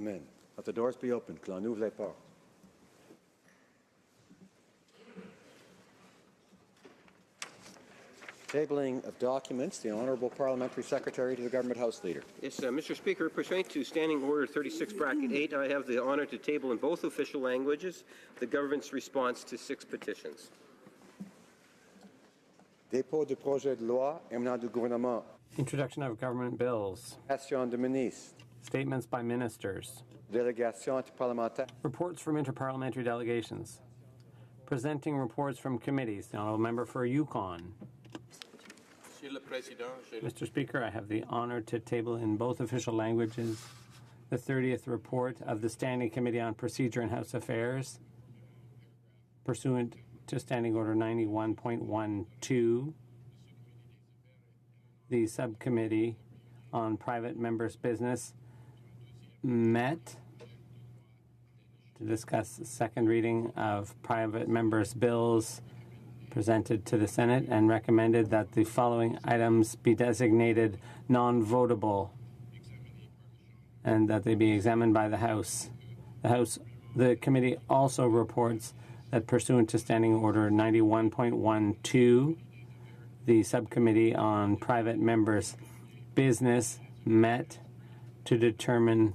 Amen. Let the doors be open. Que l'on ouvre les portes. Tabling of documents, the Honourable Parliamentary Secretary to the Government House Leader. Yes, Mr. Speaker, pursuant to Standing Order 36(8), I have the honour to table in both official languages the government's response to 6 petitions. Dépôt de projet de loi émanant du gouvernement. Introduction of government bills. Délégation de ministres. Statements by ministers. Délégation parlementaire. Reports from interparliamentary delegations. Presenting reports from committees. The Honourable Member for Yukon. Mr. Speaker, I have the honour to table in both official languages the 30th report of the Standing Committee on Procedure and House Affairs, pursuant to Standing Order 91.12. The Subcommittee on Private Members' Business met to discuss the second reading of private members' bills presented to the Senate and recommended that the following items be designated non-votable and that they be examined by the House. The committee also reports that pursuant to Standing Order 91.12, the Subcommittee on Private Members' Business met to determine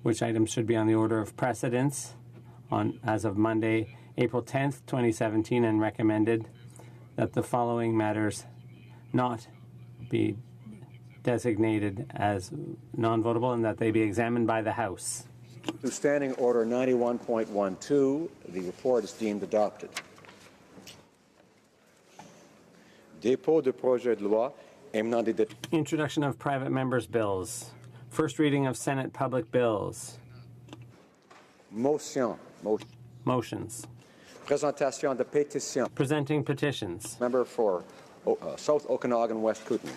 which items should be on the order of precedence as of Monday, April 10th, 2017, and recommended that the following matters not be designated as non-votable and that they be examined by the House. To Standing Order 91.12, the report is deemed adopted. Dépôt de projet de loi émanant des Introduction of private members' bills. First reading of Senate public bills. Motions. Présentation de pétitions. Presenting petitions. Member for South Okanagan, West Kootenay.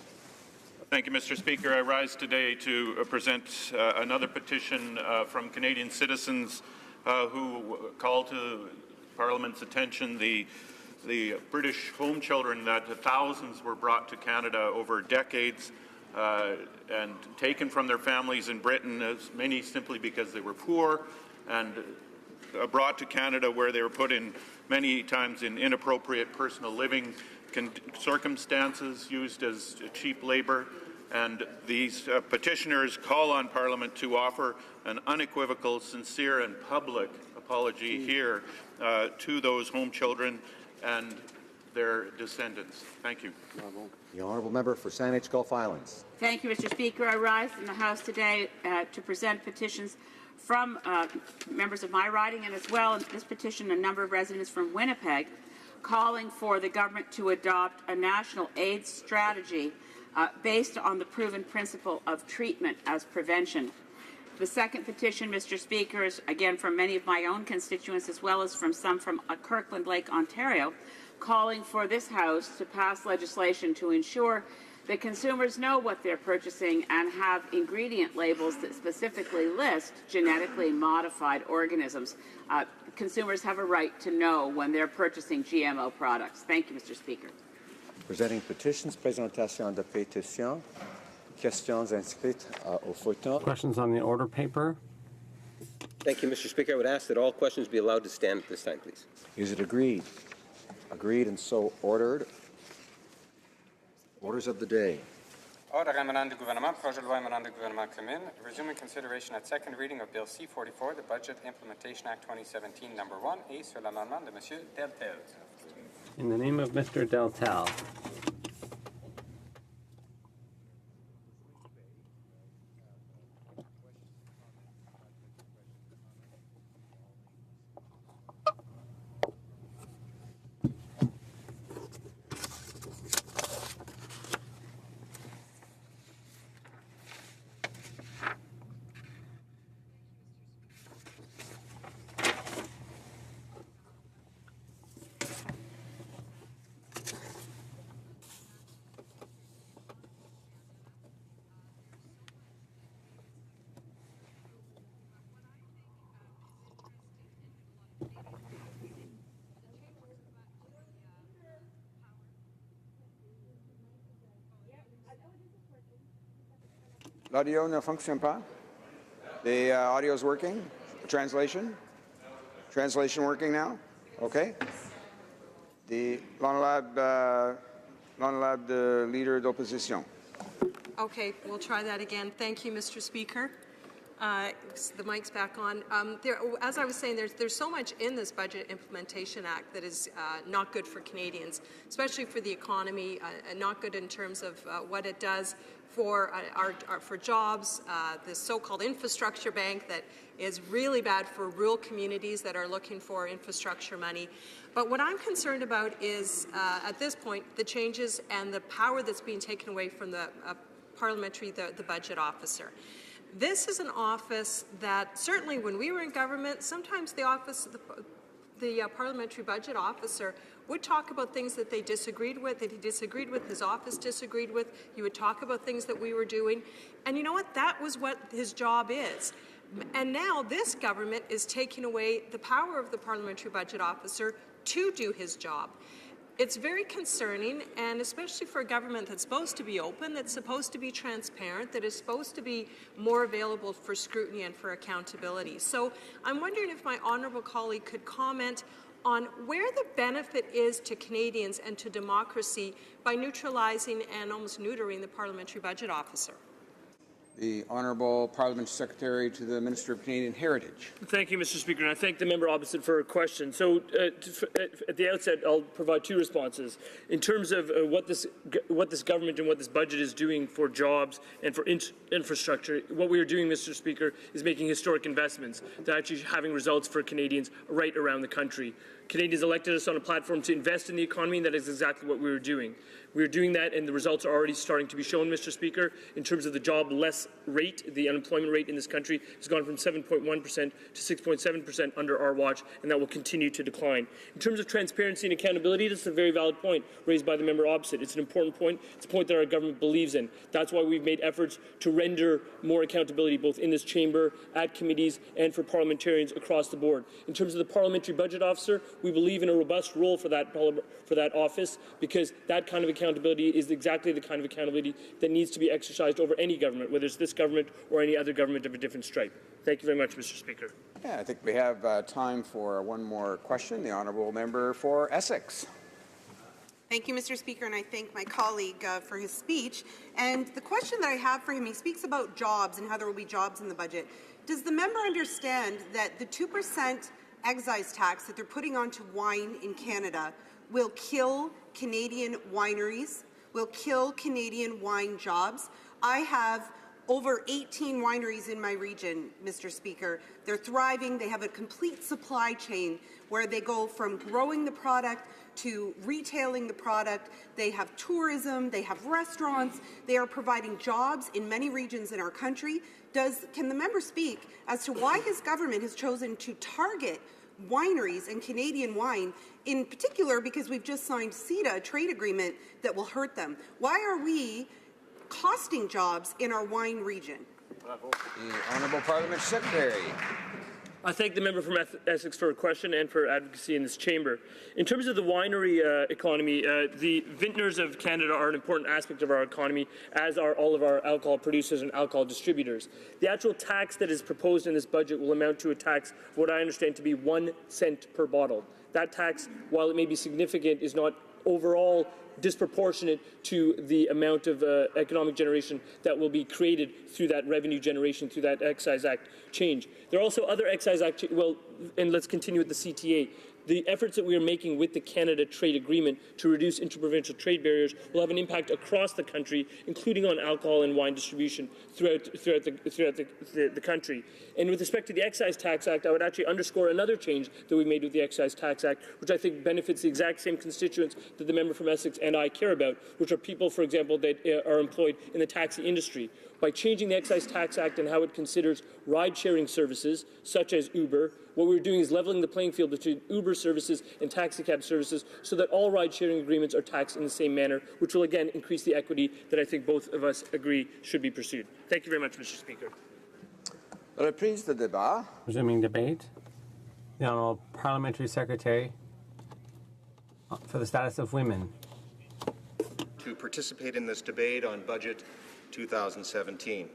Thank you, Mr. Speaker. I rise today to present another petition from Canadian citizens who call to Parliament's attention the British home children that thousands were brought to Canada over decades and taken from their families in Britain, as many simply because they were poor, and brought to Canada where they were put in many times in inappropriate personal living circumstances, used as cheap labor. And these petitioners call on Parliament to offer an unequivocal, sincere and public apology here to those home children and their descendants. Thank you. The Honourable Member for Saanich Gulf Islands. Thank you, Mr. Speaker. I rise in the House today to present petitions from members of my riding, and as well, in this petition, a number of residents from Winnipeg, calling for the government to adopt a national AIDS strategy based on the proven principle of treatment as prevention. The second petition, Mr. Speaker, is again from many of my own constituents, as well as from some from Kirkland Lake, Ontario, calling for this House to pass legislation to ensure that consumers know what they're purchasing and have ingredient labels that specifically list genetically modified organisms. Consumers have a right to know when they're purchasing GMO products. Thank you, Mr. Speaker. Presenting petitions, présentation de pétitions, questions inscrites au feuilleton. Questions on the order paper. Thank you, Mr. Speaker. I would ask that all questions be allowed to stand at this time, please. Is it agreed? Agreed and so ordered. Orders of the day. Ordre émanant du gouvernement, projet de loi émanant du gouvernement commune, resuming consideration at second reading of Bill C-44, the Budget Implementation Act 2017, number 1, et sur l'amendement de Monsieur Deltel. In the name of Mr. Deltel. L'audio ne fonctionne pas? The audio is working? Translation? Translation working now? Okay. The l'honorable leader d'opposition. Okay, we'll try that again. Thank you, Mr. Speaker. The mic's back on. As I was saying, there's so much in this Budget Implementation Act that is not good for Canadians, especially for the economy, and not good in terms of what it does for for jobs, the so-called infrastructure bank that is really bad for rural communities that are looking for infrastructure money. But what I'm concerned about is, at this point, the changes and the power that's being taken away from the the budget officer. This is an office that, certainly when we were in government, sometimes the office, the parliamentary budget officer would talk about things that they disagreed with, that he disagreed with, his office disagreed with. He would talk about things that we were doing. And you know what? That was what his job is. And now this government is taking away the power of the parliamentary budget officer to do his job. It's very concerning, and especially for a government that's supposed to be open, that's supposed to be transparent, that is supposed to be more available for scrutiny and for accountability. So I'm wondering if my honourable colleague could comment on where the benefit is to Canadians and to democracy by neutralising and almost neutering the parliamentary budget officer. The Honourable Parliamentary Secretary to the Minister of Canadian Heritage. Thank you, Mr. Speaker, and I thank the member opposite for her question. So, at the outset, I'll provide two responses. In terms of what this government and what this budget is doing for jobs and for infrastructure, what we are doing, Mr. Speaker, is making historic investments that are actually having results for Canadians right around the country. Canadians elected us on a platform to invest in the economy, and that is exactly what we were doing. We are doing that, and the results are already starting to be shown, Mr. Speaker, in terms of the jobless rate. The unemployment rate in this country has gone from 7.1% to 6.7% under our watch, and that will continue to decline. In terms of transparency and accountability, this is a very valid point raised by the member opposite. It's an important point. It's a point that our government believes in. That's why we've made efforts to render more accountability both in this chamber, at committees, and for parliamentarians across the board. In terms of the parliamentary budget officer, we believe in a robust role for that office, because that kind of accountability is exactly the kind of accountability that needs to be exercised over any government, whether it's this government or any other government of a different stripe. Thank you very much, Mr. Speaker. Yeah, I think we have time for one more question. The Honourable Member for Essex. Thank you, Mr. Speaker, and I thank my colleague for his speech. And the question that I have for him, he speaks about jobs and how there will be jobs in the budget. Does the member understand that the 2% excise tax that they're putting onto wine in Canada will kill Canadian wineries, will kill Canadian wine jobs? I have over 18 wineries in my region, Mr. Speaker. They're thriving. They have a complete supply chain where they go from growing the product to retailing the product. They have tourism. They have restaurants. They are providing jobs in many regions in our country. Can the member speak as to why his government has chosen to target wineries and Canadian wine, in particular because we've just signed CETA, a trade agreement that will hurt them? Why are we costing jobs in our wine region? The Honourable Parliamentary Secretary. I thank the member from Essex for a question and for advocacy in this chamber. In terms of the winery economy, the vintners of Canada are an important aspect of our economy, as are all of our alcohol producers and alcohol distributors. The actual tax that is proposed in this budget will amount to a tax, what I understand to be 1 cent per bottle. That tax, while it may be significant, is not overall disproportionate to the amount of economic generation that will be created through that revenue generation, through that Excise Act change. There are also other Excise Act, and let's continue with the CTA. The efforts that we are making with the Canada Trade Agreement to reduce interprovincial trade barriers will have an impact across the country, including on alcohol and wine distribution throughout the country. And with respect to the Excise Tax Act, I would actually underscore another change that we made with the Excise Tax Act, which I think benefits the exact same constituents that the member from Essex and I care about, which are people, for example, that are employed in the taxi industry. By changing the Excise Tax Act and how it considers ride-sharing services, such as Uber, what we're doing is leveling the playing field between Uber services and taxi cab services so that all ride-sharing agreements are taxed in the same manner, which will again increase the equity that I think both of us agree should be pursued. Thank you very much, Mr. Speaker. Reprise de débat. Resuming debate. The Honourable Parliamentary Secretary for the Status of Women. To participate in this debate on Budget 2017.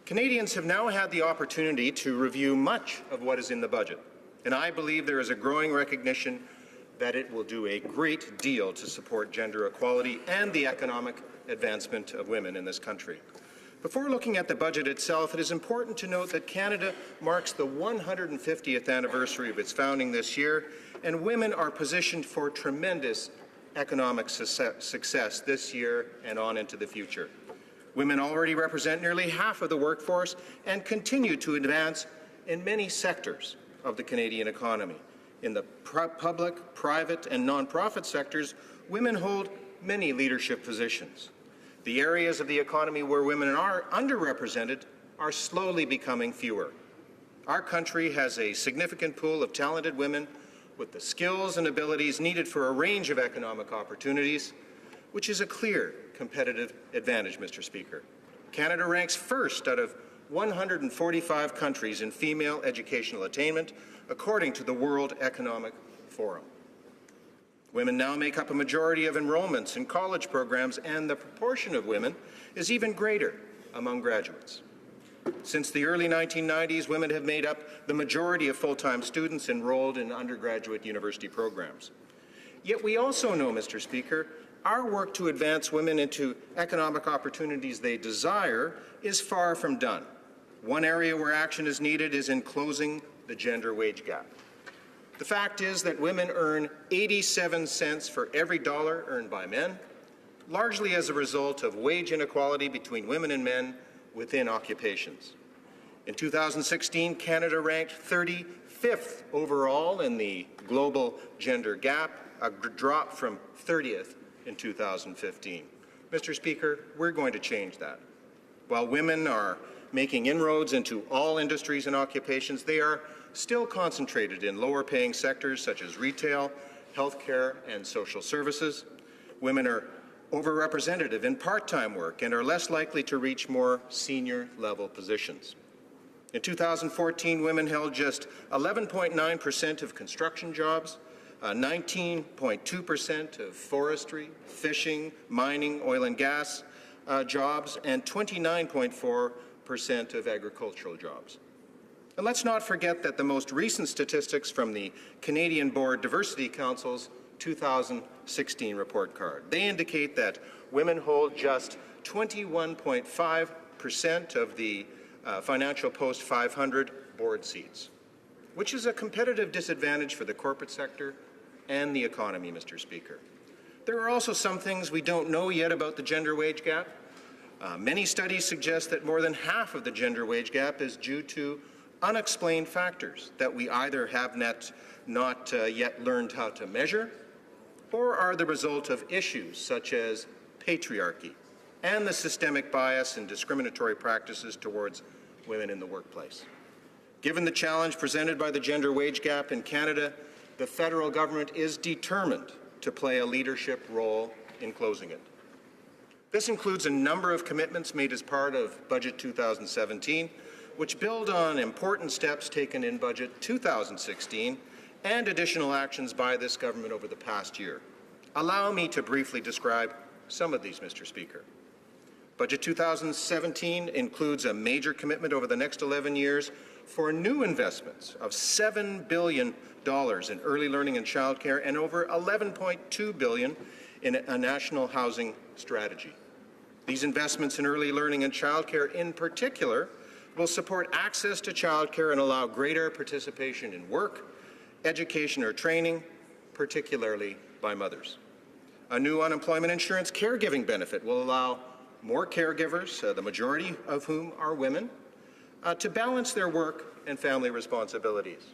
Canadians have now had the opportunity to review much of what is in the budget, and I believe there is a growing recognition that it will do a great deal to support gender equality and the economic advancement of women in this country. Before looking at the budget itself, it is important to note that Canada marks the 150th anniversary of its founding this year, and women are positioned for tremendous economic success this year and on into the future. Women already represent nearly half of the workforce and continue to advance in many sectors of the Canadian economy. In the public, private, and nonprofit sectors, women hold many leadership positions. The areas of the economy where women are underrepresented are slowly becoming fewer. Our country has a significant pool of talented women with the skills and abilities needed for a range of economic opportunities, which is a clear competitive advantage, Mr. Speaker. Canada ranks first out of 145 countries in female educational attainment, according to the World Economic Forum. Women now make up a majority of enrollments in college programs, and the proportion of women is even greater among graduates. Since the early 1990s, women have made up the majority of full-time students enrolled in undergraduate university programs. Yet we also know, Mr. Speaker, our work to advance women into economic opportunities they desire is far from done. One area where action is needed is in closing the gender wage gap. The fact is that women earn 87 cents for every dollar earned by men, largely as a result of wage inequality between women and men within occupations. In 2016, Canada ranked 35th overall in the global gender gap, a drop from 30th in 2015. Mr. Speaker, we're going to change that. While women are making inroads into all industries and occupations, they are still concentrated in lower-paying sectors such as retail, healthcare, and social services. Women are overrepresented in part-time work and are less likely to reach more senior-level positions. In 2014, women held just 11.9% of construction jobs, 19.2% of forestry, fishing, mining, oil and gas jobs, and 29.4% of agricultural jobs. And let's not forget that the most recent statistics from the Canadian Board Diversity Council's 2016 report card. They indicate that women hold just 21.5% of the Financial Post 500 board seats, which is a competitive disadvantage for the corporate sector and the economy, Mr. Speaker. There are also some things we don't know yet about the gender wage gap. Many studies suggest that more than half of the gender wage gap is due to unexplained factors that we either have not yet learned how to measure or are the result of issues such as patriarchy and the systemic bias and discriminatory practices towards women in the workplace. Given the challenge presented by the gender wage gap in Canada, the federal government is determined to play a leadership role in closing it. This includes a number of commitments made as part of Budget 2017, which build on important steps taken in Budget 2016 and additional actions by this government over the past year. Allow me to briefly describe some of these, Mr. Speaker. Budget 2017 includes a major commitment over the next 11 years for new investments of $7 billion in early learning and childcare and over $11.2 billion in a national housing strategy. These investments in early learning and childcare in particular will support access to childcare and allow greater participation in work, education or training, particularly by mothers. A new unemployment insurance caregiving benefit will allow more caregivers, the majority of whom are women, to balance their work and family responsibilities.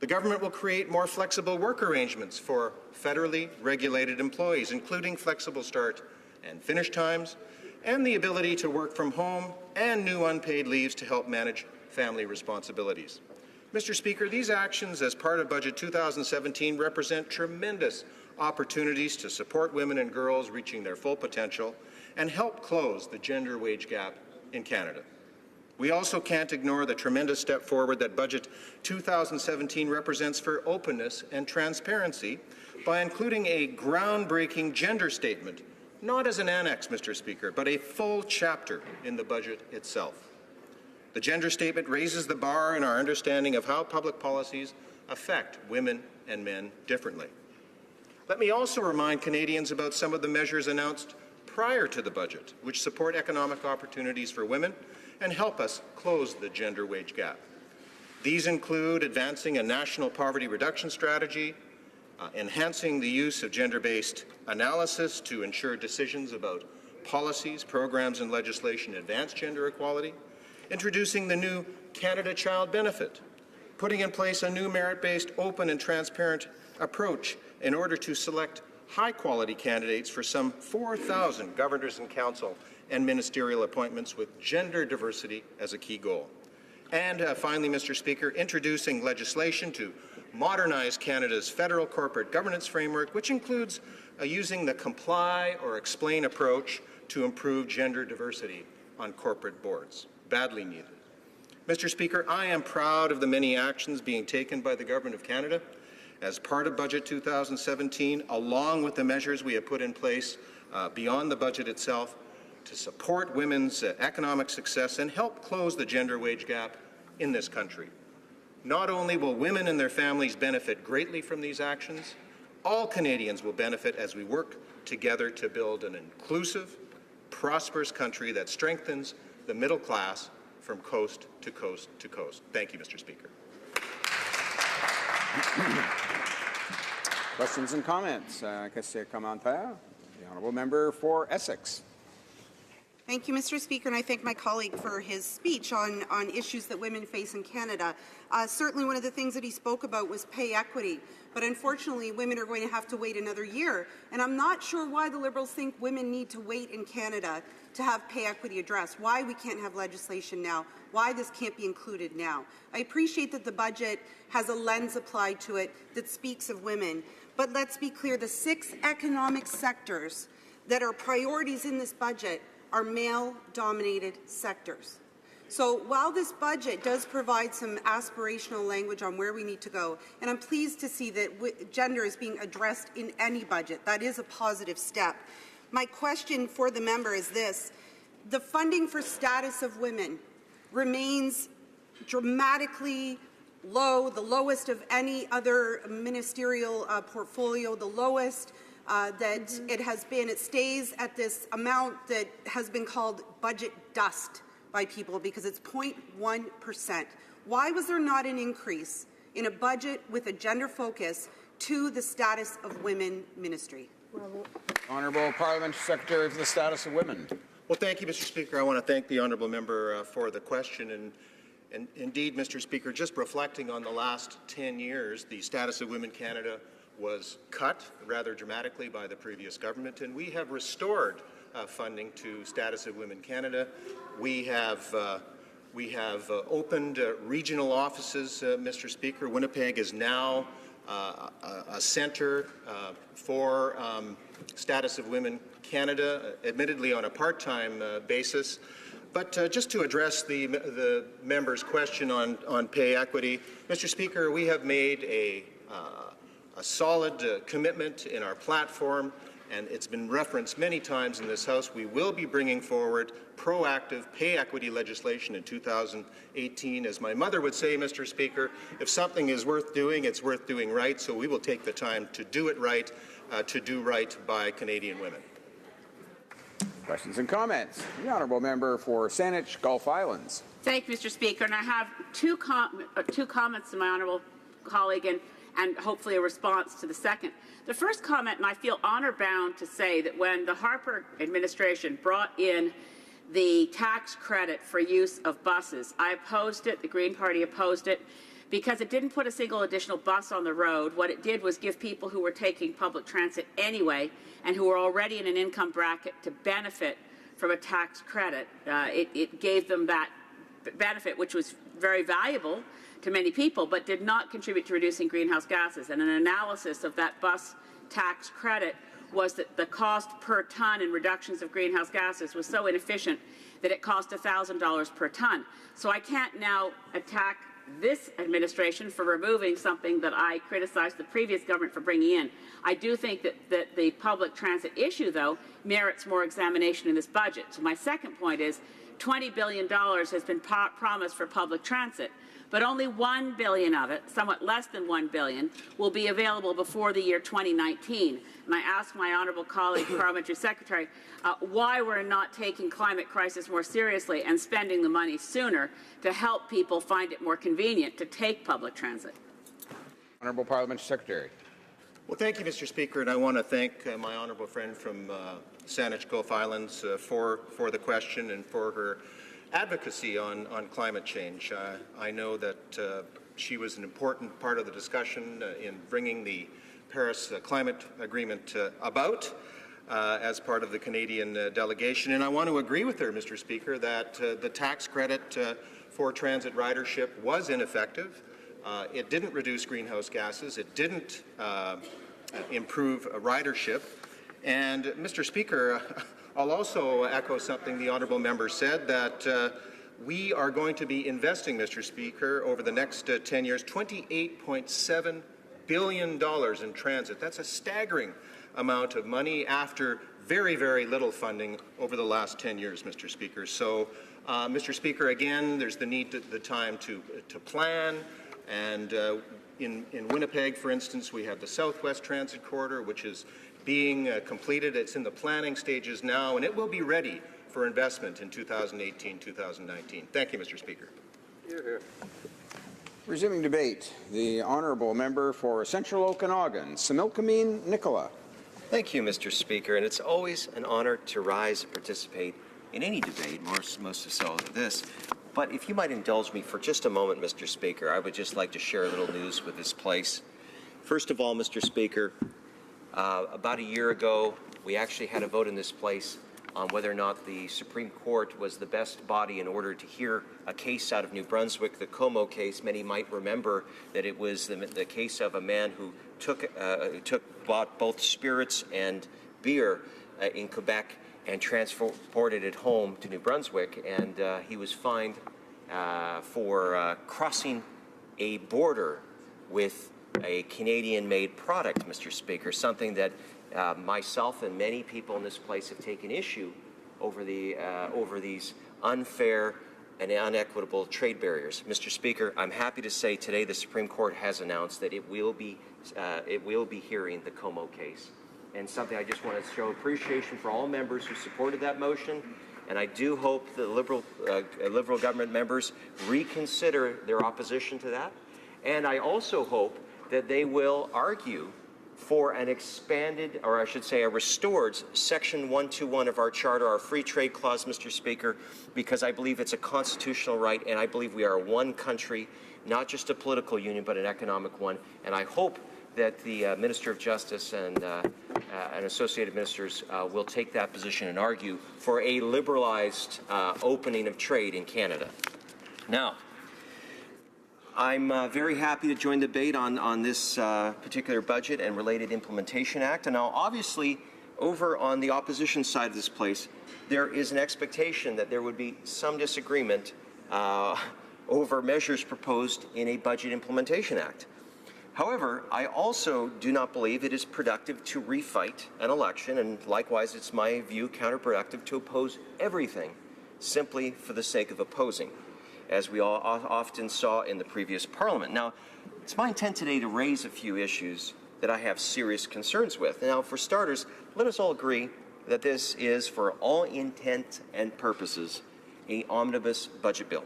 The government will create more flexible work arrangements for federally regulated employees, including flexible start and finish times, and the ability to work from home and new unpaid leaves to help manage family responsibilities. Mr. Speaker, these actions as part of Budget 2017 represent tremendous opportunities to support women and girls reaching their full potential and help close the gender wage gap in Canada. We also can't ignore the tremendous step forward that Budget 2017 represents for openness and transparency by including a groundbreaking gender statement, not as an annex, Mr. Speaker, but a full chapter in the budget itself. The gender statement raises the bar in our understanding of how public policies affect women and men differently. Let me also remind Canadians about some of the measures announced prior to the budget, which support economic opportunities for women and help us close the gender wage gap. These include advancing a national poverty reduction strategy, enhancing the use of gender-based analysis to ensure decisions about policies, programs, and legislation advance gender equality, introducing the new Canada Child Benefit, putting in place a new merit-based, open and transparent approach in order to select high-quality candidates for some 4,000 governors and council and ministerial appointments with gender diversity as a key goal. And finally, Mr. Speaker, introducing legislation to modernize Canada's federal corporate governance framework, which includes using the comply or explain approach to improve gender diversity on corporate boards. Badly needed. Mr. Speaker, I am proud of the many actions being taken by the Government of Canada as part of Budget 2017, along with the measures we have put in place beyond the budget itself to support women's economic success and help close the gender wage gap in this country. Not only will women and their families benefit greatly from these actions, all Canadians will benefit as we work together to build an inclusive, prosperous country that strengthens the middle class from coast to coast to coast. Thank you, Mr. Speaker. Questions and comments? Question commentaire. The honourable member for Essex. Thank you, Mr. Speaker, and I thank my colleague for his speech on issues that women face in Canada. Certainly one of the things that he spoke about was pay equity, but unfortunately women are going to have to wait another year, and I'm not sure why the Liberals think women need to wait in Canada to have pay equity addressed, why we can't have legislation now, why this can't be included now. I appreciate that the budget has a lens applied to it that speaks of women, but let's be clear, the 6 economic sectors that are priorities in this budget are male-dominated sectors. So while this budget does provide some aspirational language on where we need to go, and I'm pleased to see that gender is being addressed in any budget, that is a positive step. My question for the member is this: the funding for status of women remains dramatically low, the lowest of any other ministerial portfolio, the lowest that it has been. It stays at this amount that has been called budget dust by people because it's 0.1%. Why was there not an increase in a budget with a gender focus to the Status of Women Ministry? Honourable Parliamentary Secretary for the Status of Women. Well, thank you, Mr. Speaker. I want to thank the honourable member for the question. And indeed, Mr. Speaker, just reflecting on the last 10 years, the Status of Women Canada was cut rather dramatically by the previous government, and we have restored funding to Status of Women Canada. We have opened regional offices, Mr. Speaker. Winnipeg is now a centre for Status of Women Canada, admittedly on a part-time basis. But just to address the member's question on pay equity, Mr. Speaker, we have made a solid commitment in our platform, and it's been referenced many times in this House. We will be bringing forward proactive pay equity legislation in 2018. As my mother would say, Mr. Speaker, if something is worth doing, it's worth doing right, so we will take the time to do it right, to do right by Canadian women. Questions and comments. The honourable member for Saanich, Gulf Islands. Thank you, Mr. Speaker. And I have two comments to my honourable colleague and hopefully a response to the second. The first comment, and I feel honor-bound to say that when the Harper administration brought in the tax credit for use of buses, I opposed it, the Green Party opposed it, because it didn't put a single additional bus on the road. What it did was give people who were taking public transit anyway and who were already in an income bracket to benefit from a tax credit. It gave them that benefit, which was very valuable to many people, but did not contribute to reducing greenhouse gases. And an analysis of that bus tax credit was that the cost per ton in reductions of greenhouse gases was so inefficient that it cost $1,000 per ton. So I can't now attack this administration for removing something that I criticized the previous government for bringing in. I do think that the public transit issue, though, merits more examination in this budget. So my second point is, $20 billion has been promised for public transit, but only $1 billion of it, somewhat less than $1 billion, will be available before the year 2019. And I ask my honourable colleague, Parliamentary Secretary, why we're not taking climate crisis more seriously and spending the money sooner to help people find it more convenient to take public transit. Honourable Parliamentary Secretary. Well, thank you, Mr. Speaker, and I want to thank my honourable friend from Saanich Gulf Islands for the question and for her advocacy on climate change. I know that she was an important part of the discussion in bringing the Paris Climate Agreement about as part of the Canadian delegation. And I want to agree with her, Mr. Speaker, that the tax credit for transit ridership was ineffective. It didn't reduce greenhouse gases. It didn't improve ridership. And, Mr. Speaker, I'll also echo something the honourable member said, that we are going to be investing, Mr. Speaker, over the next 10 years, $28.7 billion in transit. That's a staggering amount of money after very, very little funding over the last 10 years, Mr. Speaker. So, Mr. Speaker, again, there's the time to plan. And in Winnipeg, for instance, we have the Southwest Transit Corridor, which is being completed. It's in the planning stages now, and it will be ready for investment in 2018-2019. Thank you, Mr. Speaker. Hear, hear. Resuming debate, the honourable member for Central Okanagan, Similkameen Nicola. Thank you, Mr. Speaker, and it's always an honour to rise and participate in any debate, most so this. But if you might indulge me for just a moment, Mr. Speaker, I would just like to share a little news with this place. First of all, Mr. Speaker, about a year ago, we actually had a vote in this place on whether or not the Supreme Court was the best body in order to hear a case out of New Brunswick, the Como case. Many might remember that it was the case of a man who bought both spirits and beer in Quebec and transported it home to New Brunswick, and he was fined for crossing a border with a Canadian-made product, Mr. Speaker, something that myself and many people in this place have taken issue over these unfair and unequitable trade barriers. Mr. Speaker, I'm happy to say today the Supreme Court has announced that it will be hearing the Como case. And something I just want to show appreciation for all members who supported that motion. And I do hope the Liberal government members reconsider their opposition to that. And I also hope that they will argue for an expanded, or I should say a restored, Section 121 of our Charter, our Free Trade Clause, Mr. Speaker, because I believe it's a constitutional right, and I believe we are one country, not just a political union, but an economic one. And I hope that the Minister of Justice and associated ministers will take that position and argue for a liberalized opening of trade in Canada. Now, I'm very happy to join the debate on this particular budget and related implementation act. And now, obviously, over on the opposition side of this place, there is an expectation that there would be some disagreement over measures proposed in a budget implementation act. However, I also do not believe it is productive to refight an election, and likewise, it's my view counterproductive to oppose everything simply for the sake of opposing, as we all often saw in the previous Parliament. Now, it's my intent today to raise a few issues that I have serious concerns with. Now, for starters, let us all agree that this is, for all intent and purposes, an omnibus budget bill.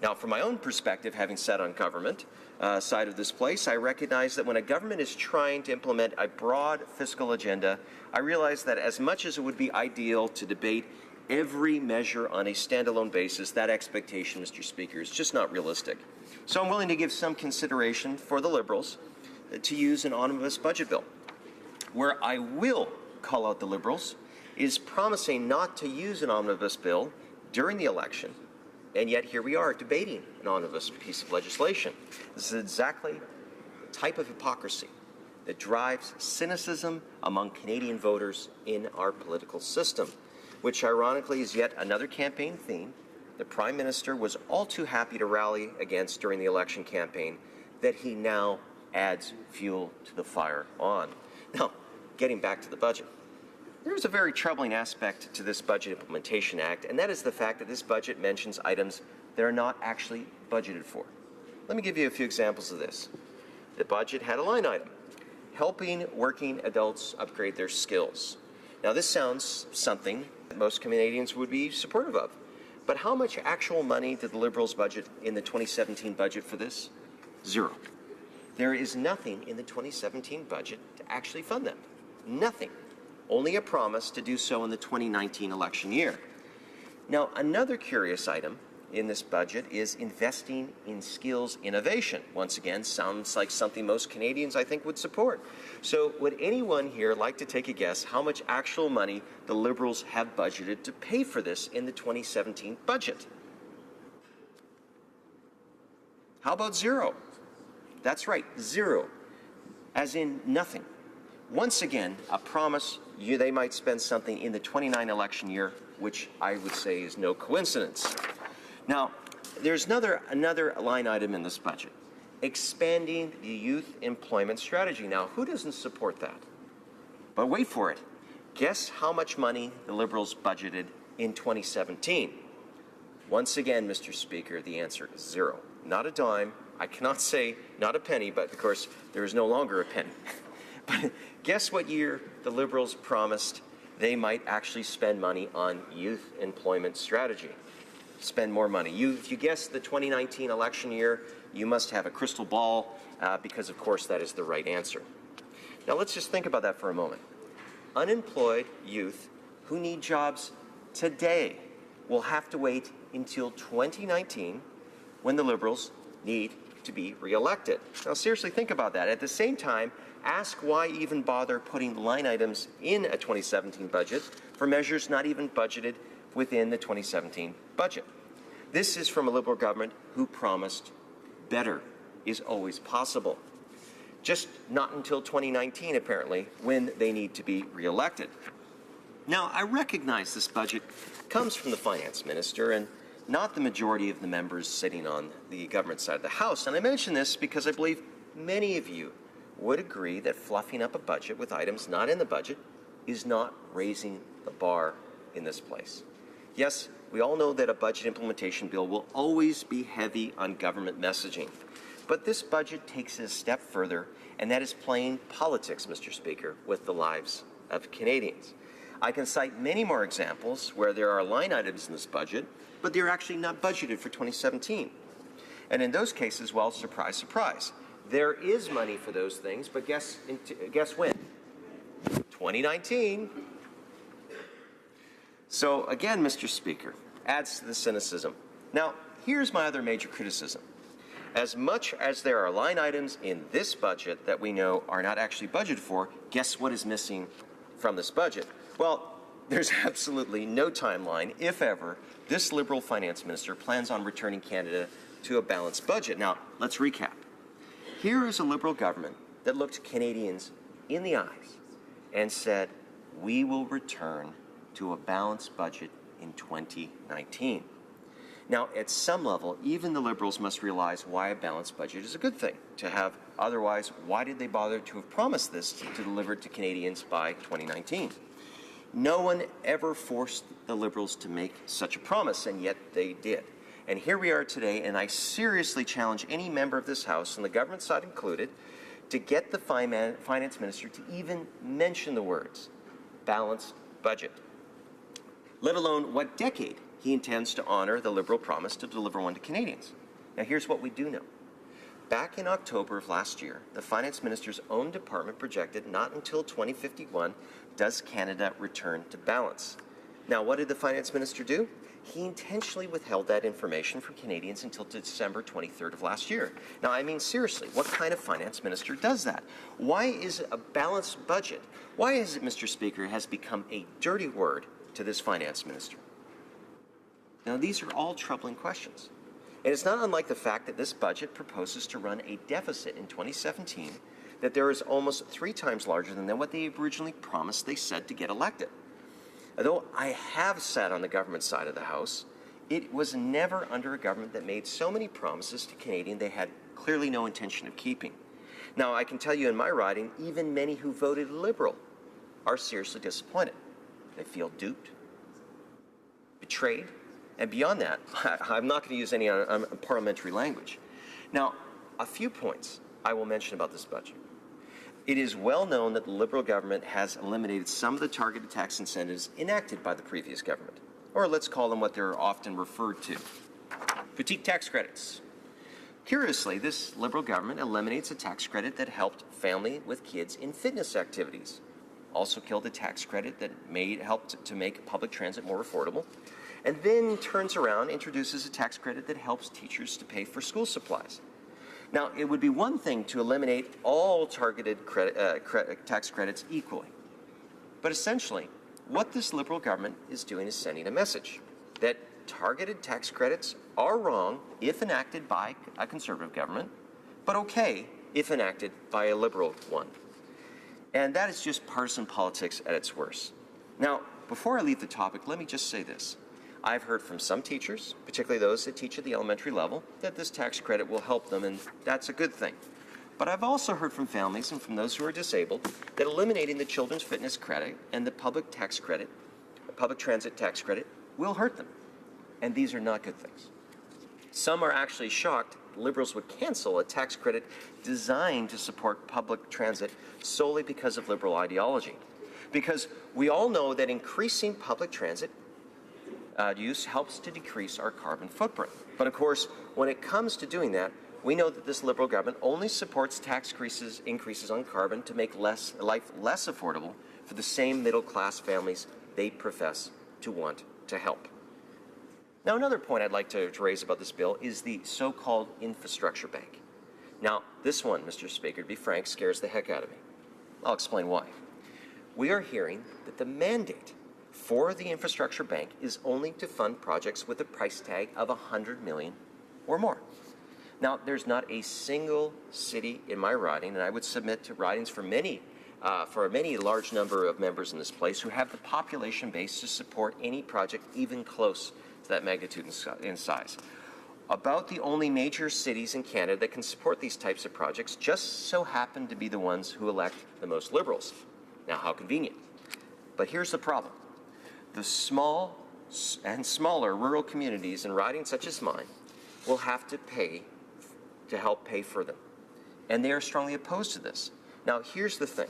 Now, from my own perspective, having sat on government side of this place, I recognize that when a government is trying to implement a broad fiscal agenda, I realize that as much as it would be ideal to debate every measure on a standalone basis, that expectation, Mr. Speaker, is just not realistic. So I'm willing to give some consideration for the Liberals to use an omnibus budget bill. Where I will call out the Liberals is promising not to use an omnibus bill during the election, and yet here we are debating an omnibus piece of legislation. This is exactly the type of hypocrisy that drives cynicism among Canadian voters in our political system, which ironically is yet another campaign theme the Prime Minister was all too happy to rally against during the election campaign, that he now adds fuel to the fire on. Now, getting back to the budget. there's a very troubling aspect to this Budget Implementation Act, and that is the fact that this budget mentions items that are not actually budgeted for. Let me give you a few examples of this. The budget had a line item, helping working adults upgrade their skills. Now, this sounds something that most Canadians would be supportive of. But how much actual money did the Liberals budget in the 2017 budget for this? Zero. There is nothing in the 2017 budget to actually fund them. Nothing. Only a promise to do so in the 2019 election year. Now, another curious item in this budget is investing in skills innovation. Once again, sounds like something most Canadians, I think, would support. So would anyone here like to take a guess how much actual money the Liberals have budgeted to pay for this in the 2017 budget? How about zero? That's right, zero, as in nothing. Once again, a promise they might spend something in the 29 election year, which I would say is no coincidence. Now, there's another line item in this budget, expanding the youth employment strategy. Now, who doesn't support that? But wait for it. Guess how much money the Liberals budgeted in 2017? Once again, Mr. Speaker, the answer is zero. Not a dime. I cannot say not a penny, but of course, there is no longer a penny. But guess what year the Liberals promised they might actually spend money on youth employment strategy? Spend more money. If you guess the 2019 election year, you must have a crystal ball because, of course, that is the right answer. Now, let's just think about that for a moment. Unemployed youth who need jobs today will have to wait until 2019 when the Liberals need to be reelected. Now, seriously, think about that. At the same time, ask why even bother putting line items in a 2017 budget for measures not even budgeted within the 2017 budget. This is from a Liberal government who promised better is always possible. Just not until 2019, apparently, when they need to be reelected. Now, I recognize this budget comes from the finance minister and not the majority of the members sitting on the government side of the House. And I mention this because I believe many of you would agree that fluffing up a budget with items not in the budget is not raising the bar in this place. Yes, we all know that a budget implementation bill will always be heavy on government messaging. But this budget takes it a step further, and that is playing politics, Mr. Speaker, with the lives of Canadians. I can cite many more examples where there are line items in this budget, but they're actually not budgeted for 2017. And in those cases, well, surprise, surprise, there is money for those things, but guess when? 2019. So again, Mr. Speaker, adds to the cynicism. Now, here's my other major criticism. As much as there are line items in this budget that we know are not actually budgeted for, guess what is missing from this budget? Well, there's absolutely no timeline, if ever, this Liberal finance minister plans on returning Canada to a balanced budget. Now, let's recap. Here is a Liberal government that looked Canadians in the eyes and said, we will return to a balanced budget in 2019. Now, at some level, even the Liberals must realize why a balanced budget is a good thing to have. Otherwise, why did they bother to have promised this to deliver to Canadians by 2019? No one ever forced the Liberals to make such a promise, and yet they did. And here we are today, and I seriously challenge any member of this House, and the government side included, to get the finance minister to even mention the words balanced budget, let alone what decade he intends to honor the Liberal promise to deliver one to Canadians. Now, here's what we do know. Back in October of last year, the finance minister's own department projected not until 2051 does Canada return to balance. Now, what did the finance minister do? He intentionally withheld that information from Canadians until December 23rd of last year. Now, I mean, seriously, what kind of finance minister does that? Why is a balanced budget, why is it, Mr. Speaker, has become a dirty word to this finance minister? Now, these are all troubling questions. And it's not unlike the fact that this budget proposes to run a deficit in 2017 that there is almost 3 times larger than what they originally promised they said to get elected. Although I have sat on the government side of the House, it was never under a government that made so many promises to Canadians they had clearly no intention of keeping. Now, I can tell you in my riding, even many who voted Liberal are seriously disappointed. They feel duped, betrayed, and beyond that, I'm not going to use any parliamentary language. Now, a few points I will mention about this budget. It is well known that the Liberal government has eliminated some of the targeted tax incentives enacted by the previous government, or let's call them what they're often referred to, fatigue tax credits. Curiously, this Liberal government eliminates a tax credit that helped family with kids in fitness activities, also killed a tax credit that helped to make public transit more affordable, and then turns around, introduces a tax credit that helps teachers to pay for school supplies. Now, it would be one thing to eliminate all targeted tax credits equally, but essentially, what this Liberal government is doing is sending a message that targeted tax credits are wrong if enacted by a Conservative government, but okay if enacted by a Liberal one. And that is just partisan politics at its worst. Now, before I leave the topic, let me just say this. I've heard from some teachers, particularly those that teach at the elementary level, that this tax credit will help them, and that's a good thing. But I've also heard from families and from those who are disabled that eliminating the children's fitness credit and the public transit tax credit will hurt them. And these are not good things. Some are actually shocked Liberals would cancel a tax credit designed to support public transit solely because of Liberal ideology. Because we all know that increasing public transit use helps to decrease our carbon footprint. But of course, when it comes to doing that, we know that this Liberal government only supports tax increases on carbon to make life less affordable for the same middle-class families they profess to want to help. Now, another point I'd like to raise about this bill is the so-called infrastructure bank. Now, this one, Mr. Speaker, to be frank, scares the heck out of me. I'll explain why. We are hearing that the mandate for the infrastructure bank is only to fund projects with a price tag of $100 million or more. Now, there's not a single city in my riding, and I would submit to ridings for a large number of members in this place who have the population base to support any project even close to that magnitude in size. About the only major cities in Canada that can support these types of projects just so happen to be the ones who elect the most Liberals. Now, how convenient. But here's the problem. The small and smaller rural communities and ridings such as mine will have to pay to help pay for them. And they are strongly opposed to this. Now, here's the thing.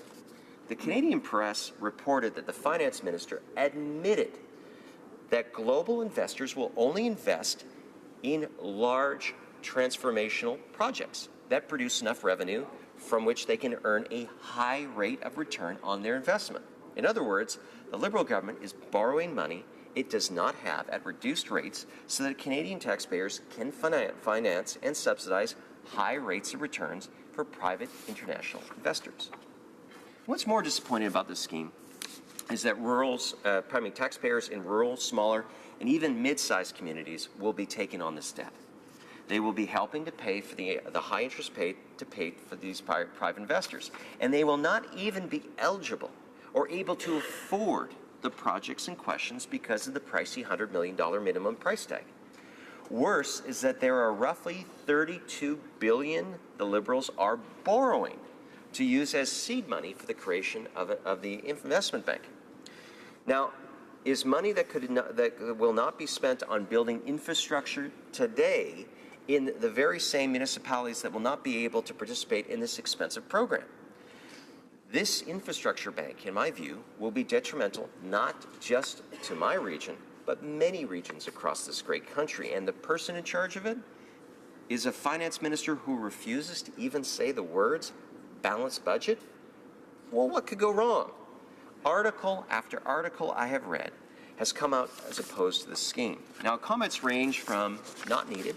The Canadian press reported that the finance minister admitted that global investors will only invest in large transformational projects that produce enough revenue from which they can earn a high rate of return on their investment. In other words, the Liberal government is borrowing money it does not have at reduced rates so that Canadian taxpayers can finance and subsidize high rates of returns for private international investors. What's more disappointing about this scheme is that taxpayers in rural, smaller, and even mid-sized communities will be taking on this debt. They will be helping to pay for the high interest paid for these private investors, and they will not even be eligible or able to afford the projects in questions because of the pricey $100 million minimum price tag. Worse is that there are roughly $32 billion the Liberals are borrowing to use as seed money for the creation of the investment bank. Now, is money that will not be spent on building infrastructure today in the very same municipalities that will not be able to participate in this expensive program. This infrastructure bank, in my view, will be detrimental not just to my region, but many regions across this great country. And the person in charge of it is a finance minister who refuses to even say the words balanced budget. Well, what could go wrong? Article after article I have read has come out as opposed to the scheme. Now, comments range from not needed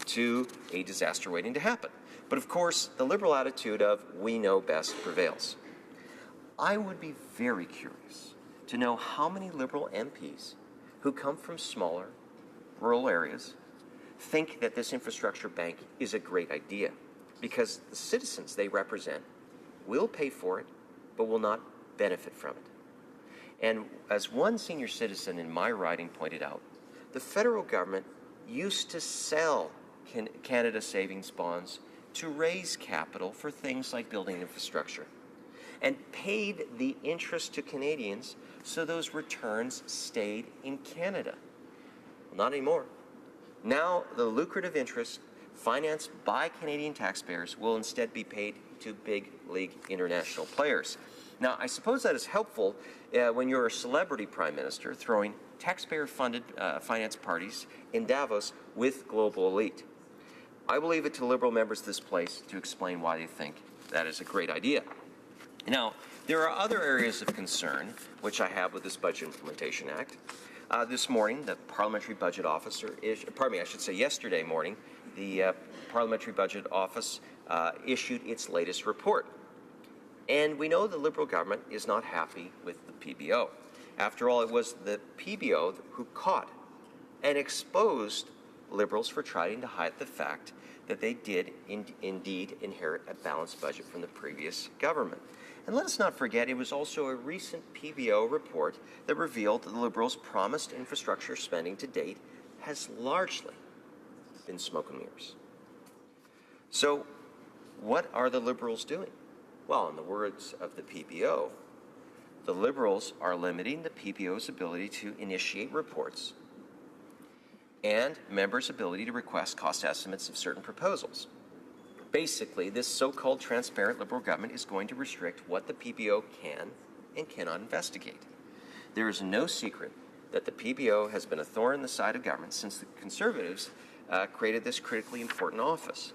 to a disaster waiting to happen. But of course, the Liberal attitude of we know best prevails. I would be very curious to know how many Liberal MPs who come from smaller, rural areas think that this infrastructure bank is a great idea, because the citizens they represent will pay for it, but will not benefit from it. And as one senior citizen in my riding pointed out, the federal government used to sell Canada savings bonds to raise capital for things like building infrastructure. and paid the interest to Canadians so those returns stayed in Canada. Well, not anymore. Now, the lucrative interest financed by Canadian taxpayers will instead be paid to big league international players. Now, I suppose that is helpful when you're a celebrity prime minister throwing taxpayer-funded finance parties in Davos with global elite. I will leave it to Liberal members of this place to explain why they think that is a great idea. Now, there are other areas of concern which I have with this Budget Implementation Act. This morning, the Parliamentary Budget Officer, yesterday morning, the Parliamentary Budget Office issued its latest report. And we know the Liberal government is not happy with the PBO. After all, it was the PBO who caught and exposed Liberals for trying to hide the fact that they did indeed inherit a balanced budget from the previous government. And let us not forget, it was also a recent PBO report that revealed that the Liberals' promised infrastructure spending to date has largely been smoke and mirrors. So, what are the Liberals doing? Well, in the words of the PBO, the Liberals are limiting the PBO's ability to initiate reports and members' ability to request cost estimates of certain proposals. Basically, this so-called transparent Liberal government is going to restrict what the PBO can and cannot investigate. There is no secret that the PBO has been a thorn in the side of government since the Conservatives created this critically important office.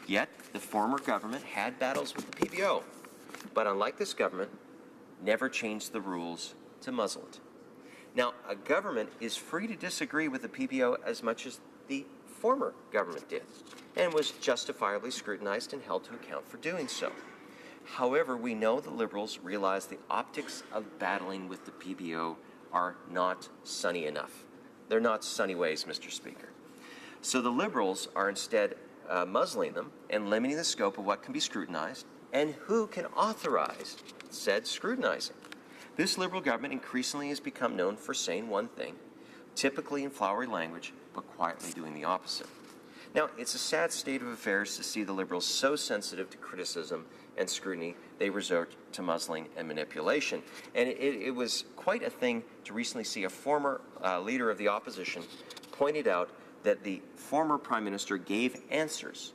Yet, the former government had battles with the PBO, but unlike this government, never changed the rules to muzzle it. Now, a government is free to disagree with the PBO as much as the former government did, and was justifiably scrutinized and held to account for doing so. However, we know the Liberals realize the optics of battling with the PBO are not sunny enough. They're not sunny ways, Mr. Speaker. So the Liberals are instead muzzling them and limiting the scope of what can be scrutinized and who can authorize said scrutinizing. This Liberal government increasingly has become known for saying one thing, typically in flowery language, but quietly doing the opposite. Now, it's a sad state of affairs to see the Liberals so sensitive to criticism and scrutiny, they resort to muzzling and manipulation. And it was quite a thing to recently see a former leader of the opposition pointed out that the former Prime Minister gave answers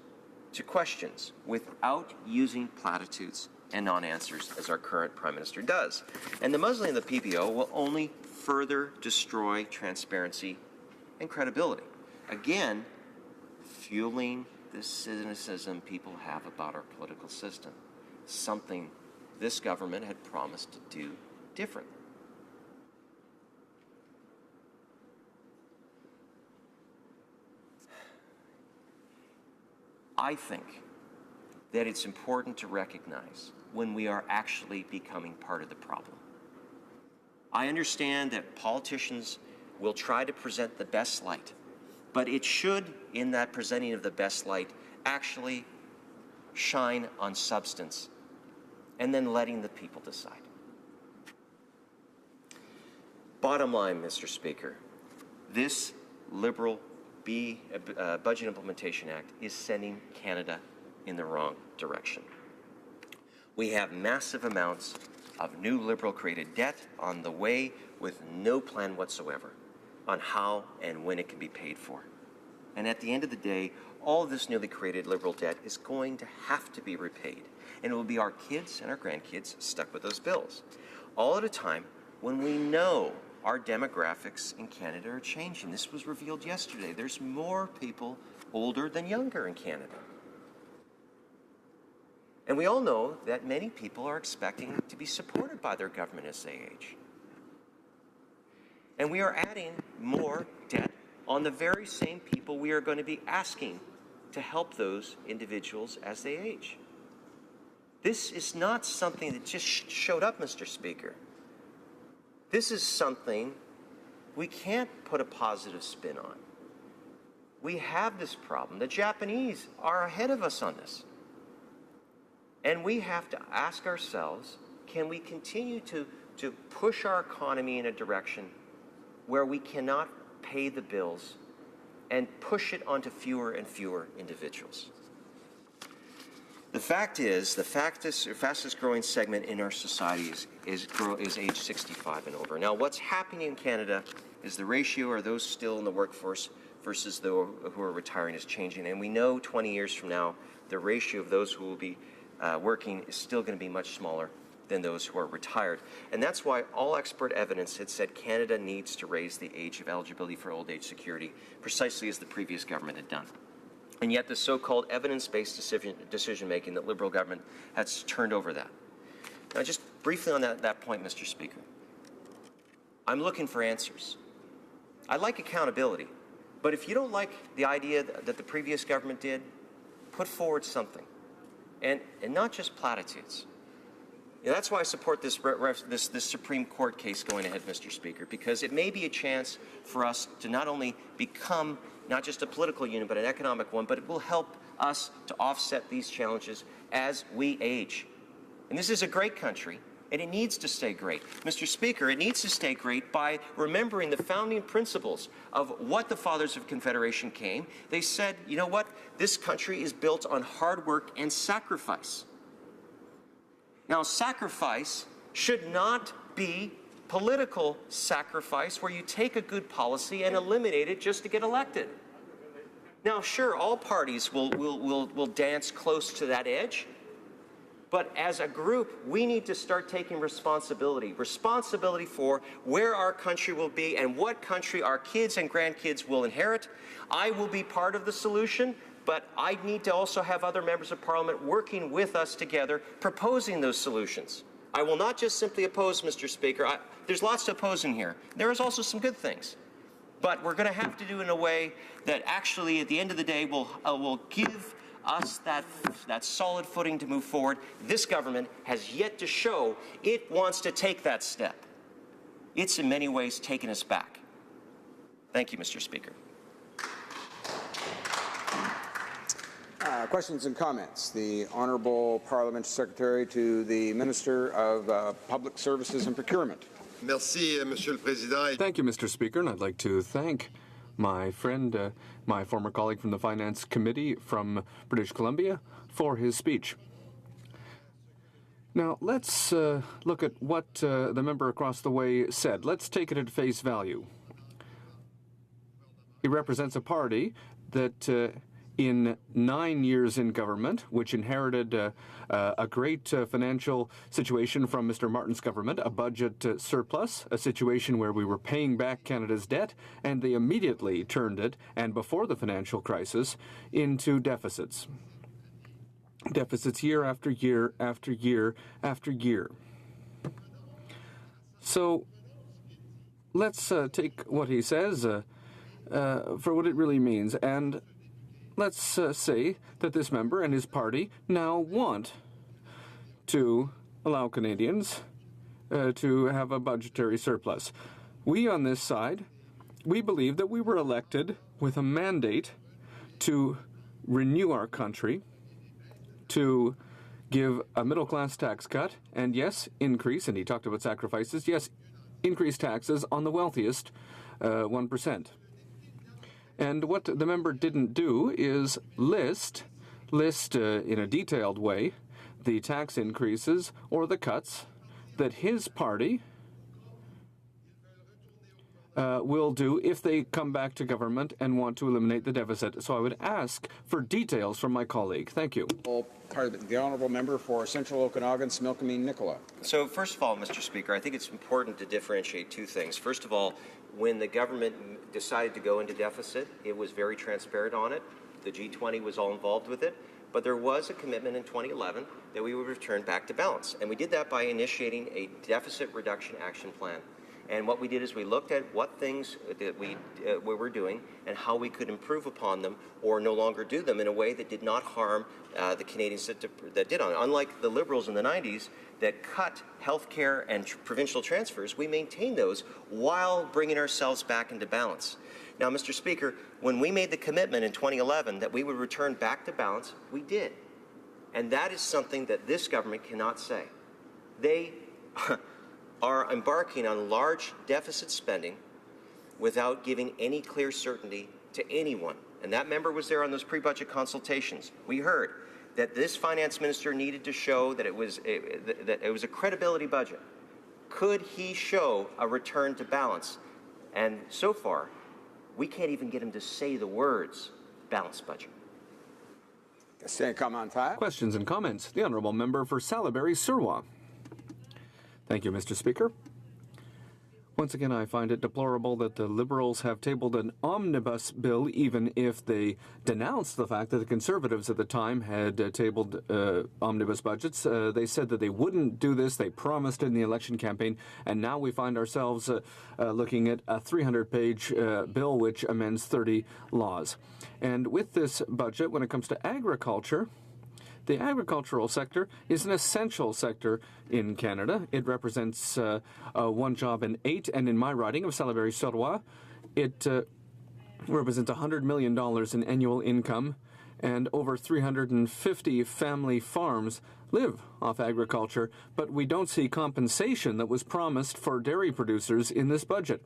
to questions without using platitudes and non-answers as our current Prime Minister does. And the muzzling of the PBO will only further destroy transparency and credibility. Again, fueling the cynicism people have about our political system, something this government had promised to do differently. I think that it's important to recognize when we are actually becoming part of the problem. I understand that politicians will try to present the best light, but it should, in that presenting of the best light, actually shine on substance and then letting the people decide. Bottom line, Mr. Speaker, this Liberal Budget Implementation Act is sending Canada in the wrong direction. We have massive amounts of new Liberal-created debt on the way with no plan whatsoever on how and when it can be paid for. And at the end of the day, all of this newly created Liberal debt is going to have to be repaid, and it will be our kids and our grandkids stuck with those bills. All at a time when we know our demographics in Canada are changing. This was revealed yesterday. There's more people older than younger in Canada. And we all know that many people are expecting to be supported by their government as they age. And we are adding more debt on the very same people we are going to be asking to help those individuals as they age. This is not something that just showed up, Mr. Speaker. This is something we can't put a positive spin on. We have this problem. The Japanese are ahead of us on this. And we have to ask ourselves, can we continue to push our economy in a direction where we cannot pay the bills and push it onto fewer and fewer individuals? The fact is, the fastest growing segment in our society is age 65 and over. Now, what's happening in Canada is the ratio of those still in the workforce versus those who are retiring is changing. And we know 20 years from now, the ratio of those who will be working is still going to be much smaller than those who are retired. And that's why all expert evidence had said Canada needs to raise the age of eligibility for old age security, precisely as the previous government had done. And yet the so-called evidence-based decision-making that Liberal government has turned over that. Now, just briefly on that point, Mr. Speaker, I'm looking for answers. I like accountability, but if you don't like the idea that the previous government did, put forward something, and not just platitudes. And that's why I support this Supreme Court case going ahead, Mr. Speaker, because it may be a chance for us to not only become not just a political unit, but an economic one, but it will help us to offset these challenges as we age. And this is a great country, and it needs to stay great. Mr. Speaker, it needs to stay great by remembering the founding principles of what the Fathers of Confederation came. They said, you know what? This country is built on hard work and sacrifice. Now, sacrifice should not be political sacrifice where you take a good policy and eliminate it just to get elected. Now, sure, all parties will dance close to that edge, but as a group, we need to start taking responsibility for where our country will be and what country our kids and grandkids will inherit. I will be part of the solution, but I need to also have other members of Parliament working with us together, proposing those solutions. I will not just simply oppose, Mr. Speaker. There's lots to oppose in here. There is also some good things. But we're going to have to do it in a way that actually, at the end of the day, will give us that solid footing to move forward. This government has yet to show it wants to take that step. It's in many ways taken us back. Thank you, Mr. Speaker. Questions and comments. The Honourable Parliamentary Secretary to the Minister of Public Services and Procurement. Merci, Monsieur le Président. Thank you, Mr. Speaker, and I'd like to thank my friend, my former colleague from the Finance Committee from British Columbia, for his speech. Now, let's look at what the member across the way said. Let's take it at face value. He represents a party that in 9 years in government, which inherited a great financial situation from Mr. Martin's government, a budget surplus, a situation where we were paying back Canada's debt, and they immediately turned it, and before the financial crisis, into deficits. Deficits year after year after year after year. So let's take what he says for what it really means, and let's say that this member and his party now want to allow Canadians to have a budgetary surplus. We on this side, we believe that we were elected with a mandate to renew our country, to give a middle-class tax cut, and yes, increase, and he talked about sacrifices, yes, increase taxes on the wealthiest 1%. And what the member didn't do is list in a detailed way the tax increases or the cuts that his party will do if they come back to government and want to eliminate the deficit. So I would ask for details from my colleague. Thank you. The Honourable Member for Central Okanagan, Similkameen Nicola. So first of all, Mr. Speaker, I think it's important to differentiate two things. First of all, when the government decided to go into deficit, it was very transparent on it. The G20 was all involved with it. But there was a commitment in 2011 that we would return back to balance. And we did that by initiating a deficit reduction action plan. And what we did is we looked at what things that we were doing and how we could improve upon them or no longer do them in a way that did not harm the Canadians that did on it. Unlike the Liberals in the 90s that cut health care and provincial transfers, we maintained those while bringing ourselves back into balance. Now, Mr. Speaker, when we made the commitment in 2011 that we would return back to balance, we did. And that is something that this government cannot say. They are embarking on large deficit spending without giving any clear certainty to anyone. And that member was there on those pre-budget consultations. We heard that this finance minister needed to show that it was a credibility budget. Could he show a return to balance? And so far, we can't even get him to say the words balanced budget. Questions and comments. The Honourable Member for Salaberry-Surwa. Thank you, Mr. Speaker. Once again, I find it deplorable that the Liberals have tabled an omnibus bill, even if they denounced the fact that the Conservatives at the time had tabled omnibus budgets. They said that they wouldn't do this. They promised in the election campaign. And now we find ourselves looking at a 300-page bill which amends 30 laws. And with this budget, when it comes to agriculture, the agricultural sector is an essential sector in Canada. It represents 1 job in 8, and in my riding of Salaberry-Surwa, it represents $100 million in annual income, and over 350 family farms live off agriculture, but we don't see compensation that was promised for dairy producers in this budget.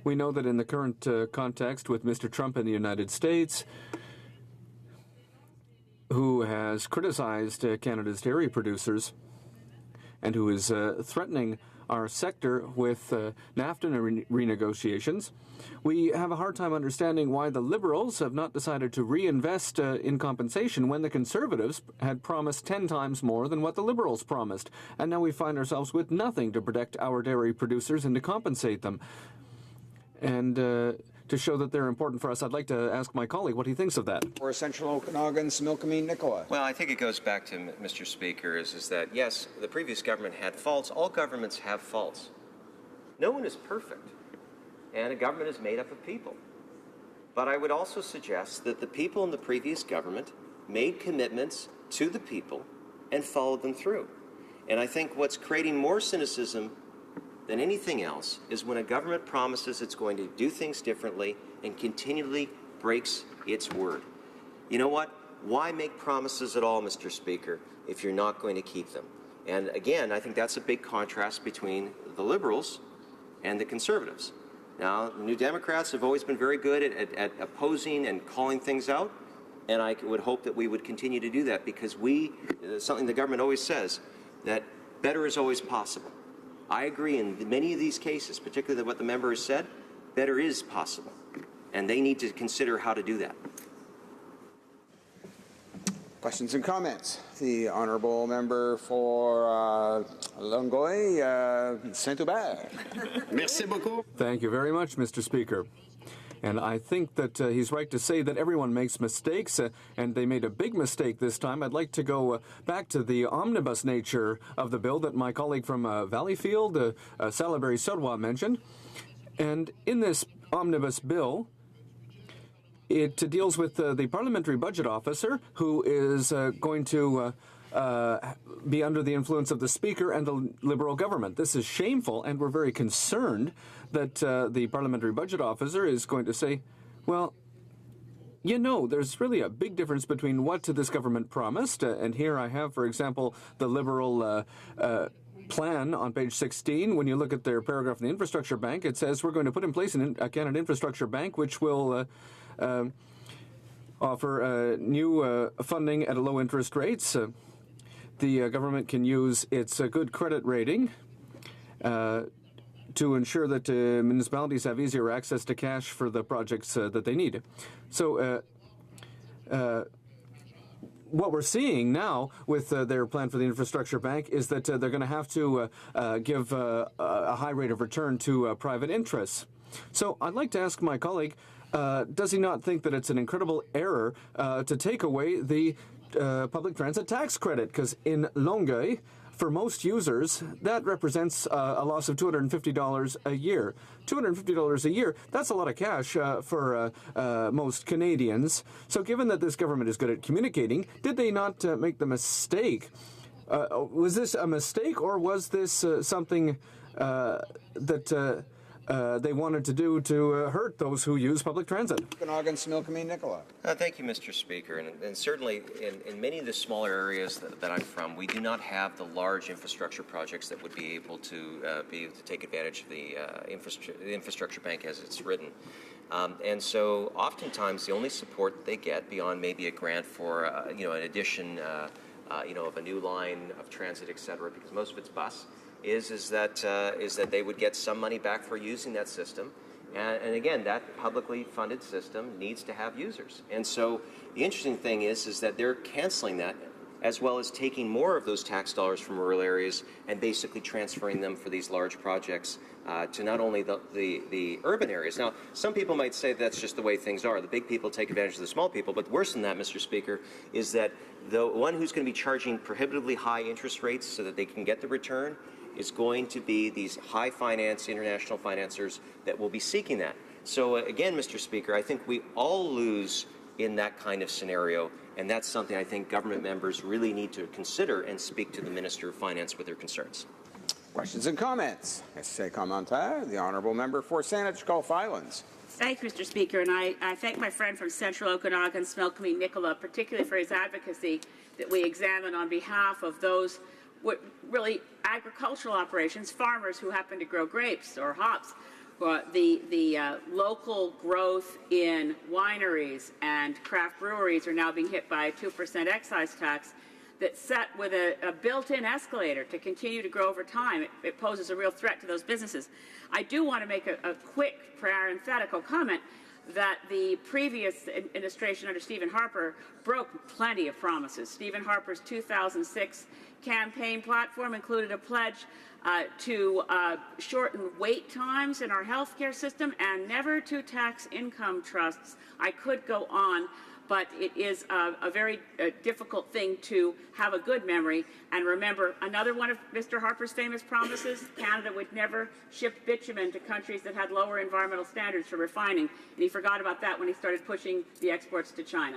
We know that in the current context with Mr. Trump in the United States, who has criticized Canada's dairy producers and who is threatening our sector with NAFTA renegotiations, we have a hard time understanding why the Liberals have not decided to reinvest in compensation when the Conservatives had promised 10 times more than what the Liberals promised. And now we find ourselves with nothing to protect our dairy producers and to compensate them. And to show that they're important for us, I'd like to ask my colleague what he thinks of that. For Central Okanagan, Similkameen Nicola. Well, I think it goes back to, Mr. Speaker, is that, yes, the previous government had faults. All governments have faults. No one is perfect, and a government is made up of people. But I would also suggest that the people in the previous government made commitments to the people and followed them through. And I think what's creating more cynicism than anything else is when a government promises it's going to do things differently and continually breaks its word. You know what? Why make promises at all, Mr. Speaker, if you're not going to keep them? And again, I think that's a big contrast between the Liberals and the Conservatives. Now, the New Democrats have always been very good at opposing and calling things out, and I would hope that we would continue to do that because something the government always says, that better is always possible. I agree in many of these cases, particularly what the member has said, better is possible, and they need to consider how to do that. Questions and comments? The Honourable Member for Longueuil, Saint-Hubert. Merci beaucoup. Thank you very much, Mr. Speaker. And I think that he's right to say that everyone makes mistakes, and they made a big mistake this time. I'd like to go back to the omnibus nature of the bill that my colleague from Valleyfield, Salaberry-Surwa, mentioned. And in this omnibus bill, it deals with the Parliamentary Budget Officer, who is going to be under the influence of the Speaker and the Liberal government. This is shameful, and we're very concerned that the Parliamentary Budget Officer is going to say, well, you know, there's really a big difference between what this government promised, and here I have, for example, the Liberal plan on page 16. When you look at their paragraph in the Infrastructure Bank, it says we're going to put in place a Canada Infrastructure Bank, which will offer new funding at low interest rates. The government can use its good credit rating to ensure that municipalities have easier access to cash for the projects that they need. So what we're seeing now with their plan for the Infrastructure Bank is that they're going to have to give a high rate of return to private interests. So I'd like to ask my colleague, does he not think that it's an incredible error to take away the public transit tax credit? Because in Longueuil, for most users, that represents a loss of $250 a year. $250 a year, that's a lot of cash for most Canadians. So given that this government is good at communicating, did they not make the mistake? Was this a mistake, or was this something that they wanted to do to hurt those who use public transit. Okanagan, Similkameen, Nicola. Thank you, Mr. Speaker. And certainly in many of the smaller areas that I'm from, we do not have the large infrastructure projects that would be able to take advantage of the infrastructure bank as it's written. And so oftentimes the only support they get beyond maybe a grant for, an addition, of a new line of transit, et cetera, because most of it's bus, is that they would get some money back for using that system. And again, that publicly funded system needs to have users. And so the interesting thing is that they're canceling that, as well as taking more of those tax dollars from rural areas and basically transferring them for these large projects to not only the urban areas. Now, some people might say that's just the way things are. The big people take advantage of the small people. But worse than that, Mr. Speaker, is that the one who's going to be charging prohibitively high interest rates so that they can get the return is going to be these high finance, international financiers that will be seeking that. So again, Mr. Speaker, I think we all lose in that kind of scenario, and that's something I think government members really need to consider and speak to the Minister of Finance with their concerns. Questions and comments? Essay commentaire. The honourable member for Saanich Gulf Islands. Thank you, Mr. Speaker, and I thank my friend from Central Okanagan, Similkameen, Nicola, particularly for his advocacy that we examine on behalf of those really agricultural operations, farmers who happen to grow grapes or hops. The local growth in wineries and craft breweries are now being hit by a 2% excise tax that's set with a built-in escalator to continue to grow over time. It poses a real threat to those businesses. I do want to make a quick parenthetical comment that the previous administration under Stephen Harper broke plenty of promises. Stephen Harper's 2006 campaign platform included a pledge to shorten wait times in our healthcare system and never to tax income trusts. I could go on, but it is a very difficult thing to have a good memory and remember. Another one of Mr. Harper's famous promises, Canada would never ship bitumen to countries that had lower environmental standards for refining, and he forgot about that when he started pushing the exports to China.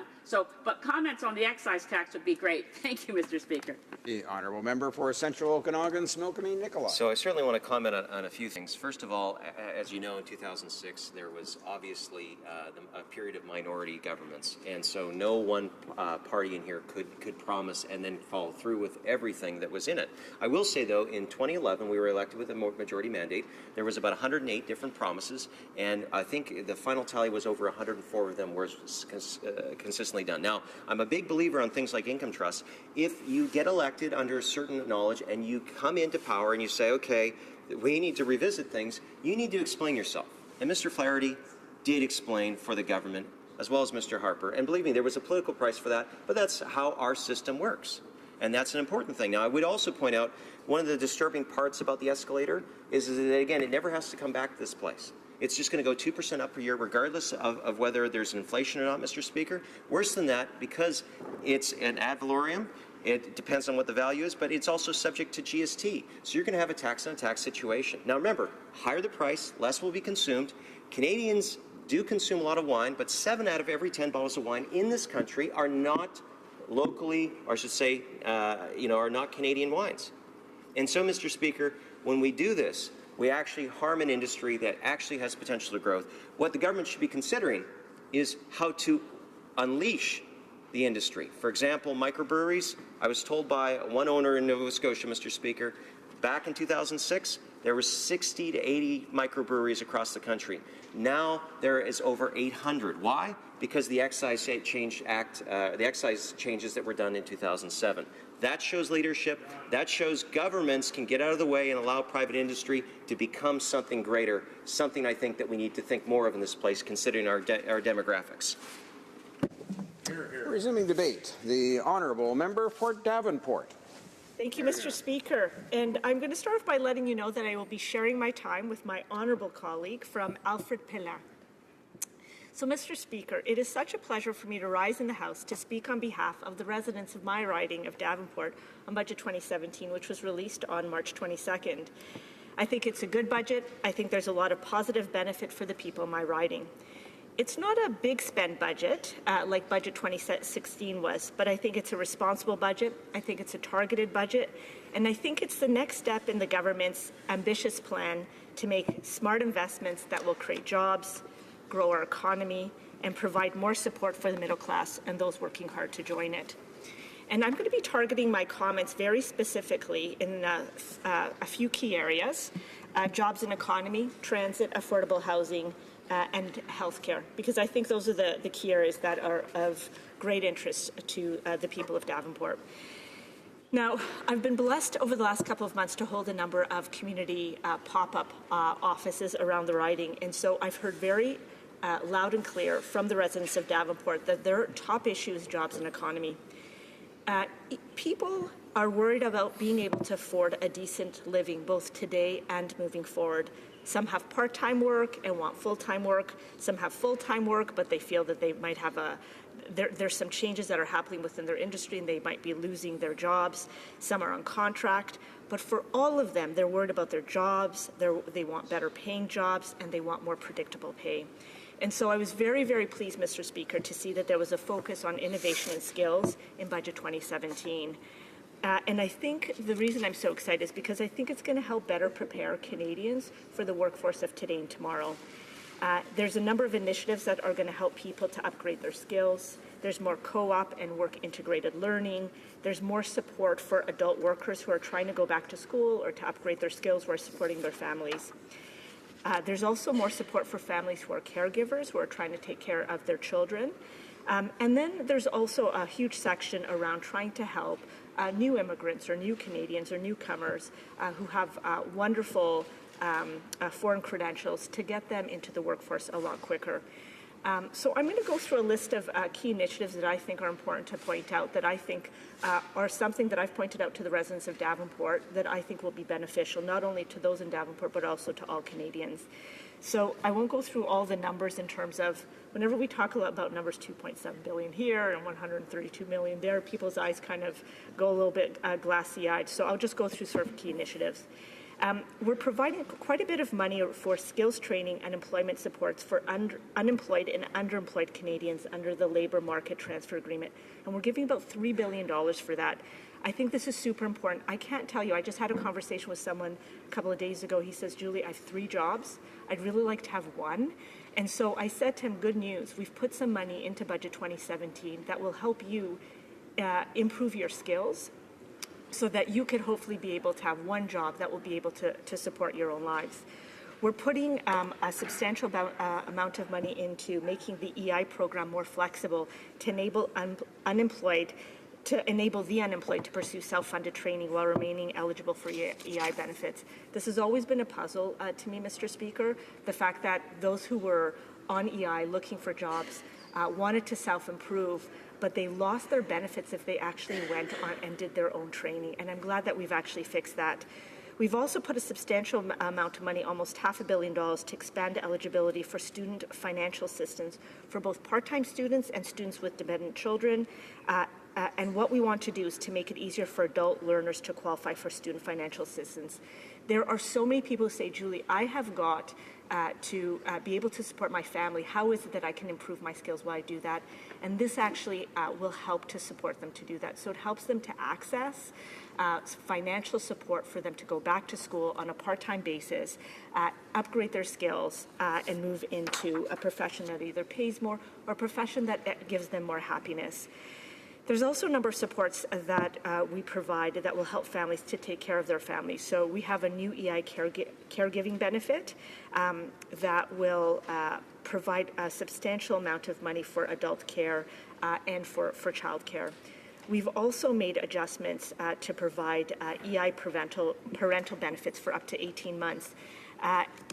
But comments on the excise tax would be great. Thank you, Mr. Speaker. The honourable member for Central Okanagan, Similkameen, Nicola. So I certainly want to comment on a few things. First of all, as you know, in 2006, there was obviously a period of minority governments. And so no one party in here could promise and then follow through with everything that was in it. I will say, though, in 2011, we were elected with a majority mandate. There was about 108 different promises, and I think the final tally was over 104 of them were consistently done. Now, I'm a big believer on things like income trusts. If you get elected under a certain knowledge and you come into power and you say, okay, we need to revisit things, you need to explain yourself. And Mr. Flaherty did explain for the government, as well as Mr. Harper. And believe me, there was a political price for that, but that's how our system works. And that's an important thing. Now, I would also point out one of the disturbing parts about the escalator is that, again, it never has to come back to this place. It's just going to go 2% up per year, regardless of whether there's inflation or not, Mr. Speaker. Worse than that, because it's an ad valorem, it depends on what the value is, but it's also subject to GST. So you're going to have a tax on a tax situation. Now, remember, higher the price, less will be consumed. Canadians do consume a lot of wine, but 7 out of every 10 bottles of wine in this country are not locally, or I should say, are not Canadian wines. And so, Mr. Speaker, when we do this, we actually harm an industry that actually has potential to growth. What the government should be considering is how to unleash the industry. For example, microbreweries. I was told by one owner in Nova Scotia, Mr. Speaker, back in 2006, there were 60 to 80 microbreweries across the country. Now there is over 800. Why? Because the excise change act, the excise changes that were done in 2007. That shows leadership. That shows governments can get out of the way and allow private industry to become something greater, something I think that we need to think more of in this place, considering our demographics. Resuming debate, the honourable member for Davenport. Thank you, Mr. Speaker. And I'm going to start off by letting you know that I will be sharing my time with my honourable colleague from Alfred Pelin. So, Mr. Speaker, it is such a pleasure for me to rise in the House to speak on behalf of the residents of my riding of Davenport on Budget 2017, which was released on March 22nd. I think it's a good budget. I think there's a lot of positive benefit for the people in my riding. It's not a big spend budget like Budget 2016 was, but I think it's a responsible budget. I think it's a targeted budget, and I think it's the next step in the government's ambitious plan to make smart investments that will create jobs, grow our economy, and provide more support for the middle class and those working hard to join it. And I'm going to be targeting my comments very specifically in a few key areas: jobs and economy, transit, affordable housing, and healthcare, because I think those are the key areas that are of great interest to the people of Davenport. Now, I've been blessed over the last couple of months to hold a number of community pop-up offices around the riding, and so I've heard very loud and clear from the residents of Davenport that their top issue is jobs and economy. People are worried about being able to afford a decent living, both today and moving forward. Some have part-time work and want full-time work. Some have full-time work, but they feel that they might have there's some changes that are happening within their industry and they might be losing their jobs. Some are on contract. But for all of them, they're worried about their jobs, they want better paying jobs, and they want more predictable pay. And so I was very, very pleased, Mr. Speaker, to see that there was a focus on innovation and skills in Budget 2017. And I think the reason I'm so excited is because I think it's going to help better prepare Canadians for the workforce of today and tomorrow. There's a number of initiatives that are going to help people to upgrade their skills. There's more co-op and work integrated learning. There's more support for adult workers who are trying to go back to school or to upgrade their skills while supporting their families. There's also more support for families who are caregivers, who are trying to take care of their children. And then there's also a huge section around trying to help new immigrants or new Canadians or newcomers who have wonderful foreign credentials to get them into the workforce a lot quicker. So I'm going to go through a list of key initiatives that I think are important to point out, that I think are something that I've pointed out to the residents of Davenport that I think will be beneficial, not only to those in Davenport, but also to all Canadians. So I won't go through all the numbers in terms of, whenever we talk about numbers, 2.7 billion here and 132 million there, people's eyes kind of go a little bit glassy-eyed. So I'll just go through sort of key initiatives. We're providing quite a bit of money for skills training and employment supports for unemployed and underemployed Canadians under the Labour Market Transfer Agreement. And we're giving about $3 billion for that. I think this is super important. I can't tell you, I just had a conversation with someone a couple of days ago. He says, Julie, I have 3 jobs. I'd really like to have 1. And so I said to him, good news, we've put some money into Budget 2017 that will help you improve your skills, so that you could hopefully be able to have 1 job that will be able to support your own lives. We're putting a substantial amount of money into making the EI program more flexible to enable the unemployed to pursue self-funded training while remaining eligible for EI benefits. This has always been a puzzle to me, Mr. Speaker, the fact that those who were on EI looking for jobs wanted to self-improve, but they lost their benefits if they actually went on and did their own training. And I'm glad that we've actually fixed that. We've also put a substantial amount of money, almost $500 million, to expand eligibility for student financial assistance for both part-time students and students with dependent children. And what we want to do is to make it easier for adult learners to qualify for student financial assistance. There are so many people who say, Julie, I have got to be able to support my family. How is it that I can improve my skills while I do that? And this actually will help to support them to do that. So it helps them to access financial support for them to go back to school on a part-time basis, upgrade their skills, and move into a profession that either pays more or a profession that gives them more happiness. There's also a number of supports that we provide that will help families to take care of their families. So we have a new EI caregiving benefit that will provide a substantial amount of money for adult care and for child care. We've also made adjustments to provide EI parental benefits for up to 18 months.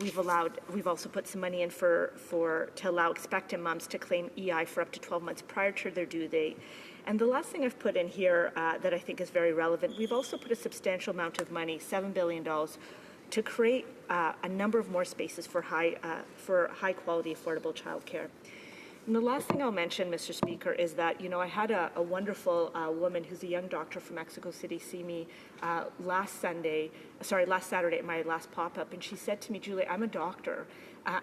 We've also put some money in to allow expectant moms to claim EI for up to 12 months prior to their due date. And the last thing I've put in here that I think is very relevant, we've also put a substantial amount of money, $7 billion, to create a number of more spaces for high quality, affordable childcare. And the last thing I'll mention, Mr. Speaker, is that, I had a wonderful woman who's a young doctor from Mexico City see me last Saturday at my last pop-up, and she said to me, Julie, I'm a doctor,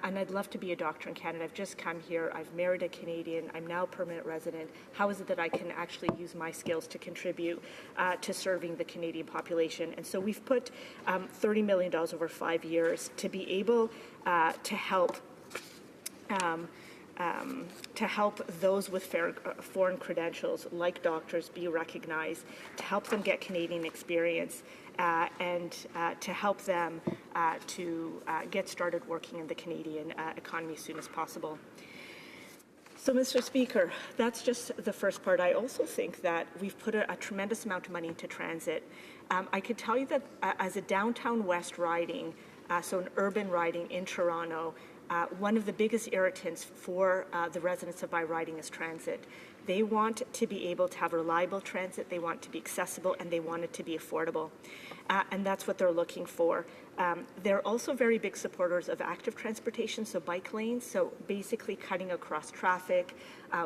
and I'd love to be a doctor in Canada. I've just come here. I've married a Canadian. I'm now a permanent resident. How is it that I can actually use my skills to contribute to serving the Canadian population? And so we've put $30 million over 5 years to be able to help those with foreign credentials, like doctors, be recognized, to help them get Canadian experience, and to help them to get started working in the Canadian economy as soon as possible. So, Mr. Speaker, that's just the first part. I also think that we've put a tremendous amount of money into transit. I could tell you that as a downtown west riding, so an urban riding in Toronto, one of the biggest irritants for the residents of my riding is transit. They want to be able to have reliable transit, they want to be accessible, and they want it to be affordable. And that's what they're looking for. They're also very big supporters of active transportation, so bike lanes, so basically cutting across traffic,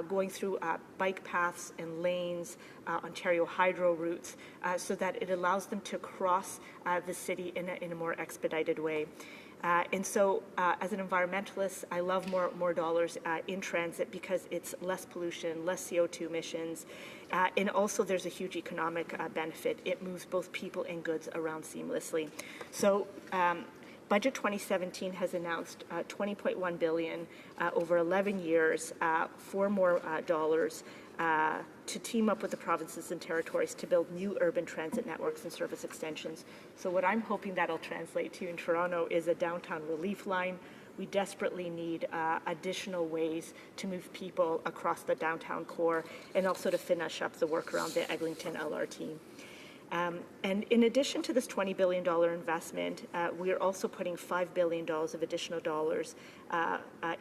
going through bike paths and lanes, Ontario Hydro routes, so that it allows them to cross the city in a more expedited way. And so, as an environmentalist, I love more dollars in transit because it's less pollution, less CO2 emissions, and also there's a huge economic benefit. It moves both people and goods around seamlessly. So, Budget 2017 has announced $20.1 billion over 11 years, 4 more dollars to team up with the provinces and territories to build new urban transit networks and service extensions. So what I'm hoping that'll translate to in Toronto is a downtown relief line. We desperately need additional ways to move people across the downtown core and also to finish up the work around the Eglinton LRT. And in addition to this $20 billion investment, we are also putting $5 billion of additional dollars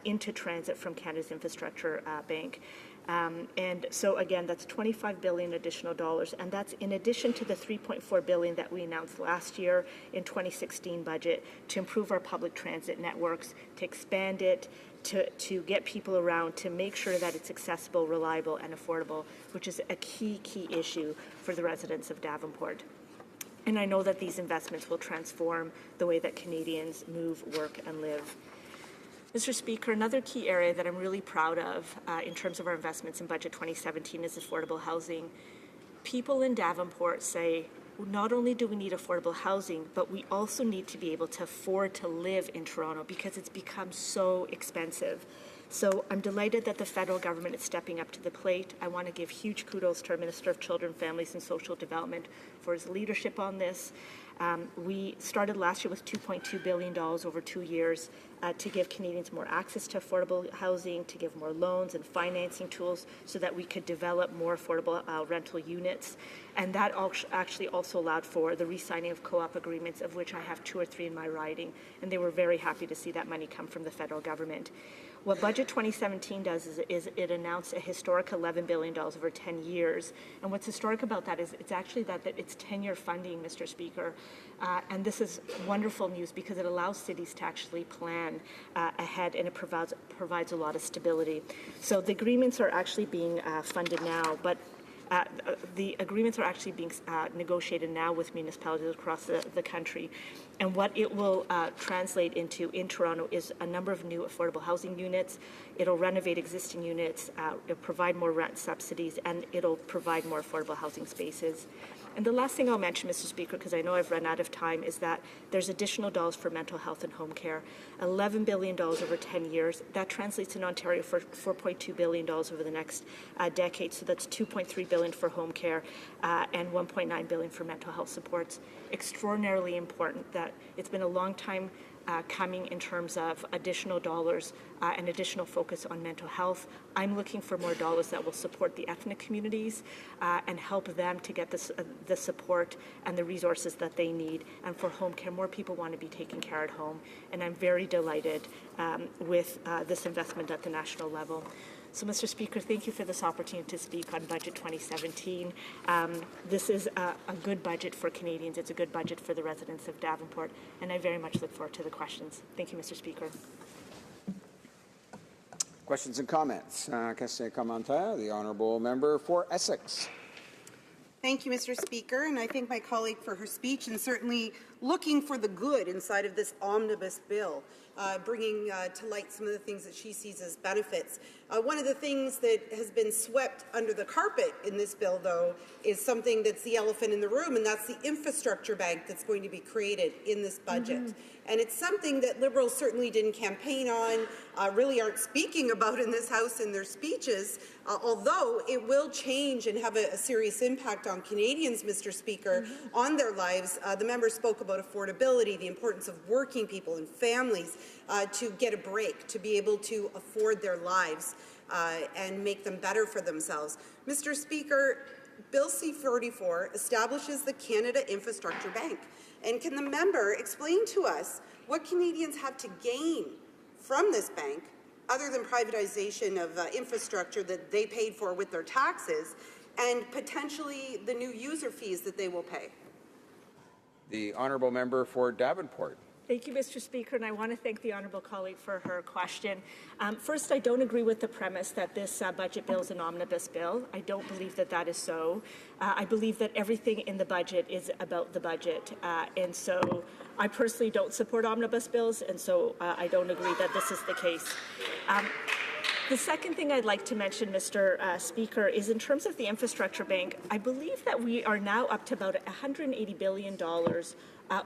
into transit from Canada's Infrastructure Bank. And so again, that's $25 billion additional dollars, and that's in addition to the $3.4 billion that we announced last year in 2016 budget to improve our public transit networks, to expand it, to get people around, to make sure that it's accessible, reliable, and affordable, which is a key issue for the residents of Davenport. And I know that these investments will transform the way that Canadians move, work, and live. Mr. Speaker, another key area that I'm really proud of in terms of our investments in Budget 2017 is affordable housing. People in Davenport say, not only do we need affordable housing, but we also need to be able to afford to live in Toronto because it's become so expensive. So I'm delighted that the federal government is stepping up to the plate. I want to give huge kudos to our Minister of Children, Families and Social Development for his leadership on this. We started last year with $2.2 billion over 2 years to give Canadians more access to affordable housing, to give more loans and financing tools so that we could develop more affordable rental units. And that actually also allowed for the re-signing of co-op agreements, of which I have 2 or 3 in my riding. And they were very happy to see that money come from the federal government. What Budget 2017 does is it announced a historic $11 billion over 10 years. And what's historic about that is it's actually that it's 10-year funding, Mr. Speaker. And this is wonderful news because it allows cities to actually plan ahead, and it provides a lot of stability. So the agreements are actually being funded now, but the agreements are actually being negotiated now with municipalities across the country. And what it will translate into in Toronto is a number of new affordable housing units. It'll renovate existing units, it'll provide more rent subsidies, and it'll provide more affordable housing spaces. And the last thing I'll mention, Mr. Speaker, because I know I've run out of time, is that there's additional dollars for mental health and home care, $11 billion over 10 years. That translates in Ontario for $4.2 billion over the next decade. So that's $2.3 billion for home care and $1.9 billion for mental health supports. Extraordinarily important that it's been a long time coming in terms of additional dollars and additional focus on mental health. I'm looking for more dollars that will support the ethnic communities and help them to get the support and the resources that they need. And for home care, more people want to be taken care at home. And I'm very delighted with this investment at the national level. So, Mr. Speaker, thank you for this opportunity to speak on Budget 2017. This is a good budget for Canadians. It's a good budget for the residents of Davenport, and I very much look forward to the questions. Thank you, Mr. Speaker. Questions and comments? Question commentaire. The honourable member for Essex. Thank you, Mr. Speaker, and I thank my colleague for her speech and certainly looking for the good inside of this omnibus bill, bringing to light some of the things that she sees as benefits. One of the things that has been swept under the carpet in this bill, though, is something that's the elephant in the room, and that's the infrastructure bank that's going to be created in this budget. And it's something that Liberals certainly didn't campaign on, really aren't speaking about in this House in their speeches, although it will change and have a serious impact on Canadians, Mr. Speaker, on their lives. The member spoke about affordability, the importance of working people and families to get a break, to be able to afford their lives and make them better for themselves. Mr. Speaker, Bill C-44 establishes the Canada Infrastructure Bank. And can the member explain to us what Canadians have to gain from this bank, other than privatization of infrastructure that they paid for with their taxes, and potentially the new user fees that they will pay? The honourable member for Davenport. Thank you, Mr. Speaker, and I want to thank the honourable colleague for her question. First, I don't agree with the premise that this budget bill is an omnibus bill. I don't believe that that is so. I believe that everything in the budget is about the budget, and so I personally don't support omnibus bills, and so I don't agree that this is the case. The second thing I'd like to mention, Mr. Speaker, is in terms of the infrastructure bank, I believe that we are now up to about $180 billion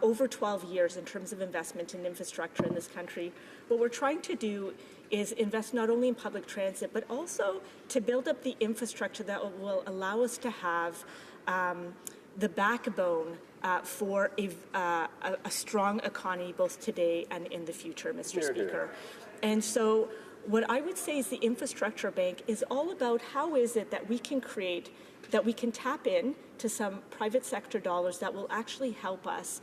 over 12 years in terms of investment in infrastructure in this country. What we're trying to do is invest not only in public transit, but also to build up the infrastructure that will allow us to have the backbone for a strong economy both today and in the future, Mr. Speaker. And so what I would say is the infrastructure bank is all about how is it that we can create, that we can tap in to some private sector dollars that will actually help us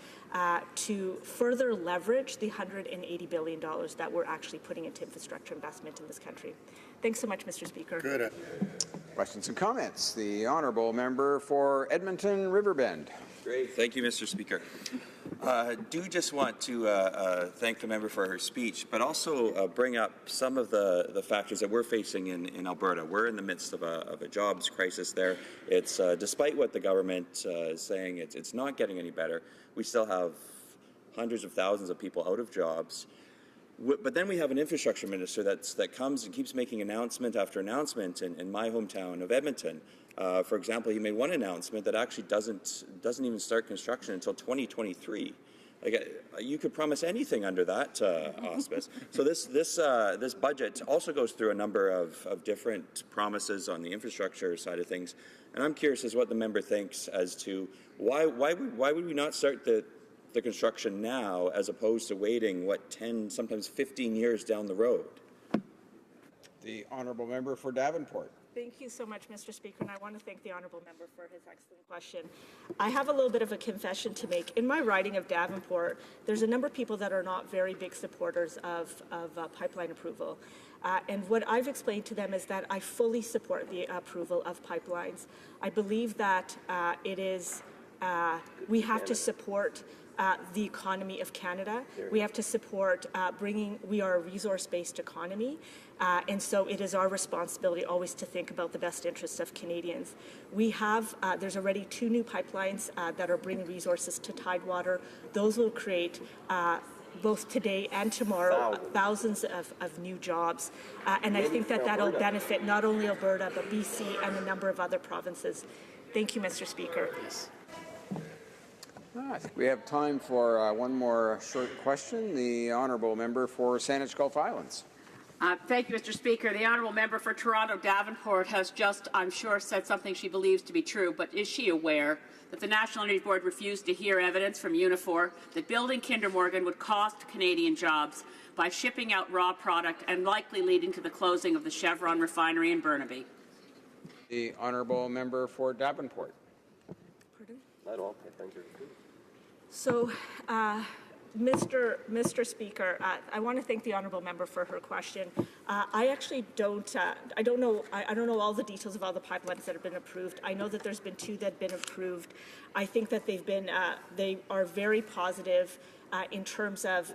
to further leverage the $180 billion that we're actually putting into infrastructure investment in this country. Thanks so much, Mr. Speaker. Good. Questions and comments. The honourable member for Edmonton Riverbend. Great. Thank you, Mr. Speaker. Do just want to thank the member for her speech, but also bring up some of the factors that we're facing in Alberta. We're in the midst of a jobs crisis there. It's despite what the government is saying, it's not getting any better. We still have hundreds of thousands of people out of jobs. But then we have an infrastructure minister that comes and keeps making announcement after announcement in my hometown of Edmonton. For example, he made one announcement that actually doesn't even start construction until 2023. You could promise anything under that auspice. So this budget also goes through a number of different promises on the infrastructure side of things, and I'm curious as what the member thinks as to why would we not start the construction now as opposed to waiting 10, sometimes 15 years down the road? The honourable member for Davenport. Thank you so much, Mr. Speaker, and I want to thank the honourable member for his excellent question. I have a little bit of a confession to make. In my riding of Davenport, there's a number of people that are not very big supporters of pipeline approval. And what I've explained to them is that I fully support the approval of pipelines. I believe that we have to support the economy of Canada. We have to support we are a resource-based economy, and so it is our responsibility always to think about the best interests of Canadians. We have, there's already 2 new pipelines that are bringing resources to Tidewater. Those will create both today and tomorrow thousands of new jobs, and I think that that'll benefit not only Alberta, but BC and a number of other provinces. Thank you, Mr. Speaker. I think we have time for one more short question. The honourable member for Saanich Gulf Islands. Thank you, Mr. Speaker. The honourable member for Toronto Davenport has just, I'm sure, said something she believes to be true, but is she aware that the National Energy Board refused to hear evidence from Unifor that building Kinder Morgan would cost Canadian jobs by shipping out raw product and likely leading to the closing of the Chevron refinery in Burnaby? The honourable member for Davenport. Pardon? Not all. Thank you. So, Mr. Speaker, I want to thank the honourable member for her question. I actually don't know all the details of all the pipelines that have been approved. I know that there's been 2 that have been approved. I think that they are very positive in terms of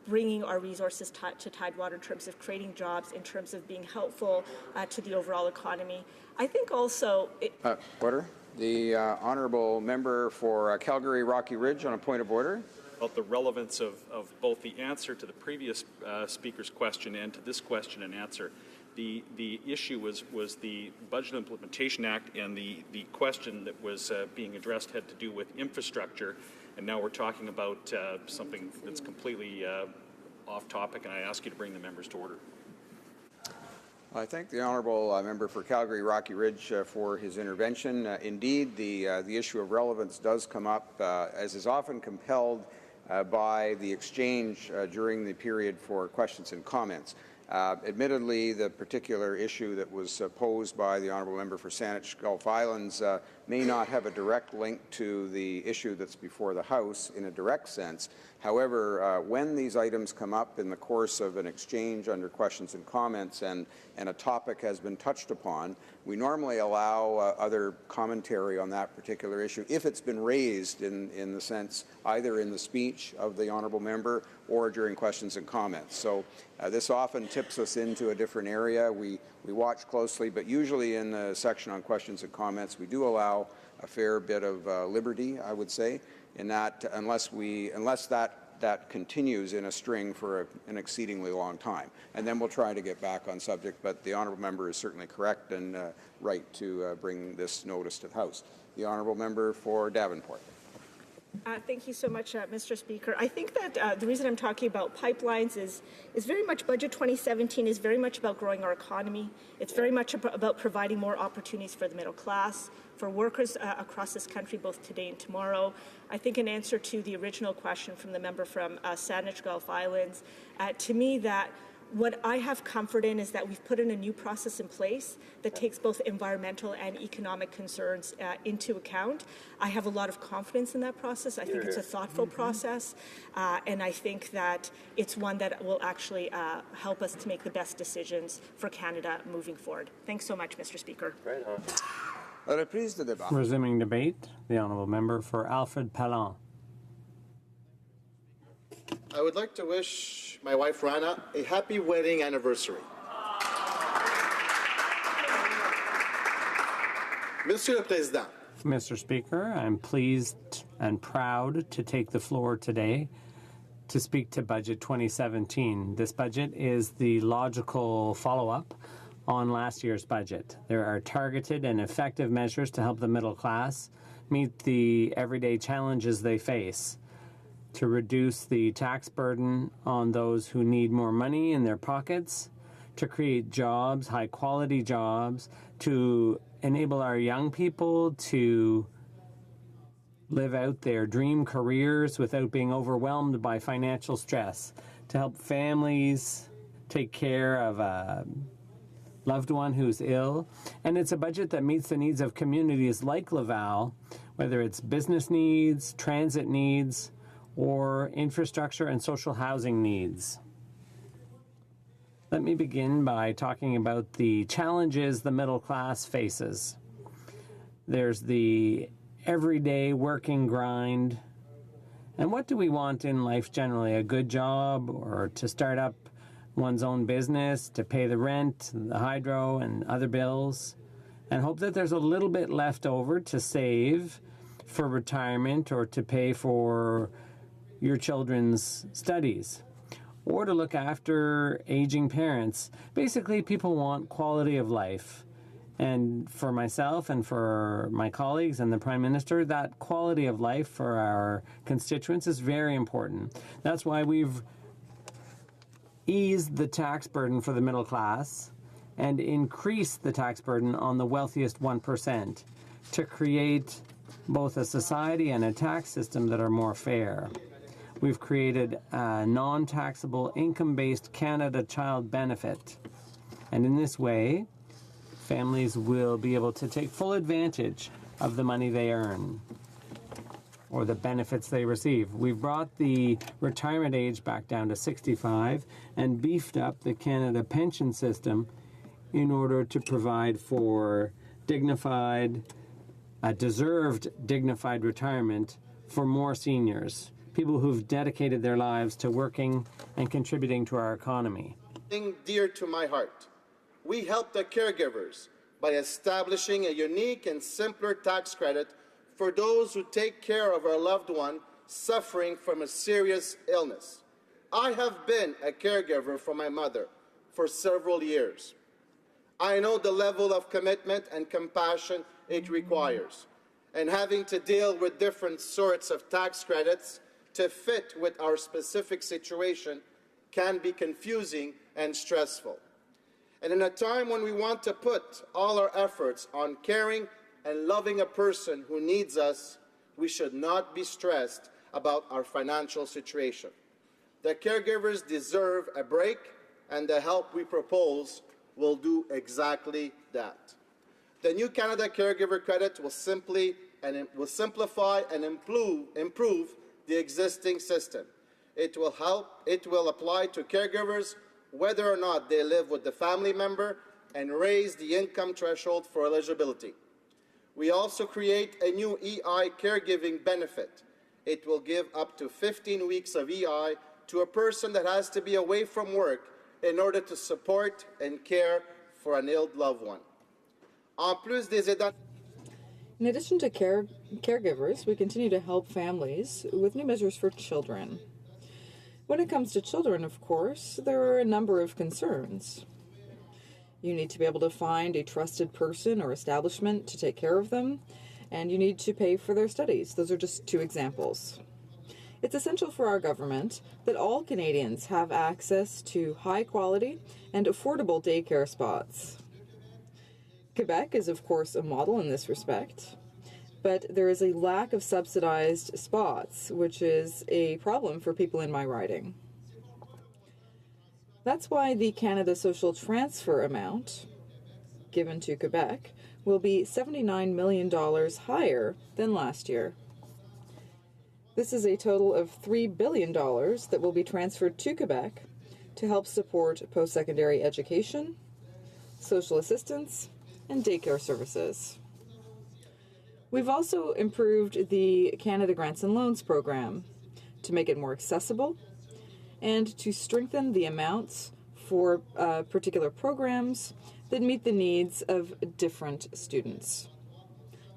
bringing our resources to Tidewater in terms of creating jobs, in terms of being helpful to the overall economy. I think also... Order. The honourable member for Calgary Rocky Ridge on a point of order. About the relevance of both the answer to the previous speaker's question and to this question and answer. The issue was the Budget Implementation Act, and the question that was being addressed had to do with infrastructure, and now we're talking about something that's completely off topic, and I ask you to bring the members to order. I thank the honourable member for Calgary Rocky Ridge for his intervention. Indeed, the issue of relevance does come up, as is often compelled by the exchange during the period for questions and comments. Admittedly, the particular issue that was posed by the honourable member for Saanich Gulf Islands may not have a direct link to the issue that's before the House in a direct sense. However, when these items come up in the course of an exchange under questions and comments and a topic has been touched upon, we normally allow other commentary on that particular issue if it's been raised in the sense either in the speech of the honourable member or during questions and comments. So this often tips us into a different area. We watch closely, but usually in the section on questions and comments, we do allow a fair bit of liberty, I would say, in that unless that continues in a string for an exceedingly long time. And then we'll try to get back on subject, but the honourable member is certainly correct and right to bring this notice to the House. The honourable member for Davenport. Thank you so much, Mr. Speaker. I think that the reason I'm talking about pipelines is very much Budget 2017 is very much about growing our economy. It's very much about providing more opportunities for the middle class, for workers across this country, both today and tomorrow. I think in answer to the original question from the member from Saanich Gulf Islands, to me that what I have comfort in is that we've put in a new process in place that takes both environmental and economic concerns into account. I have a lot of confidence in that process. I think it's a thoughtful process, and I think that it's one that will actually help us to make the best decisions for Canada moving forward. Thanks so much, Mr. Speaker. Right on. Resuming debate, the honourable member for Alfred Pellan. I would like to wish my wife Rana a happy wedding anniversary. Monsieur le Président. Mr. Speaker, I'm pleased and proud to take the floor today to speak to Budget 2017. This budget is the logical follow-up on last year's budget. There are targeted and effective measures to help the middle class meet the everyday challenges they face, to reduce the tax burden on those who need more money in their pockets, to create jobs, high-quality jobs, to enable our young people to live out their dream careers without being overwhelmed by financial stress, to help families take care of a loved one who's ill. And it's a budget that meets the needs of communities like Laval, whether it's business needs, transit needs, or infrastructure and social housing needs. Let me begin by talking about the challenges the middle class faces. There's the everyday working grind. And what do we want in life generally? A good job, or to start up one's own business, to pay the rent, the hydro, and other bills, and hope that there's a little bit left over to save for retirement or to pay for your children's studies, or to look after aging parents. Basically, people want quality of life. And for myself and for my colleagues and the Prime Minister, that quality of life for our constituents is very important. That's why we've eased the tax burden for the middle class and increased the tax burden on the wealthiest 1% to create both a society and a tax system that are more fair. We've created a non-taxable income-based Canada Child Benefit. And in this way, families will be able to take full advantage of the money they earn or the benefits they receive. We've brought the retirement age back down to 65 and beefed up the Canada pension system in order to provide for deserved dignified retirement for more seniors, people who've dedicated their lives to working and contributing to our economy. Dear to my heart. We help the caregivers by establishing a unique and simpler tax credit for those who take care of our loved one suffering from a serious illness. I have been a caregiver for my mother for several years. I know the level of commitment and compassion it requires, and having to deal with different sorts of tax credits to fit with our specific situation can be confusing and stressful. And in a time when we want to put all our efforts on caring and loving a person who needs us, we should not be stressed about our financial situation. The caregivers deserve a break, and the help we propose will do exactly that. The new Canada Caregiver Credit will simplify and improve the existing system. It will apply to caregivers whether or not they live with the family member and raise the income threshold for eligibility. We also create a new EI caregiving benefit. It will give up to 15 weeks of EI to a person that has to be away from work in order to support and care for an ill loved one. In addition to caregivers, we continue to help families with new measures for children. When it comes to children, of course, there are a number of concerns. You need to be able to find a trusted person or establishment to take care of them, and you need to pay for their studies. Those are just two examples. It's essential for our government that all Canadians have access to high-quality and affordable daycare spots. Quebec is, of course, a model in this respect, but there is a lack of subsidized spots, which is a problem for people in my riding. That's why the Canada Social Transfer amount given to Quebec will be $79 million higher than last year. This is a total of $3 billion that will be transferred to Quebec to help support post-secondary education, social assistance, and daycare services. We've also improved the Canada Grants and Loans program to make it more accessible and to strengthen the amounts for particular programs that meet the needs of different students.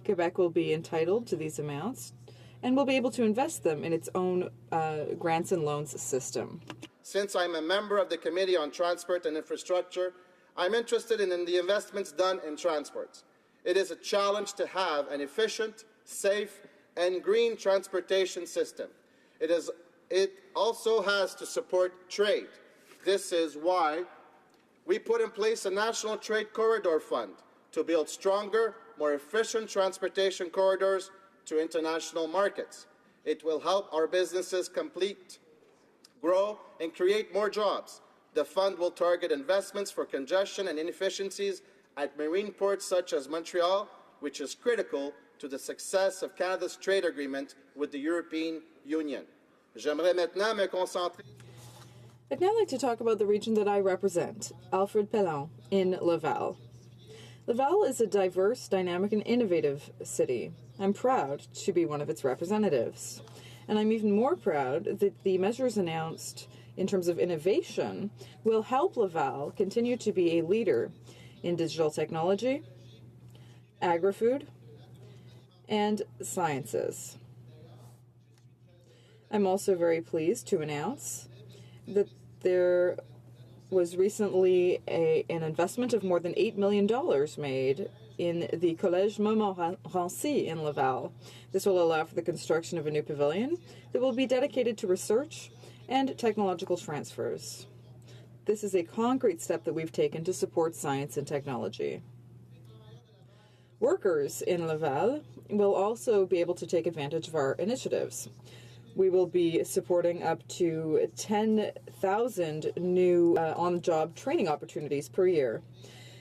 Quebec will be entitled to these amounts and will be able to invest them in its own grants and loans system. Since I'm a member of the Committee on Transport and Infrastructure, I'm interested in the investments done in transport. It is a challenge to have an efficient, safe, and green transportation system. It also has to support trade. This is why we put in place a National Trade Corridor Fund to build stronger, more efficient transportation corridors to international markets. It will help our businesses grow, and create more jobs. The fund will target investments for congestion and inefficiencies at marine ports such as Montreal, which is critical to the success of Canada's trade agreement with the European Union. J'aimerais maintenant me concentrer. I'd now like to talk about the region that I represent, Alfred Pellan, in Laval. Laval is a diverse, dynamic, and innovative city. I'm proud to be one of its representatives. And I'm even more proud that the measures announced in terms of innovation will help Laval continue to be a leader in digital technology, agri-food, and sciences. I'm also very pleased to announce that there was recently an investment of more than $8 million made in the Collège Montmorency in Laval. This will allow for the construction of a new pavilion that will be dedicated to research and technological transfers. This is a concrete step that we've taken to support science and technology. Workers in Laval will also be able to take advantage of our initiatives. We will be supporting up to 10,000 new on-the-job training opportunities per year.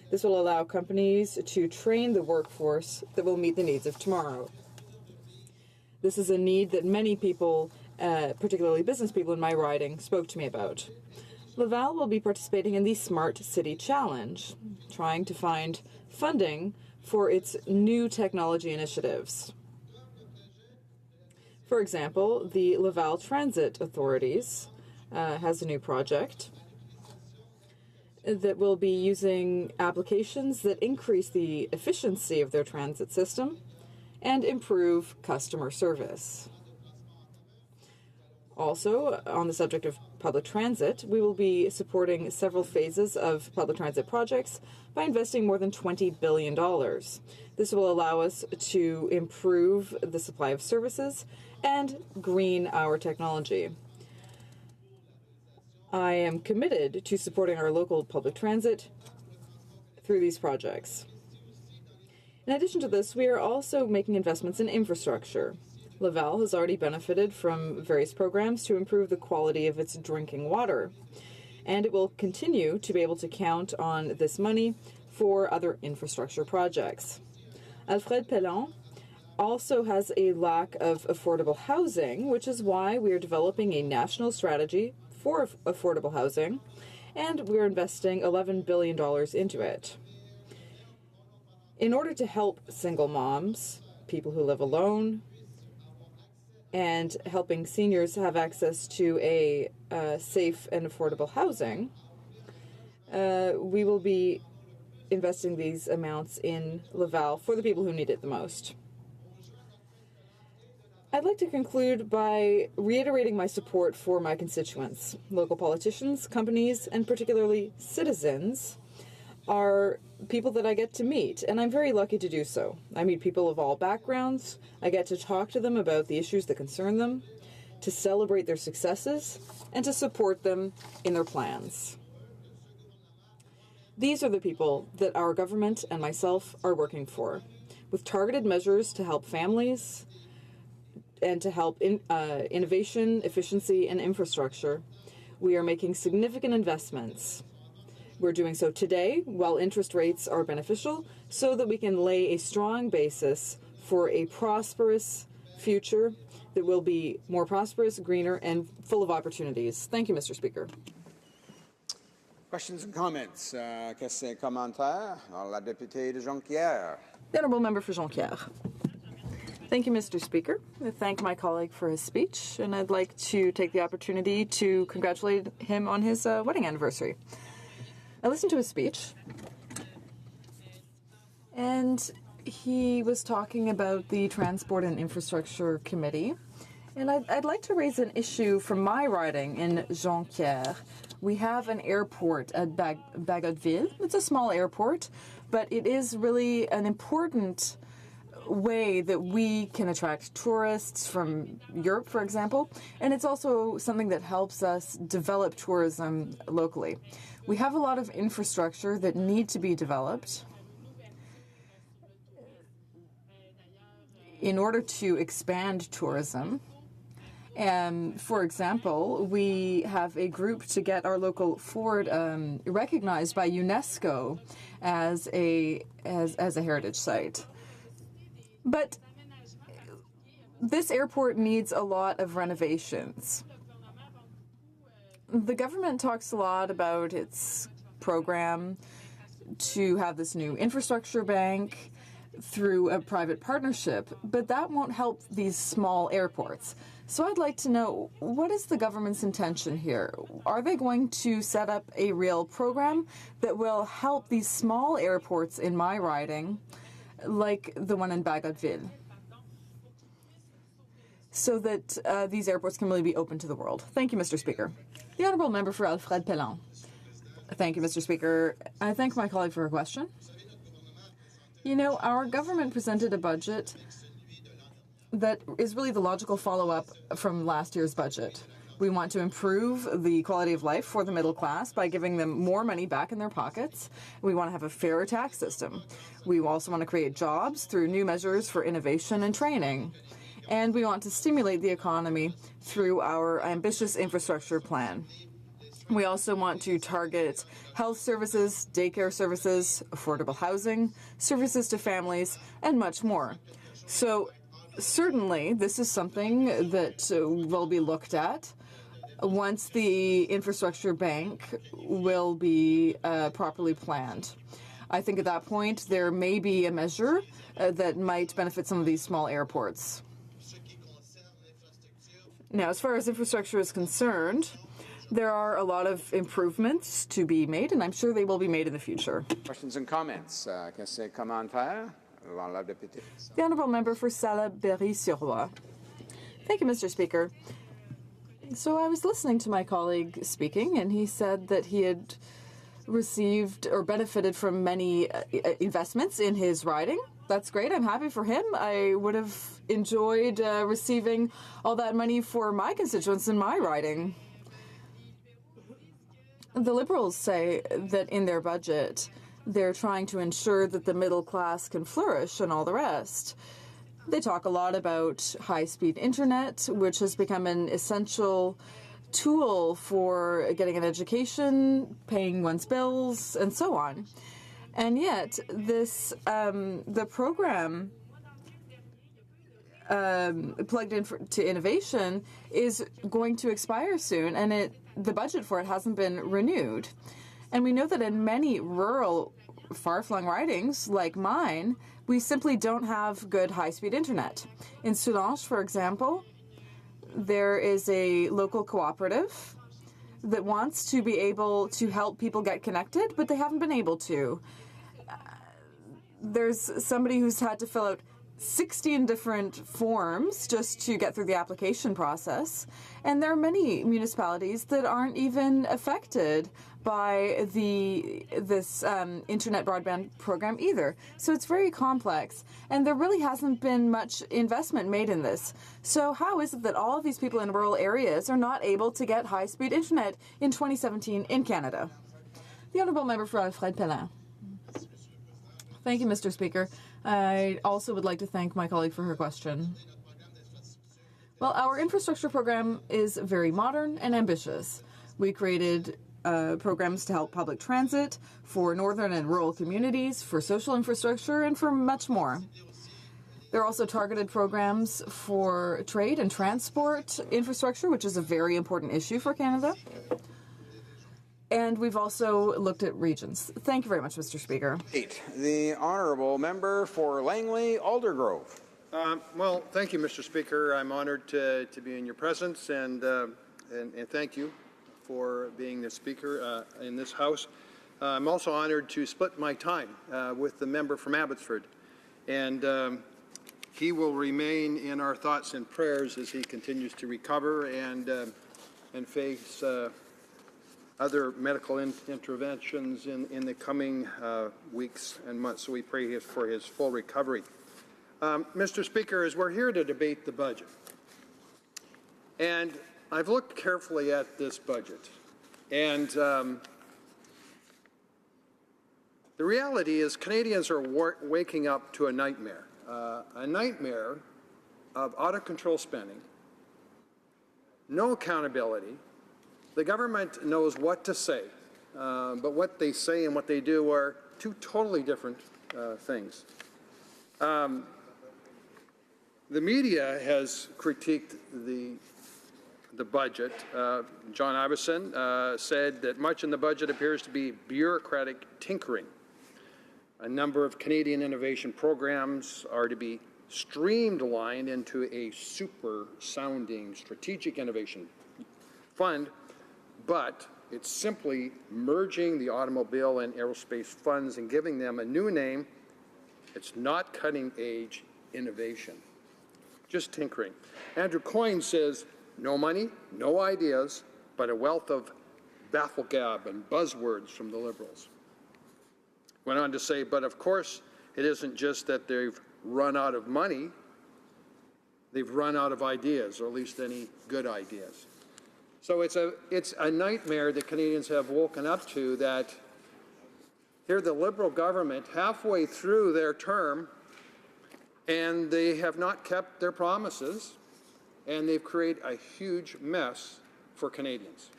This will allow companies to train the workforce that will meet the needs of tomorrow. This is a need that many people, particularly business people in my riding, spoke to me about. Laval will be participating in the Smart City Challenge, trying to find funding for its new technology initiatives. For example, the Laval Transit Authorities has a new project that will be using applications that increase the efficiency of their transit system and improve customer service. Also, on the subject of public transit, we will be supporting several phases of public transit projects by investing more than $20 billion. This will allow us to improve the supply of services and green our technology. I am committed to supporting our local public transit through these projects. In addition to this, we are also making investments in infrastructure. Laval has already benefited from various programs to improve the quality of its drinking water, and it will continue to be able to count on this money for other infrastructure projects. Alfred Pellan also has a lack of affordable housing, which is why we are developing a national strategy for affordable housing, and we're investing $11 billion into it. In order to help single moms, people who live alone, and helping seniors have access to a safe and affordable housing, we will be investing these amounts in Laval for the people who need it the most. I'd like to conclude by reiterating my support for my constituents. Local politicians, companies, and particularly citizens are people that I get to meet, and I'm very lucky to do so. I meet people of all backgrounds. I get to talk to them about the issues that concern them, to celebrate their successes, and to support them in their plans. These are the people that our government and myself are working for, with targeted measures to help families and to help innovation, efficiency, and infrastructure. We are making significant investments. We're doing so today while interest rates are beneficial so that we can lay a strong basis for a prosperous future that will be more prosperous, greener, and full of opportunities. Thank you, Mr. Speaker. Questions and comments? Questions et commentaires? Alors, la députée de Jonquière. The Honourable Member for Jonquière. Thank you, Mr. Speaker. I thank my colleague for his speech, and I'd like to take the opportunity to congratulate him on his wedding anniversary. I listened to his speech, and he was talking about the Transport and Infrastructure Committee, and I'd like to raise an issue from my riding in Jonquière. We have an airport at Bagotville. It's a small airport, but it is really an important way that we can attract tourists from Europe, for example, and it's also something that helps us develop tourism locally. We have a lot of infrastructure that need to be developed in order to expand tourism. And for example, we have a group to get our local Ford recognized by UNESCO as a heritage site. But this airport needs a lot of renovations. The government talks a lot about its program to have this new infrastructure bank through a private partnership, but that won't help these small airports. So I'd like to know, what is the government's intention here? Are they going to set up a real program that will help these small airports in my riding, like the one in Bagotville, so that these airports can really be open to the world? Thank you, Mr. Speaker. The Honourable Member for Alfred Pellan. Thank you, Mr. Speaker. I thank my colleague for her question. You know, our government presented a budget that is really the logical follow-up from last year's budget. We want to improve the quality of life for the middle class by giving them more money back in their pockets. We want to have a fairer tax system. We also want to create jobs through new measures for innovation and training. And we want to stimulate the economy through our ambitious infrastructure plan. We also want to target health services, daycare services, affordable housing, services to families, and much more. So certainly this is something that will be looked at once the infrastructure bank will be properly planned. I think at that point there may be a measure that might benefit some of these small airports. Now, as far as infrastructure is concerned, there are a lot of improvements to be made, and I'm sure they will be made in the future. Questions and comments? Qu'est-ce que comment faire? La députée. The Honourable Member for Salaberry-sur-Roi. Thank you, Mr. Speaker. So I was listening to my colleague speaking, and he said that he had received or benefited from many investments in his riding. That's great. I'm happy for him. I would have enjoyed receiving all that money for my constituents in my riding. The Liberals say that in their budget, they're trying to ensure that the middle class can flourish and all the rest. They talk a lot about high-speed internet, which has become an essential tool for getting an education, paying one's bills, and so on. And yet, this the program plugged into innovation is going to expire soon, and the budget for it hasn't been renewed. And we know that in many rural, far-flung ridings like mine, we simply don't have good high-speed internet. In Soulanges, for example, there is a local cooperative that wants to be able to help people get connected, but they haven't been able to. There's somebody who's had to fill out 16 different forms just to get through the application process, and there are many municipalities that aren't even affected by this internet broadband program either. So it's very complex, and there really hasn't been much investment made in this. So how is it that all of these people in rural areas are not able to get high-speed internet in 2017 in Canada? The Honourable Member for Alfred Pelin. Thank you, Mr. Speaker. I also would like to thank my colleague for her question. Well, our infrastructure program is very modern and ambitious. We created programs to help public transit, for northern and rural communities, for social infrastructure, and for much more. There are also targeted programs for trade and transport infrastructure, which is a very important issue for Canada. And we've also looked at regions. Thank you very much, Mr. Speaker. The Honourable Member for Langley Aldergrove. Well, thank you, Mr. Speaker. I'm honored to be in your presence, and thank you for being the Speaker in this House. I'm also honored to split my time with the member from Abbotsford, and he will remain in our thoughts and prayers as he continues to recover and face other medical interventions in the coming weeks and months. So we pray for his full recovery. Mr. Speaker, as we're here to debate the budget, and I've looked carefully at this budget, and the reality is Canadians are waking up to a nightmare of out-of-control spending, no accountability. The government knows what to say, but what they say and what they do are two totally different things. The media has critiqued the budget. John Iveson said that much in the budget appears to be bureaucratic tinkering. A number of Canadian innovation programs are to be streamlined into a super-sounding strategic innovation fund, but it's simply merging the automobile and aerospace funds and giving them a new name. It's not cutting-edge innovation, just tinkering. Andrew Coyne says, no money, no ideas, but a wealth of bafflegab and buzzwords from the Liberals. Went on to say, but of course, it isn't just that they've run out of money, they've run out of ideas, or at least any good ideas. So it's a nightmare that Canadians have woken up to, that here the Liberal government, halfway through their term, and they have not kept their promises, and they've created a huge mess for Canadians.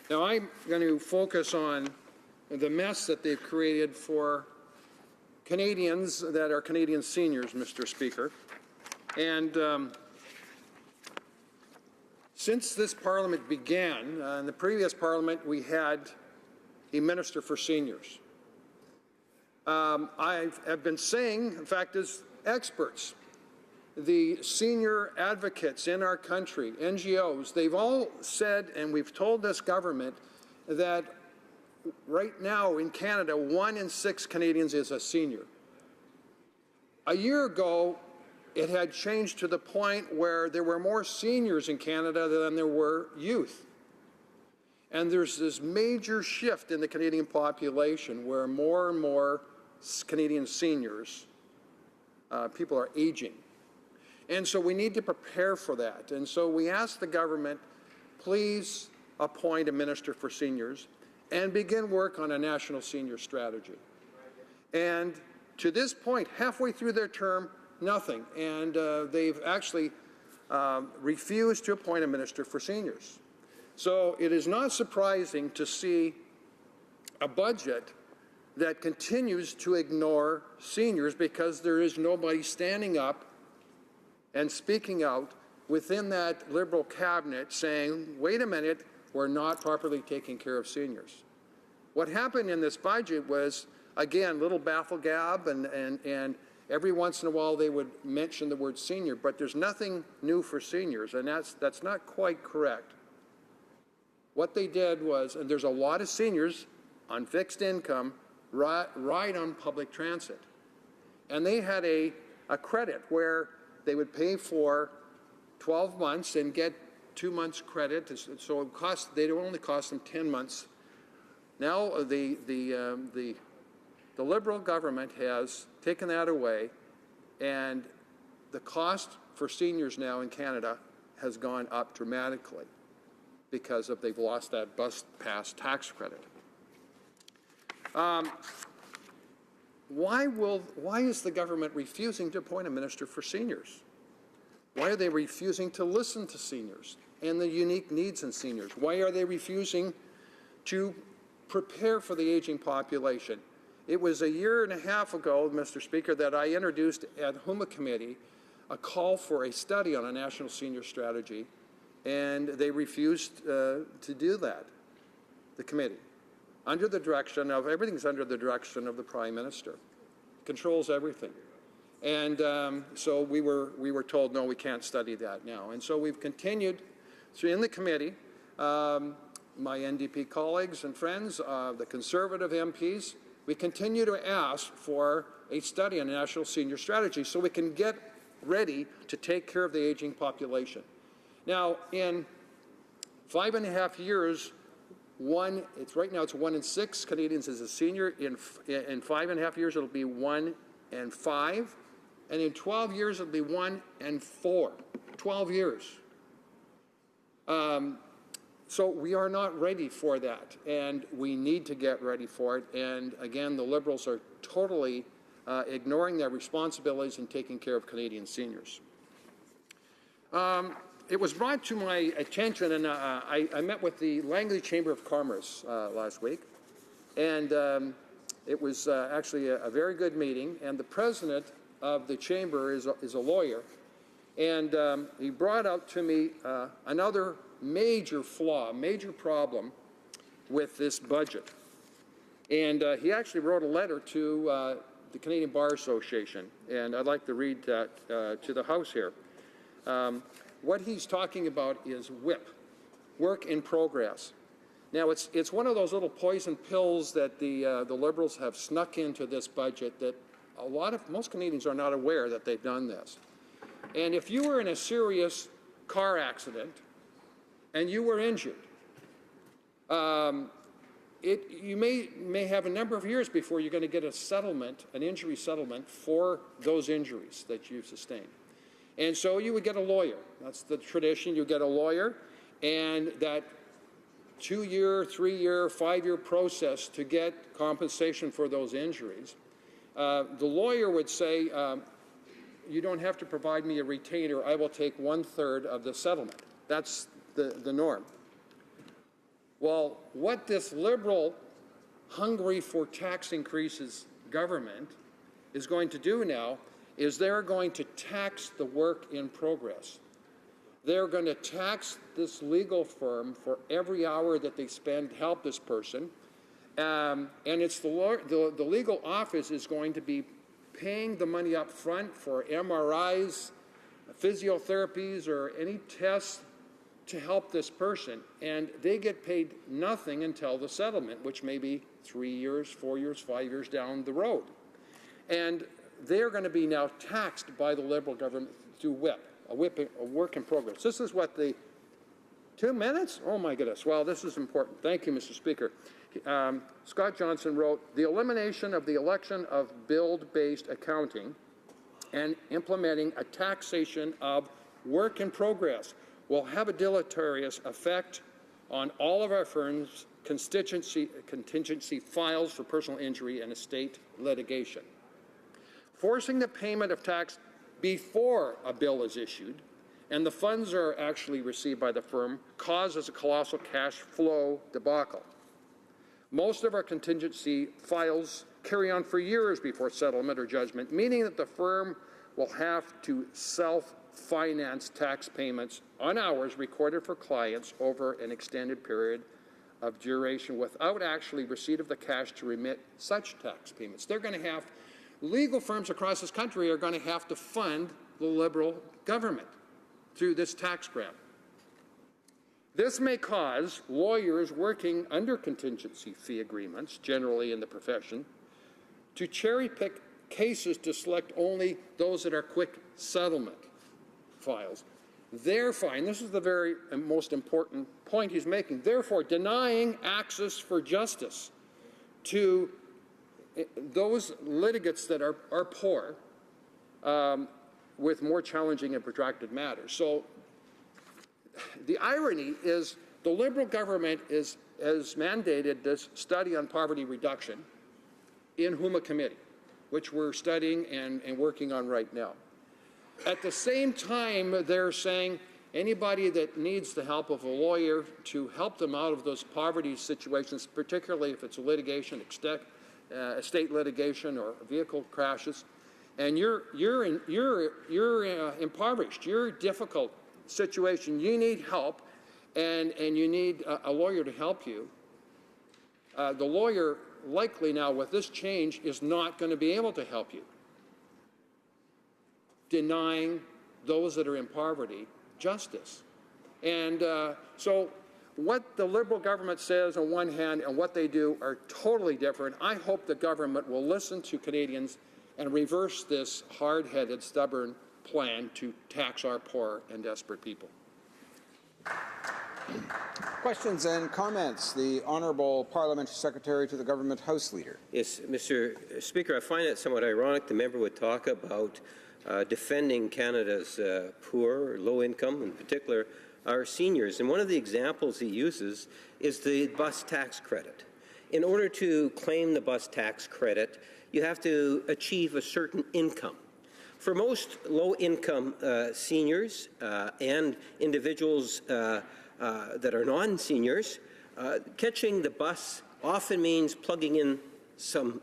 Now, I'm going to focus on the mess that they've created for Canadians that are Canadian seniors, Mr. Speaker. And since this Parliament began, in the previous Parliament, we had a Minister for Seniors. I have been saying, in fact, as experts, the senior advocates in our country, NGOs, they've all said, and we've told this government, that right now in Canada, 1 in 6 Canadians is a senior. A year ago, it had changed to the point where there were more seniors in Canada than there were youth. And there's this major shift in the Canadian population where more and more Canadian seniors, people are aging. And so we need to prepare for that. And so we ask the government, please appoint a minister for seniors and begin work on a national senior strategy. And to this point, halfway through their term, nothing. And they've actually refused to appoint a minister for seniors. So it is not surprising to see a budget that continues to ignore seniors because there is nobody standing up and speaking out within that Liberal cabinet saying, wait a minute, we're not properly taking care of seniors. What happened in this budget was, again, little baffle-gab, and every once in a while they would mention the word senior, but there's nothing new for seniors, and that's not quite correct. What they did was, and there's a lot of seniors on fixed income ride on public transit, and they had a credit where they would pay for 12 months and get 2 months credit, so they would only cost them 10 months. Now the Liberal government has taken that away, and the cost for seniors now in Canada has gone up dramatically because they've lost that bus pass tax credit. Why is the government refusing to appoint a minister for seniors? Why are they refusing to listen to seniors and the unique needs in seniors? Why are they refusing to prepare for the aging population? It was a year and a half ago, Mr. Speaker, that I introduced at HUMA Committee a call for a study on a national senior strategy, and they refused to do that, the committee. Everything's under the direction of the Prime Minister. Controls everything. And so we were told, no, we can't study that now. And so we've continued in the committee, my NDP colleagues and friends, the Conservative MPs, we continue to ask for a study on a national senior strategy so we can get ready to take care of the aging population. Now, in 5.5 years, right now it's 1 in 6 Canadians is a senior. In 5.5 years, it'll be 1 in 5. And in 12 years, it'll be 1 in 4. 12 years. So we are not ready for that, and we need to get ready for it. And again, the Liberals are totally ignoring their responsibilities in taking care of Canadian seniors. It was brought to my attention, and I met with the Langley Chamber of Commerce last week, and it was actually a very good meeting, and the president of the chamber is a lawyer, and he brought out to me another major flaw, major problem with this budget. And he actually wrote a letter to the Canadian Bar Association, and I'd like to read that to the House here. What he's talking about is WIP, work in progress. Now, it's one of those little poison pills that the Liberals have snuck into this budget that most Canadians are not aware that they've done this. And if you were in a serious car accident and you were injured, you may have a number of years before you're going to get a settlement, an injury settlement for those injuries that you've sustained. And so you would get a lawyer. That's the tradition. You get a lawyer, and that 2-year, 3-year, 5-year process to get compensation for those injuries. The lawyer would say, you don't have to provide me a retainer. I will take 1/3 of the settlement. That's the norm. Well, what this Liberal, hungry for tax increases government is going to do now is they're going to tax the work in progress. They're going to tax this legal firm for every hour that they spend to help this person. And it's the legal office is going to be paying the money up front for MRIs physiotherapies or any tests to help this person, and they get paid nothing until the settlement, which may be 3 years, 4 years, 5 years down the road. And they're going to be now taxed by the Liberal government through WIP, a work in progress. This is what the 2 minutes? Oh my goodness. Well, this is important. Thank you, Mr. Speaker. Scott Johnson wrote, the elimination of the election of build-based accounting and implementing a taxation of work in progress will have a deleterious effect on all of our firms' contingency files for personal injury and estate litigation. Forcing the payment of tax before a bill is issued and the funds are actually received by the firm causes a colossal cash flow debacle. Most of our contingency files carry on for years before settlement or judgment, meaning that the firm will have to self-finance tax payments on hours recorded for clients over an extended period of duration without actually receipt of the cash to remit such tax payments. They're going to have, legal firms across this country are going to have to fund the Liberal government through this tax grant. This may cause lawyers working under contingency fee agreements, generally in the profession, to cherry-pick cases to select only those that are quick settlement files. Therefore, and this is the very most important point he's making, therefore denying access for justice to those litigants that are poor with more challenging and protracted matters. So the irony is the Liberal government has mandated this study on poverty reduction in WHUMA committee, which we're studying and working on right now. At the same time, they're saying anybody that needs the help of a lawyer to help them out of those poverty situations, particularly if it's a litigation, estate litigation or vehicle crashes, and you're impoverished, you're in a difficult situation, you need help, and you need a lawyer to help you. The lawyer likely now with this change is not going to be able to help you, denying those that are in poverty justice. And so what the Liberal government says on one hand and what they do are totally different. I hope the government will listen to Canadians and reverse this hard-headed, stubborn plan to tax our poor and desperate people. Questions and comments. The Honourable Parliamentary Secretary to the Government House Leader. Yes, Mr. Speaker, I find it somewhat ironic the member would talk about defending Canada's poor, or low income, in particular our seniors. And one of the examples he uses is the bus tax credit. In order to claim the bus tax credit, you have to achieve a certain income. For most low-income seniors and individuals that are non-seniors, catching the bus often means plugging in some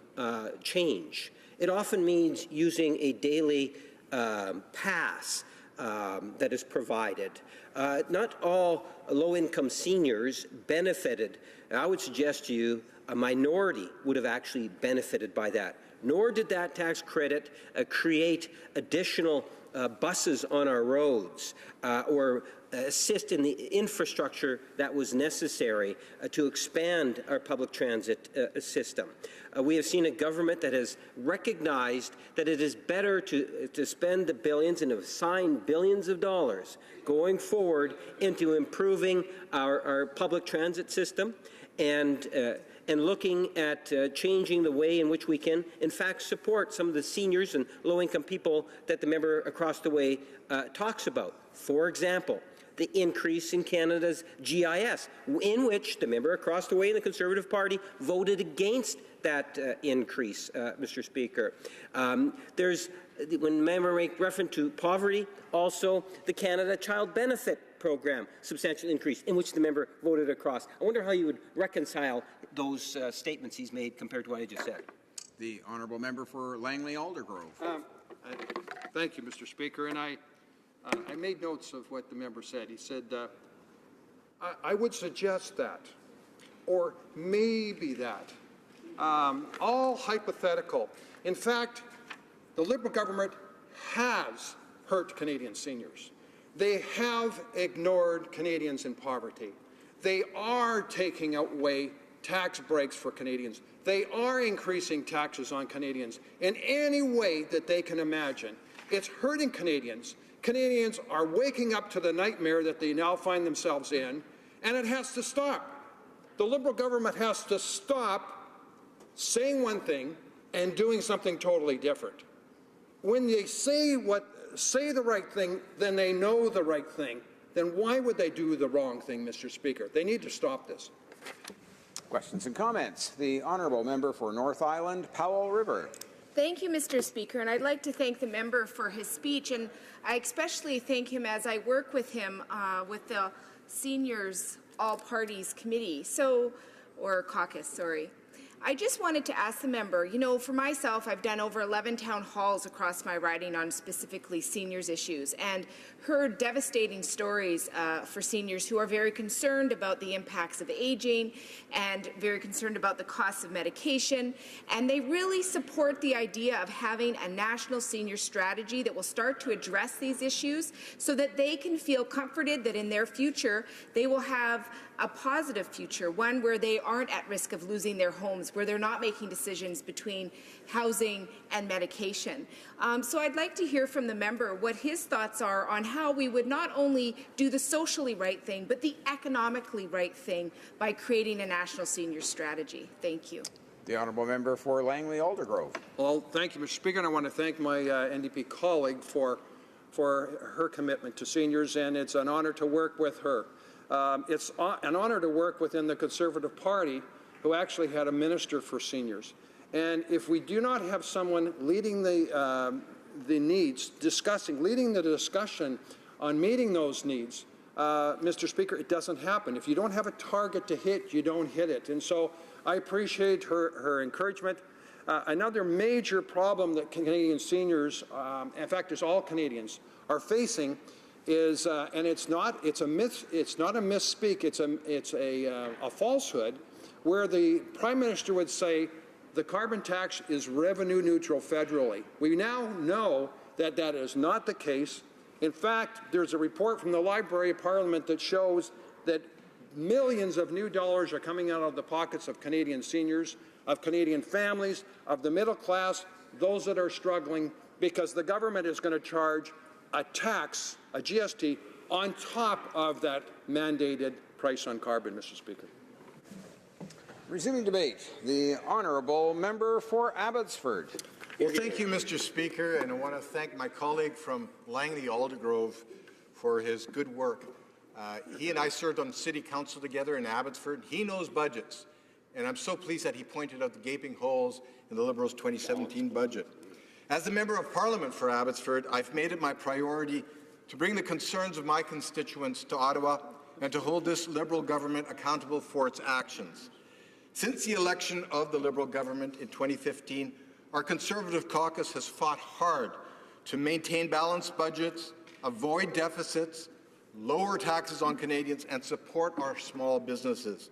change. It often means using a daily pass that is provided. Not all low-income seniors benefited. I would suggest to you a minority would have actually benefited by that. Nor did that tax credit create additional buses on our roads or assist in the infrastructure that was necessary to expand our public transit system. We have seen a government that has recognized that it is better to spend the billions and assign billions of dollars going forward into improving our public transit system and looking at changing the way in which we can, in fact, support some of the seniors and low-income people that the member across the way talks about. For example, the increase in Canada's GIS, in which the member across the way in the Conservative Party voted against that increase, Mr. Speaker. When the member make reference to poverty, also the Canada Child Benefit Program, substantial increase, in which the member voted across. I wonder how you would reconcile those statements he's made compared to what I just said. The Honourable Member for Langley-Aldergrove. Thank you, Mr. Speaker. And I made notes of what the member said. He said, I would suggest that, or maybe that, all hypothetical. In fact, the Liberal government has hurt Canadian seniors. They have ignored Canadians in poverty. They are taking away tax breaks for Canadians. They are increasing taxes on Canadians in any way that they can imagine. It's hurting Canadians. Canadians are waking up to the nightmare that they now find themselves in, and it has to stop. The Liberal government has to stop saying one thing and doing something totally different. When they say the right thing, then they know the right thing. Then why would they do the wrong thing, Mr. Speaker? They need to stop this. Questions and comments. The honourable member for North Island, Powell River. Thank you, Mr. Speaker, and I'd like to thank the member for his speech, and I especially thank him as I work with him with the Seniors All Parties Committee, or caucus, sorry. I just wanted to ask the member, you know, for myself, I've done over 11 town halls across my riding on specifically seniors issues and heard devastating stories for seniors who are very concerned about the impacts of aging and very concerned about the costs of medication. And they really support the idea of having a national senior strategy that will start to address these issues so that they can feel comforted that in their future they will have a positive future, one where they aren't at risk of losing their homes, where they're not making decisions between housing and medication. So I'd like to hear from the member what his thoughts are on how we would not only do the socially right thing, but the economically right thing by creating a national senior strategy. Thank you. The honourable member for Langley Aldergrove. Well, thank you, Mr. Speaker, and I want to thank my NDP colleague for her commitment to seniors, and it's an honour to work with her. It's an honour to work within the Conservative Party who actually had a minister for seniors. And if we do not have someone leading the needs, leading the discussion on meeting those needs, Mr. Speaker, it doesn't happen. If you don't have a target to hit, you don't hit it. And so I appreciate her encouragement. Another major problem that Canadian seniors, in fact, it's all Canadians, are facing is, and it's not a misspeak, it's a falsehood, where the Prime Minister would say the carbon tax is revenue neutral federally. We now know that that is not the case. In fact, there's a report from the Library of Parliament that shows that millions of new dollars are coming out of the pockets of Canadian seniors, of Canadian families, of the middle class, those that are struggling, because the government is going to charge a tax, a GST, on top of that mandated price on carbon, Mr. Speaker. Resuming debate, the honourable member for Abbotsford. Well, thank you, Mr. Speaker, and I want to thank my colleague from Langley Aldergrove for his good work. He and I served on City Council together in Abbotsford. He knows budgets, and I'm so pleased that he pointed out the gaping holes in the Liberals' 2017 budget. As the Member of Parliament for Abbotsford, I've made it my priority to bring the concerns of my constituents to Ottawa and to hold this Liberal government accountable for its actions. Since the election of the Liberal government in 2015, our Conservative caucus has fought hard to maintain balanced budgets, avoid deficits, lower taxes on Canadians, and support our small businesses.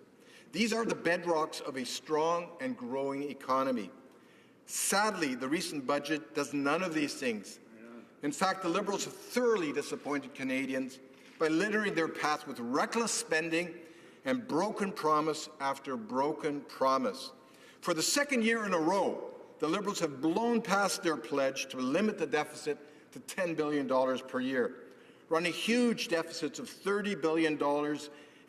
These are the bedrocks of a strong and growing economy. Sadly, the recent budget does none of these things. In fact, the Liberals have thoroughly disappointed Canadians by littering their path with reckless spending and broken promise after broken promise. For the second year in a row, the Liberals have blown past their pledge to limit the deficit to $10 billion per year, running huge deficits of $30 billion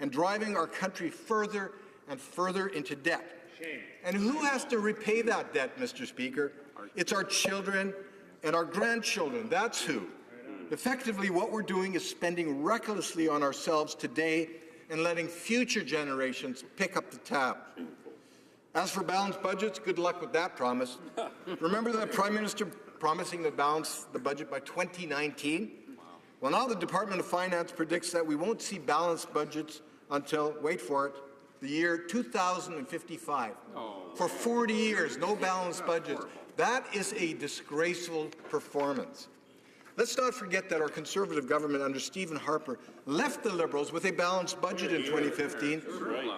and driving our country further and further into debt. Shame. And who has to repay that debt, Mr. Speaker? It's our children and our grandchildren. That's who. Effectively, what we're doing is spending recklessly on ourselves today and letting future generations pick up the tab. As for balanced budgets, good luck with that promise. Remember the Prime Minister promising to balance the budget by 2019? Well, now the Department of Finance predicts that we won't see balanced budgets until, wait for it, the year 2055. For 40 years, no balanced budgets. That is a disgraceful performance. Let's not forget that our Conservative government under Stephen Harper left the Liberals with a balanced budget in 2015,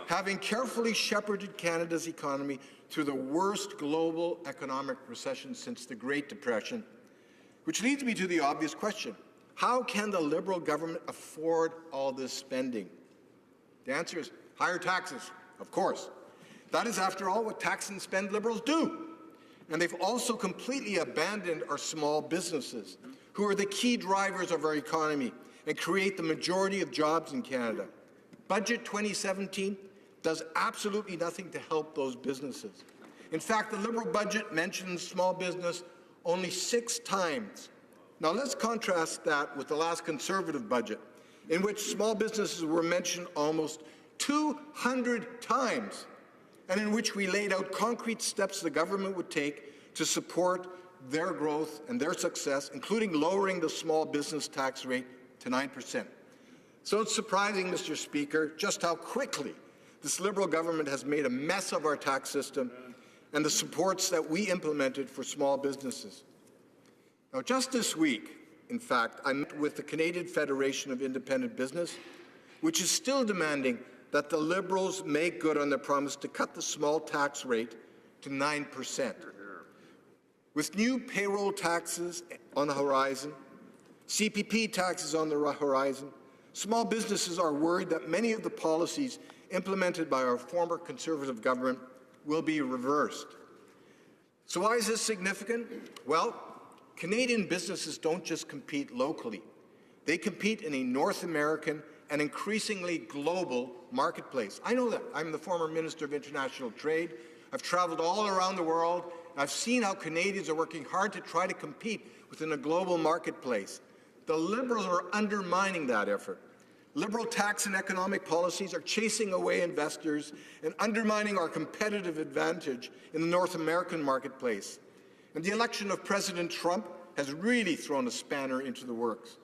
having carefully shepherded Canada's economy through the worst global economic recession since the Great Depression. Which leads me to the obvious question. How can the Liberal government afford all this spending? The answer is higher taxes, of course. That is, after all, what tax and spend Liberals do. And they've also completely abandoned our small businesses, who are the key drivers of our economy and create the majority of jobs in Canada. Budget 2017 does absolutely nothing to help those businesses. In fact, the Liberal budget mentions small business only 6 times. Now let's contrast that with the last Conservative budget, in which small businesses were mentioned almost 200 times, and in which we laid out concrete steps the government would take to support their growth and their success, including lowering the small business tax rate to 9%. So it's surprising, Mr. Speaker, just how quickly this Liberal government has made a mess of our tax system and the supports that we implemented for small businesses. Now, just this week, in fact, I met with the Canadian Federation of Independent Business, which is still demanding that the Liberals make good on their promise to cut the small tax rate to 9%. With new payroll taxes on the horizon, CPP taxes on the horizon, small businesses are worried that many of the policies implemented by our former Conservative government will be reversed. So why is this significant? Well, Canadian businesses don't just compete locally. They compete in a North American and increasingly global marketplace. I know that. I'm the former Minister of International Trade. I've traveled all around the world. I've seen how Canadians are working hard to try to compete within a global marketplace. The Liberals are undermining that effort. Liberal tax and economic policies are chasing away investors and undermining our competitive advantage in the North American marketplace. And the election of President Trump has really thrown a spanner into the works.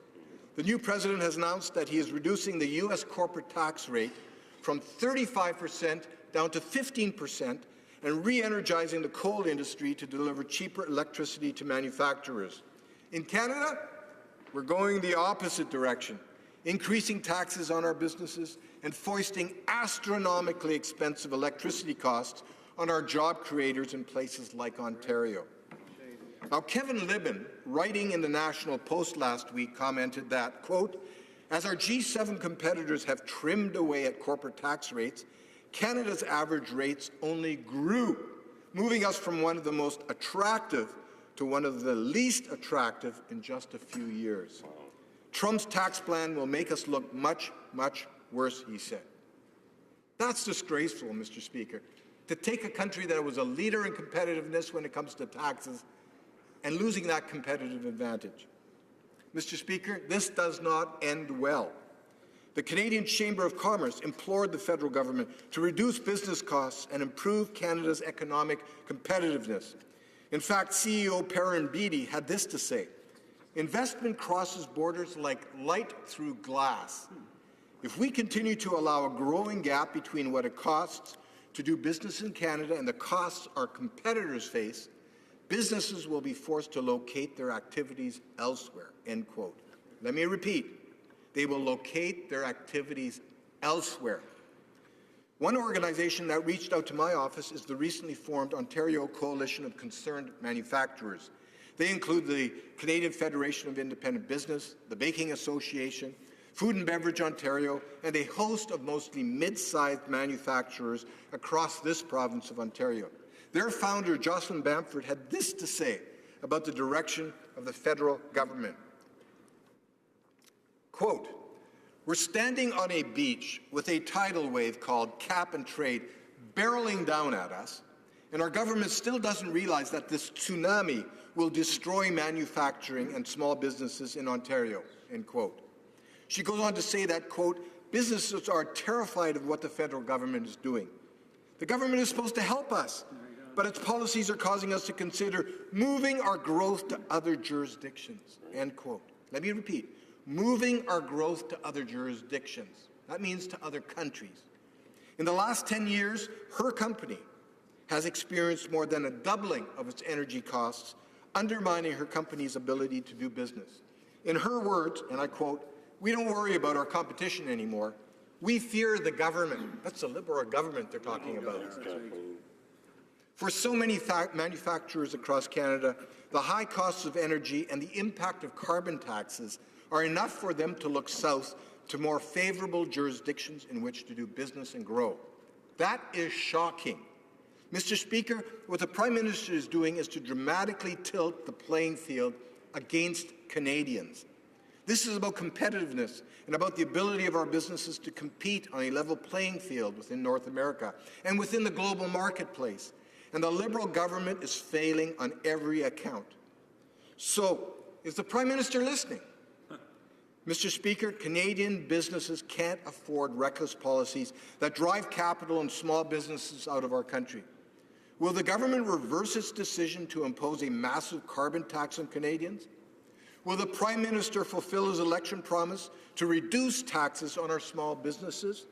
The new president has announced that he is reducing the U.S. corporate tax rate from 35% down to 15% and re-energizing the coal industry to deliver cheaper electricity to manufacturers. In Canada, we're going the opposite direction, increasing taxes on our businesses and foisting astronomically expensive electricity costs on our job creators in places like Ontario. Now, Kevin Libin, writing in the National Post last week, commented that, quote, as our G7 competitors have trimmed away at corporate tax rates, Canada's average rates only grew, moving us from one of the most attractive to one of the least attractive in just a few years. Trump's tax plan will make us look much, much worse, he said. That's disgraceful, Mr. Speaker, to take a country that was a leader in competitiveness when it comes to taxes and losing that competitive advantage. Mr. Speaker, this does not end well. The Canadian Chamber of Commerce implored the federal government to reduce business costs and improve Canada's economic competitiveness. In fact, CEO Perrin Beatty had this to say, investment crosses borders like light through glass. If we continue to allow a growing gap between what it costs to do business in Canada and the costs our competitors face, businesses will be forced to locate their activities elsewhere, end quote. Let me repeat, they will locate their activities elsewhere. One organization that reached out to my office is the recently formed Ontario Coalition of Concerned Manufacturers. They include the Canadian Federation of Independent Business, the Baking Association, Food and Beverage Ontario, and a host of mostly mid-sized manufacturers across this province of Ontario. Their founder, Jocelyn Bamford, had this to say about the direction of the federal government. Quote, we're standing on a beach with a tidal wave called cap and trade barreling down at us, and our government still doesn't realize that this tsunami will destroy manufacturing and small businesses in Ontario, end quote. She goes on to say that, quote, businesses are terrified of what the federal government is doing. The government is supposed to help us, but its policies are causing us to consider moving our growth to other jurisdictions, end quote. Let me repeat, moving our growth to other jurisdictions. That means to other countries. In the last 10 years, her company has experienced more than a doubling of its energy costs, undermining her company's ability to do business. In her words, and I quote, we don't worry about our competition anymore. We fear the government. That's the Liberal government they're talking about. For so many manufacturers across Canada, the high costs of energy and the impact of carbon taxes are enough for them to look south to more favourable jurisdictions in which to do business and grow. That is shocking. Mr. Speaker, what the Prime Minister is doing is to dramatically tilt the playing field against Canadians. This is about competitiveness and about the ability of our businesses to compete on a level playing field within North America and within the global marketplace. And the Liberal government is failing on every account. So, is the Prime Minister listening? Mr. Speaker, Canadian businesses can't afford reckless policies that drive capital and small businesses out of our country. Will the government reverse its decision to impose a massive carbon tax on Canadians? Will the Prime Minister fulfill his election promise to reduce taxes on our small businesses?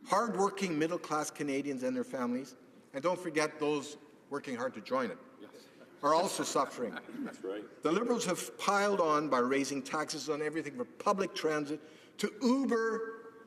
Hard-working middle-class Canadians and their families, and don't forget those working hard to join it, are also suffering. That's right. The Liberals have piled on by raising taxes on everything from public transit to Uber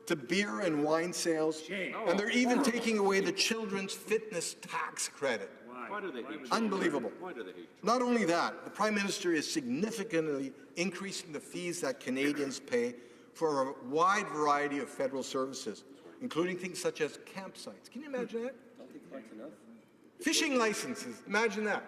to beer and wine sales, and they're even taking away the children's fitness tax credit. Why do they hate you? Unbelievable. Why do they hate you? Not only that, the Prime Minister is significantly increasing the fees that Canadians pay for a wide variety of federal services, including things such as campsites. Can you imagine that? Fishing licenses, imagine that.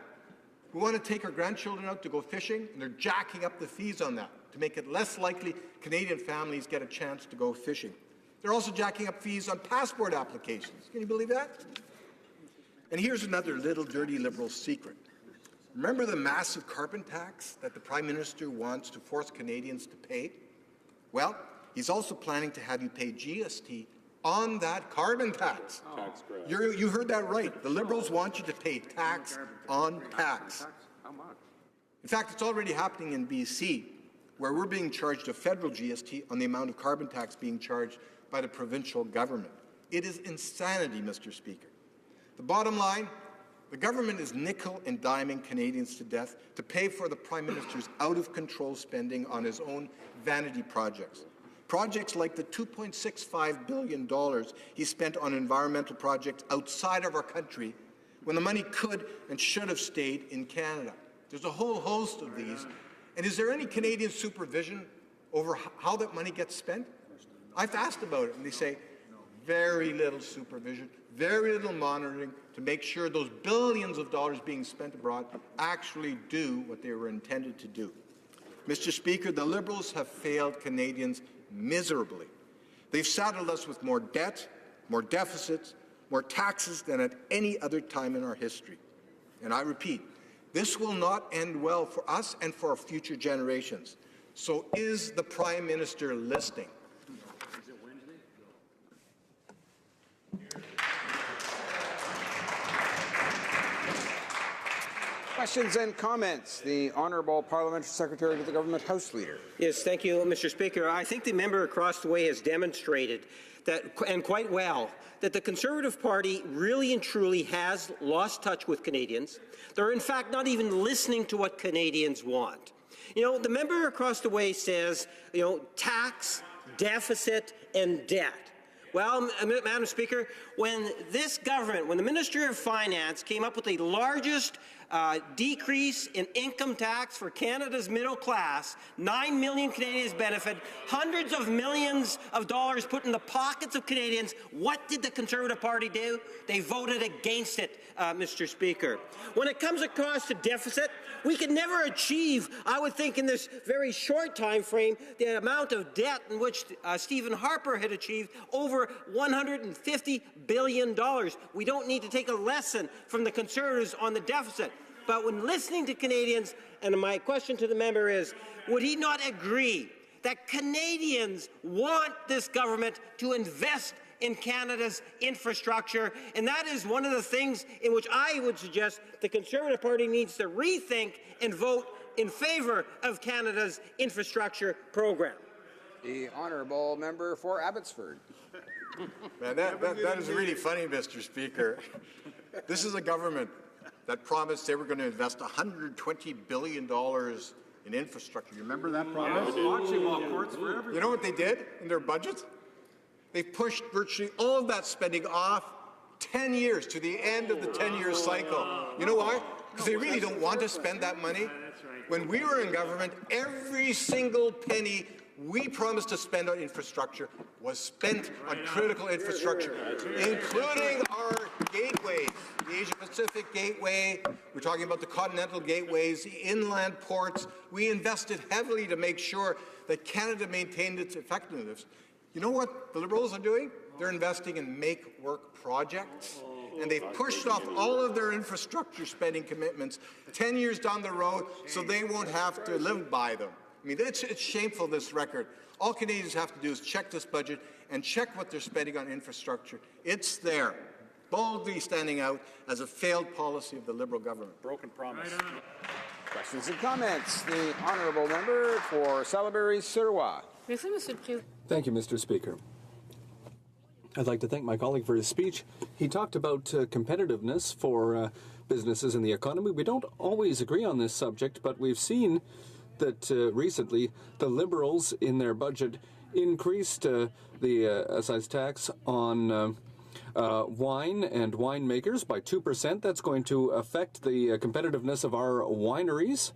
We want to take our grandchildren out to go fishing, and they're jacking up the fees on that to make it less likely Canadian families get a chance to go fishing. They're also jacking up fees on passport applications. Can you believe that? And here's another little dirty Liberal secret. Remember the massive carbon tax that the Prime Minister wants to force Canadians to pay? Well, he's also planning to have you pay GST on that carbon tax. You heard that right. The Liberals want you to pay tax on tax. In fact, it's already happening in BC, where we're being charged a federal GST on the amount of carbon tax being charged by the provincial government. It is insanity, Mr. Speaker. The bottom line, the government is nickel and diming Canadians to death to pay for the Prime Minister's out-of-control spending on his own vanity projects. Projects like the $2.65 billion he spent on environmental projects outside of our country when the money could and should have stayed in Canada. There's a whole host of these. And is there any Canadian supervision over how that money gets spent? I've asked about it, and they say very little supervision, very little monitoring to make sure those billions of dollars being spent abroad actually do what they were intended to do. Mr. Speaker, the Liberals have failed Canadians miserably. They've saddled us with more debt, more deficits, more taxes than at any other time in our history. And I repeat, this will not end well for us and for our future generations. So is the Prime Minister listening? Questions and comments. The Honourable Parliamentary Secretary to the Government House Leader. Yes, thank you, Mr. Speaker. I think the member across the way has demonstrated that, and quite well, that the Conservative Party really and truly has lost touch with Canadians. They're in fact not even listening to what Canadians want. You know, the member across the way says, tax, deficit, and debt. Well, Madam Speaker, when this government, when the Minister of Finance came up with the largest decrease in income tax for Canada's middle class, 9 million Canadians benefit, hundreds of millions of dollars put in the pockets of Canadians, what did the Conservative Party do? They voted against it, Mr. Speaker. When it comes across to deficit, we can never achieve, I would think in this very short time frame, the amount of debt in which Stephen Harper had achieved, over $150 billion. We don't need to take a lesson from the Conservatives on the deficit. But when listening to Canadians, and my question to the member is, would he not agree that Canadians want this government to invest in Canada's infrastructure? And that is one of the things in which I would suggest the Conservative Party needs to rethink and vote in favour of Canada's infrastructure program. The Honourable Member for Abbotsford. Man, that is really funny, Mr. Speaker. This is a government that promised they were going to invest $120 billion in infrastructure. You remember that promise? You know what they did in their budget? They pushed virtually all of that spending off 10 years to the end of the 10-year cycle. You know why? Because they really don't want to spend that money. When we were in government, every single penny we promised to spend on infrastructure was spent on critical infrastructure, including our gateways, the Asia-Pacific Gateway. We're talking about the continental gateways, the inland ports. We invested heavily to make sure that Canada maintained its effectiveness. You know what the Liberals are doing? They're investing in make-work projects, and they've pushed off all of their infrastructure spending commitments 10 years down the road so they won't have to live by them. I mean, it's shameful, this record. All Canadians have to do is check this budget and check what they're spending on infrastructure. It's there, boldly standing out as a failed policy of the Liberal government. Broken promise. Questions and comments. The honourable member for Salaberry-Sirois. Thank you, Mr. Speaker. I'd like to thank my colleague for his speech. He talked about competitiveness for businesses in the economy. We don't always agree on this subject, but we've seen that recently the Liberals in their budget increased the excise tax on wine and winemakers by 2%. That's going to affect the competitiveness of our wineries.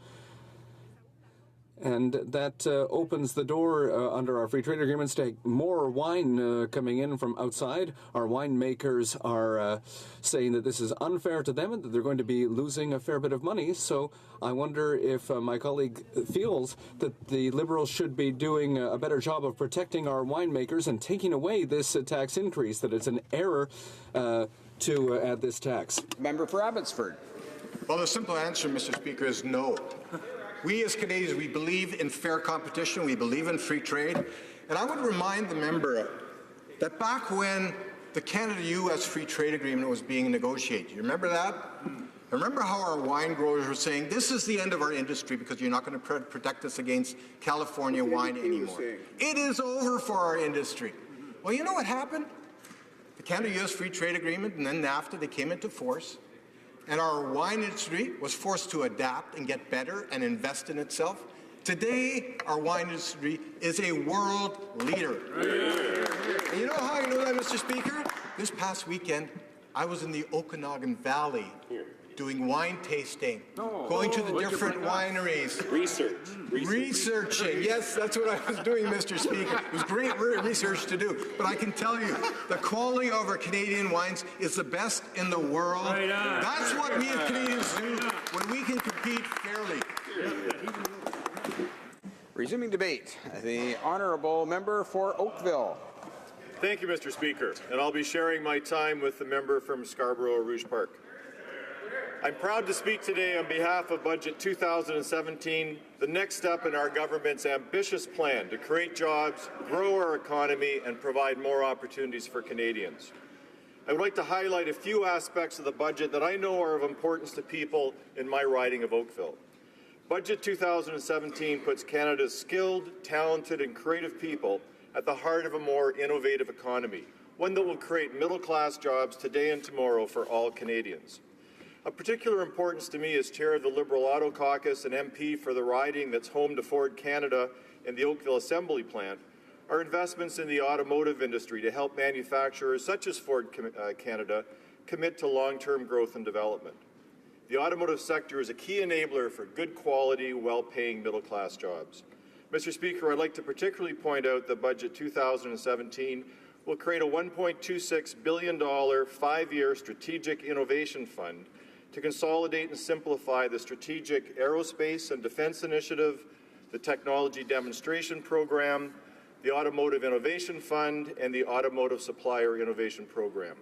And that opens the door under our free trade agreements to more wine coming in from outside. Our winemakers are saying that this is unfair to them and that they're going to be losing a fair bit of money. So I wonder if my colleague feels that the Liberals should be doing a better job of protecting our winemakers and taking away this tax increase, that it's an error to add this tax. Member for Abbotsford. Well, the simple answer, Mr. Speaker, is no. We as Canadians, we believe in fair competition, we believe in free trade, and I would remind the member that back when the Canada-U.S. Free Trade Agreement was being negotiated, you remember that? Remember how our wine growers were saying, this is the end of our industry because you're not going to protect us against California wine anymore. It is over for our industry. Well, you know what happened? The Canada-U.S. Free Trade Agreement and then NAFTA, they came into force. And our wine industry was forced to adapt and get better and invest in itself. Today, our wine industry is a world leader. And you know how I know that, Mr. Speaker? This past weekend, I was in the Okanagan Valley doing wine tasting, going to the different wineries. Researching. Yes, that's what I was doing, Mr. Speaker. It was great research to do. But I can tell you, the quality of our Canadian wines is the best in the world. That's what we as Canadians do when we can compete fairly. Resuming debate, the honourable member for Oakville. Thank you, Mr. Speaker, and I'll be sharing my time with the member from Scarborough-Rouge Park. I'm proud to speak today on behalf of Budget 2017, the next step in our government's ambitious plan to create jobs, grow our economy, and provide more opportunities for Canadians. I would like to highlight a few aspects of the budget that I know are of importance to people in my riding of Oakville. Budget 2017 puts Canada's skilled, talented, and creative people at the heart of a more innovative economy, one that will create middle-class jobs today and tomorrow for all Canadians. Of particular importance to me as chair of the Liberal Auto Caucus and MP for the riding that's home to Ford Canada and the Oakville Assembly Plant are investments in the automotive industry to help manufacturers such as Ford Canada commit to long-term growth and development. The automotive sector is a key enabler for good quality, well-paying middle-class jobs. Mr. Speaker, I'd like to particularly point out that Budget 2017 will create a $1.26 billion 5-year strategic innovation fund to consolidate and simplify the Strategic Aerospace and Defense Initiative, the Technology Demonstration Program, the Automotive Innovation Fund, and the Automotive Supplier Innovation Program.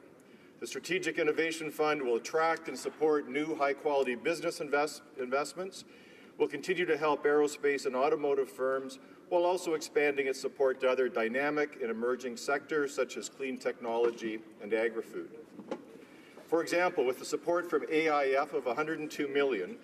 The Strategic Innovation Fund will attract and support new high-quality business investments, will continue to help aerospace and automotive firms, while also expanding its support to other dynamic and emerging sectors such as clean technology and agri-food. For example, with the support from AIF of $102 million,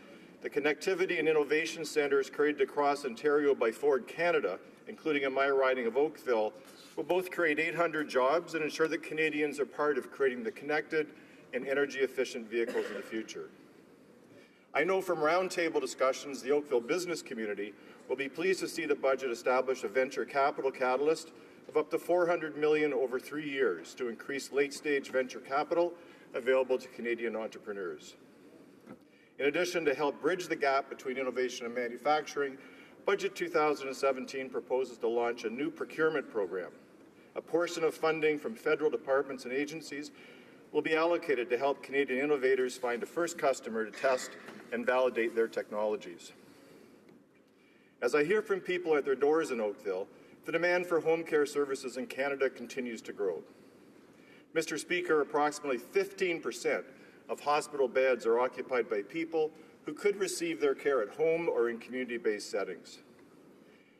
the Connectivity and Innovation Centres created across Ontario by Ford Canada, including in my riding of Oakville, will both create 800 jobs and ensure that Canadians are part of creating the connected and energy-efficient vehicles of the future. I know from roundtable discussions the Oakville business community will be pleased to see the budget establish a venture capital catalyst of up to $400 million over 3 years to increase late-stage venture capital available to Canadian entrepreneurs. In addition, to help bridge the gap between innovation and manufacturing, Budget 2017 proposes to launch a new procurement program. A portion of funding from federal departments and agencies will be allocated to help Canadian innovators find a first customer to test and validate their technologies. As I hear from people at their doors in Oakville, the demand for home care services in Canada continues to grow. Mr. Speaker, approximately 15% of hospital beds are occupied by people who could receive their care at home or in community-based settings.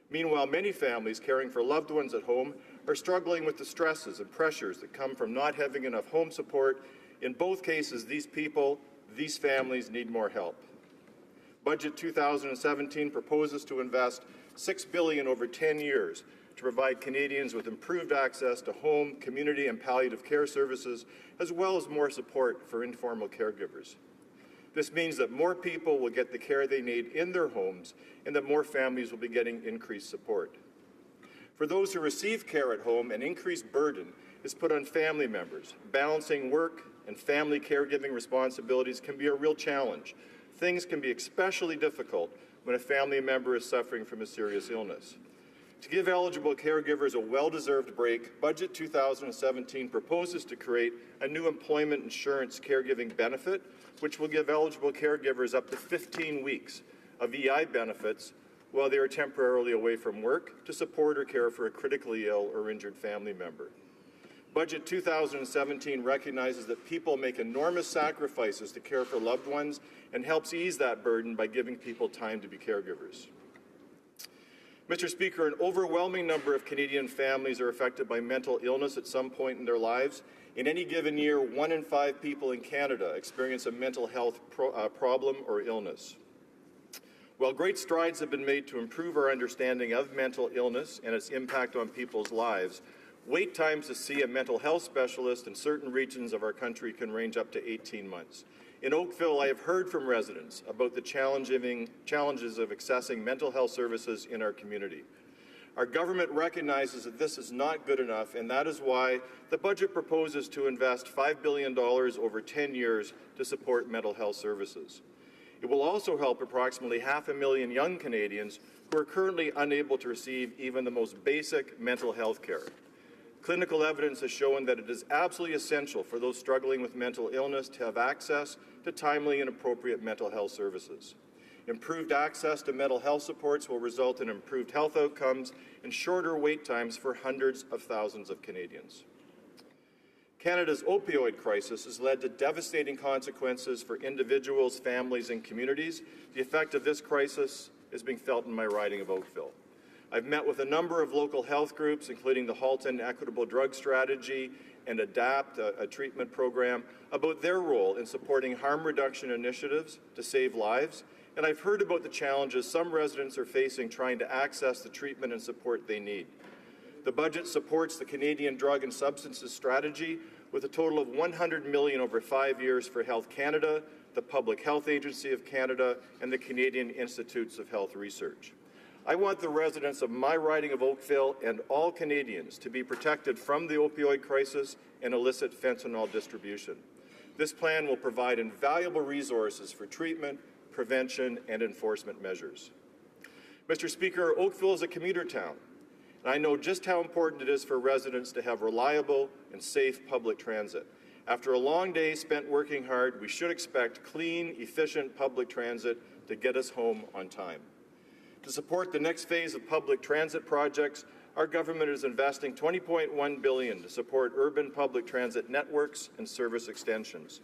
Meanwhile, many families caring for loved ones at home are struggling with the stresses and pressures that come from not having enough home support. In both cases, these people, these families need more help. Budget 2017 proposes to invest $6 billion over 10 years to provide Canadians with improved access to home, community, and palliative care services, as well as more support for informal caregivers. This means that more people will get the care they need in their homes and that more families will be getting increased support. For those who receive care at home, an increased burden is put on family members. Balancing work and family caregiving responsibilities can be a real challenge. Things can be especially difficult when a family member is suffering from a serious illness. To give eligible caregivers a well-deserved break, Budget 2017 proposes to create a new employment insurance caregiving benefit, which will give eligible caregivers up to 15 weeks of EI benefits while they are temporarily away from work to support or care for a critically ill or injured family member. Budget 2017 recognizes that people make enormous sacrifices to care for loved ones and helps ease that burden by giving people time to be caregivers. Mr. Speaker, an overwhelming number of Canadian families are affected by mental illness at some point in their lives. In any given year, 1 in 5 people in Canada experience a mental health problem or illness. While great strides have been made to improve our understanding of mental illness and its impact on people's lives, wait times to see a mental health specialist in certain regions of our country can range up to 18 months. In Oakville, I have heard from residents about the challenges of accessing mental health services in our community. Our government recognizes that this is not good enough, and that is why the budget proposes to invest $5 billion over 10 years to support mental health services. It will also help approximately 500,000 young Canadians who are currently unable to receive even the most basic mental health care. Clinical evidence has shown that it is absolutely essential for those struggling with mental illness to have access to timely and appropriate mental health services. Improved access to mental health supports will result in improved health outcomes and shorter wait times for hundreds of thousands of Canadians. Canada's opioid crisis has led to devastating consequences for individuals, families, and communities. The effect of this crisis is being felt in my riding of Oakville. I've met with a number of local health groups, including the Halton Equitable Drug Strategy and ADAPT, a treatment program, about their role in supporting harm reduction initiatives to save lives. And I've heard about the challenges some residents are facing trying to access the treatment and support they need. The budget supports the Canadian Drug and Substances Strategy with a total of $100 million over 5 years for Health Canada, the Public Health Agency of Canada, and the Canadian Institutes of Health Research. I want the residents of my riding of Oakville and all Canadians to be protected from the opioid crisis and illicit fentanyl distribution. This plan will provide invaluable resources for treatment, prevention, and enforcement measures. Mr. Speaker, Oakville is a commuter town, and I know just how important it is for residents to have reliable and safe public transit. After a long day spent working hard, we should expect clean, efficient public transit to get us home on time. To support the next phase of public transit projects, our government is investing $20.1 billion to support urban public transit networks and service extensions.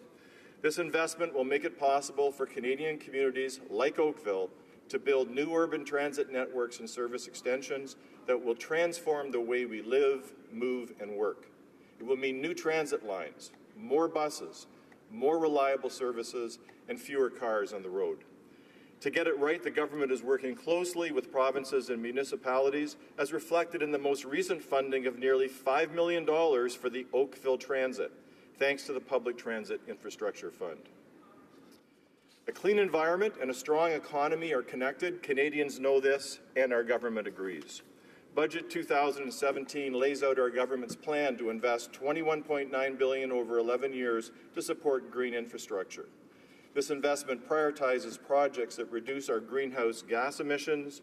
This investment will make it possible for Canadian communities like Oakville to build new urban transit networks and service extensions that will transform the way we live, move, and work. It will mean new transit lines, more buses, more reliable services, and fewer cars on the road. To get it right, the government is working closely with provinces and municipalities, as reflected in the most recent funding of nearly $5 million for the Oakville Transit, thanks to the Public Transit Infrastructure Fund. A clean environment and a strong economy are connected. Canadians know this, and our government agrees. Budget 2017 lays out our government's plan to invest $21.9 billion over 11 years to support green infrastructure. This investment prioritizes projects that reduce our greenhouse gas emissions,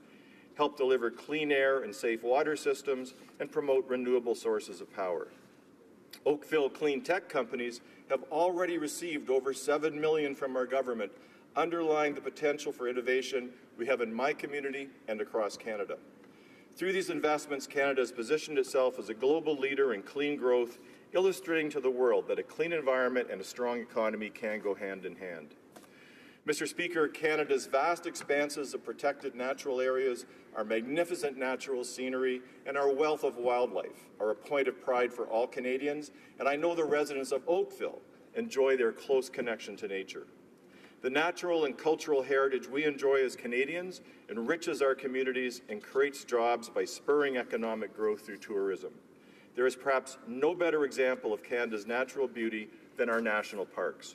help deliver clean air and safe water systems, and promote renewable sources of power. Oakville clean tech companies have already received over $7 million from our government, underlying the potential for innovation we have in my community and across Canada. Through these investments, Canada has positioned itself as a global leader in clean growth, illustrating to the world that a clean environment and a strong economy can go hand in hand. Mr. Speaker, Canada's vast expanses of protected natural areas, our magnificent natural scenery, and our wealth of wildlife are a point of pride for all Canadians, and I know the residents of Oakville enjoy their close connection to nature. The natural and cultural heritage we enjoy as Canadians enriches our communities and creates jobs by spurring economic growth through tourism. There is perhaps no better example of Canada's natural beauty than our national parks.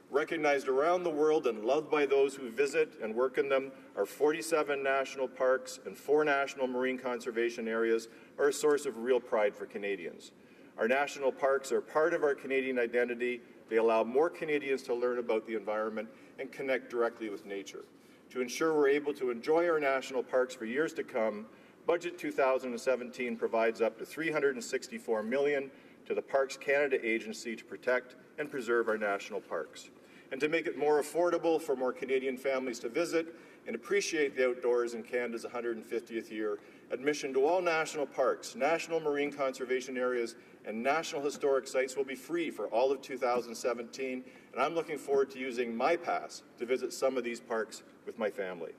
Recognized around the world and loved by those who visit and work in them, our 47 national parks and 4 national marine conservation areas are a source of real pride for Canadians. Our national parks are part of our Canadian identity. They allow more Canadians to learn about the environment and connect directly with nature. To ensure we're able to enjoy our national parks for years to come, Budget 2017 provides up to $364 million to the Parks Canada Agency to protect and preserve our national parks. And to make it more affordable for more Canadian families to visit and appreciate the outdoors in Canada's 150th year, admission to all national parks, national marine conservation areas, and national historic sites will be free for all of 2017, and I'm looking forward to using my pass to visit some of these parks with my family.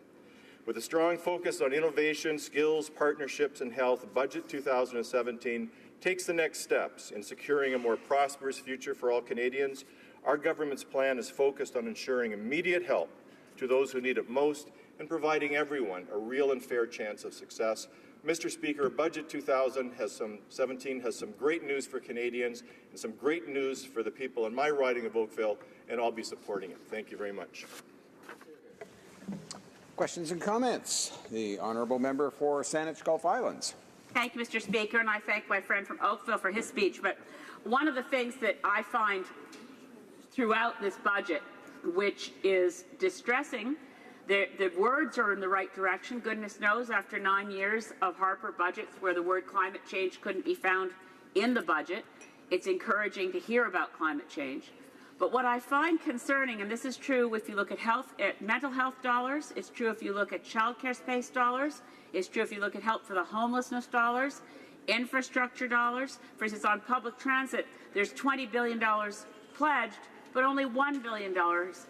With a strong focus on innovation, skills, partnerships, and health, Budget 2017 takes the next steps in securing a more prosperous future for all Canadians. Our government's plan is focused on ensuring immediate help to those who need it most and providing everyone a real and fair chance of success. Mr. Speaker, Budget 2017 has some great news for Canadians and some great news for the people in my riding of Oakville, and I'll be supporting it. Thank you very much. Questions and comments? The honourable member for Saanich Gulf Islands. Thank you, Mr. Speaker, and I thank my friend from Oakville for his speech. But one of the things that I find throughout this budget, which is distressing, the words are in the right direction. Goodness knows, after 9 years of Harper budgets where the word climate change couldn't be found in the budget, it's encouraging to hear about climate change. But what I find concerning, and this is true if you look at mental health dollars, it's true if you look at child care space dollars, it's true if you look at help for the homelessness dollars, infrastructure dollars. For instance, on public transit, there's $20 billion pledged, but only $1 billion,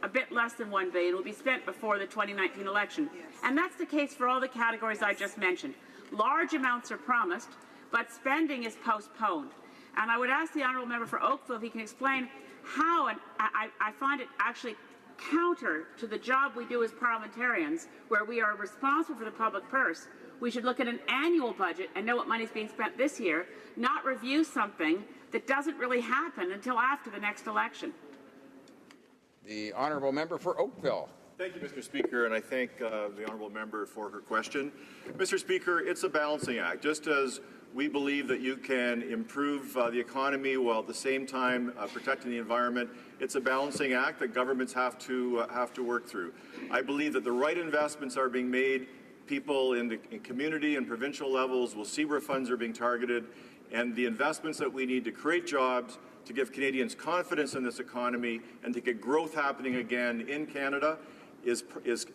a bit less than $1 billion, will be spent before the 2019 election. Yes. And that's the case for all the categories I just mentioned. Large amounts are promised, but spending is postponed. And I would ask the honourable member for Oakville if he can explain how, and I find it actually counter to the job we do as parliamentarians, where we are responsible for the public purse. We should look at an annual budget and know what money is being spent this year, not review something that doesn't really happen until after the next election. The honourable member for Oakville. Thank you, Mr. Speaker, and I thank the honourable member for her question. Mr. Speaker, it's a balancing act. Just as we believe that you can improve the economy while at the same time protecting the environment, it's a balancing act that governments have to work through. I believe that the right investments are being made. People in community and provincial levels will see where funds are being targeted, and the investments that we need to create jobs, to give Canadians confidence in this economy, and to get growth happening again in Canada is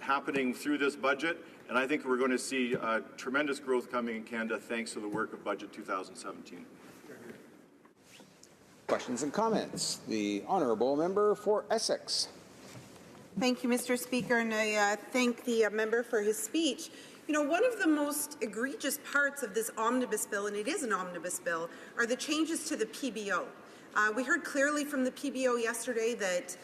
happening through this budget. And I think we're going to see tremendous growth coming in Canada thanks to the work of Budget 2017. Questions and comments? The honourable member for Essex. Thank you, Mr. Speaker, and I thank the member for his speech. You know, one of the most egregious parts of this omnibus bill, and it is an omnibus bill, are the changes to the PBO. We heard clearly from the PBO yesterday that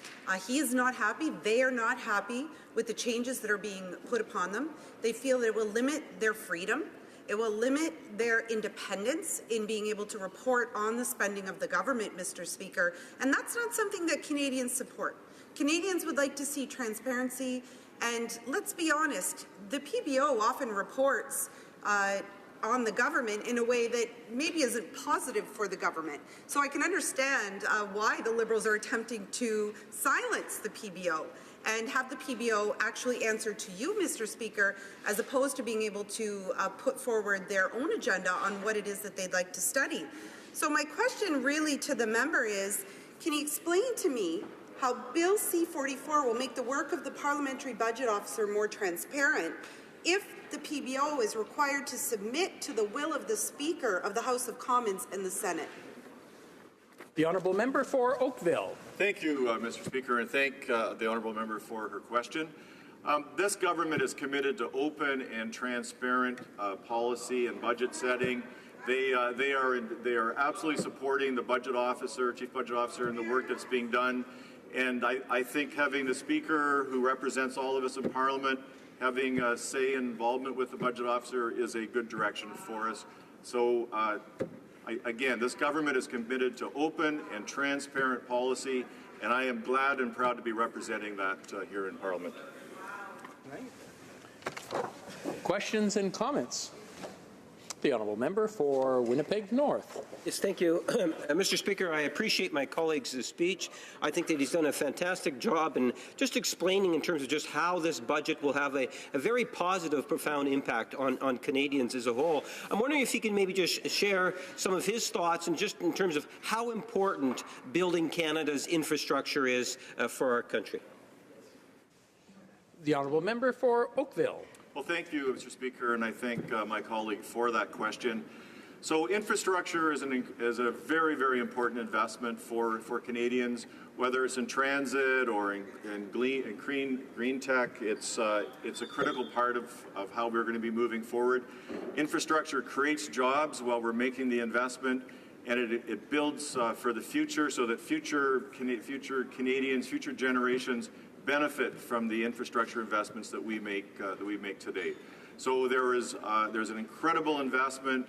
he is not happy, they are not happy with the changes that are being put upon them. They feel that it will limit their freedom, it will limit their independence in being able to report on the spending of the government, Mr. Speaker, and that's not something that Canadians support. Canadians would like to see transparency, and let's be honest, the PBO often reports on the government in a way that maybe isn't positive for the government. So I can understand why the Liberals are attempting to silence the PBO and have the PBO actually answer to you, Mr. Speaker, as opposed to being able to put forward their own agenda on what it is that they'd like to study. So my question really to the member is, can you explain to me how Bill C-44 will make the work of the Parliamentary Budget Officer more transparent if the PBO is required to submit to the will of the Speaker of the House of Commons and the Senate? The honourable member for Oakville. Thank you, Mr. Speaker, and thank the honourable member for her question. This government is committed to open and transparent policy and budget setting. They are absolutely supporting the budget officer, chief budget officer, and the work that's being done. And I think having the Speaker, who represents all of us in Parliament, having a say and involvement with the budget officer is a good direction for us. So again, this government is committed to open and transparent policy, and I am glad and proud to be representing that here in Parliament. Questions and comments? The honourable member for Winnipeg North. Yes, thank you. Mr. Speaker, I appreciate my colleague's speech. I think that he's done a fantastic job in just explaining in terms of just how this budget will have a very positive, profound impact on Canadians as a whole. I'm wondering if he can maybe just share some of his thoughts and just in terms of how important building Canada's infrastructure is for our country. The honourable member for Oakville. Well, thank you, Mr. Speaker, and I thank my colleague for that question. So infrastructure is a very, very important investment for Canadians, whether it's in transit or in green tech. It's a critical part of how we're going to be moving forward. Infrastructure creates jobs while we're making the investment, and it builds for the future so that future Canadians, future generations benefit from the infrastructure investments that we make today. So there's an incredible investment,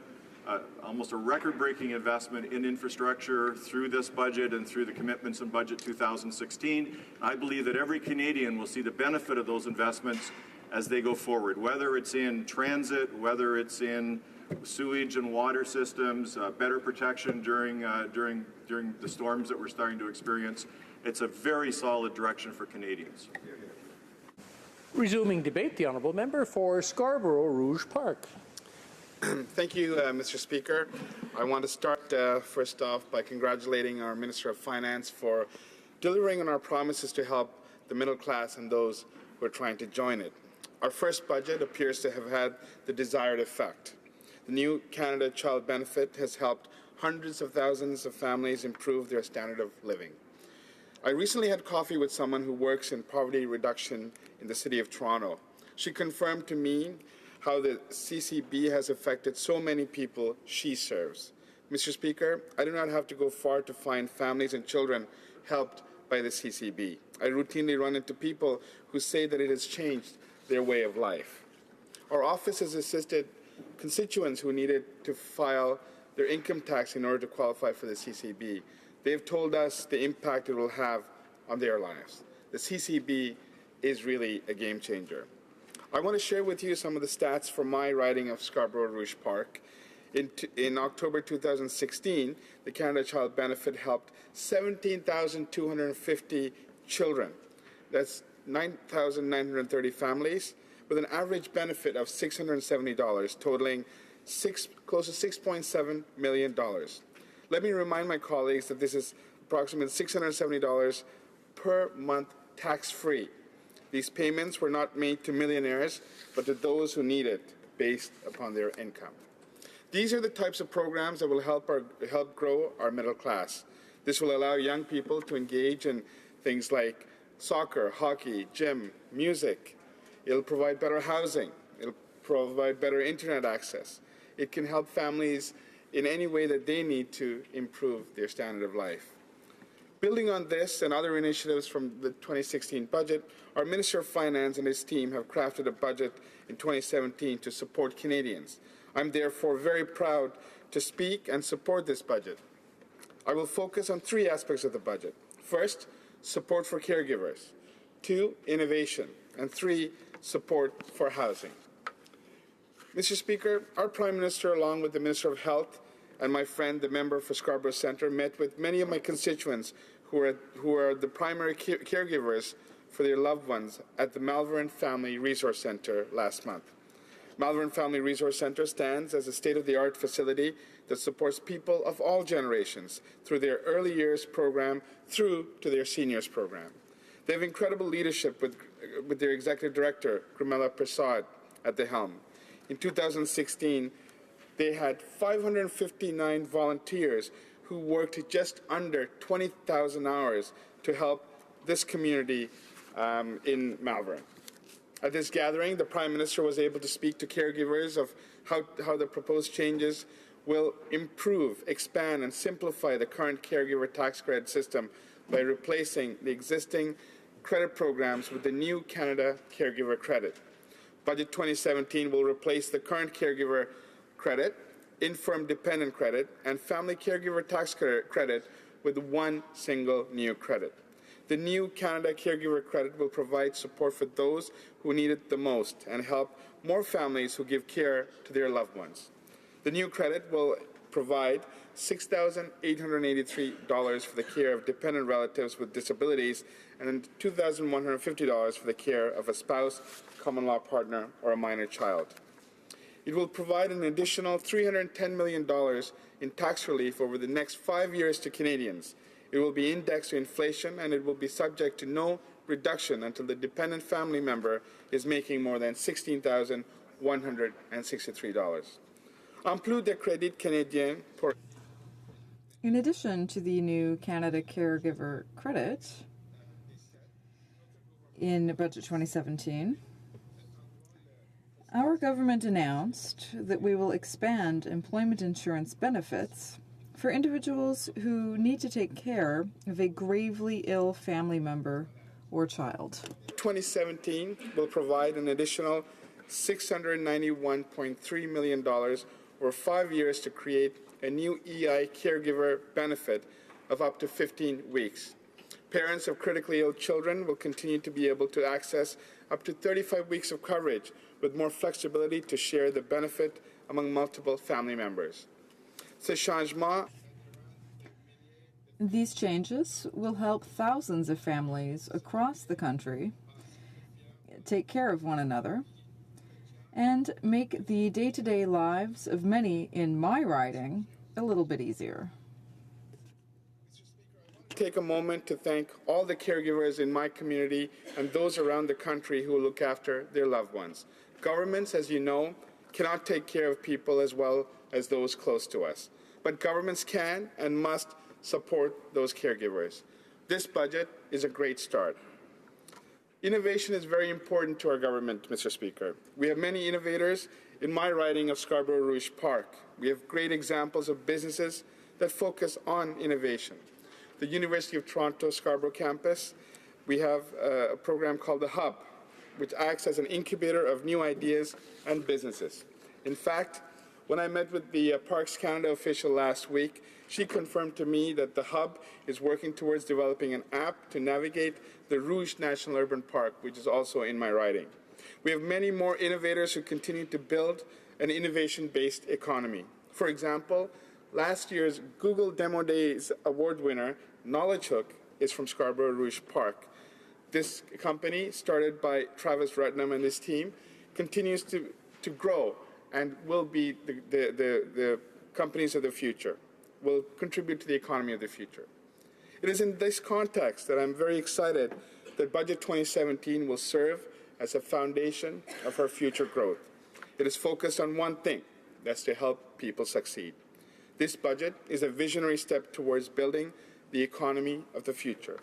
almost a record-breaking investment in infrastructure through this budget and through the commitments in Budget 2016. I believe that every Canadian will see the benefit of those investments as they go forward, whether it's in transit, whether it's in sewage and water systems, better protection during the storms that we're starting to experience. It's a very solid direction for Canadians. Resuming debate, the honourable member for Scarborough Rouge Park. Thank you, Mr. Speaker. I want to start first off by congratulating our Minister of Finance for delivering on our promises to help the middle class and those who are trying to join it. Our first budget appears to have had the desired effect. The new Canada Child Benefit has helped hundreds of thousands of families improve their standard of living. I recently had coffee with someone who works in poverty reduction in the City of Toronto. She confirmed to me how the CCB has affected so many people she serves. Mr. Speaker, I do not have to go far to find families and children helped by the CCB. I routinely run into people who say that it has changed their way of life. Our office has assisted constituents who needed to file their income tax in order to qualify for the CCB. They've told us the impact it will have on their lives. The CCB is really a game changer. I want to share with you some of the stats from my riding of Scarborough Rouge Park. In October 2016, the Canada Child Benefit helped 17,250 children. That's 9,930 families with an average benefit of $670, totaling close to $6.7 million. Let me remind my colleagues that this is approximately $670 per month tax-free. These payments were not made to millionaires, but to those who need it based upon their income. These are the types of programs that will help grow our middle class. This will allow young people to engage in things like soccer, hockey, gym, music. It'll provide better housing. It'll provide better internet access. It can help families in any way that they need to improve their standard of life. Building on this and other initiatives from the 2016 budget, our Minister of Finance and his team have crafted a budget in 2017 to support Canadians. I'm therefore very proud to speak and support this budget. I will focus on three aspects of the budget. First, support for caregivers. 2, innovation. And 3, support for housing. Mr. Speaker, our Prime Minister, along with the Minister of Health and my friend, the member for Scarborough Centre, met with many of my constituents who are the primary caregivers for their loved ones at the Malvern Family Resource Centre last month. Malvern Family Resource Centre stands as a state-of-the-art facility that supports people of all generations through their early years program through to their seniors program. They have incredible leadership with their executive director, Grimela Prasad, at the helm. In 2016, they had 559 volunteers who worked just under 20,000 hours to help this community in Malvern. At this gathering, the Prime Minister was able to speak to caregivers of how the proposed changes will improve, expand, and simplify the current caregiver tax credit system by replacing the existing credit programs with the new Canada Caregiver Credit. Budget 2017 will replace the current caregiver credit, infirm dependent credit, and family caregiver tax credit with one single new credit. The new Canada Caregiver Credit will provide support for those who need it the most and help more families who give care to their loved ones. The new credit will provide $6,883 for the care of dependent relatives with disabilities and $2,150 for the care of a spouse, common law partner, or a minor child. It will provide an additional $310 million in tax relief over the next 5 years to Canadians. It will be indexed to inflation, and it will be subject to no reduction until the dependent family member is making more than $16,163. En plus des crédits canadiens pour... In addition to the new Canada Caregiver Credit, in Budget 2017, our government announced that we will expand employment insurance benefits for individuals who need to take care of a gravely ill family member or child. 2017 will provide an additional $691.3 million over 5 years to create a new EI caregiver benefit of up to 15 weeks. Parents of critically ill children will continue to be able to access up to 35 weeks of coverage with more flexibility to share the benefit among multiple family members. These changes will help thousands of families across the country take care of one another and make the day-to-day lives of many in my riding a little bit easier. Take a moment to thank all the caregivers in my community and those around the country who look after their loved ones. Governments, as you know, cannot take care of people as well as those close to us. But governments can and must support those caregivers. This budget is a great start. Innovation is very important to our government, Mr. Speaker. We have many innovators in my riding of Scarborough Rouge Park. We have great examples of businesses that focus on innovation. The University of Toronto Scarborough campus, we have a program called the Hub, which acts as an incubator of new ideas and businesses. In fact, when I met with the Parks Canada official last week, she confirmed to me that the Hub is working towards developing an app to navigate the Rouge National Urban Park, which is also in my riding. We have many more innovators who continue to build an innovation-based economy. For example, last year's Google Demo Days award winner, Knowledge Hook, is from Scarborough Rouge Park. This company, started by Travis Rutnam and his team, continues to grow and will be the companies of the future, will contribute to the economy of the future. It is in this context that I'm very excited that Budget 2017 will serve as a foundation of our future growth. It is focused on one thing, that's to help people succeed. This budget is a visionary step towards building the economy of the future.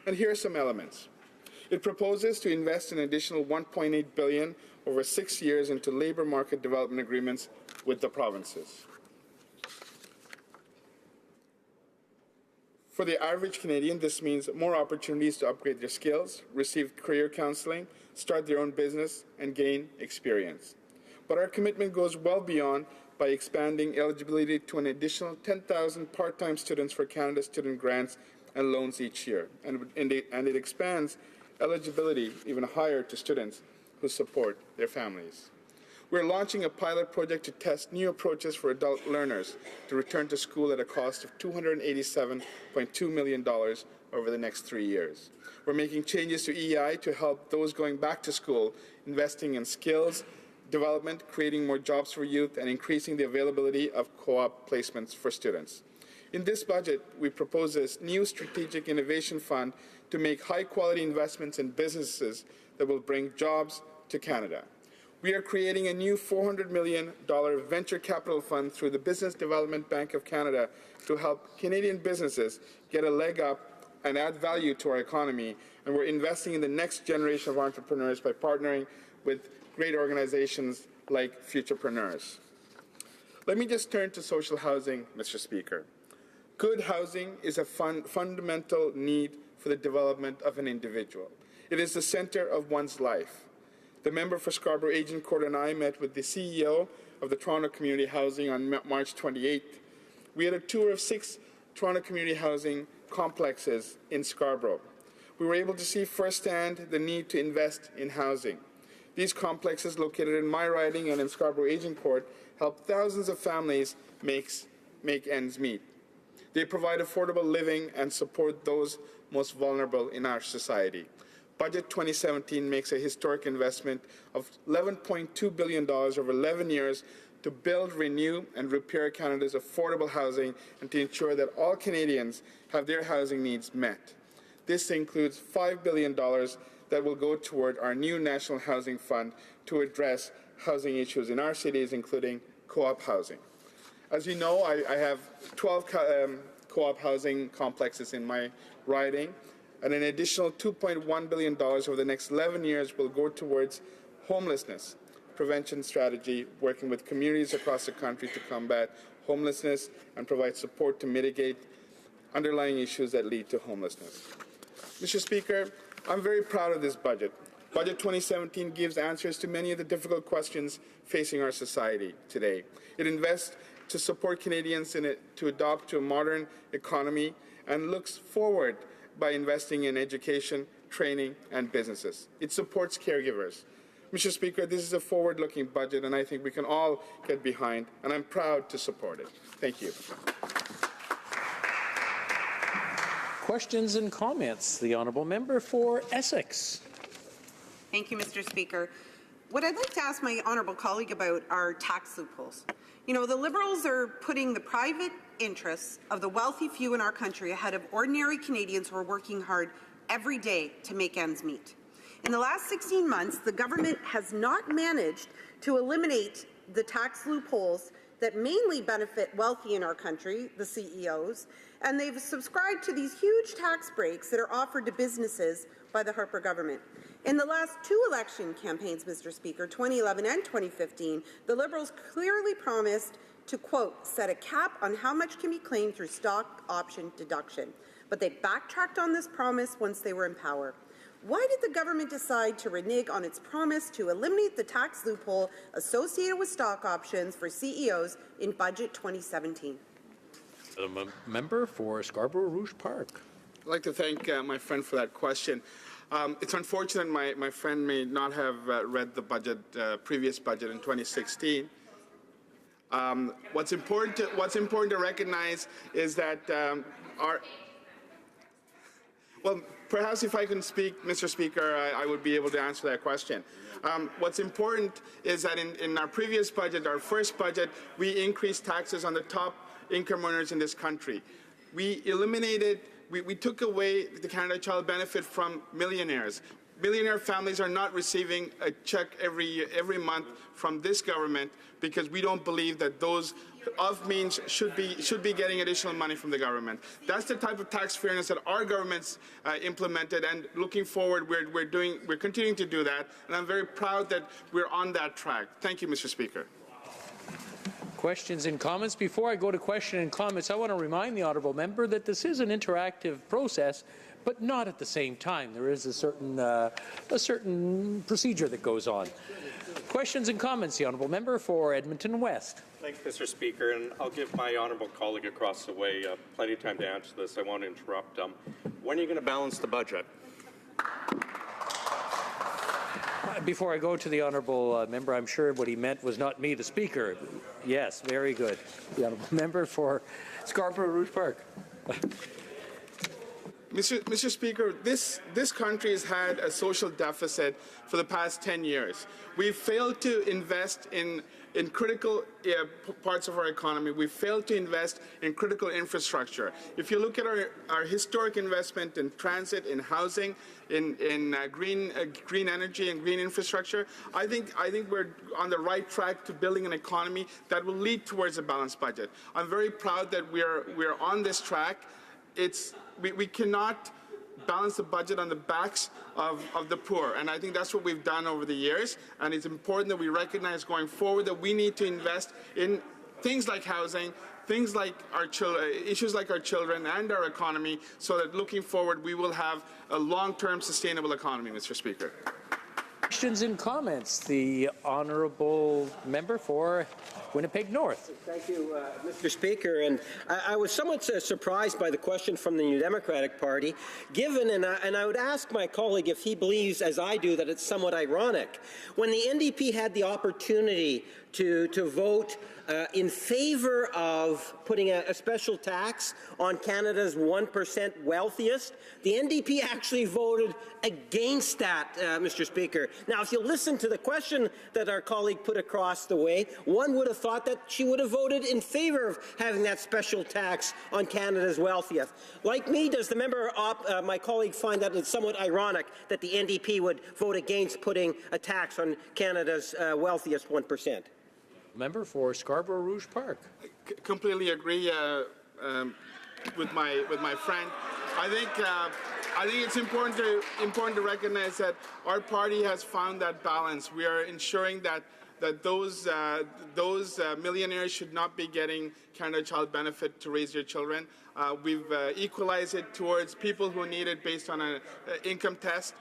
And here are some elements. It proposes to invest an additional $1.8 billion over 6 years into labor market development agreements with the provinces. For the average Canadian, this means more opportunities to upgrade their skills, receive career counseling, start their own business, and gain experience. But our commitment goes well beyond by expanding eligibility to an additional 10,000 part-time students for Canada Student Grants and loans each year. And it expands eligibility even higher to students who support their families. We're launching a pilot project to test new approaches for adult learners to return to school at a cost of $287.2 million over the next 3 years. We're making changes to EI to help those going back to school, investing in skills development, creating more jobs for youth, and increasing the availability of co-op placements for students. In this budget, we propose a new strategic innovation fund to make high-quality investments in businesses that will bring jobs to Canada. We are creating a new $400 million venture capital fund through the Business Development Bank of Canada to help Canadian businesses get a leg up and add value to our economy, and we're investing in the next generation of entrepreneurs by partnering with great organizations like Futurepreneurs. Let me just turn to social housing, Mr. Speaker. Good housing is a fundamental need for the development of an individual. It is the center of one's life. The member for Scarborough Agincourt and I met with the CEO of the Toronto Community Housing on March 28th. We had a tour of 6 Toronto Community Housing complexes in Scarborough. We were able to see firsthand the need to invest in housing. These complexes, located in my riding and in Scarborough Agincourt, help thousands of families make ends meet. They provide affordable living and support those most vulnerable in our society. Budget 2017 makes a historic investment of $11.2 billion over 11 years to build, renew, and repair Canada's affordable housing and to ensure that all Canadians have their housing needs met. This includes $5 billion that will go toward our new National Housing Fund to address housing issues in our cities, including co-op housing. As you know, I have 12 co-op housing complexes in my riding, and an additional $2.1 billion over the next 11 years will go towards homelessness prevention strategy, working with communities across the country to combat homelessness and provide support to mitigate underlying issues that lead to homelessness. Mr. Speaker, I'm very proud of this budget. Budget 2017 gives answers to many of the difficult questions facing our society today. It invests to support Canadians to adopt to a modern economy and looks forward by investing in education, training, and businesses. It supports caregivers. Mr. Speaker, this is a forward-looking budget, and I think we can all get behind, and I'm proud to support it. Thank you. Questions and comments? The honourable member for Essex. Thank you, Mr. Speaker. What I'd like to ask my honourable colleague about are tax loopholes. You know, the Liberals are putting the private interests of the wealthy few in our country ahead of ordinary Canadians who are working hard every day to make ends meet. In the last 16 months, the government has not managed to eliminate the tax loopholes that mainly benefit wealthy in our country, the CEOs, and they've subscribed to these huge tax breaks that are offered to businesses by the Harper government. In the last 2 election campaigns, Mr. Speaker, 2011 and 2015, the Liberals clearly promised to, quote, set a cap on how much can be claimed through stock option deduction. But they backtracked on this promise once they were in power. Why did the government decide to renege on its promise to eliminate the tax loophole associated with stock options for CEOs in Budget 2017? The member for Scarborough Rouge Park. I'd like to thank my friend for that question. It's unfortunate my friend may not have read the budget, previous budget in 2016. What's important to recognize is that well, perhaps if I can speak, Mr. Speaker, I would be able to answer that question. What's important is that in our previous budget, our first budget, we increased taxes on the top income earners in this country. We took away the Canada Child Benefit from millionaires. Millionaire families are not receiving a check every month from this government because we don't believe that those of means should be getting additional money from the government. That's the type of tax fairness that our government's implemented, and looking forward, we're continuing to do that, and I'm very proud that we're on that track. Thank you, Mr. Speaker. Questions and comments? Before I go to question and comments, I want to remind the honourable member that this is an interactive process, but not at the same time. There is a certain procedure that goes on. Questions and comments? The honourable member for Edmonton West. Thanks, Mr. Speaker, and I'll give my honourable colleague across the way plenty of time to answer this. I won't interrupt. When are you going to balance the budget? Before I go to the honourable member, I'm sure what he meant was not me, the speaker. Yes, very good. The honourable member for Scarborough Rouge Park. Mr. Speaker, this country has had a social deficit for the past 10 years. We've failed to invest in critical parts of our economy. We've failed to invest in critical infrastructure. If you look at our historic investment in transit, in housing, in green energy and green infrastructure, I think we're on the right track to building an economy that will lead towards a balanced budget. I'm very proud that we're on this track. We cannot balance the budget on the backs of the poor, and I think that's what we've done over the years, and it's important that we recognize going forward that we need to invest in things like housing, things like issues like our children and our economy, so that looking forward we will have a long-term sustainable economy, Mr. Speaker. Questions and comments. The honourable member for Winnipeg North. Thank you, Mr. Speaker. And I was somewhat surprised by the question from the New Democratic Party, given, and I would ask my colleague if he believes, as I do, that it's somewhat ironic. When the NDP had the opportunity to vote in favour of putting a special tax on Canada's 1% wealthiest, the NDP actually voted against that, Mr. Speaker. Now, if you listen to the question that our colleague put across the way, one would have thought that she would have voted in favour of having that special tax on Canada's wealthiest. Like me, does the member, my colleague, find that it's somewhat ironic that the NDP would vote against putting a tax on Canada's wealthiest 1%? Member for Scarborough Rouge Park. Completely agree with my friend. I think it's important to recognize that our party has found that balance. We are ensuring that those millionaires should not be getting Canada Child Benefit to raise their children. We've equalized it towards people who need it based on an income test.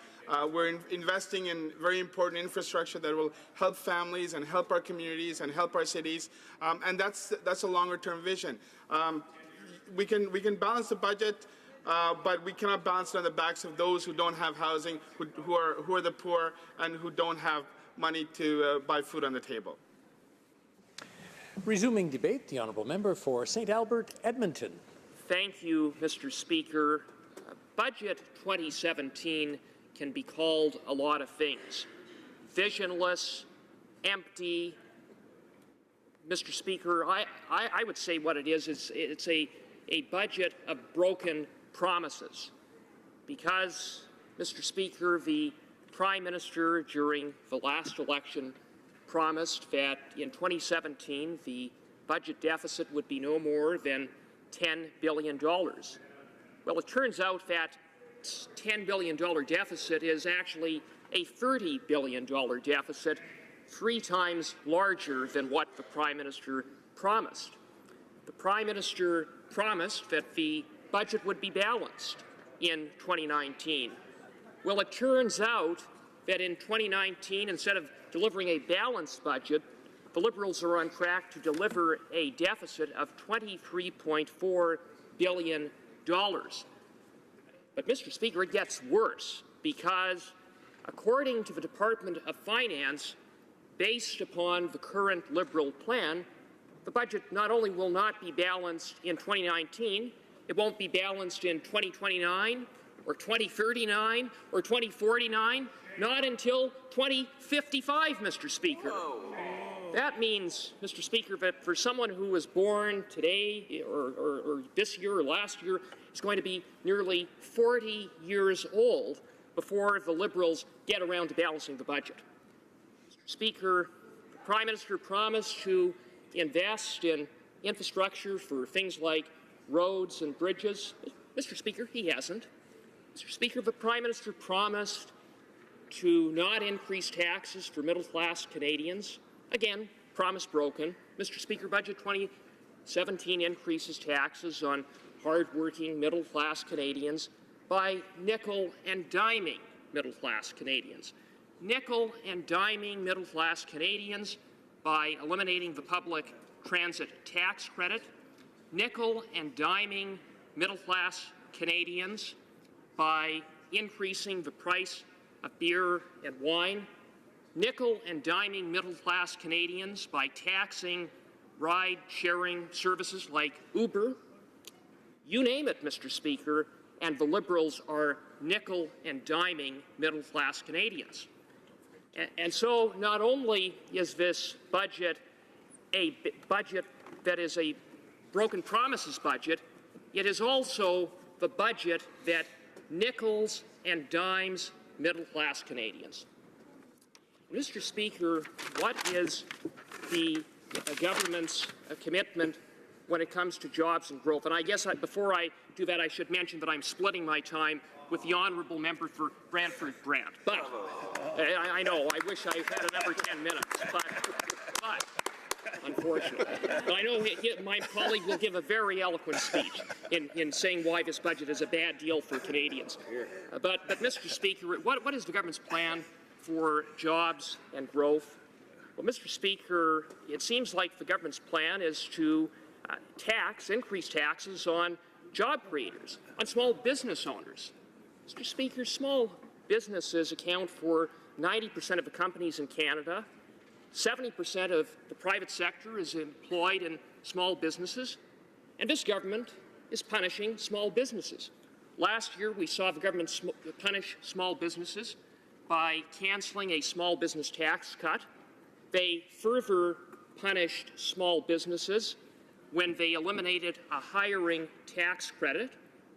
We're investing in very important infrastructure that will help families and help our communities and help our cities, and that's a longer-term vision. We can balance the budget, but we cannot balance it on the backs of those who don't have housing, who are the poor, and who don't have money to buy food on the table. Resuming debate, the honourable member for St. Albert, Edmonton. Thank you, Mr. Speaker. Budget 2017 can be called a lot of things. Visionless, empty. Mr. Speaker, I would say what it is it's a budget of broken promises. Because, Mr. Speaker, the Prime Minister during the last election promised that in 2017 the budget deficit would be no more than $10 billion. Well, it turns out that $10 billion deficit is actually a $30 billion deficit, 3 times larger than what the Prime Minister promised. The Prime Minister promised that the budget would be balanced in 2019. Well, it turns out that in 2019, instead of delivering a balanced budget, the Liberals are on track to deliver a deficit of $23.4 billion. But, Mr. Speaker, it gets worse because, according to the Department of Finance, based upon the current Liberal plan, the budget not only will not be balanced in 2019, it won't be balanced in 2029 or 2039 or 2049, not until 2055, Mr. Speaker. That means, Mr. Speaker, that for someone who was born today or this year or last year is going to be nearly 40 years old before the Liberals get around to balancing the budget. Mr. Speaker, the Prime Minister promised to invest in infrastructure for things like roads and bridges. Mr. Speaker, he hasn't. Mr. Speaker, the Prime Minister promised to not increase taxes for middle-class Canadians. Again, promise broken. Mr. Speaker, Budget 2017 increases taxes on hard-working middle-class Canadians by nickel and diming middle-class Canadians. Nickel and diming middle-class Canadians by eliminating the public transit tax credit. Nickel and diming middle-class Canadians by increasing the price of beer and wine. nickel and diming middle-class Canadians by taxing ride-sharing services like Uber. You name it, Mr. Speaker, and the Liberals are nickel and diming middle-class Canadians. And so not only is this budget a budget that is a broken promises budget, it is also the budget that nickels and dimes middle-class Canadians. Mr. Speaker, what is the government's commitment when it comes to jobs and growth? And I guess before I do that, I should mention that I'm splitting my time with the honourable member for Brantford Brant. But I know, I wish I had another 10 minutes, but unfortunately. But I know my colleague will give a very eloquent speech in saying why this budget is a bad deal for Canadians. But Mr. Speaker, what is the government's plan for jobs and growth? Well, Mr. Speaker, it seems like the government's plan is to increase taxes on job creators, on small business owners. Mr. Speaker, small businesses account for 90% of the companies in Canada. 70% of the private sector is employed in small businesses, and this government is punishing small businesses. Last year, we saw the government punish small businesses by canceling a small business tax cut. They further punished small businesses when they eliminated a hiring tax credit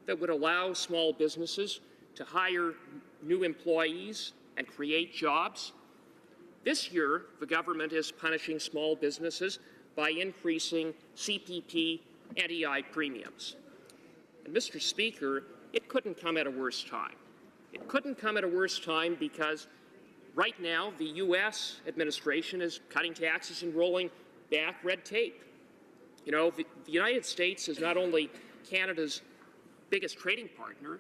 that would allow small businesses to hire new employees and create jobs. This year, the government is punishing small businesses by increasing CPP and EI premiums. And Mr. Speaker, it couldn't come at a worse time. It couldn't come at a worse time because right now the U.S. administration is cutting taxes and rolling back red tape. You know, the United States is not only Canada's biggest trading partner,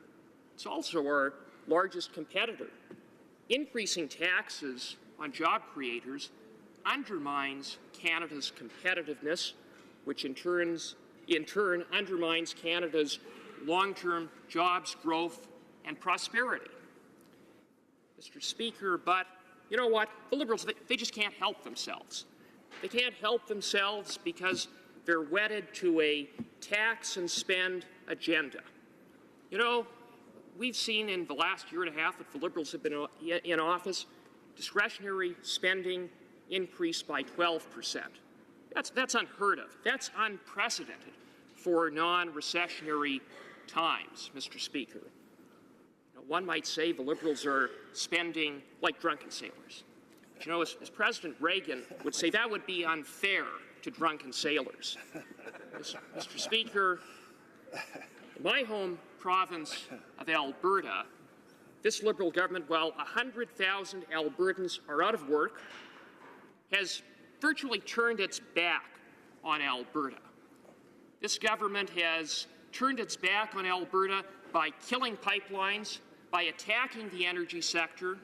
it's also our largest competitor. Increasing taxes on job creators undermines Canada's competitiveness, which in turn undermines Canada's long-term jobs, growth, and prosperity. Mr. Speaker, but you know what? The Liberals, they just can't help themselves. They can't help themselves because they're wedded to a tax and spend agenda. You know, we've seen in the last year and a half that the Liberals have been in office, discretionary spending increased by 12%. That's unheard of. That's unprecedented for non-recessionary times, Mr. Speaker. You know, one might say the Liberals are spending like drunken sailors. But you know, as President Reagan would say, that would be unfair to drunken sailors. Mr. Speaker, in my home province of Alberta, this Liberal government, while 100,000 Albertans are out of work, has virtually turned its back on Alberta. This government has turned its back on Alberta by killing pipelines, by attacking the energy sector.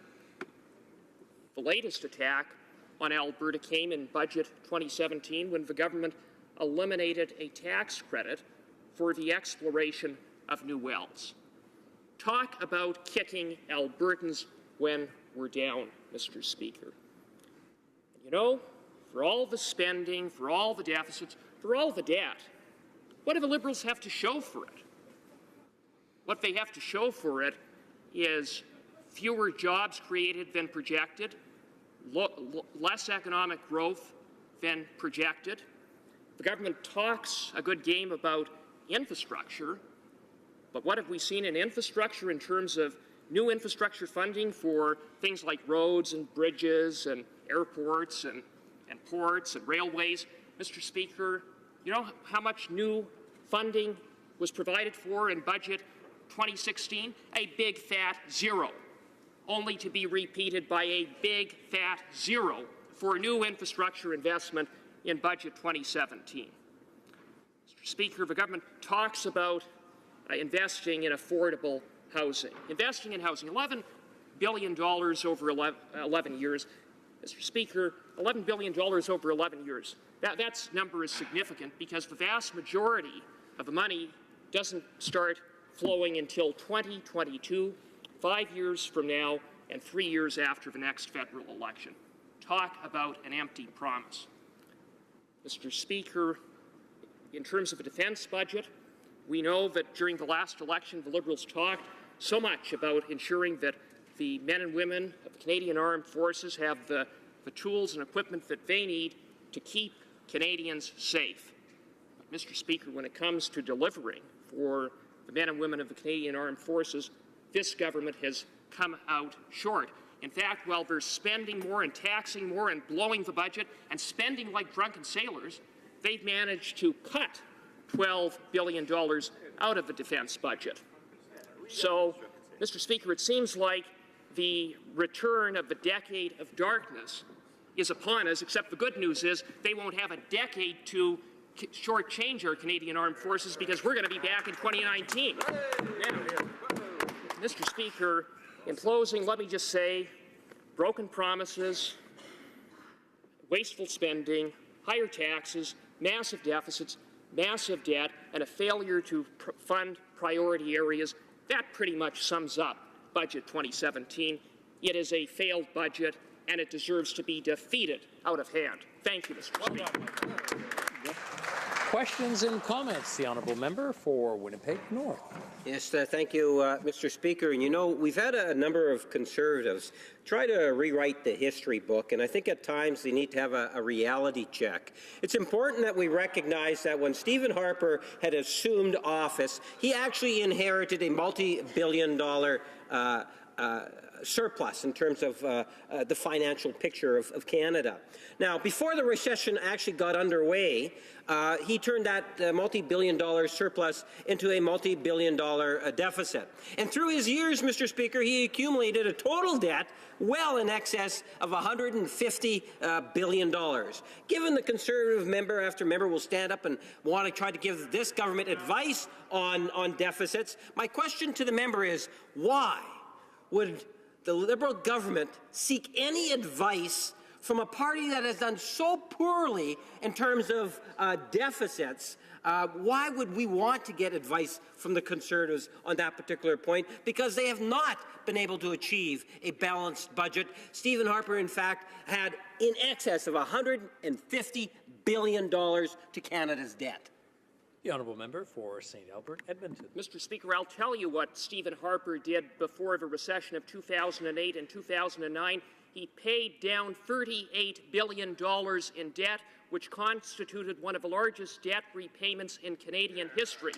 The latest attack on Alberta came in Budget 2017 when the government eliminated a tax credit for the exploration of new wells. Talk about kicking Albertans when we're down, Mr. Speaker. You know, for all the spending, for all the deficits, for all the debt, what do the Liberals have to show for it? What they have to show for it is fewer jobs created than projected, less economic growth than projected. The government talks a good game about infrastructure, but what have we seen in infrastructure in terms of new infrastructure funding for things like roads and bridges and airports and ports and railways? Mr. Speaker, you know how much new funding was provided for in Budget 2016? A big fat zero, only to be repeated by a big fat zero for new infrastructure investment in Budget 2017. Mr. Speaker, the government talks about investing in affordable housing. Investing in housing, $11 billion over 11 years. Mr. Speaker, $11 billion over 11 years. That number is significant because the vast majority of the money doesn't start flowing until 2022, 5 years from now, and 3 years after the next federal election. Talk about an empty promise. Mr. Speaker, in terms of a defense budget, we know that during the last election, the Liberals talked so much about ensuring that the men and women of the Canadian Armed Forces have the tools and equipment that they need to keep Canadians safe. But, Mr. Speaker, when it comes to delivering for the men and women of the Canadian Armed Forces, this government has come out short. In fact, while they're spending more and taxing more and blowing the budget and spending like drunken sailors, they've managed to cut $12 billion out of the defense budget. So, Mr. Speaker, it seems like the return of the decade of darkness is upon us, except the good news is they won't have a decade to shortchange our Canadian Armed Forces because we're going to be back in 2019. Now, Mr. Speaker, in closing, let me just say, broken promises, wasteful spending, higher taxes, massive deficits, massive debt, and a failure to fund priority areas, that pretty much sums up Budget 2017. It is a failed budget, and it deserves to be defeated out of hand. Thank you, Mr. Speaker. Questions and comments? The honourable member for Winnipeg North. Yes, thank you, Mr. Speaker. And you know, we've had a number of Conservatives try to rewrite the history book, and I think at times they need to have a reality check. It's important that we recognize that when Stephen Harper had assumed office, he actually inherited a multi-billion-dollar surplus in terms of the financial picture of Canada. Now, before the recession actually got underway, he turned that multi-billion-dollar surplus into a multi-billion-dollar deficit. And through his years, Mr. Speaker, he accumulated a total debt well in excess of $150 billion. Given the Conservative member after member will stand up and want to try to give this government advice on deficits, my question to the member is, why would the Liberal government seek any advice from a party that has done so poorly in terms of deficits? Why would we want to get advice from the Conservatives on that particular point? Because they have not been able to achieve a balanced budget. Stephen Harper, in fact, had in excess of $150 billion to Canada's debt. The honourable member for St. Albert, Edmonton. Mr. Speaker, I'll tell you what Stephen Harper did before the recession of 2008 and 2009. He paid down $38 billion in debt, which constituted one of the largest debt repayments in Canadian history.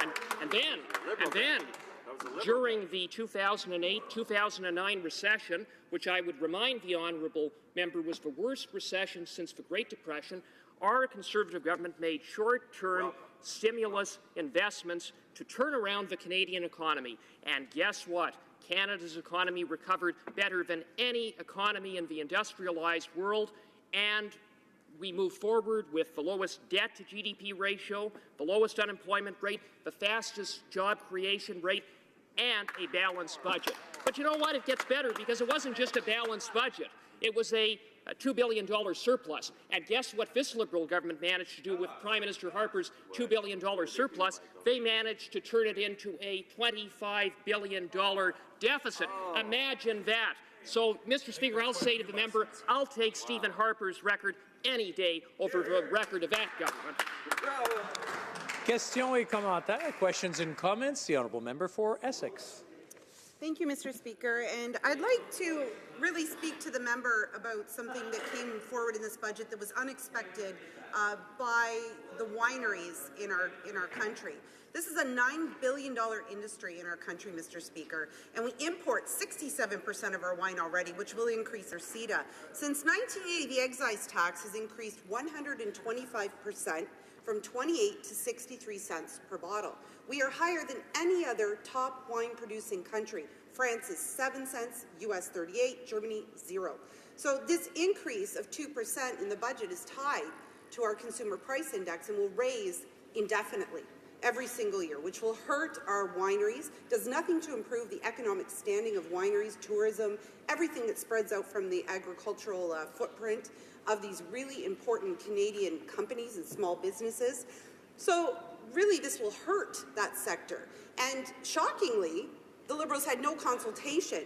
And then, during the 2008-2009 recession, which I would remind the honourable member was the worst recession since the Great Depression, our Conservative government made short-term stimulus investments to turn around the Canadian economy. And guess what? Canada's economy recovered better than any economy in the industrialized world, and we move forward with the lowest debt-to-GDP ratio, the lowest unemployment rate, the fastest job creation rate, and a balanced budget. But you know what? It gets better because it wasn't just a balanced budget. It was a $2 billion surplus. And guess what this Liberal government managed to do with Prime Minister Harper's $2 billion surplus? They managed to turn it into a $25 billion deficit. Imagine that. So, Mr. Speaker, I'll say to the member, I'll take Stephen Harper's record any day over the record of that government. Questions et commentaires. Questions and comments. The honourable member for Essex. Thank you, Mr. Speaker. And I'd like to really speak to the member about something that came forward in this budget that was unexpected by the wineries in our country. This is a $9 billion industry in our country, Mr. Speaker, and we import 67% of our wine already, which will increase our CETA. Since 1980, the excise tax has increased 125%, from 28 to 63 cents per bottle. We are higher than any other top wine-producing country. France is 7 cents, US 38, Germany 0. So this increase of 2% in the budget is tied to our consumer price index and will raise indefinitely every single year, which will hurt our wineries, does nothing to improve the economic standing of wineries, tourism, everything that spreads out from the agricultural footprint of these really important Canadian companies and small businesses. So really this will hurt that sector. And shockingly, the Liberals had no consultation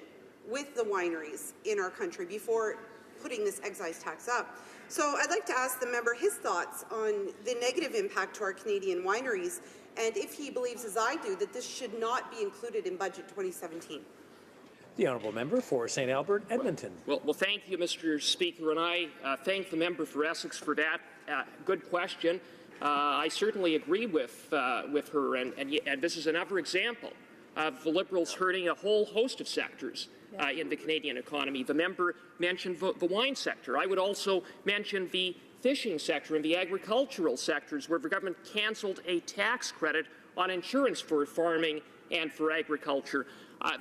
with the wineries in our country before putting this excise tax up. So I'd like to ask the member his thoughts on the negative impact to our Canadian wineries, and if he believes, as I do, that this should not be included in Budget 2017. The honourable member for St. Albert, Edmonton. Well, thank you, Mr. Speaker, and I thank the member for Essex for that good question. I certainly agree with her, and this is another example of the Liberals hurting a whole host of sectors in the Canadian economy. The member mentioned the wine sector. I would also mention the fishing sector and the agricultural sectors, where the government cancelled a tax credit on insurance for farming and for agriculture.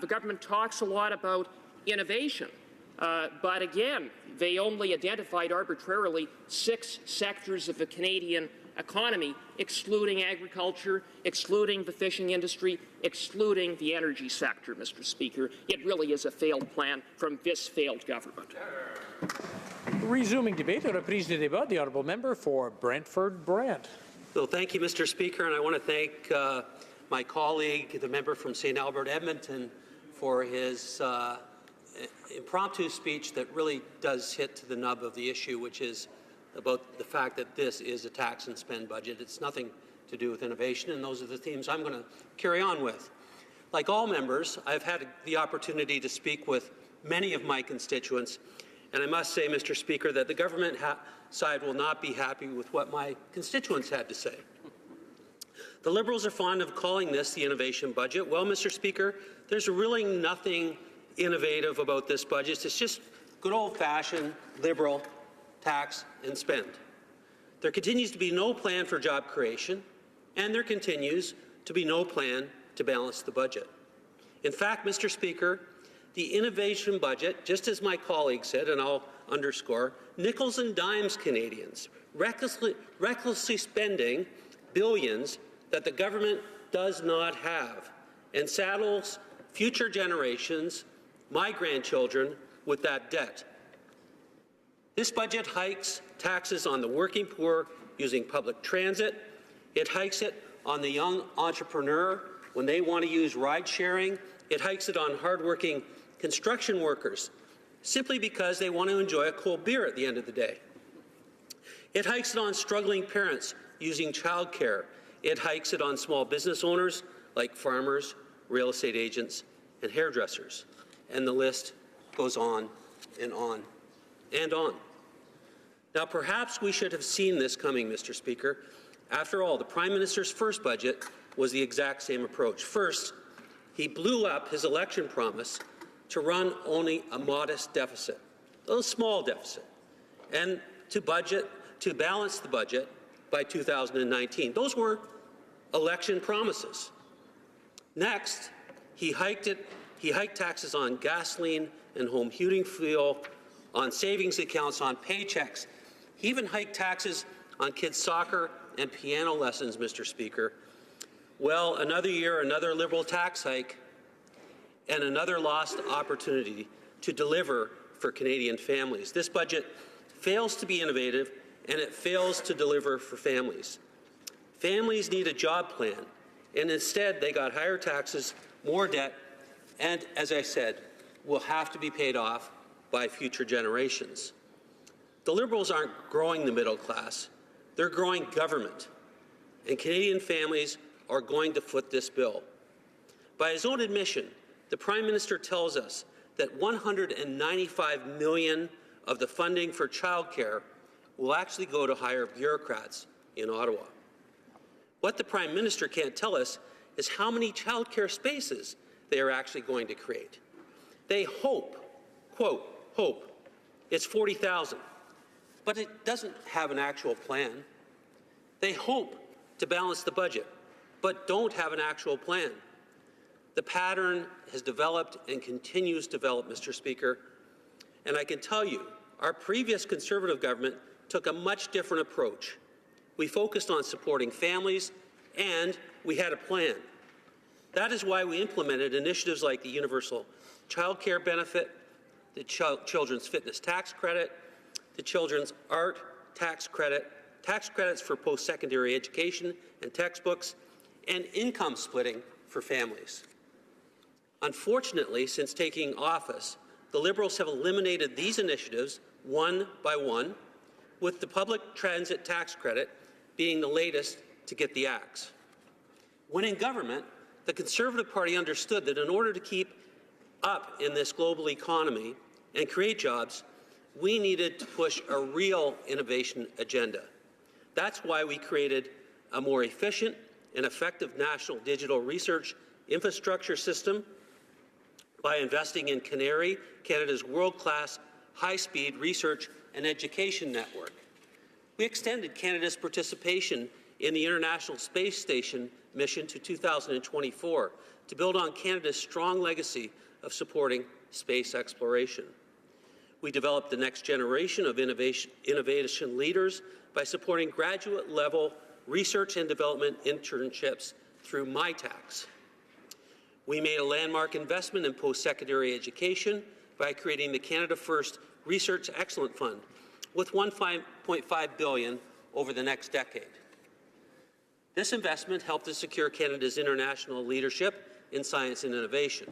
The government talks a lot about innovation, but again, they only identified arbitrarily 6 sectors of the Canadian economy, excluding agriculture, excluding the fishing industry, excluding the energy sector, Mr. Speaker. It really is a failed plan from this failed government. Resuming debate, on a reprise de débat, the honourable member for Brantford Brant. So thank you, Mr. Speaker, and I want to thank my colleague, the member from St. Albert, Edmonton, for his impromptu speech that really does hit to the nub of the issue, which is about the fact that this is a tax and spend budget. It's nothing to do with innovation, and those are the themes I'm going to carry on with. Like all members, I've had the opportunity to speak with many of my constituents, and I must say, Mr. Speaker, that the government side will not be happy with what my constituents had to say. The Liberals are fond of calling this the innovation budget. Well, Mr. Speaker, there's really nothing innovative about this budget. It's just good old-fashioned Liberal tax and spend. There continues to be no plan for job creation, and there continues to be no plan to balance the budget. In fact, Mr. Speaker, the innovation budget, just as my colleague said, and I'll underscore, nickels and dimes Canadians, recklessly spending billions that the government does not have, and saddles future generations, my grandchildren, with that debt. This budget hikes taxes on the working poor using public transit. It hikes it on the young entrepreneur when they want to use ride-sharing. It hikes it on hardworking construction workers simply because they want to enjoy a cold beer at the end of the day. It hikes it on struggling parents using childcare. It hikes it on small business owners like farmers, real estate agents, and hairdressers. And the list goes on and on and on. Now, perhaps we should have seen this coming, Mr. Speaker. After all, the Prime Minister's first budget was the exact same approach. First, he blew up his election promise to run only a modest deficit, a small deficit, and to balance the budget by 2019. Those were election promises. Next, he hiked taxes on gasoline and home heating fuel, on savings accounts, on paychecks. He even hiked taxes on kids' soccer and piano lessons, Mr. Speaker. Well, another year, another Liberal tax hike, and another lost opportunity to deliver for Canadian families. This budget fails to be innovative, and it fails to deliver for families. Families need a job plan, and instead they got higher taxes, more debt, and, as I said, will have to be paid off by future generations. The Liberals aren't growing the middle class, they're growing government, and Canadian families are going to foot this bill. By his own admission, the Prime Minister tells us that $195 million of the funding for childcare will actually go to hire bureaucrats in Ottawa. What the Prime Minister can't tell us is how many childcare spaces they are actually going to create. They hope, quote, hope, it's 40,000, but it doesn't have an actual plan. They hope to balance the budget, but don't have an actual plan. The pattern has developed and continues to develop, Mr. Speaker, and I can tell you, our previous Conservative government took a much different approach. We focused on supporting families, and we had a plan. That is why we implemented initiatives like the Universal Child Care Benefit, the Children's Fitness Tax Credit, the Children's Art Tax Credit, tax credits for post-secondary education and textbooks, and income splitting for families. Unfortunately, since taking office, the Liberals have eliminated these initiatives one by one, with the public transit tax credit being the latest to get the axe. When in government, the Conservative Party understood that in order to keep up in this global economy and create jobs, we needed to push a real innovation agenda. That's why we created a more efficient and effective national digital research infrastructure system by investing in Canary, Canada's world-class high-speed research and education network. We extended Canada's participation in the International Space Station mission to 2024 to build on Canada's strong legacy of supporting space exploration. We developed the next generation of innovation leaders by supporting graduate-level research and development internships through MyTax. We made a landmark investment in post-secondary education by creating the Canada First Research Excellence Fund with $1.5 billion over the next decade. This investment helped to secure Canada's international leadership in science and innovation.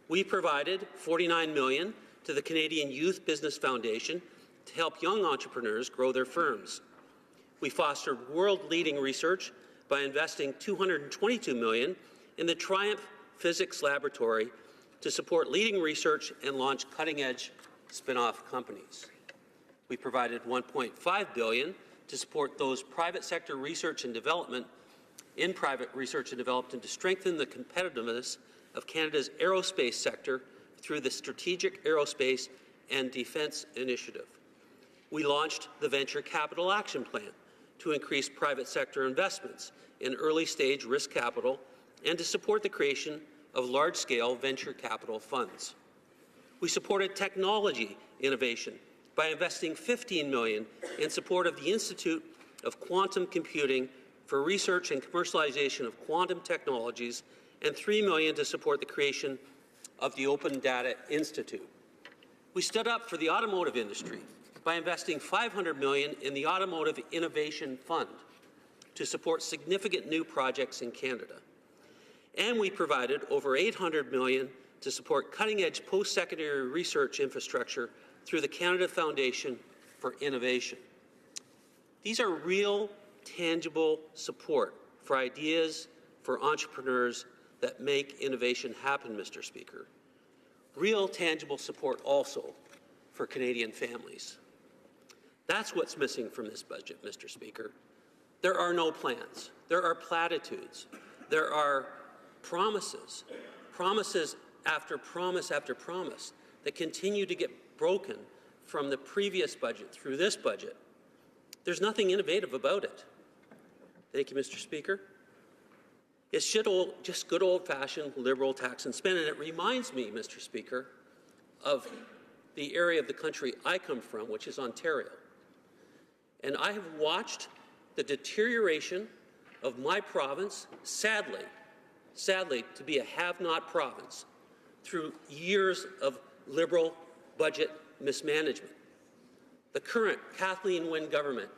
We provided $49 million to the Canadian Youth Business Foundation to help young entrepreneurs grow their firms. We fostered world-leading research by investing $222 million in the Triumph Physics Laboratory to support leading research and launch cutting-edge spin-off companies. We provided $1.5 billion to support those private sector research and development and to strengthen the competitiveness of Canada's aerospace sector through the Strategic Aerospace and Defence Initiative. We launched the Venture Capital Action Plan to increase private sector investments in early-stage risk capital and to support the creation of large-scale venture capital funds. We supported technology innovation by investing $15 million in support of the Institute of Quantum Computing for research and commercialization of quantum technologies and $3 million to support the creation of the Open Data Institute. We stood up for the automotive industry by investing $500 million in the Automotive Innovation Fund to support significant new projects in Canada. And we provided over $800 million to support cutting-edge post-secondary research infrastructure through the Canada Foundation for Innovation. These are real, tangible support for ideas, for entrepreneurs that make innovation happen, Mr. Speaker. Real, tangible support also for Canadian families. That's what's missing from this budget, Mr. Speaker. There are no plans. There are platitudes. There are promises, promises after promise after promise that continue to get broken from the previous budget through this budget. There's nothing innovative about it. Thank you, Mr. Speaker. It's just good old-fashioned Liberal tax and spend, and it reminds me, Mr. Speaker, of the area of the country I come from, which is Ontario. And I have watched the deterioration of my province, sadly to be a have-not province, through years of Liberal budget mismanagement. The current Kathleen Wynne government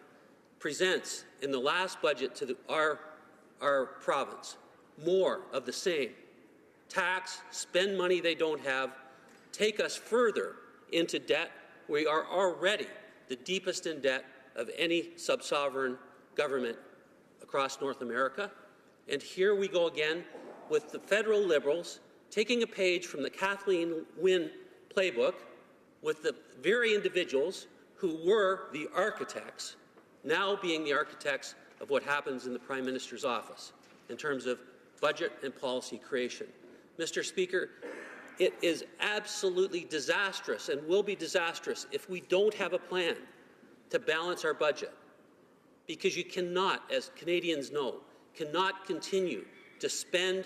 presents in the last budget to our province more of the same. Tax, spend money they don't have, take us further into debt. We are already the deepest in debt of any sub-sovereign government across North America. And here we go again with the federal Liberals taking a page from the Kathleen Wynne playbook with the very individuals who were the architects now being the architects of what happens in the Prime Minister's office in terms of budget and policy creation. Mr. Speaker, it is absolutely disastrous and will be disastrous if we don't have a plan to balance our budget, because you cannot, as Canadians know, cannot continue to spend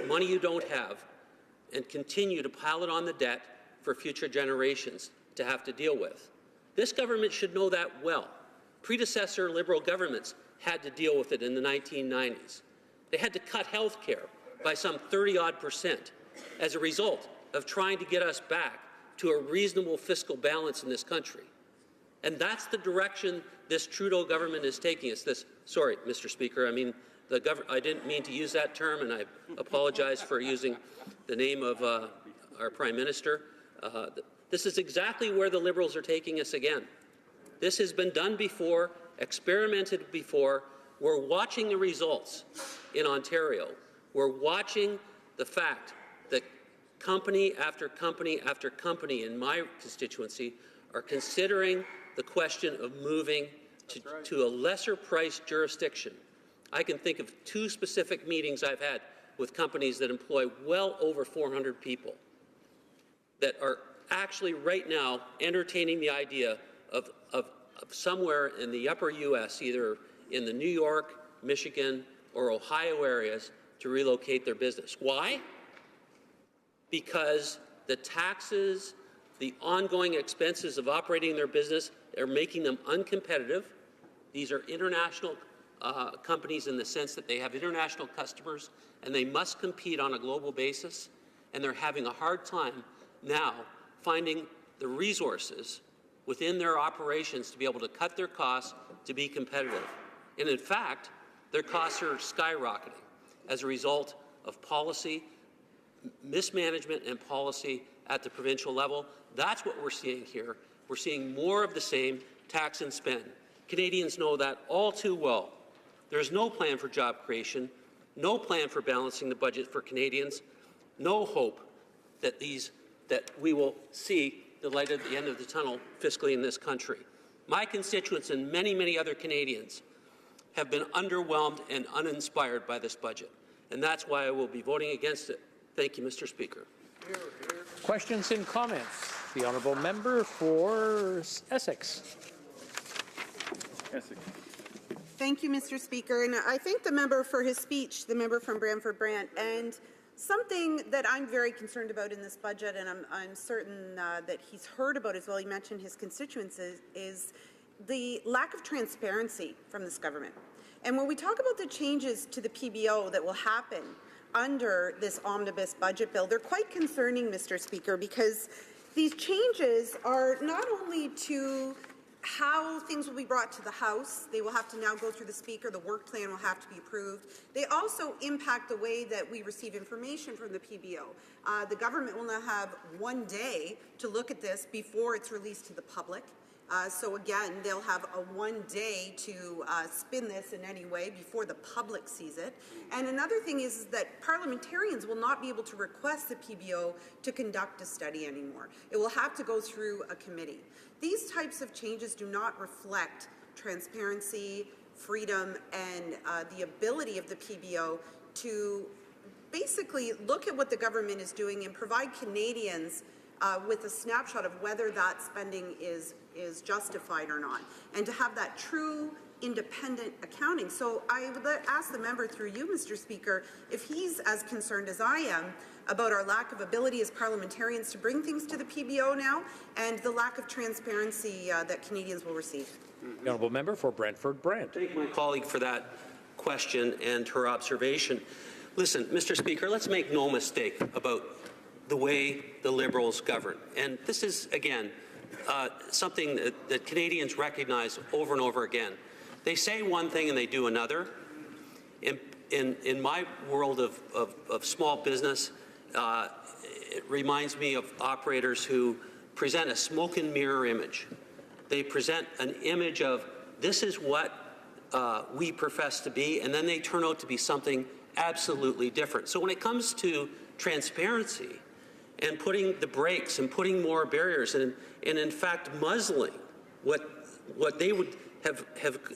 money you don't have and continue to pile it on the debt for future generations to have to deal with. This government should know that well. Predecessor Liberal governments had to deal with it in the 1990s. They had to cut health care by some 30-odd% as a result of trying to get us back to a reasonable fiscal balance in this country. And that's the direction this Trudeau government is taking us. Sorry, Mr. Speaker, I mean I didn't mean to use that term, and I apologize for using the name of our Prime Minister. This is exactly where the Liberals are taking us again. This has been done before, experimented before. We're watching the results in Ontario. We're watching the fact that company after company after company in my constituency are considering the question of moving to a lesser priced jurisdiction. I can think of 2 specific meetings I've had with companies that employ well over 400 people that are actually right now entertaining the idea of somewhere in the upper U.S., either in the New York, Michigan, or Ohio areas, to relocate their business. Why? Because the taxes, the ongoing expenses of operating their business are making them uncompetitive. These are international companies in the sense that they have international customers and they must compete on a global basis, and they're having a hard time now finding the resources within their operations to be able to cut their costs to be competitive. And in fact, their costs are skyrocketing as a result of policy, mismanagement and policy at the provincial level. That's what we're seeing here. We're seeing more of the same, tax and spend. Canadians know that all too well. There's no plan for job creation, no plan for balancing the budget for Canadians, no hope that we will see the light at the end of the tunnel fiscally in this country. My constituents and many, many other Canadians have been underwhelmed and uninspired by this budget, and that's why I will be voting against it. Thank you, Mr. Speaker. Questions and comments? The honourable member for Essex. Thank you, Mr. Speaker. And I thank the member for his speech, the member from Brantford-Brant. And something that I'm very concerned about in this budget, and I'm certain that he's heard about as well, he mentioned his constituents, is the lack of transparency from this government. And when we talk about the changes to the PBO that will happen under this omnibus budget bill, they're quite concerning, Mr. Speaker, because these changes are not only to how things will be brought to the House. They will have to now go through the Speaker. The work plan will have to be approved. They also impact the way that we receive information from the PBO. The government will now have 1 day to look at this before it's released to the public. So again, they'll have a 1 day to spin this in any way before the public sees it. And another thing is that parliamentarians will not be able to request the PBO to conduct a study anymore. It will have to go through a committee. These types of changes do not reflect transparency, freedom, and the ability of the PBO to basically look at what the government is doing and provide Canadians with a snapshot of whether that spending is justified or not, and to have that true independent accounting. So I would ask the member through you, Mr. Speaker, if he's as concerned as I am about our lack of ability as parliamentarians to bring things to the PBO now and the lack of transparency that Canadians will receive. The honourable member for Brantford-Brant. Thank my colleague for that question and her observation. Listen, Mr. Speaker, let's make no mistake about the way the Liberals govern. And this is, again, something that Canadians recognize over and over again. They say one thing and they do another. In my world of small business, it reminds me of operators who present a smoke and mirror image. They present an image of this is what we profess to be, and then they turn out to be something absolutely different. So when it comes to transparency and putting the brakes and putting more barriers and in fact muzzling what they would have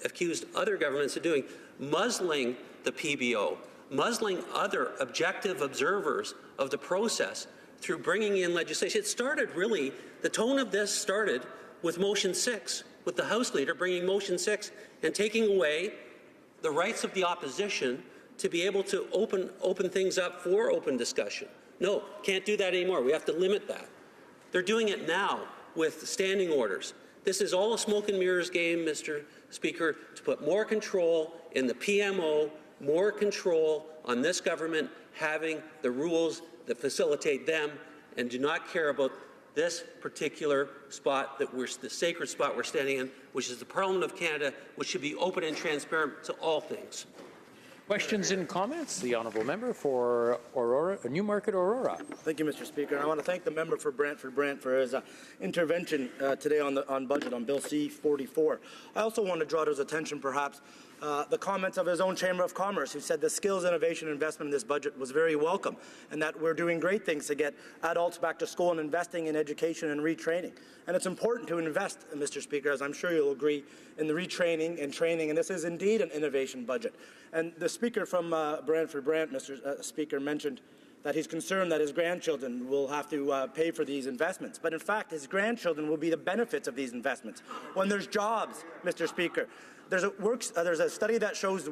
accused other governments of doing, muzzling the PBO, muzzling other objective observers of the process through bringing in legislation. It started really, the tone of this started with Motion 6, with the House Leader bringing Motion 6 and taking away the rights of the opposition to be able to open things up for open discussion. No, can't do that anymore. We have to limit that. They're doing it now with standing orders. This is all a smoke and mirrors game, Mr. Speaker, to put more control in the PMO, more control on this government having the rules that facilitate them and do not care about this particular spot that the sacred spot we're standing in, which is the Parliament of Canada, which should be open and transparent to all things. Questions and comments? The honourable member for Aurora, Newmarket, Aurora. Thank you, Mr. Speaker. I want to thank the member for Brantford Brant for his intervention today on budget on Bill C-44. I also want to draw to his attention, perhaps, the comments of his own Chamber of Commerce, who said the skills, innovation, investment in this budget was very welcome, and that we're doing great things to get adults back to school and investing in education and retraining. And it's important to invest, Mr. Speaker, as I'm sure you'll agree, in the retraining and training, and this is indeed an innovation budget. And the Speaker from Brantford Brant, Mr. Speaker, mentioned that he's concerned that his grandchildren will have to pay for these investments. But in fact, his grandchildren will be the benefits of these investments. When there's jobs, Mr. Speaker, there's a study that shows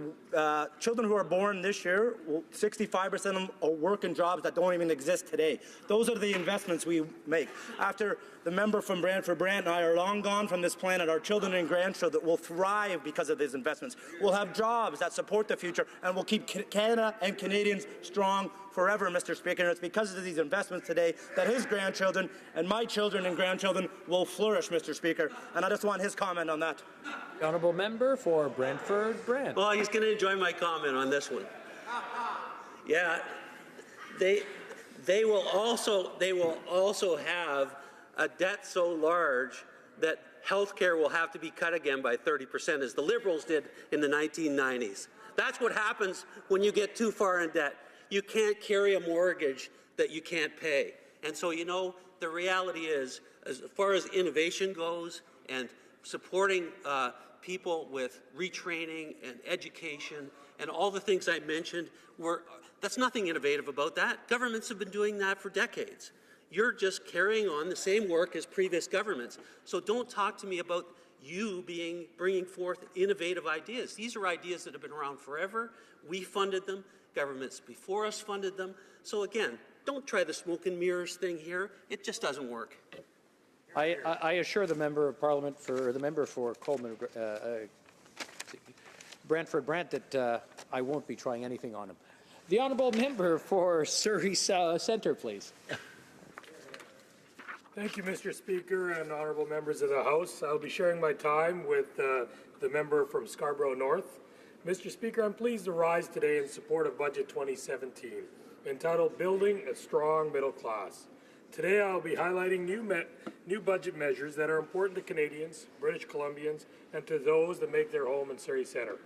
children who are born this year, 65% of them work in jobs that don't even exist today. Those are the investments we make. After the member from Brantford Brant and I are long gone from this planet, our children and grandchildren will thrive because of these investments. We'll have jobs that support the future, and will keep Canada and Canadians strong forever, Mr. Speaker. And it's because of these investments today that his grandchildren and my children and grandchildren will flourish, Mr. Speaker. And I just want his comment on that. The honourable member for Brantford Brant. Well, he's going to enjoy my comment on this one. Yeah, they will also have a debt so large that health care will have to be cut again by 30%, as the Liberals did in the 1990s. That's what happens when you get too far in debt. You can't carry a mortgage that you can't pay. And so, you know, the reality is, as far as innovation goes and supporting people with retraining and education and all the things I mentioned, that's nothing innovative about that. Governments have been doing that for decades. You're just carrying on the same work as previous governments. So don't talk to me about you bringing forth innovative ideas. These are ideas that have been around forever. We funded them. Governments before us funded them. So again, don't try the smoke and mirrors thing here. It just doesn't work. I assure the member of Parliament for the member for Coleman, Brantford Brant, that I won't be trying anything on him. The honourable member for Surrey Centre, please. Thank you, Mr. Speaker and honourable members of the House. I'll be sharing my time with the member from Scarborough North. Mr. Speaker, I'm pleased to rise today in support of Budget 2017, entitled Building a Strong Middle Class. Today I'll be highlighting new budget measures that are important to Canadians, British Columbians, and to those that make their home in Surrey Centre.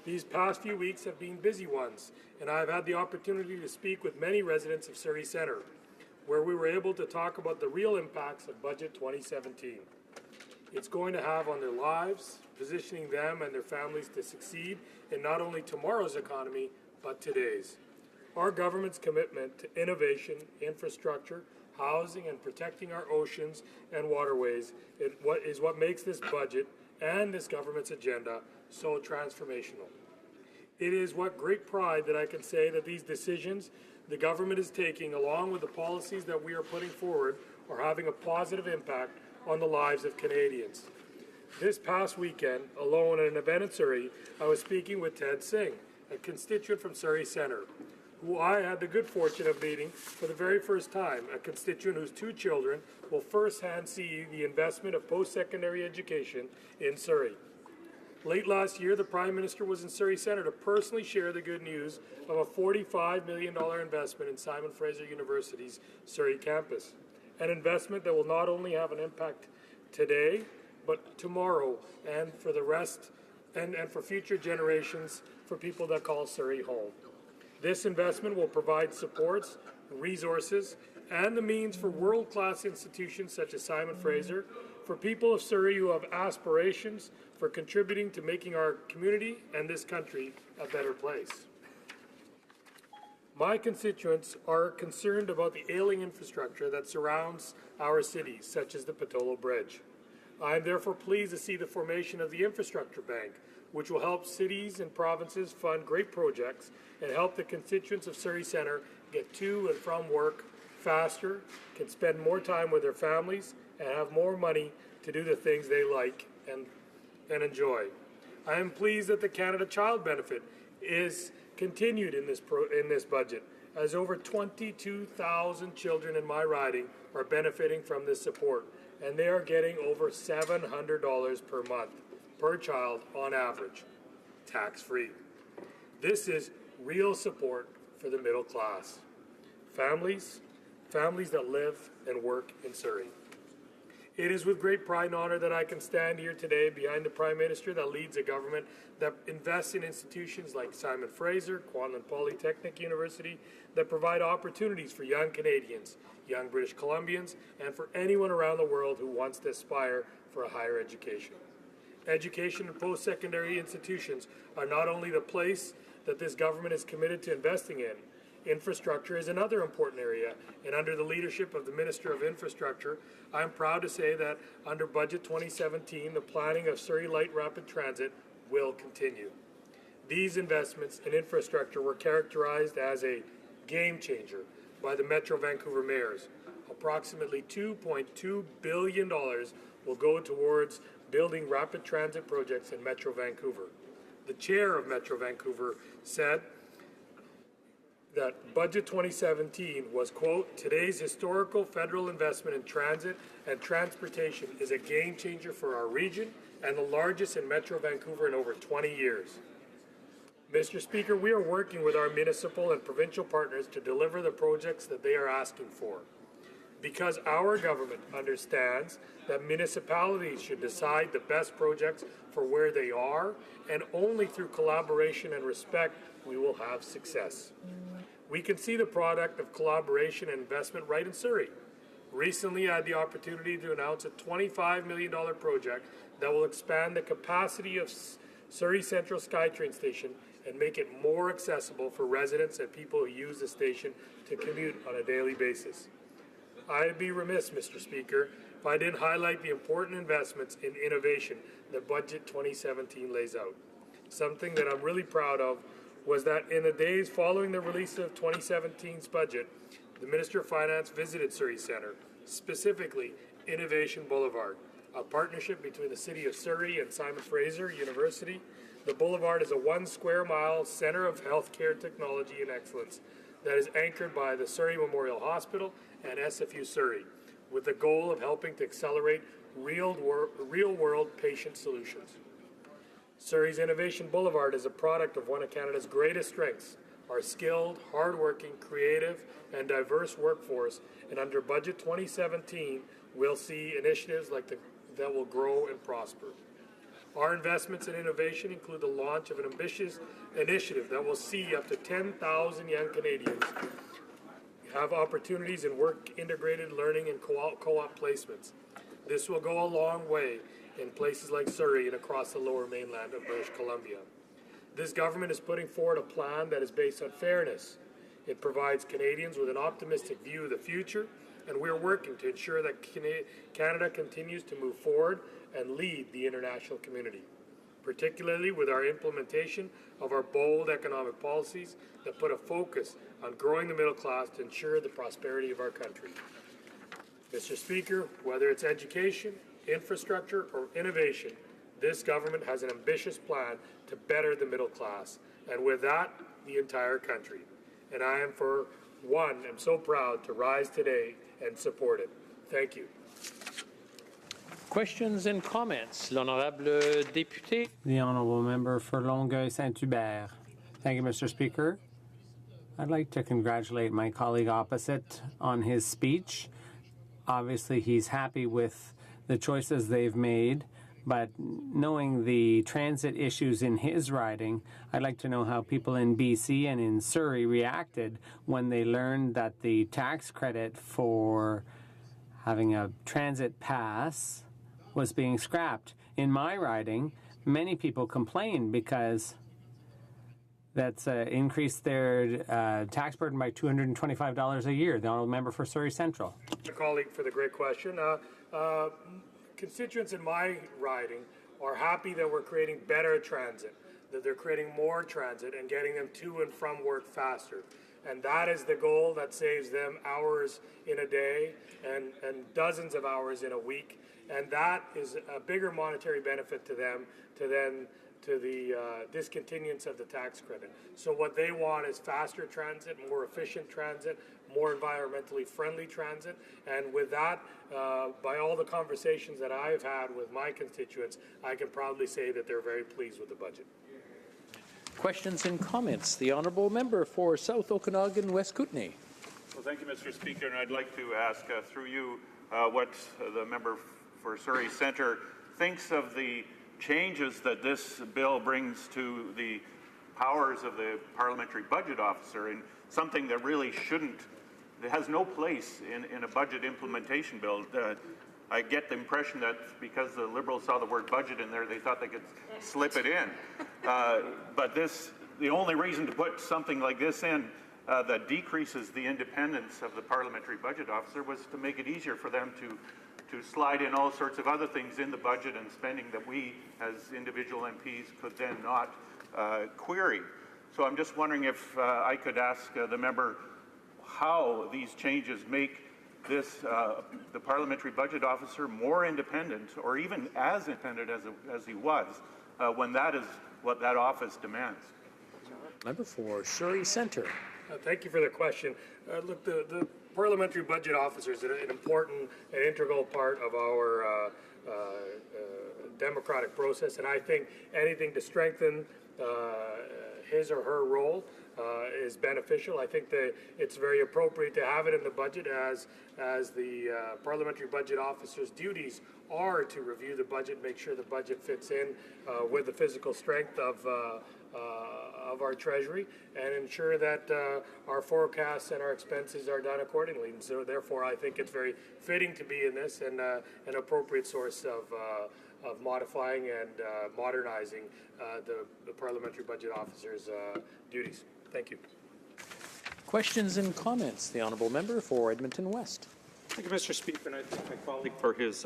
These past few weeks have been busy ones, and I've had the opportunity to speak with many residents of Surrey Centre, where we were able to talk about the real impacts of Budget 2017. It's going to have on their lives, positioning them and their families to succeed in not only tomorrow's economy, but today's. Our government's commitment to innovation, infrastructure, housing, and protecting our oceans and waterways is what makes this budget and this government's agenda so transformational. It is with great pride that I can say that these decisions the government is taking, along with the policies that we are putting forward, are having a positive impact on the lives of Canadians. This past weekend, alone at an event in Surrey, I was speaking with Ted Singh, a constituent from Surrey Centre, who I had the good fortune of meeting for the very first time, a constituent whose two children will firsthand see the investment of post-secondary education in Surrey. Late last year, the Prime Minister was in Surrey Centre to personally share the good news of a $45 million investment in Simon Fraser University's Surrey campus, an investment that will not only have an impact today, but tomorrow and for the rest and for future generations, for people that call Surrey home. This investment will provide supports, resources, and the means for world-class institutions such as Simon Fraser, for people of Surrey who have aspirations for contributing to making our community and this country a better place. My constituents are concerned about the ailing infrastructure that surrounds our cities, such as the Patolo Bridge. I am therefore pleased to see the formation of the Infrastructure Bank, which will help cities and provinces fund great projects and help the constituents of Surrey Centre get to and from work faster, can spend more time with their families, and have more money to do the things they like and enjoy. I am pleased that the Canada Child Benefit is continued in this budget, as over 22,000 children in my riding are benefiting from this support, and they are getting over $700 per month per child on average, tax-free. This is real support for the middle class. Families that live and work in Surrey. It is with great pride and honor that I can stand here today behind the Prime Minister that leads a government that invests in institutions like Simon Fraser, Kwantlen Polytechnic University, that provide opportunities for young Canadians, young British Columbians, and for anyone around the world who wants to aspire for a higher education. Education and post-secondary institutions are not only the place that this government is committed to investing in. Infrastructure is another important area, and under the leadership of the Minister of Infrastructure, I am proud to say that under Budget 2017, the planning of Surrey Light Rapid Transit will continue. These investments in infrastructure were characterized as a game changer by the Metro Vancouver mayors. Approximately $2.2 billion will go towards building rapid transit projects in Metro Vancouver. The chair of Metro Vancouver said that Budget 2017 was, quote, today's historical federal investment in transit and transportation is a game changer for our region and the largest in Metro Vancouver in over 20 years. Mr. Speaker, we are working with our municipal and provincial partners to deliver the projects that they are asking for. Because our government understands that municipalities should decide the best projects for where they are, and only through collaboration and respect we will have success. We can see the product of collaboration and investment right in Surrey. Recently, I had the opportunity to announce a $25 million project that will expand the capacity of Surrey Central SkyTrain station and make it more accessible for residents and people who use the station to commute on a daily basis. I'd be remiss, Mr. Speaker, if I didn't highlight the important investments in innovation that Budget 2017 lays out. Something that I'm really proud of was that in the days following the release of 2017's budget, the Minister of Finance visited Surrey Centre, specifically Innovation Boulevard, a partnership between the City of Surrey and Simon Fraser University. The Boulevard is a 1 square mile centre of healthcare technology and excellence that is anchored by the Surrey Memorial Hospital and SFU Surrey, with the goal of helping to accelerate real-world patient solutions. Surrey's Innovation Boulevard is a product of one of Canada's greatest strengths, our skilled, hard-working, creative, and diverse workforce, and under Budget 2017, we'll see initiatives like that will grow and prosper. Our investments in innovation include the launch of an ambitious initiative that will see up to 10,000 young Canadians have opportunities in work-integrated learning and co-op placements. This will go a long way in places like Surrey and across the lower mainland of British Columbia. This government is putting forward a plan that is based on fairness. It provides Canadians with an optimistic view of the future, and we are working to ensure that Canada continues to move forward and lead the international community, particularly with our implementation of our bold economic policies that put a focus on growing the middle class to ensure the prosperity of our country. Mr. Speaker, whether it's education, infrastructure, or innovation, this government has an ambitious plan to better the middle class, and with that, the entire country. And I am, for one, am so proud to rise today and support it. Thank you. Questions and comments. L'honorable député. The honourable member for Longueuil-Saint-Hubert. Thank you, Mr. Speaker. I'd like to congratulate my colleague opposite on his speech. Obviously, he's happy with the choices they've made, but knowing the transit issues in his riding, I'd like to know how people in BC and in Surrey reacted when they learned that the tax credit for having a transit pass was being scrapped. In my riding, many people complained because that's increased their tax burden by $225 a year. The honourable member for Surrey Central. A colleague for the great question. Constituents in my riding are happy that we're creating better transit, that they're creating more transit and getting them to and from work faster. And that is the goal that saves them hours in a day and dozens of hours in a week. And that is a bigger monetary benefit to them to the discontinuance of the tax credit. So what they want is faster transit, more efficient transit, more environmentally friendly transit. And with that, by all the conversations that I've had with my constituents, I can proudly say that they're very pleased with the budget. Questions and comments? The Honourable Member for South Okanagan West Kootenay. Well, thank you, Mr. Speaker, and I'd like to ask through you what the member for Surrey Centre thinks of the changes that this bill brings to the powers of the parliamentary budget officer, and something that really shouldn't, that has no place in a budget implementation bill. I get the impression that because the Liberals saw the word budget in there, they thought they could slip it in. But the only reason to put something like this in that decreases the independence of the parliamentary budget officer was to make it easier for them to slide in all sorts of other things in the budget and spending that we as individual MPs could then not query. So I'm just wondering if I could ask the member how these changes make this, the parliamentary budget officer, more independent, or even as independent as he was, when that is what that office demands. Member for Surrey Centre. Thank you for the question. Look, the parliamentary budget officer is an important and integral part of our democratic process, and I think anything to strengthen his or her role is beneficial. I think that it's very appropriate to have it in the budget as the parliamentary budget officer's duties are to review the budget, make sure the budget fits in with the physical strength of our Treasury, and ensure that our forecasts and our expenses are done accordingly. And so therefore I think it's very fitting to be in this and an appropriate source of modifying and modernizing the parliamentary budget officer's duties. Thank you. Questions and comments? The Honourable Member for Edmonton West. Thank you, Mr. Speaker, and I thank my colleague for his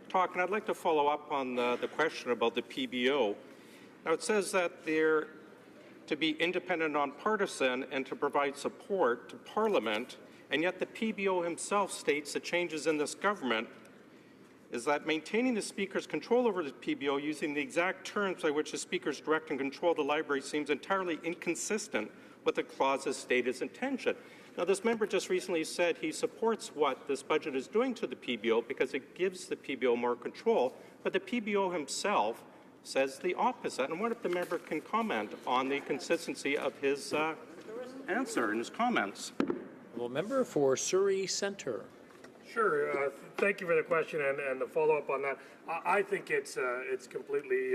talk. And I'd like to follow up on the question about the PBO. Now, it says that they're to be independent, nonpartisan, and to provide support to Parliament, and yet the PBO himself states that changes in this government is that maintaining the Speaker's control over the PBO using the exact terms by which the Speaker's direct and control the library seems entirely inconsistent with the clause's stated intention. Now, this member just recently said he supports what this budget is doing to the PBO because it gives the PBO more control, but the PBO himself says the opposite. And what if the member can comment on the consistency of his answer and his comments? Well, Member for Surrey Centre. Sure. Thank you for the question and the follow-up on that. I think it's completely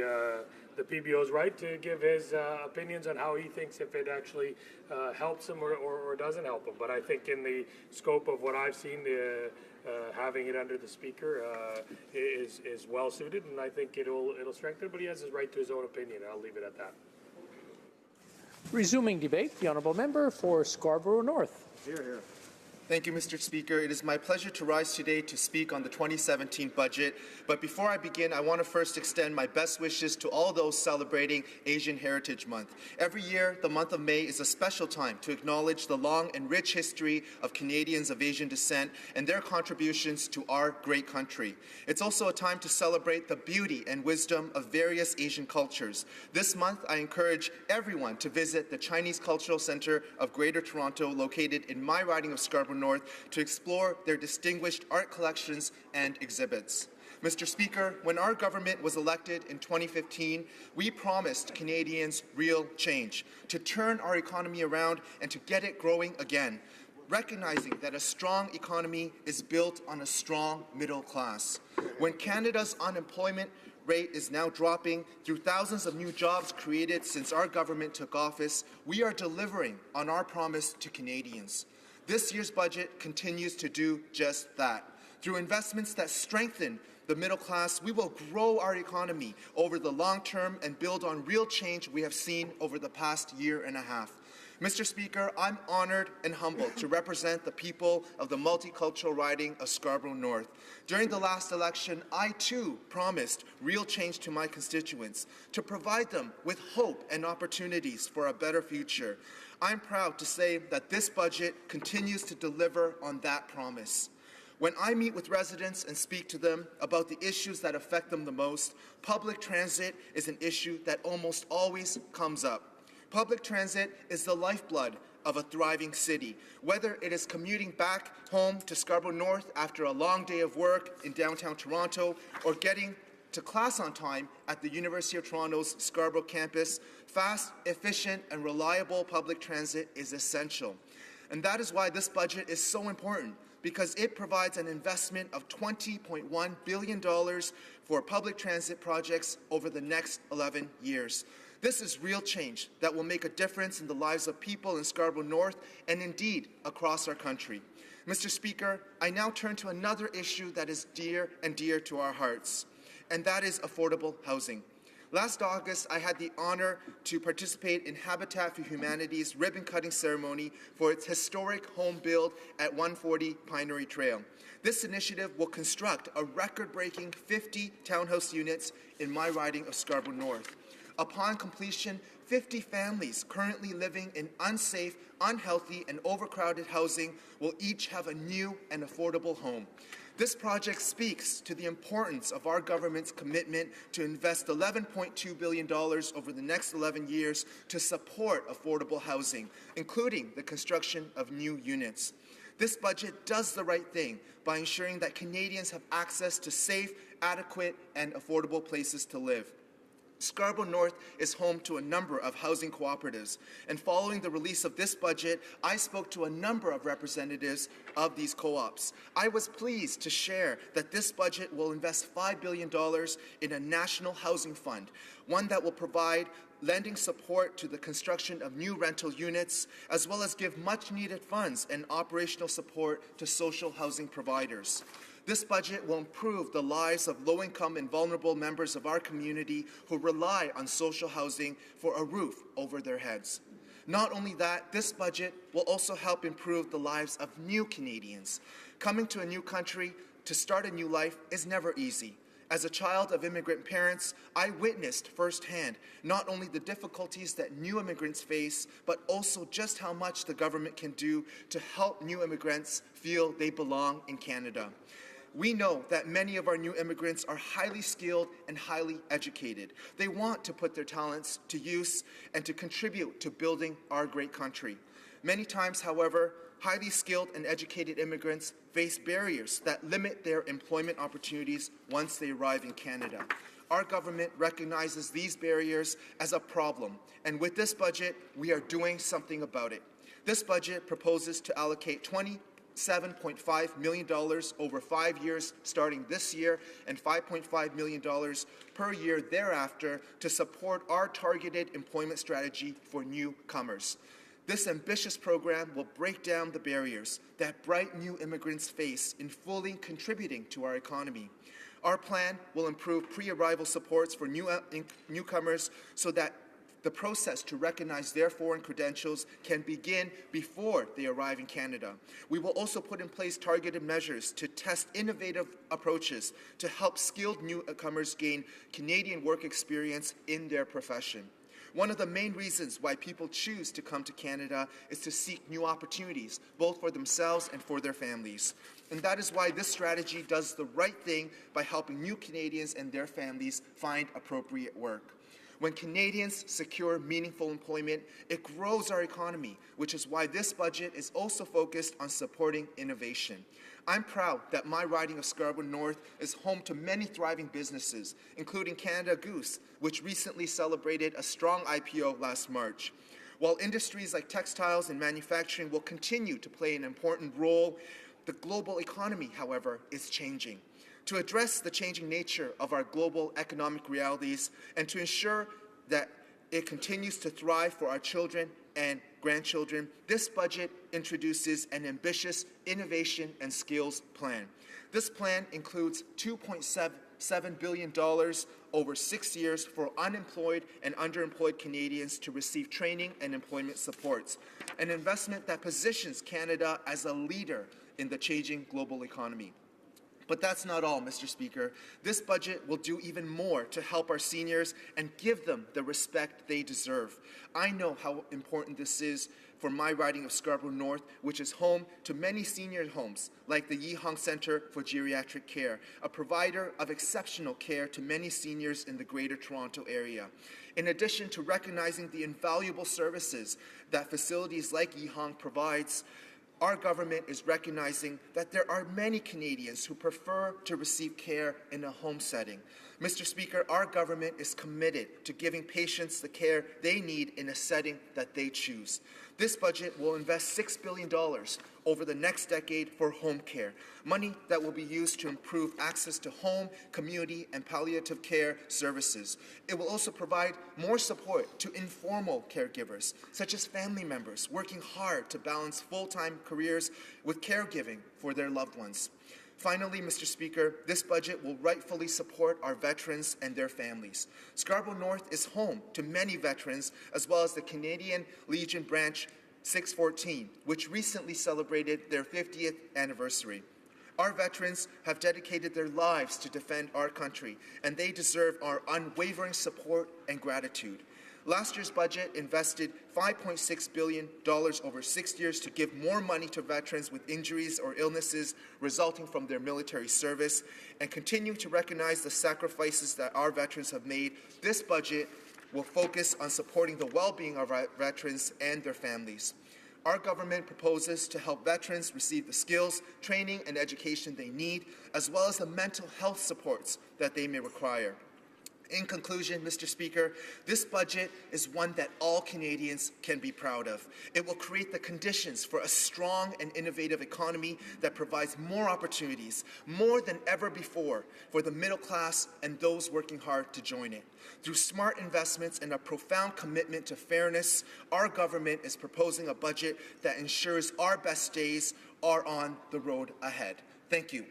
the PBO's right to give his opinions on how he thinks if it actually helps him or doesn't help him. But I think in the scope of what I've seen, having it under the Speaker is well suited, and I think it'll strengthen. But he has his right to his own opinion. I'll leave it at that. Resuming debate, the Honourable Member for Scarborough North. Here, here. Thank you, Mr. Speaker. It is my pleasure to rise today to speak on the 2017 budget. But before I begin, I want to first extend my best wishes to all those celebrating Asian Heritage Month. Every year, the month of May is a special time to acknowledge the long and rich history of Canadians of Asian descent and their contributions to our great country. It's also a time to celebrate the beauty and wisdom of various Asian cultures. This month, I encourage everyone to visit the Chinese Cultural Centre of Greater Toronto, located in my riding of Scarborough North, to explore their distinguished art collections and exhibits. Mr. Speaker, when our government was elected in 2015, we promised Canadians real change, to turn our economy around and to get it growing again, recognizing that a strong economy is built on a strong middle class. When Canada's unemployment rate is now dropping through thousands of new jobs created since our government took office, we are delivering on our promise to Canadians. This year's budget continues to do just that. Through investments that strengthen the middle class, we will grow our economy over the long term and build on real change we have seen over the past year and a half. Mr. Speaker, I'm honored and humbled to represent the people of the multicultural riding of Scarborough North. During the last election, I too promised real change to my constituents, to provide them with hope and opportunities for a better future. I'm proud to say that this budget continues to deliver on that promise. When I meet with residents and speak to them about the issues that affect them the most, public transit is an issue that almost always comes up. Public transit is the lifeblood of a thriving city. Whether it is commuting back home to Scarborough North after a long day of work in downtown Toronto, or getting to class on time at the University of Toronto's Scarborough campus, fast, efficient, and reliable public transit is essential. And that is why this budget is so important, because it provides an investment of $20.1 billion for public transit projects over the next 11 years. This is real change that will make a difference in the lives of people in Scarborough North and indeed across our country. Mr. Speaker, I now turn to another issue that is dear and dear to our hearts, and that is affordable housing. Last August, I had the honor to participate in Habitat for Humanity's ribbon-cutting ceremony for its historic home build at 140 Pinery Trail. This initiative will construct a record-breaking 50 townhouse units in my riding of Scarborough North. Upon completion, 50 families currently living in unsafe, unhealthy, and overcrowded housing will each have a new and affordable home. This project speaks to the importance of our government's commitment to invest $11.2 billion over the next 11 years to support affordable housing, including the construction of new units. This budget does the right thing by ensuring that Canadians have access to safe, adequate, and affordable places to live. Scarborough North is home to a number of housing cooperatives, and following the release of this budget, I spoke to a number of representatives of these co-ops. I was pleased to share that this budget will invest $5 billion in a national housing fund, one that will provide lending support to the construction of new rental units, as well as give much-needed funds and operational support to social housing providers. This budget will improve the lives of low-income and vulnerable members of our community who rely on social housing for a roof over their heads. Not only that, this budget will also help improve the lives of new Canadians. Coming to a new country to start a new life is never easy. As a child of immigrant parents, I witnessed firsthand not only the difficulties that new immigrants face, but also just how much the government can do to help new immigrants feel they belong in Canada. We know that many of our new immigrants are highly skilled and highly educated. They want to put their talents to use and to contribute to building our great country. Many times, however, highly skilled and educated immigrants face barriers that limit their employment opportunities once they arrive in Canada. Our government recognizes these barriers as a problem, and with this budget, we are doing something about it. This budget proposes to allocate $27.5 million over 5 years starting this year and $5.5 million per year thereafter to support our targeted employment strategy for newcomers. This ambitious program will break down the barriers that bright new immigrants face in fully contributing to our economy. Our plan will improve pre-arrival supports for newcomers so that the process to recognize their foreign credentials can begin before they arrive in Canada. We will also put in place targeted measures to test innovative approaches to help skilled newcomers gain Canadian work experience in their profession. One of the main reasons why people choose to come to Canada is to seek new opportunities, both for themselves and for their families. And that is why this strategy does the right thing by helping new Canadians and their families find appropriate work. When Canadians secure meaningful employment, it grows our economy, which is why this budget is also focused on supporting innovation. I'm proud that my riding of Scarborough North is home to many thriving businesses, including Canada Goose, which recently celebrated a strong IPO last March. While industries like textiles and manufacturing will continue to play an important role, the global economy, however, is changing. To address the changing nature of our global economic realities and to ensure that it continues to thrive for our children and grandchildren, this budget introduces an ambitious innovation and skills plan. This plan includes $2.7 billion over 6 years for unemployed and underemployed Canadians to receive training and employment supports, an investment that positions Canada as a leader in the changing global economy. But that's not all, Mr. Speaker. This budget will do even more to help our seniors and give them the respect they deserve. I know how important this is for my riding of Scarborough North, which is home to many senior homes, like the Yi Hong Centre for Geriatric Care, a provider of exceptional care to many seniors in the Greater Toronto Area. In addition to recognizing the invaluable services that facilities like Yi Hong provides, Our government is recognizing that there are many Canadians who prefer to receive care in a home setting. Mr. Speaker, our government is committed to giving patients the care they need in a setting that they choose. This budget will invest $6 billion over the next decade for home care, money that will be used to improve access to home, community, and palliative care services. It will also provide more support to informal caregivers, such as family members working hard to balance full-time careers with caregiving for their loved ones. Finally, Mr. Speaker, this budget will rightfully support our veterans and their families. Scarborough North is home to many veterans, as well as the Canadian Legion Branch 614, which recently celebrated their 50th anniversary. Our veterans have dedicated their lives to defend our country, and they deserve our unwavering support and gratitude. Last year's budget invested $5.6 billion over 6 years to give more money to veterans with injuries or illnesses resulting from their military service, and continuing to recognize the sacrifices that our veterans have made. This budget will focus on supporting the well-being of our veterans and their families. Our government proposes to help veterans receive the skills, training, and education they need, as well as the mental health supports that they may require. In conclusion, Mr. Speaker, this budget is one that all Canadians can be proud of. It will create the conditions for a strong and innovative economy that provides more opportunities, more than ever before, for the middle class and those working hard to join it. Through smart investments and a profound commitment to fairness, our government is proposing a budget that ensures our best days are on the road ahead. Thank you.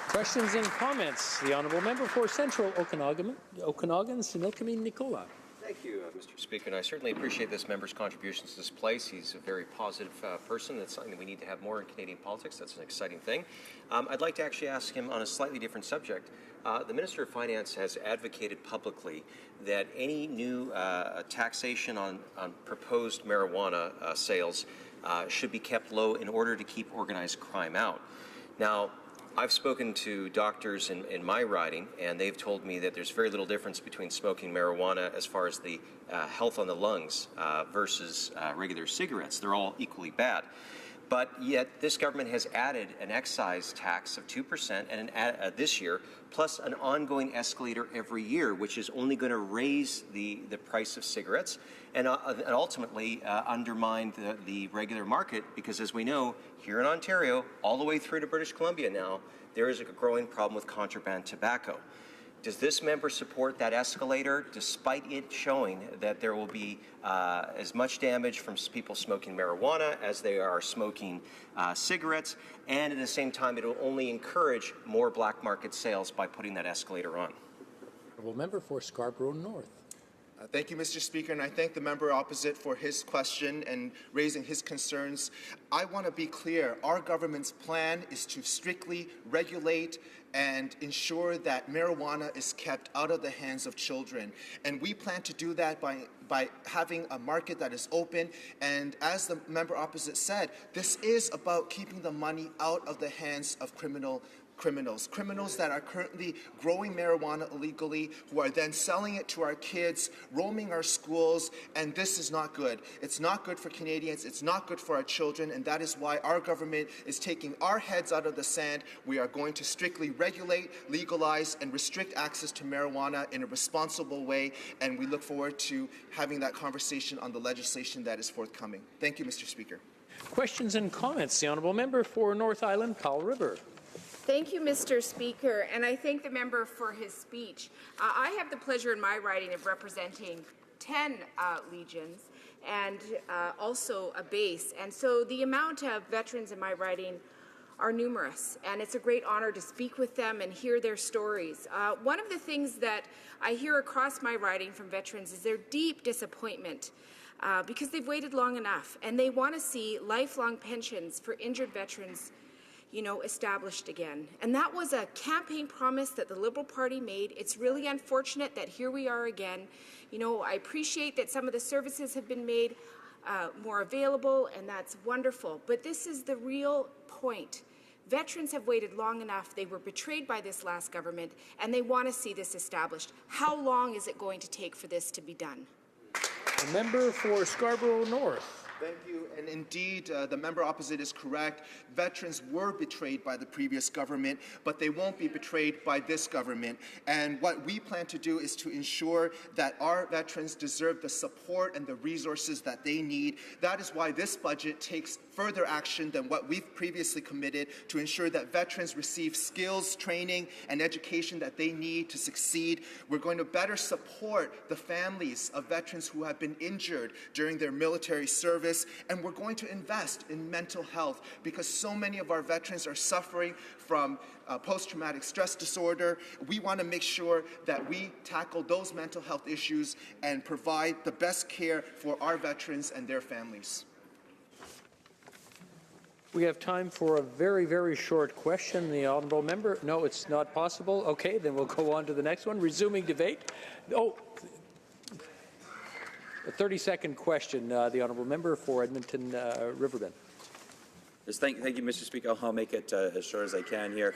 Questions and comments. The Honourable Member for Central Okanagan, Similkameen Nicola. Thank you, Mr. Speaker, and I certainly appreciate this member's contributions to this place. He's a very positive person. That's something that we need to have more in Canadian politics. That's an exciting thing. I'd like to actually ask him on a slightly different subject. The Minister of Finance has advocated publicly that any new taxation on proposed marijuana sales should be kept low in order to keep organized crime out. Now, I've spoken to doctors in my riding, and they've told me that there's very little difference between smoking marijuana as far as the health on the lungs versus regular cigarettes. They're all equally bad. But yet this government has added an excise tax of 2% and this year, plus an ongoing escalator every year, which is only going to raise the price of cigarettes and ultimately undermine the regular market, because as we know, here in Ontario, all the way through to British Columbia now, there is a growing problem with contraband tobacco. Does this member support that escalator, despite it showing that there will be as much damage from people smoking marijuana as they are smoking cigarettes, and at the same time it will only encourage more black market sales by putting that escalator on? Honourable Member for Scarborough North. Thank you, Mr. Speaker, and I thank the member opposite for his question and raising his concerns. I want to be clear. Our government's plan is to strictly regulate and ensure that marijuana is kept out of the hands of children. And we plan to do that by having a market that is open. And as the member opposite said, this is about keeping the money out of the hands of criminals that are currently growing marijuana illegally, who are then selling it to our kids, roaming our schools, and this is not good. It's not good for Canadians, it's not good for our children, and that is why our government is taking our heads out of the sand. We are going to strictly regulate, legalize, and restrict access to marijuana in a responsible way, and we look forward to having that conversation on the legislation that is forthcoming. Thank you, Mr. Speaker. Questions and comments. The Honourable Member for North Island, Powell River. Thank you, Mr. Speaker, and I thank the member for his speech. I have the pleasure in my riding of representing 10 legions and also a base, and so the amount of veterans in my riding are numerous, and it's a great honor to speak with them and hear their stories. One of the things that I hear across my riding from veterans is their deep disappointment because they've waited long enough, and they want to see lifelong pensions for injured veterans established again. And that was a campaign promise that the Liberal Party made. It's really unfortunate that here we are again. I appreciate that some of the services have been made more available, and that's wonderful. But this is the real point. Veterans have waited long enough. They were betrayed by this last government, and they want to see this established. How long is it going to take for this to be done? The member for Scarborough North. Thank you. And indeed, the member opposite is correct. Veterans were betrayed by the previous government, but they won't be betrayed by this government. And what we plan to do is to ensure that our veterans deserve the support and the resources that they need. That is why this budget takes further action than what we've previously committed to ensure that veterans receive skills, training, and education that they need to succeed. We're going to better support the families of veterans who have been injured during their military service. And we're going to invest in mental health because so many of our veterans are suffering from post-traumatic stress disorder. We want to make sure that we tackle those mental health issues and provide the best care for our veterans and their families. We have time for a very, very short question. The honourable member. No, it's not possible. Okay, then we'll go on to the next one. Resuming debate. Oh. A 30-second question, the honourable member for Edmonton Riverbend. Yes, thank you, Mr. Speaker. I'll make it as short as I can here.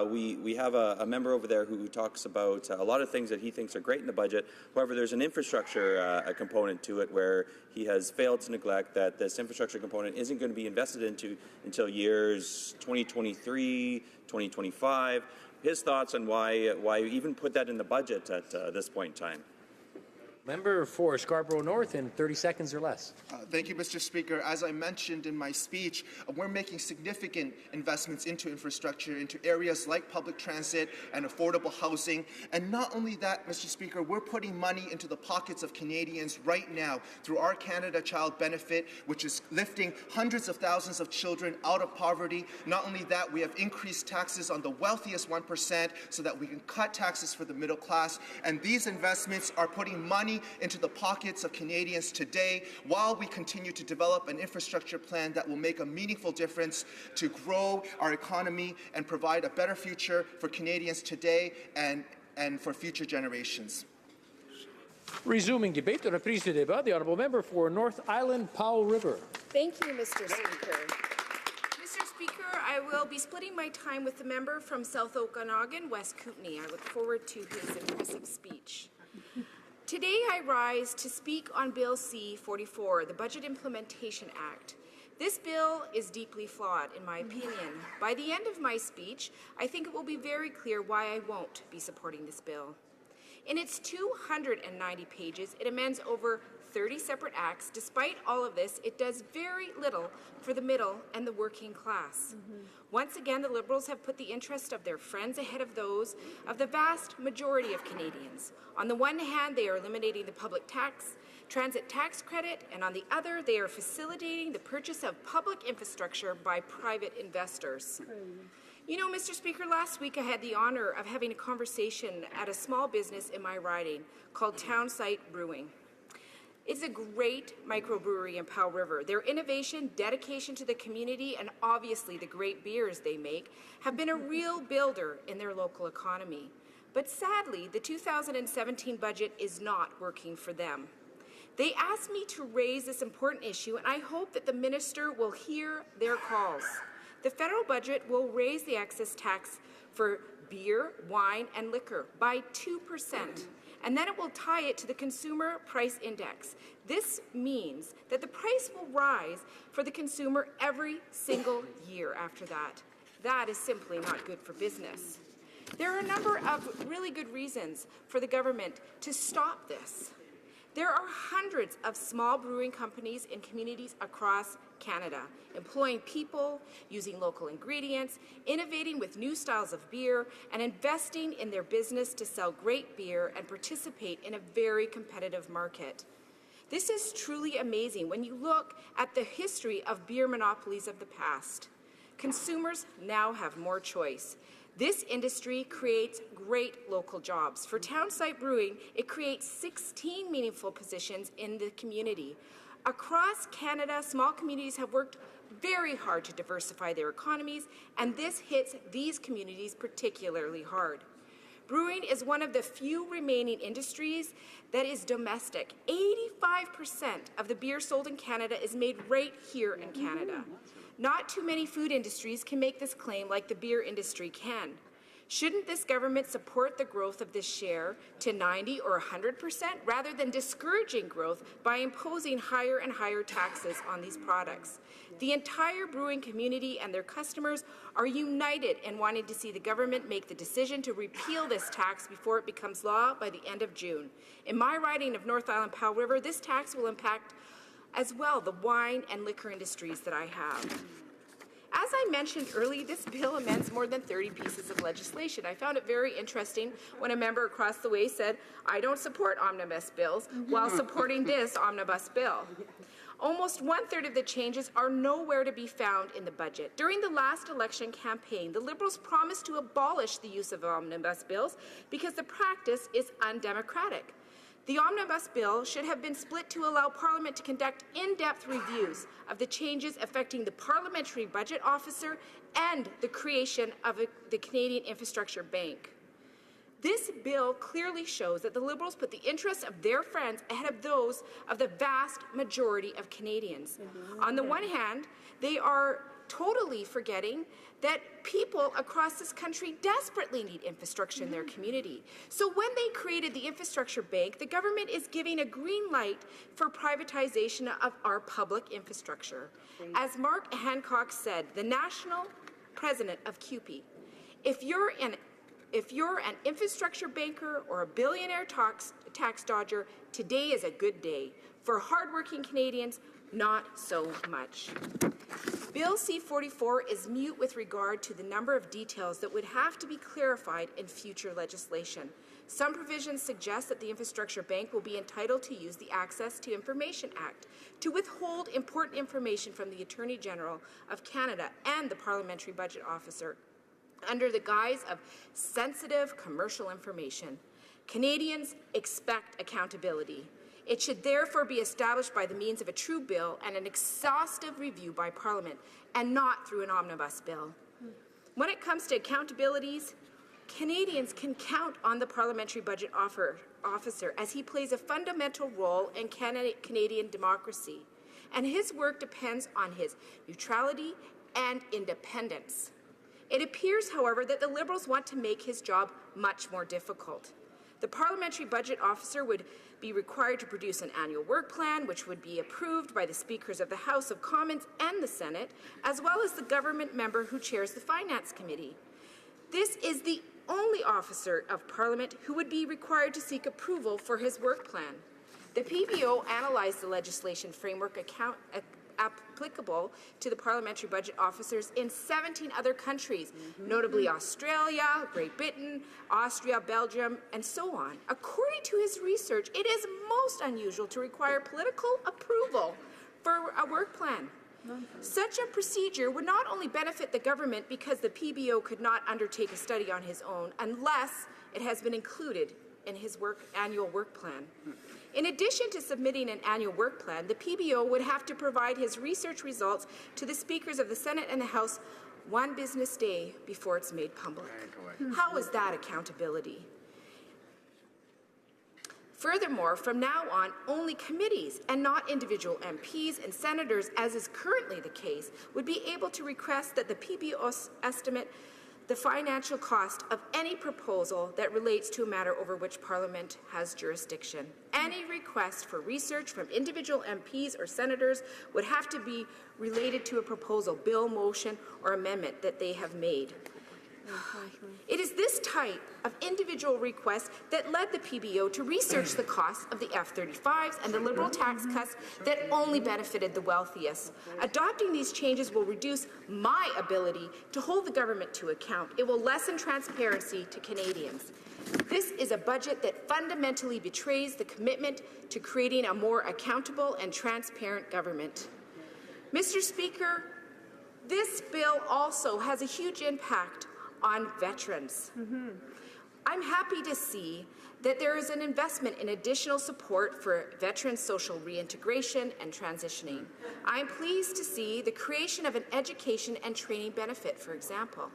We have a member over there who talks about a lot of things that he thinks are great in the budget. However, there's an infrastructure component to it where he has failed to neglect that this infrastructure component isn't going to be invested into until years 2023, 2025. His thoughts on why even put that in the budget at this point in time. Member for Scarborough North in 30 seconds or less. Thank you, Mr. Speaker. As I mentioned in my speech, we're making significant investments into infrastructure, into areas like public transit and affordable housing. And not only that, Mr. Speaker, we're putting money into the pockets of Canadians right now through our Canada Child Benefit, which is lifting hundreds of thousands of children out of poverty. Not only that, we have increased taxes on the wealthiest 1% so that we can cut taxes for the middle class. And these investments are putting money into the pockets of Canadians today while we continue to develop an infrastructure plan that will make a meaningful difference to grow our economy and provide a better future for Canadians today and for future generations. Resuming debate, the reprise du débat, the honourable member for North Island, Powell River. Thank you, Mr. Speaker. Mr. Speaker, I will be splitting my time with the member from South Okanagan, West Kootenay. I look forward to his impressive speech. Today I rise to speak on Bill C-44, the Budget Implementation Act. This bill is deeply flawed, in my opinion. By the end of my speech, I think it will be very clear why I won't be supporting this bill. In its 290 pages, it amends over 30 separate acts. Despite all of this, it does very little for the middle and the working class. Once again, the Liberals have put the interest of their friends ahead of those of the vast majority of Canadians. On the one hand, they are eliminating the public transit tax credit, and on the other, they are facilitating the purchase of public infrastructure by private investors. You know, Mr. Speaker, last week I had the honour of having a conversation at a small business in my riding called Townsite Brewing. It's a great microbrewery in Powell River. Their innovation, dedication to the community, and obviously the great beers they make have been a real builder in their local economy. But sadly, the 2017 budget is not working for them. They asked me to raise this important issue, and I hope that the minister will hear their calls. The federal budget will raise the excess tax for beer, wine, and liquor by 2%. And then it will tie it to the Consumer Price Index. This means that the price will rise for the consumer every single year after that. That is simply not good for business. There are a number of really good reasons for the government to stop this. There are hundreds of small brewing companies in communities across Canada, employing people, using local ingredients, innovating with new styles of beer, and investing in their business to sell great beer and participate in a very competitive market. This is truly amazing when you look at the history of beer monopolies of the past. Consumers now have more choice. This industry creates great local jobs. For Townsite Brewing, it creates 16 meaningful positions in the community. Across Canada, small communities have worked very hard to diversify their economies, and this hits these communities particularly hard. Brewing is one of the few remaining industries that is domestic. 85% of the beer sold in Canada is made right here in Canada. Not too many food industries can make this claim like the beer industry can. Shouldn't this government support the growth of this share to 90 or 100% rather than discouraging growth by imposing higher and higher taxes on these products? The entire brewing community and their customers are united in wanting to see the government make the decision to repeal this tax before it becomes law by the end of June. In my riding of North Island Powell River, this tax will impact as well the wine and liquor industries that I have. As I mentioned earlier, this bill amends more than 30 pieces of legislation. I found it very interesting when a member across the way said, I don't support omnibus bills, while supporting this omnibus bill. Almost 1/3 of the changes are nowhere to be found in the budget. During the last election campaign, the Liberals promised to abolish the use of omnibus bills because the practice is undemocratic. The omnibus bill should have been split to allow Parliament to conduct in-depth reviews of the changes affecting the Parliamentary Budget Officer and the creation of the Canadian Infrastructure Bank. This bill clearly shows that the Liberals put the interests of their friends ahead of those of the vast majority of Canadians. On the one hand, they are totally forgetting that people across this country desperately need infrastructure in their community. So when they created the Infrastructure Bank, the government is giving a green light for privatization of our public infrastructure. As Mark Hancock said, the national president of CUPE, if you're an infrastructure banker or a billionaire tax dodger, today is a good day. For hardworking Canadians, not so much. Bill C-44 is mute with regard to the number of details that would have to be clarified in future legislation. Some provisions suggest that the Infrastructure Bank will be entitled to use the Access to Information Act to withhold important information from the Attorney General of Canada and the Parliamentary Budget Officer under the guise of sensitive commercial information. Canadians expect accountability. It should therefore be established by the means of a true bill and an exhaustive review by Parliament, and not through an omnibus bill. When it comes to accountabilities, Canadians can count on the Parliamentary Budget Officer as he plays a fundamental role in Canadian democracy, and his work depends on his neutrality and independence. It appears, however, that the Liberals want to make his job much more difficult. The Parliamentary Budget Officer would be required to produce an annual work plan, which would be approved by the Speakers of the House of Commons and the Senate, as well as the government member who chairs the Finance Committee. This is the only officer of Parliament who would be required to seek approval for his work plan. The PBO analyzed the legislation framework applicable to the parliamentary budget officers in 17 other countries, notably Australia, Great Britain, Austria, Belgium, and so on. According to his research, it is most unusual to require political approval for a work plan. Such a procedure would not only benefit the government because the PBO could not undertake a study on his own unless it has been included in his annual work plan. In addition to submitting an annual work plan, the PBO would have to provide his research results to the Speakers of the Senate and the House one business day before it's made public. How is that accountability? Furthermore, from now on, only committees and not individual MPs and senators, as is currently the case, would be able to request that the PBO estimate the financial cost of any proposal that relates to a matter over which Parliament has jurisdiction. Any request for research from individual MPs or senators would have to be related to a proposal, bill, motion, or amendment that they have made. It is this type of individual request that led the PBO to research the costs of the F-35s and the Liberal tax cuts that only benefited the wealthiest. Adopting these changes will reduce my ability to hold the government to account. It will lessen transparency to Canadians. This is a budget that fundamentally betrays the commitment to creating a more accountable and transparent government. Mr. Speaker, this bill also has a huge impact on veterans. I'm happy to see that there is an investment in additional support for veterans' social reintegration and transitioning. I'm pleased to see the creation of an education and training benefit, for example.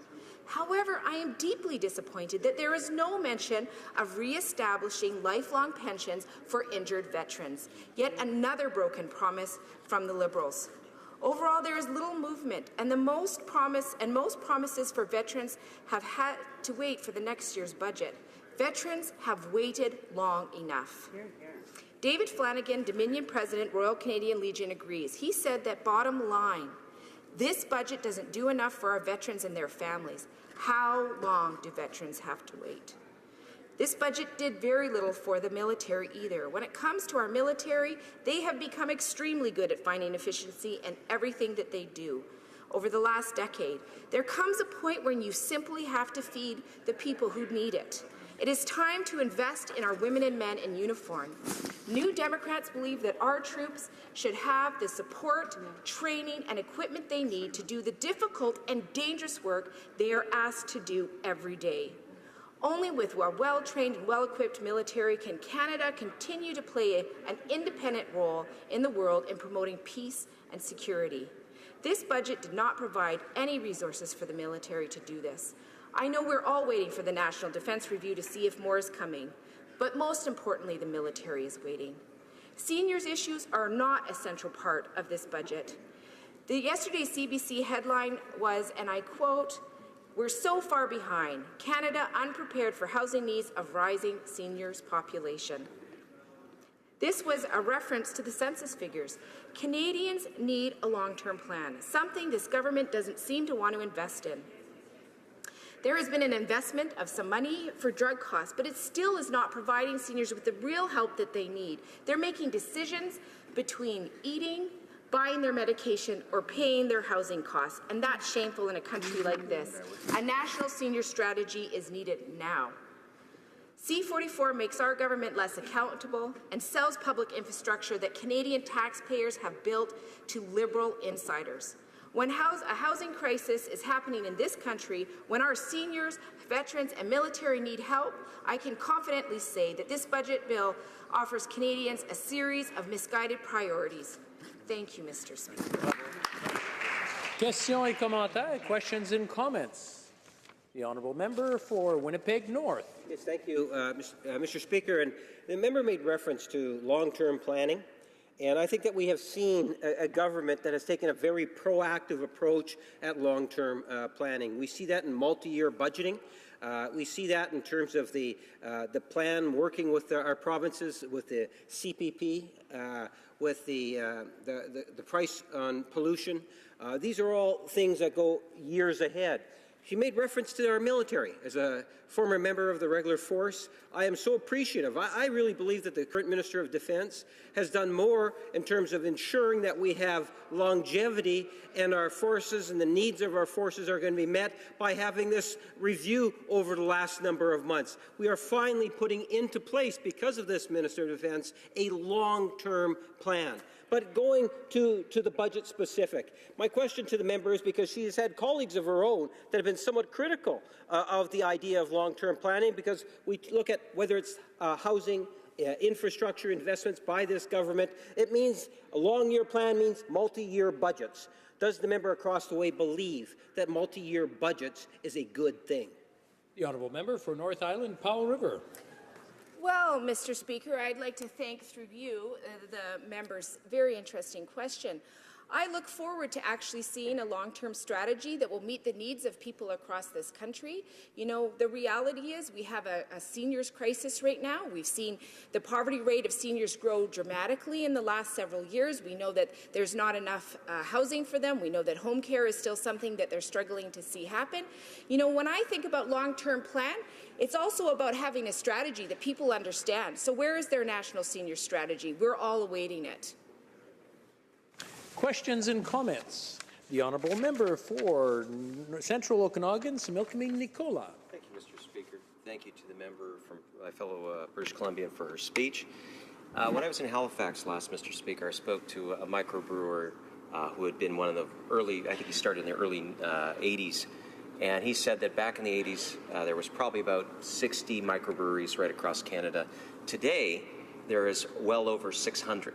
However, I am deeply disappointed that there is no mention of re-establishing lifelong pensions for injured veterans, yet another broken promise from the Liberals. Overall, there is little movement, and most promises for veterans have had to wait for the next year's budget. Veterans have waited long enough. David Flanagan, Dominion President, Royal Canadian Legion, agrees. He said that, bottom line, this budget doesn't do enough for our veterans and their families. How long do veterans have to wait? This budget did very little for the military either. When it comes to our military, they have become extremely good at finding efficiency in everything that they do. Over the last decade, there comes a point when you simply have to feed the people who need it. It is time to invest in our women and men in uniform. New Democrats believe that our troops should have the support, training, and equipment they need to do the difficult and dangerous work they are asked to do every day. Only with a well-trained and well-equipped military can Canada continue to play an independent role in the world in promoting peace and security. This budget did not provide any resources for the military to do this. I know we're all waiting for the National Defence Review to see if more is coming, but most importantly, the military is waiting. Seniors' issues are not a central part of this budget. Yesterday's CBC headline was, and I quote, "We're so far behind. Canada unprepared for housing needs of rising seniors population." This was a reference to the census figures. Canadians need a long-term plan, something this government doesn't seem to want to invest in. There has been an investment of some money for drug costs, but it still is not providing seniors with the real help that they need. They're making decisions between eating, buying their medication, or paying their housing costs, and that's shameful in a country like this. A national senior strategy is needed now. C-44 makes our government less accountable and sells public infrastructure that Canadian taxpayers have built to Liberal insiders. When a housing crisis is happening in this country, when our seniors, veterans, and military need help, I can confidently say that this budget bill offers Canadians a series of misguided priorities. Thank you, Mr. Speaker. Questions et commentaires, questions and comments. The honourable member for Winnipeg North. Yes, thank you, Mr. Speaker. And the member made reference to long-term planning. And I think that we have seen a government that has taken a very proactive approach at long-term planning. We see that in multi-year budgeting. We see that in terms of the plan working with our provinces, with the CPP, with the price on pollution. These are all things that go years ahead. She made reference to our military. As a former member of the regular force, I am so appreciative. I really believe that the current Minister of Defence has done more in terms of ensuring that we have longevity and our forces and the needs of our forces are going to be met by having this review over the last number of months. We are finally putting into place, because of this Minister of Defence, a long-term plan. But going to the budget specific, my question to the member is, because she has had colleagues of her own that have been somewhat critical of the idea of long-term planning, because we look at whether it's housing, infrastructure investments by this government. It means a long-year plan means multi-year budgets. Does the member across the way believe that multi-year budgets is a good thing? The honourable member for North Island, Powell River. Well, Mr. Speaker, I'd like to thank through you the member's very interesting question. I look forward to actually seeing a long-term strategy that will meet the needs of people across this country. You know, the reality is we have a seniors crisis right now. We've seen the poverty rate of seniors grow dramatically in the last several years. We know that there's not enough housing for them. We know that home care is still something that they're struggling to see happen. You know, when I think about long-term plan, it's also about having a strategy that people understand. So where is their national senior strategy? We're all awaiting it. Questions and comments. The honourable member for Central Okanagan, Similkameen Nicola. Thank you, Mr. Speaker. Thank you to the member from my fellow British Columbian for her speech. When I was in Halifax last, Mr. Speaker, I spoke to a microbrewer who had been one of the early, I think he started in the early 80s, and he said that back in the 80s there was probably about 60 microbreweries right across Canada. Today, there is well over 600.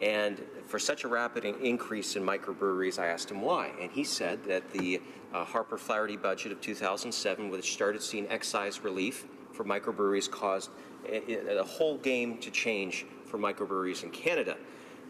And for such a rapid increase in microbreweries, I asked him why. And he said that the Harper Flaherty budget of 2007, which started seeing excise relief for microbreweries, caused a whole game to change for microbreweries in Canada.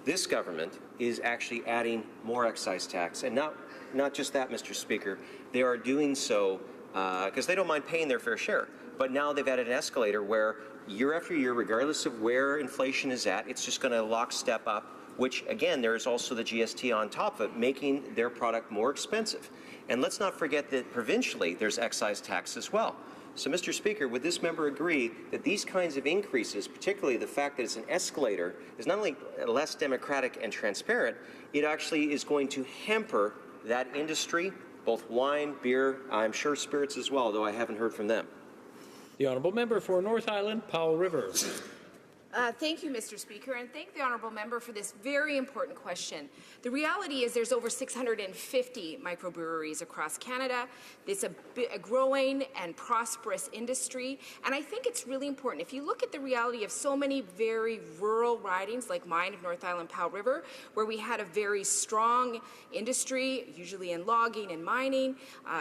This government is actually adding more excise tax. And not just that, Mr. Speaker. They are doing so because they don't mind paying their fair share. But now they've added an escalator where year after year, regardless of where inflation is at, it's just going to lockstep up, which, again, there is also the GST on top of it, making their product more expensive. And let's not forget that provincially, there's excise tax as well. So, Mr. Speaker, would this member agree that these kinds of increases, particularly the fact that it's an escalator, is not only less democratic and transparent, it actually is going to hamper that industry, both wine, beer, I'm sure spirits as well, though I haven't heard from them? The honourable member for North Island, Powell River. Thank you, Mr. Speaker, and thank the honourable member for this very important question. The reality is there's over 650 microbreweries across Canada. It's a growing and prosperous industry, and I think it's really important. If you look at the reality of so many very rural ridings, like mine of North Island Powell River, where we had a very strong industry, usually in logging and mining,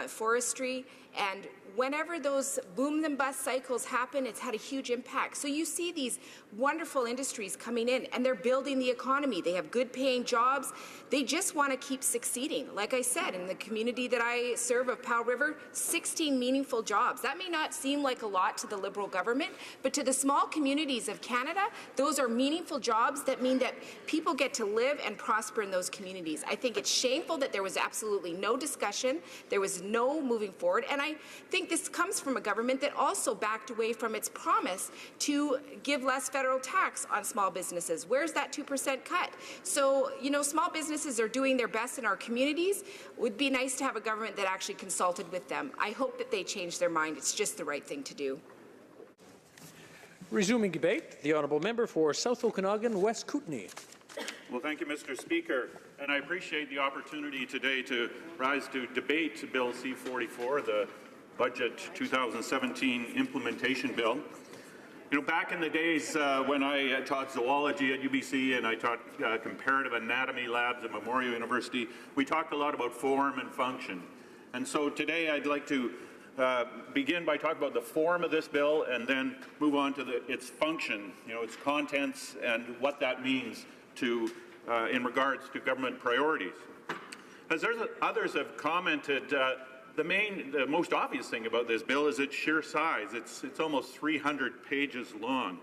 forestry, and whenever those boom and bust cycles happen, it's had a huge impact. So you see these wonderful industries coming in, and they're building the economy. They have good paying jobs. They just want to keep succeeding. Like I said, in the community that I serve of Powell River, 16 meaningful jobs. That may not seem like a lot to the Liberal government, but to the small communities of Canada, those are meaningful jobs that mean that people get to live and prosper in those communities. I think it's shameful that there was absolutely no discussion. There was no moving forward. And I think this comes from a government that also backed away from its promise to give less federal tax on small businesses. Where's that 2% cut? So, you know, small businesses are doing their best in our communities. It would be nice to have a government that actually consulted with them. I hope that they change their mind. It's just the right thing to do. Resuming debate, the honourable member for South Okanagan, West Kootenay. Well, thank you, Mr. Speaker, and I appreciate the opportunity today to rise to debate Bill C-44, the Budget 2017 Implementation Bill. You know, back in the days when I taught zoology at UBC and I taught comparative anatomy labs at Memorial University, we talked a lot about form and function. And so today I'd like to begin by talking about the form of this bill and then move on to its function, you know, its contents and what that means to, in regards to government priorities. As others have commented, the most obvious thing about this bill is its sheer size. It's almost 300 pages long.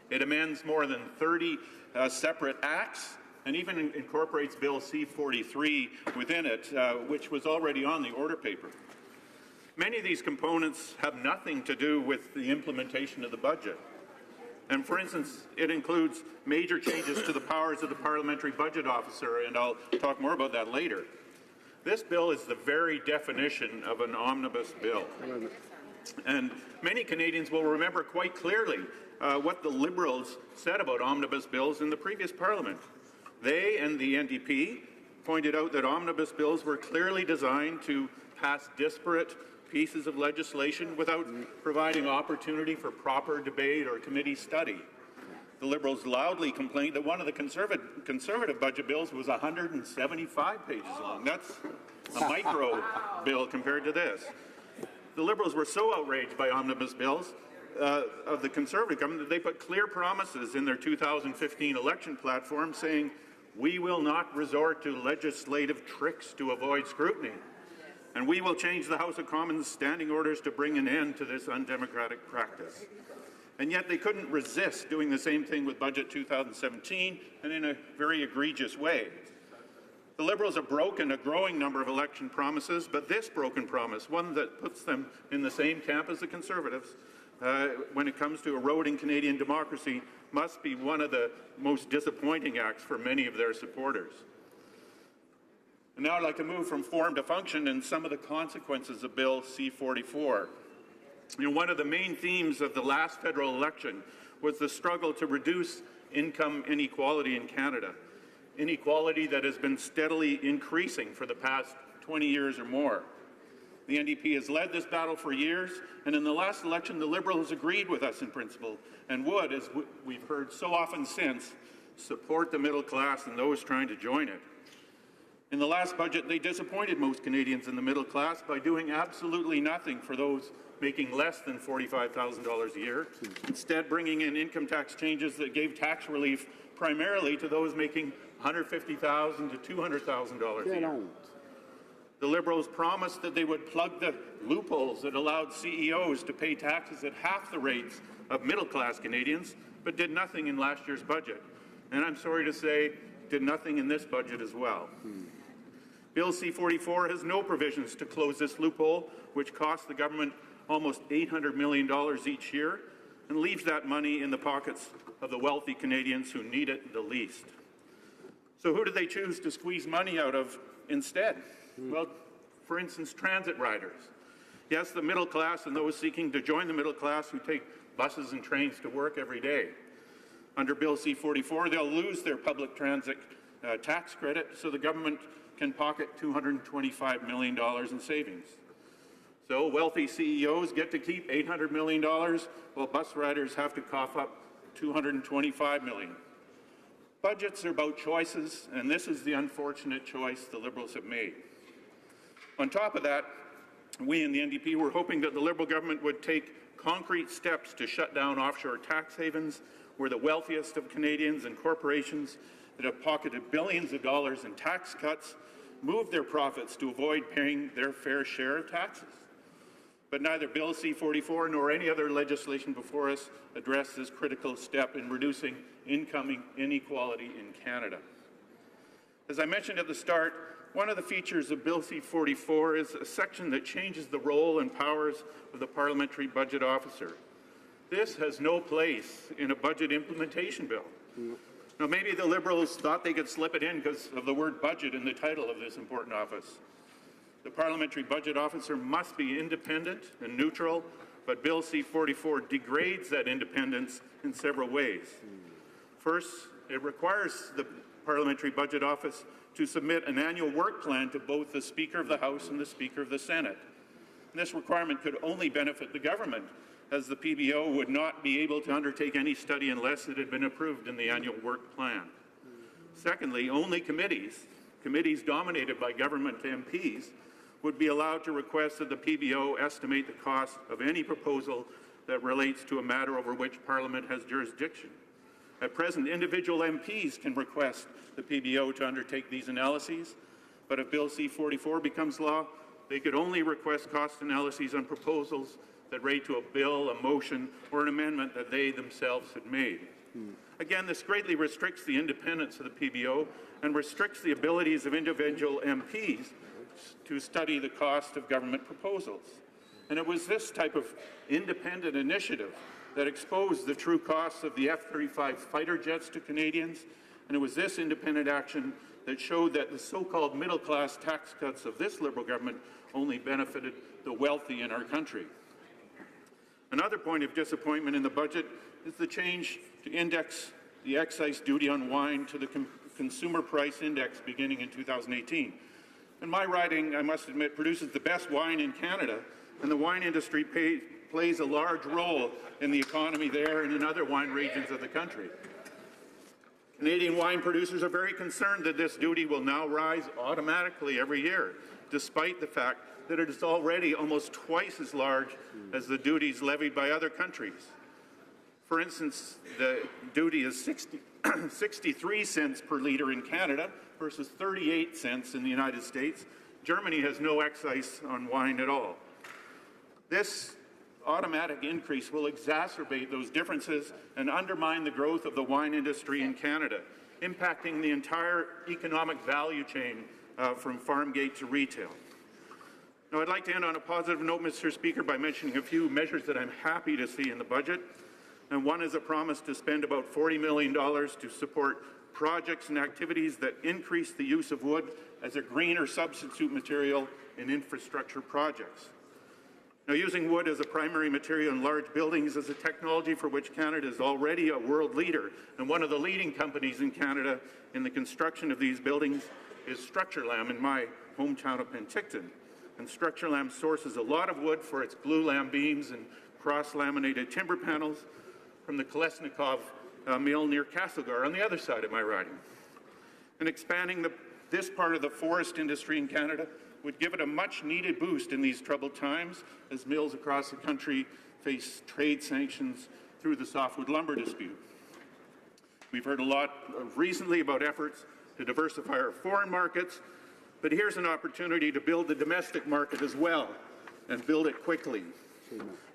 It amends more than 30 separate acts and even incorporates Bill C-43 within it, which was already on the order paper. Many of these components have nothing to do with the implementation of the budget. And for instance, it includes major changes to the powers of the Parliamentary Budget Officer, and I'll talk more about that later. This bill is the very definition of an omnibus bill. And many Canadians will remember quite clearly what the Liberals said about omnibus bills in the previous Parliament. They and the NDP pointed out that omnibus bills were clearly designed to pass disparate pieces of legislation without providing opportunity for proper debate or committee study. The Liberals loudly complained that one of the conservative budget bills was 175 pages long. That's a micro bill compared to this. The Liberals were so outraged by omnibus bills of the Conservative government that they put clear promises in their 2015 election platform saying, "We will not resort to legislative tricks to avoid scrutiny, and we will change the House of Commons standing orders to bring an end to this undemocratic practice." And yet they couldn't resist doing the same thing with Budget 2017, and in a very egregious way. The Liberals have broken a growing number of election promises, but this broken promise, one that puts them in the same camp as the Conservatives, when it comes to eroding Canadian democracy, must be one of the most disappointing acts for many of their supporters. And now I'd like to move from form to function and some of the consequences of Bill C-44. You know, one of the main themes of the last federal election was the struggle to reduce income inequality in Canada, inequality that has been steadily increasing for the past 20 years or more. The NDP has led this battle for years, and in the last election, the Liberals agreed with us in principle and would, as we've heard so often since, support the middle class and those trying to join it. In the last budget, they disappointed most Canadians in the middle class by doing absolutely nothing for those making less than $45,000 a year, instead bringing in income tax changes that gave tax relief primarily to those making $150,000 to $200,000 a year. The Liberals promised that they would plug the loopholes that allowed CEOs to pay taxes at half the rates of middle-class Canadians, but did nothing in last year's budget. And I'm sorry to say, did nothing in this budget as well. Bill C-44 has no provisions to close this loophole, which costs the government almost $800 million each year, and leaves that money in the pockets of the wealthy Canadians who need it the least. So who do they choose to squeeze money out of instead? Well, for instance, transit riders. Yes, the middle class and those seeking to join the middle class who take buses and trains to work every day. Under Bill C-44, they'll lose their public transit tax credit, so the government can pocket $225 million in savings. So wealthy CEOs get to keep $800 million, while bus riders have to cough up $225 million. Budgets are about choices, and this is the unfortunate choice the Liberals have made. On top of that, we in the NDP were hoping that the Liberal government would take concrete steps to shut down offshore tax havens, where the wealthiest of Canadians and corporations that have pocketed billions of dollars in tax cuts move their profits to avoid paying their fair share of taxes. But neither Bill C-44 nor any other legislation before us address this critical step in reducing income inequality in Canada. As I mentioned at the start, one of the features of Bill C-44 is a section that changes the role and powers of the Parliamentary Budget Officer. This has no place in a budget implementation bill. Now, maybe the Liberals thought they could slip it in because of the word budget in the title of this important office. The Parliamentary Budget Officer must be independent and neutral, but Bill C-44 degrades that independence in several ways. First, it requires the Parliamentary Budget Office to submit an annual work plan to both the Speaker of the House and the Speaker of the Senate. And this requirement could only benefit the government, as the PBO would not be able to undertake any study unless it had been approved in the annual work plan. Secondly, only committees dominated by government MPs, would be allowed to request that the PBO estimate the cost of any proposal that relates to a matter over which Parliament has jurisdiction. At present, individual MPs can request the PBO to undertake these analyses, but if Bill C-44 becomes law, they could only request cost analyses on proposals that relate to a bill, a motion, or an amendment that they themselves had made. Again, this greatly restricts the independence of the PBO and restricts the abilities of individual MPs to study the cost of government proposals. And it was this type of independent initiative that exposed the true costs of the F-35 fighter jets to Canadians, and it was this independent action that showed that the so-called middle-class tax cuts of this Liberal government only benefited the wealthy in our country. Another point of disappointment in the budget is the change to index the excise duty on wine to the Consumer Price Index beginning in 2018. And my riding, I must admit, produces the best wine in Canada, and the wine industry plays a large role in the economy there and in other wine regions of the country. Canadian wine producers are very concerned that this duty will now rise automatically every year, despite the fact that it is already almost twice as large as the duties levied by other countries. For instance, the duty is 63 cents per litre in Canada versus 38 cents in the United States. Germany has no excise on wine at all. This automatic increase will exacerbate those differences and undermine the growth of the wine industry in Canada, impacting the entire economic value chain from farm gate to retail. Now, I'd like to end on a positive note, Mr. Speaker, by mentioning a few measures that I'm happy to see in the budget. And one is a promise to spend about $40 million to support projects and activities that increase the use of wood as a greener substitute material in infrastructure projects. Now, using wood as a primary material in large buildings is a technology for which Canada is already a world leader, and one of the leading companies in Canada in the construction of these buildings is Structurlam in my hometown of Penticton. And Structurlam sources a lot of wood for its glulam beams and cross-laminated timber panels from the Kolesnikov mill near Castlegar on the other side of my riding. And expanding this part of the forest industry in Canada would give it a much-needed boost in these troubled times as mills across the country face trade sanctions through the softwood lumber dispute. We've heard a lot recently about efforts to diversify our foreign markets, but here's an opportunity to build the domestic market as well, and build it quickly.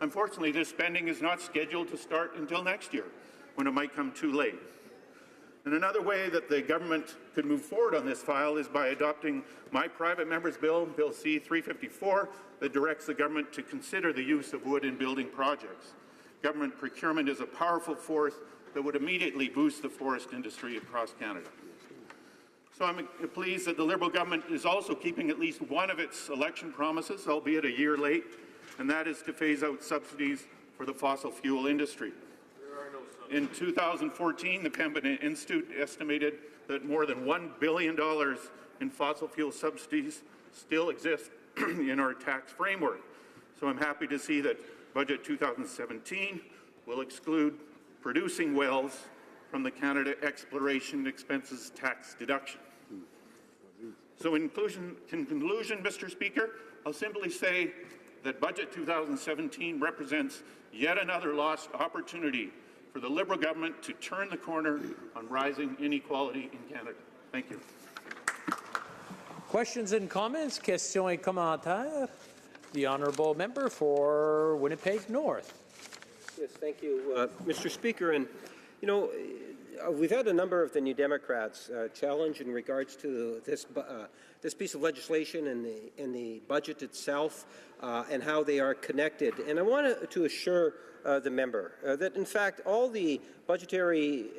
Unfortunately, this spending is not scheduled to start until next year, when it might come too late. And another way that the government could move forward on this file is by adopting my private member's bill, Bill C-354, that directs the government to consider the use of wood in building projects. Government procurement is a powerful force that would immediately boost the forest industry across Canada. So I'm pleased that the Liberal government is also keeping at least one of its election promises, albeit a year late, and that is to phase out subsidies for the fossil fuel industry. In 2014, the Pembina Institute estimated that more than $1 billion in fossil fuel subsidies still exist in our tax framework. So I'm happy to see that Budget 2017 will exclude producing wells from the Canada Exploration Expenses Tax deduction. So in conclusion, Mr. Speaker, I'll simply say that Budget 2017 represents yet another lost opportunity for the Liberal government to turn the corner on rising inequality in Canada. Thank you. Questions and comments? Questions et commentaires? The honourable member for Winnipeg North. Yes, thank you, Mr. Speaker. And you know, we've had a number of the New Democrats challenge in regards to this piece of legislation and the budget itself and how they are connected. And I want to assure the member that, in fact, all the budgetary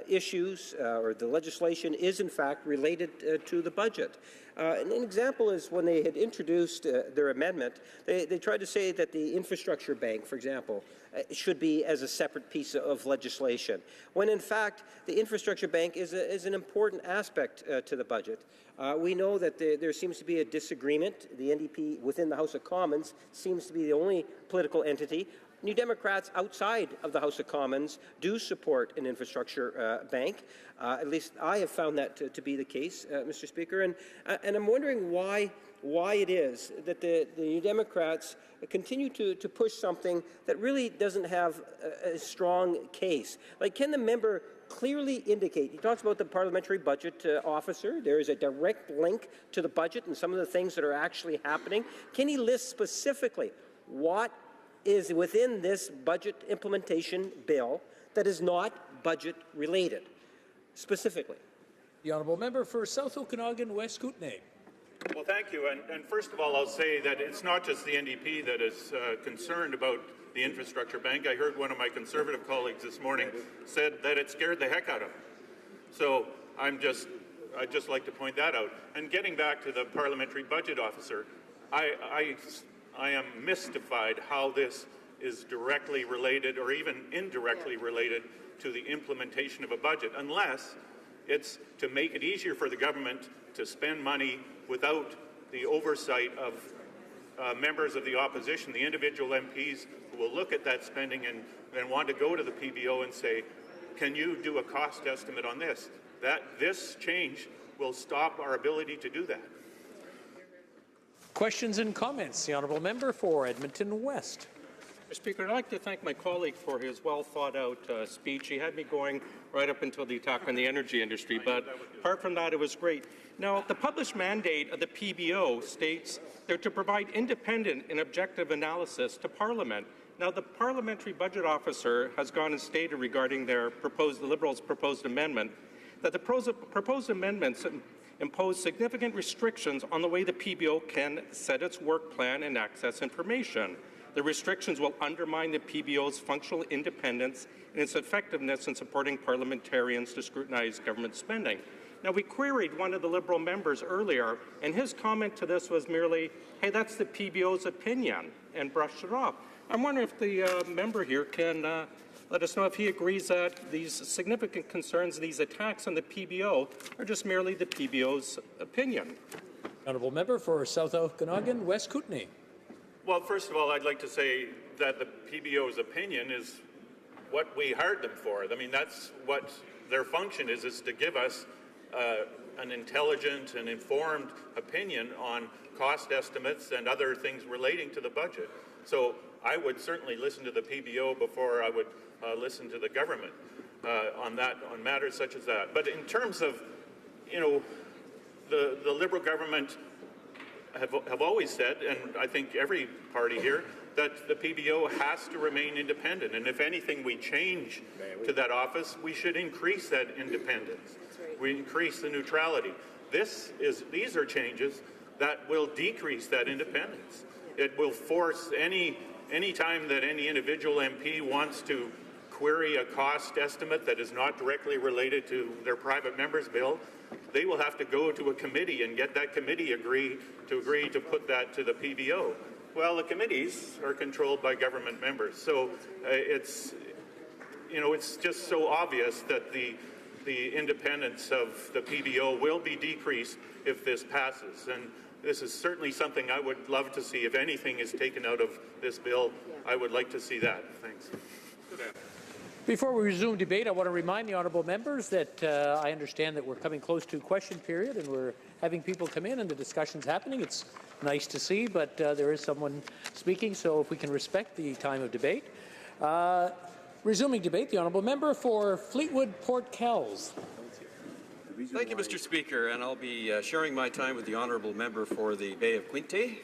issues or the legislation is, in fact, related to the budget. And an example is when they had introduced their amendment, they tried to say that the infrastructure bank, for example, should be as a separate piece of legislation, when in fact the infrastructure bank is an important aspect to the budget. We know that there seems to be a disagreement. The NDP within the House of Commons seems to be the only political entity. New Democrats outside of the House of Commons do support an infrastructure bank. At least I have found that to be the case, Mr. Speaker. And I'm wondering why it is that the New Democrats continue to push something that really doesn't have a strong case. Like, can the member clearly indicate, he talks about the parliamentary budget officer, there is a direct link to the budget and some of the things that are actually happening. Can he list specifically what is within this budget implementation bill that is not budget related, specifically? The honourable member for South Okanagan West Kootenay. Well, thank you. And first of all, I'll say that it's not just the NDP that is concerned about the infrastructure bank. I heard one of my Conservative colleagues this morning said that it scared the heck out of him. So I'd just like to point that out. And getting back to the parliamentary budget officer, I am mystified how this is directly related or even indirectly related to the implementation of a budget, unless it's to make it easier for the government to spend money without the oversight of members of the opposition, the individual MPs who will look at that spending and want to go to the PBO and say, can you do a cost estimate on this? This change will stop our ability to do that. Questions and comments? The honourable member for Edmonton West. Mr. Speaker, I'd like to thank my colleague for his well-thought-out speech. He had me going right up until the attack on the energy industry, but apart from that, it was great. Now, the published mandate of the PBO states they're to provide independent and objective analysis to Parliament. Now, the parliamentary budget officer has gone and stated regarding the Liberals' proposed amendment that the proposed amendments impose significant restrictions on the way the PBO can set its work plan and access information. The restrictions will undermine the PBO's functional independence and its effectiveness in supporting parliamentarians to scrutinize government spending. Now, we queried one of the Liberal members earlier, and his comment to this was merely, hey, that's the PBO's opinion, and brushed it off. I'm wondering if the member here can let us know if he agrees that these significant concerns, these attacks on the PBO, are just merely the PBO's opinion. Honourable member for South Okanagan West Kootenay. Well, first of all, I'd like to say that the PBO's opinion is what we hired them for. I mean, that's what their function is to give us an intelligent and informed opinion on cost estimates and other things relating to the budget. So I would certainly listen to the PBO before I would listen to the government on matters such as that. But in terms of you know, the Liberal government have always said, and I think every party here, that the PBO has to remain independent. And if anything, we change to that office, we should increase that independence. We increase the neutrality. These are changes that will decrease that independence. It will force any time that any individual MP wants to query a cost estimate that is not directly related to their private member's bill, they will have to go to a committee and get that committee agree to put that to the PBO. Well, the committees are controlled by government members, so it's just so obvious that the independence of the PBO will be decreased if this passes. And this is certainly something I would love to see. If anything is taken out of this bill, I would like to see that. Thanks. Before we resume debate, I want to remind the honourable members that I understand that we're coming close to question period and we're having people come in and the discussion's happening. It's nice to see, but there is someone speaking, so if we can respect the time of debate. Resuming debate, the honourable member for Fleetwood Port Kells. Thank you, Mr. Speaker, and I'll be sharing my time with the honourable member for the Bay of Quinte,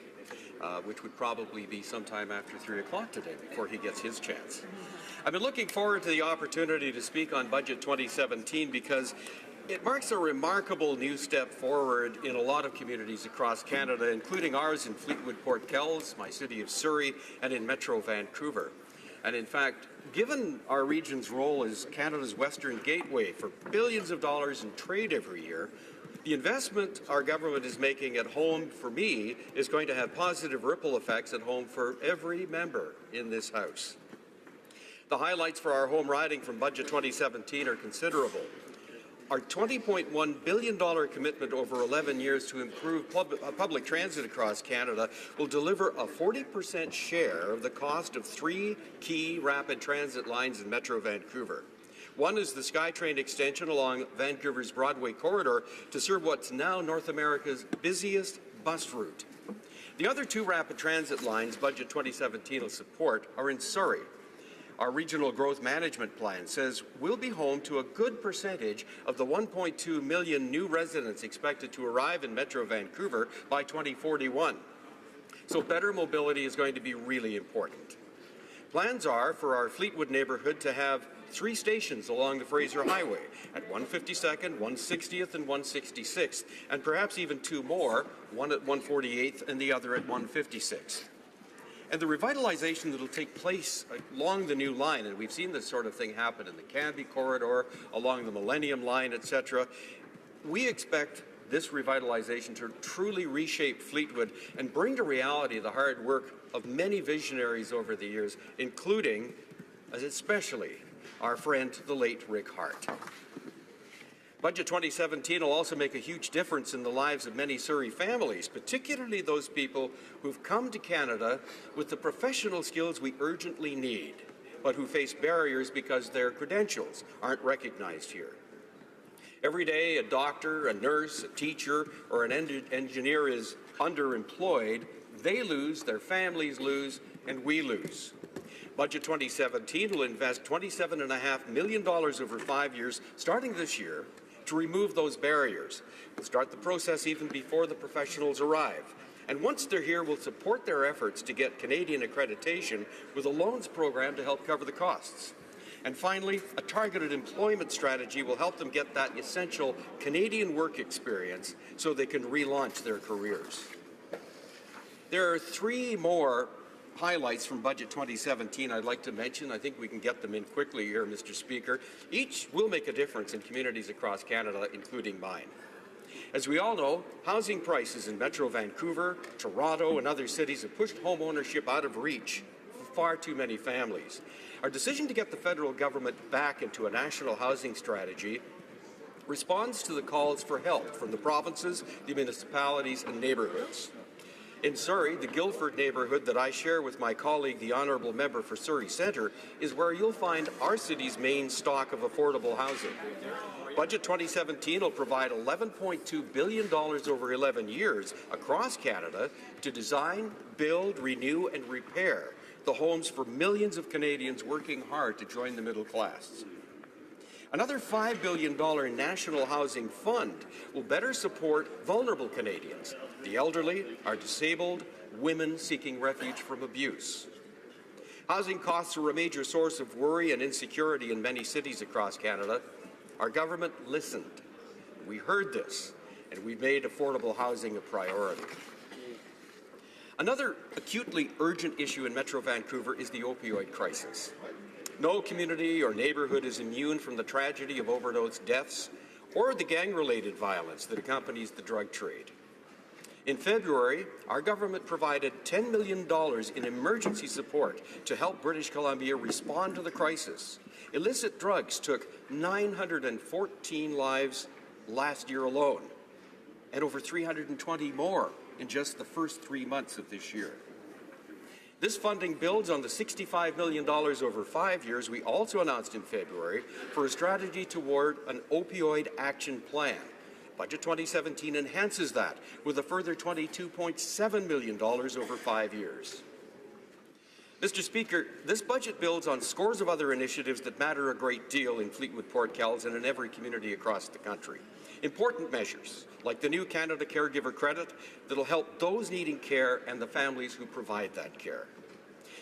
which would probably be sometime after 3 o'clock today before he gets his chance. I've been looking forward to the opportunity to speak on Budget 2017 because it marks a remarkable new step forward in a lot of communities across Canada, including ours in Fleetwood Port Kells, my city of Surrey, and in Metro Vancouver. And in fact, given our region's role as Canada's Western gateway for billions of dollars in trade every year, the investment our government is making at home for me is going to have positive ripple effects at home for every member in this House. The highlights for our home riding from Budget 2017 are considerable. Our $20.1 billion commitment over 11 years to improve public transit across Canada will deliver a 40% share of the cost of 3 key rapid transit lines in Metro Vancouver. One is the SkyTrain extension along Vancouver's Broadway corridor to serve what's now North America's busiest bus route. The other 2 rapid transit lines Budget 2017 will support are in Surrey. Our Regional Growth Management Plan says we'll be home to a good percentage of the 1.2 million new residents expected to arrive in Metro Vancouver by 2041. So better mobility is going to be really important. Plans are for our Fleetwood neighbourhood to have 3 stations along the Fraser Highway at 152nd, 160th and 166th, and perhaps even 2 more, one at 148th and the other at 156th. And the revitalization that will take place along the new line, and we've seen this sort of thing happen in the Canby corridor, along the Millennium line, etc. We expect this revitalization to truly reshape Fleetwood and bring to reality the hard work of many visionaries over the years, including, especially, our friend, the late Rick Hart. Budget 2017 will also make a huge difference in the lives of many Surrey families, particularly those people who've come to Canada with the professional skills we urgently need, but who face barriers because their credentials aren't recognized here. Every day, a doctor, a nurse, a teacher, or an engineer is underemployed. They lose, their families lose, and we lose. Budget 2017 will invest $27.5 million over 5 years, starting this year, to remove those barriers. We'll start the process even before the professionals arrive. And once they're here, we'll support their efforts to get Canadian accreditation with a loans program to help cover the costs. And finally, a targeted employment strategy will help them get that essential Canadian work experience so they can relaunch their careers. There are 3 more highlights from Budget 2017 I'd like to mention. I think we can get them in quickly here, Mr. Speaker. Each will make a difference in communities across Canada, including mine. As we all know, housing prices in Metro Vancouver, Toronto, and other cities have pushed home ownership out of reach for far too many families. Our decision to get the federal government back into a national housing strategy responds to the calls for help from the provinces, the municipalities, and neighbourhoods. In Surrey, the Guildford neighbourhood that I share with my colleague, the Honourable Member for Surrey Centre, is where you'll find our city's main stock of affordable housing. Budget 2017 will provide $11.2 billion over 11 years across Canada to design, build, renew and repair the homes for millions of Canadians working hard to join the middle class. Another $5 billion national housing fund will better support vulnerable Canadians, the elderly, our disabled, women seeking refuge from abuse. Housing costs are a major source of worry and insecurity in many cities across Canada. Our government listened. We heard this, and we made affordable housing a priority. Another acutely urgent issue in Metro Vancouver is the opioid crisis. No community or neighbourhood is immune from the tragedy of overdose deaths or the gang-related violence that accompanies the drug trade. In February, our government provided $10 million in emergency support to help British Columbia respond to the crisis. Illicit drugs took 914 lives last year alone, and over 320 more in just the first 3 months of this year. This funding builds on the $65 million over 5 years we also announced in February for a strategy toward an opioid action plan. Budget 2017 enhances that with a further $22.7 million over 5 years. Mr. Speaker, this budget builds on scores of other initiatives that matter a great deal in Fleetwood Port Kells and in every community across the country. Important measures, like the new Canada Caregiver Credit, that will help those needing care and the families who provide that care.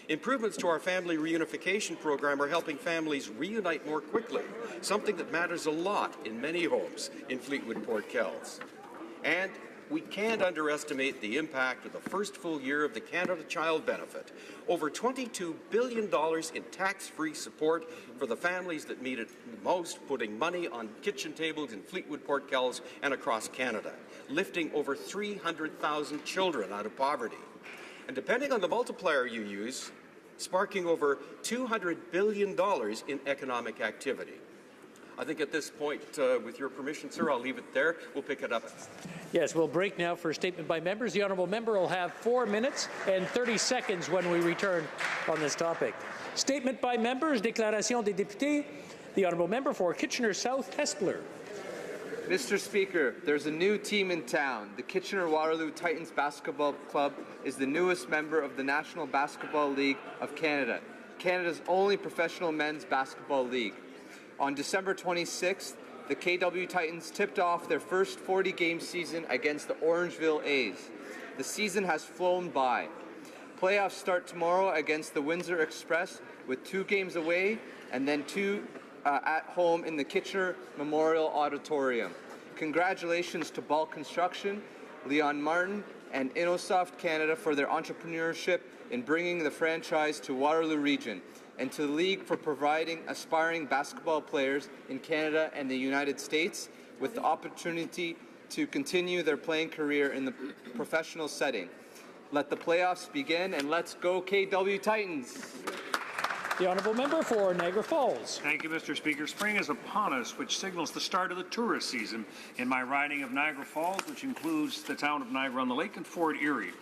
Improvements to our family reunification program are helping families reunite more quickly, something that matters a lot in many homes in Fleetwood Port Kells. And we can't underestimate the impact of the first full year of the Canada Child Benefit. Over $22 billion in tax-free support for the families that need it most, putting money on kitchen tables in Fleetwood Port Kells and across Canada, lifting over 300,000 children out of poverty. And depending on the multiplier you use, sparking over $200 billion in economic activity. I think at this point, with your permission, sir, I'll leave it there. We'll pick it up. Yes, we'll break now for a statement by members. The honourable member will have 4 minutes and 30 seconds when we return on this topic. Statement by members, déclaration des députés. The honourable member for Kitchener South, Hespeler. Mr. Speaker, there's a new team in town. The Kitchener-Waterloo Titans Basketball Club is the newest member of the National Basketball League of Canada, Canada's only professional men's basketball league. On December 26th, the KW Titans tipped off their first 40-game season against the Orangeville A's. The season has flown by. Playoffs start tomorrow against the Windsor Express with 2 games away and then 2 at home in the Kitchener Memorial Auditorium. Congratulations to Ball Construction, Leon Martin, and Innosoft Canada for their entrepreneurship in bringing the franchise to Waterloo Region, and to the League for providing aspiring basketball players in Canada and the United States with the opportunity to continue their playing career in the professional setting. Let the playoffs begin, and let's go KW Titans! The honourable member for Niagara Falls. Thank you, Mr. Speaker. Spring is upon us, which signals the start of the tourist season in my riding of Niagara Falls, which includes the town of Niagara-on-the-Lake and Fort Erie.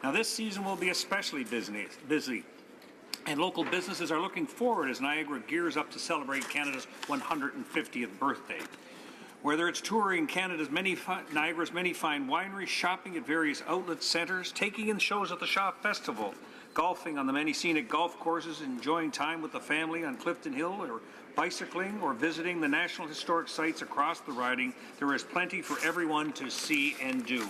Now, this season will be especially busy, and local businesses are looking forward as Niagara gears up to celebrate Canada's 150th birthday. Whether it's touring Niagara's many fine wineries, shopping at various outlet centres, taking in shows at the Shop Festival, golfing on the many scenic golf courses, enjoying time with the family on Clifton Hill, or bicycling or visiting the National Historic Sites across the riding, there is plenty for everyone to see and do.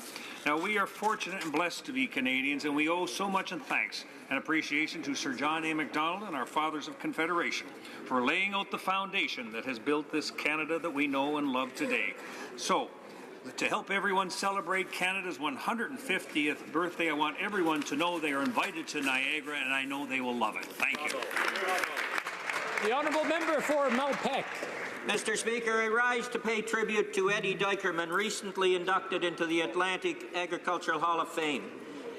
Now, we are fortunate and blessed to be Canadians, and we owe so much in thanks and appreciation to Sir John A. Macdonald and our Fathers of Confederation for laying out the foundation that has built this Canada that we know and love today. So, to help everyone celebrate Canada's 150th birthday, I want everyone to know they are invited to Niagara, and I know they will love it. Thank you. The honourable member for Malpeque. Mr. Speaker, I rise to pay tribute to Eddie Dykerman, recently inducted into the Atlantic Agricultural Hall of Fame.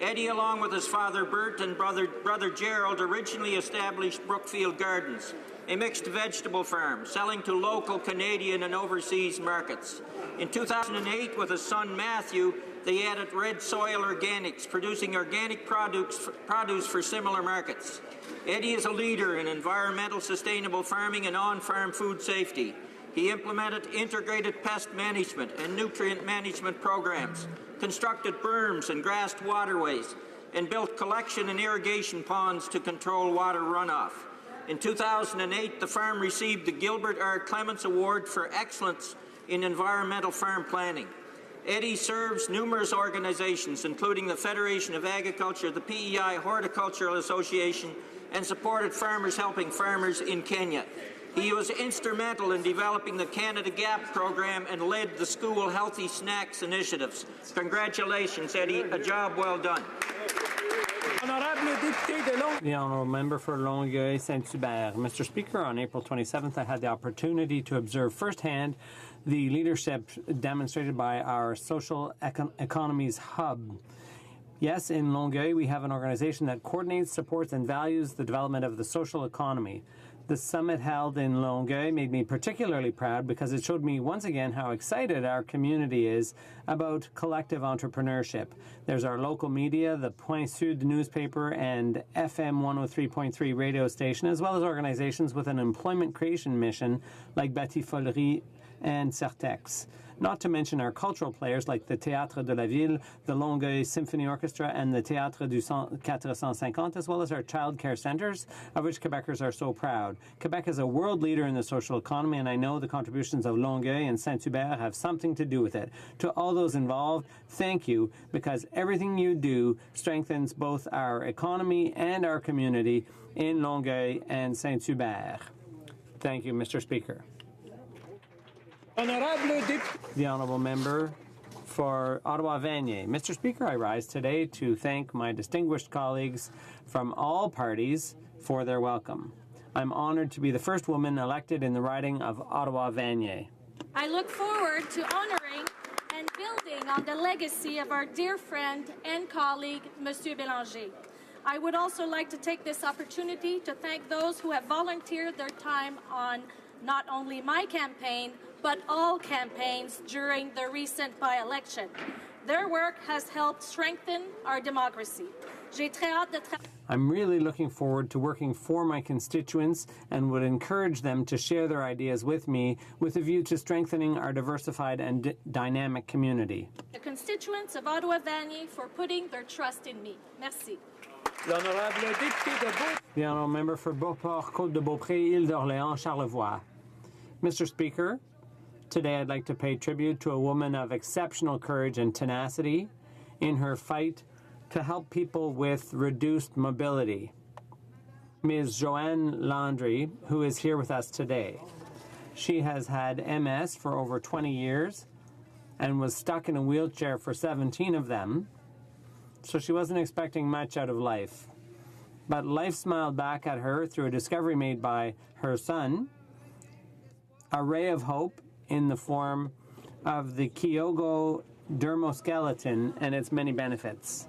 Eddie, along with his father Bert and brother Gerald, originally established Brookfield Gardens, a mixed vegetable farm selling to local Canadian and overseas markets. In 2008, with his son Matthew, they added Red Soil Organics, producing organic produce for similar markets. Eddie is a leader in environmental sustainable farming and on-farm food safety. He implemented integrated pest management and nutrient management programs, constructed berms and grassed waterways, and built collection and irrigation ponds to control water runoff. In 2008, the farm received the Gilbert R. Clements Award for Excellence in Environmental Farm Planning. Eddie serves numerous organizations, including the Federation of Agriculture, the PEI Horticultural Association, and supported Farmers Helping Farmers in Kenya. He was instrumental in developing the Canada GAP program and led the school Healthy Snacks initiatives. Congratulations, Eddie. A job well done. The Honourable Member for Longueuil-Saint-Hubert. Mr. Speaker, on April 27th, I had the opportunity to observe firsthand the leadership demonstrated by our social economies hub. Yes, in Longueuil, we have an organization that coordinates, supports, and values the development of the social economy. The summit held in Longueuil made me particularly proud because it showed me once again how excited our community is about collective entrepreneurship. There's our local media, the Point Sud newspaper and FM 103.3 radio station, as well as organizations with an employment creation mission like Batifollerie and Certex. Not to mention our cultural players like the Théâtre de la Ville, the Longueuil Symphony Orchestra, and the Théâtre du 450, as well as our child care centres, of which Quebecers are so proud. Quebec is a world leader in the social economy, and I know the contributions of Longueuil and Saint-Hubert have something to do with it. To all those involved, thank you, because everything you do strengthens both our economy and our community in Longueuil and Saint-Hubert. Thank you, Mr. Speaker. The Honourable Member for Ottawa-Vanier. Mr. Speaker, I rise today to thank my distinguished colleagues from all parties for their welcome. I'm honoured to be the first woman elected in the riding of Ottawa-Vanier. I look forward to honouring and building on the legacy of our dear friend and colleague, Monsieur Bélanger. I would also like to take this opportunity to thank those who have volunteered their time on not only my campaign, but all campaigns during the recent by-election. Their work has helped strengthen our democracy. I'm really looking forward to working for my constituents and would encourage them to share their ideas with me with a view to strengthening our diversified and dynamic community. The constituents of Ottawa-Vanier for putting their trust in me. Merci. The Honourable Member for Beauport, Côte-de-Beaupré, Île-d'Orléans, Charlevoix. Mr. Speaker, today I'd like to pay tribute to a woman of exceptional courage and tenacity in her fight to help people with reduced mobility. Ms. Joanne Landry, who is here with us today. She has had MS for over 20 years and was stuck in a wheelchair for 17 of them, so she wasn't expecting much out of life. But life smiled back at her through a discovery made by her son, a ray of hope in the form of the Kyogo dermoskeleton and its many benefits.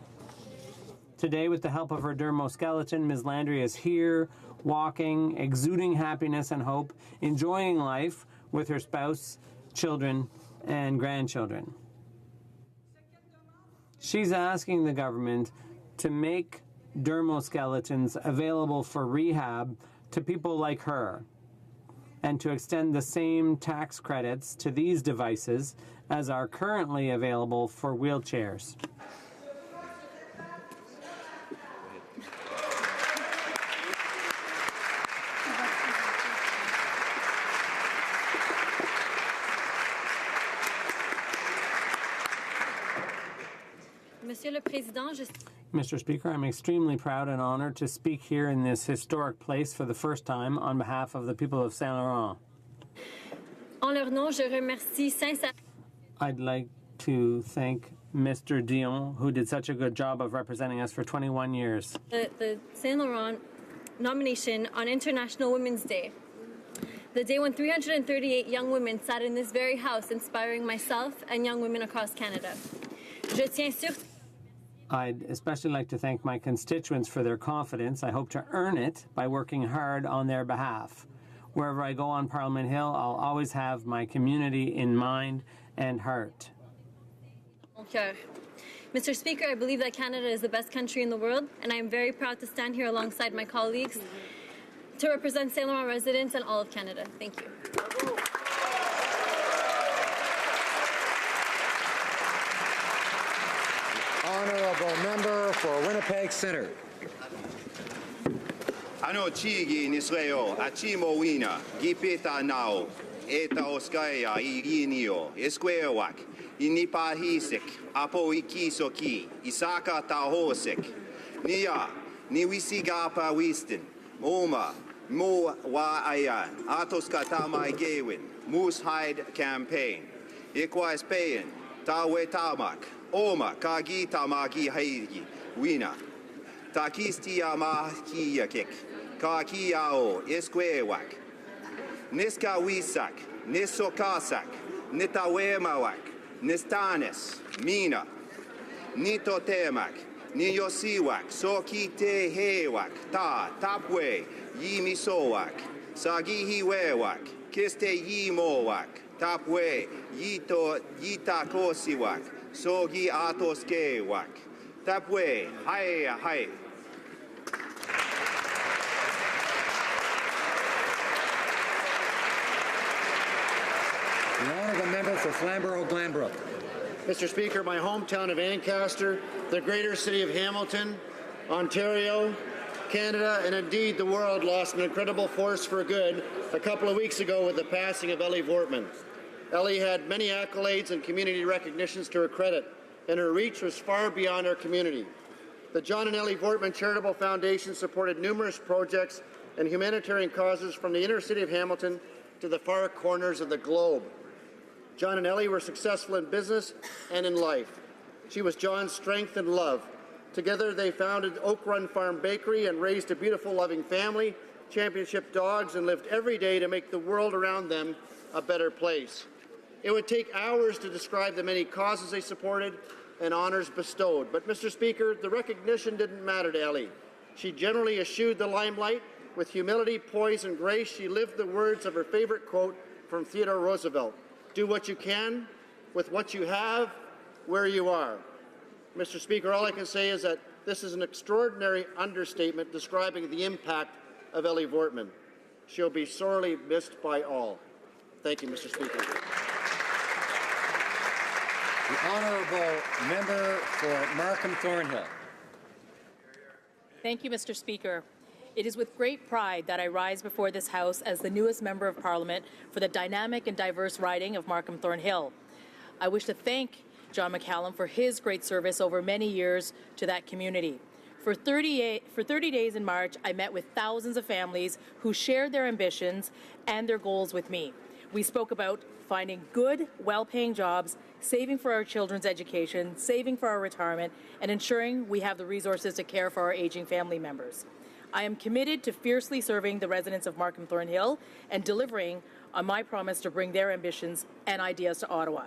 Today, with the help of her dermoskeleton, Ms. Landry is here, walking, exuding happiness and hope, enjoying life with her spouse, children, and grandchildren. She's asking the government to make dermoskeletons available for rehab to people like her, and to extend the same tax credits to these devices as are currently available for wheelchairs. Monsieur le Président, Mr. Speaker, I'm extremely proud and honored to speak here in this historic place for the first time on behalf of the people of Saint Laurent. En leur nom, je remercie sincèrement. I'd like to thank Mr. Dion, who did such a good job of representing us for 21 years. The Saint Laurent nomination on International Women's Day. The day when 338 young women sat in this very house inspiring myself and young women across Canada. Je tiens sur... I'd especially like to thank my constituents for their confidence. I hope to earn it by working hard on their behalf. Wherever I go on Parliament Hill, I'll always have my community in mind and heart. Mr. Speaker, I believe that Canada is the best country in the world, and I am very proud to stand here alongside my colleagues to represent Saint Laurent residents and all of Canada. Thank you. Honourable Member for Winnipeg Centre. Ano chigi nisreo achimo wina gipeta nao eta oskaya irinio esquewak inipahisik apo ikisoki isaka tahosik nia niwisigapa wistin oma mo wa aya atoska tamai gewin moose hide campaign Ikwais payin tawe tamak oma kagi tamagi haigi wina takisti amaki yakik kaki ao esquewak niska wisak nisokasak nitawemawak nistanes mina nitotemak niyosiwak sokite hewak ta tapwe yimisowak sagihiwewak kiste yimowak tapwe yito yitakosiwak sogi atoskewak tapwe hai. The honourable member for Flamborough-Glanbrook. Mr. Speaker, my hometown of Ancaster, the greater city of Hamilton, Ontario, Canada, and indeed the world lost an incredible force for good a couple of weeks ago with the passing of Ellie Vortman. Ellie had many accolades and community recognitions to her credit, and her reach was far beyond our community. The John and Ellie Vortman Charitable Foundation supported numerous projects and humanitarian causes from the inner city of Hamilton to the far corners of the globe. John and Ellie were successful in business and in life. She was John's strength and love. Together they founded Oak Run Farm Bakery and raised a beautiful, loving family, championship dogs, and lived every day to make the world around them a better place. It would take hours to describe the many causes they supported and honors bestowed. But, Mr. Speaker, the recognition didn't matter to Ellie. She generally eschewed the limelight. With humility, poise, and grace, she lived the words of her favorite quote from Theodore Roosevelt: "Do what you can, with what you have, where you are." Mr. Speaker, all I can say is that this is an extraordinary understatement describing the impact of Ellie Vortman. She'll be sorely missed by all. Thank you, Mr. Speaker. The honourable member for Markham Thornhill. Thank you, Mr. Speaker. It is with great pride that I rise before this House as the newest Member of Parliament for the dynamic and diverse riding of Markham Thornhill. I wish to thank John McCallum for his great service over many years to that community. For 30 days in March, I met with thousands of families who shared their ambitions and their goals with me. We spoke about finding good, well-paying jobs, saving for our children's education, saving for our retirement, and ensuring we have the resources to care for our aging family members. I am committed to fiercely serving the residents of Markham Thornhill and delivering on my promise to bring their ambitions and ideas to Ottawa.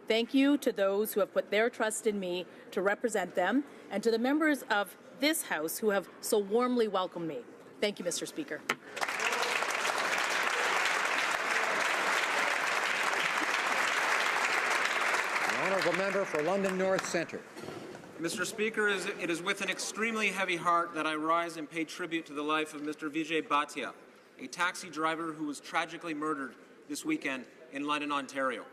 Thank you to those who have put their trust in me to represent them, and to the members of this House who have so warmly welcomed me. Thank you, Mr. Speaker. The honourable member for London North Centre. Mr. Speaker, it is with an extremely heavy heart that I rise and pay tribute to the life of Mr. Vijay Bhatia, a taxi driver who was tragically murdered this weekend in London, Ontario.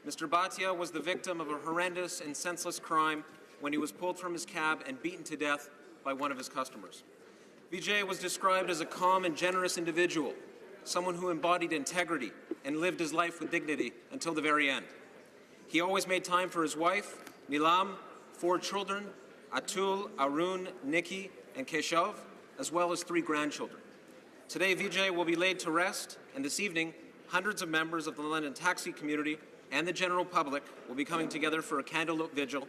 Mr. Bhatia was the victim of a horrendous and senseless crime when he was pulled from his cab and beaten to death by one of his customers. Vijay was described as a calm and generous individual, someone who embodied integrity and lived his life with dignity until the very end. He always made time for his wife, Nilam, 4 children, Atul, Arun, Nikki, and Keshav, as well as 3 grandchildren. Today, Vijay will be laid to rest, and this evening, hundreds of members of the London taxi community and the general public will be coming together for a candlelit vigil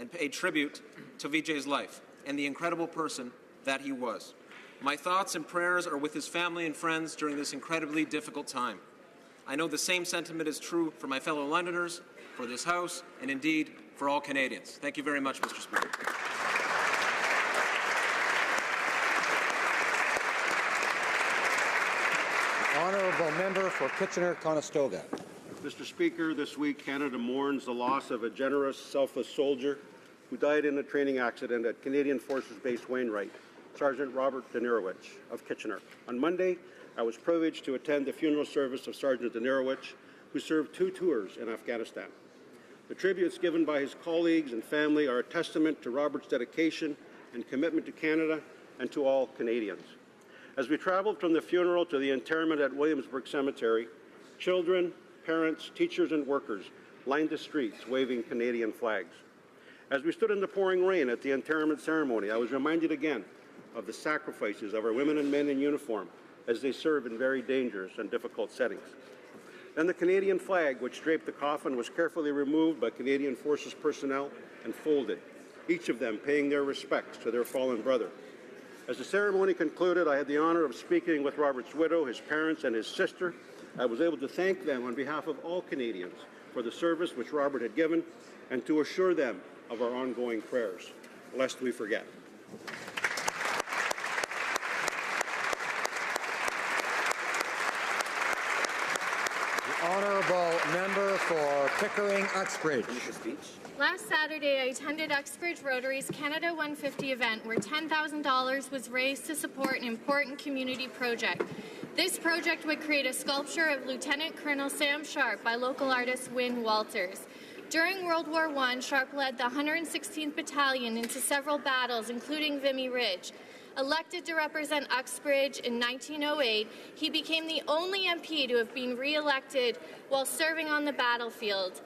and pay tribute to Vijay's life and the incredible person that he was. My thoughts and prayers are with his family and friends during this incredibly difficult time. I know the same sentiment is true for my fellow Londoners, for this House, and indeed for all Canadians. Thank you very much, Mr. Speaker. Honourable member for Kitchener-Conestoga. Mr. Speaker, this week Canada mourns the loss of a generous, selfless soldier who died in a training accident at Canadian Forces Base Wainwright, Sergeant Robert Denirowich of Kitchener. On Monday, I was privileged to attend the funeral service of Sergeant Denirowich, who served 2 tours in Afghanistan. The tributes given by his colleagues and family are a testament to Robert's dedication and commitment to Canada and to all Canadians. As we traveled from the funeral to the interment at Williamsburg Cemetery, children, parents, teachers, and workers lined the streets waving Canadian flags. As we stood in the pouring rain at the interment ceremony, I was reminded again of the sacrifices of our women and men in uniform as they serve in very dangerous and difficult settings. Then the Canadian flag, which draped the coffin, was carefully removed by Canadian Forces personnel and folded, each of them paying their respects to their fallen brother. As the ceremony concluded, I had the honor of speaking with Robert's widow, his parents, and his sister. I was able to thank them on behalf of all Canadians for the service which Robert had given and to assure them of our ongoing prayers, lest we forget. The honourable member for Pickering-Uxbridge. Last Saturday, I attended Uxbridge Rotary's Canada 150 event where $10,000 was raised to support an important community project. This project would create a sculpture of Lieutenant Colonel Sam Sharp by local artist Wynne Walters. During World War I, Sharp led the 116th Battalion into several battles, including Vimy Ridge. Elected to represent Uxbridge in 1908, he became the only MP to have been re-elected while serving on the battlefield.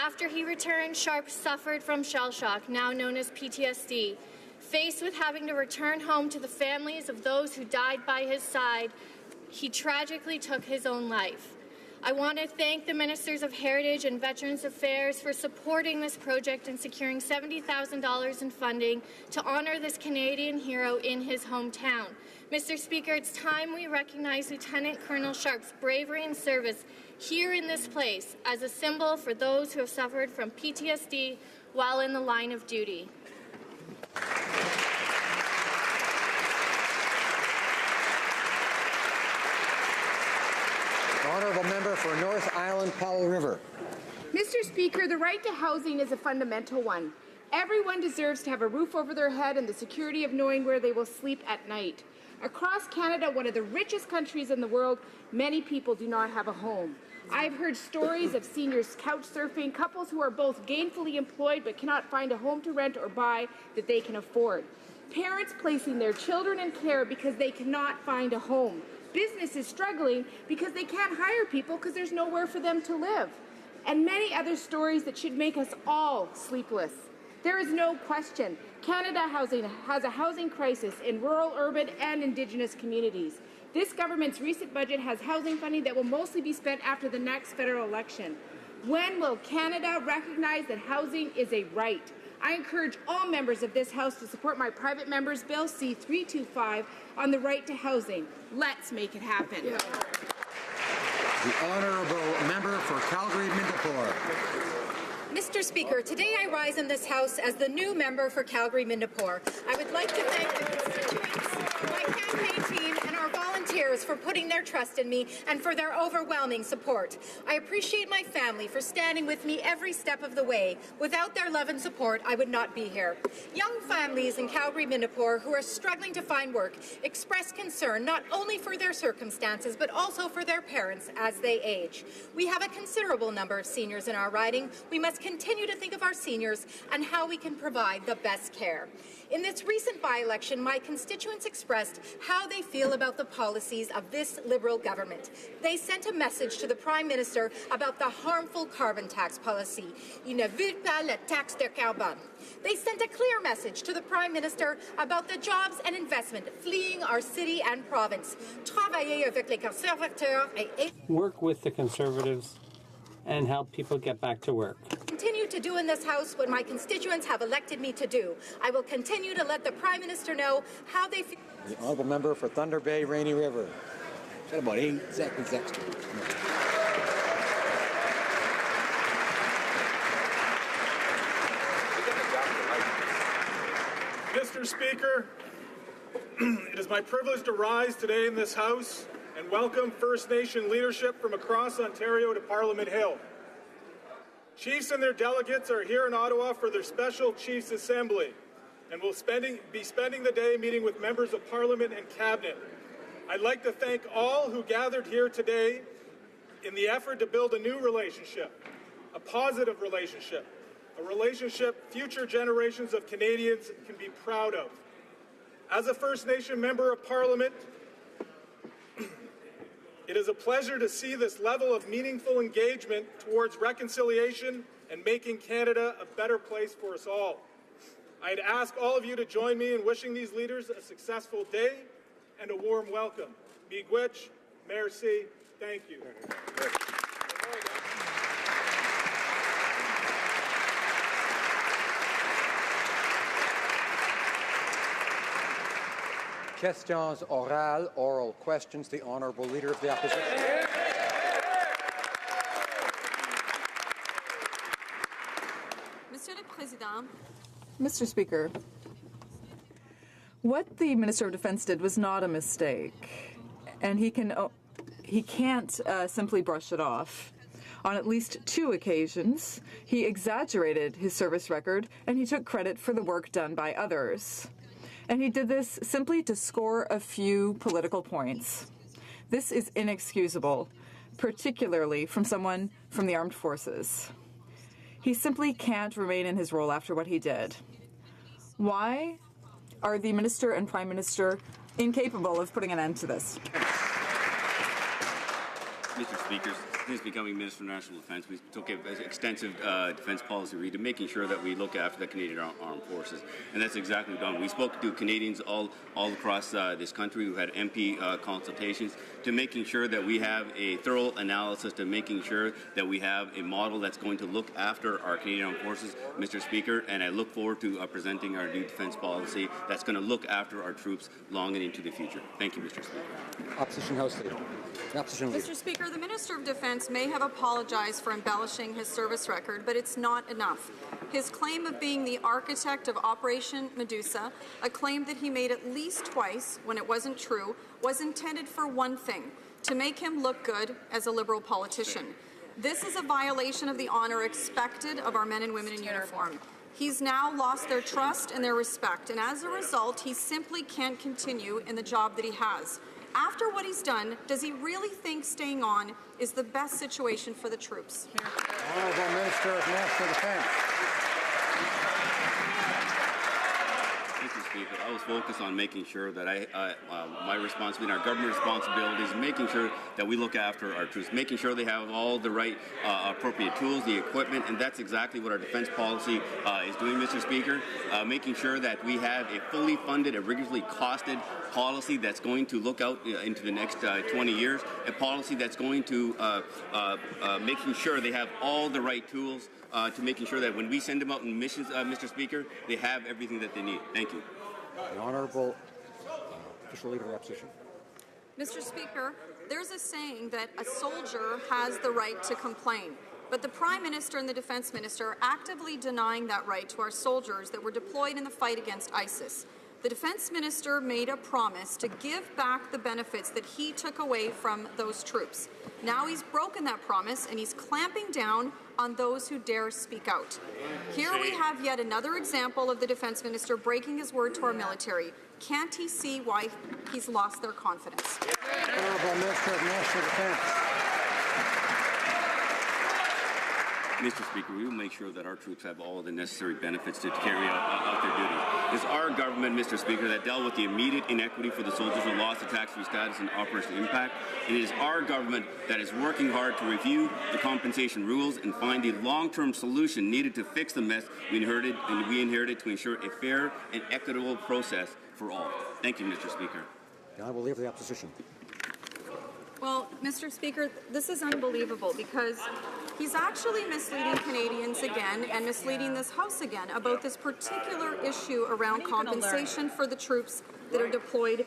After he returned, Sharp suffered from shell shock, now known as PTSD. Faced with having to return home to the families of those who died by his side, he tragically took his own life. I want to thank the Ministers of Heritage and Veterans Affairs for supporting this project and securing $70,000 in funding to honor this Canadian hero in his hometown. Mr. Speaker, it's time we recognize Lieutenant Colonel Sharp's bravery and service here in this place as a symbol for those who have suffered from PTSD while in the line of duty. Honourable member for North Island, Powell River. Mr. Speaker, the right to housing is a fundamental one. Everyone deserves to have a roof over their head and the security of knowing where they will sleep at night. Across Canada, one of the richest countries in the world, many people do not have a home. I've heard stories of seniors couch surfing, couples who are both gainfully employed but cannot find a home to rent or buy that they can afford. Parents placing their children in care because they cannot find a home. Businesses struggling because they can't hire people because there's nowhere for them to live. And many other stories that should make us all sleepless. There is no question Canada has a housing crisis in rural, urban, and Indigenous communities. This government's recent budget has housing funding that will mostly be spent after the next federal election. When will Canada recognize that housing is a right? I encourage all members of this House to support my private member's bill C-325 on the right to housing. Let's make it happen. The honourable member for Calgary-Mindapore. Mr. Speaker, today I rise in this House as the new member for Calgary-Mindapore. I would like to thank the constituents, my campaign team, and our volunteers for putting their trust in me and for their overwhelming support. I appreciate my family for standing with me every step of the way. Without their love and support, I would not be here. Young families in Calgary-Mindapore who are struggling to find work express concern not only for their circumstances but also for their parents as they age. We have a considerable number of seniors in our riding. We must continue to think of our seniors and how we can provide the best care. In this recent by-election, my constituents expressed how they feel about the policies of this Liberal government. They sent a message to the Prime Minister about the harmful carbon tax policy. Il ne veut pas la taxe de carbone. They sent a clear message to the Prime Minister about the jobs and investment fleeing our city and province. Travailler avec les conservateurs et Work with the Conservatives and help people get back to work. Continue to do in this House what my constituents have elected me to do. I will continue to let the Prime Minister know how they feel. The honourable member for Thunder Bay, Rainy River. Got about 8 seconds extra. Mr. Speaker, it is my privilege to rise today in this House and welcome First Nation leadership from across Ontario to Parliament Hill. Chiefs and their delegates are here in Ottawa for their special Chiefs Assembly and will be spending the day meeting with members of Parliament and Cabinet. I'd like to thank all who gathered here today in the effort to build a new relationship, a positive relationship, a relationship future generations of Canadians can be proud of. As a First Nation member of Parliament, It is a pleasure to see this level of meaningful engagement towards reconciliation and making Canada a better place for us all. I'd ask all of you to join me in wishing these leaders a successful day and a warm welcome. Miigwech, merci, thank you. Questions orales, oral questions. The Honourable Leader of the Opposition. Monsieur le Président. Mr. Speaker, what the Minister of Defence did was not a mistake, and he can't simply brush it off. On at least 2 occasions, he exaggerated his service record, and he took credit for the work done by others. And he did this simply to score a few political points. This is inexcusable, particularly from someone from the armed forces. He simply can't remain in his role after what he did. Why are the Minister and Prime Minister incapable of putting an end to this? Mr. Speaker, since becoming Minister of National Defence, we took an extensive defence policy read to making sure that we look after the Canadian Armed Forces, and that's exactly what we've done. We spoke to Canadians all across this country. We've had MP consultations to making sure that we have a thorough analysis, to making sure that we have a model that's going to look after our Canadian Armed Forces, Mr. Speaker, and I look forward to presenting our new defence policy that's going to look after our troops long and into the future. Thank you, Mr. Speaker. Opposition House Leader. Opposition Leader. Mr. Speaker, the Minister of Defence may have apologized for embellishing his service record, but it's not enough. His claim of being the architect of Operation Medusa, a claim that he made at least twice when it wasn't true, was intended for one thing: to make him look good as a Liberal politician. This is a violation of the honour expected of our men and women in uniform. He's now lost their trust and their respect, and as a result, he simply can't continue in the job that he has. After what he's done, does he really think staying on is the best situation for the troops? Honourable Minister of National Defence. Mr. Speaker, I was focused on making sure that my responsibility, our government responsibilities, making sure that we look after our troops, making sure they have all the right appropriate tools, the equipment, and that's exactly what our defence policy is doing, Mr. Speaker, making sure that we have a fully funded, a rigorously costed policy that's going to look out into the next 20 years, a policy that's going to making sure they have all the right tools to making sure that when we send them out in missions, Mr. Speaker, they have everything that they need. Thank you. The Honourable Official Leader of the Opposition. Mr. Speaker, there's a saying that a soldier has the right to complain, but the Prime Minister and the Defence Minister are actively denying that right to our soldiers that were deployed in the fight against ISIS. The Defence Minister made a promise to give back the benefits that he took away from those troops. Now he's broken that promise and he's clamping down on those who dare speak out. Here we have yet another example of the Defence Minister breaking his word to our military. Can't he see why he's lost their confidence? Honourable Minister of National Defence. Mr. Speaker, we will make sure that our troops have all of the necessary benefits to carry out their duties. It's our government, Mr. Speaker, that dealt with the immediate inequity for the soldiers who lost the tax-free status and Operation Impact. And it is our government that is working hard to review the compensation rules and find the long-term solution needed to fix the mess we inherited to ensure a fair and equitable process for all. Thank you, Mr. Speaker. The Honourable Leader of the Opposition. Well, Mr. Speaker, this is unbelievable because he's actually misleading Canadians again and misleading this House again about this particular issue around compensation for the troops that are deployed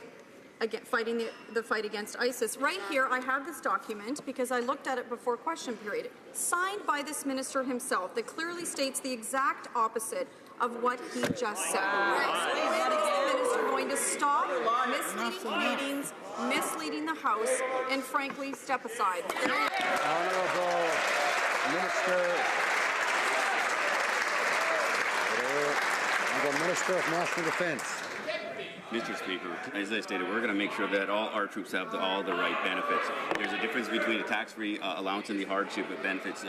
fighting the fight against ISIS. Right here, I have this document because I looked at it before question period, signed by this minister himself that clearly states the exact opposite of what he just said. When is the minister going to stop misleading Canadians, misleading the House, and frankly, step aside? Honourable Minister of National Defence. Mr. Speaker, as I stated, we're going to make sure that all our troops have all the right benefits. There's a difference between a tax-free allowance and the hardship benefits,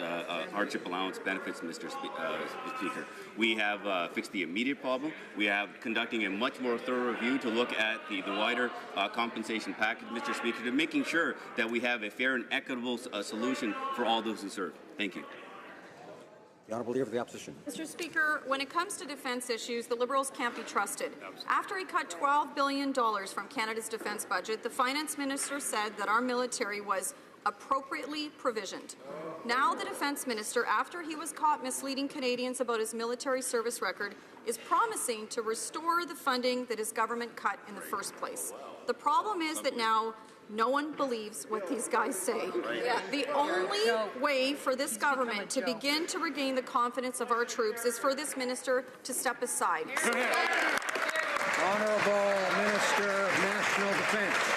hardship allowance benefits, Mr. Speaker. We have fixed the immediate problem. We have conducting a much more thorough review to look at the wider compensation package, Mr. Speaker, to making sure that we have a fair and equitable solution for all those who serve. Thank you. The Honourable Leader of the Opposition. Mr. Speaker, when it comes to defence issues, the Liberals can't be trusted. After he cut $12 billion from Canada's defence budget, the Finance Minister said that our military was appropriately provisioned. Now the Defence Minister, after he was caught misleading Canadians about his military service record, is promising to restore the funding that his government cut in the first place. The problem is that now no one believes what these guys say. The only way for this government to begin to regain the confidence of our troops is for this minister to step aside. Honourable Minister of National Defence.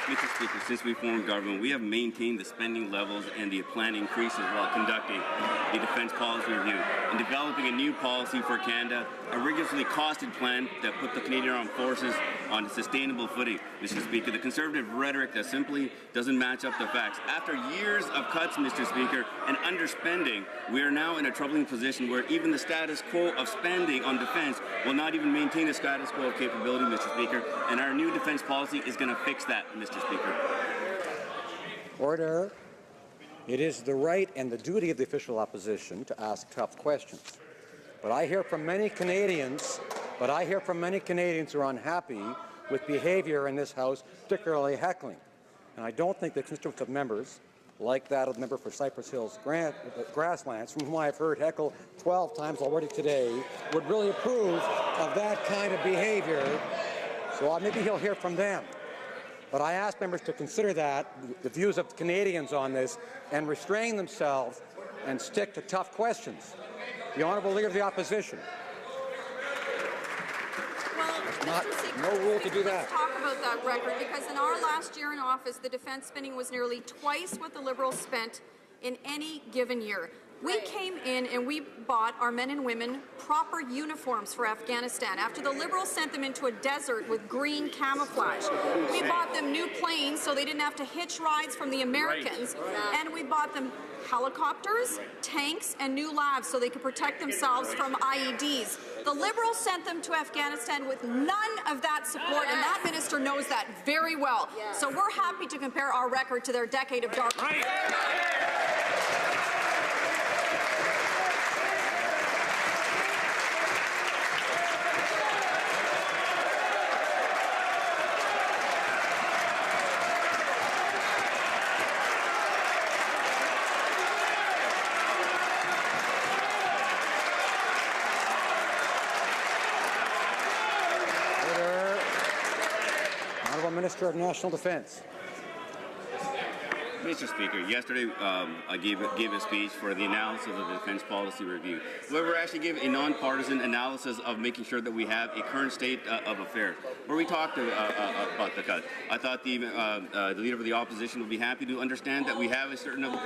Mr. Speaker, since we formed government, we have maintained the spending levels and the planned increases while conducting the defence policy review and developing a new policy for Canada, a rigorously costed plan that put the Canadian Armed Forces on a sustainable footing. Mr. Speaker, the Conservative rhetoric that simply doesn't match up the facts. After years of cuts, Mr. Speaker, and underspending, we are now in a troubling position where even the status quo of spending on defence will not even maintain a status quo of capability, Mr. Speaker, and our new defence policy is going to fix that, Mr. Speaker. Order. It is the right and the duty of the official opposition to ask tough questions. But I hear from many Canadians who are unhappy with behaviour in this House, particularly heckling. And I don't think that constitutive members, like that of the member for Cypress Hills Grasslands, from whom I have heard heckle 12 times already today, would really approve of that kind of behaviour. So maybe he'll hear from them. But I ask members to consider that, the views of Canadians on this, and restrain themselves and stick to tough questions. The Honourable Leader of the Opposition. Well, no rule to do that. Let's talk about that record, because in our last year in office, the defence spending was nearly twice what the Liberals spent in any given year. We came in and we bought our men and women proper uniforms for Afghanistan after the Liberals sent them into a desert with green camouflage. We bought them new planes so they didn't have to hitch rides from the Americans, and we bought them helicopters, tanks, and new labs so they could protect themselves from IEDs. The Liberals sent them to Afghanistan with none of that support, and that minister knows that very well. So we're happy to compare our record to their decade of darkness. Minister of National Defence. Mr. Speaker, yesterday I gave a speech for the analysis of the Defence Policy Review, where we actually gave a nonpartisan analysis of making sure that we have a current state of affairs, where we talked about the cut. I thought the Leader of the Opposition would be happy to understand that we have a certain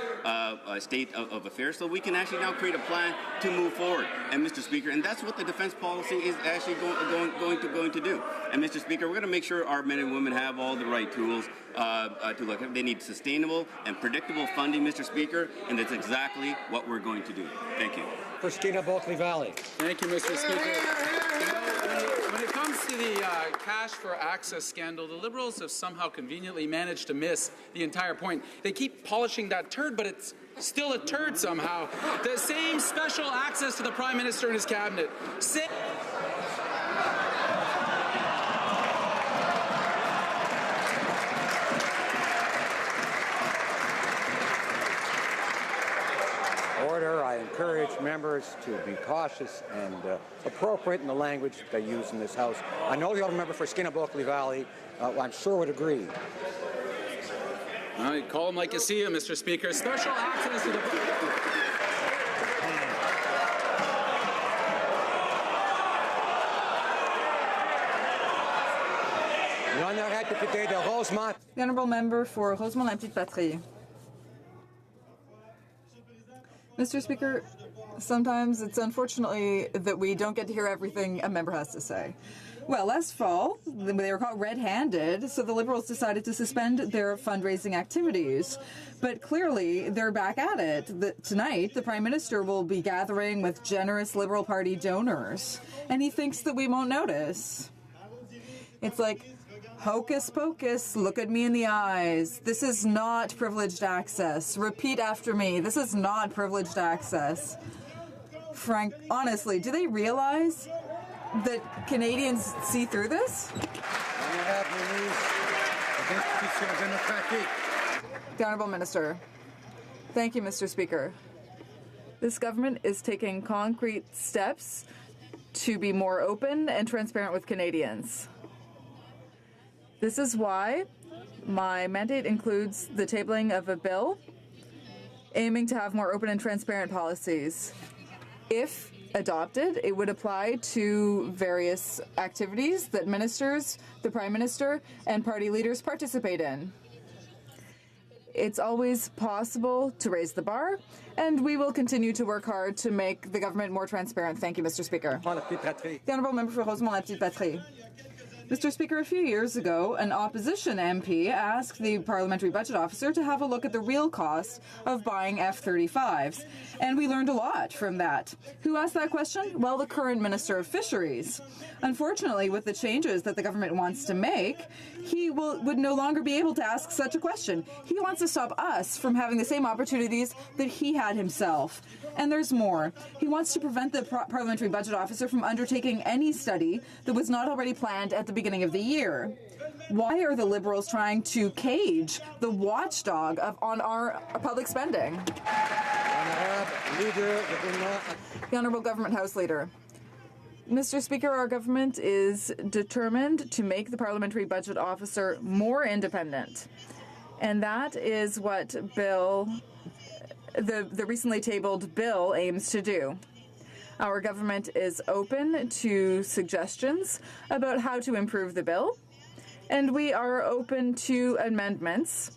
state of affairs, so we can actually now create a plan to move forward. And Mr. Speaker, and that's what the defence policy is actually going to do. And Mr. Speaker, we're going to make sure our men and women have all the right tools to look at. They need sustainable and predictable funding, Mr. Speaker, and that's exactly what we're going to do. Thank you. For Skeena-Bulkley Valley. Thank you, Mr. Speaker. When it comes to the cash for access scandal, the Liberals have somehow conveniently managed to miss the entire point. They keep polishing that turd, but it's still a turd somehow. The same special access to the Prime Minister and his cabinet. Order. I encourage members to be cautious and appropriate in the language they use in this House. I know the other member for Skeena-Bulkley Valley, I'm sure would agree. All right, call him like you see him, Mr. Speaker. Special access to the... The Honourable Member for Rosemont-la-Petite-Patrie. Mr. Speaker, sometimes it's unfortunately that we don't get to hear everything a member has to say. Well, last fall, they were caught red-handed, so the Liberals decided to suspend their fundraising activities. But clearly, they're back at it. Tonight, the Prime Minister will be gathering with generous Liberal Party donors, and he thinks that we won't notice. It's like, hocus pocus, look at me in the eyes. This is not privileged access. Repeat after me, this is not privileged access. Frank, honestly, do they realize that Canadians see through this? The Honourable Minister. Thank you, Mr. Speaker. This government is taking concrete steps to be more open and transparent with Canadians. This is why my mandate includes the tabling of a bill aiming to have more open and transparent policies. If adopted, it would apply to various activities that ministers, the Prime Minister, and party leaders participate in. It's always possible to raise the bar, and we will continue to work hard to make the government more transparent. Thank you, Mr. Speaker. The Honourable Member for Rosemont-la-Petite-Patrie. Mr. Speaker, a few years ago, an opposition MP asked the Parliamentary Budget Officer to have a look at the real cost of buying F-35s, and we learned a lot from that. Who asked that question? Well, the current Minister of Fisheries. Unfortunately, with the changes that the government wants to make, he would no longer be able to ask such a question. He wants to stop us from having the same opportunities that he had himself. And there's more. He wants to prevent the Parliamentary Budget Officer from undertaking any study that was not already planned at the beginning of the year. Why are the Liberals trying to cage the watchdog on our public spending? The Honourable Government House Leader. Mr. Speaker, our government is determined to make the Parliamentary Budget Officer more independent. And that is what the recently tabled bill aims to do. Our government is open to suggestions about how to improve the bill, and we are open to amendments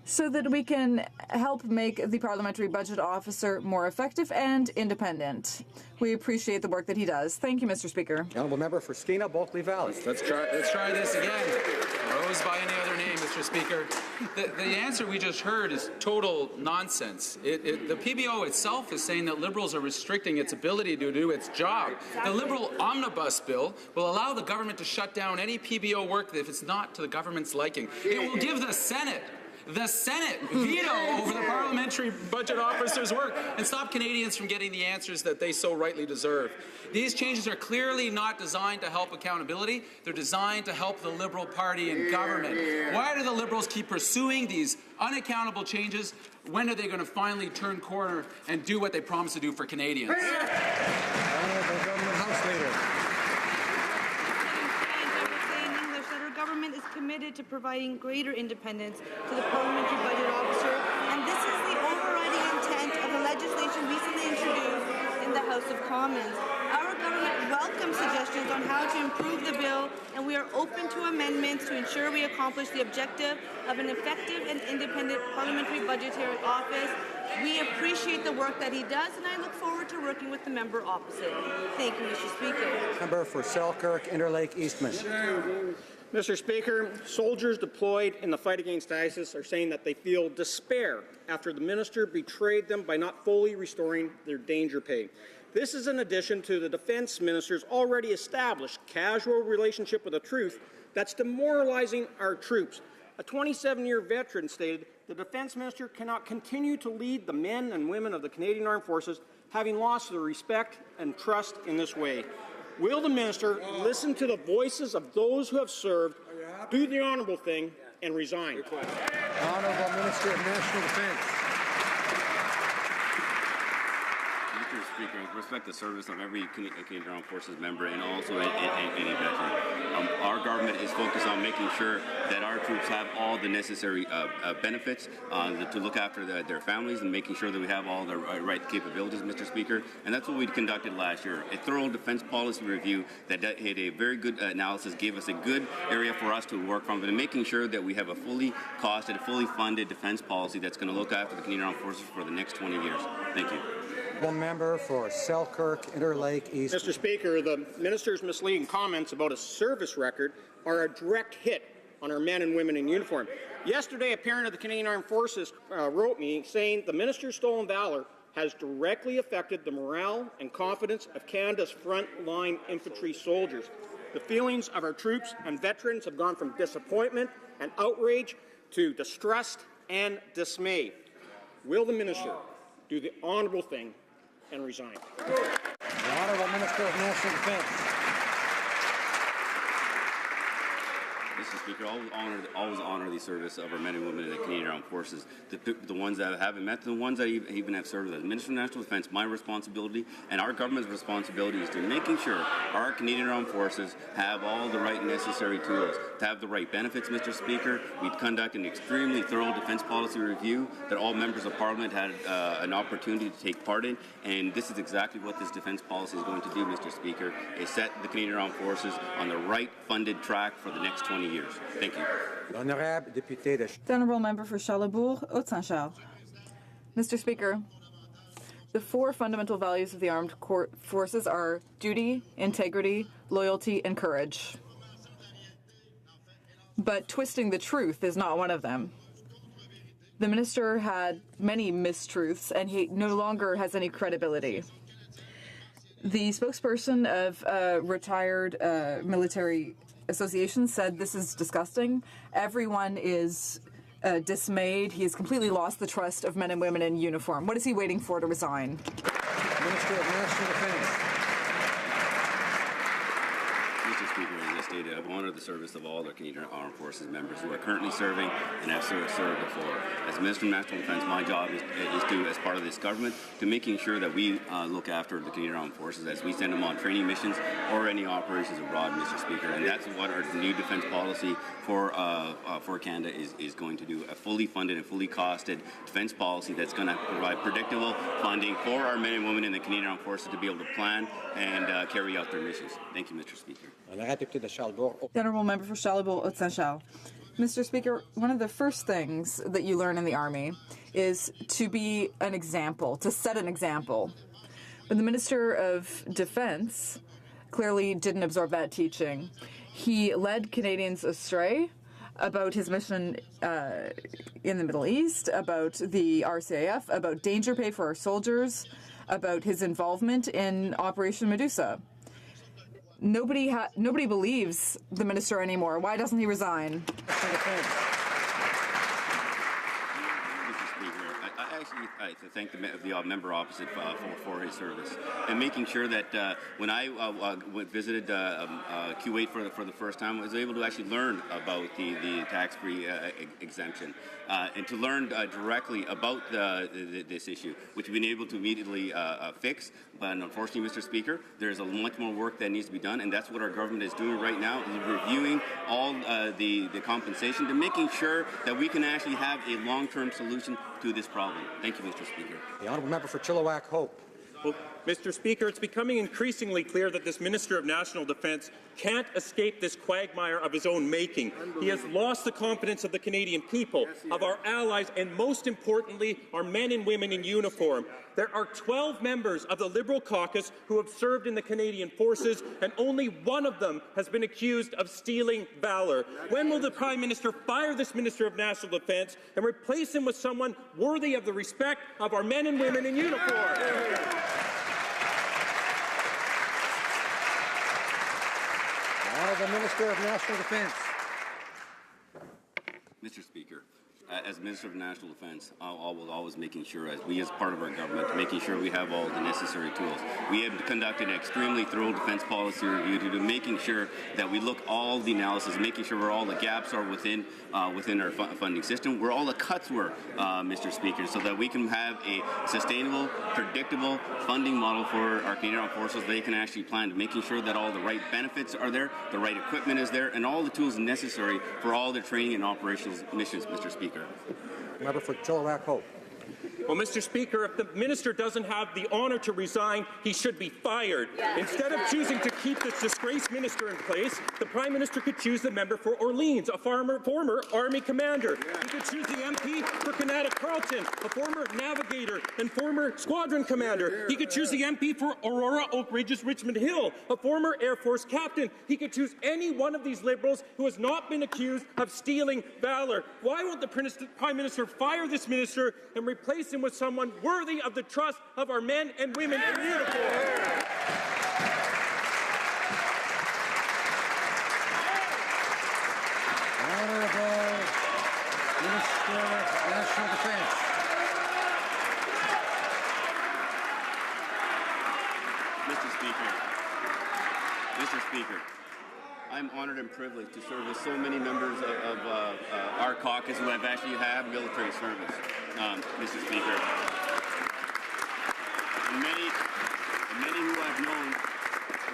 so that we can help make the Parliamentary Budget Officer more effective and independent. We appreciate the work that he does. Thank you, Mr. Speaker. The Honourable Member for Skeena Bulkley Valley. Let's try this again. Rose by any other name, Mr. Speaker. The answer we just heard is total nonsense. The PBO itself is saying that Liberals are restricting its ability to do its job. The Liberal Omnibus Bill will allow the government to shut down any PBO work if it's not to the government's liking. It will give the Senate veto over the Parliamentary Budget Officer's work and stop Canadians from getting the answers that they so rightly deserve. These changes are clearly not designed to help accountability. They're designed to help the Liberal Party in government. Why do the Liberals keep pursuing these unaccountable changes? When are they going to finally turn corner and do what they promised to do for Canadians? Honourable Government House Leader. Government is committed to providing greater independence to the Parliamentary Budget Officer, and this is the overriding intent of the legislation recently introduced in the House of Commons. Our government welcomes suggestions on how to improve the bill, and we are open to amendments to ensure we accomplish the objective of an effective and independent Parliamentary Budgetary Office. We appreciate the work that he does, and I look forward to working with the member opposite. Thank you, Mr. Speaker. Member for Selkirk, Interlake, Eastman. Mr. Speaker, soldiers deployed in the fight against ISIS are saying that they feel despair after the minister betrayed them by not fully restoring their danger pay. This is in addition to the defense minister's already established casual relationship with the truth that's demoralizing our troops. A 27-year veteran stated the defense minister cannot continue to lead the men and women of the Canadian Armed Forces, having lost their respect and trust in this way. Will the minister listen to the voices of those who have served, do the honourable thing, and resign? Honourable Minister of National Defence. Mr. Speaker, with respect to the service of every Canadian Armed Forces member and also any veteran, our government is focused on making sure that our troops have all the necessary benefits to look after their families and making sure that we have all the right capabilities, Mr. Speaker. And that's what we conducted last year. A thorough defense policy review that had a very good analysis, gave us a good area for us to work from, and making sure that we have a fully costed, fully funded defense policy that's going to look after the Canadian Armed Forces for the next 20 years. Thank you. One member for Selkirk, Interlake East. Mr. Speaker, the minister's misleading comments about a service record are a direct hit on our men and women in uniform. Yesterday, a parent of the Canadian Armed Forces wrote me saying the minister's stolen valor has directly affected the morale and confidence of Canada's front-line infantry soldiers. The feelings of our troops and veterans have gone from disappointment and outrage to distrust and dismay. Will the minister do the honourable thing and resign? The Honourable Minister of National Defence. Mr. Speaker, always honor the service of our men and women in the Canadian Armed Forces, the ones that haven't met, the ones that even have served as Minister of National Defence. My responsibility and our government's responsibility is to making sure our Canadian Armed Forces have all the right necessary tools, to have the right benefits, Mr. Speaker. We conduct an extremely thorough defence policy review that all members of Parliament had an opportunity to take part in, and this is exactly what this defence policy is going to do, Mr. Speaker, is set the Canadian Armed Forces on the right funded track for the next 20 years. Thank you. The Honourable Member for Charlebourg, Haute-Saint-Charles. Mr. Speaker, the four fundamental values of the armed forces are duty, integrity, loyalty, and courage. But twisting the truth is not one of them. The minister had many mistruths, and he no longer has any credibility. The spokesperson of retired military association said this is disgusting. Everyone is dismayed. He has completely lost the trust of men and women in uniform. What is he waiting for to resign? Minister of National Defence. Mr. Speaker, as I stated, I've honored the service of all the Canadian Armed Forces members who are currently serving and have served before. As Minister of National Defence, my job is to, as part of this government, to making sure that we look after the Canadian Armed Forces as we send them on training missions or any operations abroad, Mr. Speaker. And that's what our new defence policy for Canada is going to do, a fully funded and fully costed defence policy that's going to provide predictable funding for our men and women in the Canadian Armed Forces to be able to plan and carry out their missions. Thank you, Mr. Speaker. The Honourable Member for Charlebourg, Haute-Saint-Charles. Mr. Speaker, one of the first things that you learn in the Army is to be an example, to set an example. But the Minister of Defence clearly didn't absorb that teaching. He led Canadians astray about his mission in the Middle East, about the RCAF, about danger pay for our soldiers, about his involvement in Operation Medusa. Nobody believes the minister anymore. Why doesn't he resign? Mr. Speaker, I to thank the member opposite for his service and making sure that when I visited Kuwait for the first time, I was able to actually learn about the tax-free exemption and to learn directly about this issue, which we've been able to immediately fix. But unfortunately, Mr. Speaker, there's a much more work that needs to be done, and that's what our government is doing right now, is reviewing all the compensation to making sure that we can actually have a long-term solution to this problem. Thank you, Mr. Speaker. The Honourable Member for Chilliwack Hope. Well, Mr. Speaker, it's becoming increasingly clear that this Minister of National Defence can't escape this quagmire of his own making. He has lost the confidence of the Canadian people, of our allies, and most importantly, our men and women in uniform. There are 12 members of the Liberal caucus who have served in the Canadian Forces, and only one of them has been accused of stealing valour. When will the Prime Minister fire this Minister of National Defence and replace him with someone worthy of the respect of our men and women in uniform? The Minister of National Defence. Mr. Speaker, as Minister of National Defense, I will always making sure, as we as part of our government, making sure we have all the necessary tools. We have conducted an extremely thorough defense policy review to making sure that we look all the analysis, making sure where all the gaps are within our funding system, where all the cuts were, Mr. Speaker, so that we can have a sustainable, predictable funding model for our Canadian Armed Forces. They can actually plan to making sure that all the right benefits are there, the right equipment is there, and all the tools necessary for all the training and operational missions, Mr. Speaker. Member for Chilliwack Hope. Well, Mr. Speaker, if the minister doesn't have the honour to resign, he should be fired. Instead of choosing to keep this disgraced minister in place, the Prime Minister could choose the member for Orleans, a former Army commander. He could choose the MP for Kanata Carleton, a former navigator and former squadron commander. He could choose the MP for Aurora, Oak Ridges, Richmond Hill, a former Air Force captain. He could choose any one of these Liberals who has not been accused of stealing valour. Why won't the Prime Minister fire this minister and replace him with someone worthy of the trust of our men and women in uniform? Honourable Minister of National Defence. Mr. Speaker, I'm honored and privileged to serve with so many members of our caucus who have actually had military service, Mr. Speaker. And many who I've known,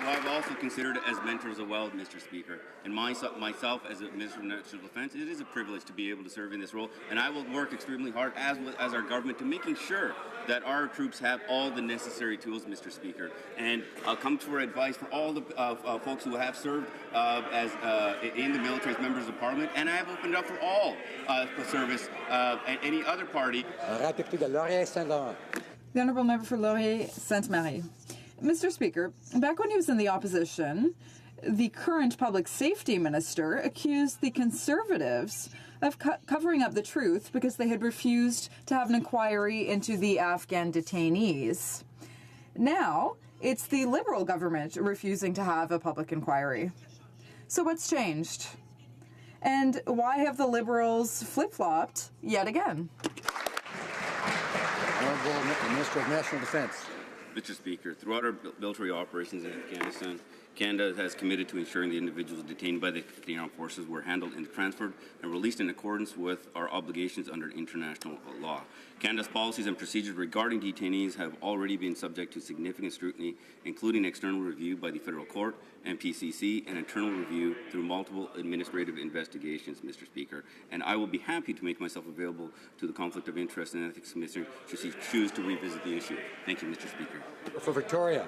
who I've also considered as mentors as well, Mr. Speaker. And myself, as a Minister of National Defense, it is a privilege to be able to serve in this role, and I will work extremely hard, as our government, to making sure that our troops have all the necessary tools, Mr. Speaker. And I'll come for advice for all the folks who have served in the military as members of Parliament, and I have opened up for all service and any other party. The Honourable Member for Laurier-Sainte-Marie. Mr. Speaker, back when he was in the opposition, the current public safety minister accused the Conservatives of covering up the truth because they had refused to have an inquiry into the Afghan detainees. Now, it's the Liberal government refusing to have a public inquiry. So what's changed? And why have the Liberals flip-flopped yet again? Honourable Minister of National Defence. Mr. Speaker, throughout our military operations in Afghanistan, Canada has committed to ensuring the individuals detained by the Canadian Armed Forces were handled and transferred and released in accordance with our obligations under international law. Canada's policies and procedures regarding detainees have already been subject to significant scrutiny, including external review by the Federal Court, MPCC, and internal review through multiple administrative investigations, Mr. Speaker. And I will be happy to make myself available to the Conflict of Interest and Ethics Commissioner should she choose to revisit the issue. Thank you, Mr. Speaker. For Victoria.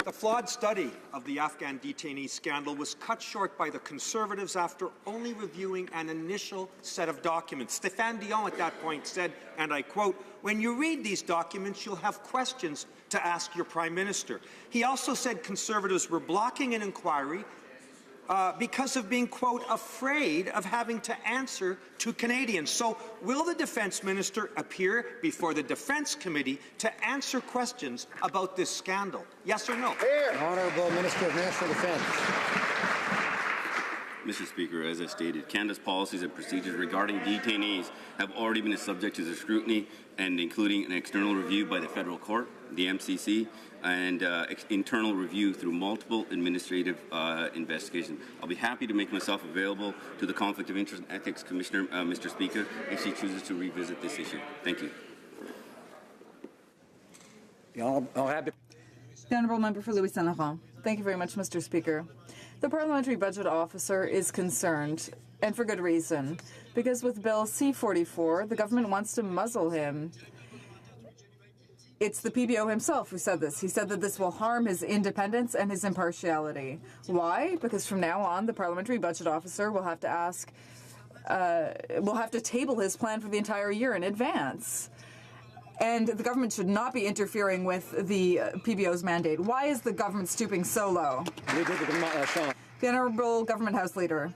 The flawed study of the Afghan detainee scandal was cut short by the Conservatives after only reviewing an initial set of documents. Stéphane Dion at that point said, and I quote, "When you read these documents, you'll have questions to ask your Prime Minister." He also said Conservatives were blocking an inquiry because of being, quote, afraid of having to answer to Canadians. So will the Defence Minister appear before the Defence Committee to answer questions about this scandal? Yes or no? Honourable Minister of National Defence. Mr. Speaker, as I stated, Canada's policies and procedures regarding detainees have already been subject to the scrutiny, and including an external review by the Federal Court, the MCC, and internal review through multiple administrative investigations. I'll be happy to make myself available to the Conflict of Interest and Ethics Commissioner, Mr. Speaker, if she chooses to revisit this issue. Thank you. The Honourable Member for Louis Saint Laurent. Thank you very much, Mr. Speaker. The Parliamentary Budget Officer is concerned, and for good reason, because with Bill C-44, the government wants to muzzle him. It's the PBO himself who said this. He said that this will harm his independence and his impartiality. Why? Because from now on, the Parliamentary Budget Officer will have to table his plan for the entire year in advance. And the government should not be interfering with the PBO's mandate. Why is the government stooping so low? The Honourable Government House Leader.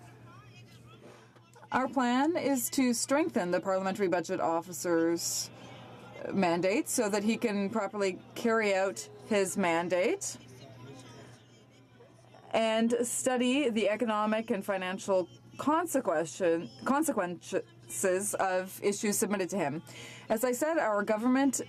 Our plan is to strengthen the Parliamentary Budget Officer's mandate so that he can properly carry out his mandate and study the economic and financial consequences responses of issues submitted to him. As I said, our government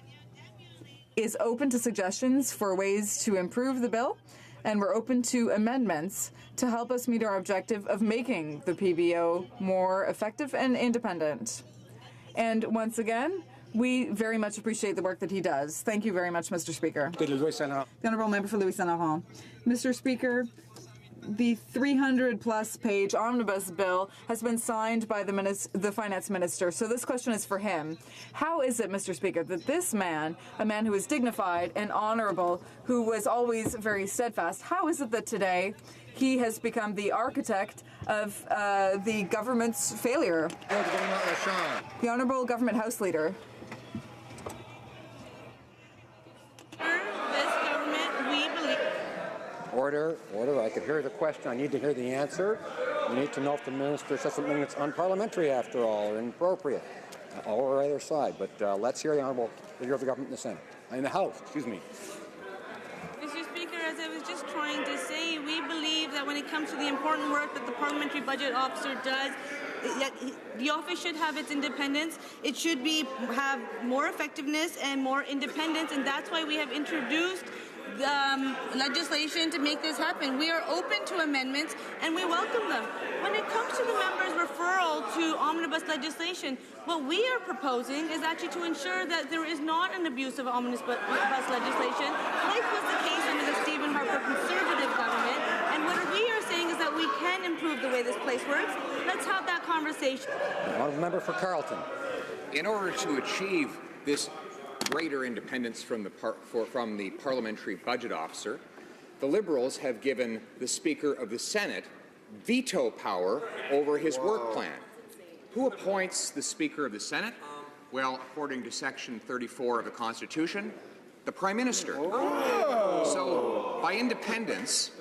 is open to suggestions for ways to improve the bill, and we're open to amendments to help us meet our objective of making the PBO more effective and independent. And once again, we very much appreciate the work that he does. Thank you very much, Mr. Speaker. The Honourable Member for Louis Saint Laurent. Mr. Speaker, the 300-plus page omnibus bill has been signed by the finance minister, so this question is for him. How is it, Mr. Speaker, that this man, a man who is dignified and honourable, who was always very steadfast, how is it that today he has become the architect of the government's failure? The Honourable Government House Leader. Order. I could hear the question. I need to hear the answer. We need to know if the minister says something that's unparliamentary, after all, or inappropriate, or either side. But let's hear the Honourable Leader of the Government in the Senate. In the House, excuse me. Mr. Speaker, as I was just trying to say, we believe that when it comes to the important work that the Parliamentary Budget Officer does, the office should have its independence. It should have more effectiveness and more independence, and that's why we have introduced legislation to make this happen. We are open to amendments and we welcome them. When it comes to the member's referral to omnibus legislation, what we are proposing is actually to ensure that there is not an abuse of omnibus legislation, like was the case under the Stephen Harper Conservative government. And what we are saying is that we can improve the way this place works. Let's have that conversation. Honourable Member for Carleton. In order to achieve this greater independence from the Parliamentary Budget Officer, the Liberals have given the Speaker of the Senate veto power over his work plan. Who appoints the Speaker of the Senate? Well, according to Section 34 of the Constitution, the Prime Minister. So, by independence,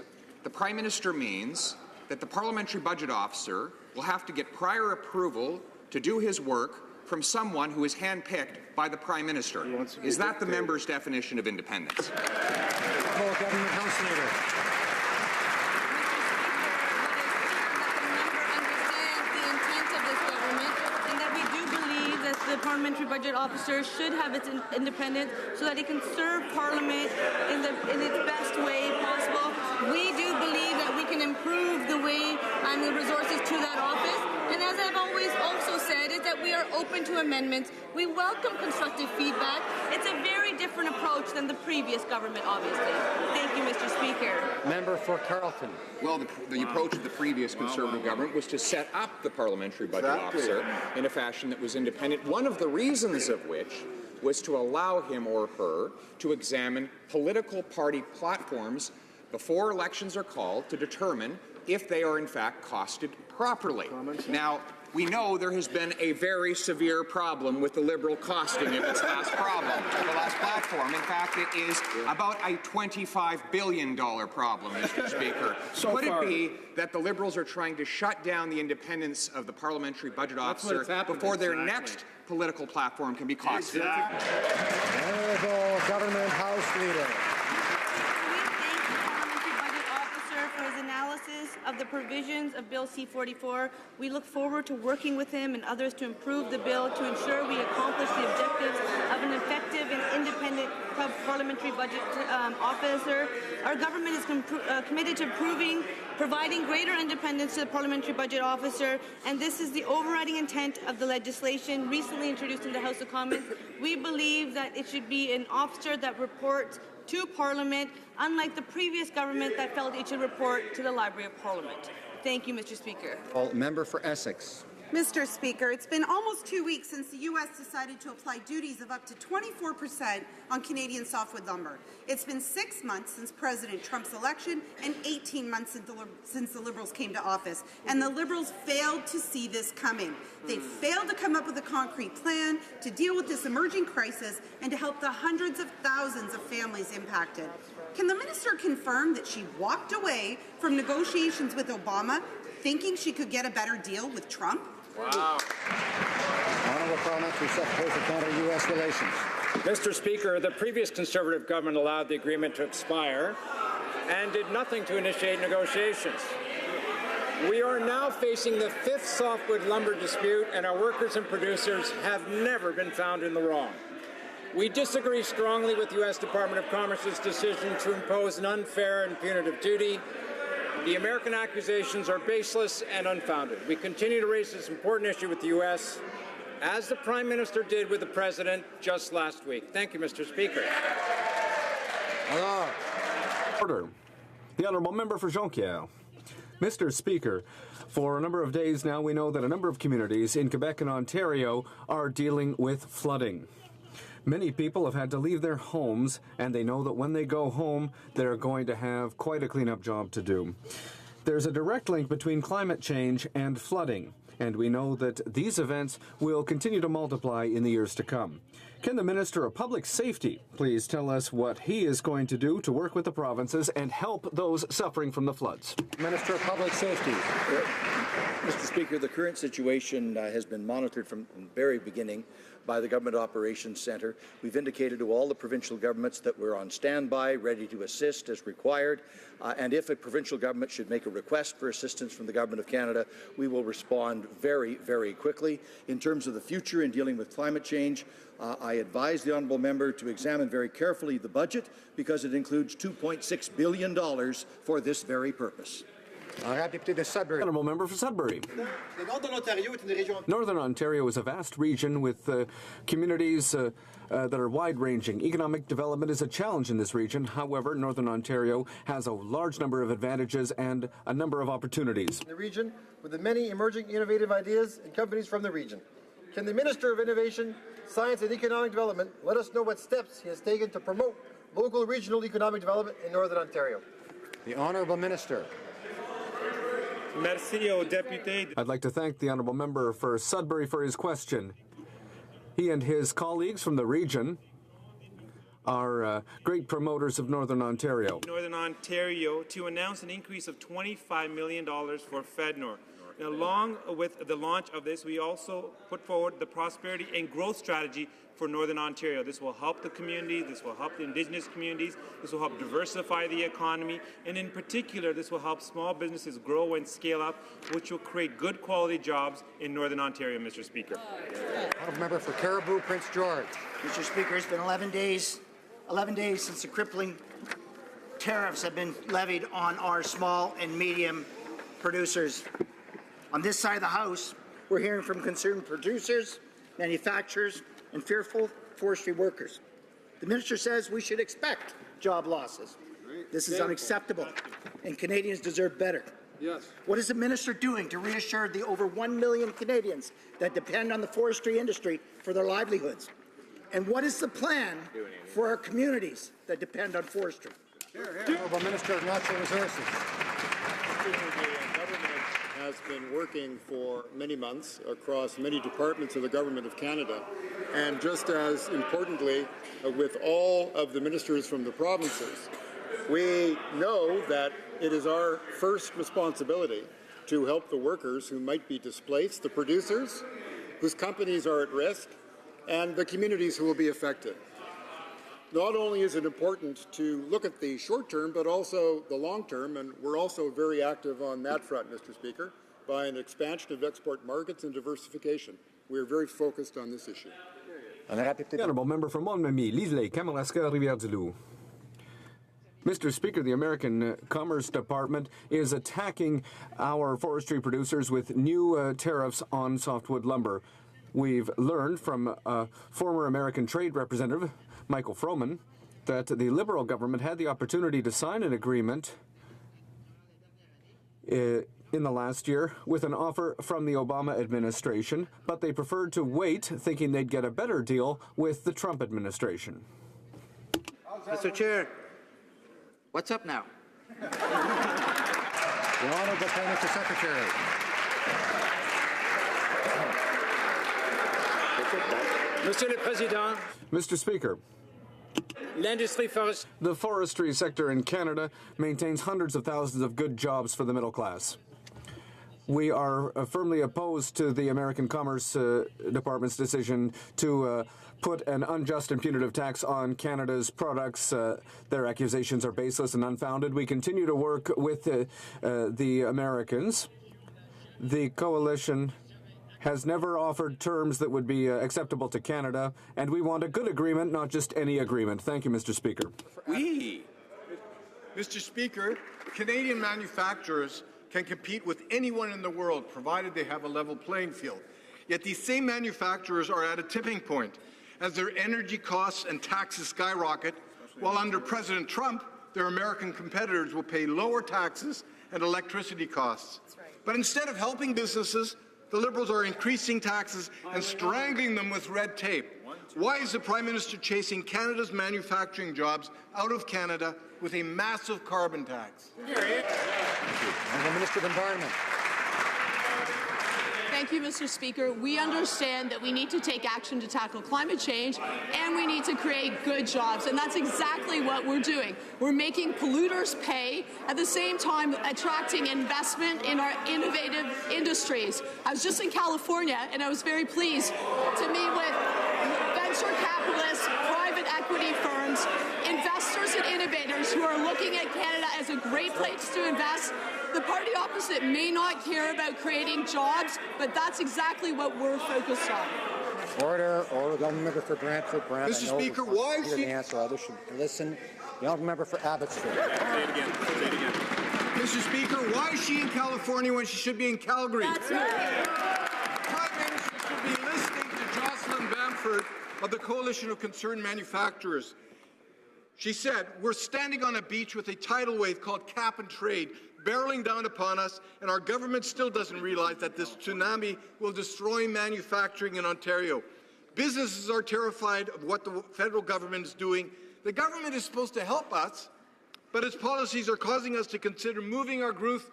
the Prime Minister means that the Parliamentary Budget Officer will have to get prior approval to do his work from someone who is handpicked by the Prime Minister. Is that the member's definition of independence? Government House Leader. The Parliamentary Budget Officer should have its independence so that it can serve Parliament in its best way possible. We do believe that we can improve the way and the resources to that office. And as I've always also said, is that we are open to amendments. We welcome constructive feedback. It's a very different approach than the previous government, obviously. Thank you, Mr. Speaker. Member for Carleton. Well, the approach of the previous Conservative government was to set up the Parliamentary Budget Officer in a fashion that was independent, one of the reasons of which was to allow him or her to examine political party platforms before elections are called to determine if they are in fact costed properly. Now, we know there has been a very severe problem with the Liberal costing of its last platform. In fact, it is about a $25 billion problem, Mr. Speaker. Could it be that the Liberals are trying to shut down the independence of the Parliamentary Budget Officer before their next political platform can be costed? Honourable Government House Leader. Of the provisions of Bill C-44. We look forward to working with him and others to improve the bill to ensure we accomplish the objectives of an effective and independent parliamentary budget officer. Our government is committed to providing greater independence to the parliamentary budget officer, and this is the overriding intent of the legislation recently introduced in the House of Commons. We believe that it should be an officer that reports to Parliament, unlike the previous government that felt it should report to the Library of Parliament. Thank you, Mr. Speaker. Member for Essex. Mr. Speaker, it's been almost 2 weeks since the U.S. decided to apply duties of up to 24% on Canadian softwood lumber. It's been 6 months since President Trump's election and 18 months since the Liberals came to office. And the Liberals failed to see this coming. They failed to come up with a concrete plan to deal with this emerging crisis and to help the hundreds of thousands of families impacted. Can the minister confirm that she walked away from negotiations with Obama thinking she could get a better deal with Trump? Wow. Honourable Parliamentary Secretary for Canada-U.S. Relations. Mr. Speaker, the previous Conservative government allowed the agreement to expire and did nothing to initiate negotiations. We are now facing the 5th softwood lumber dispute, and our workers and producers have never been found in the wrong. We disagree strongly with the U.S. Department of Commerce's decision to impose an unfair and punitive duty. The American accusations are baseless and unfounded. We continue to raise this important issue with the U.S., as the Prime Minister did with the President just last week. Thank you, Mr. Speaker. Order. The Honourable Member for Jonquière. Mr. Speaker, for a number of days now, we know that a number of communities in Quebec and Ontario are dealing with flooding. Many people have had to leave their homes, and they know that when they go home, they're going to have quite a cleanup job to do. There's a direct link between climate change and flooding, and we know that these events will continue to multiply in the years to come. Can the Minister of Public Safety please tell us what he is going to do to work with the provinces and help those suffering from the floods? Minister of Public Safety. Mr. Speaker, the current situation has been monitored from the very beginning by the Government Operations Centre. We've indicated to all the provincial governments that we're on standby, ready to assist as required, and if a provincial government should make a request for assistance from the Government of Canada, we will respond very, very quickly. In terms of the future in dealing with climate change, I advise the honourable member to examine very carefully the budget because it includes $2.6 billion for this very purpose. Honourable Member for Sudbury. Northern Ontario is a vast region with communities that are wide-ranging. Economic development is a challenge in this region. However, Northern Ontario has a large number of advantages and a number of opportunities. The region with the many emerging innovative ideas and companies from the region. Can the Minister of Innovation, Science and Economic Development let us know what steps he has taken to promote local regional economic development in Northern Ontario? The Honourable Minister. I'd like to thank the Honourable Member for Sudbury for his question. He and his colleagues from the region are great promoters of Northern Ontario. Northern Ontario to announce an increase of $25 million for FedNor. And along with the launch of this, we also put forward the prosperity and growth strategy for Northern Ontario. This will help the community, this will help the Indigenous communities, this will help diversify the economy, and in particular, this will help small businesses grow and scale up, which will create good quality jobs in Northern Ontario, Mr. Speaker. Honourable Member for Cariboo, Prince George. Mr. Speaker, it's been 11 days since the crippling tariffs have been levied on our small and medium producers. On this side of the House, we're hearing from concerned producers, manufacturers, and fearful forestry workers. The Minister says we should expect job losses. This is unacceptable, and Canadians deserve better. Yes. What is the Minister doing to reassure the over 1 million Canadians that depend on the forestry industry for their livelihoods? And what is the plan for our communities that depend on forestry? Honourable Minister of Natural Resources. Has been working for many months across many departments of the Government of Canada, and just as importantly, with all of the ministers from the provinces, we know that it is our first responsibility to help the workers who might be displaced, the producers whose companies are at risk, and the communities who will be affected. Not only is it important to look at the short term, but also the long term, and we're also very active on that front, Mr. Speaker, by an expansion of export markets and diversification. We are very focused on this issue. The Honourable Member from Montmagny, Lise-Lake, Kamouraska, Rivière-du-Loup. Mr. Speaker, the American Commerce Department is attacking our forestry producers with new tariffs on softwood lumber. We've learned from former American Trade Representative Michael Froman that the Liberal government had the opportunity to sign an agreement in the last year with an offer from the Obama administration, but they preferred to wait, thinking they'd get a better deal with the Trump administration. Mr. Chair, what's up now? The Honourable Prime Minister Secretary. Monsieur le Président. Mr. Speaker. The forestry sector in Canada maintains hundreds of thousands of good jobs for the middle class. We are firmly opposed to the American Commerce Department's decision to put an unjust and punitive tax on Canada's products. Their accusations are baseless and unfounded. We continue to work with the Americans the Coalition has never offered terms that would be acceptable to Canada, and we want a good agreement, not just any agreement. Thank you, Mr. Speaker. Mr. Speaker, Canadian manufacturers can compete with anyone in the world, provided they have a level playing field. Yet these same manufacturers are at a tipping point as their energy costs and taxes skyrocket, while under President Trump, their American competitors will pay lower taxes and electricity costs. But instead of helping businesses, the Liberals are increasing taxes and strangling them with red tape. Why is the Prime Minister chasing Canada's manufacturing jobs out of Canada with a massive carbon tax? Honourable Minister of Environment. Thank you, Mr. Speaker. We understand that we need to take action to tackle climate change, and we need to create good jobs, and that's exactly what we're doing. We're making polluters pay, at the same time attracting investment in our innovative industries. I was just in California, and I was very pleased to meet with venture capitalists, private equity firms, investors and innovators who are looking at Canada as a great place to invest. The party opposite may not care about creating jobs, but that's exactly what we're focused on. Order. The member for Brantford. Mr. Speaker, why is she... answer? Others should listen. The honourable member for Abbotsford. Say it again. Mr. Speaker, why is she in California when she should be in Calgary? That's right. Prime Minister should be listening to Jocelyn Bamford of the Coalition of Concerned Manufacturers. She said, "We're standing on a beach with a tidal wave called cap and trade barreling down upon us, and our government still doesn't realize that this tsunami will destroy manufacturing in Ontario. Businesses are terrified of what the federal government is doing. The government is supposed to help us, but its policies are causing us to consider moving our growth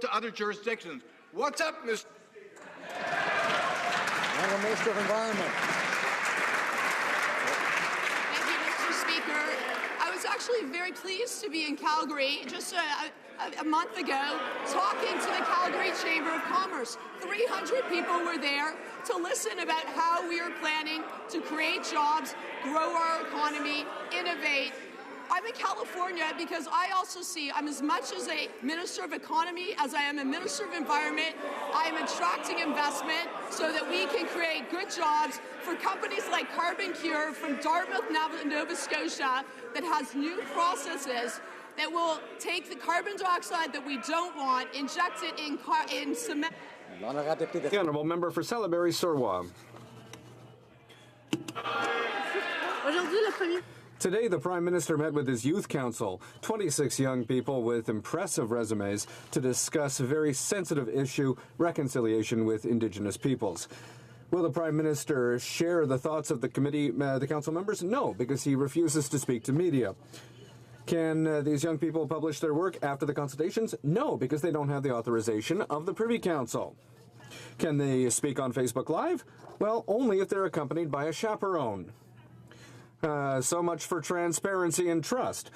to other jurisdictions." What's up, Mr. Honourable Minister of Environment. Thank you, Mr. Speaker. I was actually very pleased to be in Calgary just a month ago talking to the Calgary Chamber of Commerce. 300 people were there to listen about how we are planning to create jobs, grow our economy, innovate. I'm in California because I also see I'm as much as a Minister of Economy as I am a Minister of Environment. I am attracting investment so that we can create good jobs for companies like Carbon Cure from Dartmouth, Nova Scotia, that has new processes that will take the carbon dioxide that we don't want, inject it in cement. The honourable member for Salaberry-Surwa. Today, the Prime Minister met with his Youth Council, 26 young people with impressive resumes, to discuss a very sensitive issue, reconciliation with Indigenous peoples. Will the Prime Minister share the thoughts of the committee, the council members? No, because he refuses to speak to media. Can these young people publish their work after the consultations? No, because they don't have the authorization of the Privy Council. Can they speak on Facebook Live? Well, only if they're accompanied by a chaperone. So much for transparency and trust.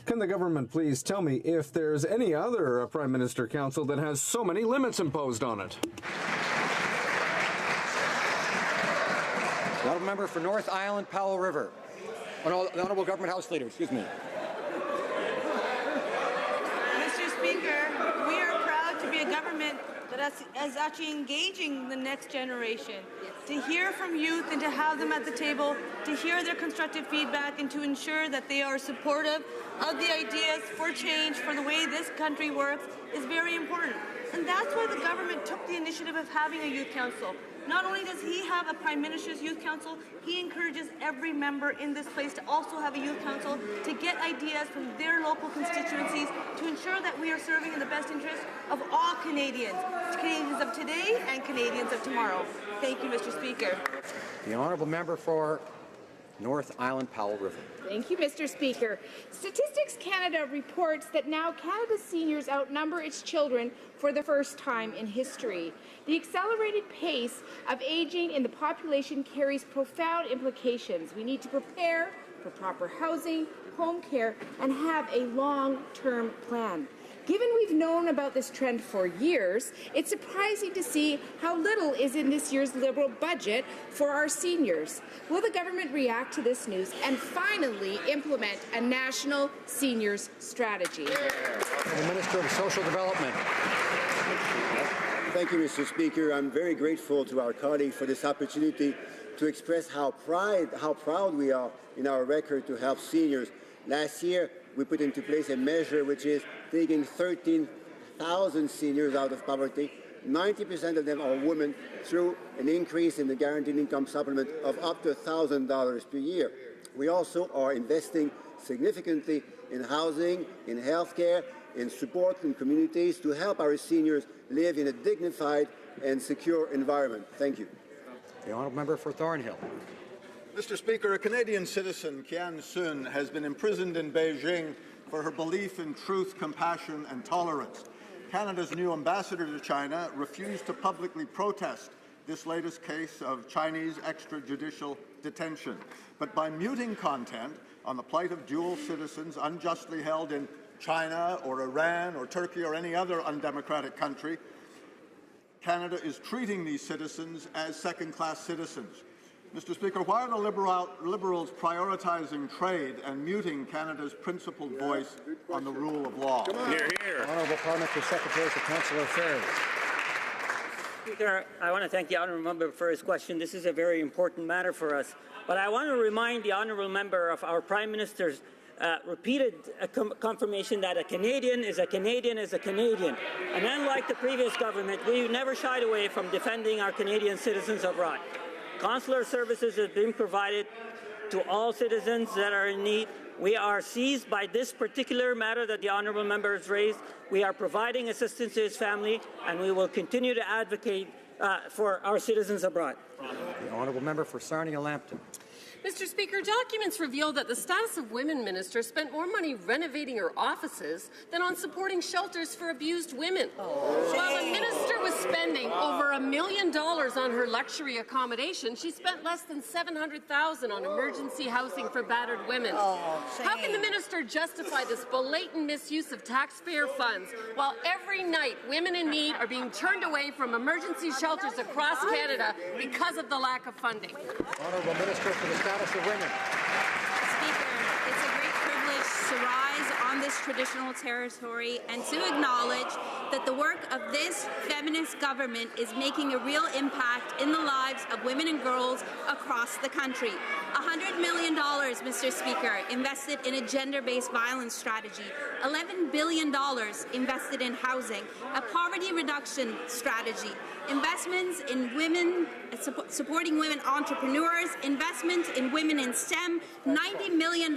Can the government please tell me if there's any other Prime Minister Council that has so many limits imposed on it? The honourable member for North Island, Powell River. The honourable government house leader, excuse me. Mr. Speaker, we are proud to be a government that is actually engaging the next generation, to hear from youth and to have them at the table, to hear their constructive feedback and to ensure that they are supportive of the ideas for change, for the way this country works, is very important. And that's why the government took the initiative of having a youth council. Not only does he have a Prime Minister's Youth Council, he encourages every member in this place to also have a youth council to get ideas from their local constituencies to ensure that we are serving in the best interest of all Canadians, Canadians of today and Canadians of tomorrow. Thank you, Mr. Speaker. The honourable member for North Island, Powell River. Thank you, Mr. Speaker. Statistics Canada reports that now Canada's seniors outnumber its children for the first time in history. The accelerated pace of aging in the population carries profound implications. We need to prepare for proper housing, home care, and have a long-term plan. Given we've known about this trend for years, it's surprising to see how little is in this year's Liberal budget for our seniors. Will the government react to this news and finally implement a national seniors strategy? The Minister of Social Development. Thank you, Mr. Speaker. I'm very grateful to our colleague for this opportunity to express how proud we are in our record to help seniors. Last year, we put into place a measure which is taking 13,000 seniors out of poverty. 90% of them are women through an increase in the guaranteed income supplement of up to $1,000 per year. We also are investing significantly in housing, in healthcare, in support in communities to help our seniors live in a dignified and secure environment. Thank you. The honourable member for Thornhill. Mr. Speaker, a Canadian citizen, Kian Sun, has been imprisoned in Beijing for her belief in truth, compassion and tolerance. Canada's new ambassador to China refused to publicly protest this latest case of Chinese extrajudicial detention. But by muting content on the plight of dual citizens unjustly held in China or Iran or Turkey or any other undemocratic country, Canada is treating these citizens as second-class citizens. Mr. Speaker, why are the Liberals prioritizing trade and muting Canada's principled voice on the rule of law? Hear, hear. Honourable Parliamentary Secretary for Consular Affairs. Speaker, I want to thank the honourable member for his question. This is a very important matter for us. But I want to remind the honourable member of our Prime Minister's repeated confirmation that a Canadian is a Canadian is a Canadian. And unlike the previous government, we never shied away from defending our Canadian citizens abroad. Consular services have been provided to all citizens that are in need. We are seized by this particular matter that the honourable member has raised. We are providing assistance to his family, and we will continue to advocate for our citizens abroad. The honourable member for Sarnia-Lambton. Mr. Speaker, documents reveal that the Status of Women Minister spent more money renovating her offices than on supporting shelters for abused women. While the minister was spending over $1 million on her luxury accommodation, she spent less than $700,000 on emergency housing for battered women. How can the minister justify this blatant misuse of taxpayer funds while every night women in need are being turned away from emergency shelters across Canada because of the lack of funding? Honourable Minister for the Status of Women. Speaker, it's a great privilege to rise on this traditional territory and to acknowledge that the work of this feminist government is making a real impact in the lives of women and girls across the country. $100 million, Mr. Speaker, invested in a gender-based violence strategy, $11 billion invested in housing, a poverty reduction strategy, investments in women, supporting women entrepreneurs, investments in women in STEM, $90 million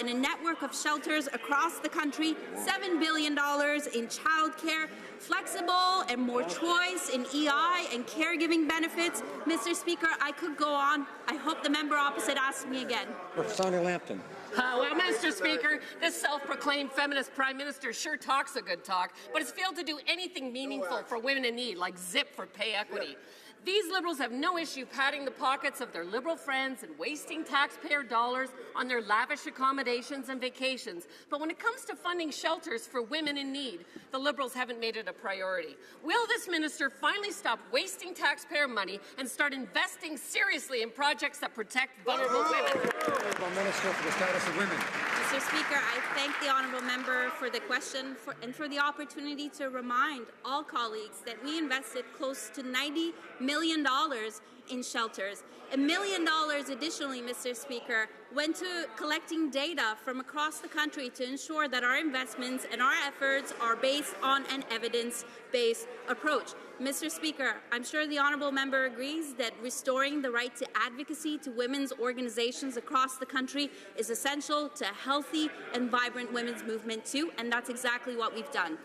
in a network of shelters across the country, $7 billion in childcare, flexible and more choice in EI and caregiving benefits. Mr. Speaker, I could go on. I hope the member opposite asks me again. Sarnia-Lambton. Well, Mr. Speaker, this self-proclaimed feminist prime minister sure talks a good talk, but has failed to do anything meaningful for women in need, like zip for pay equity. These Liberals have no issue padding the pockets of their Liberal friends and wasting taxpayer dollars on their lavish accommodations and vacations. But when it comes to funding shelters for women in need, the Liberals haven't made it a priority. Will this minister finally stop wasting taxpayer money and start investing seriously in projects that protect vulnerable women? Honourable Minister for the Status of Women. Mr. Speaker, I thank the honourable member for the question and for the opportunity to remind all colleagues that we invested close to $90 million in shelters. $1 million additionally, Mr. Speaker, went to collecting data from across the country to ensure that our investments and our efforts are based on an evidence-based approach. Mr. Speaker, I'm sure the honourable member agrees that restoring the right to advocacy to women's organizations across the country is essential to a healthy and vibrant women's movement too, and that's exactly what we've done.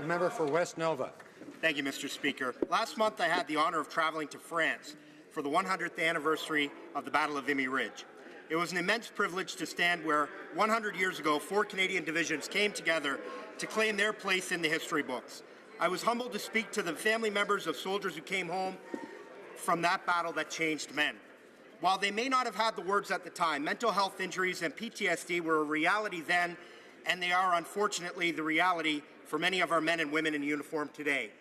Member for West Nova. Thank you, Mr. Speaker. Last month, I had the honour of travelling to France for the 100th anniversary of the Battle of Vimy Ridge. It was an immense privilege to stand where 100 years ago, 4 Canadian divisions came together to claim their place in the history books. I was humbled to speak to the family members of soldiers who came home from that battle that changed men. While they may not have had the words at the time, mental health injuries and PTSD were a reality then, and they are unfortunately the reality for many of our men and women in uniform today.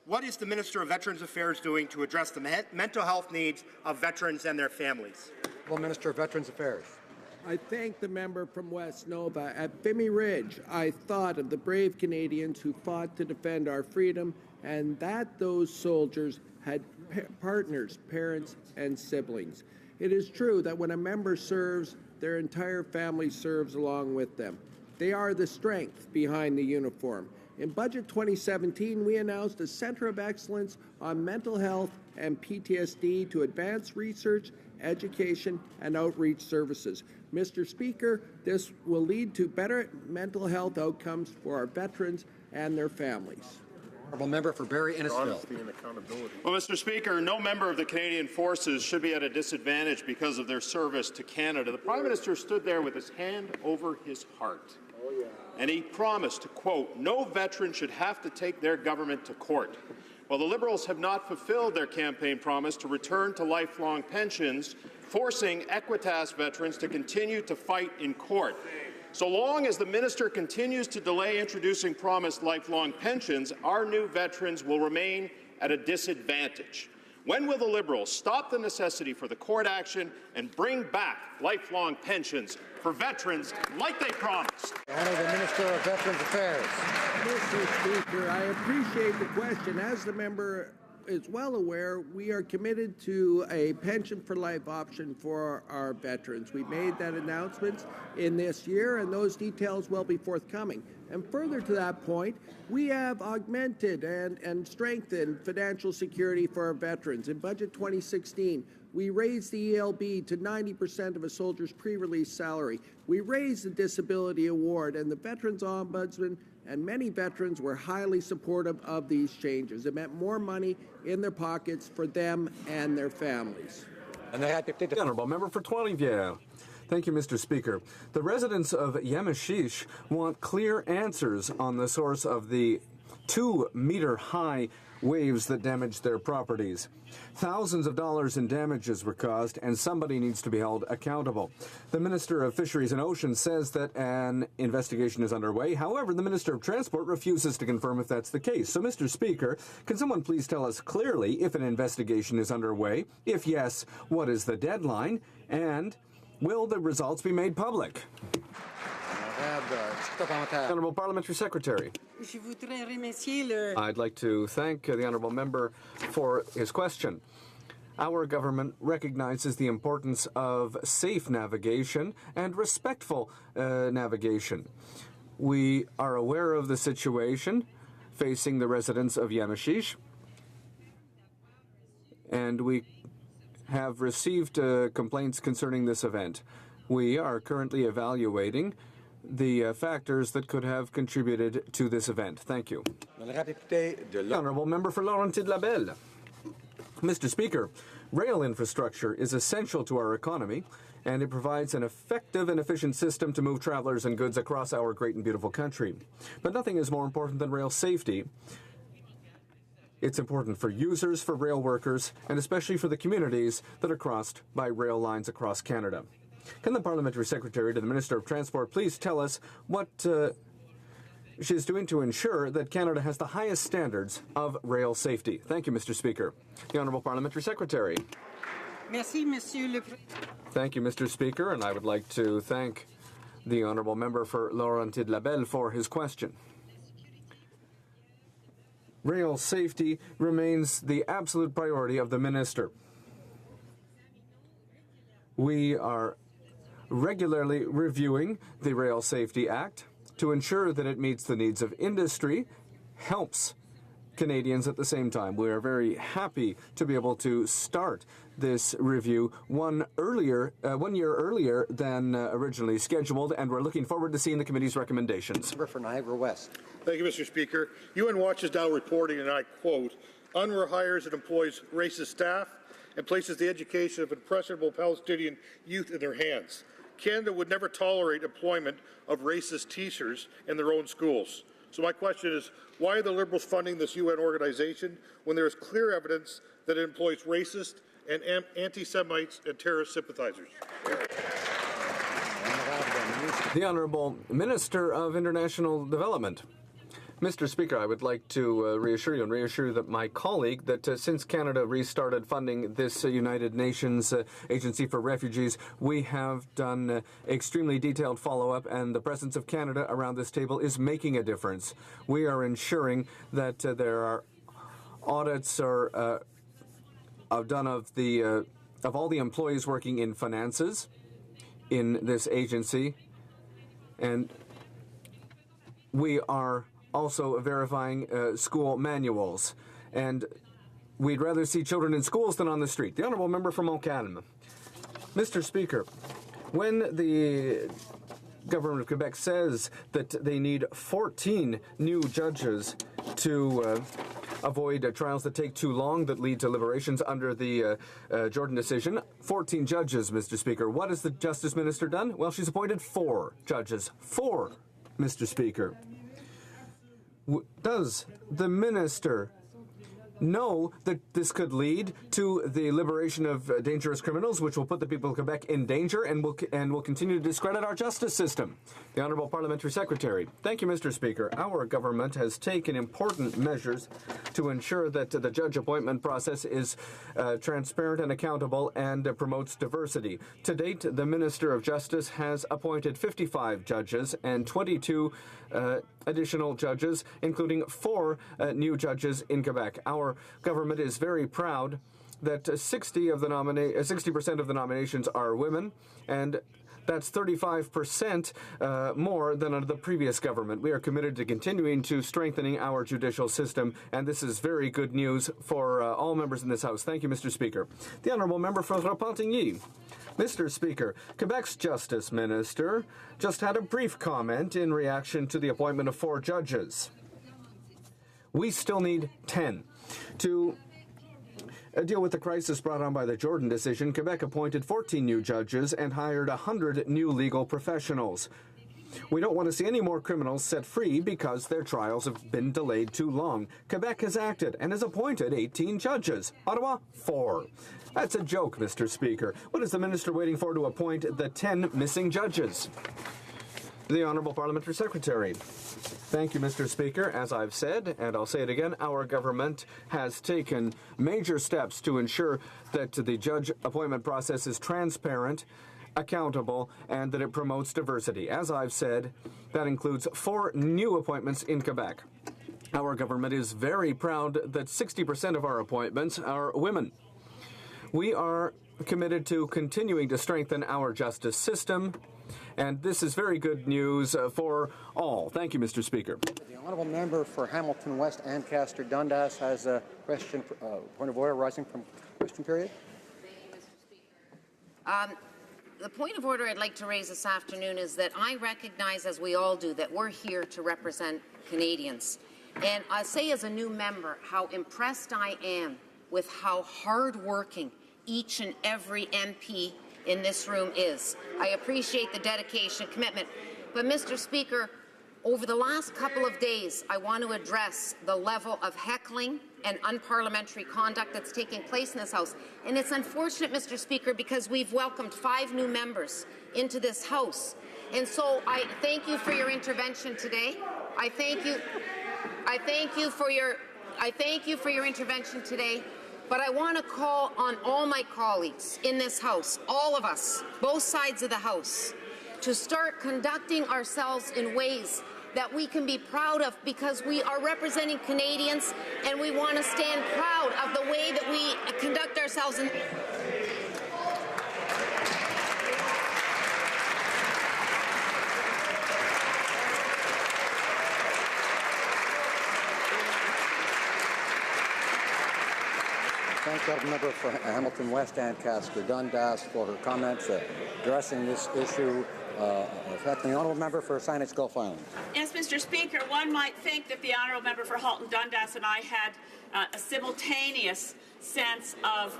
What is the Minister of Veterans Affairs doing to address the mental health needs of veterans and their families? Well, Minister of Veterans Affairs. I thank the member from West Nova. At Vimy Ridge, I thought of the brave Canadians who fought to defend our freedom and that those soldiers had partners, parents, and siblings. It is true that when a member serves, their entire family serves along with them. They are the strength behind the uniform. In Budget 2017, we announced a Centre of Excellence on Mental Health and PTSD to advance research, education, and outreach services. Mr. Speaker, this will lead to better mental health outcomes for our veterans and their families. Honourable Member for Barrie Innisfil. Well, Mr. Speaker, no member of the Canadian Forces should be at a disadvantage because of their service to Canada. The Prime Minister stood there with his hand over his heart. And he promised to, quote, "No veteran should have to take their government to court." Well, the Liberals have not fulfilled their campaign promise to return to lifelong pensions, forcing Equitas veterans to continue to fight in court. So long as the minister continues to delay introducing promised lifelong pensions, our new veterans will remain at a disadvantage. When will the Liberals stop the necessity for the court action and bring back lifelong pensions for veterans like they promised? Honourable Minister of Veterans Affairs. Mr. Speaker, I appreciate the question. As the member is well aware, we are committed to a pension for life option for our veterans. We made that announcement in this year, and those details will be forthcoming. And further to that point, we have augmented and strengthened financial security for our veterans. In Budget 2016, we raised the ELB to 90% of a soldier's pre-release salary. We raised the disability award, and the Veterans Ombudsman and many veterans were highly supportive of these changes. It meant more money in their pockets for them and their families. And the Honourable Member for Trois-Rivières. Thank you, Mr. Speaker. The residents of Yamishish want clear answers on the source of the 2-meter-high waves that damaged their properties. Thousands of dollars in damages were caused, and somebody needs to be held accountable. The Minister of Fisheries and Oceans says that an investigation is underway. However, the Minister of Transport refuses to confirm if that's the case. So, Mr. Speaker, can someone please tell us clearly if an investigation is underway? If yes, what is the deadline? And will the results be made public? Honourable Parliamentary Secretary. I'd like to thank the Honourable Member for his question. Our government recognizes the importance of safe navigation and respectful navigation. We are aware of the situation facing the residents of Yamishish, and we have received complaints concerning this event. We are currently evaluating the factors that could have contributed to this event. Thank you. The Honourable Member for Laurentides-Labelle. Mr. Speaker, rail infrastructure is essential to our economy, and it provides an effective and efficient system to move travelers and goods across our great and beautiful country. But nothing is more important than rail safety. It's important for users, for rail workers, and especially for the communities that are crossed by rail lines across Canada. Can the Parliamentary Secretary to the Minister of Transport please tell us what she is doing to ensure that Canada has the highest standards of rail safety? Thank you, Mr. Speaker. The Honourable Parliamentary Secretary. Merci, Monsieur le Thank you, Mr. Speaker, and I would like to thank the Honourable Member for Laurentides-Labelle for his question. Rail safety remains the absolute priority of the Minister. We are regularly reviewing the Rail Safety Act to ensure that it meets the needs of industry, helps Canadians at the same time. We are very happy to be able to start this review 1 year earlier than originally scheduled, and we're looking forward to seeing the committee's recommendations. For Niagara West. Thank you, Mr. Speaker. UN Watch is now reporting, and I quote, UNRWA hires and employs racist staff and places the education of impressionable Palestinian youth in their hands. Canada would never tolerate employment of racist teachers in their own schools. So my question is, why are the Liberals funding this UN organization when there is clear evidence that it employs racist and anti-Semites and terrorist sympathizers? The Honourable Minister of International Development. Mr. Speaker, I would like to reassure you and reassure that my colleague that since Canada restarted funding this United Nations Agency for Refugees, we have done extremely detailed follow-up, and the presence of Canada around this table is making a difference. We are ensuring that there are audits are done of all the employees working in finances in this agency, and we are also verifying school manuals. And we'd rather see children in schools than on the street. The honourable member from Montcalm. Mr. Speaker, when the Government of Quebec says that they need 14 new judges to avoid trials that take too long that lead to liberations under the Jordan decision. 14 judges, Mr. Speaker. What has the Justice Minister done? Well, she's appointed 4 judges. 4, Mr. Speaker. Does the Minister know that this could lead to the liberation of dangerous criminals, which will put the people of Quebec in danger and will continue to discredit our justice system? The Honourable Parliamentary Secretary. Thank you, Mr. Speaker. Our government has taken important measures to ensure that the judge appointment process is transparent and accountable and promotes diversity. To date, the Minister of Justice has appointed 55 judges and 22 additional judges, including 4 new judges in Quebec. Our government is very proud that 60% of the nominations are women, and that's 35% more than under the previous government. We are committed to continuing to strengthening our judicial system, and this is very good news for all members in this House. Thank you, Mr. Speaker. The Honourable Member from Repentigny. Mr. Speaker, Quebec's Justice Minister just had a brief comment in reaction to the appointment of 4 judges. We still need 10. To deal with the crisis brought on by the Jordan decision, Quebec appointed 14 new judges and hired 100 new legal professionals. We don't want to see any more criminals set free because their trials have been delayed too long. Quebec has acted and has appointed 18 judges. Ottawa, 4. That's a joke, Mr. Speaker. What is the minister waiting for to appoint the 10 missing judges? The Honourable Parliamentary Secretary. Thank you, Mr. Speaker. As I've said, and I'll say it again, our government has taken major steps to ensure that the judge appointment process is transparent, accountable, and that it promotes diversity. As I've said, that includes 4 new appointments in Quebec. Our government is very proud that 60% of our appointments are women. We are committed to continuing to strengthen our justice system, and this is very good news for all. Thank you, Mr. Speaker. The honourable member for Hamilton West, Ancaster Dundas, has a question, point of order arising from question period. The point of order I'd like to raise this afternoon is that I recognize, as we all do, that we're here to represent Canadians. And I say as a new member how impressed I am with how hard-working each and every MP in this room is. I appreciate the dedication, commitment. But, Mr. Speaker, over the last couple of days, I want to address the level of heckling and unparliamentary conduct that's taking place in this House. And it's unfortunate, Mr. Speaker, because we've welcomed 5 new members into this House. And so I thank you for your intervention today. I thank you for your intervention today. But I want to call on all my colleagues in this House, all of us, both sides of the House, to start conducting ourselves in ways that we can be proud of, because we are representing Canadians and we want to stand proud of the way that we conduct ourselves. Thank the member for Hamilton West, Ancaster Dundas, for her comments addressing this issue. The honourable member for Saanich Gulf Island. Yes, Mr. Speaker, one might think that the honourable member for Halton Dundas and I had a simultaneous sense of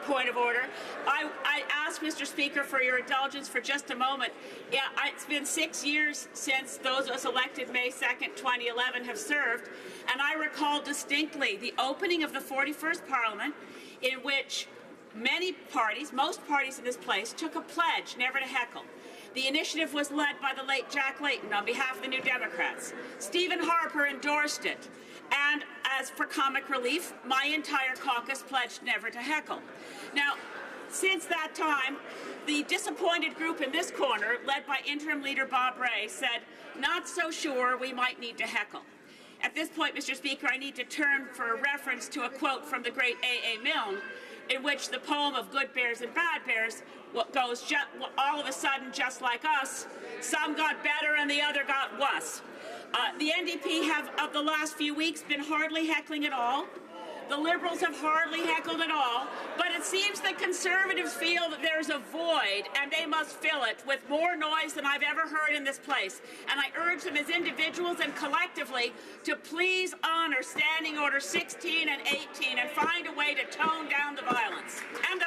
point of order. I ask, Mr. Speaker, for your indulgence for just a moment. Yeah, it's been 6 years since those of us elected May 2nd, 2011 have served, and I recall distinctly the opening of the 41st Parliament, in which many parties, most parties in this place, took a pledge never to heckle. The initiative was led by the late Jack Layton on behalf of the New Democrats. Stephen Harper endorsed it. And as for comic relief, my entire caucus pledged never to heckle. Now, since that time, the disappointed group in this corner, led by interim leader Bob Rae, said, "Not so sure, we might need to heckle." At this point, Mr. Speaker, I need to turn for a reference to a quote from the great A.A. Milne, in which the poem of Good Bears and Bad Bears goes all of a sudden just like us. Some got better and the other got worse. The NDP have, of the last few weeks, been hardly heckling at all. The Liberals have hardly heckled at all, but it seems the Conservatives feel that there's a void and they must fill it with more noise than I've ever heard in this place. And I urge them as individuals and collectively to please honour Standing Order 16 and 18 and find a way to tone down the violence. And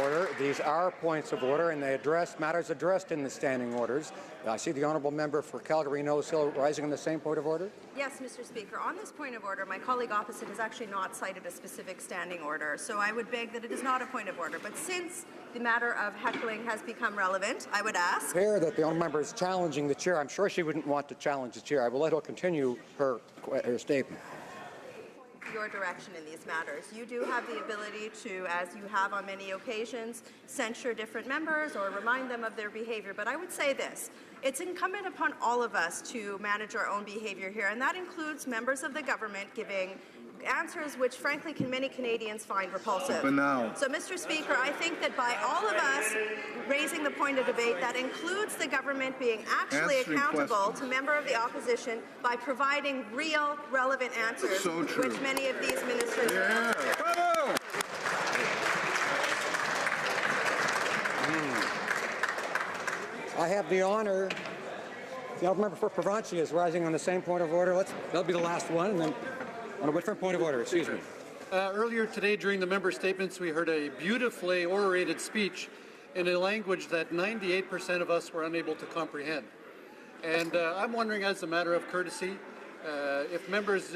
Order. These are points of order, and they address matters addressed in the standing orders. I see the honourable member for Calgary Nose Hill rising on the same point of order. Yes, Mr. Speaker. On this point of order, my colleague opposite has actually not cited a specific standing order, so I would beg that it is not a point of order. But since the matter of heckling has become relevant, I would ask... Fair that the honourable member is challenging the chair. I'm sure she wouldn't want to challenge the chair. I will let her continue her statement. Your direction in these matters. You do have the ability to, as you have on many occasions, censure different members or remind them of their behavior. But I would say this. It's incumbent upon all of us to manage our own behavior here, and that includes members of the government giving answers which, frankly, many Canadians find repulsive. But now. So, Mr. Speaker, I think that by all of us raising the point of debate, that includes the government being actually accountable to member of the opposition by providing real, relevant answers, which many of these ministers are. Bravo! I have the honour. The honourable member for Provincia is rising on the same point of order. That'll be the last one, and then on a different point of order. Excuse me. Earlier today, during the member statements, we heard a beautifully orated speech in a language that 98% of us were unable to comprehend. And I'm wondering, as a matter of courtesy, if members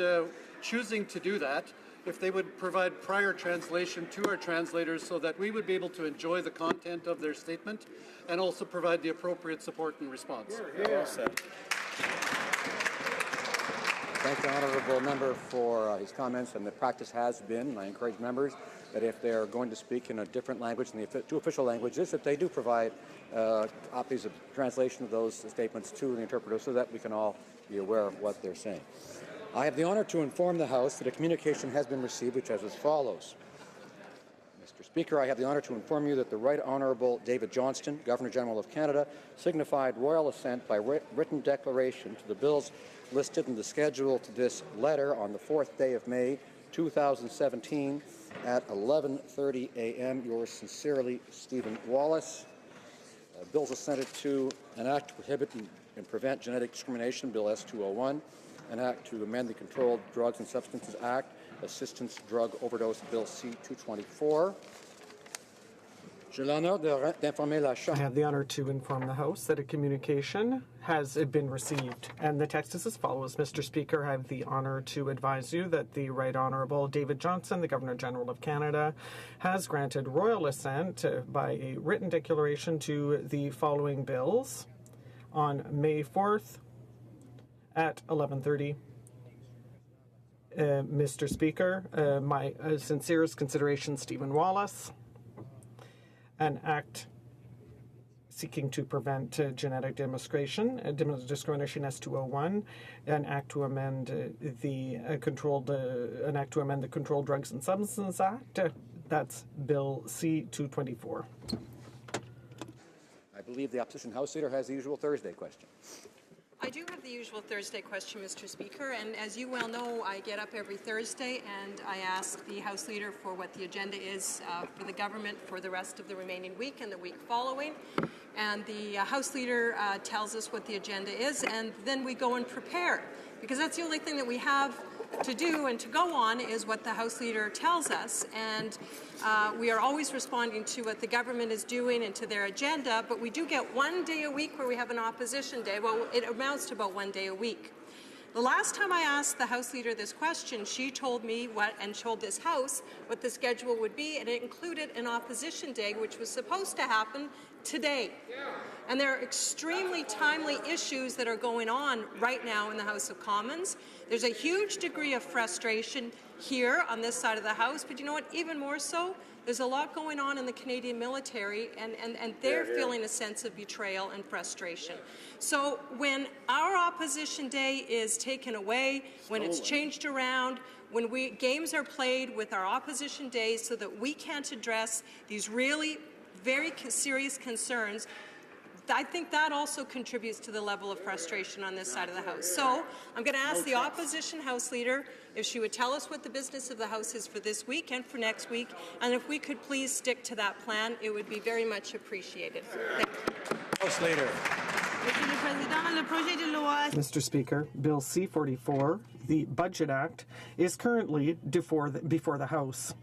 choosing to do that, if they would provide prior translation to our translators so that we would be able to enjoy the content of their statement and also provide the appropriate support and response. Well said. Thank the honourable member for his comments, and the practice has been, and I encourage members, that if they're going to speak in a different language than the two official languages, that they do provide copies of translation of those statements to the interpreter so that we can all be aware of what they're saying. I have the honour to inform the House that a communication has been received which is as follows. Mr. Speaker, I have the honour to inform you that the Right Honourable David Johnston, Governor-General of Canada, signified royal assent by written declaration to the bills listed in the schedule to this letter on the 4th day of May, 2017 at 11:30 a.m. Yours sincerely, Stephen Wallace. Bills assented to: an act to prohibit and prevent genetic discrimination, Bill S-201, an act to amend the Controlled Drugs and Substances Act, Assistance Drug Overdose, Bill C-224. I have the honor to inform the House that a communication has been received, and the text is as follows. Mr. Speaker, I have the honor to advise you that the Right Honourable David Johnston, the Governor-General of Canada, has granted royal assent by a written declaration to the following bills on May 4th at 11:30. Mr. Speaker, my sincerest consideration, Stephen Wallace. An act seeking to prevent genetic discrimination S-201, an act to amend the Controlled Drugs and Substances Act. That's Bill C-224. I believe the opposition House Leader has the usual Thursday question. I do have the usual Thursday question, Mr. Speaker, and as you well know, I get up every Thursday and I ask the House Leader for what the agenda is for the government for the rest of the remaining week and the week following. And the House Leader tells us what the agenda is, and then we go and prepare, because that's the only thing that we have to do and to go on is what the House Leader tells us, and we are always responding to what the government is doing and to their agenda, but we do get one day a week where we have an opposition day. Well, it amounts to about one day a week. The last time I asked the House Leader this question, she told me and told this House what the schedule would be, and it included an opposition day, which was supposed to happen today. And there are extremely timely issues that are going on right now in the House of Commons. There's a huge degree of frustration here on this side of the House, but you know what, even more so, there's a lot going on in the Canadian military, and they're feeling a sense of betrayal and frustration. So when our opposition day is taken away, when it's changed around, when games are played with our opposition days so that we can't address these really very serious concerns, I think that also contributes to the level of frustration on this side of the House. So I'm going to ask the opposition House Leader if she would tell us what the business of the House is for this week and for next week, and if we could please stick to that plan, it would be very much appreciated. Thank you. House Leader. Mr. Speaker, Bill C-44, the Budget Act, is currently before the House.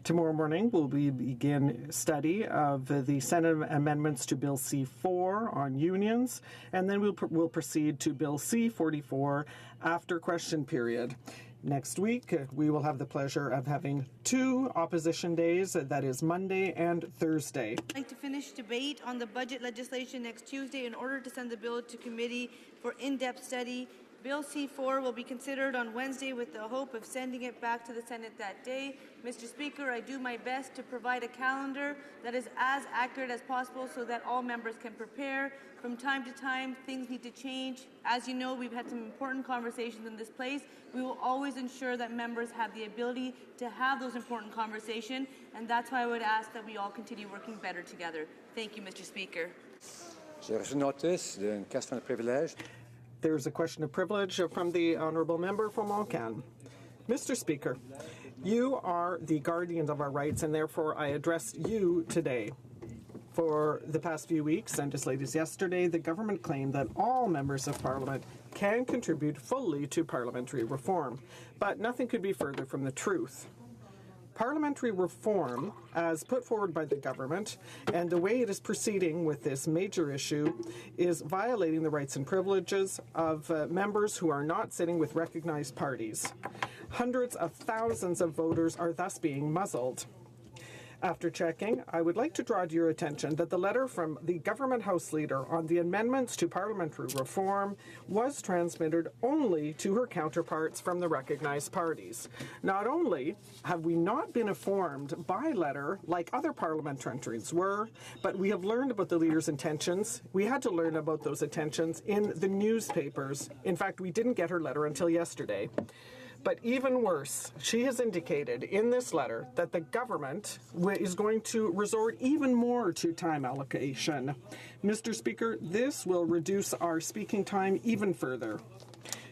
Tomorrow morning, we'll begin study of the Senate amendments to Bill C-4 on unions, and then we'll proceed to Bill C-44 after question period. Next week, we will have the pleasure of having 2 opposition days, that is Monday and Thursday. I'd like to finish debate on the budget legislation next Tuesday in order to send the bill to committee for in-depth study. Bill C-4 will be considered on Wednesday with the hope of sending it back to the Senate that day. Mr. Speaker, I do my best to provide a calendar that is as accurate as possible so that all members can prepare. From time to time, things need to change. As you know, we've had some important conversations in this place. We will always ensure that members have the ability to have those important conversations, and that's why I would ask that we all continue working better together. Thank you, Mr. Speaker. J'ai reçu notice d'une question de privilège. There's a question of privilege from the Honourable Member from Montcalm. Mr. Speaker, you are the guardian of our rights, and therefore I address you today. For the past few weeks, and as late as yesterday, the government claimed that all members of Parliament can contribute fully to parliamentary reform, but nothing could be further from the truth. Parliamentary reform, as put forward by the government, and the way it is proceeding with this major issue, is violating the rights and privileges of members who are not sitting with recognized parties. Hundreds of thousands of voters are thus being muzzled. After checking, I would like to draw to your attention that the letter from the Government House Leader on the amendments to parliamentary reform was transmitted only to her counterparts from the recognized parties. Not only have we not been informed by letter like other parliamentarians were, but we have learned about the Leader's intentions. We had to learn about those intentions in the newspapers. In fact, we didn't get her letter until yesterday. But even worse, she has indicated in this letter that the government is going to resort even more to time allocation. Mr. Speaker, this will reduce our speaking time even further.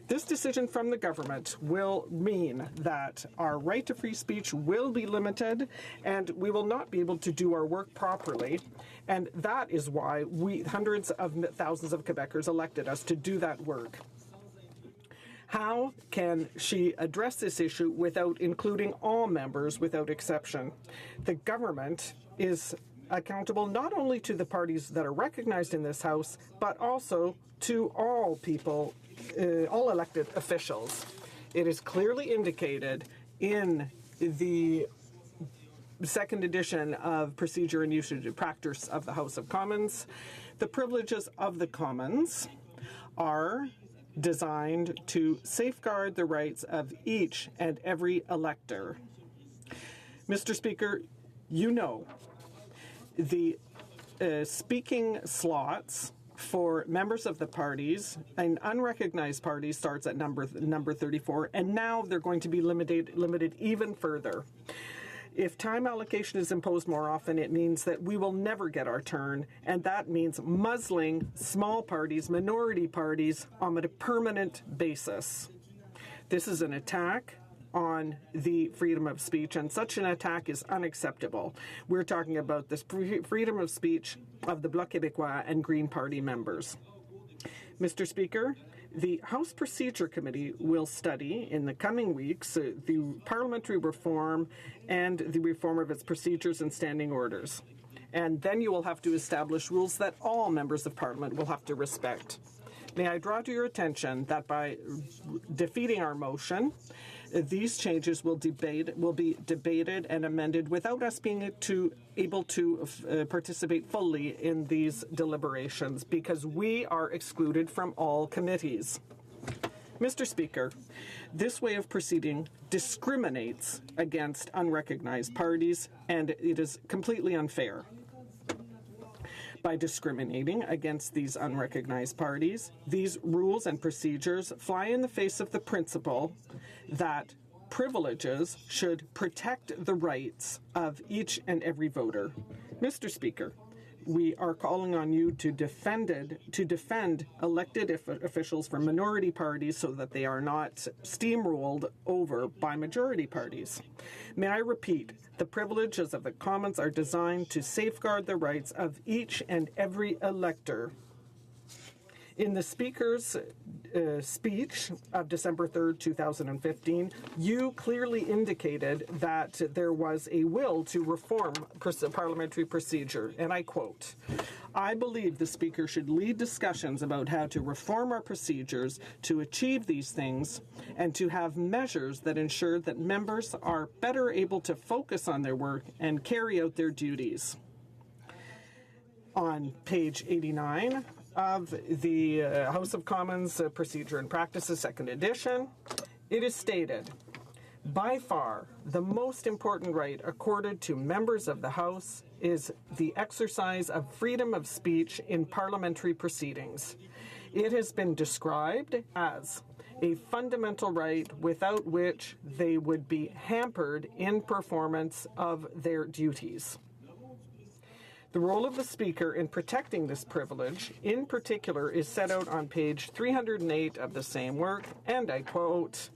This decision from the government will mean that our right to free speech will be limited and we will not be able to do our work properly. And that is why hundreds of thousands of Quebecers elected us to do that work. How can she address this issue without including all members without exception? The government is accountable not only to the parties that are recognized in this House, but also to all people, all elected officials. It is clearly indicated in the second edition of Procedure and Usage and Practice of the House of Commons. The privileges of the Commons are designed to safeguard the rights of each and every elector. Mr. Speaker, you know the speaking slots for members of the parties and unrecognized parties starts at number 34, and now they're going to be limited even further. If time allocation is imposed more often, it means that we will never get our turn, and that means muzzling small parties, minority parties, on a permanent basis. This is an attack on the freedom of speech, and such an attack is unacceptable. We're talking about this freedom of speech of the Bloc Québécois and Green Party members. Mr. Speaker, the House Procedure Committee will study in the coming weeks the parliamentary reform and the reform of its procedures and standing orders. And then you will have to establish rules that all members of Parliament will have to respect. May I draw to your attention that by defeating our motion, These changes will be debated and amended without us being able to participate fully in these deliberations because we are excluded from all committees. Mr. Speaker, this way of proceeding discriminates against unrecognized parties, and it is completely unfair. By discriminating against these unrecognized parties, these rules and procedures fly in the face of the principle that privileges should protect the rights of each and every voter. Mr. Speaker, we are calling on you to defend elected officials from minority parties so that they are not steamrolled over by majority parties. May I repeat, the privileges of the Commons are designed to safeguard the rights of each and every elector. In the Speaker's speech of December 3rd, 2015, you clearly indicated that there was a will to reform parliamentary procedure, and I quote, "I believe the Speaker should lead discussions about how to reform our procedures to achieve these things and to have measures that ensure that members are better able to focus on their work and carry out their duties." On page 89 of the House of Commons Procedure and Practices, second edition, it is stated, "By far, the most important right accorded to members of the House is the exercise of freedom of speech in parliamentary proceedings. It has been described as a fundamental right without which they would be hampered in performance of their duties. The role of the Speaker in protecting this privilege, in particular, is set out on page 308 of the same work, and I quote,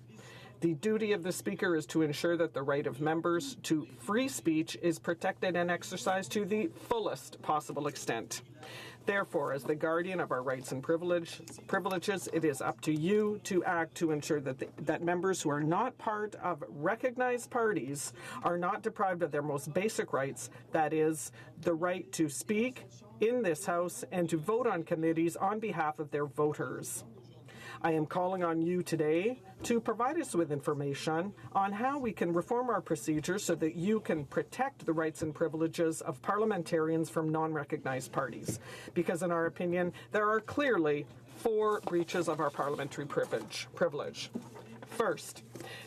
"The duty of the Speaker is to ensure that the right of members to free speech is protected and exercised to the fullest possible extent. Therefore, as the guardian of our rights and privileges, it is up to you to act to ensure that members who are not part of recognized parties are not deprived of their most basic rights, that is, the right to speak in this House and to vote on committees on behalf of their voters. I am calling on you today to provide us with information on how we can reform our procedures so that you can protect the rights and privileges of parliamentarians from non-recognized parties. Because in our opinion, there are clearly 4 breaches of our parliamentary privilege. First,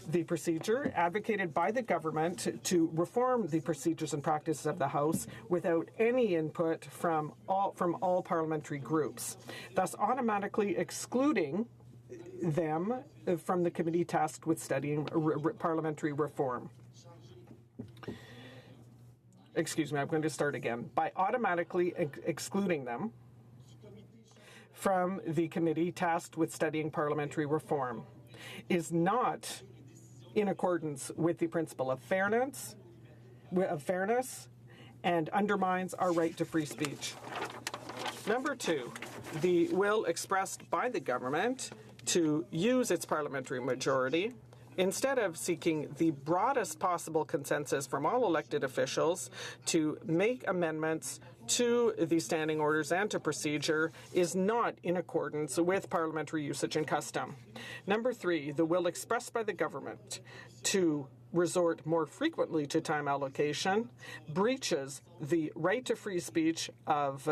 the procedure advocated by the government to reform the procedures and practices of the House without any input from all parliamentary groups, thus automatically excluding them from the committee tasked with studying parliamentary reform. Excuse me, I'm going to start again. By automatically excluding them from the committee tasked with studying parliamentary reform is not in accordance with the principle of fairness and undermines our right to free speech. Number 2, the will expressed by the government to use its parliamentary majority, instead of seeking the broadest possible consensus from all elected officials to make amendments to the standing orders and to procedure, is not in accordance with parliamentary usage and custom. Number 3, the will expressed by the government to resort more frequently to time allocation breaches the right to free speech of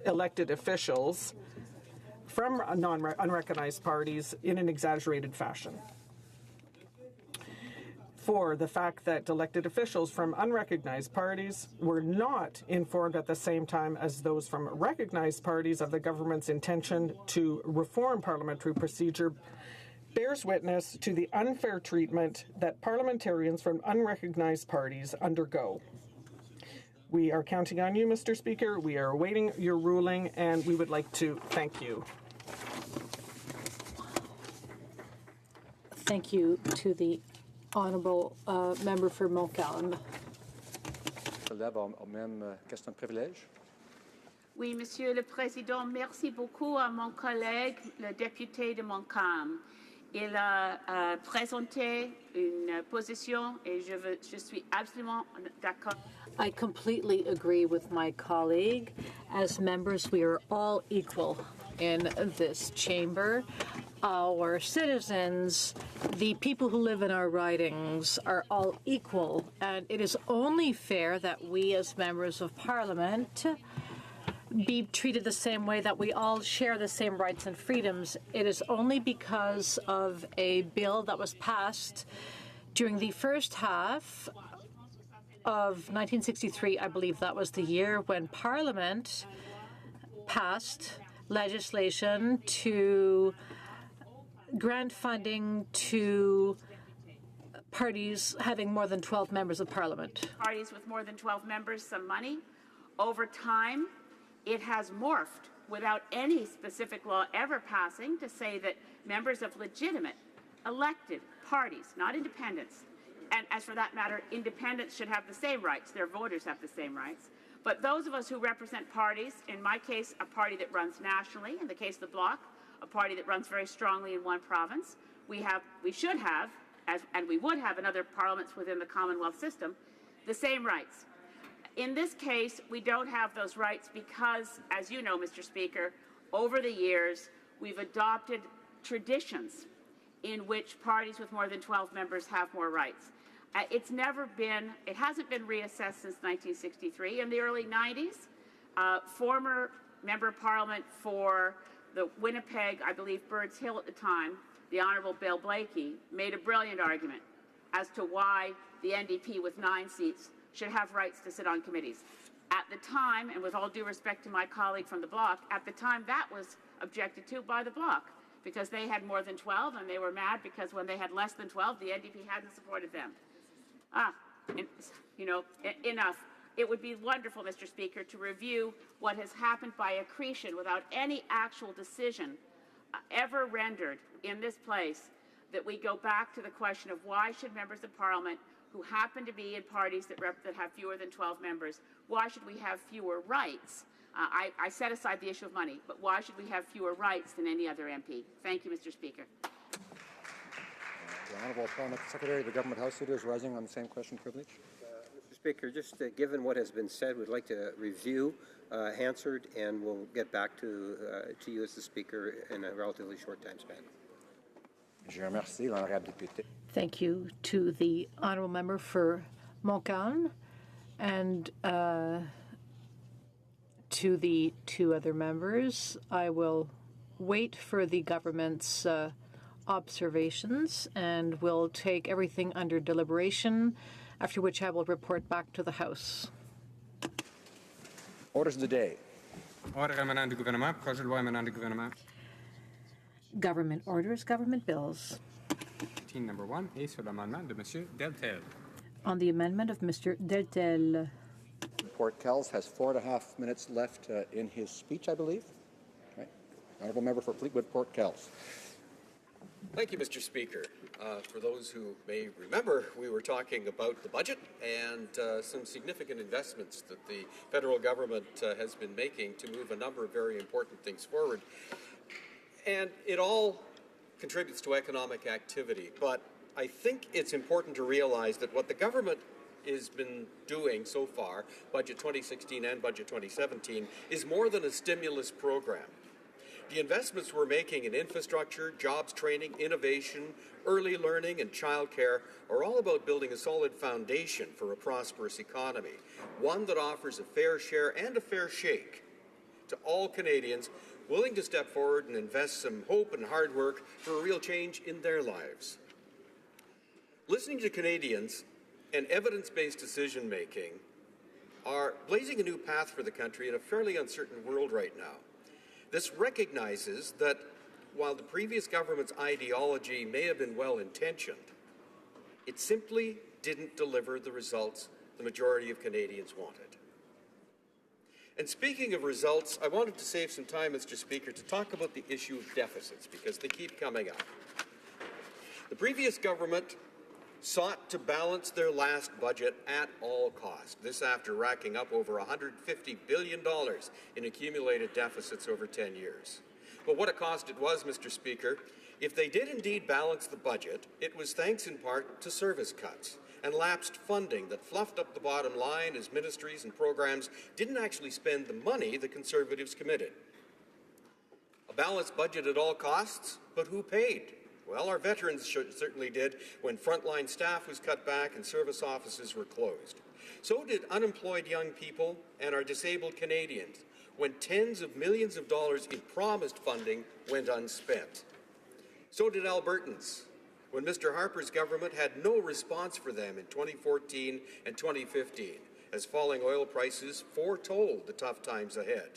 elected officials from unrecognized parties in an exaggerated fashion. 4, the fact that elected officials from unrecognized parties were not informed at the same time as those from recognized parties of the government's intention to reform parliamentary procedure bears witness to the unfair treatment that parliamentarians from unrecognized parties undergo. We are counting on you, Mr. Speaker. We are awaiting your ruling, and we would like to thank you. Thank you to the honourable member for Montcalm. Oui, Monsieur le Président, merci beaucoup à mon collègue, le député de Montcalm. Il a présenté une position et je suis absolument d'accord. I completely agree with my colleague. As members, we are all equal in this chamber. our citizens, the people who live in our ridings, are all equal, and it is only fair that we as members of Parliament be treated the same way, that we all share the same rights and freedoms. It is only because of a bill that was passed during the first half of 1963, I believe that was the year, when Parliament passed legislation to grant funding to parties having more than 12 members of Parliament. Parties with more than 12 members some money. Over time, it has morphed without any specific law ever passing to say that members of legitimate, elected parties, not independents, and as for that matter, independents should have the same rights. Their voters have the same rights. But those of us who represent parties, in my case, a party that runs nationally, in the case of the Bloc, a party that runs very strongly in one province, we should have, and we would have in other parliaments within the Commonwealth system, the same rights. In this case, we don't have those rights because, as you know, Mr. Speaker, over the years, we've adopted traditions in which parties with more than 12 members have more rights. It hasn't been reassessed since 1963. In the early 90s, former Member of Parliament for the Winnipeg, I believe Birds Hill at the time, the Honourable Bill Blakey, made a brilliant argument as to why the NDP with 9 seats should have rights to sit on committees. At the time, and with all due respect to my colleague from the Bloc, at the time that was objected to by the Bloc because they had more than 12 and they were mad because when they had less than 12, the NDP hadn't supported them. Enough. It would be wonderful, Mr. Speaker, to review what has happened by accretion without any actual decision ever rendered in this place, that we go back to the question of why should members of Parliament who happen to be in parties that have fewer than 12 members, why should we have fewer rights? I set aside the issue of money, but why should we have fewer rights than any other MP? Thank you, Mr. Speaker. The Honourable Parliament Secretary of the Government House Leader is rising on the same question privilege. Mr. Speaker, just given what has been said, we'd like to review Hansard, and we'll get back to you as the Speaker in a relatively short time span. Je remercie l'honorable député. Thank you to the honourable member for Montcalm and to the 2 other members. I will wait for the government's observations and will take everything under deliberation, after which I will report back to the House. Orders of the day. Ordre émanant du gouvernement, projet de loi émanant du gouvernement. Government orders, government bills. Team number 1 est sur l'amendement de M. Deltel. On the amendment of Mr. Deltel. Port Kells has 4.5 minutes left in his speech, I believe. Right. Honourable member for Fleetwood Port Kells. Thank you, Mr. Speaker. For those who may remember, we were talking about the budget and some significant investments that the federal government has been making to move a number of very important things forward. And it all contributes to economic activity, but I think it's important to realize that what the government has been doing so far, Budget 2016 and Budget 2017, is more than a stimulus program. The investments we're making in infrastructure, jobs training, innovation, early learning, and childcare are all about building a solid foundation for a prosperous economy, one that offers a fair share and a fair shake to all Canadians willing to step forward and invest some hope and hard work for a real change in their lives. Listening to Canadians and evidence-based decision-making are blazing a new path for the country in a fairly uncertain world right now. This recognizes that while the previous government's ideology may have been well-intentioned, it simply didn't deliver the results the majority of Canadians wanted. And speaking of results, I wanted to save some time, Mr. Speaker, to talk about the issue of deficits, because they keep coming up. The previous government sought to balance their last budget at all costs, this after racking up over $150 billion in accumulated deficits over 10 years. But what a cost it was, Mr. Speaker. If they did indeed balance the budget, it was thanks in part to service cuts and lapsed funding that fluffed up the bottom line as ministries and programs didn't actually spend the money the Conservatives committed. A balanced budget at all costs, but who paid? Well, our veterans certainly did when frontline staff was cut back and service offices were closed. So did unemployed young people and our disabled Canadians when tens of millions of dollars in promised funding went unspent. So did Albertans when Mr. Harper's government had no response for them in 2014 and 2015, as falling oil prices foretold the tough times ahead.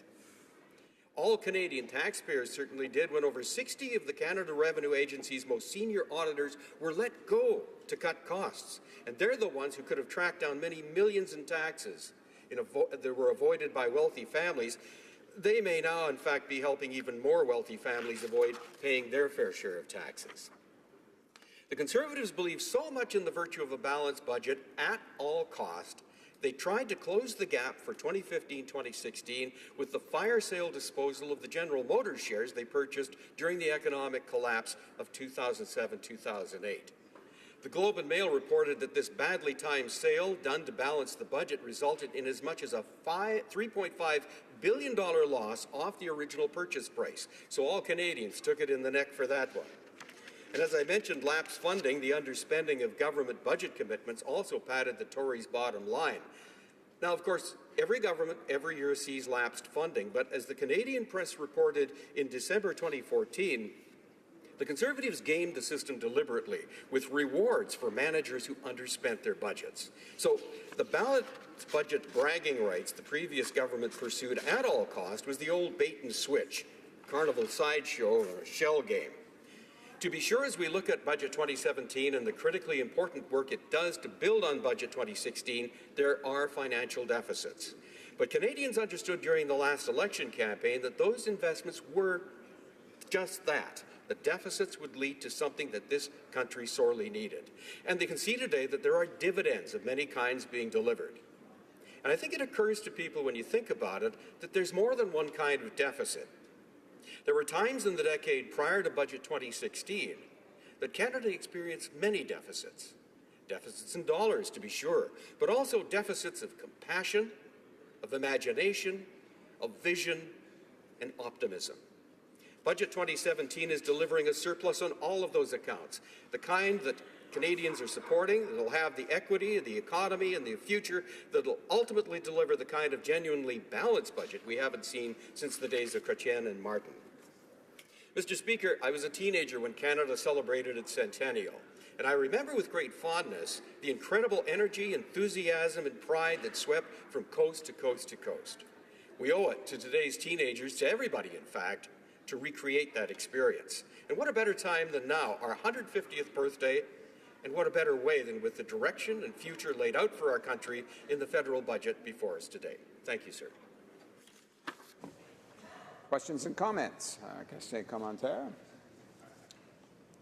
All Canadian taxpayers certainly did when over 60 of the Canada Revenue Agency's most senior auditors were let go to cut costs. And they're the ones who could have tracked down many millions in taxes that were avoided by wealthy families. They may now, in fact, be helping even more wealthy families avoid paying their fair share of taxes. The Conservatives believe so much in the virtue of a balanced budget at all cost, they tried to close the gap for 2015-2016 with the fire sale disposal of the General Motors shares they purchased during the economic collapse of 2007-2008. The Globe and Mail reported that this badly timed sale, done to balance the budget, resulted in as much as a $3.5 billion loss off the original purchase price. So all Canadians took it in the neck for that one. And as I mentioned, lapsed funding, the underspending of government budget commitments, also padded the Tories' bottom line. Now, of course, every government every year sees lapsed funding, but as the Canadian Press reported in December 2014, the Conservatives gamed the system deliberately with rewards for managers who underspent their budgets. So the balanced budget bragging rights the previous government pursued at all cost was the old bait and switch, carnival sideshow or a shell game. To be sure, as we look at Budget 2017 and the critically important work it does to build on Budget 2016, there are financial deficits. But Canadians understood during the last election campaign that those investments were just that. The deficits would lead to something that this country sorely needed. And they can see today that there are dividends of many kinds being delivered. And I think it occurs to people when you think about it that there's more than one kind of deficit. There were times in the decade prior to Budget 2016 that Canada experienced many deficits. Deficits in dollars, to be sure, but also deficits of compassion, of imagination, of vision, and optimism. Budget 2017 is delivering a surplus on all of those accounts, the kind that Canadians are supporting, that will have the equity, the economy, and the future that will ultimately deliver the kind of genuinely balanced budget we haven't seen since the days of Chrétien and Martin. Mr. Speaker, I was a teenager when Canada celebrated its centennial, and I remember with great fondness the incredible energy, enthusiasm, and pride that swept from coast to coast to coast. We owe it to today's teenagers, to everybody in fact, to recreate that experience. And what a better time than now, our 150th birthday, and what a better way than with the direction and future laid out for our country in the federal budget before us today. Thank you, sir. Questions and comments? Question commentaire.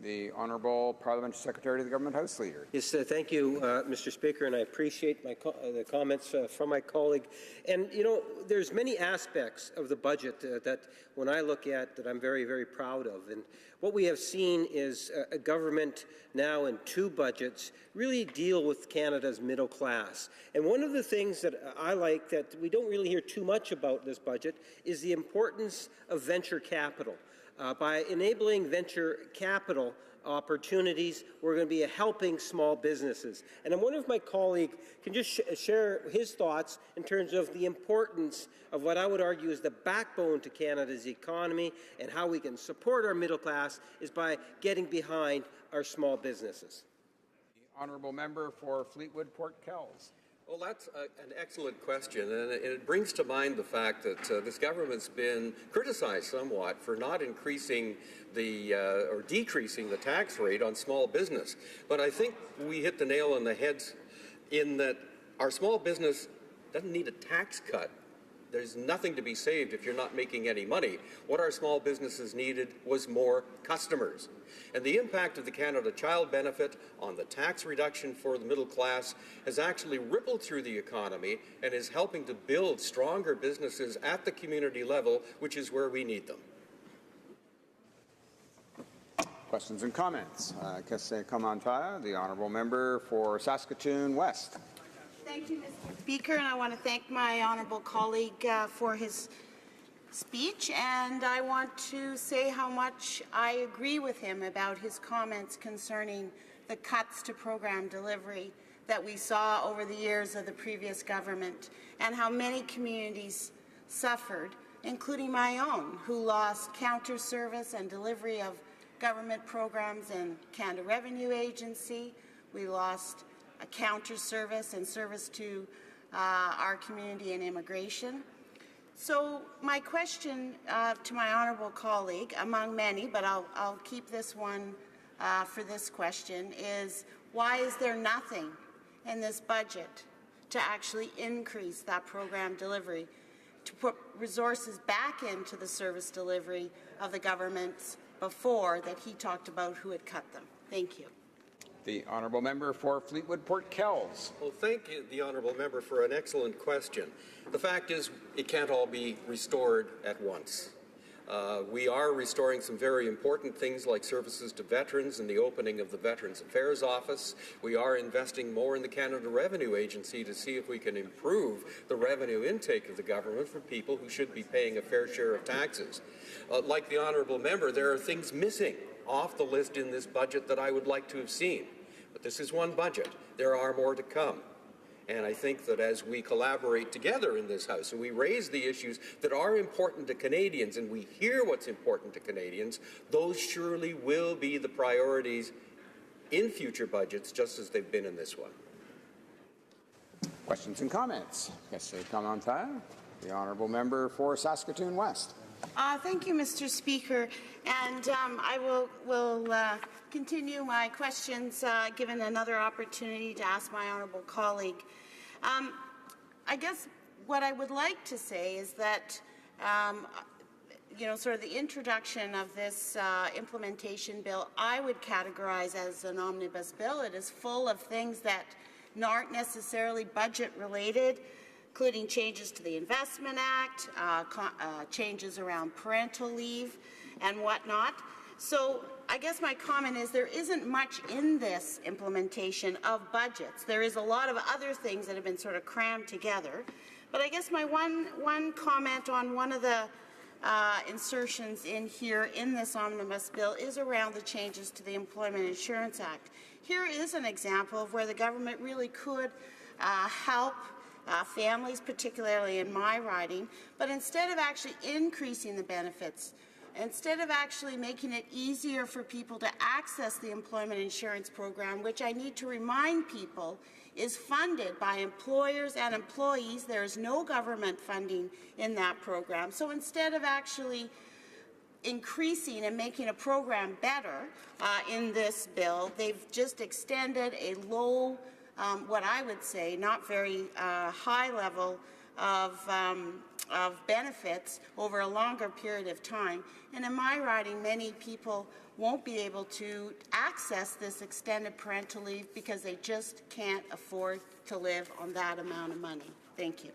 The Honourable Parliamentary Secretary to the Government House Leader. Yes, thank you, Mr. Speaker, and I appreciate the comments from my colleague. And, you know, there's many aspects of the budget that when I look at that I'm very, very proud of. And what we have seen is a government now in two budgets really deal with Canada's middle class. And one of the things that I like that we don't really hear too much about this budget is the importance of venture capital. By enabling venture capital opportunities, we're going to be helping small businesses. And I'm wondering if my colleague can just share his thoughts in terms of the importance of what I would argue is the backbone to Canada's economy and how we can support our middle class is by getting behind our small businesses. The Honourable Member for Fleetwood Port Kells. Well, that's an excellent question, and it brings to mind the fact that this government's been criticized somewhat for not increasing or decreasing the tax rate on small business. But I think we hit the nail on the head in that our small business doesn't need a tax cut. There's nothing to be saved if you're not making any money. What our small businesses needed was more customers. And the impact of the Canada Child Benefit on the tax reduction for the middle class has actually rippled through the economy and is helping to build stronger businesses at the community level, which is where we need them. Questions and comments? Question commentaire. The Honourable Member for Saskatoon West. Thank you, Mr. Speaker, and I want to thank my honourable colleague for his speech, and I want to say how much I agree with him about his comments concerning the cuts to program delivery that we saw over the years of the previous government, and how many communities suffered, including my own, who lost counter service and delivery of government programs in Canada Revenue Agency. We lost a counter service and service to our community in immigration. So my question to my honourable colleague, among many, but I'll keep this one for this question, is why is there nothing in this budget to actually increase that program delivery, to put resources back into the service delivery of the governments before that he talked about who had cut them? Thank you. The honourable member for Fleetwood Port Kells. Well, thank you, the honourable member, for an excellent question. The fact is, it can't all be restored at once. We are restoring some very important things like services to veterans and the opening of the Veterans Affairs Office. We are investing more in the Canada Revenue Agency to see if we can improve the revenue intake of the government for people who should be paying a fair share of taxes. Like the honourable member, there are things missing off the list in this budget that I would like to have seen. But this is one budget. There are more to come. And I think that as we collaborate together in this House and we raise the issues that are important to Canadians and we hear what's important to Canadians, those surely will be the priorities in future budgets, just as they've been in this one. Questions and comments? Yes, commentaire. The honourable member for Saskatoon West. Thank you, Mr. Speaker. And I will continue my questions given another opportunity to ask my honourable colleague. I guess what I would like to say is that, sort of the introduction of this implementation bill, I would categorize as an omnibus bill. It is full of things that aren't necessarily budget related, including changes to the Investment Act, changes around parental leave and whatnot. So I guess my comment is there isn't much in this implementation of budgets. There is a lot of other things that have been sort of crammed together. But I guess my one comment on one of the insertions in here in this omnibus bill is around the changes to the Employment Insurance Act. Here is an example of where the government really could help families, particularly in my riding, but instead of actually increasing the benefits, instead of actually making it easier for people to access the employment insurance program, which I need to remind people is funded by employers and employees. There is no government funding in that program. So instead of actually increasing and making a program better in this bill, they've just extended a low, what I would say, not very high level of benefits over a longer period of time. And in my riding, many people won't be able to access this extended parental leave because they just can't afford to live on that amount of money. Thank you.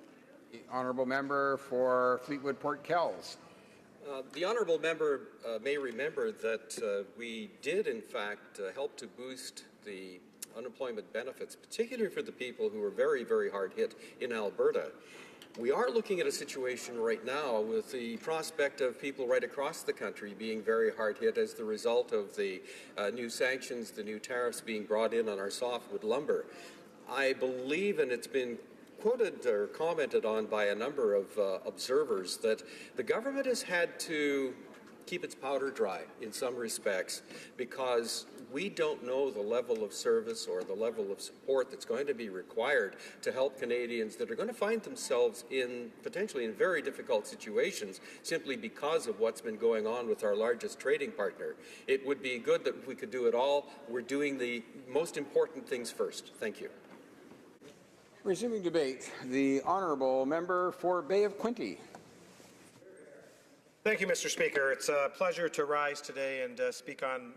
The honourable member for Fleetwood Port Kells. The honourable member may remember that we did, in fact, help to boost the unemployment benefits, particularly for the people who were very, very hard hit in Alberta. We are looking at a situation right now with the prospect of people right across the country being very hard hit as the result of the new sanctions, the new tariffs being brought in on our softwood lumber. I believe, and it's been quoted or commented on by a number of observers, that the government has had to keep its powder dry in some respects because we don't know the level of service or the level of support that's going to be required to help Canadians that are going to find themselves in potentially in very difficult situations simply because of what's been going on with our largest trading partner. It would be good that we could do it all. We're doing the most important things first. Thank you. Resuming debate, the honourable member for Bay of Quinte. Thank you, Mr. Speaker. It's a pleasure to rise today and speak on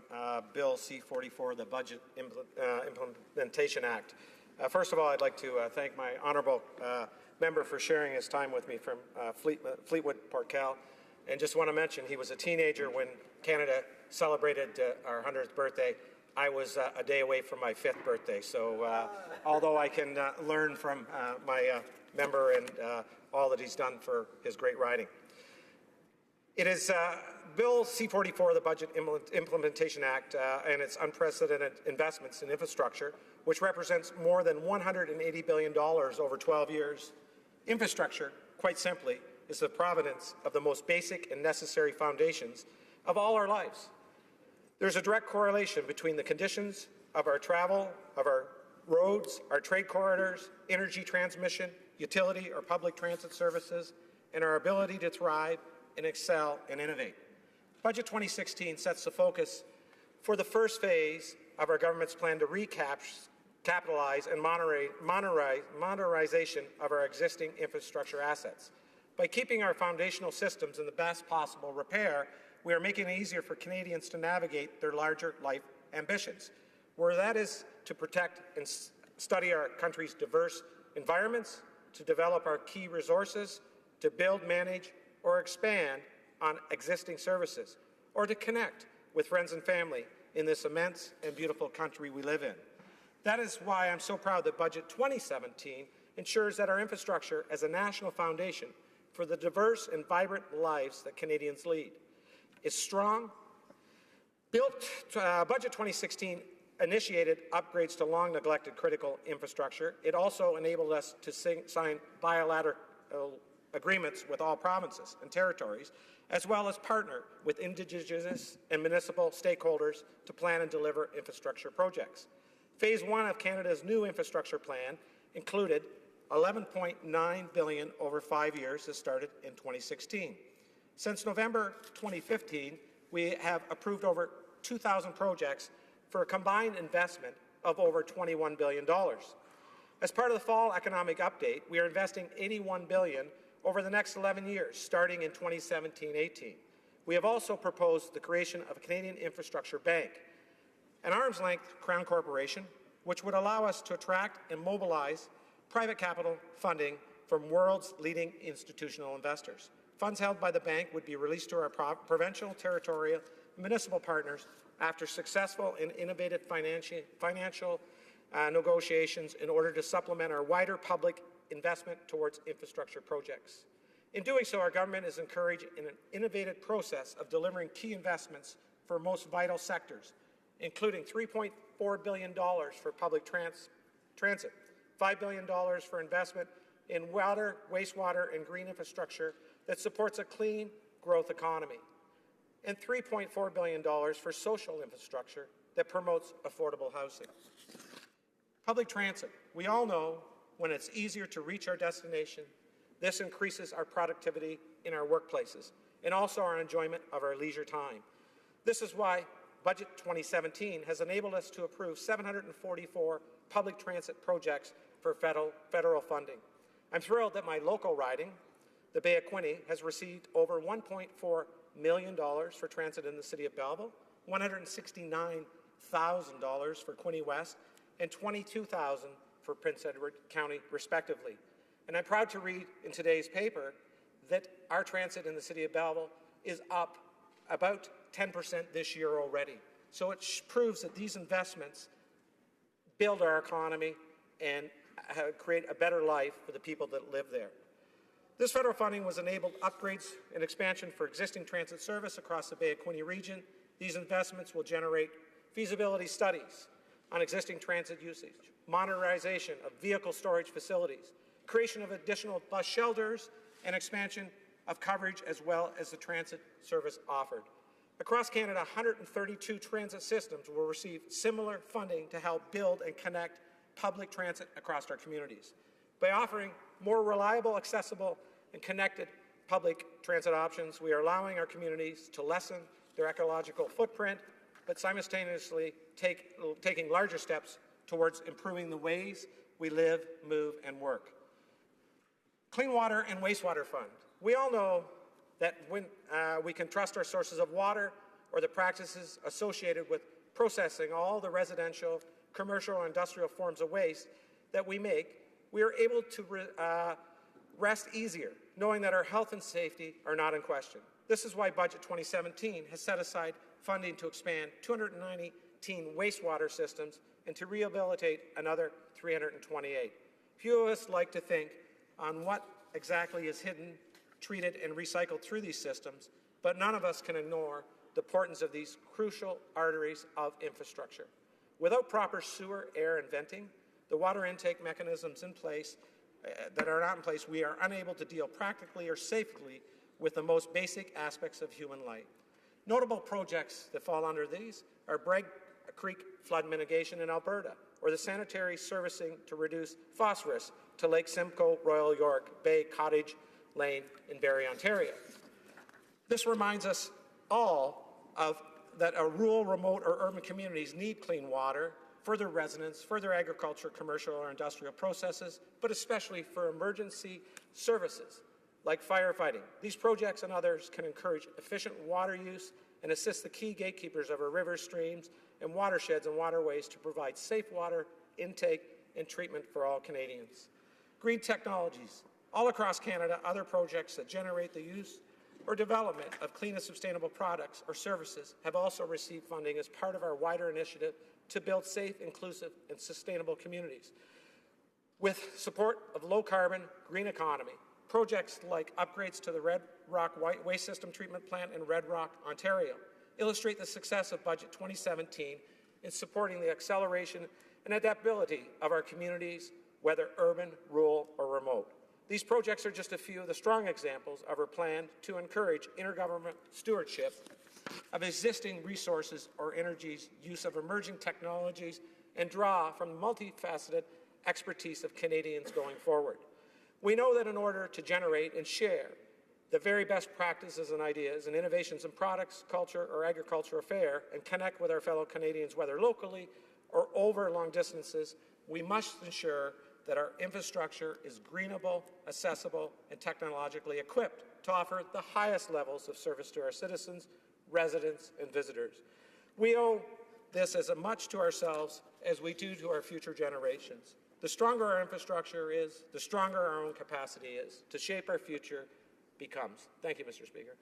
Bill C-44, the Budget Implementation Act. First of all, I'd like to thank my honourable member for sharing his time with me from Fleetwood Port Cal. And just want to mention, he was a teenager when Canada celebrated our 100th birthday. I was a day away from my 5th birthday. So although I can learn from my member and all that he's done for his great riding. It is Bill C-44, the Budget Implementation Act, and its unprecedented investments in infrastructure, which represents more than $180 billion over 12 years. Infrastructure, quite simply, is the provenance of the most basic and necessary foundations of all our lives. There's a direct correlation between the conditions of our travel, of our roads, our trade corridors, energy transmission, utility or public transit services, and our ability to thrive and excel and innovate. Budget 2016 sets the focus for the first phase of our government's plan to capitalize and modernization of our existing infrastructure assets. By keeping our foundational systems in the best possible repair, we are making it easier for Canadians to navigate their larger life ambitions, where that is to protect and study our country's diverse environments, to develop our key resources, to build, manage, or expand on existing services, or to connect with friends and family in this immense and beautiful country we live in. That is why I'm so proud that Budget 2017 ensures that our infrastructure as a national foundation for the diverse and vibrant lives that Canadians lead is strong. Budget 2016 initiated upgrades to long-neglected critical infrastructure. It also enabled us to sign bilateral agreements with all provinces and territories, as well as partner with Indigenous and municipal stakeholders to plan and deliver infrastructure projects. Phase 1 of Canada's new infrastructure plan included $11.9 billion over 5 years that started in 2016. Since November 2015, we have approved over 2,000 projects for a combined investment of over $21 billion. As part of the fall economic update, we are investing $81 billion over the next 11 years, starting in 2017-18. We have also proposed the creation of a Canadian Infrastructure Bank, an arm's-length Crown corporation, which would allow us to attract and mobilize private capital funding from world's leading institutional investors. Funds held by the bank would be released to our provincial, territorial, and municipal partners after successful and innovative financial negotiations in order to supplement our wider public investment towards infrastructure projects. In doing so, our government is encouraged in an innovative process of delivering key investments for most vital sectors, including $3.4 billion for public transit, $5 billion for investment in water, wastewater, and green infrastructure that supports a clean growth economy, and $3.4 billion for social infrastructure that promotes affordable housing. Public transit. We all know when it's easier to reach our destination, this increases our productivity in our workplaces and also our enjoyment of our leisure time. This is why Budget 2017 has enabled us to approve 744 public transit projects for federal funding. I'm thrilled that my local riding, the Bay of Quinte, has received over $1.4 million for transit in the City of Belleville, $169,000 for Quinte West, and $22,000 for Prince Edward County, respectively. And I'm proud to read in today's paper that our transit in the City of Belleville is up about 10% this year already. So it proves that these investments build our economy and create a better life for the people that live there. This federal funding was enabled upgrades and expansion for existing transit service across the Bay of Quinte region. These investments will generate feasibility studies on existing transit usage, modernization of vehicle storage facilities, creation of additional bus shelters, and expansion of coverage as well as the transit service offered. Across Canada, 132 transit systems will receive similar funding to help build and connect public transit across our communities. By offering more reliable, accessible, and connected public transit options, we are allowing our communities to lessen their ecological footprint, but simultaneously taking larger steps towards improving the ways we live, move, and work. Clean Water and Wastewater Fund. We all know that when we can trust our sources of water or the practices associated with processing all the residential, commercial, or industrial forms of waste that we make, we are able to rest easier, knowing that our health and safety are not in question. This is why Budget 2017 has set aside funding to expand 219 wastewater systems and to rehabilitate another 328. Few of us like to think on what exactly is hidden, treated, and recycled through these systems, but none of us can ignore the importance of these crucial arteries of infrastructure. Without proper sewer, air, and venting, the water intake mechanisms in place that are not in place, we are unable to deal practically or safely with the most basic aspects of human life. Notable projects that fall under these are Bragg Creek flood mitigation in Alberta, or the sanitary servicing to reduce phosphorus to Lake Simcoe, Royal York, Bay, Cottage Lane in Barrie, Ontario. This reminds us all that our rural, remote, or urban communities need clean water for their residents, for their agriculture, commercial, or industrial processes, but especially for emergency services like firefighting. These projects and others can encourage efficient water use and assist the key gatekeepers of our rivers, streams, and watersheds and waterways to provide safe water intake and treatment for all Canadians. Green technologies. All across Canada, other projects that generate the use or development of clean and sustainable products or services have also received funding as part of our wider initiative to build safe, inclusive, and sustainable communities. With support of low-carbon, green economy, projects like upgrades to the Red Rock Waste System Treatment Plant in Red Rock, Ontario, illustrate the success of Budget 2017 in supporting the acceleration and adaptability of our communities, whether urban, rural, or remote. These projects are just a few of the strong examples of our plan to encourage intergovernmental stewardship of existing resources or energy's use of emerging technologies and draw from the multifaceted expertise of Canadians going forward. We know that in order to generate and share the very best practices and ideas and innovations in products, culture, or agriculture affair and connect with our fellow Canadians, whether locally or over long distances, we must ensure that our infrastructure is greenable, accessible, and technologically equipped to offer the highest levels of service to our citizens, residents, and visitors. We owe this as much to ourselves as we do to our future generations. The stronger our infrastructure is, the stronger our own capacity is to shape our future becomes. Thank you, Mr. Speaker.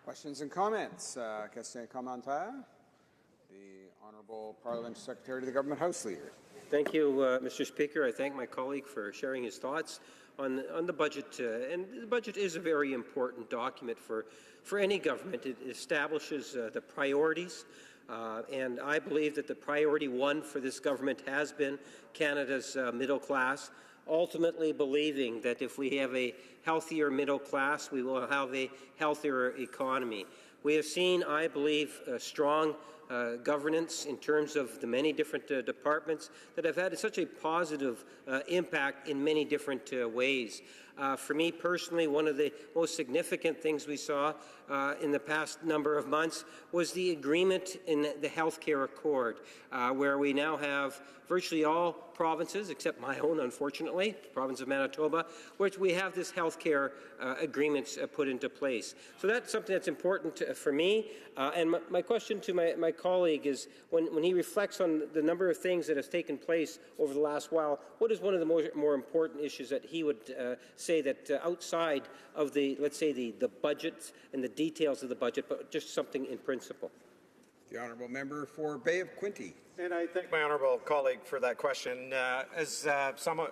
Questions and comments? Question commentaire? The Honourable Parliamentary Secretary to the Government House Leader. Thank you, Mr. Speaker. I thank my colleague for sharing his thoughts on the budget. And the budget is a very important document for any government. It establishes the priorities. And I believe that the priority one for this government has been Canada's middle class, ultimately believing that if we have a healthier middle class, we will have a healthier economy. We have seen, I believe, strong governance in terms of the many different departments that have had such a positive impact in many different ways. For me personally, one of the most significant things we saw in the past number of months was the agreement in the Healthcare Accord, where we now have virtually all provinces, except my own, unfortunately, the province of Manitoba, which we have this healthcare agreements put into place. So that's something that's important for me. And my question to my colleague is, when he reflects on the number of things that have taken place over the last while, what is one of the more important issues that he would say that outside of the, let's say, the budget and the details of the budget, but just something in principle? The Honourable Member for Bay of Quinte. And I thank my honourable colleague for that question. As some of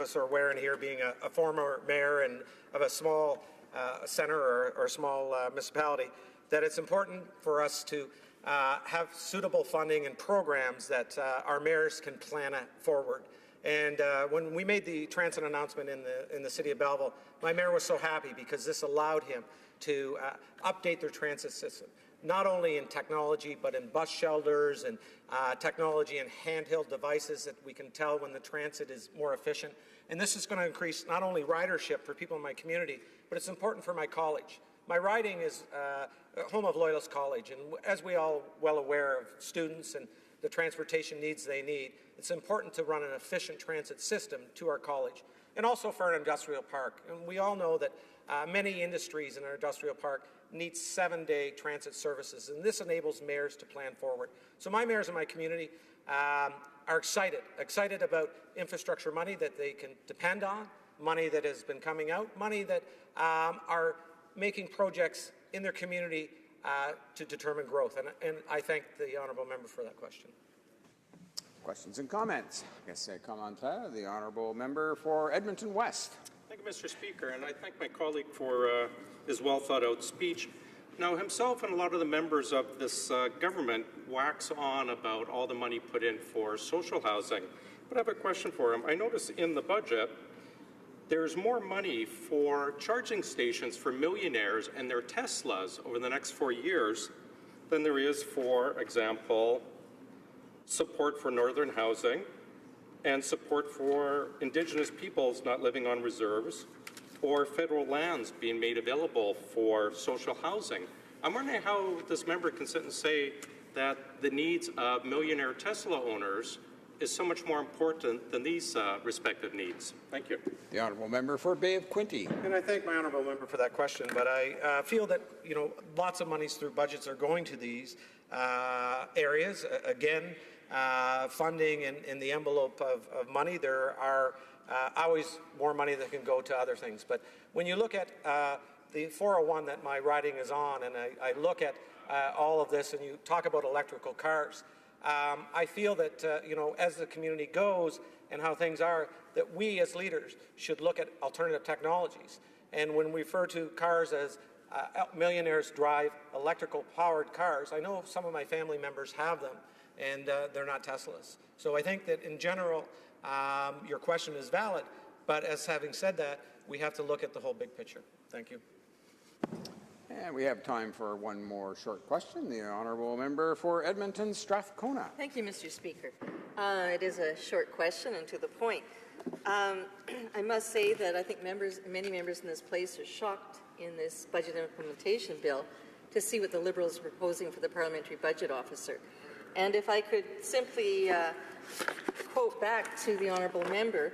us are aware in here, being a former mayor and of a small centre or small municipality, that it's important for us to have suitable funding and programs that our mayors can plan forward. And when we made the transit announcement in the city of Belleville, my mayor was so happy because this allowed him to update their transit system, not only in technology, but in bus shelters and technology and handheld devices that we can tell when the transit is more efficient. And this is going to increase not only ridership for people in my community, but it's important for my college. My riding is home of Loyalist College, and as we all well aware of students and the transportation needs they need, it's important to run an efficient transit system to our college, and also for an industrial park. And we all know that many industries in our industrial park need 7-day transit services, and this enables mayors to plan forward. So my mayors in my community are excited about infrastructure money that they can depend on, money that has been coming out, money that are making projects in their community to determine growth. And I thank the honourable member for that question. Questions and comments? Commentaire. The Honourable Member for Edmonton West. Thank Mr. Speaker, and I thank my colleague for his well-thought-out speech. Now, himself and a lot of the members of this government wax on about all the money put in for social housing. But I have a question for him. I notice in the budget, there's more money for charging stations for millionaires and their Teslas over the next 4 years than there is, for example, support for northern housing and support for Indigenous peoples not living on reserves, or federal lands being made available for social housing. I'm wondering how this member can sit and say that the needs of millionaire Tesla owners is so much more important than these respective needs. Thank you. The honourable member for Bay of Quinte. And I thank my honourable member for that question, but I feel that, you know, lots of monies through budgets are going to these areas. Again, funding in the envelope of money, there are always more money that can go to other things. But when you look at the 401 that my riding is on, and I look at all of this, and you talk about electrical cars, I feel that, you know, as the community goes and how things are, that we as leaders should look at alternative technologies. And when we refer to cars as millionaires drive electrical powered cars, I know some of my family members have them, and they're not Teslas. So I think that in general, your question is valid, but as having said that, we have to look at the whole big picture. Thank you. And we have time for one more short question. The honourable member for Edmonton Strathcona. Thank you, Mr. Speaker. It is a short question and to the point. I must say that I think many members in this place are shocked in this budget implementation bill to see what the Liberals are proposing for the Parliamentary Budget Officer. And if I could simply quote back to the honourable member,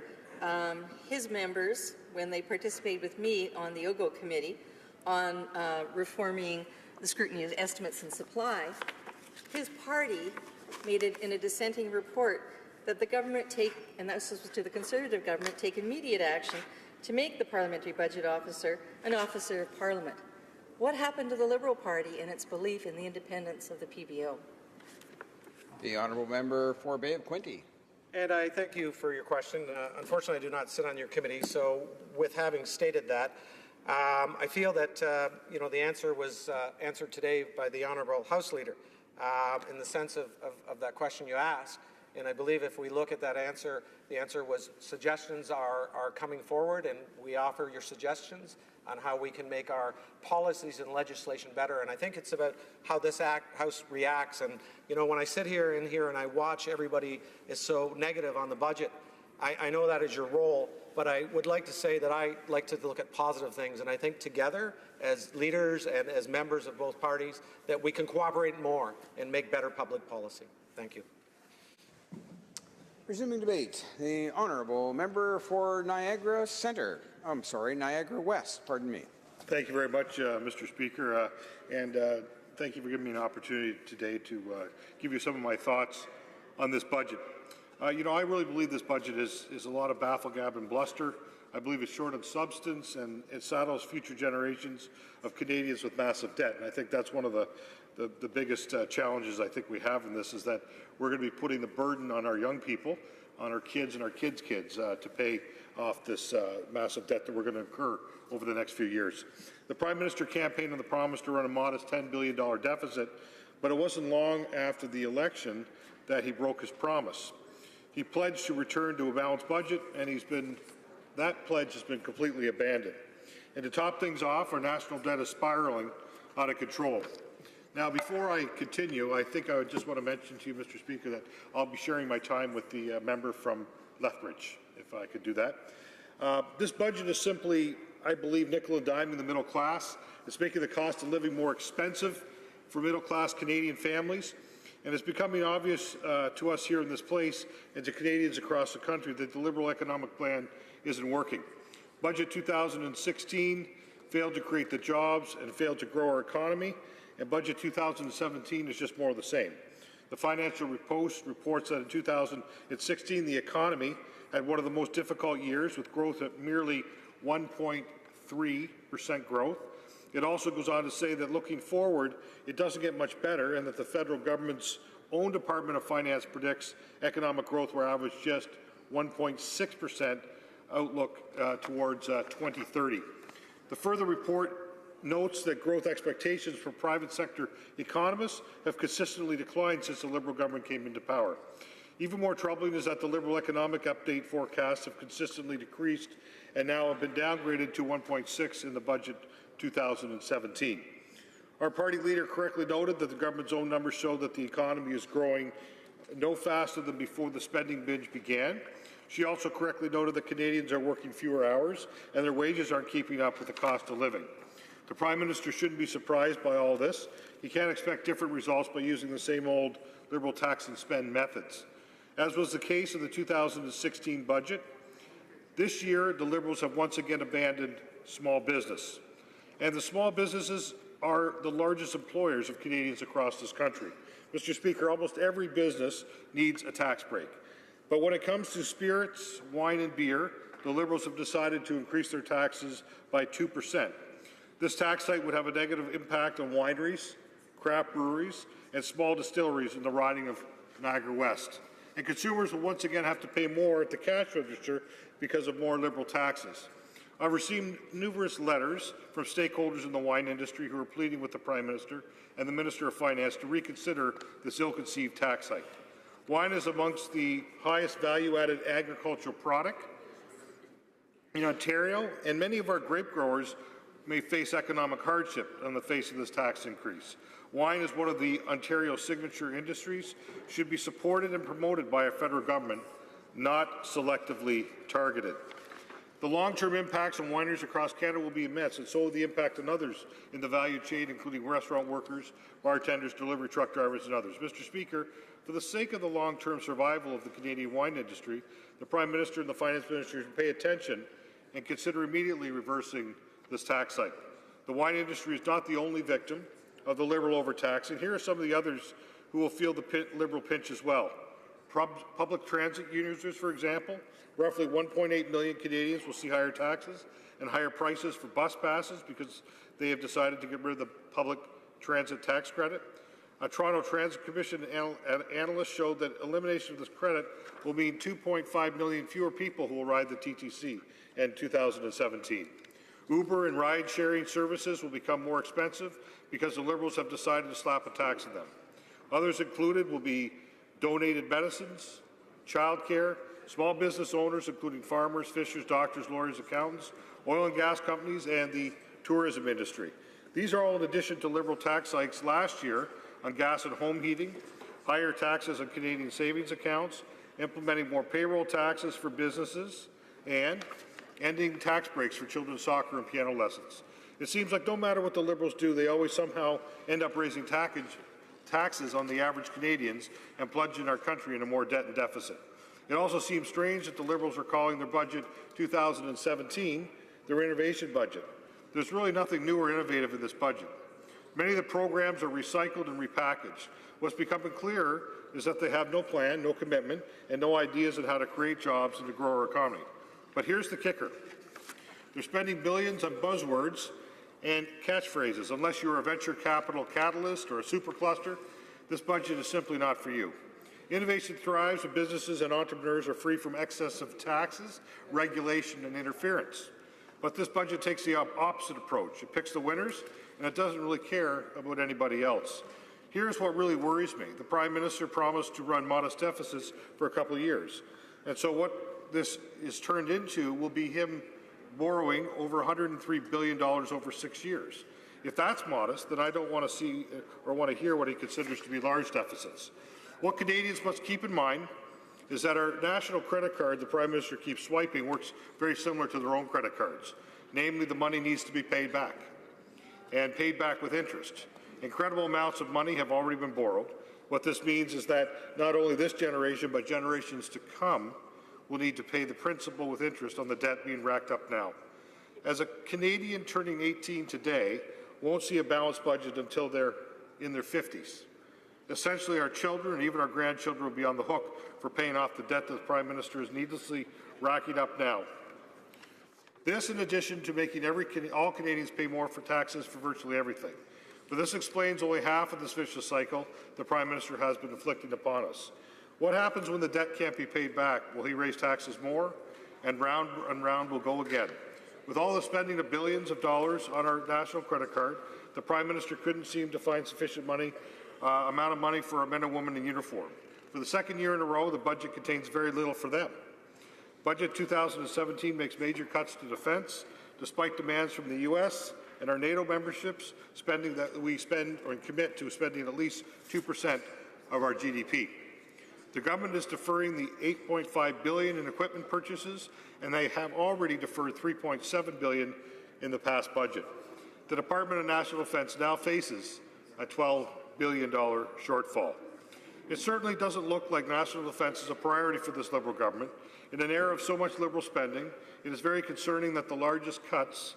his members, when they participated with me on the OGO committee on reforming the scrutiny of estimates and supply, his party made it in a dissenting report that the government take, and that was to the Conservative government, take immediate action to make the Parliamentary Budget Officer an officer of Parliament. What happened to the Liberal Party and its belief in the independence of the PBO? The honourable member for Bay of Quinte. And I thank you for your question. Unfortunately, I do not sit on your committee, so with having stated that, I feel that you know, the answer was answered today by the Honourable House Leader in the sense of that question you asked. And I believe if we look at that answer, the answer was suggestions are coming forward, and we offer your suggestions on how we can make our policies and legislation better. And I think it's about how this House reacts. And, you know, when I sit here and I watch everybody is so negative on the budget, I know that is your role, but I would like to say that I like to look at positive things. And I think together, as leaders and as members of both parties, that we can cooperate more and make better public policy. Thank you. Resuming debate, the honourable member for Niagara Centre. I'm sorry, Niagara West, pardon me. Thank you very much, Mr. Speaker, and thank you for giving me an opportunity today to give you some of my thoughts on this budget. You know, I really believe this budget is a lot of baffle-gab and bluster. I believe it's short of substance, and it saddles future generations of Canadians with massive debt. And I think that's one of the biggest challenges I think we have in this, is that we're going to be putting the burden on our young people, on our kids and our kids' kids to pay off this massive debt that we're going to incur over the next few years. The Prime Minister campaigned on the promise to run a modest $10 billion deficit, but it wasn't long after the election that he broke his promise. He pledged to return to a balanced budget, and that pledge has been completely abandoned. And to top things off, our national debt is spiraling out of control. Now, before I continue, I think I would just want to mention to you, Mr. Speaker, that I'll be sharing my time with the member from Lethbridge, if I could do that. This budget is simply, I believe, nickel and diming the middle class. It's making the cost of living more expensive for middle-class Canadian families. And it's becoming obvious to us here in this place and to Canadians across the country that the Liberal economic plan isn't working. Budget 2016 failed to create the jobs and failed to grow our economy, and Budget 2017 is just more of the same. The Financial Post reports that in 2016 the economy had one of the most difficult years, with growth at merely 1.3% growth. It also goes on to say that looking forward, it doesn't get much better, and that the federal government's own Department of Finance predicts economic growth will average just 1.6% outlook towards 2030. The further report notes that growth expectations for private sector economists have consistently declined since the Liberal government came into power. Even more troubling is that the Liberal economic update forecasts have consistently decreased and now have been downgraded to 1.6 in the budget 2017. Our party leader correctly noted that the government's own numbers show that the economy is growing no faster than before the spending binge began. She also correctly noted that Canadians are working fewer hours and their wages aren't keeping up with the cost of living. The Prime Minister shouldn't be surprised by all this. He can't expect different results by using the same old Liberal tax and spend methods. As was the case in the 2016 budget, this year the Liberals have once again abandoned small business. And the small businesses are the largest employers of Canadians across this country. Mr. Speaker, almost every business needs a tax break. But when it comes to spirits, wine and beer, the Liberals have decided to increase their taxes by 2%. This tax hike would have a negative impact on wineries, craft breweries, and small distilleries in the riding of Niagara West. And consumers will once again have to pay more at the cash register because of more Liberal taxes. I've received numerous letters from stakeholders in the wine industry who are pleading with the Prime Minister and the Minister of Finance to reconsider this ill-conceived tax hike. Wine is amongst the highest value-added agricultural product in Ontario, and many of our grape growers may face economic hardship on the face of this tax increase. Wine is one of the Ontario signature industries, should be supported and promoted by a federal government, not selectively targeted. The long-term impacts on wineries across Canada will be immense, and so will the impact on others in the value chain, including restaurant workers, bartenders, delivery truck drivers, and others. Mr. Speaker, for the sake of the long-term survival of the Canadian wine industry, the Prime Minister and the Finance Minister should pay attention and consider immediately reversing this tax hike. The wine industry is not the only victim of the Liberal overtaxing. Here are some of the others who will feel the Liberal pinch as well. Public transit users, for example, roughly 1.8 million Canadians will see higher taxes and higher prices for bus passes because they have decided to get rid of the public transit tax credit. A Toronto Transit Commission analyst showed that elimination of this credit will mean 2.5 million fewer people who will ride the TTC in 2017. Uber and ride-sharing services will become more expensive because the Liberals have decided to slap a tax on them. Others included will be donated medicines, childcare, small business owners, including farmers, fishers, doctors, lawyers, accountants, oil and gas companies, and the tourism industry. These are all in addition to Liberal tax hikes last year on gas and home heating, higher taxes on Canadian savings accounts, implementing more payroll taxes for businesses, and ending tax breaks for children's soccer and piano lessons. It seems like no matter what the Liberals do, they always somehow end up raising taxes on the average Canadians and plunging our country into more debt and deficit. It also seems strange that the Liberals are calling their budget 2017 their innovation budget. There's really nothing new or innovative in this budget. Many of the programs are recycled and repackaged. What's becoming clearer is that they have no plan, no commitment, and no ideas on how to create jobs and to grow our economy. But here's the kicker. They're spending billions on buzzwords and catchphrases. Unless you're a venture capital catalyst or a supercluster, this budget is simply not for you. Innovation thrives when businesses and entrepreneurs are free from excessive taxes, regulation, and interference. But this budget takes the opposite approach. It picks the winners, and it doesn't really care about anybody else. Here's what really worries me. The Prime Minister promised to run modest deficits for a couple of years. And so what this is turned into will be him borrowing over $103 billion over 6 years. If that's modest, then I don't want to see or want to hear what he considers to be large deficits. What Canadians must keep in mind is that our national credit card the Prime Minister keeps swiping works very similar to their own credit cards. Namely, the money needs to be paid back, and paid back with interest. Incredible amounts of money have already been borrowed. What this means is that not only this generation, but generations to come will need to pay the principal with interest on the debt being racked up now. As a Canadian turning 18 today won't see a balanced budget until they're in their 50s. Essentially, our children and even our grandchildren will be on the hook for paying off the debt that the Prime Minister is needlessly racking up now. This in addition to making all Canadians pay more for taxes for virtually everything. But this explains only half of this vicious cycle the Prime Minister has been inflicting upon us. What happens when the debt can't be paid back? Will he raise taxes more? and round we'll go again. With all the spending of billions of dollars on our national credit card, the Prime Minister couldn't seem to find sufficient amount of money for our men and women in uniform. For the second year in a row, the budget contains very little for them. Budget 2017 makes major cuts to defence, despite demands from the U.S. and our NATO memberships, spending that we spend or commit to spending at least 2% of our GDP. The government is deferring the $8.5 billion in equipment purchases, and they have already deferred $3.7 billion in the past budget. The Department of National Defence now faces a $12 billion shortfall. It certainly doesn't look like national defence is a priority for this Liberal government. In an era of so much Liberal spending, it is very concerning that the largest cuts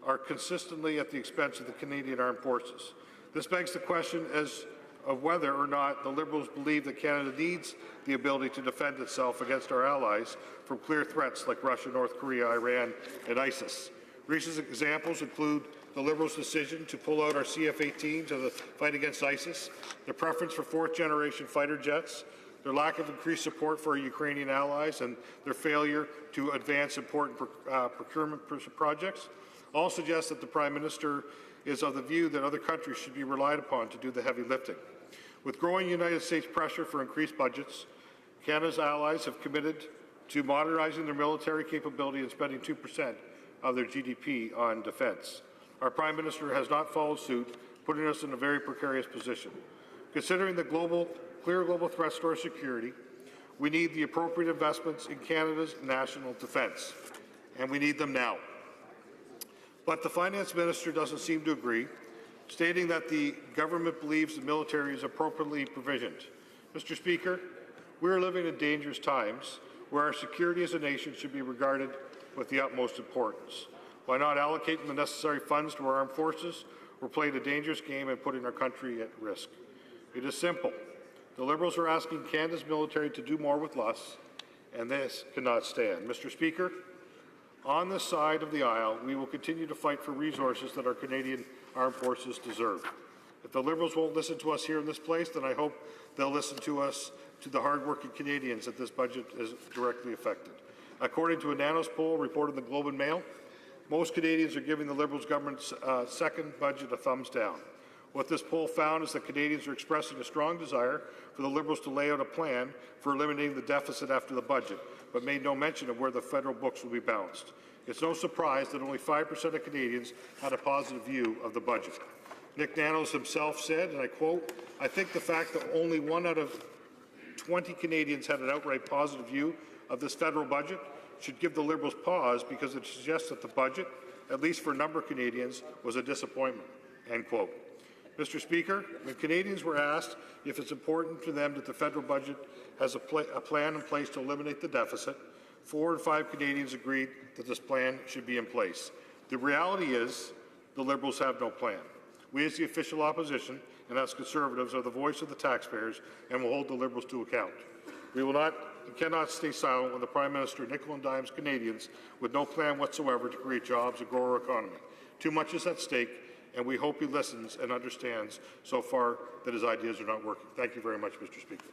are consistently at the expense of the Canadian Armed Forces. This begs the question as of whether or not the Liberals believe that Canada needs the ability to defend itself against our allies from clear threats like Russia, North Korea, Iran, and ISIS. Recent examples include the Liberals' decision to pull out our CF-18s of the fight against ISIS, their preference for fourth-generation fighter jets, their lack of increased support for our Ukrainian allies, and their failure to advance important procurement projects, all suggest that the Prime Minister is of the view that other countries should be relied upon to do the heavy lifting. With growing United States pressure for increased budgets, Canada's allies have committed to modernizing their military capability and spending 2% of their GDP on defence. Our Prime Minister has not followed suit, putting us in a very precarious position. Considering the clear global threats to our security, we need the appropriate investments in Canada's national defence, and we need them now. But the Finance Minister doesn't seem to agree, stating that the government believes the military is appropriately provisioned. Mr. Speaker, we are living in dangerous times where our security as a nation should be regarded with the utmost importance. By not allocating the necessary funds to our armed forces, we're playing a dangerous game and putting our country at risk. It is simple. The Liberals are asking Canada's military to do more with less, and this cannot stand. Mr. Speaker, on this side of the aisle, we will continue to fight for resources that our Canadian armed forces deserve. If the Liberals won't listen to us here in this place, then I hope they'll listen to us, to the hard-working Canadians that this budget is directly affected. According to a Nanos poll reported in the Globe and Mail, most Canadians are giving the Liberals government's second budget a thumbs down. What this poll found is that Canadians are expressing a strong desire for the Liberals to lay out a plan for eliminating the deficit after the budget, but made no mention of where the federal books will be balanced. It's no surprise that only 5% of Canadians had a positive view of the budget. Nick Nanos himself said, and I quote, "I think the fact that only 1 out of 20 Canadians had an outright positive view of this federal budget should give the Liberals pause because it suggests that the budget, at least for a number of Canadians, was a disappointment." End quote. Mr. Speaker, when Canadians were asked if it's important to them that the federal budget has a plan in place to eliminate the deficit, 4 in 5 Canadians agreed that this plan should be in place. The reality is the Liberals have no plan. We as the official opposition and as Conservatives are the voice of the taxpayers and will hold the Liberals to account. We cannot stay silent when the Prime Minister nickel and dimes Canadians with no plan whatsoever to create jobs and grow our economy. Too much is at stake, and we hope he listens and understands so far that his ideas are not working. Thank you very much, Mr. Speaker.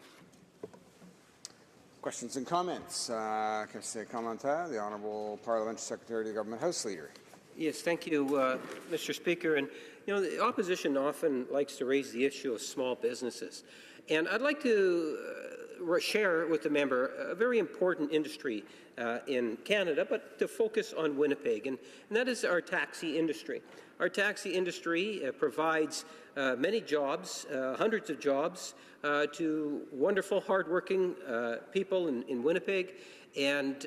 Questions and comments. Question commentaire, the Honourable Parliamentary Secretary to the Government House Leader. Yes, thank you, Mr. Speaker. And you know, the opposition often likes to raise the issue of small businesses, and I'd like to share with the member a very important industry in Canada, but to focus on Winnipeg, and that is our taxi industry. Our taxi industry provides many jobs, hundreds of jobs, to wonderful, hardworking people in Winnipeg. And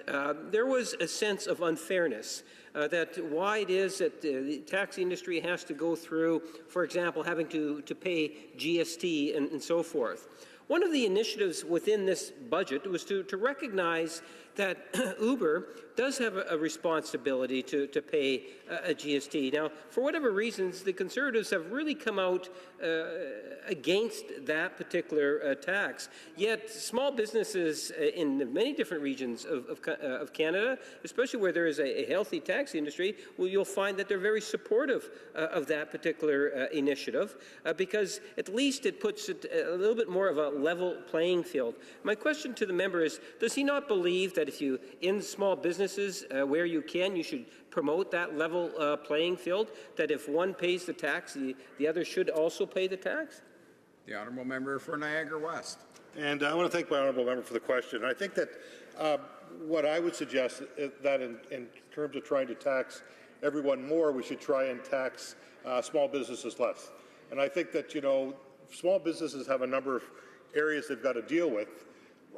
there was a sense of unfairness that why it is that the taxi industry has to go through, for example, having to pay GST and so forth. One of the initiatives within this budget was to recognize that Uber does have a responsibility to pay a GST. Now, for whatever reasons, the Conservatives have really come out against that particular tax. Yet, small businesses in many different regions of Canada, especially where there is a healthy taxi industry, well, you'll find that they're very supportive of that particular initiative because at least it puts it a little bit more of a level playing field. My question to the member is, does he not believe that if you, in small businesses where you can, you should promote that level playing field, that if one pays the tax, the other should also pay the tax? The honourable member for Niagara West. And I want to thank my honourable member for the question. I think that what I would suggest is that in terms of trying to tax everyone more, we should try and tax small businesses less. And I think that, you know, small businesses have a number of areas they've got to deal with.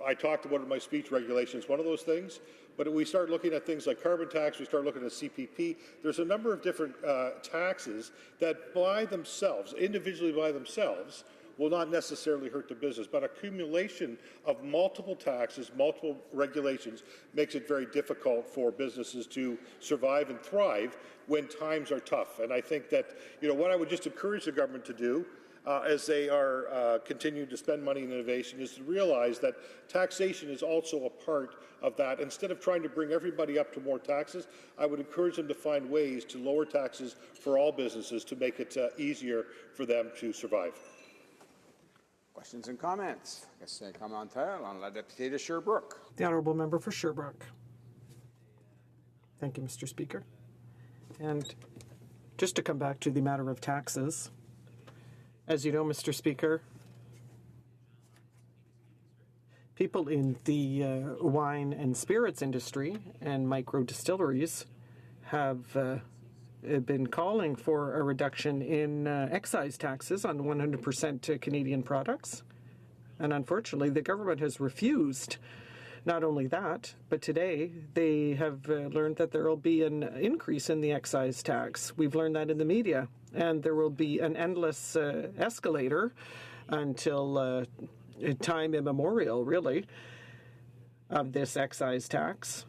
I talked about in my speech regulations, one of those things. But if we start looking at things like carbon tax, we start looking at CPP, there's a number of different taxes that by themselves, individually by themselves, will not necessarily hurt the business, but accumulation of multiple taxes, multiple regulations makes it very difficult for businesses to survive and thrive when times are tough. And I think that, you know, what I would just encourage the government to do as they are continuing to spend money in innovation is to realize that taxation is also a part of that. Instead of trying to bring everybody up to more taxes, I would encourage them to find ways to lower taxes for all businesses to make it easier for them to survive. Questions and comments? Question commentaire on la députée de Sherbrooke. The honourable member for Sherbrooke. Thank you, Mr. Speaker. And just to come back to the matter of taxes, as you know, Mr. Speaker, people in the wine and spirits industry and micro distilleries have been calling for a reduction in excise taxes on 100% Canadian products. And unfortunately, the government has refused not only that, but today they have learned that there will be an increase in the excise tax. We've learned that in the media. And there will be an endless escalator until time immemorial, really, of this excise tax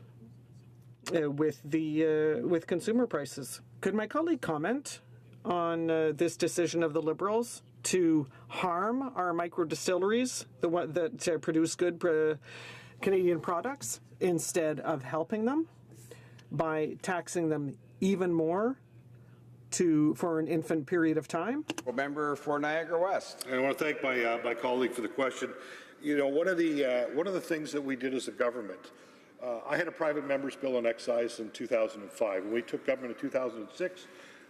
with consumer prices. Could my colleague comment on this decision of the Liberals to harm our micro distilleries, the one that produce good Canadian products, instead of helping them by taxing them even more for an infant period of time? Member for Niagara West. And I want to thank my colleague for the question. You know, one of the things that we did as a government, I had a private member's bill on excise in 2005. When we took government in 2006,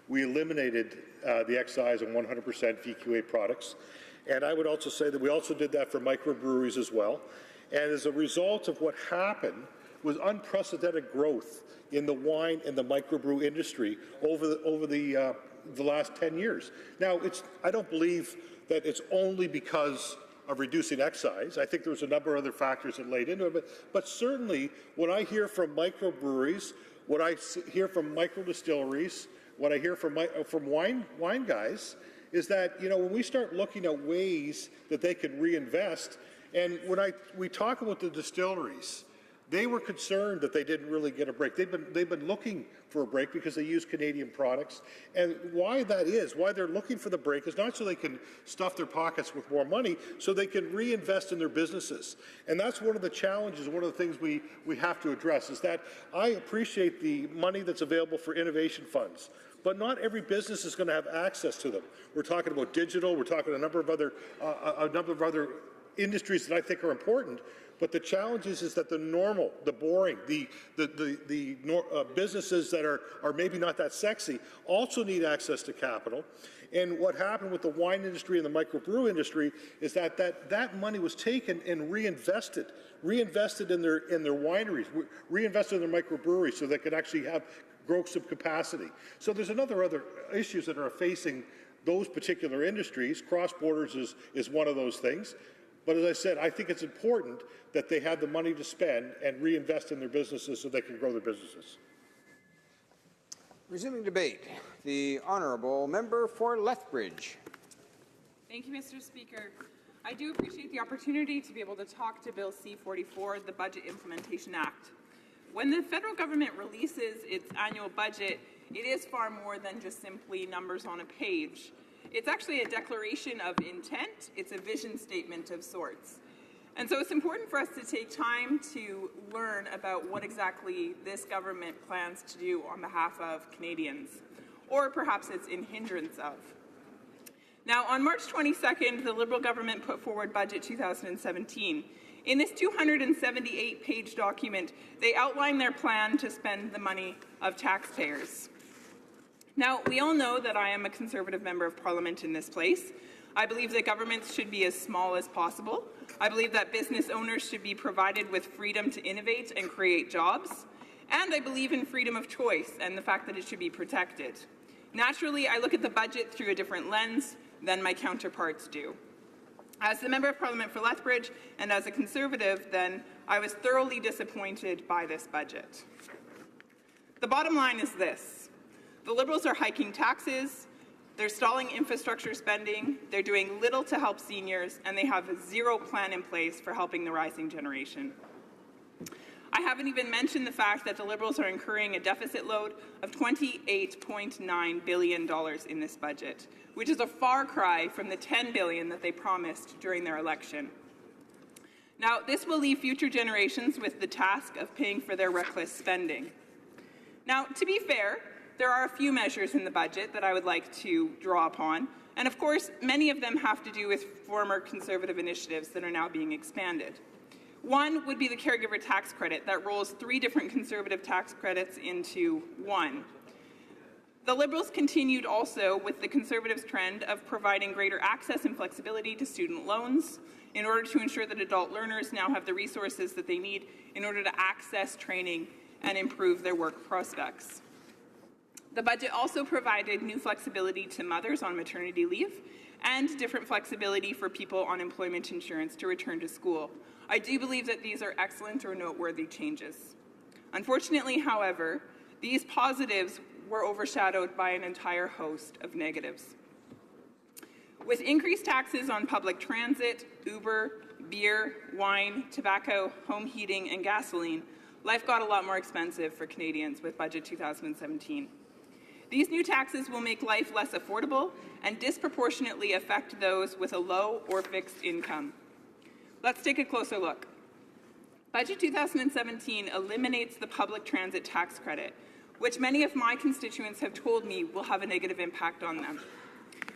we eliminated the excise on 100% VQA products. And I would also say that we also did that for microbreweries as well. And as a result of what happened was unprecedented growth in the wine and the microbrew industry over the last 10 years. Now, I don't believe that it's only because of reducing excise. I think there was a number of other factors that laid into it. But certainly, what I hear from microbreweries, what I hear from micro distilleries, what I hear from wine guys, is that, you know, when we start looking at ways that they could reinvest, and when we talk about the distilleries, they were concerned that they didn't really get a break. They've been looking for a break because they use Canadian products. And why that is, why they're looking for the break is not so they can stuff their pockets with more money, so they can reinvest in their businesses. And that's one of the challenges, one of the things we have to address, is that I appreciate the money that's available for innovation funds, but not every business is going to have access to them. We're talking about digital, we're talking a number of other industries that I think are important. But the challenge is that the normal, the boring, the businesses that are maybe not that sexy also need access to capital. And what happened with the wine industry and the microbrew industry is that money was taken and reinvested in their wineries, reinvested in their microbreweries so they could actually grow some capacity. So there's other issues that are facing those particular industries. Cross borders is one of those things. But as I said, I think it's important that they have the money to spend and reinvest in their businesses so they can grow their businesses. Resuming debate, the honourable member for Lethbridge. Thank you, Mr. Speaker. I do appreciate the opportunity to be able to talk to Bill C-44, the Budget Implementation Act. When the federal government releases its annual budget, it is far more than just simply numbers on a page. It's actually a declaration of intent. It's a vision statement of sorts. And so it's important for us to take time to learn about what exactly this government plans to do on behalf of Canadians, or perhaps it's in hindrance of. Now, on March 22nd, the Liberal government put forward Budget 2017. In this 278-page document, they outline their plan to spend the money of taxpayers. Now, we all know that I am a Conservative Member of Parliament in this place. I believe that governments should be as small as possible. I believe that business owners should be provided with freedom to innovate and create jobs. And I believe in freedom of choice and the fact that it should be protected. Naturally, I look at the budget through a different lens than my counterparts do. As the Member of Parliament for Lethbridge and as a Conservative, then, I was thoroughly disappointed by this budget. The bottom line is this. The Liberals are hiking taxes, they're stalling infrastructure spending, they're doing little to help seniors, and they have a zero plan in place for helping the rising generation. I haven't even mentioned the fact that the Liberals are incurring a deficit load of $28.9 billion in this budget, which is a far cry from the $10 billion that they promised during their election. Now, this will leave future generations with the task of paying for their reckless spending. Now, to be fair, there are a few measures in the budget that I would like to draw upon, and of course, many of them have to do with former Conservative initiatives that are now being expanded. One would be the caregiver tax credit that rolls 3 different Conservative tax credits into one. The Liberals continued also with the Conservatives' trend of providing greater access and flexibility to student loans in order to ensure that adult learners now have the resources that they need in order to access training and improve their work prospects. The budget also provided new flexibility to mothers on maternity leave and different flexibility for people on employment insurance to return to school. I do believe that these are excellent or noteworthy changes. Unfortunately, however, these positives were overshadowed by an entire host of negatives. With increased taxes on public transit, Uber, beer, wine, tobacco, home heating, and gasoline, life got a lot more expensive for Canadians with Budget 2017. These new taxes will make life less affordable and disproportionately affect those with a low or fixed income. Let's take a closer look. Budget 2017 eliminates the public transit tax credit, which many of my constituents have told me will have a negative impact on them.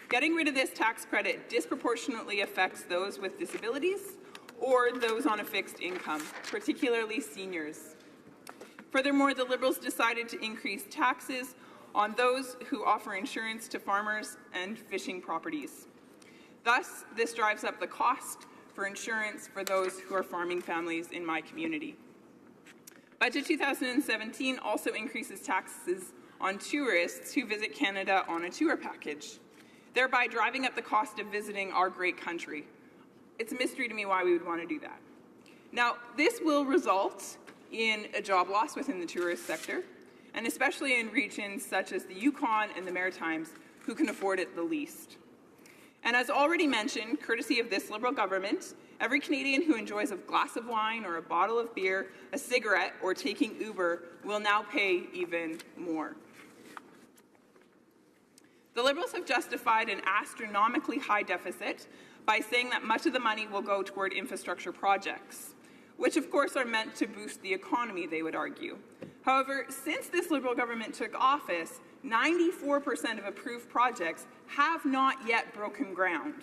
Getting rid of this tax credit disproportionately affects those with disabilities or those on a fixed income, particularly seniors. Furthermore, the Liberals decided to increase taxes on those who offer insurance to farmers and fishing properties. Thus, this drives up the cost for insurance for those who are farming families in my community. Budget 2017 also increases taxes on tourists who visit Canada on a tour package, thereby driving up the cost of visiting our great country. It's a mystery to me why we would want to do that. Now, this will result in a job loss within the tourist sector, and especially in regions such as the Yukon and the Maritimes, who can afford it the least. And as already mentioned, courtesy of this Liberal government, every Canadian who enjoys a glass of wine or a bottle of beer, a cigarette, or taking Uber will now pay even more. The Liberals have justified an astronomically high deficit by saying that much of the money will go toward infrastructure projects, which of course are meant to boost the economy, they would argue. However, since this Liberal government took office, 94% of approved projects have not yet broken ground.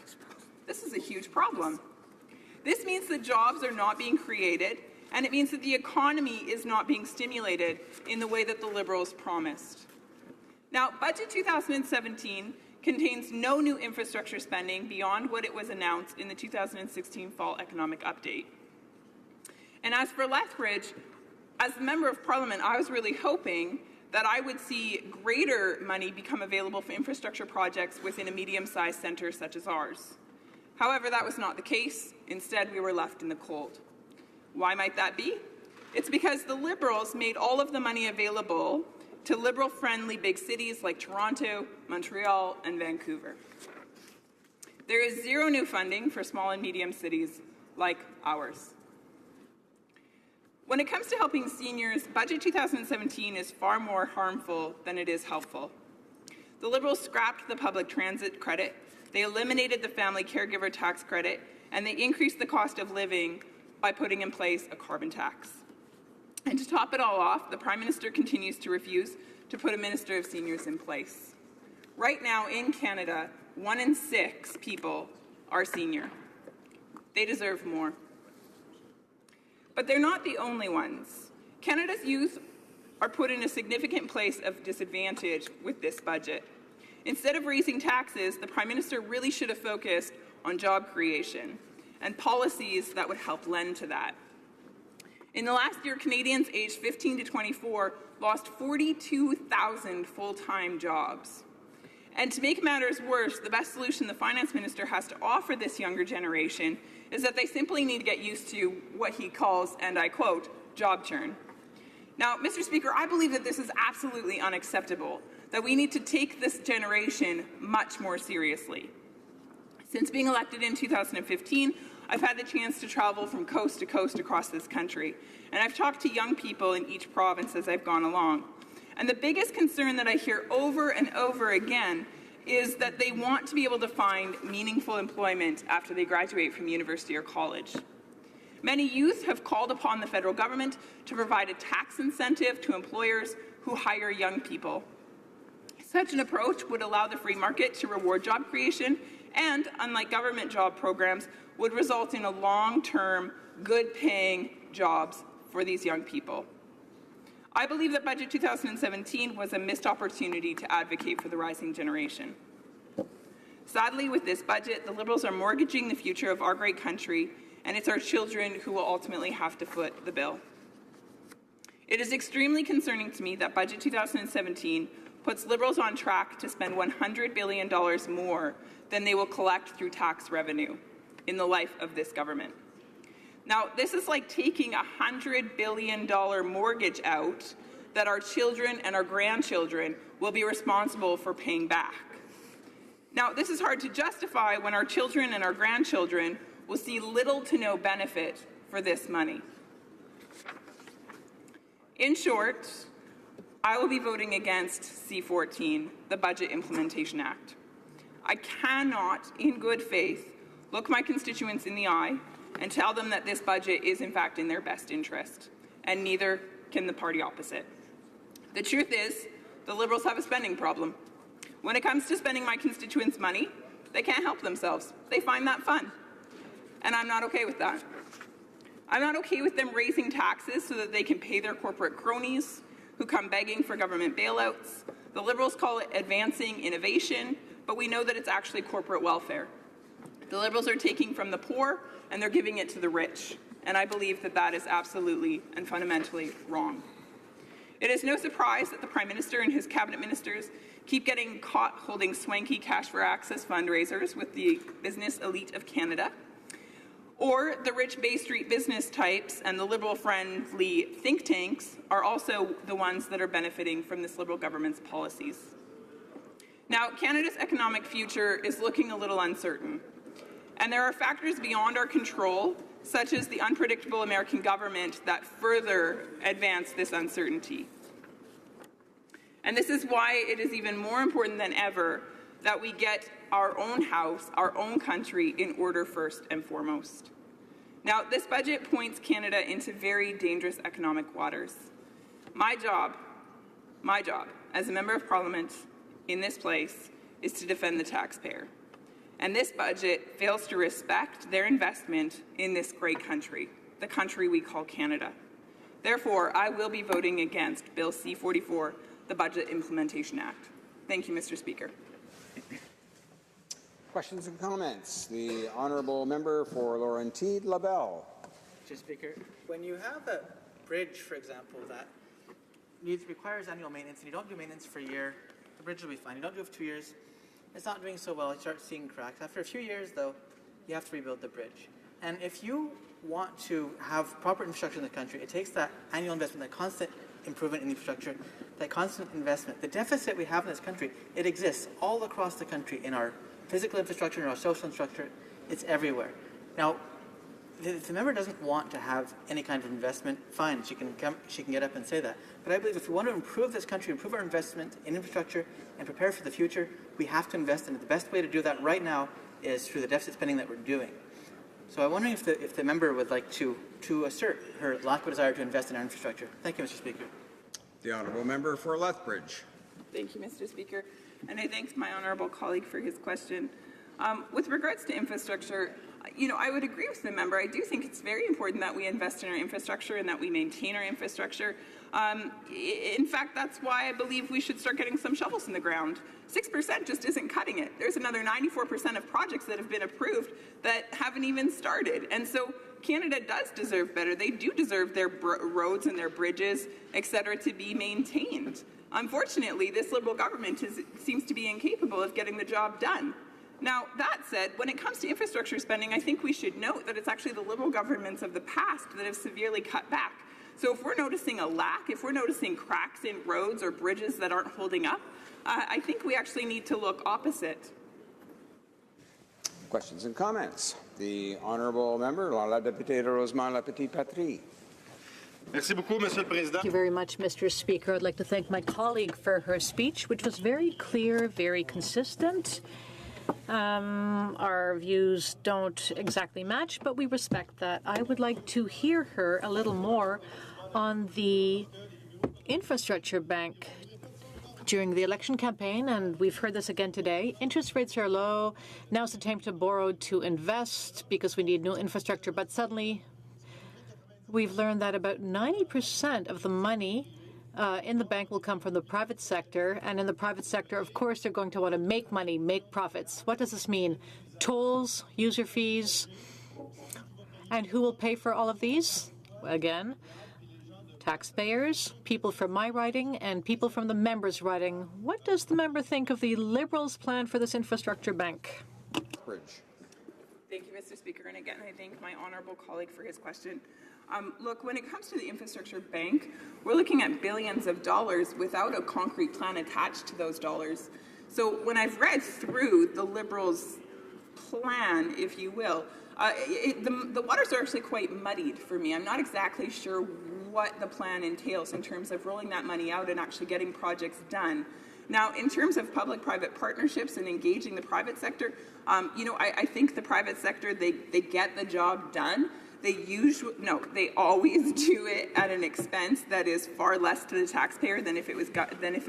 This is a huge problem. This means that jobs are not being created, and it means that the economy is not being stimulated in the way that the Liberals promised. Now, Budget 2017 contains no new infrastructure spending beyond what it was announced in the 2016 Fall Economic Update. And as for Lethbridge, as a Member of Parliament, I was really hoping that I would see greater money become available for infrastructure projects within a medium-sized centre such as ours. However, that was not the case. Instead, we were left in the cold. Why might that be? It's because the Liberals made all of the money available to Liberal-friendly big cities like Toronto, Montreal, and Vancouver. There is zero new funding for small and medium cities like ours. When it comes to helping seniors, Budget 2017 is far more harmful than it is helpful. The Liberals scrapped the public transit credit, they eliminated the family caregiver tax credit, and they increased the cost of living by putting in place a carbon tax. And to top it all off, the Prime Minister continues to refuse to put a Minister of Seniors in place. Right now in Canada, 1 in 6 people are senior. They deserve more. But they're not the only ones. Canada's youth are put in a significant place of disadvantage with this budget. Instead of raising taxes, the Prime Minister really should have focused on job creation and policies that would help lend to that. In the last year, Canadians aged 15 to 24 lost 42,000 full-time jobs. And to make matters worse, the best solution the Finance Minister has to offer this younger generation is that they simply need to get used to what he calls, and I quote, job churn. Now, Mr. Speaker, I believe that this is absolutely unacceptable, that we need to take this generation much more seriously. Since being elected in 2015, I've had the chance to travel from coast to coast across this country, and I've talked to young people in each province as I've gone along. And the biggest concern that I hear over and over again is that they want to be able to find meaningful employment after they graduate from university or college. Many youth have called upon the federal government to provide a tax incentive to employers who hire young people. Such an approach would allow the free market to reward job creation and, unlike government job programs, would result in a long-term, good-paying jobs for these young people. I believe that Budget 2017 was a missed opportunity to advocate for the rising generation. Sadly, with this budget, the Liberals are mortgaging the future of our great country, and it's our children who will ultimately have to foot the bill. It is extremely concerning to me that Budget 2017 puts Liberals on track to spend $100 billion more than they will collect through tax revenue in the life of this government. Now, this is like taking a $100 billion mortgage out that our children and our grandchildren will be responsible for paying back. Now, this is hard to justify when our children and our grandchildren will see little to no benefit for this money. In short, I will be voting against C-14, the Budget Implementation Act. I cannot, in good faith, look my constituents in the eye and tell them that this budget is in fact in their best interest, and neither can the party opposite. The truth is, the Liberals have a spending problem. When it comes to spending my constituents' money, they can't help themselves. They find that fun. And I'm not okay with that. I'm not okay with them raising taxes so that they can pay their corporate cronies who come begging for government bailouts. The Liberals call it advancing innovation, but we know that it's actually corporate welfare. The Liberals are taking from the poor and they're giving it to the rich, and I believe that that is absolutely and fundamentally wrong. It is no surprise that the Prime Minister and his cabinet ministers keep getting caught holding swanky Cash for Access fundraisers with the business elite of Canada, or the rich Bay Street business types and the Liberal-friendly think tanks are also the ones that are benefiting from this Liberal government's policies. Now, Canada's economic future is looking a little uncertain. And there are factors beyond our control, such as the unpredictable American government, that further advance this uncertainty. And this is why it is even more important than ever that we get our own house, our own country, in order first and foremost. Now, this budget points Canada into very dangerous economic waters. My job as a Member of Parliament in this place is to defend the taxpayer. And this budget fails to respect their investment in this great country, the country we call Canada. Therefore, I will be voting against Bill C-44, the Budget Implementation Act. Thank you, Mr. Speaker. Questions and comments? The honourable member for Laurentides-Labelle. Mr. Speaker, when you have a bridge, for example, that requires annual maintenance, and you don't do maintenance for a year, the bridge will be fine. You don't do it for 2 years, it's not doing so well. You start seeing cracks. After a few years, though, you have to rebuild the bridge. And if you want to have proper infrastructure in the country, it takes that annual investment, that constant improvement in infrastructure, that constant investment. The deficit we have in this country, it exists all across the country in our physical infrastructure, in our social infrastructure. It's everywhere. Now, if the member doesn't want to have any kind of investment, fine, she can get up and say that. But I believe if we want to improve this country, improve our investment in infrastructure, and prepare for the future, we have to invest in it. The best way to do that right now is through the deficit spending that we're doing. So I'm wondering if the member would like to assert her lack of desire to invest in our infrastructure. Thank you, Mr. Speaker. The honourable member for Lethbridge. Thank you, Mr. Speaker. and I thank my honourable colleague for his question. With regards to infrastructure, I would agree with the member. I do think it's very important that we invest in our infrastructure and that we maintain our infrastructure. In fact, that's why I believe we should start getting some shovels in the ground. 6% just isn't cutting it. There's another 94% of projects that have been approved that haven't even started. And so Canada does deserve better. They do deserve their roads and their bridges, et cetera, to be maintained. Unfortunately, this Liberal government seems to be incapable of getting the job done. Now, that said, when it comes to infrastructure spending, I think we should note that it's actually the Liberal governments of the past that have severely cut back. So if we're noticing a lack, if we're noticing cracks in roads or bridges that aren't holding up, I think we actually need to look opposite. Questions and comments? The honourable member, la députée de Rosemont-la-Petite-Patrie. Thank you very much, Mr. Speaker. I'd like to thank my colleague for her speech, which was very clear, very consistent. Our views don't exactly match, but we respect that. I would like to hear her a little more on the infrastructure bank. During the election campaign, and we've heard this again today, interest rates are low. Now's the time to borrow to invest because we need new infrastructure. But suddenly, we've learned that about 90% of the money in the bank will come from the private sector. And in the private sector, of course, they're going to want to make money, make profits. What does this mean? Tolls, user fees. And who will pay for all of these? Again, taxpayers, people from my riding, and people from the member's riding. What does the member think of the Liberals' plan for this infrastructure bank? Bridge. Thank you, Mr. Speaker. And again, I thank my honourable colleague for his question. Look, when it comes to the infrastructure bank, we're looking at billions of dollars without a concrete plan attached to those dollars. So when I've read through the Liberals' plan, if you will, the waters are actually quite muddied for me. I'm not exactly sure what the plan entails in terms of rolling that money out and actually getting projects done. Now, in terms of public-private partnerships and engaging the private sector, I think the private sector, they get the job done. They always do it at an expense that is far less to the taxpayer than if it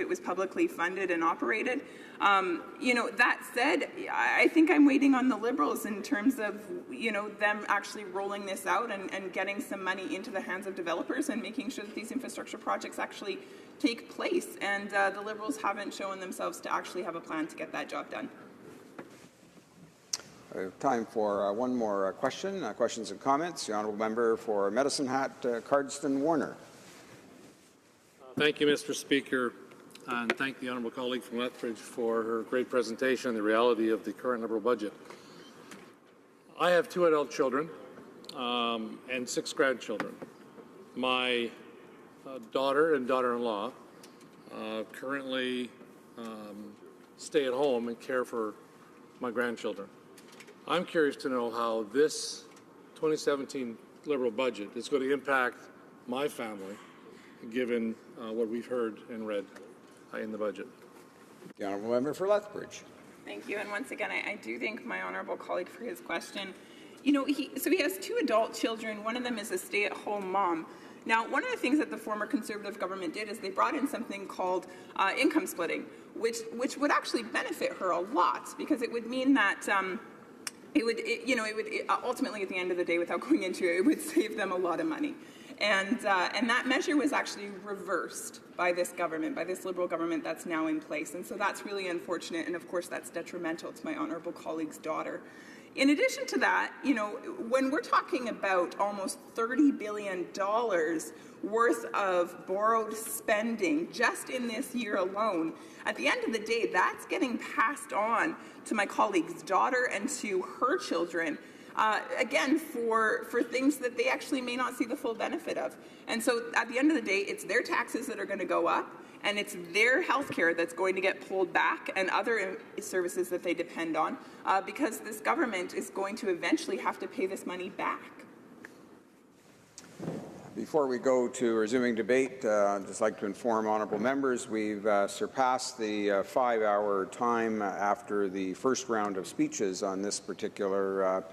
was publicly funded and operated. That said, I think I'm waiting on the Liberals in terms of them actually rolling this out and getting some money into the hands of developers and making sure that these infrastructure projects actually take place. And the Liberals haven't shown themselves to actually have a plan to get that job done. We have time for one more question. Questions and comments. The honourable member for Medicine Hat, Cardston Warner. Thank you, Mr. Speaker, and thank the honourable colleague from Lethbridge for her great presentation on the reality of the current Liberal budget. I have 2 adult children and 6 grandchildren. My daughter and daughter-in-law currently stay at home and care for my grandchildren. I'm curious to know how this 2017 Liberal budget is going to impact my family, given what we've heard and read in the budget. The honourable member for Lethbridge. Thank you. And once again, I do thank my honourable colleague for his question. He has 2 adult children. One of them is a stay-at-home mom. Now, one of the things that the former Conservative government did is they brought in something called income splitting, which would actually benefit her a lot, because it would mean that it would ultimately, at the end of the day, without going into it, it would save them a lot of money. And that measure was actually reversed by this government, by this Liberal government that's now in place. And so that's really unfortunate, and of course that's detrimental to my honourable colleague's daughter. In addition to that, when we're talking about almost $30 billion worth of borrowed spending just in this year alone, at the end of the day, that's getting passed on to my colleague's daughter and to her children, again, for things that they actually may not see the full benefit of. And so at the end of the day, it's their taxes that are going to go up, and it's their health care that's going to get pulled back and other services that they depend on, because this government is going to eventually have to pay this money back. Before we go to resuming debate, I'd just like to inform honourable members we've surpassed the 5-hour time after the first round of speeches on this particular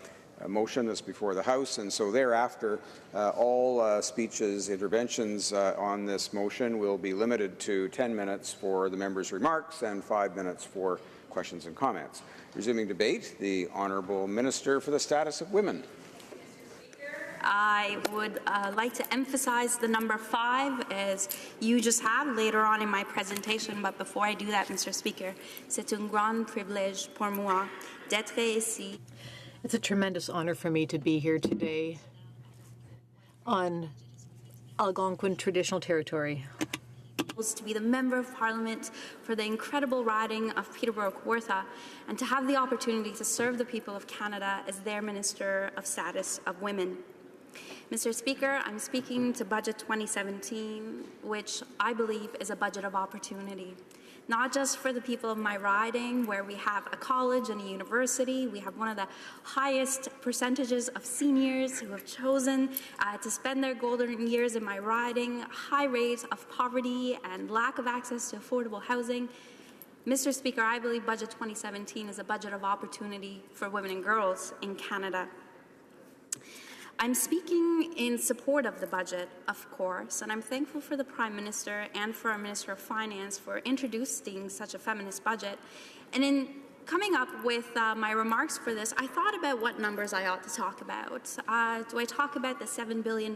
motion that's before the House, and so thereafter all speeches, interventions on this motion will be limited to 10 minutes for the members' remarks and 5 minutes for questions and comments. Resuming debate, the Honourable Minister for the Status of Women. I would like to emphasize the number 5, as you just have later on in my presentation. But before I do that, Mr. Speaker, c'est un grand privilège pour moi d'être ici. It's a tremendous honor for me to be here today on Algonquin traditional territory. To be the Member of Parliament for the incredible riding of Peterborough-Kawartha, and to have the opportunity to serve the people of Canada as their Minister of Status of Women. Mr. Speaker, I'm speaking to Budget 2017, which I believe is a budget of opportunity. Not just for the people of my riding, where we have a college and a university. We have one of the highest percentages of seniors who have chosen to spend their golden years in my riding, high rate of poverty and lack of access to affordable housing. Mr. Speaker, I believe Budget 2017 is a budget of opportunity for women and girls in Canada. I'm speaking in support of the budget, of course, and I'm thankful for the Prime Minister and for our Minister of Finance for introducing such a feminist budget. And in coming up with my remarks for this, I thought about what numbers I ought to talk about. Do I talk about the $7 billion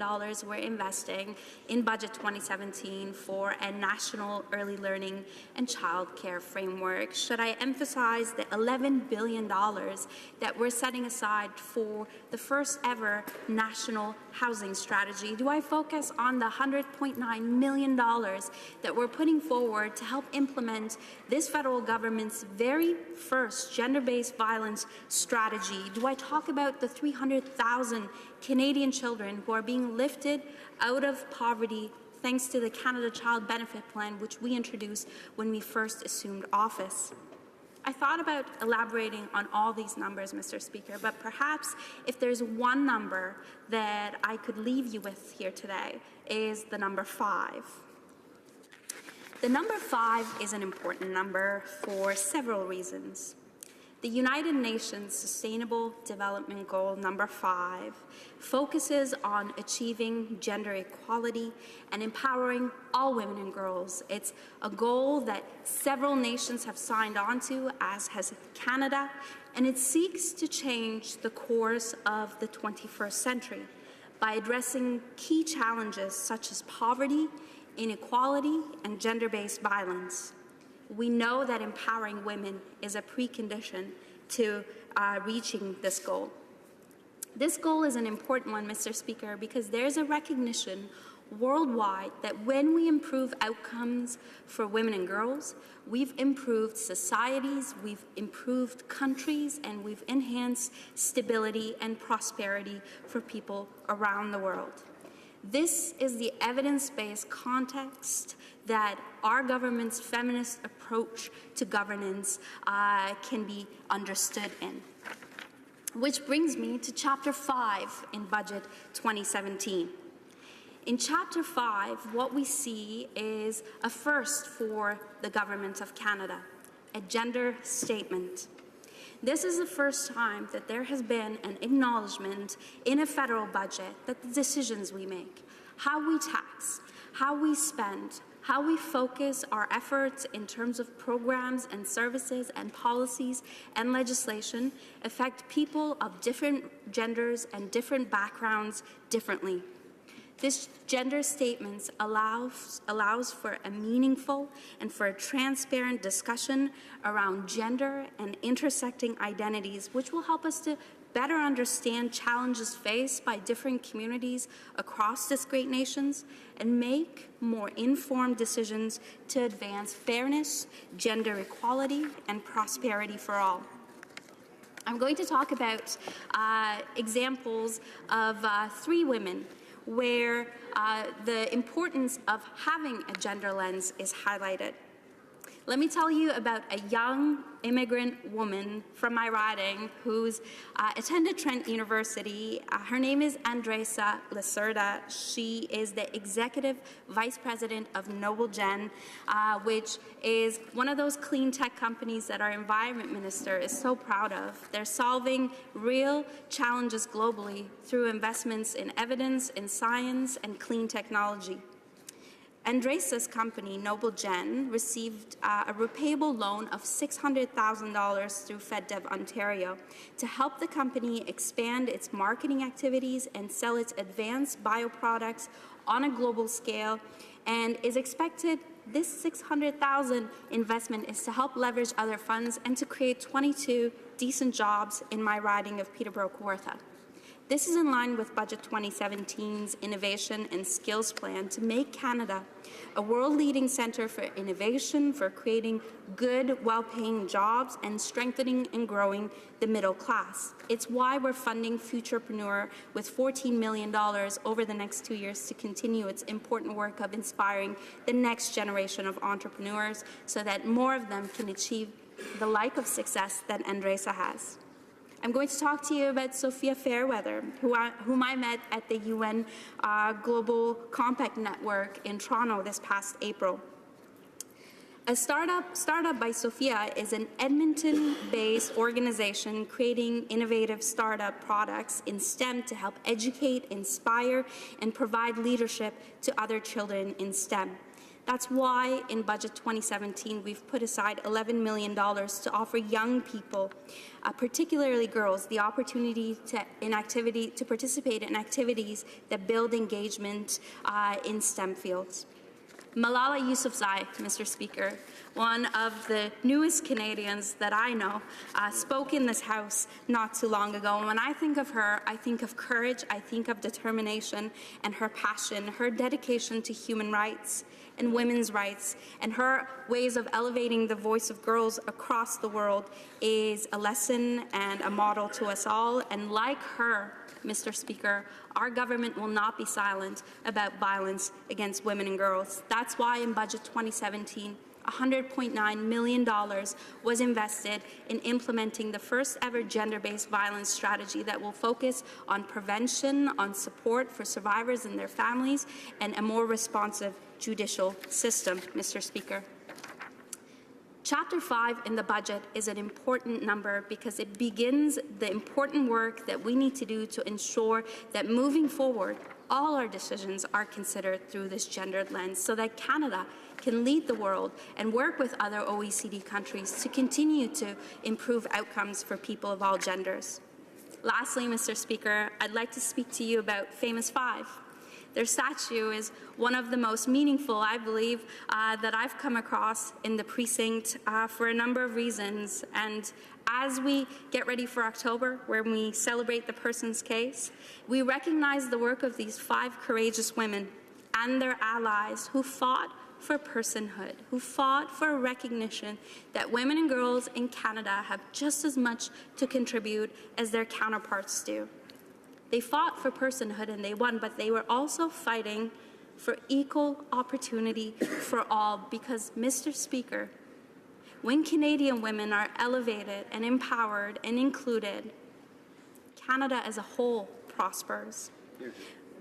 we're investing in Budget 2017 for a national early learning and childcare framework? Should I emphasize the $11 billion that we're setting aside for the first ever national housing strategy? Do I focus on the $100.9 million that we're putting forward to help implement this federal government's very first gender-based violence strategy? Do I talk about the 300,000 Canadian children who are being lifted out of poverty thanks to the Canada Child Benefit Plan, which we introduced when we first assumed office? I thought about elaborating on all these numbers, Mr. Speaker, but perhaps if there's one number that I could leave you with here today is the number 5. The number 5 is an important number for several reasons. The United Nations Sustainable Development Goal number 5 focuses on achieving gender equality and empowering all women and girls. It's a goal that several nations have signed on to, as has Canada, and it seeks to change the course of the 21st century by addressing key challenges such as poverty, inequality, and gender-based violence. We know that empowering women is a precondition to reaching this goal. This goal is an important one, Mr. Speaker, because there's a recognition worldwide that when we improve outcomes for women and girls, we've improved societies, we've improved countries, and we've enhanced stability and prosperity for people around the world. This is the evidence-based context that our government's feminist approach to governance can be understood in. Which brings me to Chapter 5 in Budget 2017. In Chapter 5, what we see is a first for the Government of Canada, a gender statement. This is the first time that there has been an acknowledgement in a federal budget that the decisions we make, how we tax, how we spend, how we focus our efforts in terms of programs and services and policies and legislation affect people of different genders and different backgrounds differently. This gender statement allows for a meaningful and for a transparent discussion around gender and intersecting identities, which will help us to better understand challenges faced by different communities across this great nation and make more informed decisions to advance fairness, gender equality, and prosperity for all. I'm going to talk about examples of 3 women where the importance of having a gender lens is highlighted. Let me tell you about a young immigrant woman from my riding who's attended Trent University. Her name is Andresa Lacerda. She is the Executive Vice President of Noble Gen, which is one of those clean tech companies that our Environment Minister is so proud of. They're solving real challenges globally through investments in evidence, in science, and clean technology. Andresa's company, Noble Gen, received a repayable loan of $600,000 through FedDev Ontario to help the company expand its marketing activities and sell its advanced bioproducts on a global scale, and is expected this $600,000 investment is to help leverage other funds and to create 22 decent jobs in my riding of Peterborough-Kawartha. This is in line with Budget 2017's Innovation and Skills Plan to make Canada a world-leading centre for innovation, for creating good, well-paying jobs, and strengthening and growing the middle class. It's why we're funding Futurepreneur with $14 million over the next 2 years to continue its important work of inspiring the next generation of entrepreneurs so that more of them can achieve the like of success that Andresa has. I'm going to talk to you about Sophia Fairweather, whom I met at the UN Global Compact Network in Toronto this past April. A startup by Sophia is an Edmonton-based organization creating innovative startup products in STEM to help educate, inspire, and provide leadership to other children in STEM. That's why in Budget 2017 we've put aside $11 million to offer young people, particularly girls, the opportunity to participate in activities that build engagement in STEM fields. Malala Yousafzai, Mr. Speaker, one of the newest Canadians that I know, spoke in this House not too long ago. And when I think of her, I think of courage, I think of determination and her passion, her dedication to human rights and women's rights, and her ways of elevating the voice of girls across the world is a lesson and a model to us all. And like her, Mr. Speaker, our government will not be silent about violence against women and girls. That's why in Budget 2017, $100.9 million was invested in implementing the first ever gender-based violence strategy that will focus on prevention, on support for survivors and their families, and a more responsive judicial system, Mr. Speaker. Chapter 5 in the budget is an important number because it begins the important work that we need to do to ensure that moving forward, all our decisions are considered through this gendered lens so that Canada can lead the world and work with other OECD countries to continue to improve outcomes for people of all genders. Lastly, Mr. Speaker, I'd like to speak to you about Famous Five. Their statue is one of the most meaningful, I believe, that I've come across in the precinct for a number of reasons. And as we get ready for October, when we celebrate the person's case, we recognize the work of these 5 courageous women and their allies who fought for personhood, who fought for recognition that women and girls in Canada have just as much to contribute as their counterparts do. They fought for personhood and they won, but they were also fighting for equal opportunity for all because, Mr. Speaker, when Canadian women are elevated and empowered and included, Canada as a whole prospers.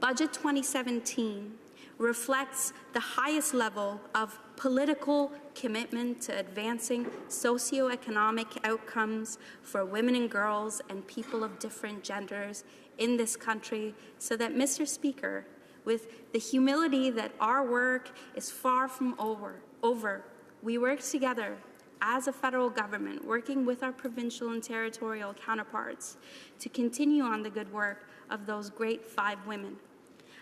Budget 2017 reflects the highest level of political commitment to advancing socioeconomic outcomes for women and girls and people of different genders in this country so that, Mr. Speaker, with the humility that our work is far from over, we work together as a federal government, working with our provincial and territorial counterparts to continue on the good work of those great 5 women.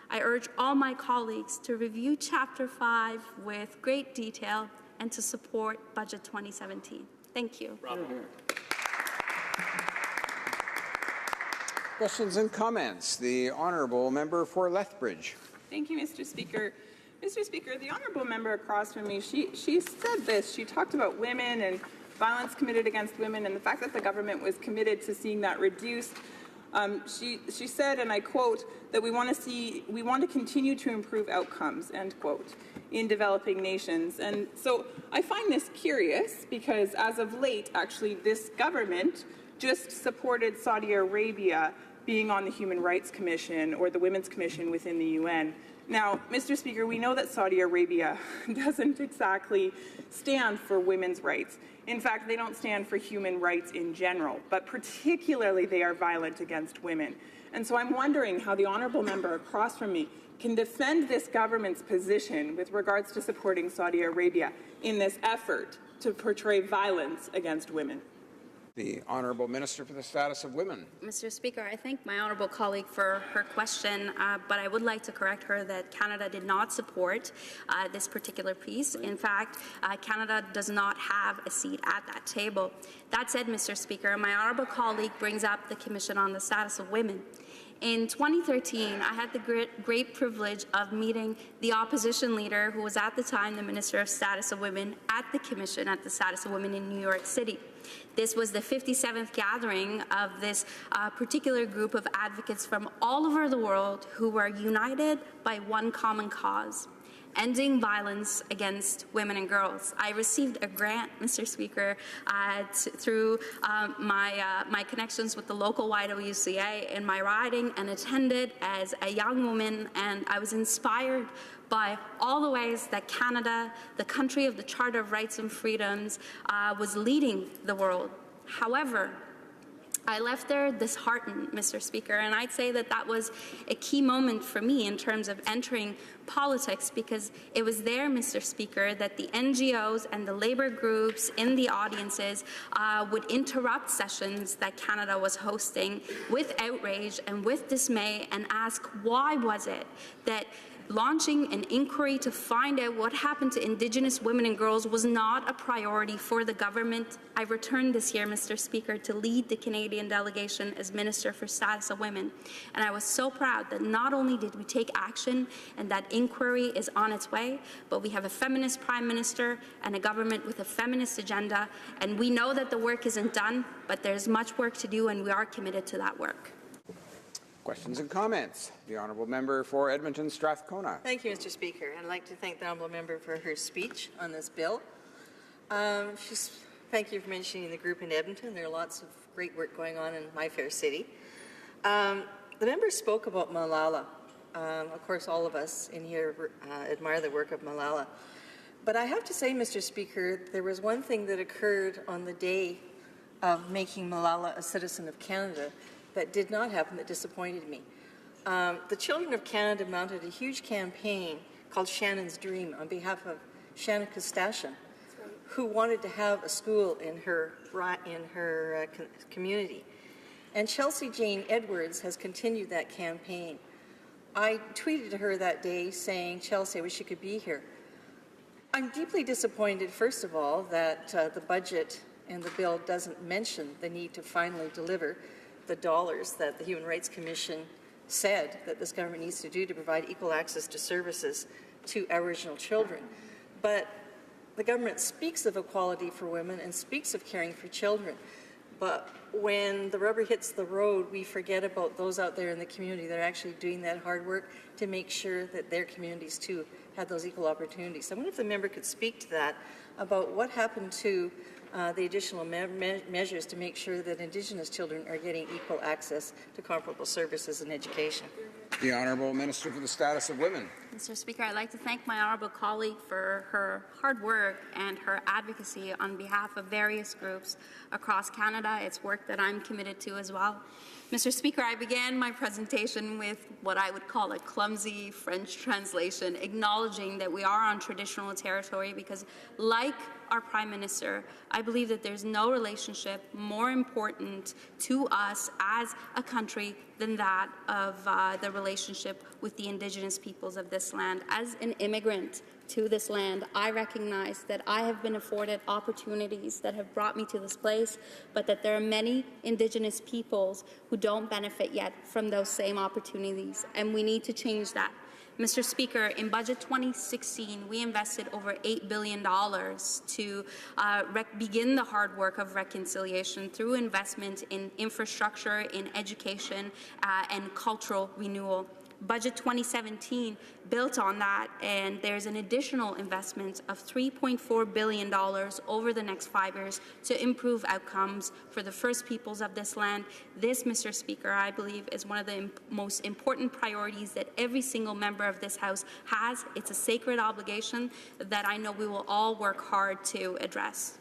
I urge all my colleagues to review Chapter 5 with great detail and to support Budget 2017. Thank you. Questions and comments. The Honourable Member for Lethbridge. Thank you, Mr. Speaker. Mr. Speaker, the Honourable Member across from me, she said this. She talked about women and violence committed against women and the fact that the government was committed to seeing that reduced. She said, and I quote, that we want to continue to improve outcomes, end quote, in developing nations. And so I find this curious because as of late, actually, this government just supported Saudi Arabia being on the Human Rights Commission or the Women's Commission within the UN. Now, Mr. Speaker, we know that Saudi Arabia doesn't exactly stand for women's rights. In fact, they don't stand for human rights in general, but particularly they are violent against women. And so I'm wondering how the honourable member across from me can defend this government's position with regards to supporting Saudi Arabia in this effort to portray violence against women. The Honourable Minister for the Status of Women. Mr. Speaker, I thank my honourable colleague for her question, but I would like to correct her that Canada did not support this particular piece. In fact, Canada does not have a seat at that table. That said, Mr. Speaker, my honourable colleague brings up the Commission on the Status of Women. In 2013, I had the great privilege of meeting the opposition leader who was at the time the Minister of Status of Women at the Commission at the Status of Women in New York City. This was the 57th gathering of this particular group of advocates from all over the world who were united by one common cause: ending violence against women and girls. I received a grant, Mr. Speaker, through my connections with the local YWCA in my riding, and attended as a young woman, and I was inspired by all the ways that Canada, the country of the Charter of Rights and Freedoms, was leading the world. However, I left there disheartened, Mr. Speaker, and I'd say that that was a key moment for me in terms of entering politics, because it was there, Mr. Speaker, that the NGOs and the labour groups in the audiences would interrupt sessions that Canada was hosting with outrage and with dismay and ask why was it that launching an inquiry to find out what happened to Indigenous women and girls was not a priority for the government. I returned this year, Mr. Speaker, to lead the Canadian delegation as Minister for Status of Women. And I was so proud that not only did we take action and that inquiry is on its way, but we have a feminist Prime Minister and a government with a feminist agenda. And we know that the work isn't done, but there's much work to do, and we are committed to that work. Questions and comments? The Honourable Member for Edmonton Strathcona. Thank you, Mr. Speaker. I'd like to thank the Honourable Member for her speech on this bill. Thank you for mentioning the group in Edmonton. There are lots of great work going on in my fair city. The member spoke about Malala. Of course, all of us in here admire the work of Malala. But I have to say, Mr. Speaker, there was one thing that occurred on the day of making Malala a citizen of Canada that did not happen, that disappointed me. The Children of Canada mounted a huge campaign called Shannon's Dream on behalf of Shannon Kostasian, who wanted to have a school in her community. And Chelsea Jane Edwards has continued that campaign. I tweeted to her that day saying, Chelsea, I wish you could be here. I'm deeply disappointed, first of all, that the budget and the bill doesn't mention the need to finally deliver the dollars that the Human Rights Commission said that this government needs to do to provide equal access to services to Aboriginal children. But the government speaks of equality for women and speaks of caring for children. But when the rubber hits the road, we forget about those out there in the community that are actually doing that hard work to make sure that their communities too have those equal opportunities. I wonder if the member could speak to that, about what happened to the additional measures to make sure that Indigenous children are getting equal access to comparable services and education. The Honourable Minister for the Status of Women. Mr. Speaker, I'd like to thank my honourable colleague for her hard work and her advocacy on behalf of various groups across Canada. It's work that I'm committed to as well. Mr. Speaker, I began my presentation with what I would call a clumsy French translation, acknowledging that we are on traditional territory because, like our Prime Minister, I believe that there's no relationship more important to us as a country than that of the relationship with the Indigenous peoples of this land. As an immigrant to this land, I recognize that I have been afforded opportunities that have brought me to this place, but that there are many Indigenous peoples who don't benefit yet from those same opportunities, and we need to change that. Mr. Speaker, in Budget 2016, we invested over $8 billion to begin the hard work of reconciliation through investment in infrastructure, in education, and cultural renewal. Budget 2017 built on that, and there's an additional investment of $3.4 billion over the next 5 years to improve outcomes for the First Peoples of this land. This, Mr. Speaker, I believe is one of the most important priorities that every single member of this House has. It's a sacred obligation that I know we will all work hard to address.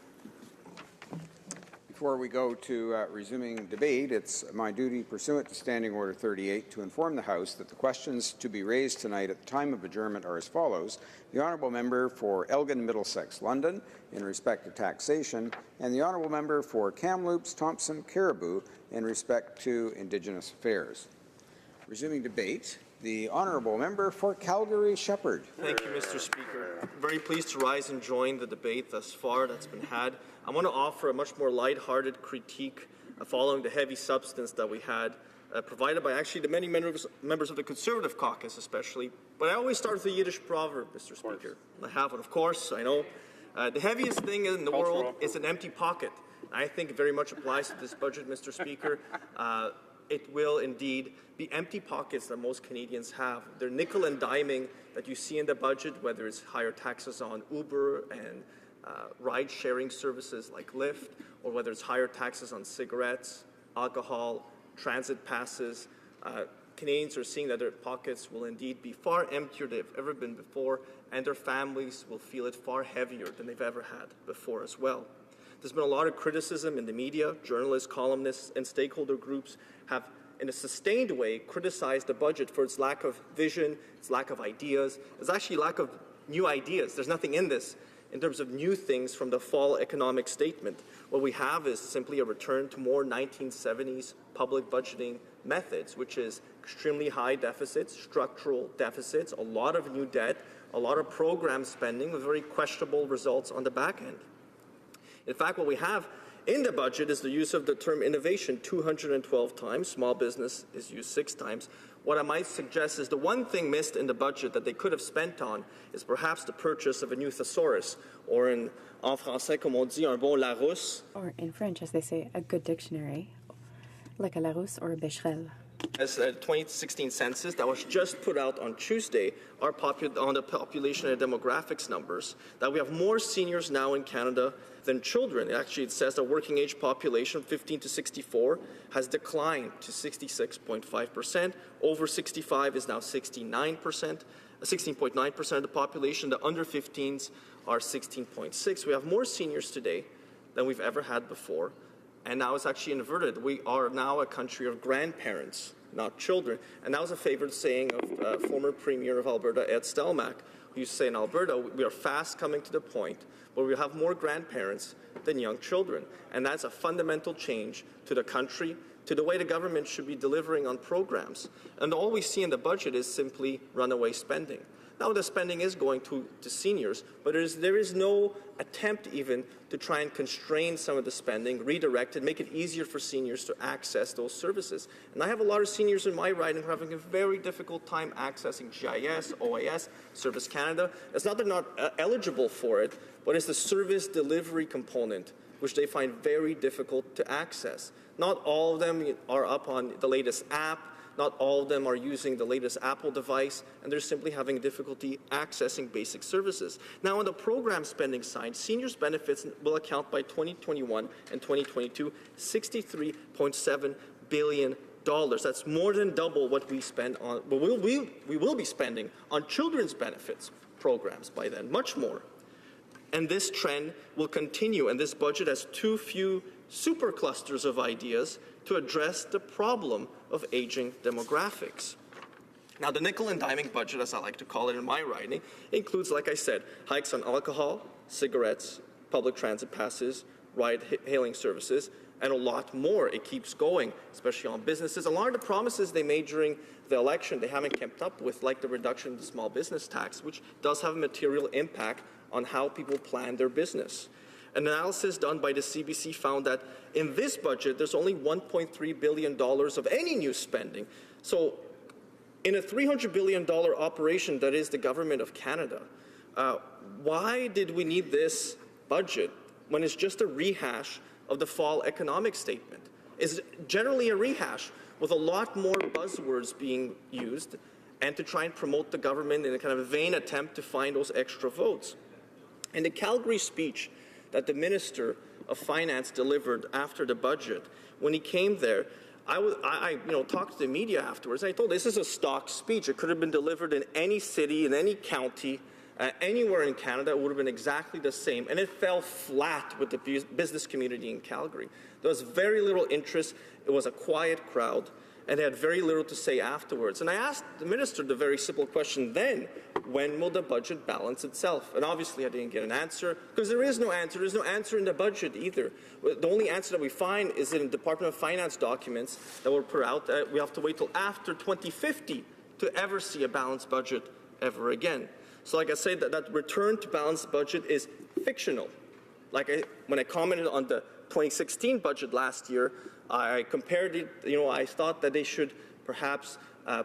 Before we go to resuming debate, it's my duty pursuant to Standing Order 38 to inform the House that the questions to be raised tonight at the time of adjournment are as follows. The Honourable Member for Elgin Middlesex London in respect to taxation, and the Honourable Member for Kamloops Thompson Caribou in respect to Indigenous Affairs. Resuming debate, the Honourable Member for Calgary Shepherd. Thank you, Mr. Speaker. I'm very pleased to rise and join the debate thus far that's been had. I want to offer a much more lighthearted critique following the heavy substance that we had provided by actually the many members of the Conservative caucus especially. But I always start with a Yiddish proverb, Mr. Speaker. I have it, of course, I know. The heaviest thing in the world is an empty pocket. I think it very much applies to this budget, Mr. Speaker. It will indeed be empty pockets that most Canadians have. They're nickel and diming that you see in the budget, whether it's higher taxes on Uber and ride-sharing services like Lyft, or whether it's higher taxes on cigarettes, alcohol, transit passes. Canadians are seeing that their pockets will indeed be far emptier than they've ever been before, and their families will feel it far heavier than they've ever had before as well. There's been a lot of criticism in the media. Journalists, columnists, and stakeholder groups have, in a sustained way, criticized the budget for its lack of vision, its lack of ideas. There's actually lack of new ideas. There's nothing in this in terms of new things from the fall economic statement. What we have is simply a return to more 1970s public budgeting methods, which is extremely high deficits, structural deficits, a lot of new debt, a lot of program spending with very questionable results on the back end. In fact, what we have in the budget is the use of the term innovation 212 times. Small business is used 6 times. What I might suggest is the one thing missed in the budget that they could have spent on is perhaps the purchase of a new thesaurus, or en français, comme on dit, un bon Larousse. Or in French, as they say, a good dictionary, like a Larousse or a Becherel. As the 2016 census that was just put out on Tuesday, on the population and demographics numbers, that we have more seniors now in Canada than children. Actually, it says the working age population, 15 to 64, has declined to 66.5%. Over 65 is now 16.9% of the population. The under 15s are 16.6%. We have more seniors today than we've ever had before. And now it's actually inverted. We are now a country of grandparents, not children. And that was a favorite saying of former Premier of Alberta, Ed Stelmach, who used to say in Alberta, we are fast coming to the point where we have more grandparents than young children. And that's a fundamental change to the country, to the way the government should be delivering on programs. And all we see in the budget is simply runaway spending. Now the spending is going to seniors, but there is no attempt even to try and constrain some of the spending, redirect it, make it easier for seniors to access those services. And I have a lot of seniors in my riding who are having a very difficult time accessing GIS, OAS, Service Canada. It's not that they're not eligible for it, but it's the service delivery component which they find very difficult to access. Not all of them are up on the latest app. Not all of them are using the latest Apple device, and they're simply having difficulty accessing basic services. Now, on the program spending side, seniors' benefits will account by 2021 and 2022 $63.7 billion. That's more than double what we spend on. But we will be spending on children's benefits programs by then, much more. And this trend will continue, and this budget has too few super clusters of ideas to address the problem of aging demographics. Now, the nickel and diming budget, as I like to call it in my writing, includes, like I said, hikes on alcohol, cigarettes, public transit passes, ride-hailing services, and a lot more. It keeps going, especially on businesses. A lot of the promises they made during the election they haven't kept up with, like the reduction of the small business tax, which does have a material impact on how people plan their business. An analysis done by the CBC found that in this budget, there's only $1.3 billion of any new spending. So in a $300 billion operation that is the government of Canada, why did we need this budget when it's just a rehash of the fall economic statement? It's generally a rehash with a lot more buzzwords being used and to try and promote the government in a kind of a vain attempt to find those extra votes. In the Calgary speech that the Minister of Finance delivered after the budget, when he came there, I talked to the media afterwards, and I told this is a stock speech. It could have been delivered in any city, in any county, anywhere in Canada. It would have been exactly the same, and it fell flat with the business community in Calgary. There was very little interest. It was a quiet crowd, and they had very little to say afterwards. And I asked the minister the very simple question then, when will the budget balance itself? And obviously I didn't get an answer, because there is no answer. There's no answer in the budget either. The only answer that we find is in Department of Finance documents that were put out. We have to wait till after 2050 to ever see a balanced budget ever again. So like I say, that return to balanced budget is fictional. When I commented on the 2016 budget last year, I compared it, I thought that they should perhaps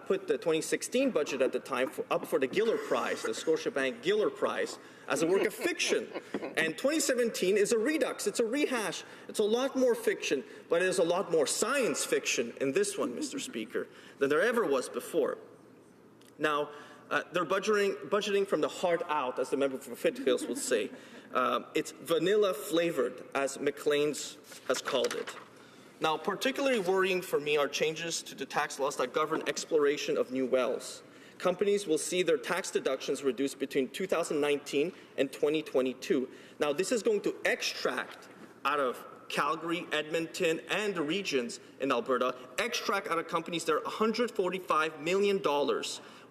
put the 2016 budget at the time up for the Giller Prize, the Scotiabank Giller Prize, as a work of fiction. And 2017 is a redux, it's a rehash. It's a lot more fiction, but it is a lot more science fiction in this one, Mr. Speaker, than there ever was before. Now, they're budgeting from the heart out, as the member for Foothills would say. It's vanilla flavored, as Maclean's has called it. Now, particularly worrying for me are changes to the tax laws that govern exploration of new wells. Companies will see their tax deductions reduced between 2019 and 2022. Now, this is going to extract out of Calgary, Edmonton, and the regions in Alberta, extract out of companies that are $145 million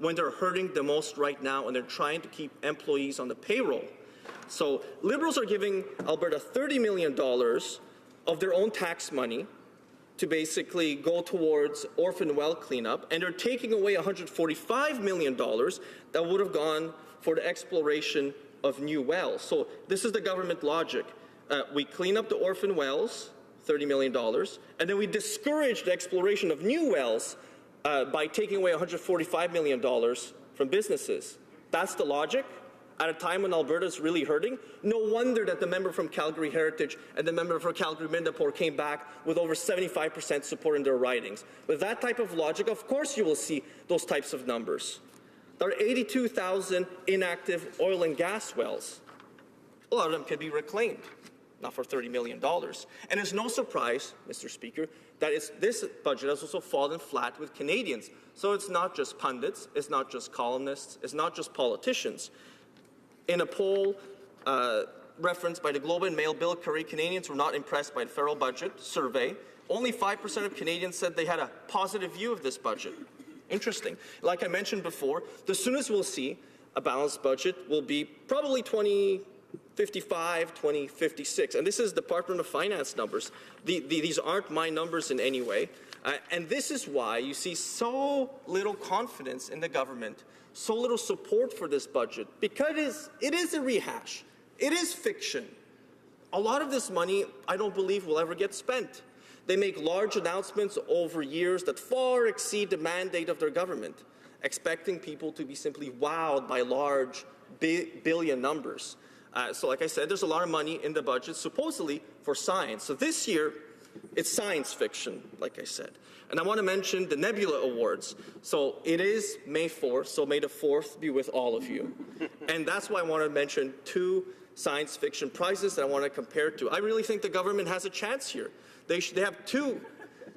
when they're hurting the most right now, and they're trying to keep employees on the payroll. So Liberals are giving Alberta $30 million of their own tax money to basically go towards orphan well cleanup, and they're taking away $145 million that would have gone for the exploration of new wells. So this is the government logic. We clean up the orphan wells, $30 million, and then we discourage the exploration of new wells by taking away $145 million from businesses. That's the logic. At a time when Alberta is really hurting, no wonder that the member from Calgary Heritage and the member for Calgary Mindapore came back with over 75% support in their ridings. With that type of logic, of course you will see those types of numbers. There are 82,000 inactive oil and gas wells. A lot of them can be reclaimed, not for $30 million. And it's no surprise, Mr. Speaker, that this budget has also fallen flat with Canadians. So it's not just pundits, it's not just columnists, it's not just politicians. In a poll referenced by the Globe and Mail, Bill Curry, Canadians were not impressed by the federal budget survey. Only 5% of Canadians said they had a positive view of this budget. Interesting. Like I mentioned before, the soonest we'll see a balanced budget will be probably 2055, 2056. And this is Department of Finance numbers. These aren't my numbers in any way. And this is why you see so little confidence in the government, so little support for this budget, because it is a rehash. It is fiction. A lot of this money, I don't believe, will ever get spent. They make large announcements over years that far exceed the mandate of their government, expecting people to be simply wowed by large billion numbers. So like I said, there's a lot of money in the budget, supposedly, for science. So this year, it's science fiction, like I said. And I want to mention the Nebula Awards. So it is May 4th, so may the 4th be with all of you. And that's why I want to mention two science fiction prizes that I want to compare to. I really think the government has a chance here. They have two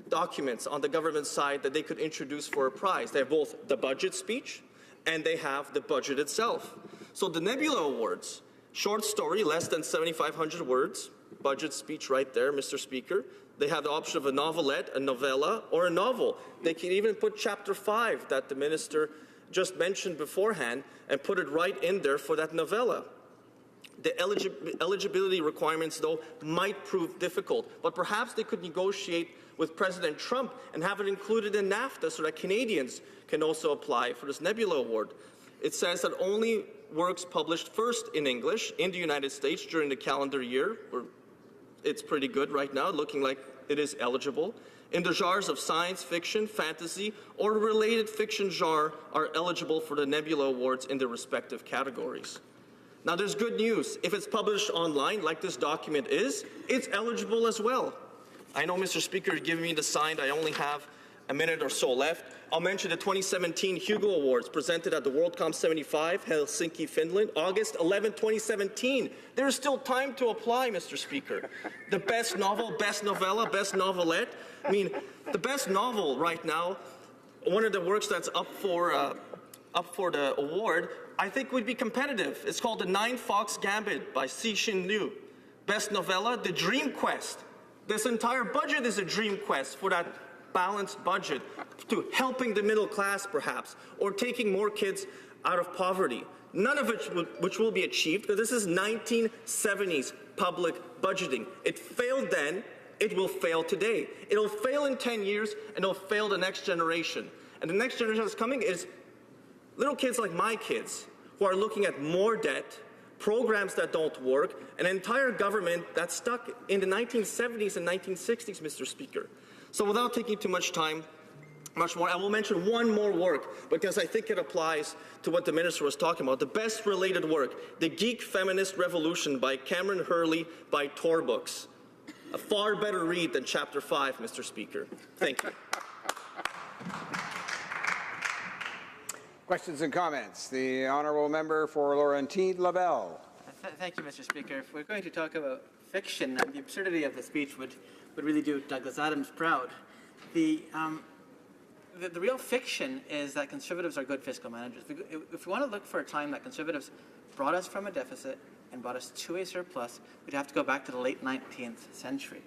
documents on the government side that they could introduce for a prize. They have both the budget speech and they have the budget itself. So the Nebula Awards, short story, less than 7,500 words, budget speech right there, Mr. Speaker. They have the option of a novelette, a novella, or a novel. They can even put Chapter 5 that the minister just mentioned beforehand and put it right in there for that novella. The eligibility requirements, though, might prove difficult, but perhaps they could negotiate with President Trump and have it included in NAFTA so that Canadians can also apply for this Nebula Award. It says that only works published first in English in the United States during the calendar year, it's pretty good right now, looking like it is eligible. in the genres of science fiction, fantasy, or related fiction genre are eligible for the Nebula Awards in their respective categories. Now, there's good news. If it's published online, like this document is, it's eligible as well. I know, Mr. Speaker, you're giving me the sign. I only have a minute or so left. I'll mention the 2017 Hugo Awards presented at the WorldCom 75, Helsinki, Finland, August 11, 2017. There's still time to apply, Mr. Speaker. The best novel, best novella, best novelette. I mean, the best novel right now, one of the works that's up for the award, I think would be competitive. It's called The Nine Fox Gambit by Cixin Liu. Best novella, The Dream Quest. This entire budget is a dream quest for that balanced budget to helping the middle class, perhaps, or taking more kids out of poverty. None of which will be achieved, because this is 1970s public budgeting. It failed then, it will fail today. It'll fail in 10 years, and it'll fail the next generation. And the next generation that's coming is little kids like my kids, who are looking at more debt, programs that don't work, an entire government that's stuck in the 1970s and 1960s, Mr. Speaker. So without taking too much time, much more, I will mention one more work, because I think it applies to what the minister was talking about. The best related work, The Geek Feminist Revolution by Cameron Hurley by Tor Books. A far better read than Chapter 5, Mr. Speaker. Thank you. Questions and comments. The honourable member for Laurentide Labelle. Thank you, Mr. Speaker. If we're going to talk about fiction, the absurdity of the speech would really do Douglas Adams proud. The real fiction is that Conservatives are good fiscal managers. If we want to look for a time that Conservatives brought us from a deficit and brought us to a surplus, we'd have to go back to the late 19th century.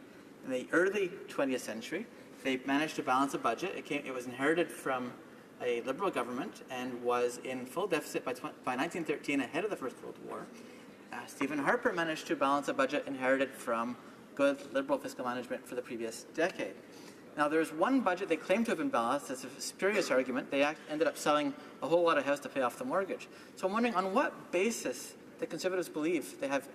In the early 20th century, they managed to balance a budget. It was inherited from a Liberal government and was in full deficit by 1913, ahead of the First World War. Stephen Harper managed to balance a budget inherited from good Liberal fiscal management for the previous decade. Now, there's one budget they claim to have been balanced. It's a spurious argument. They ended up selling a whole lot of house to pay off the mortgage. So I'm wondering, on what basis the Conservatives believe they have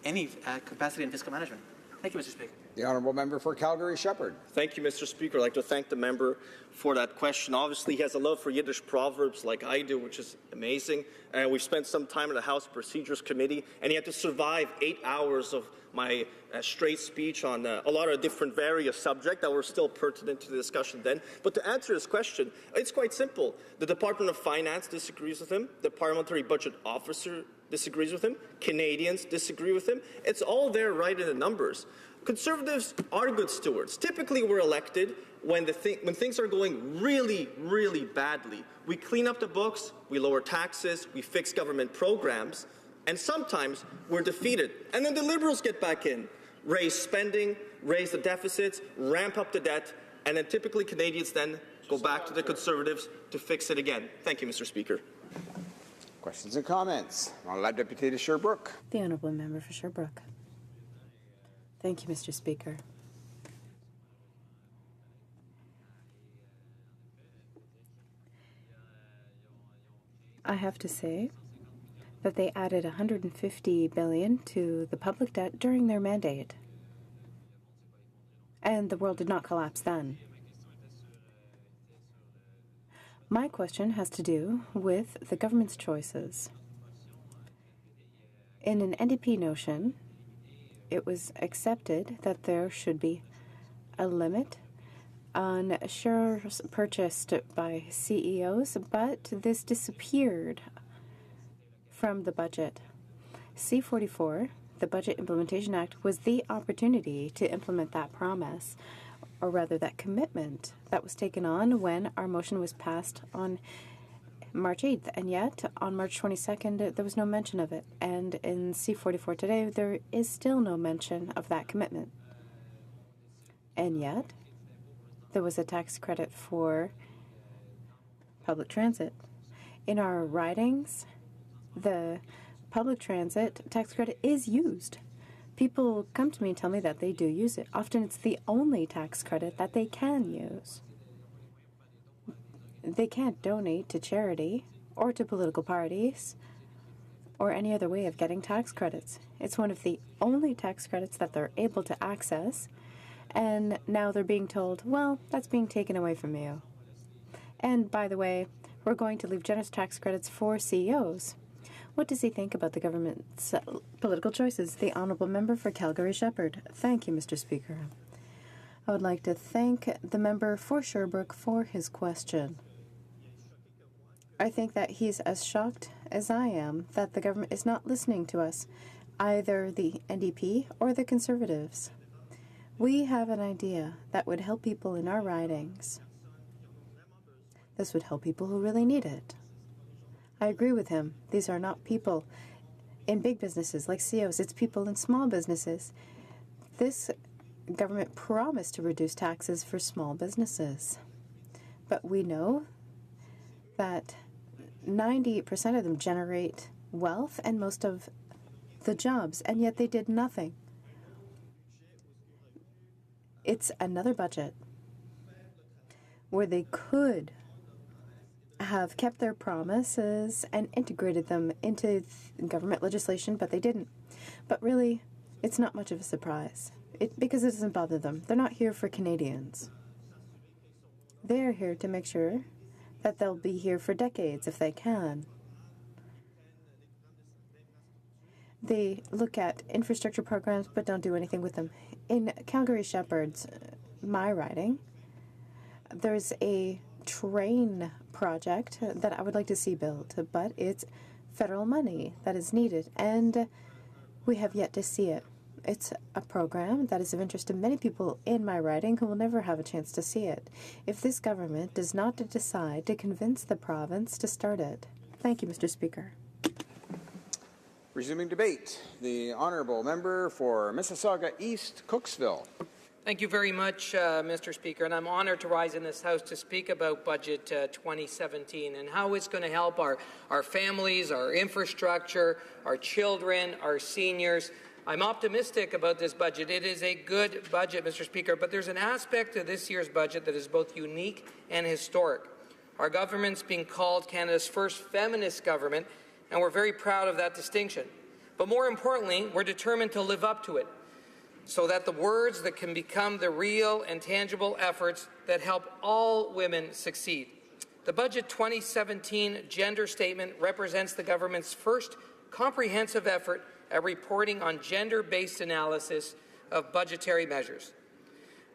any capacity in fiscal management? Thank you, Mr. Speaker. The honourable member for Calgary-Shepherd. Thank you, Mr. Speaker. I'd like to thank the member for that question. Obviously, he has a love for Yiddish proverbs like I do, which is amazing. And we've spent some time in the House Procedures Committee, and he had to survive 8 hours of my straight speech on a lot of different various subjects that were still pertinent to the discussion then. But to answer his question, it's quite simple. The Department of Finance disagrees with him. The Parliamentary Budget Officer disagrees with him. Canadians disagree with him. It's all there right in the numbers. Conservatives are good stewards. Typically, we're elected when things are going really, really badly. We clean up the books, we lower taxes, we fix government programs, and sometimes we're defeated. And then the Liberals get back in, raise spending, raise the deficits, ramp up the debt, and then typically Canadians then go back to the Conservatives to fix it again. Thank you, Mr. Speaker. Questions and comments. Honourable Deputy to Sherbrooke. The honourable member for Sherbrooke. Thank you, Mr. Speaker. I have to say that they added $150 billion to the public debt during their mandate. And the world did not collapse then. My question has to do with the government's choices. In an NDP notion, it was accepted that there should be a limit on shares purchased by CEOs, but this disappeared from the budget. C-44, the Budget Implementation Act, was the opportunity to implement that promise, or rather that commitment that was taken on when our motion was passed on March 8th, and yet on March 22nd there was no mention of it, and in C-44 today there is still no mention of that commitment. And yet there was a tax credit for public transit. In our ridings, the public transit tax credit is used. People come to me and tell me that they do use it. Often it's the only tax credit that they can use. They can't donate to charity or to political parties or any other way of getting tax credits. It's one of the only tax credits that they're able to access, And now they're being told, well, that's being taken away from you. And by the way, we're going to leave generous tax credits for CEOs. What does he think about the government's political choices? The Honourable Member for Calgary-Shepherd. Thank you, Mr. Speaker. I would like to thank the member for Sherbrooke for his question. I think that he's as shocked as I am that the government is not listening to us, either the NDP or the Conservatives. We have an idea that would help people in our ridings. This would help people who really need it. I agree with him. These are not people in big businesses like CEOs. It's people in small businesses. This government promised to reduce taxes for small businesses. But we know that 98% of them generate wealth and most of the jobs, and yet they did nothing. It's another budget where they could have kept their promises and integrated them into government legislation, but they didn't. But really, it's not much of a surprise because it doesn't bother them. They're not here for Canadians. They're here to make sure that they'll be here for decades if they can. They look at infrastructure programs but don't do anything with them. In Calgary-Shepherd's, my riding, there's a train project that I would like to see built, but it's federal money that is needed, and we have yet to see it. It's a program that is of interest to many people in my riding who will never have a chance to see it if this government does not decide to convince the province to start it. Thank you, Mr. Speaker. Resuming debate, the Honourable Member for Mississauga East, Cooksville. Thank you very much, Mr. Speaker, and I'm honored to rise in this House to speak about Budget 2017 and how it's going to help our families, our infrastructure, our children, our seniors. I'm optimistic about this budget. It is a good budget, Mr. Speaker, but there's an aspect of this year's budget that is both unique and historic. Our government's being called Canada's first feminist government, and we're very proud of that distinction. But more importantly, we're determined to live up to it, so that the words that can become the real and tangible efforts that help all women succeed. The Budget 2017 gender statement represents the government's first comprehensive effort at reporting on gender-based analysis of budgetary measures.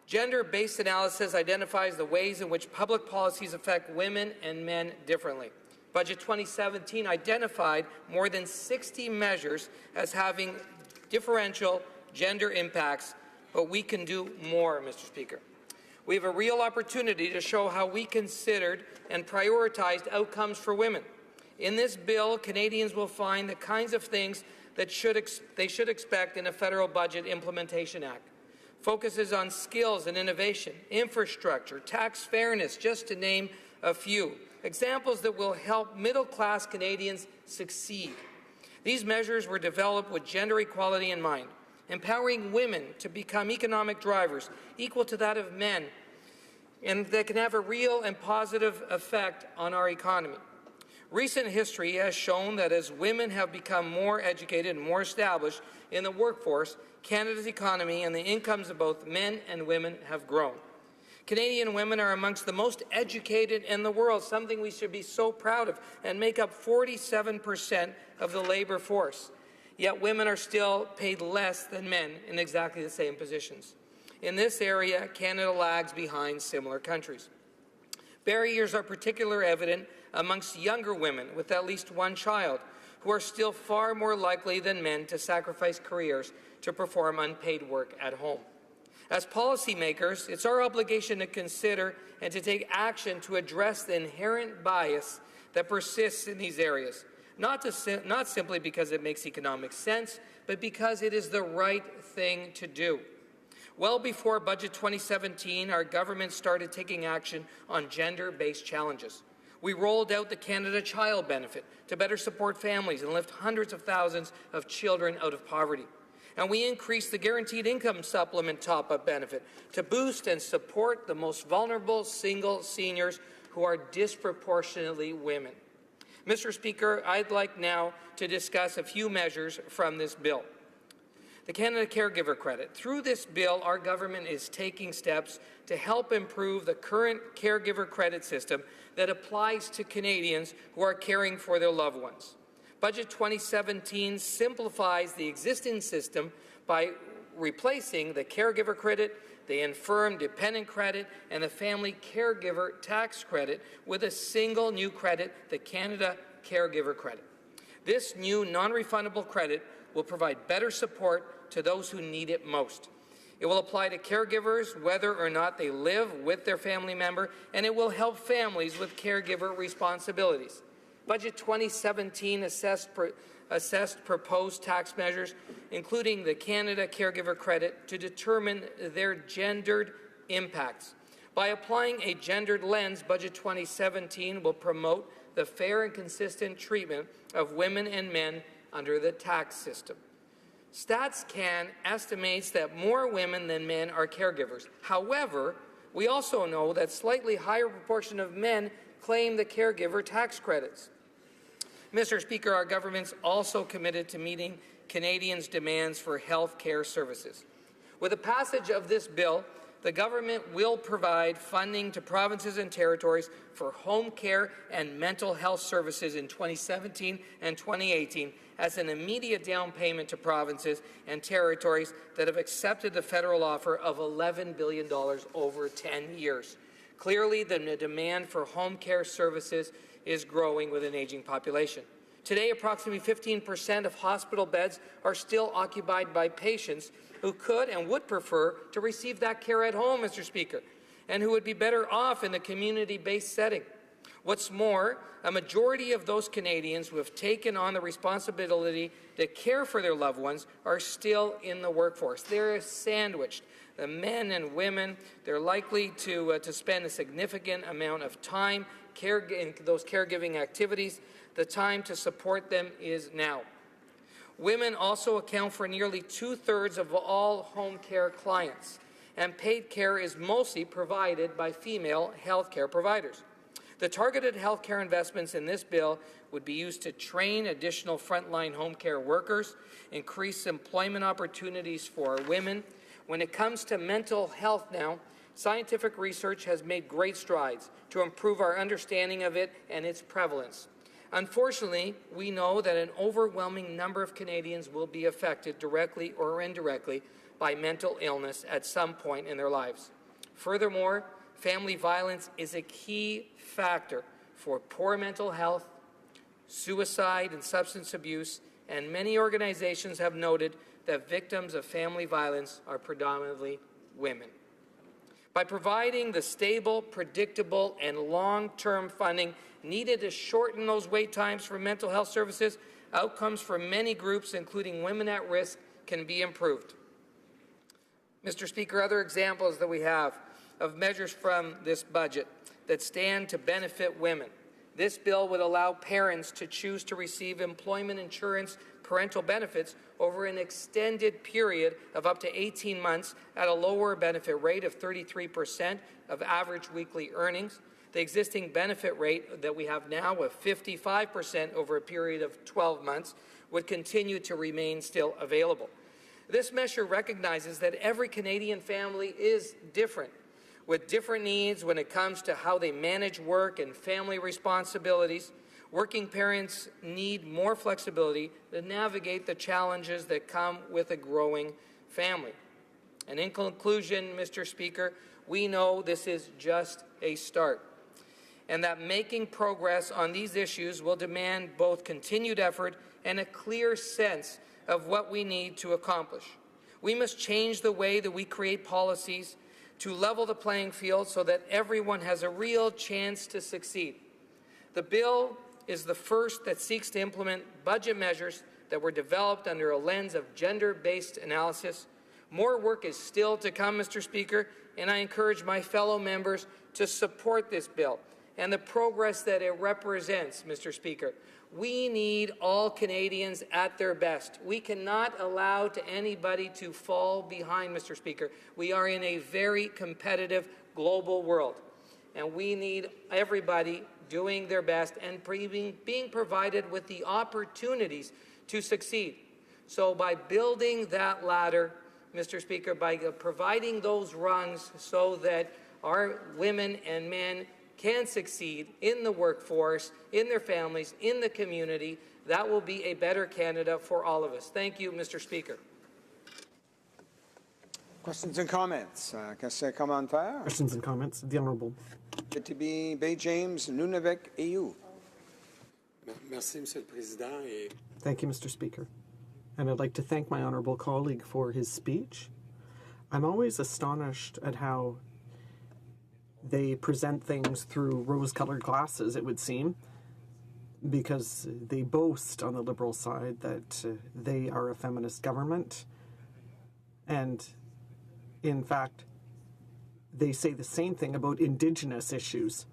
Gender-based analysis identifies the ways in which public policies affect women and men differently. Budget 2017 identified more than 60 measures as having differential gender impacts, but we can do more, Mr. Speaker. We have a real opportunity to show how we considered and prioritized outcomes for women. In this bill, Canadians will find the kinds of things that they should expect in a Federal Budget Implementation Act. Focuses on skills and innovation, infrastructure, tax fairness, just to name a few. Examples that will help middle-class Canadians succeed. These measures were developed with gender equality in mind, empowering women to become economic drivers equal to that of men, and that can have a real and positive effect on our economy. Recent history has shown that as women have become more educated and more established in the workforce, Canada's economy and the incomes of both men and women have grown. Canadian women are amongst the most educated in the world, something we should be so proud of, and make up 47% of the labour force. Yet women are still paid less than men in exactly the same positions. In this area, Canada lags behind similar countries. Barriers are particularly evident amongst younger women with at least one child, who are still far more likely than men to sacrifice careers to perform unpaid work at home. As policymakers, it's our obligation to consider and to take action to address the inherent bias that persists in these areas, not simply because it makes economic sense, but because it is the right thing to do. Well before Budget 2017, our government started taking action on gender-based challenges. We rolled out the Canada Child Benefit to better support families and lift hundreds of thousands of children out of poverty. And we increased the Guaranteed Income Supplement top-up benefit to boost and support the most vulnerable single seniors who are disproportionately women. Mr. Speaker, I'd like now to discuss a few measures from this bill. The Canada Caregiver Credit. Through this bill, our government is taking steps to help improve the current caregiver credit system that applies to Canadians who are caring for their loved ones. Budget 2017 simplifies the existing system by replacing the caregiver credit, the infirm dependent credit, and the family caregiver tax credit with a single new credit, the Canada Caregiver Credit. This new non-refundable credit will provide better support to those who need it most. It will apply to caregivers whether or not they live with their family member, and it will help families with caregiver responsibilities. Budget 2017 assessed proposed tax measures, including the Canada Caregiver Credit, to determine their gendered impacts. By applying a gendered lens, Budget 2017 will promote the fair and consistent treatment of women and men under the tax system. StatsCan estimates that more women than men are caregivers. However, we also know that slightly higher proportion of men claim the caregiver tax credits. Mr. Speaker, our government's also committed to meeting Canadians' demands for health care services. With the passage of this bill, the government will provide funding to provinces and territories for home care and mental health services in 2017 and 2018 as an immediate down payment to provinces and territories that have accepted the federal offer of $11 billion over 10 years. Clearly, the demand for home care services is growing with an aging population. Today, approximately 15% of hospital beds are still occupied by patients who could and would prefer to receive that care at home, Mr. Speaker, and who would be better off in a community-based setting. What's more, a majority of those Canadians who have taken on the responsibility to care for their loved ones are still in the workforce. They're sandwiched. The men and women, they're likely to spend a significant amount of time in those caregiving activities. The time to support them is now. Women also account for nearly 2/3 of all home care clients, and paid care is mostly provided by female health care providers. The targeted health care investments in this bill would be used to train additional frontline home care workers, increase employment opportunities for women. When it comes to mental health now, scientific research has made great strides to improve our understanding of it and its prevalence. Unfortunately, we know that an overwhelming number of Canadians will be affected directly or indirectly by mental illness at some point in their lives. Furthermore, family violence is a key factor for poor mental health, suicide, and substance abuse, and many organizations have noted that victims of family violence are predominantly women. By providing the stable, predictable, and long-term funding needed to shorten those wait times for mental health services, outcomes for many groups, including women at risk, can be improved. Mr. Speaker, other examples that we have of measures from this budget that stand to benefit women. This bill would allow parents to choose to receive employment insurance parental benefits over an extended period of up to 18 months at a lower benefit rate of 33% of average weekly earnings. The existing benefit rate that we have now of 55% over a period of 12 months would continue to remain still available. This measure recognizes that every Canadian family is different, with different needs when it comes to how they manage work and family responsibilities. Working parents need more flexibility to navigate the challenges that come with a growing family. And in conclusion, Mr. Speaker, we know this is just a start, and that making progress on these issues will demand both continued effort and a clear sense of what we need to accomplish. We must change the way that we create policies to level the playing field so that everyone has a real chance to succeed. The bill is the first that seeks to implement budget measures that were developed under a lens of gender-based analysis. More work is still to come, Mr. Speaker, and I encourage my fellow members to support this bill and the progress that it represents, Mr. Speaker. We need all Canadians at their best. We cannot allow anybody to fall behind, Mr. Speaker. We are in a very competitive global world, and we need everybody doing their best and being provided with the opportunities to succeed. So by building that ladder, Mr. Speaker, by providing those rungs so that our women and men can succeed in the workforce, in their families, in the community, that will be a better Canada for all of us. Thank you, Mr. Speaker. Questions and comments? Commentaires? Questions and comments. The Honourable. Tibi Bay James Nunavik EU. Merci, Monsieur le Président. Thank you, Mr. Speaker. And I'd like to thank my honourable colleague for his speech. I'm always astonished at how they present things through rose-colored glasses, it would seem, because they boast on the Liberal side that they are a feminist government. And, in fact, they say the same thing about Indigenous issues,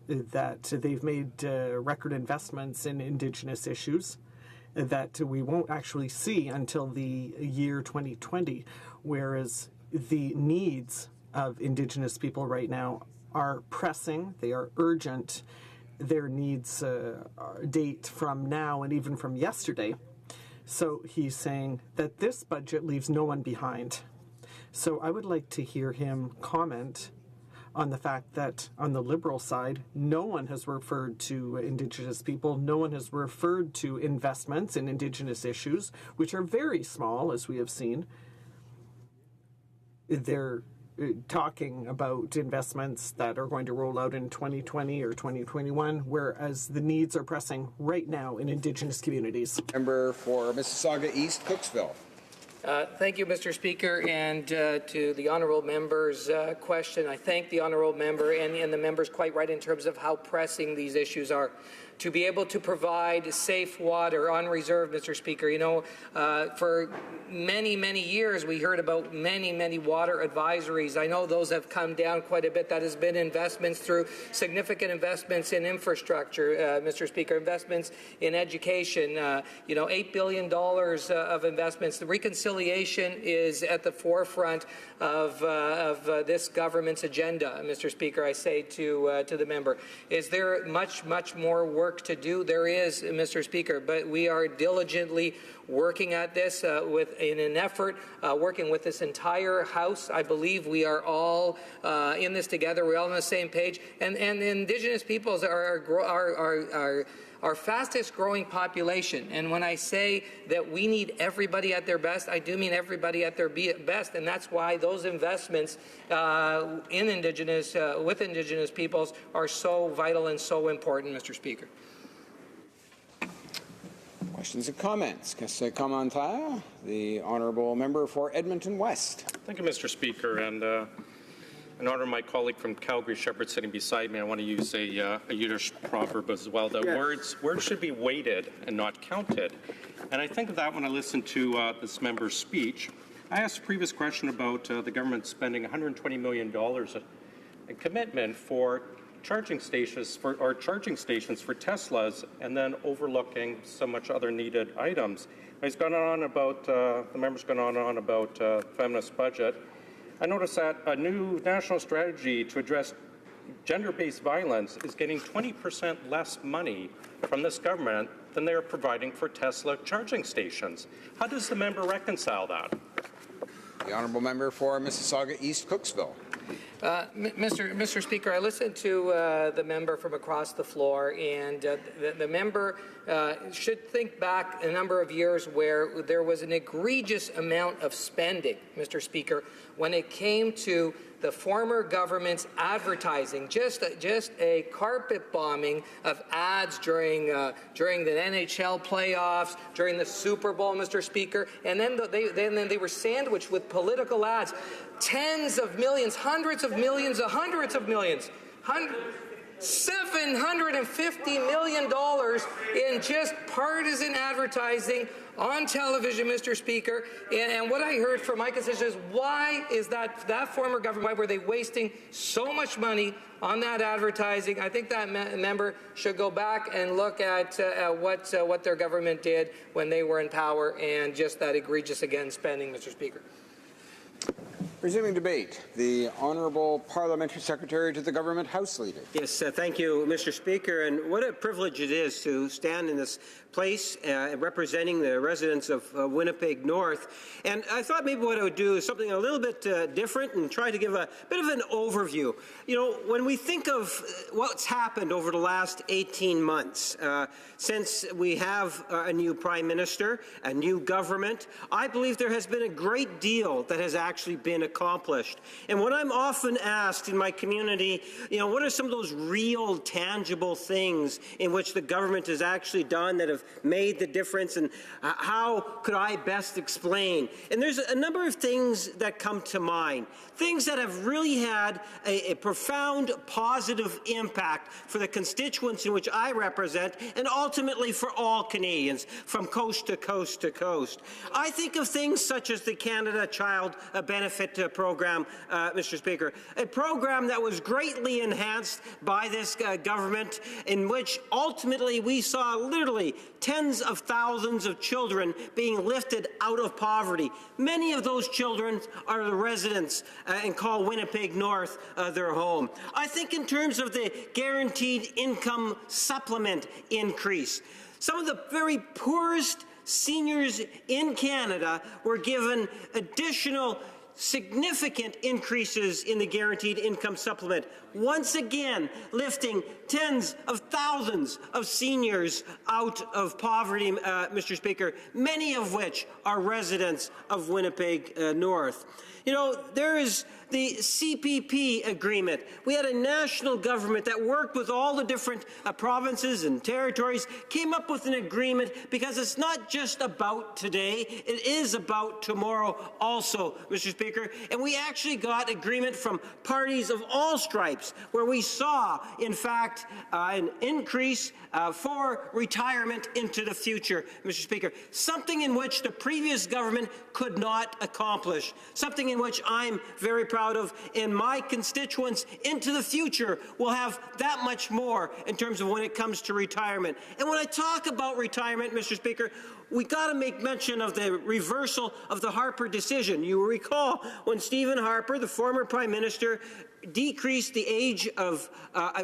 that they've made record investments in Indigenous issues that we won't actually see until the year 2020, whereas the needs of Indigenous people right now are pressing, they are urgent. Their needs date from now and even from yesterday. So he's saying that this budget leaves no one behind. So I would like to hear him comment on the fact that on the Liberal side, no one has referred to Indigenous people, no one has referred to investments in Indigenous issues, which are very small, as we have seen. They're talking about investments that are going to roll out in 2020 or 2021, whereas the needs are pressing right now in Indigenous communities. Member for Mississauga East, Cooksville. Thank you, Mr. Speaker, and to the honourable member's question, I thank the honourable member and the members quite right in terms of how pressing these issues are. To be able to provide safe water on reserve, Mr. Speaker, you know, for many, many years we heard about many water advisories. I know those have come down quite a bit. That has been investments through significant investments in infrastructure, Mr. Speaker, investments in education, you know, $8 billion of investments. The reconciliation is at the forefront of this government's agenda, Mr. Speaker. I say to the member, is there much more work to do? There is, Mr. Speaker, but we are diligently working at this in an effort, working with this entire House. I believe we are all in this together. We're all on the same page. And Indigenous peoples are our fastest growing population. And when I say that we need everybody at their best, I do mean everybody at their best. And that's why those investments in Indigenous, with Indigenous peoples are so vital and so important, Mr. Speaker. Questions and comments? Commentaire? The honourable member for Edmonton West. Thank you, Mr. Speaker. And in honor of my colleague from Calgary, Shepherd, sitting beside me, I want to use a Yiddish proverb as well, that words should be weighted and not counted. And I think of that when I listen to this member's speech. I asked a previous question about the government spending $120 million in commitment for charging stations for Teslas, and then overlooking so much other needed items. He's gone on about the member's gone on about feminist budget. I noticed that a new national strategy to address gender-based violence is getting 20% less money from this government than they are providing for Tesla charging stations. How does the member reconcile that? The honourable member for Mississauga East, Cooksville. Mr. Speaker, I listened to the member from across the floor, and the member should think back a number of years where there was an egregious amount of spending, Mr. Speaker, when it came to the former government's advertising, just a carpet bombing of ads during the NHL playoffs, during the Super Bowl, Mr. Speaker, and then they were sandwiched with political ads, tens of millions, hundreds of millions, $750 million in just partisan advertising on television, Mr. Speaker. And what I heard from my constituents is, why is that former government, why were they wasting so much money on that advertising? I think that member should go back and look at what their government did when they were in power, and just that egregious, again, spending, Mr. Speaker. Resuming debate, the Honourable Parliamentary Secretary to the Government House Leader. Yes, thank you, Mr. Speaker. And what a privilege it is to stand in this place representing the residents of Winnipeg North. And I thought maybe what I would do is something a little bit different and try to give a bit of an overview. You know, when we think of what's happened over the last 18 months, since we have a new Prime Minister, a new government, I believe there has been a great deal that has actually been accomplished. And what I'm often asked in my community, you know, what are some of those real, tangible things in which the government has actually done that have made the difference, and how could I best explain? And there's a number of things that come to mind, things that have really had a profound positive impact for the constituents in which I represent, and ultimately for all Canadians from coast to coast to coast. I think of things such as the Canada Child Benefit Program, Mr. Speaker, a program that was greatly enhanced by this government, in which ultimately we saw literally tens of thousands of children being lifted out of poverty. Many of those children are the residents and call Winnipeg North their home. I think in terms of the guaranteed income supplement increase, some of the very poorest seniors in Canada were given additional significant increases in the guaranteed income supplement, once again lifting tens of thousands of seniors out of poverty, Mr. Speaker, many of which are residents of Winnipeg North. You know, there is the CPP agreement. We had a national government that worked with all the different provinces and territories, came up with an agreement because it's not just about today, it is about tomorrow also, Mr. Speaker. And we actually got agreement from parties of all stripes, where we saw, in fact, an increase for retirement into the future, Mr. Speaker, something in which the previous government could not accomplish, something in which I'm very proud of, and my constituents into the future will have that much more in terms of when it comes to retirement. And when I talk about retirement, Mr. Speaker, we got to make mention of the reversal of the Harper decision. You will recall when Stephen Harper, the former Prime Minister, decreased the age of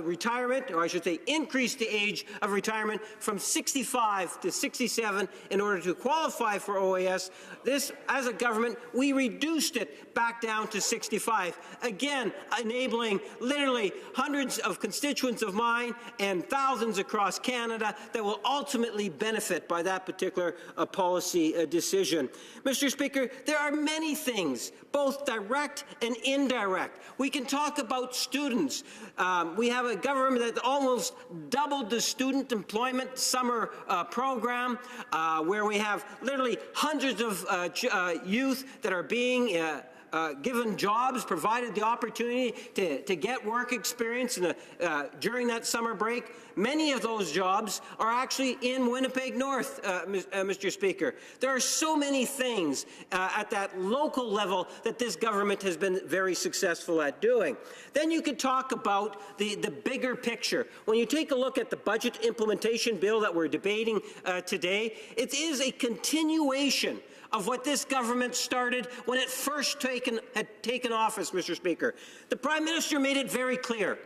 retirement, or I should say increased the age of retirement from 65 to 67 in order to qualify for OAS. This, as a government, we reduced it back down to 65, again enabling literally hundreds of constituents of mine and thousands across Canada that will ultimately benefit by that particular policy decision. Mr. Speaker, there are many things, both direct and indirect. We can talk about students. We have a government that almost doubled the student employment summer program, where we have literally hundreds of youth that are being given jobs, provided the opportunity to get work experience during that summer break. Many of those jobs are actually in Winnipeg North, Mr. Speaker. There are so many things at that local level that this government has been very successful at doing. Then you could talk about the bigger picture. When you take a look at the budget implementation bill that we're debating today, it is a continuation of what this government started when it first had taken office, Mr. Speaker. The Prime Minister made it very clear.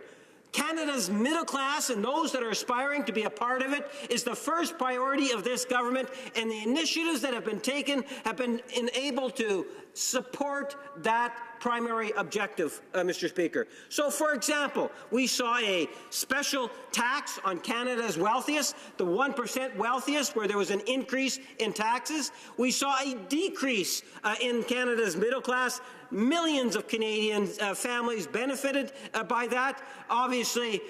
Canada's middle class and those that are aspiring to be a part of it is the first priority of this government, and the initiatives that have been taken have been enabled to support that primary objective, Mr. Speaker. So, for example, we saw a special tax on Canada's wealthiest, the 1% wealthiest, where there was an increase in taxes. We saw a decrease in Canada's middle class. Millions of Canadian families benefited by that, obviously,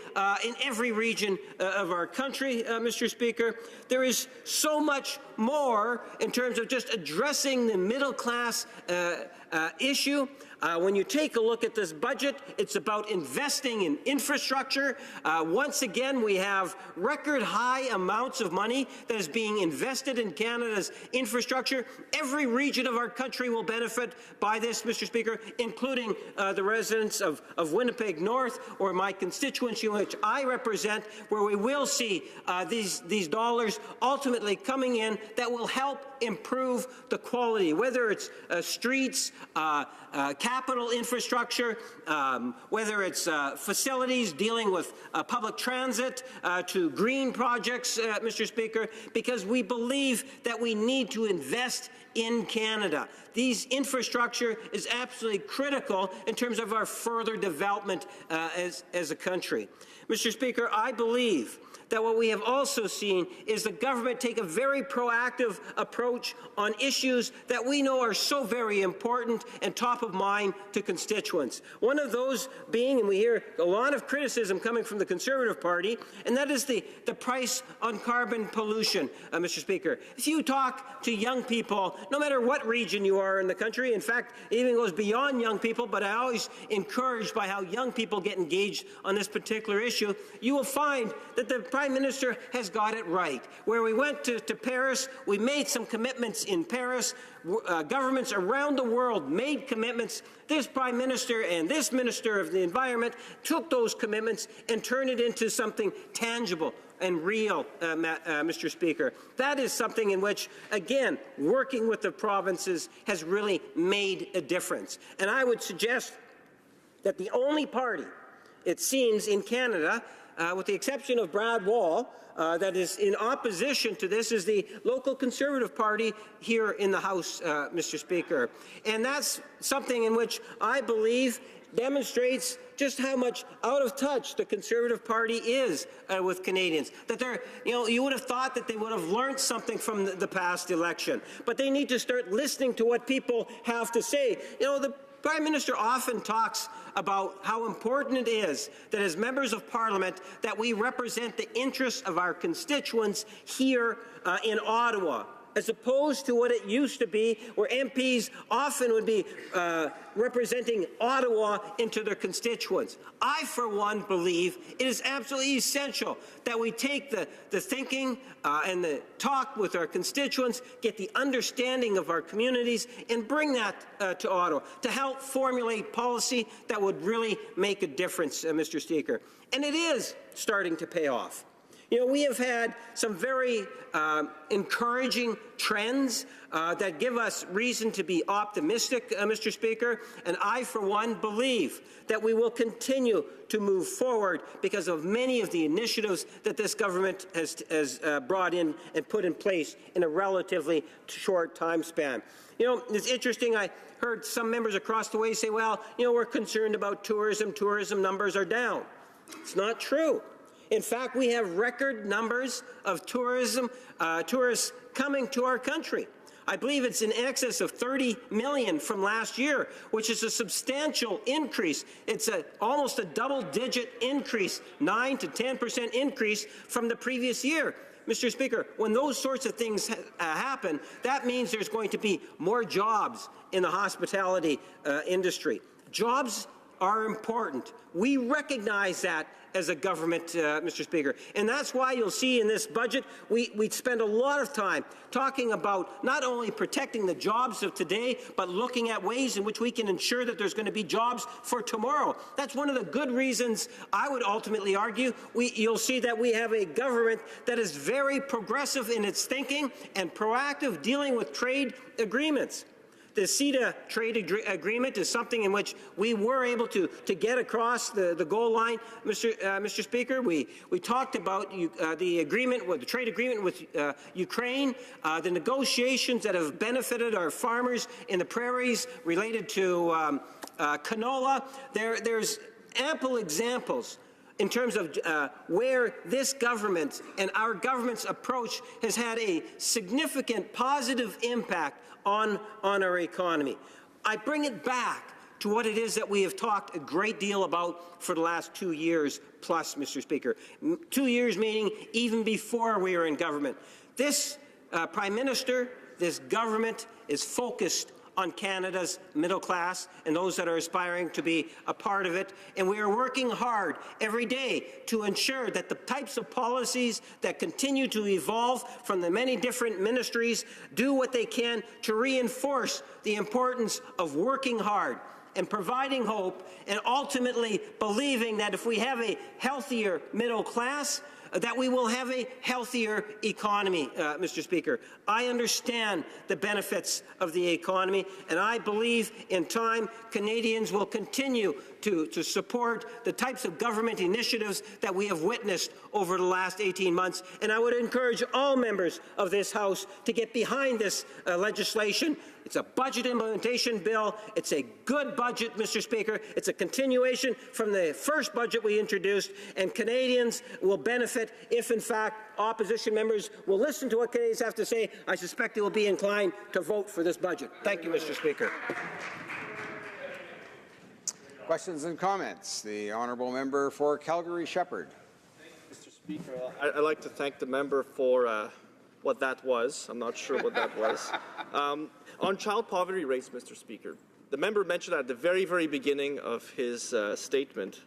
in every region of our country, Mr. Speaker. There is so much more in terms of just addressing the middle class issue. When you take a look at this budget, it's about investing in infrastructure. Once again, we have record high amounts of money that is being invested in Canada's infrastructure. Every region of our country will benefit by this, Mr. Speaker, including the residents of Winnipeg North, or my constituency which I represent, where we will see these dollars ultimately coming in that will help improve the quality, whether it's streets, capital infrastructure, whether it's facilities dealing with public transit, to green projects, Mr. Speaker, because we believe that we need to invest in Canada. These infrastructure is absolutely critical in terms of our further development as a country. Mr. Speaker, I believe that what we have also seen is the government take a very proactive approach on issues that we know are so very important and top of mind to constituents. One of those being, and we hear a lot of criticism coming from the Conservative Party, and that is the price on carbon pollution, Mr. Speaker. If you talk to young people, no matter what region you are in the country, in fact, it even goes beyond young people, but I'm always encouraged by how young people get engaged on this particular issue, you will find that the Prime Minister has got it right. Where we went to Paris, we made some commitments in Paris. Governments around the world made commitments. This Prime Minister and this Minister of the Environment took those commitments and turned it into something tangible and real, Mr. Speaker. That is something in which, again, working with the provinces has really made a difference. And I would suggest that the only party, it seems, in Canada, with the exception of Brad Wall, that is in opposition to this is the local Conservative Party here in the House, Mr. Speaker. And that's something in which I believe demonstrates just how much out of touch the Conservative Party is with Canadians. That they're, you would have thought that they would have learned something from the past election, but they need to start listening to what people have to say. The Prime Minister often talks about how important it is that as members of Parliament that we represent the interests of our constituents here in Ottawa, as opposed to what it used to be, where MPs often would be representing Ottawa into their constituents. I, for one, believe it is absolutely essential that we take the thinking and the talk with our constituents, get the understanding of our communities, and bring that to Ottawa to help formulate policy that would really make a difference, Mr. Speaker. And it is starting to pay off. We have had some very encouraging trends that give us reason to be optimistic, Mr. Speaker, and I, for one, believe that we will continue to move forward because of many of the initiatives that this government has brought in and put in place in a relatively short time span. It's interesting, I heard some members across the way say, well, we're concerned about tourism. Tourism numbers are down. It's not true. In fact, we have record numbers of tourists coming to our country. I believe it's in excess of 30 million from last year, which is a substantial increase. It's almost a double-digit increase, 9 to 10% increase from the previous year. Mr. Speaker, when those sorts of things happen, that means there's going to be more jobs in the hospitality industry. Jobs are important. We recognize that as a government, Mr. Speaker. And that's why you'll see in this budget, we spend a lot of time talking about not only protecting the jobs of today, but looking at ways in which we can ensure that there's going to be jobs for tomorrow. That's one of the good reasons I would ultimately argue you'll see that we have a government that is very progressive in its thinking and proactive dealing with trade agreements. The CETA trade agreement is something in which we were able to get across the goal line, Mr. Speaker. We talked about the trade agreement with Ukraine, the negotiations that have benefited our farmers in the prairies related to canola. There's ample examples in terms of where this government and our government's approach has had a significant positive impact on our economy. I bring it back to what it is that we have talked a great deal about for the last 2 years plus, Mr. Speaker. 2 years meaning even before we were in government. This Prime Minister, this government is focused on Canada's middle class and those that are aspiring to be a part of it. And we are working hard every day to ensure that the types of policies that continue to evolve from the many different ministries do what they can to reinforce the importance of working hard and providing hope and ultimately believing that if we have a healthier middle class, that we will have a healthier economy, Mr. Speaker. I understand the benefits of the economy, and I believe in time Canadians will continue to support the types of government initiatives that we have witnessed over the last 18 months. And I would encourage all members of this House to get behind this legislation. It's a budget implementation bill. It's a good budget, Mr. Speaker. It's a continuation from the first budget we introduced, and Canadians will benefit if, in fact, opposition members will listen to what Canadians have to say. I suspect they will be inclined to vote for this budget. Thank you, Mr. Speaker. Questions and comments? The honourable member for Calgary-Shepherd. Mr. Speaker, I'd like to thank the member for what that was. I'm not sure what that was. On child poverty rates, Mr. Speaker, the member mentioned at the very, very beginning of his statement.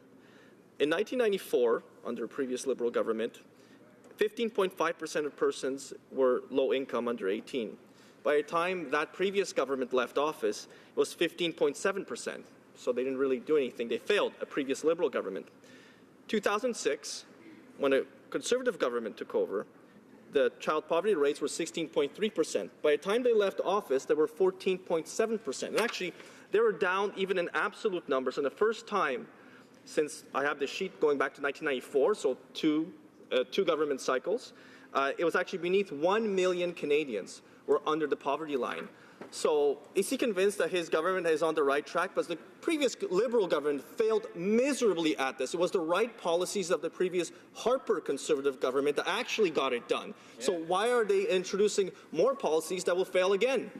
In 1994, under a previous Liberal government, 15.5% of persons were low income under 18. By the time that previous government left office, it was 15.7%. So they didn't really do anything. They failed a previous Liberal government. 2006, when a Conservative government took over, the child poverty rates were 16.3%. By the time they left office, they were 14.7%. And actually, they were down even in absolute numbers. And the first time since I have the sheet going back to 1994, so two government cycles, it was actually beneath 1 million Canadians were under the poverty line. So is he convinced that his government is on the right track? Because the previous Liberal government failed miserably at this. It was the right policies of the previous Harper Conservative government that actually got it done. Yeah. So why are they introducing more policies that will fail again?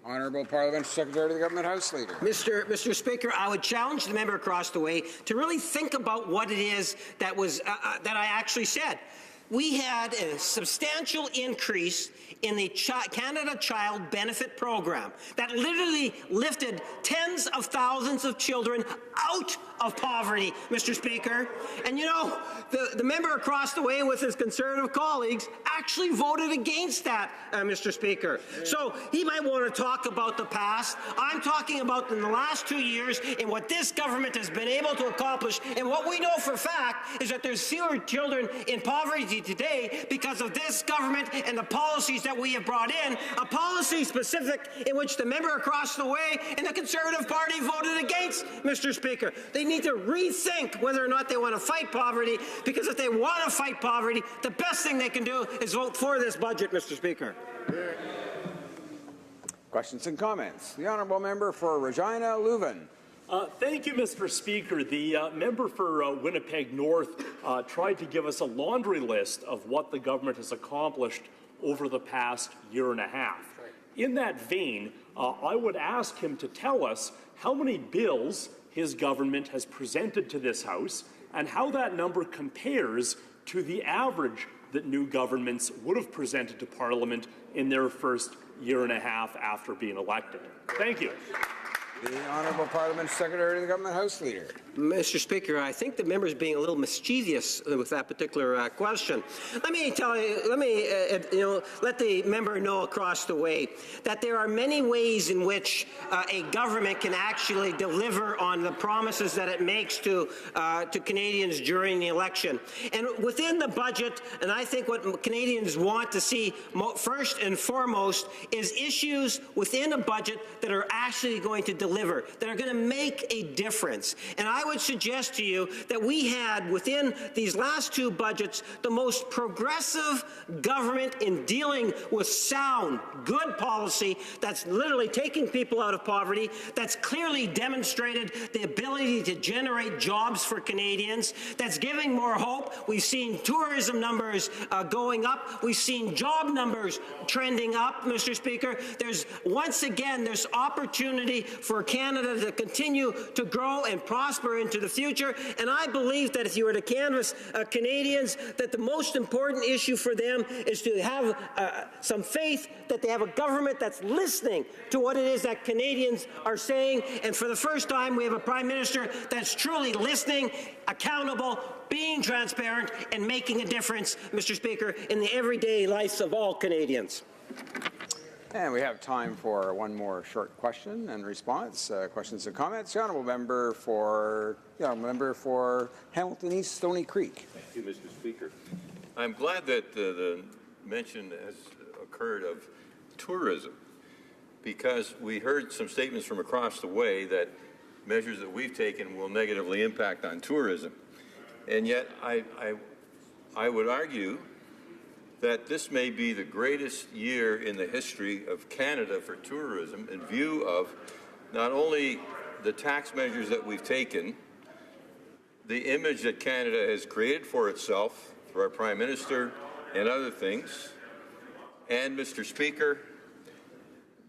Honourable Parliamentary Secretary to the Government House Leader. Mr. Speaker, I would challenge the member across the way to really think about what it is that was that I actually said. We had a substantial increase in the Canada Child Benefit Program that literally lifted tens of thousands of children out of poverty, Mr. Speaker. And you know, the member across the way with his Conservative colleagues actually voted against that, Mr. Speaker. So he might want to talk about the past. I'm talking about in the last 2 years and what this government has been able to accomplish. And what we know for a fact is that there's fewer children in poverty today because of this government and the policies that we have brought in, a policy specific in which the member across the way and the Conservative Party voted against, Mr. Speaker. They need to rethink whether or not they want to fight poverty, because if they want to fight poverty, the best thing they can do is vote for this budget, Mr. Speaker. Questions and comments? The honourable member for Regina Leuven. Thank you, Mr. Speaker. The member for Winnipeg North tried to give us a laundry list of what the government has accomplished over the past year and a half. In that vein, I would ask him to tell us how many bills his government has presented to this House and how that number compares to the average that new governments would have presented to Parliament in their first year and a half after being elected. Thank you. The Honourable Parliamentary Secretary to the Government House Leader. Mr. Speaker, I think the member is being a little mischievous with that particular question. Let me let the member know across the way that there are many ways in which a government can actually deliver on the promises that it makes to Canadians during the election. And within the budget, and I think what Canadians want to see first and foremost is issues within a budget that are actually going to deliver, that are going to make a difference. And I would suggest to you that we had, within these last two budgets, the most progressive government in dealing with sound, good policy that's literally taking people out of poverty, that's clearly demonstrated the ability to generate jobs for Canadians, that's giving more hope. We've seen tourism numbers going up. We've seen job numbers trending up, Mr. Speaker. Once again, there's opportunity for Canada to continue to grow and prosper into the future. And I believe that if you were to canvass Canadians, that the most important issue for them is to have some faith that they have a government that's listening to what it is that Canadians are saying. And for the first time, we have a Prime Minister that's truly listening, accountable, being transparent, and making a difference, Mr. Speaker, in the everyday lives of all Canadians. And we have time for one more short question and response. Questions and comments. The honourable member for Hamilton East Stony Creek. Thank you, Mr. Speaker. I'm glad that the mention has occurred of tourism, because we heard some statements from across the way that measures that we've taken will negatively impact on tourism. And yet I would argue that this may be the greatest year in the history of Canada for tourism in view of not only the tax measures that we've taken, the image that Canada has created for itself through our Prime Minister and other things, and, Mr. Speaker,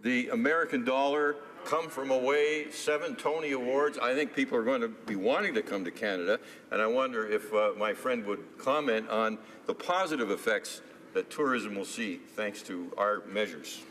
the American dollar, come from away, 7 Tony Awards. I think people are going to be wanting to come to Canada, and I wonder if my friend would comment on the positive effects that tourism will see thanks to our measures.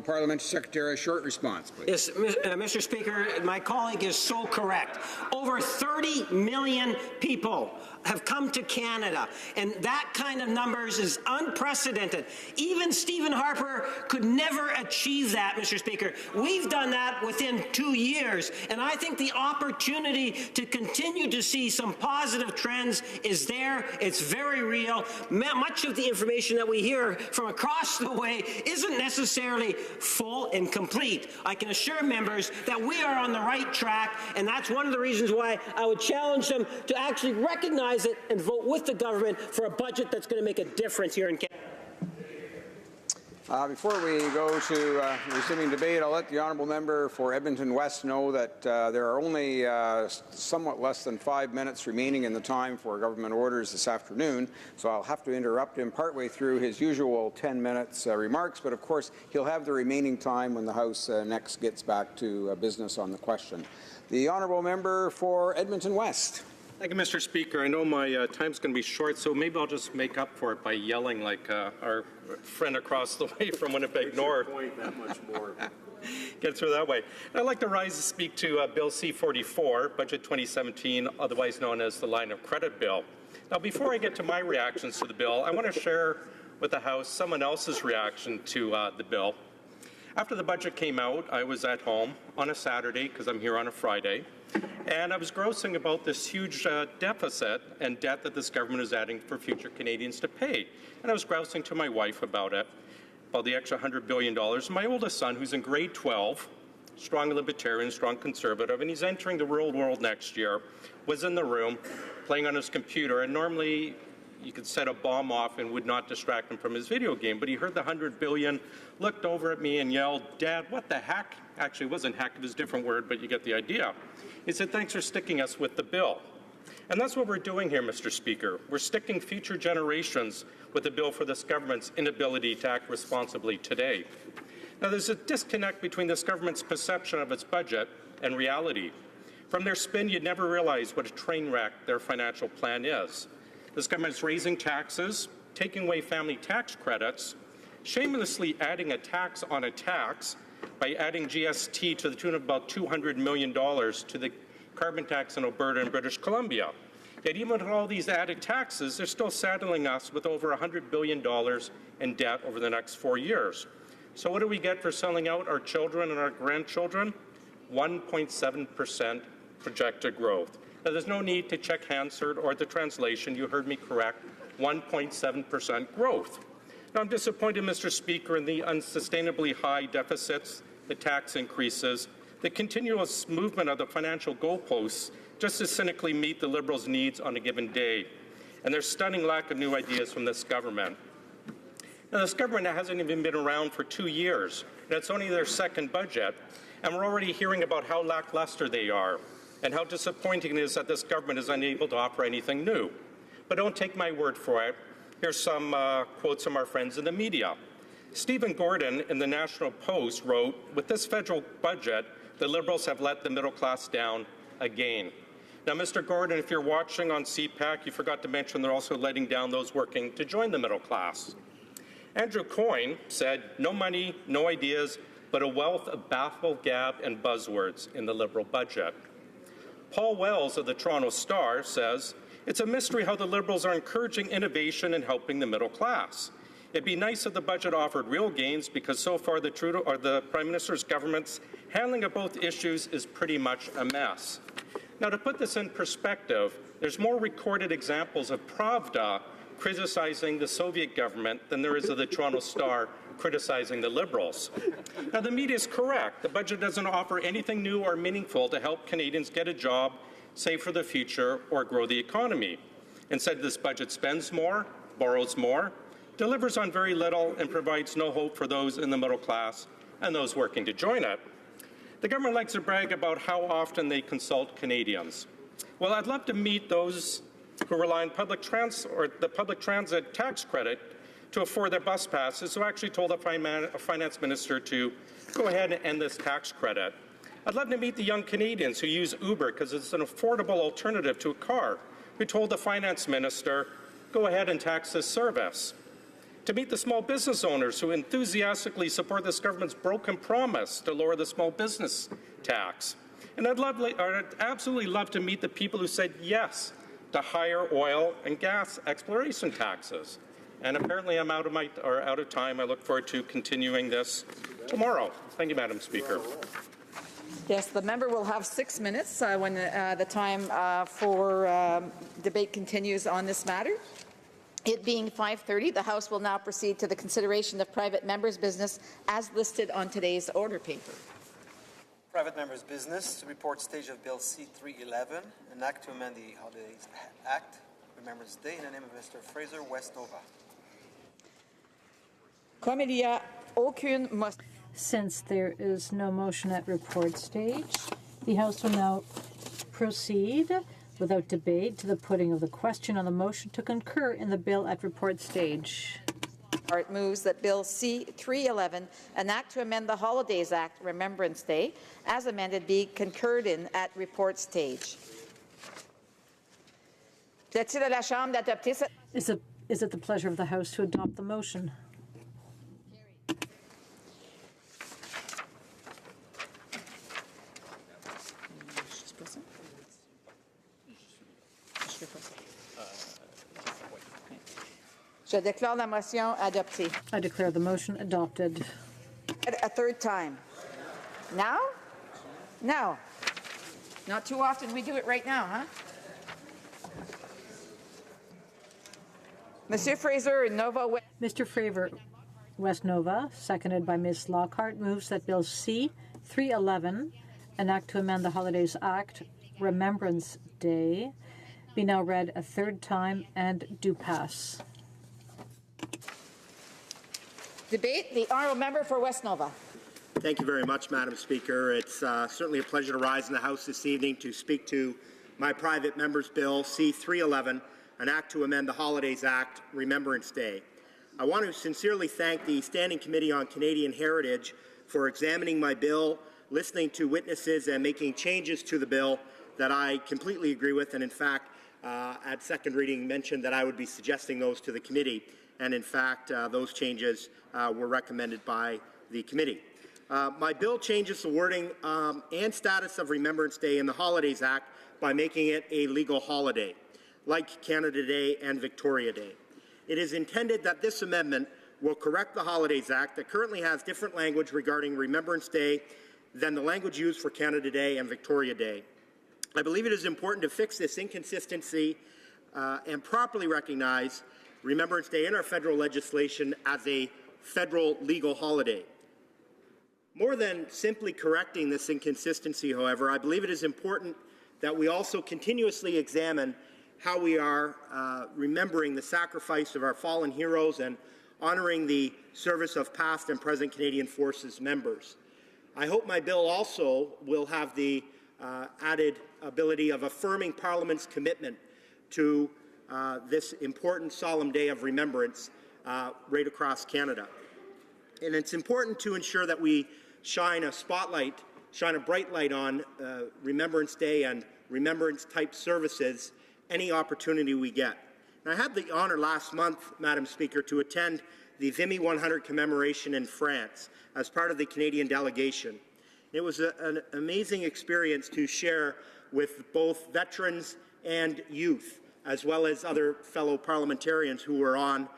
Parliamentary Secretary, a short response, please. Yes, Mr. Speaker, my colleague is so correct. Over 30 million people have come to Canada, and that kind of numbers is unprecedented. Even Stephen Harper could never achieve that, Mr. Speaker. We've done that within 2 years, and I think the opportunity to continue to see some positive trends is there. It's very real. Much of the information that we hear from across the way isn't necessarily full and complete. I can assure members that we are on the right track, and that's one of the reasons why I would challenge them to actually recognize it and vote with the government for a budget that's going to make a difference here in Canada. Before we go to resuming debate, I'll let the honourable member for Edmonton West know that there are only somewhat less than 5 minutes remaining in the time for government orders this afternoon, so I'll have to interrupt him partway through his usual 10 minutes remarks, but of course he'll have the remaining time when the House next gets back to business on the question. The honourable member for Edmonton West. Thank you, Mr. Speaker. I know my time's going to be short, so maybe I'll just make up for it by yelling like our friend across the way from Winnipeg North. That much more. Get through that way. I'd like to rise to speak to Bill C-44, Budget 2017, otherwise known as the Line of Credit Bill. Now, before I get to my reactions to the bill, I want to share with the House someone else's reaction to the bill. After the budget came out, I was at home on a Saturday, because I'm here on a Friday, and I was grousing about this huge deficit and debt that this government is adding for future Canadians to pay. And I was grousing to my wife about it, about the extra $100 billion. My oldest son, who's in grade 12, strong libertarian, strong conservative, and he's entering the real world next year, was in the room playing on his computer, and normally you could set a bomb off and would not distract him from his video game, but he heard the $100 billion, looked over at me and yelled, "Dad, what the heck?" Actually, it wasn't heck, it was a different word, but you get the idea. He said, "Thanks for sticking us with the bill." And that's what we're doing here, Mr. Speaker. We're sticking future generations with the bill for this government's inability to act responsibly today. Now, there's a disconnect between this government's perception of its budget and reality. From their spin, you'd never realize what a train wreck their financial plan is. This government is raising taxes, taking away family tax credits, shamelessly adding a tax on a tax by adding GST to the tune of about $200 million to the carbon tax in Alberta and British Columbia. Yet even with all these added taxes, they're still saddling us with over $100 billion in debt over the next 4 years. So what do we get for selling out our children and our grandchildren? 1.7% projected growth. Now, there's no need to check Hansard or the translation. You heard me correct. 1.7% growth. Now, I'm disappointed, Mr. Speaker, in the unsustainably high deficits, the tax increases, the continuous movement of the financial goalposts just to cynically meet the Liberals' needs on a given day, and their stunning lack of new ideas from this government. Now, this government hasn't even been around for 2 years, and it's only their second budget, and we're already hearing about how lackluster they are and how disappointing it is that this government is unable to offer anything new. But don't take my word for it. Here's some quotes from our friends in the media. Stephen Gordon in the National Post wrote, "With this federal budget, the Liberals have let the middle class down again." Now, Mr. Gordon, if you're watching on CPAC, you forgot to mention they're also letting down those working to join the middle class. Andrew Coyne said, "No money, no ideas, but a wealth of baffled gab and buzzwords in the Liberal budget." Paul Wells of the Toronto Star says, "It's a mystery how the Liberals are encouraging innovation and helping the middle class. It'd be nice if the budget offered real gains because so far the Trudeau or the Prime Minister's government's handling of both issues is pretty much a mess." Now, to put this in perspective, there's more recorded examples of Pravda criticizing the Soviet government than there is of the Toronto Star criticizing the Liberals. Now, the media is correct. The budget doesn't offer anything new or meaningful to help Canadians get a job, save for the future, or grow the economy. Instead, this budget spends more, borrows more, delivers on very little, and provides no hope for those in the middle class and those working to join it. The government likes to brag about how often they consult Canadians. Well, I'd love to meet those who rely on the public transit tax credit to afford their bus passes, who actually told a finance minister to go ahead and end this tax credit. I'd love to meet the young Canadians who use Uber because it's an affordable alternative to a car, who told the finance minister, go ahead and tax this service. To meet the small business owners who enthusiastically support this government's broken promise to lower the small business tax. And I'd absolutely love to meet the people who said yes to higher oil and gas exploration taxes. And apparently I'm out of time. I look forward to continuing this tomorrow. Thank you, Madam Speaker. Yes, the member will have 6 minutes when the time for debate continues on this matter. It being 5:30, the House will now proceed to the consideration of private members' business as listed on today's order paper. Private members' business, report stage of Bill C-311, an act to amend the Holidays Act, Remembrance Day, in the name of Mr. Fraser Westnova. Since there is no motion at report stage, the House will now proceed without debate to the putting of the question on the motion to concur in the bill at report stage. It moves that Bill C-311, an act to amend the Holidays Act, Remembrance Day, as amended, be concurred in at report stage. Is it the pleasure of the House to adopt the motion? Je déclare la motion adoptée. I declare the motion adopted. A third time. Now? No. Not too often we do it right now, huh? Monsieur Fraser Nova. Mr. Fraser Westnova, seconded by Ms. Lockhart, moves that Bill C-311, an act to amend the Holidays Act, Remembrance Day, be now read a third time and do pass. Debate. The honourable member for Westnova. Thank you very much, Madam Speaker. It's certainly a pleasure to rise in the House this evening to speak to my private member's bill, C-311, an act to amend the Holidays Act, Remembrance Day. I want to sincerely thank the Standing Committee on Canadian Heritage for examining my bill, listening to witnesses, and making changes to the bill that I completely agree with, and in fact, at second reading mentioned that I would be suggesting those to the committee. And in fact, those changes were recommended by the committee. My bill changes the wording and status of Remembrance Day in the Holidays Act by making it a legal holiday, like Canada Day and Victoria Day. It is intended that this amendment will correct the Holidays Act that currently has different language regarding Remembrance Day than the language used for Canada Day and Victoria Day. I believe it is important to fix this inconsistency and properly recognize Remembrance Day in our federal legislation as a federal legal holiday. More than simply correcting this inconsistency, however, I believe it is important that we also continuously examine how we are remembering the sacrifice of our fallen heroes and honoring the service of past and present Canadian Forces members. I hope my bill also will have the added ability of affirming Parliament's commitment to this important solemn day of remembrance right across Canada. And it's important to ensure that we shine a bright light on Remembrance Day and remembrance-type services any opportunity we get. And I had the honour last month, Madam Speaker, to attend the Vimy 100 commemoration in France as part of the Canadian delegation. It was an amazing experience to share with both veterans and youth, as well as other fellow parliamentarians who were on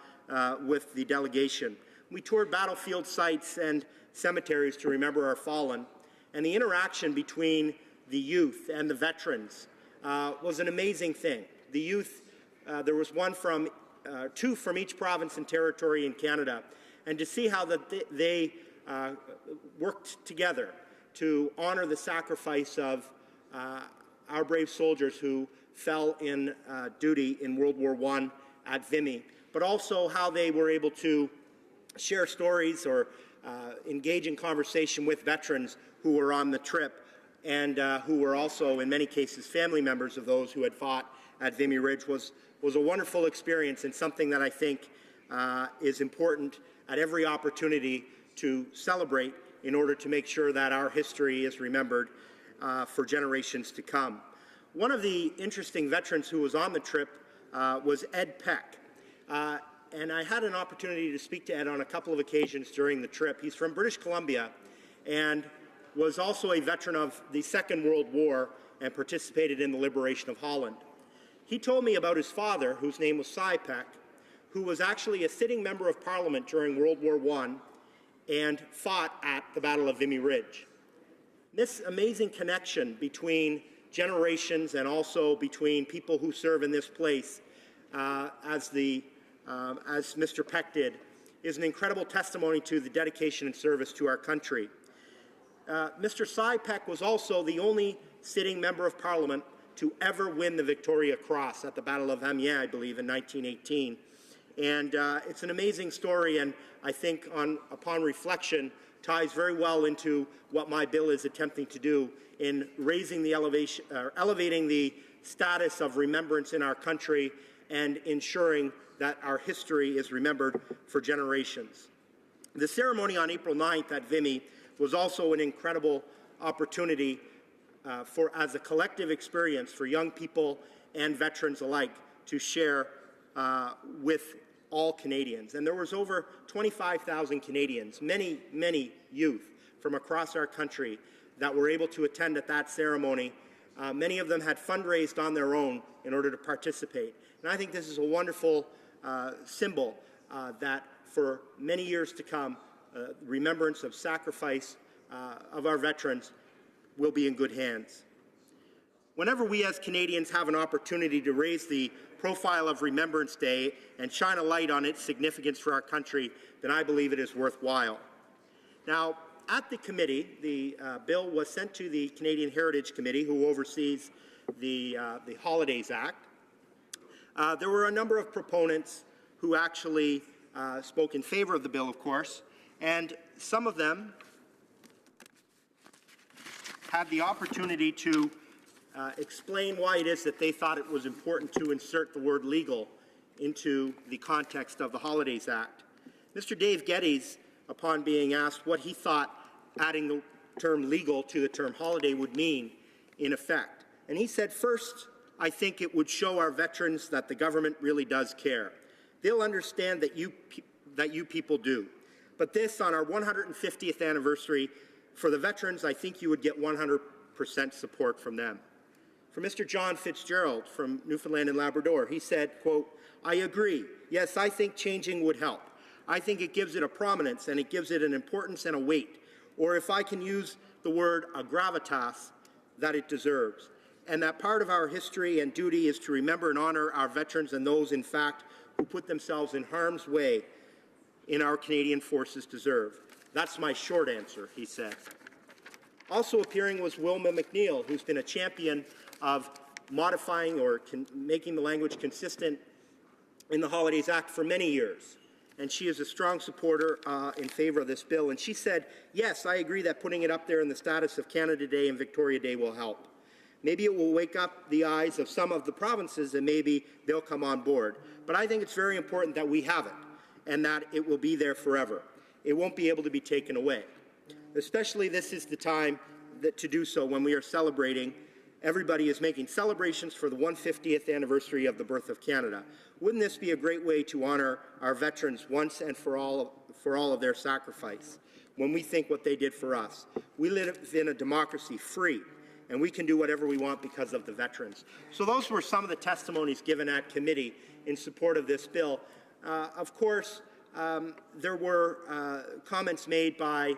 with the delegation. We toured battlefield sites and cemeteries to remember our fallen, and the interaction between the youth and the veterans was an amazing thing. The youth, there was one from two from each province and territory in Canada, and to see how they worked together to honor the sacrifice of our brave soldiers who fell in duty in World War I at Vimy, but also how they were able to share stories or engage in conversation with veterans who were on the trip and who were also, in many cases, family members of those who had fought at Vimy Ridge was a wonderful experience and something that I think is important at every opportunity to celebrate in order to make sure that our history is remembered for generations to come. One of the interesting veterans who was on the trip was Ed Peck. And I had an opportunity to speak to Ed on a couple of occasions during the trip. He's from British Columbia and was also a veteran of the Second World War and participated in the liberation of Holland. He told me about his father, whose name was Cy Peck, who was actually a sitting member of Parliament during World War I and fought at the Battle of Vimy Ridge. This amazing connection between generations and also between people who serve in this place, as Mr. Peck did, is an incredible testimony to the dedication and service to our country. Mr. Cy Peck was also the only sitting member of Parliament to ever win the Victoria Cross at the Battle of Amiens, I believe, in 1918. And it's an amazing story, and I think upon reflection ties very well into what my bill is attempting to do in raising the elevating the status of remembrance in our country and ensuring that our history is remembered for generations. The ceremony on April 9th at Vimy was also an incredible opportunity as a collective experience for young people and veterans alike to share with all Canadians. And there was over 25,000 Canadians, many, many youth from across our country that were able to attend at that ceremony. Many of them had fundraised on their own in order to participate. And I think this is a wonderful symbol that for many years to come, remembrance of sacrifice of our veterans will be in good hands. Whenever we as Canadians have an opportunity to raise the profile of Remembrance Day and shine a light on its significance for our country, then I believe it is worthwhile. Now, at the committee, the bill was sent to the Canadian Heritage Committee, who oversees the Holidays Act. There were a number of proponents who actually spoke in favor of the bill, of course, and some of them had the opportunity to explain why it is that they thought it was important to insert the word legal into the context of the Holidays Act. Mr. Dave Geddes, upon being asked what he thought adding the term legal to the term holiday would mean in effect, and he said, first, I think it would show our veterans that the government really does care. They'll understand that you people do. But this, on our 150th anniversary, for the veterans, I think you would get 100% support from them. For Mr. John Fitzgerald from Newfoundland and Labrador, he said, quote, I agree. Yes, I think changing would help. I think it gives it a prominence and it gives it an importance and a weight, or if I can use the word a gravitas, that it deserves. And that part of our history and duty is to remember and honor our veterans and those, in fact, who put themselves in harm's way in our Canadian forces deserve. That's my short answer, he said. Also appearing was Wilma McNeil, who's been a champion of modifying or making the language consistent in the Holidays Act for many years. And she is a strong supporter in favor of this bill. And she said, yes, I agree that putting it up there in the status of Canada Day and Victoria Day will help. Maybe it will wake up the eyes of some of the provinces and maybe they'll come on board. But I think it's very important that we have it and that it will be there forever. It won't be able to be taken away. Especially this is the time to do so when we are celebrating. Everybody is making celebrations for the 150th anniversary of the birth of Canada. Wouldn't this be a great way to honor our veterans once and for all of their sacrifice when we think what they did for us? We live in a democracy free, and we can do whatever we want because of the veterans. So those were some of the testimonies given at committee in support of this bill. Of course, there were comments made by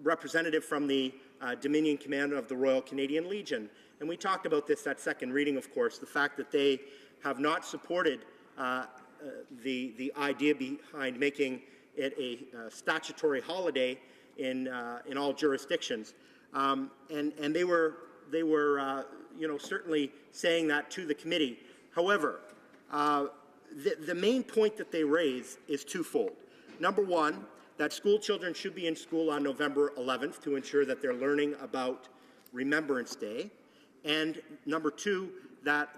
representative from the Dominion Command of the Royal Canadian Legion. And we talked about this at second reading, of course, the fact that they have not supported the idea behind making it a statutory holiday in all jurisdictions, and they were certainly saying that to the committee. However, the main point that they raise is twofold. Number one, that school children should be in school on November 11th to ensure that they're learning about Remembrance Day, and number two, that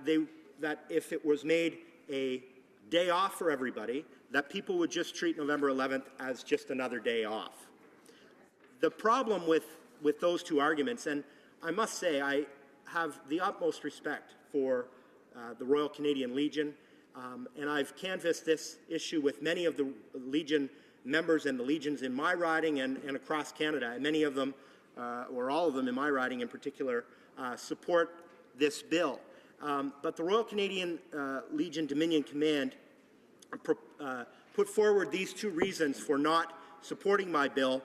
if it was made a day off for everybody, that people would just treat November 11th as just another day off. The problem with those two arguments, and I must say I have the utmost respect for the Royal Canadian Legion, and I've canvassed this issue with many of the Legion members and the Legions in my riding and across Canada, and many of them, or all of them in my riding in particular, support this bill. But the Royal Canadian Legion Dominion Command put forward these two reasons for not supporting my bill,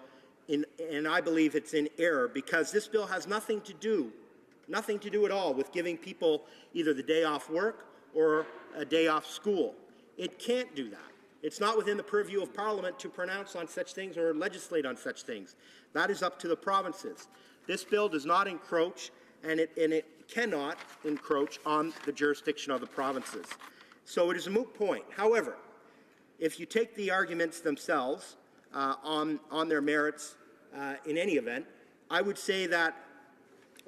and I believe it's in error, because this bill has nothing to do at all with giving people either the day off work or a day off school. It can't do that. It's not within the purview of Parliament to pronounce on such things or legislate on such things. That is up to the provinces. This bill does not encroach, and it cannot encroach on the jurisdiction of the provinces. So it is a moot point. However, if you take the arguments themselves on their merits in any event, I would say that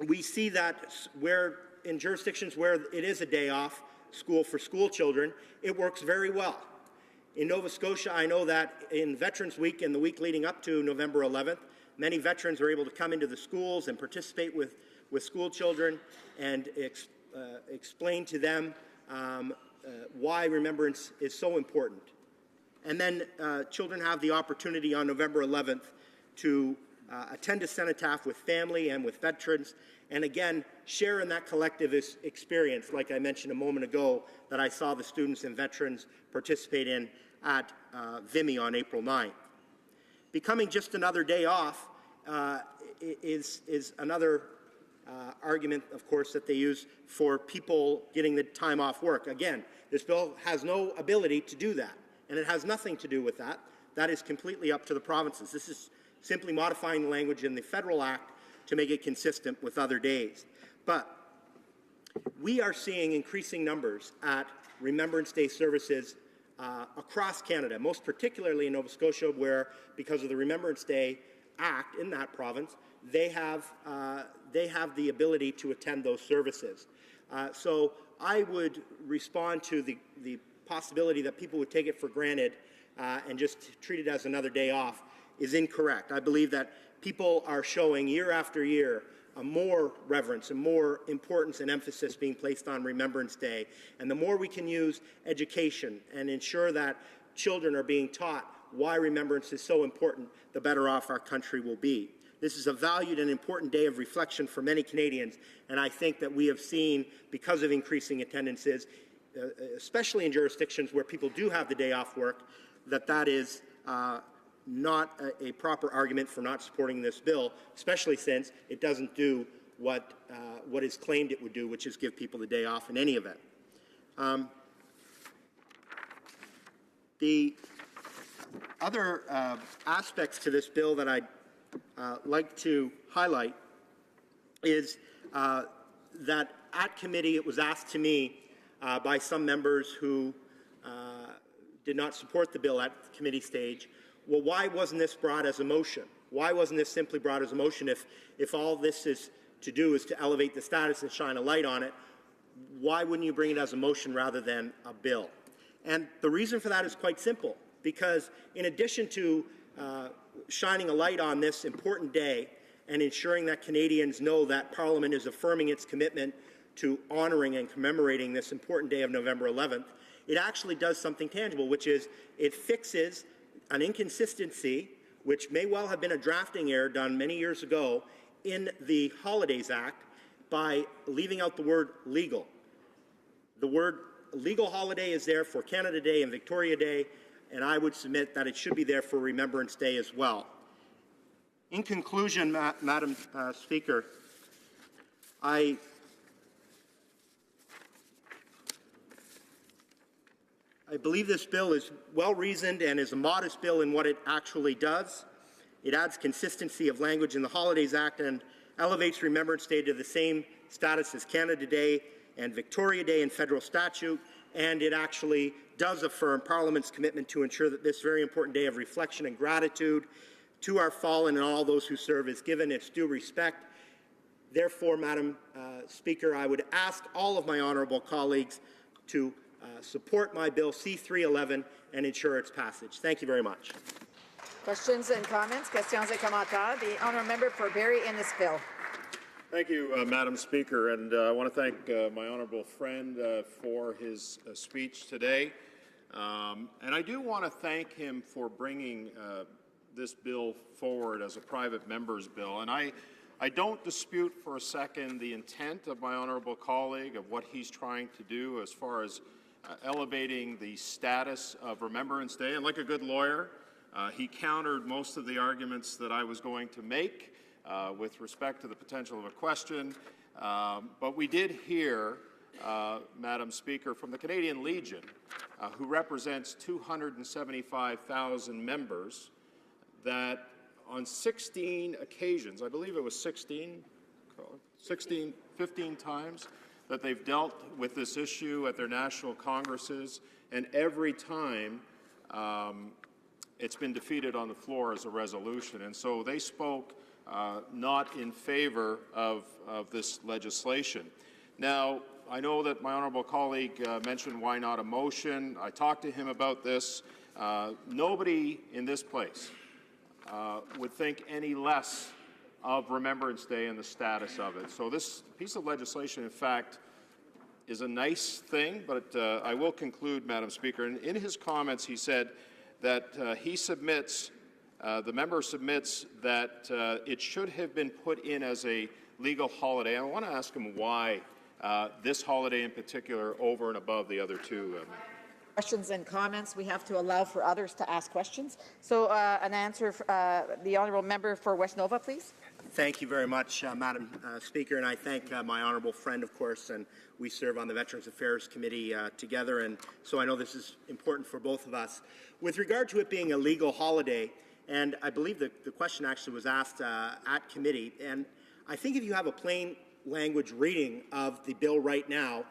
we see that where in jurisdictions where it is a day off school for school children, it works very well. In Nova Scotia, I know that in Veterans Week and the week leading up to November 11th, many veterans are able to come into the schools and participate with school children and explain to them why remembrance is so important. And then children have the opportunity on November 11th to attend a cenotaph with family and with veterans, and again, share in that collective experience, like I mentioned a moment ago, that I saw the students and veterans participate in at Vimy on April 9th. Becoming just another day off is another argument, of course, that they use for people getting the time off work. Again, this bill has no ability to do that, and it has nothing to do with that. That is completely up to the provinces. This is simply modifying the language in the Federal Act to make it consistent with other days. But we are seeing increasing numbers at Remembrance Day services across Canada, most particularly in Nova Scotia, where, because of the Remembrance Day Act in that province, they have the ability to attend those services. So I would respond to the possibility that people would take it for granted and just treat it as another day off is incorrect. I believe that people are showing year after year a more reverence and more importance and emphasis being placed on Remembrance Day. And the more we can use education and ensure that children are being taught why remembrance is so important, the better off our country will be. This is a valued and important day of reflection for many Canadians, and I think that we have seen, because of increasing attendances, especially in jurisdictions where people do have the day off work, that is not a proper argument for not supporting this bill, especially since it doesn't do what is claimed it would do, which is give people the day off in any event. The other aspects to this bill that I'd like to highlight is that at committee it was asked to me by some members who did not support the bill at the committee stage, well, why wasn't this brought as a motion? Why wasn't this simply brought as a motion if all this is to do is to elevate the status and shine a light on it? Why wouldn't you bring it as a motion rather than a bill? And the reason for that is quite simple, because in addition to shining a light on this important day and ensuring that Canadians know that Parliament is affirming its commitment to honoring and commemorating this important day of November 11th, it actually does something tangible, which is it fixes an inconsistency, which may well have been a drafting error done many years ago in the Holidays Act, by leaving out the word legal. The word legal holiday is there for Canada Day and Victoria Day, and I would submit that it should be there for Remembrance Day as well. In conclusion, Madam Speaker, I believe this bill is well-reasoned and is a modest bill in what it actually does. It adds consistency of language in the Holidays Act and elevates Remembrance Day to the same status as Canada Day and Victoria Day in federal statute, and it actually does affirm Parliament's commitment to ensure that this very important day of reflection and gratitude to our fallen and all those who serve is given its due respect. Therefore, Madam Speaker, I would ask all of my honourable colleagues to support my Bill C-311 and ensure its passage. Thank you very much. Questions and comments? Questions et commentaires. The honourable member for Barrie-Innisfil. Thank you, Madam Speaker, and I want to thank my honourable friend for his speech today. And I do want to thank him for bringing this bill forward as a private member's bill. And I don't dispute for a second the intent of my honourable colleague of what he's trying to do as far as elevating the status of Remembrance Day. And like a good lawyer, he countered most of the arguments that I was going to make with respect to the potential of a question. But we did hear, Madam Speaker, from the Canadian Legion, who represents 275,000 members, that on 16 occasions, I believe it was 15 times, that they've dealt with this issue at their national congresses, and every time it's been defeated on the floor as a resolution. And so they spoke not in favor of this legislation. Now, I know that my honourable colleague mentioned why not a motion. I talked to him about this. Nobody in this place would think any less of Remembrance Day and the status of it. So this piece of legislation, in fact, is a nice thing, but I will conclude, Madam Speaker. And in his comments, he said that he submits, the member submits that it should have been put in as a legal holiday. I want to ask him why this holiday in particular over and above the other two. Questions and comments. We have to allow for others to ask questions. So an answer, the honourable member for West Nova, please. Thank you very much, Madam Speaker, and I thank my honourable friend, of course, and we serve on the Veterans Affairs Committee together, and so I know this is important for both of us. With regard to it being a legal holiday, and I believe that the question actually was asked at committee, and I think if you have a plain language reading of the bill right now,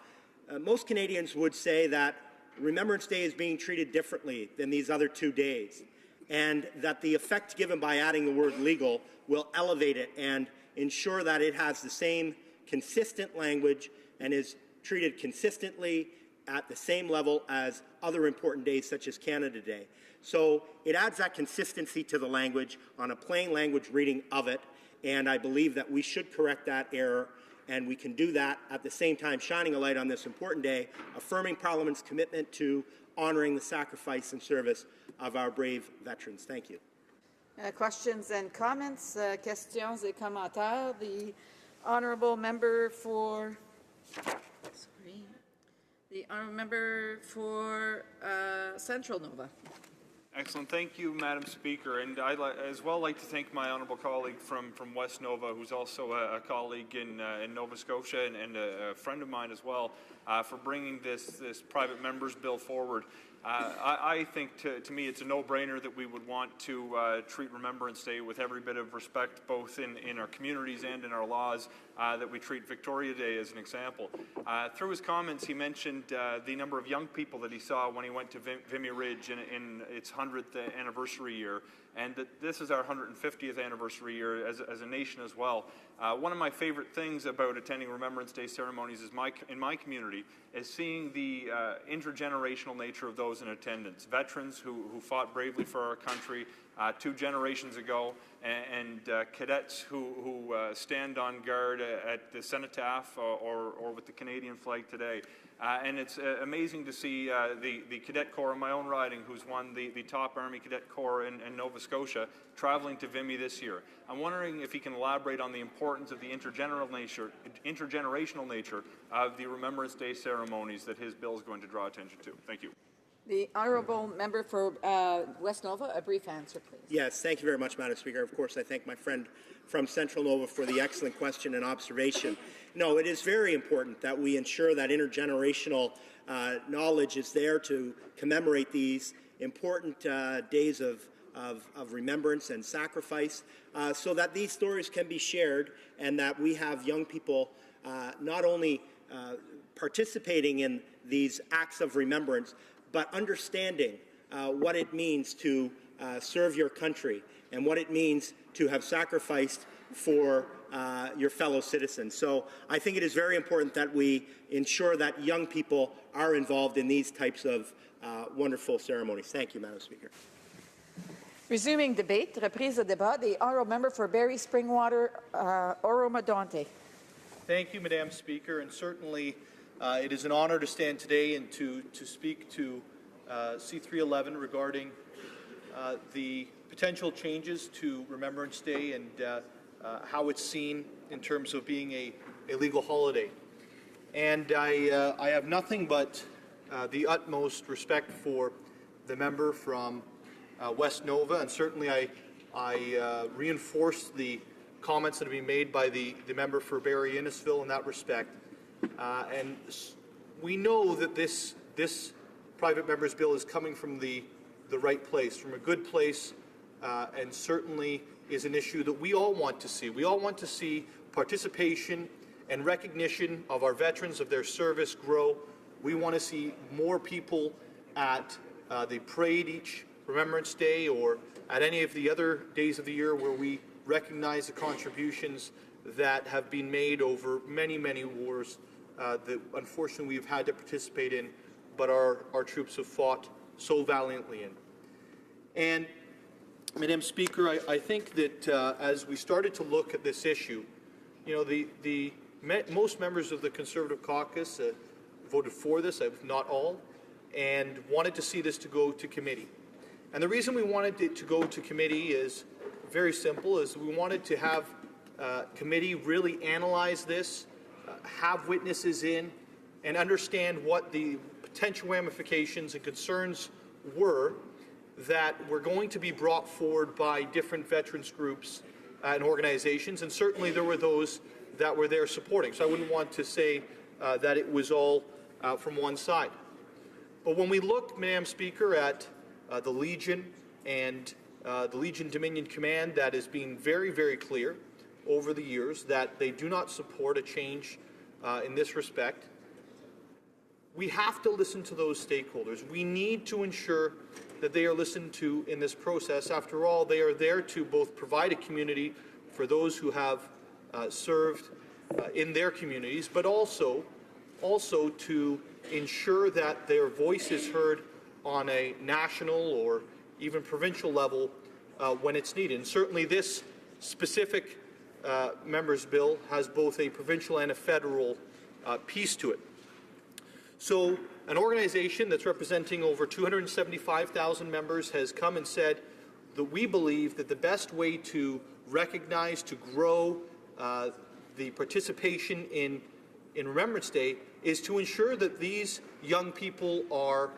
most Canadians would say that Remembrance Day is being treated differently than these other 2 days, and that the effect given by adding the word legal will elevate it and ensure that it has the same consistent language and is treated consistently at the same level as other important days such as Canada Day. So it adds that consistency to the language on a plain language reading of it, and I believe that we should correct that error, and we can do that at the same time shining a light on this important day, affirming Parliament's commitment to honouring the sacrifice and service of our brave veterans. Thank you. Questions and comments, questions et commentaires. The honourable member for, Central Nova. Excellent. Thank you, Madam Speaker. And I'd as well like to thank my honourable colleague from West Nova, who's also a colleague in Nova Scotia and a friend of mine as well, for bringing this private member's bill forward. I think, to me, it's a no-brainer that we would want to treat Remembrance Day with every bit of respect, both in our communities and in our laws, that we treat Victoria Day as an example. Through his comments, he mentioned the number of young people that he saw when he went to Vimy Ridge in its 100th anniversary year, and that this is our 150th anniversary year as a nation as well. One of my favorite things about attending Remembrance Day ceremonies in my community is seeing the intergenerational nature of those in attendance. Veterans who fought bravely for our country 2 generations ago, and cadets who stand on guard at the cenotaph or with the Canadian flag today. And it's amazing to see the Cadet Corps in my own riding, who's won the top Army Cadet Corps in Nova Scotia, traveling to Vimy this year. I'm wondering if he can elaborate on the importance of the intergenerational nature of the Remembrance Day ceremonies that his bill is going to draw attention to. Thank you. The honourable member for West Nova, a brief answer, please. Yes, thank you very much, Madam Speaker. Of course, I thank my friend from Central Nova for the excellent question and observation. No, it is very important that we ensure that intergenerational knowledge is there to commemorate these important days of remembrance and sacrifice, so that these stories can be shared and that we have young people not only participating in these acts of remembrance, but understanding what it means to serve your country and what it means to have sacrificed for your fellow citizens. So I think it is very important that we ensure that young people are involved in these types of wonderful ceremonies. Thank you, Madam Speaker. Resuming debate, reprise de débat, the honourable member for Barrie Springwater, Oro-Medonte. Thank you, Madam Speaker, and certainly it is an honour to stand today and to speak to C311 regarding the potential changes to Remembrance Day and how it's seen in terms of being a legal holiday. And I have nothing but the utmost respect for the member from West Nova, and certainly I reinforce the comments that have been made by the member for Barrie Innisfil in that respect. And we know that this private member's bill is coming from the right place, from a good place, and certainly is an issue that we all want to see. We all want to see participation and recognition of our veterans, of their service grow. We want to see more people at the parade each Remembrance Day or at any of the other days of the year where we recognize the contributions that have been made over many, many wars that unfortunately we've had to participate in, but our troops have fought so valiantly in. And, Madam Speaker, I think that as we started to look at this issue, you know, most members of the Conservative caucus voted for this, if not all, and wanted to see this to go to committee. And the reason we wanted it to go to committee is very simple, is we wanted to have committee really analyze this, have witnesses in, and understand what the potential ramifications and concerns were that were going to be brought forward by different veterans groups and organizations, and certainly there were those that were there supporting. So I wouldn't want to say that it was all from one side. But when we look, Madam Speaker, at the Legion and the Legion Dominion Command, that has been very, very clear over the years that they do not support a change in this respect. We have to listen to those stakeholders. We need to ensure that they are listened to in this process. After all, they are there to both provide a community for those who have served in their communities, but also to ensure that their voice is heard on a national or even provincial level when it's needed. And certainly this specific member's bill has both a provincial and a federal piece to it. So an organization that's representing over 275,000 members has come and said that we believe that the best way to recognize, to grow the participation in Remembrance Day is to ensure that these young people are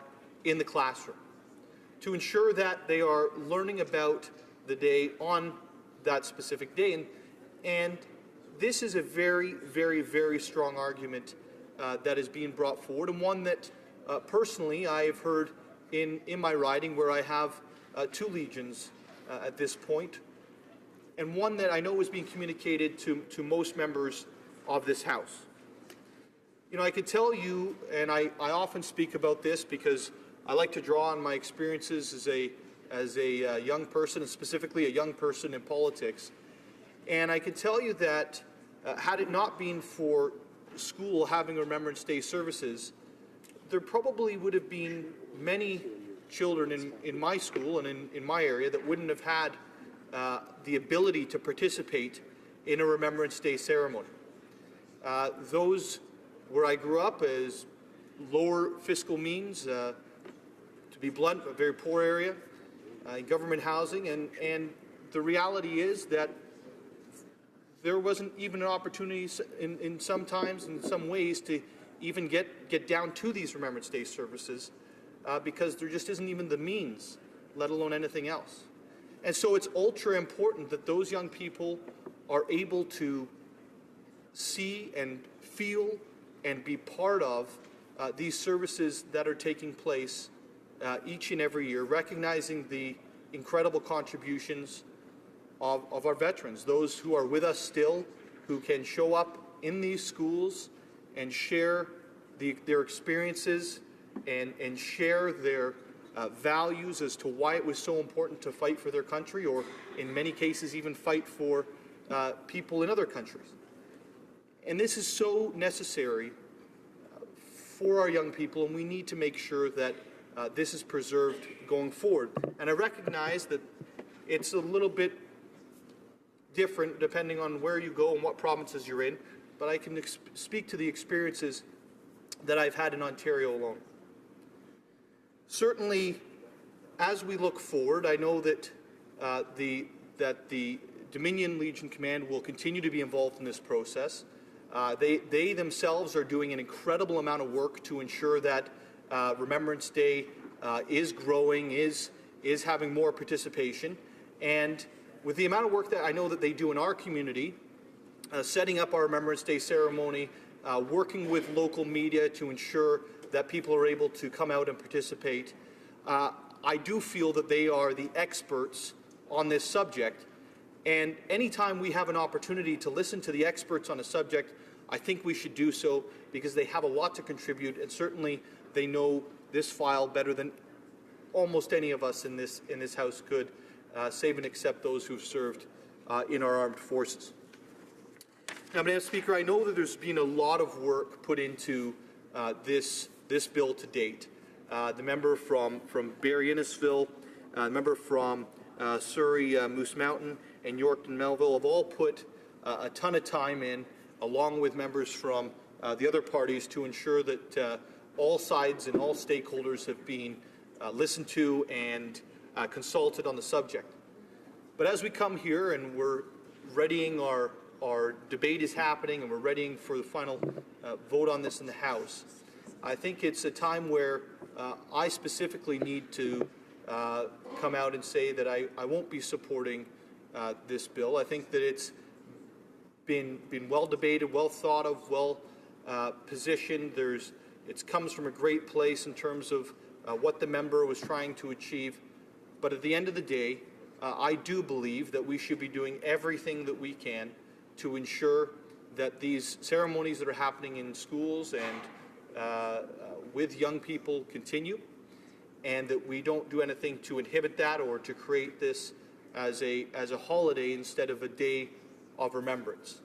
in the classroom, to ensure that they are learning about the day on that specific day. And this is a very, very, very strong argument that is being brought forward, and one that personally I have heard in my riding, where I have two legions at this point, and one that I know is being communicated to most members of this House. You know, I could tell you, and I often speak about this because I like to draw on my experiences as a young person, and specifically a young person in politics. And I can tell you that had it not been for school having Remembrance Day services, there probably would have been many children in my school and in my area that wouldn't have had the ability to participate in a Remembrance Day ceremony. Those where I grew up as lower fiscal means, to be blunt, a very poor area, in government housing, and the reality is that there wasn't even an opportunity in some times, in some ways, to even get down to these Remembrance Day services because there just isn't even the means, let alone anything else. And so it's ultra important that those young people are able to see and feel and be part of these services that are taking place each and every year, recognizing the incredible contributions of our veterans, those who are with us still, who can show up in these schools and share their experiences and share their values as to why it was so important to fight for their country, or in many cases even fight for people in other countries. And this is so necessary for our young people, and we need to make sure that this is preserved going forward. And I recognize that it's a little bit different depending on where you go and what provinces you're in, but I can speak to the experiences that I've had in Ontario alone. Certainly, as we look forward, I know that the Dominion Legion Command will continue to be involved in this process. They themselves are doing an incredible amount of work to ensure that Remembrance Day is growing, is having more participation. And with the amount of work that I know that they do in our community, setting up our Remembrance Day ceremony, working with local media to ensure that people are able to come out and participate, I do feel that they are the experts on this subject. And anytime we have an opportunity to listen to the experts on a subject, I think we should do so, because they have a lot to contribute, and certainly they know this file better than almost any of us in this House could, save and except those who've served in our armed forces. Now, Madam Speaker, I know that there's been a lot of work put into this bill to date. The member from Barrie Innisfil, the member from Surrey Moose Mountain, and Yorkton Melville have all put a ton of time in, along with members from the other parties, to ensure that all sides and all stakeholders have been listened to and consulted on the subject. But as we come here and we're readying our debate is happening and we're readying for the final vote on this in the House, I think it's a time where I specifically need to come out and say that I won't be supporting this bill. I think that it's been well debated, well thought of, well positioned. It comes from a great place in terms of what the member was trying to achieve. But at the end of the day, I do believe that we should be doing everything that we can to ensure that these ceremonies that are happening in schools and with young people continue, and that we don't do anything to inhibit that or to create this as a holiday instead of a day of remembrance.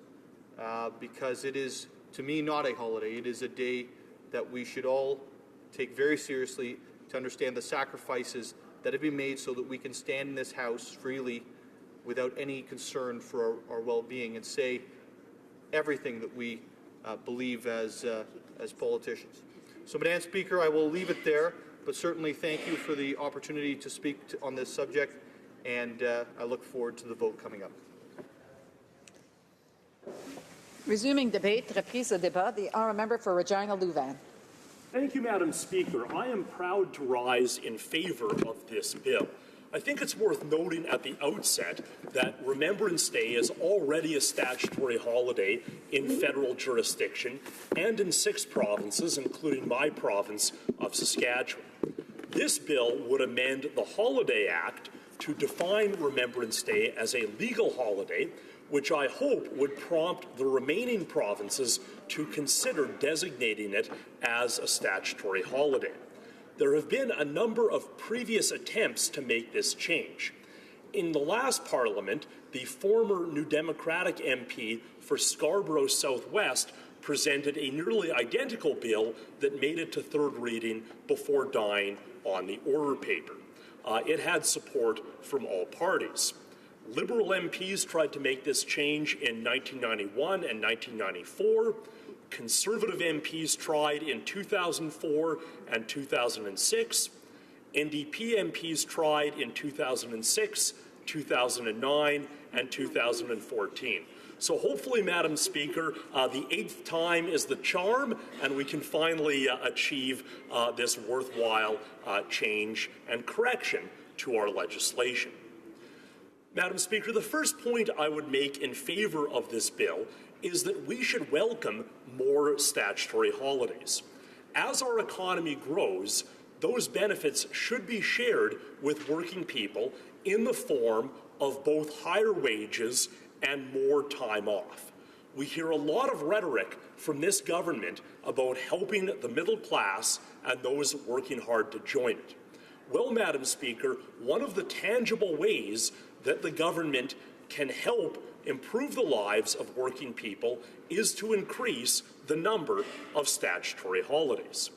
Because it is, to me, not a holiday. It is a day that we should all take very seriously, to understand the sacrifices that have been made so that we can stand in this House freely without any concern for our well-being, and say everything that we believe as politicians. So, Madam Speaker, I will leave it there, but certainly thank you for the opportunity to speak on this subject, and I look forward to the vote coming up. Resuming debate, reprise de débat, the honourable member for Regina Louvain. Thank you, Madam Speaker. I am proud to rise in favor of this bill. I think it's worth noting at the outset that Remembrance Day is already a statutory holiday in federal jurisdiction and in 6 provinces, including my province of Saskatchewan. This bill would amend the Holiday Act to define Remembrance Day as a legal holiday, which I hope would prompt the remaining provinces to consider designating it as a statutory holiday. There have been a number of previous attempts to make this change. In the last Parliament, the former New Democratic MP for Scarborough Southwest presented a nearly identical bill that made it to 3rd reading before dying on the order paper. It had support from all parties. Liberal MPs tried to make this change in 1991 and 1994. Conservative MPs tried in 2004 and 2006. NDP MPs tried in 2006, 2009, and 2014. So hopefully, Madam Speaker, the 8th time is the charm, and we can finally achieve this worthwhile change and correction to our legislation. Madam Speaker, the first point I would make in favor of this bill is that we should welcome more statutory holidays. As our economy grows, those benefits should be shared with working people in the form of both higher wages and more time off. We hear a lot of rhetoric from this government about helping the middle class and those working hard to join it. Well, Madam Speaker, one of the tangible ways that the government can help improve the lives of working people is to increase the number of statutory holidays.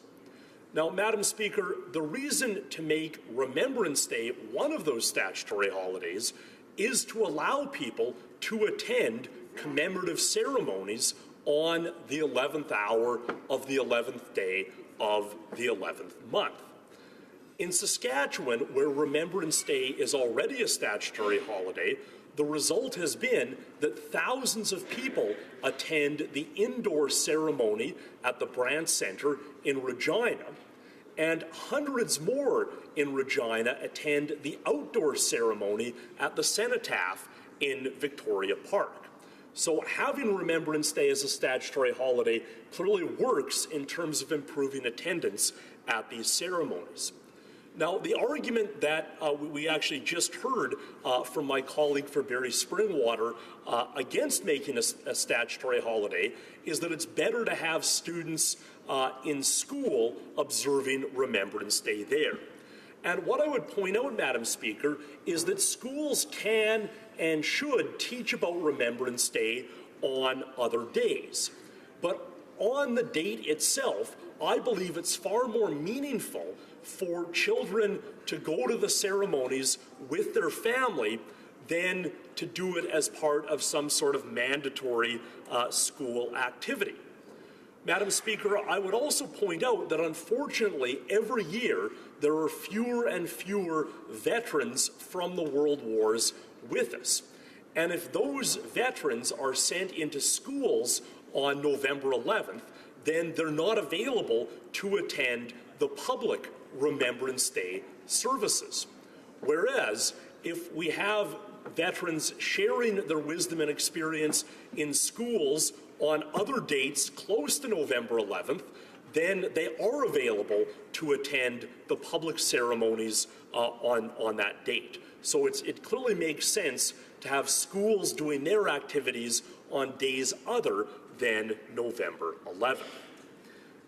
Now, Madam Speaker, the reason to make Remembrance Day one of those statutory holidays is to allow people to attend commemorative ceremonies on the 11th hour of the 11th day of the 11th month. In Saskatchewan, where Remembrance Day is already a statutory holiday, the result has been that thousands of people attend the indoor ceremony at the Brant Centre in Regina, and hundreds more in Regina attend the outdoor ceremony at the Cenotaph in Victoria Park. So having Remembrance Day as a statutory holiday clearly works in terms of improving attendance at these ceremonies. Now, the argument that we actually just heard from my colleague for Barrie Springwater against making a statutory holiday is that it's better to have students in school observing Remembrance Day there. And what I would point out, Madam Speaker, is that schools can and should teach about Remembrance Day on other days. But on the date itself, I believe it's far more meaningful for children to go to the ceremonies with their family than to do it as part of some sort of mandatory school activity. Madam Speaker, I would also point out that unfortunately every year there are fewer and fewer veterans from the world wars with us. And if those veterans are sent into schools on November 11th, then they're not available to attend the public Remembrance Day services. Whereas if we have veterans sharing their wisdom and experience in schools on other dates close to November 11th, then they are available to attend the public ceremonies on that date. So it clearly makes sense to have schools doing their activities on days other than November 11th.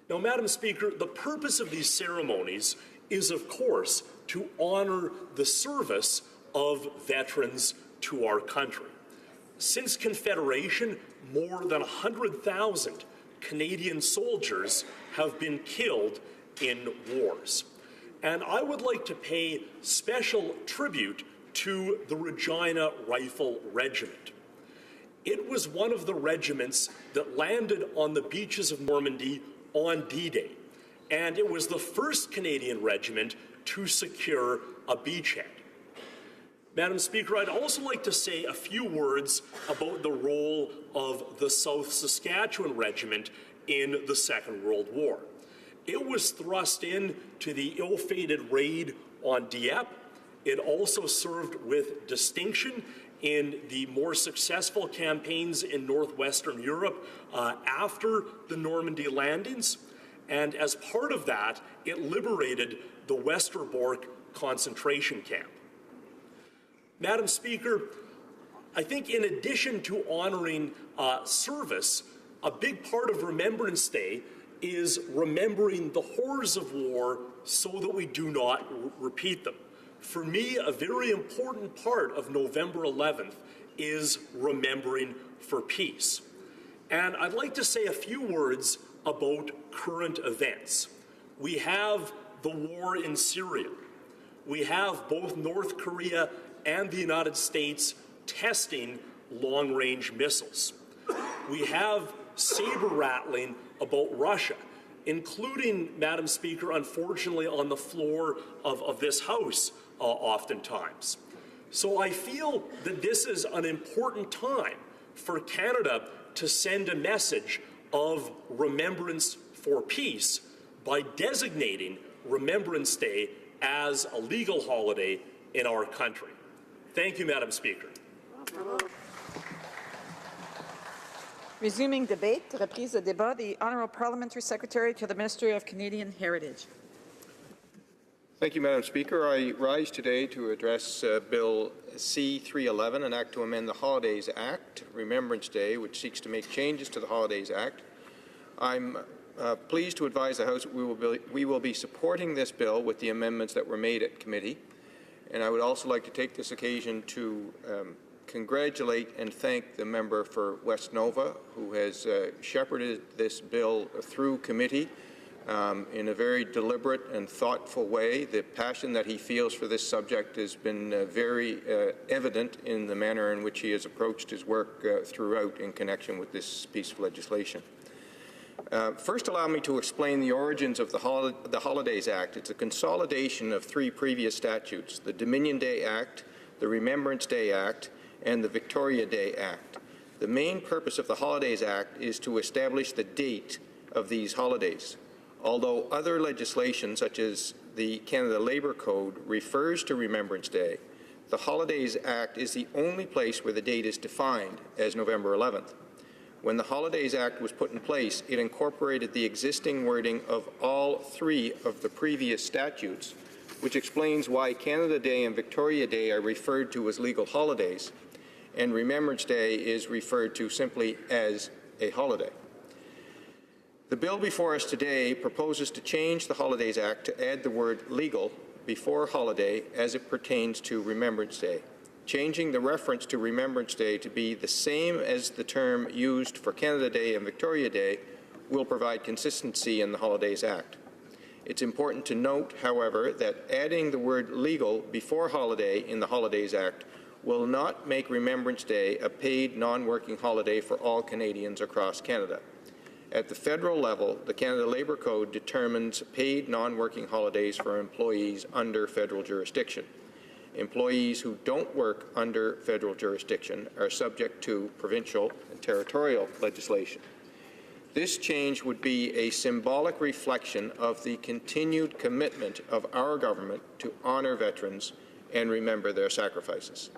Now, Madam Speaker, the purpose of these ceremonies is, of course, to honor the service of veterans to our country. Since Confederation, more than 100,000 Canadian soldiers have been killed in wars. And I would like to pay special tribute to the Regina Rifle Regiment. It was one of the regiments that landed on the beaches of Normandy on D-Day, and it was the first Canadian regiment to secure a beachhead. Madam Speaker, I'd also like to say a few words about the role of the South Saskatchewan Regiment in the Second World War. It was thrust into the ill-fated raid on Dieppe. It also served with distinction in the more successful campaigns in northwestern Europe after the Normandy landings. And as part of that, it liberated the Westerbork concentration camp. Madam Speaker, I think in addition to honoring service, a big part of Remembrance Day is remembering the horrors of war so that we do not repeat them. For me, a very important part of November 11th is remembering for peace. And I'd like to say a few words about current events. We have the war in Syria. We have both North Korea and the United States testing long-range missiles. We have saber-rattling about Russia, including, Madam Speaker, unfortunately on the floor of this House oftentimes. So I feel that this is an important time for Canada to send a message of remembrance for peace by designating Remembrance Day as a legal holiday in our country. Thank you, Madam Speaker. Resuming debate, reprise de débat, the Honourable Parliamentary Secretary to the Ministry of Canadian Heritage. Thank you, Madam Speaker. I rise today to address Bill C-311, an act to amend the Holidays Act, Remembrance Day, which seeks to make changes to the Holidays Act. I'm pleased to advise the House that we will be supporting this bill with the amendments that were made at committee. And I would also like to take this occasion to congratulate and thank the member for West Nova, who has shepherded this bill through committee in a very deliberate and thoughtful way. The passion that he feels for this subject has been very evident in the manner in which he has approached his work throughout in connection with this piece of legislation. First, allow me to explain the origins of the Holidays Act. It's a consolidation of three previous statutes: the Dominion Day Act, the Remembrance Day Act, and the Victoria Day Act. The main purpose of the Holidays Act is to establish the date of these holidays. Although other legislation, such as the Canada Labour Code, refers to Remembrance Day, the Holidays Act is the only place where the date is defined as November 11th. When the Holidays Act was put in place, it incorporated the existing wording of all three of the previous statutes, which explains why Canada Day and Victoria Day are referred to as legal holidays, and Remembrance Day is referred to simply as a holiday. The bill before us today proposes to change the Holidays Act to add the word legal before holiday as it pertains to Remembrance Day, changing the reference to Remembrance Day to be the same as the term used for Canada Day and Victoria Day will provide consistency in the Holidays Act. It's important to note, however, that adding the word legal before holiday in the Holidays Act will not make Remembrance Day a paid non-working holiday for all Canadians across Canada. At the federal level, the Canada Labour Code determines paid non-working holidays for employees under federal jurisdiction. Employees who don't work under federal jurisdiction are subject to provincial and territorial legislation. This change would be a symbolic reflection of the continued commitment of our government to honour veterans and remember their sacrifices.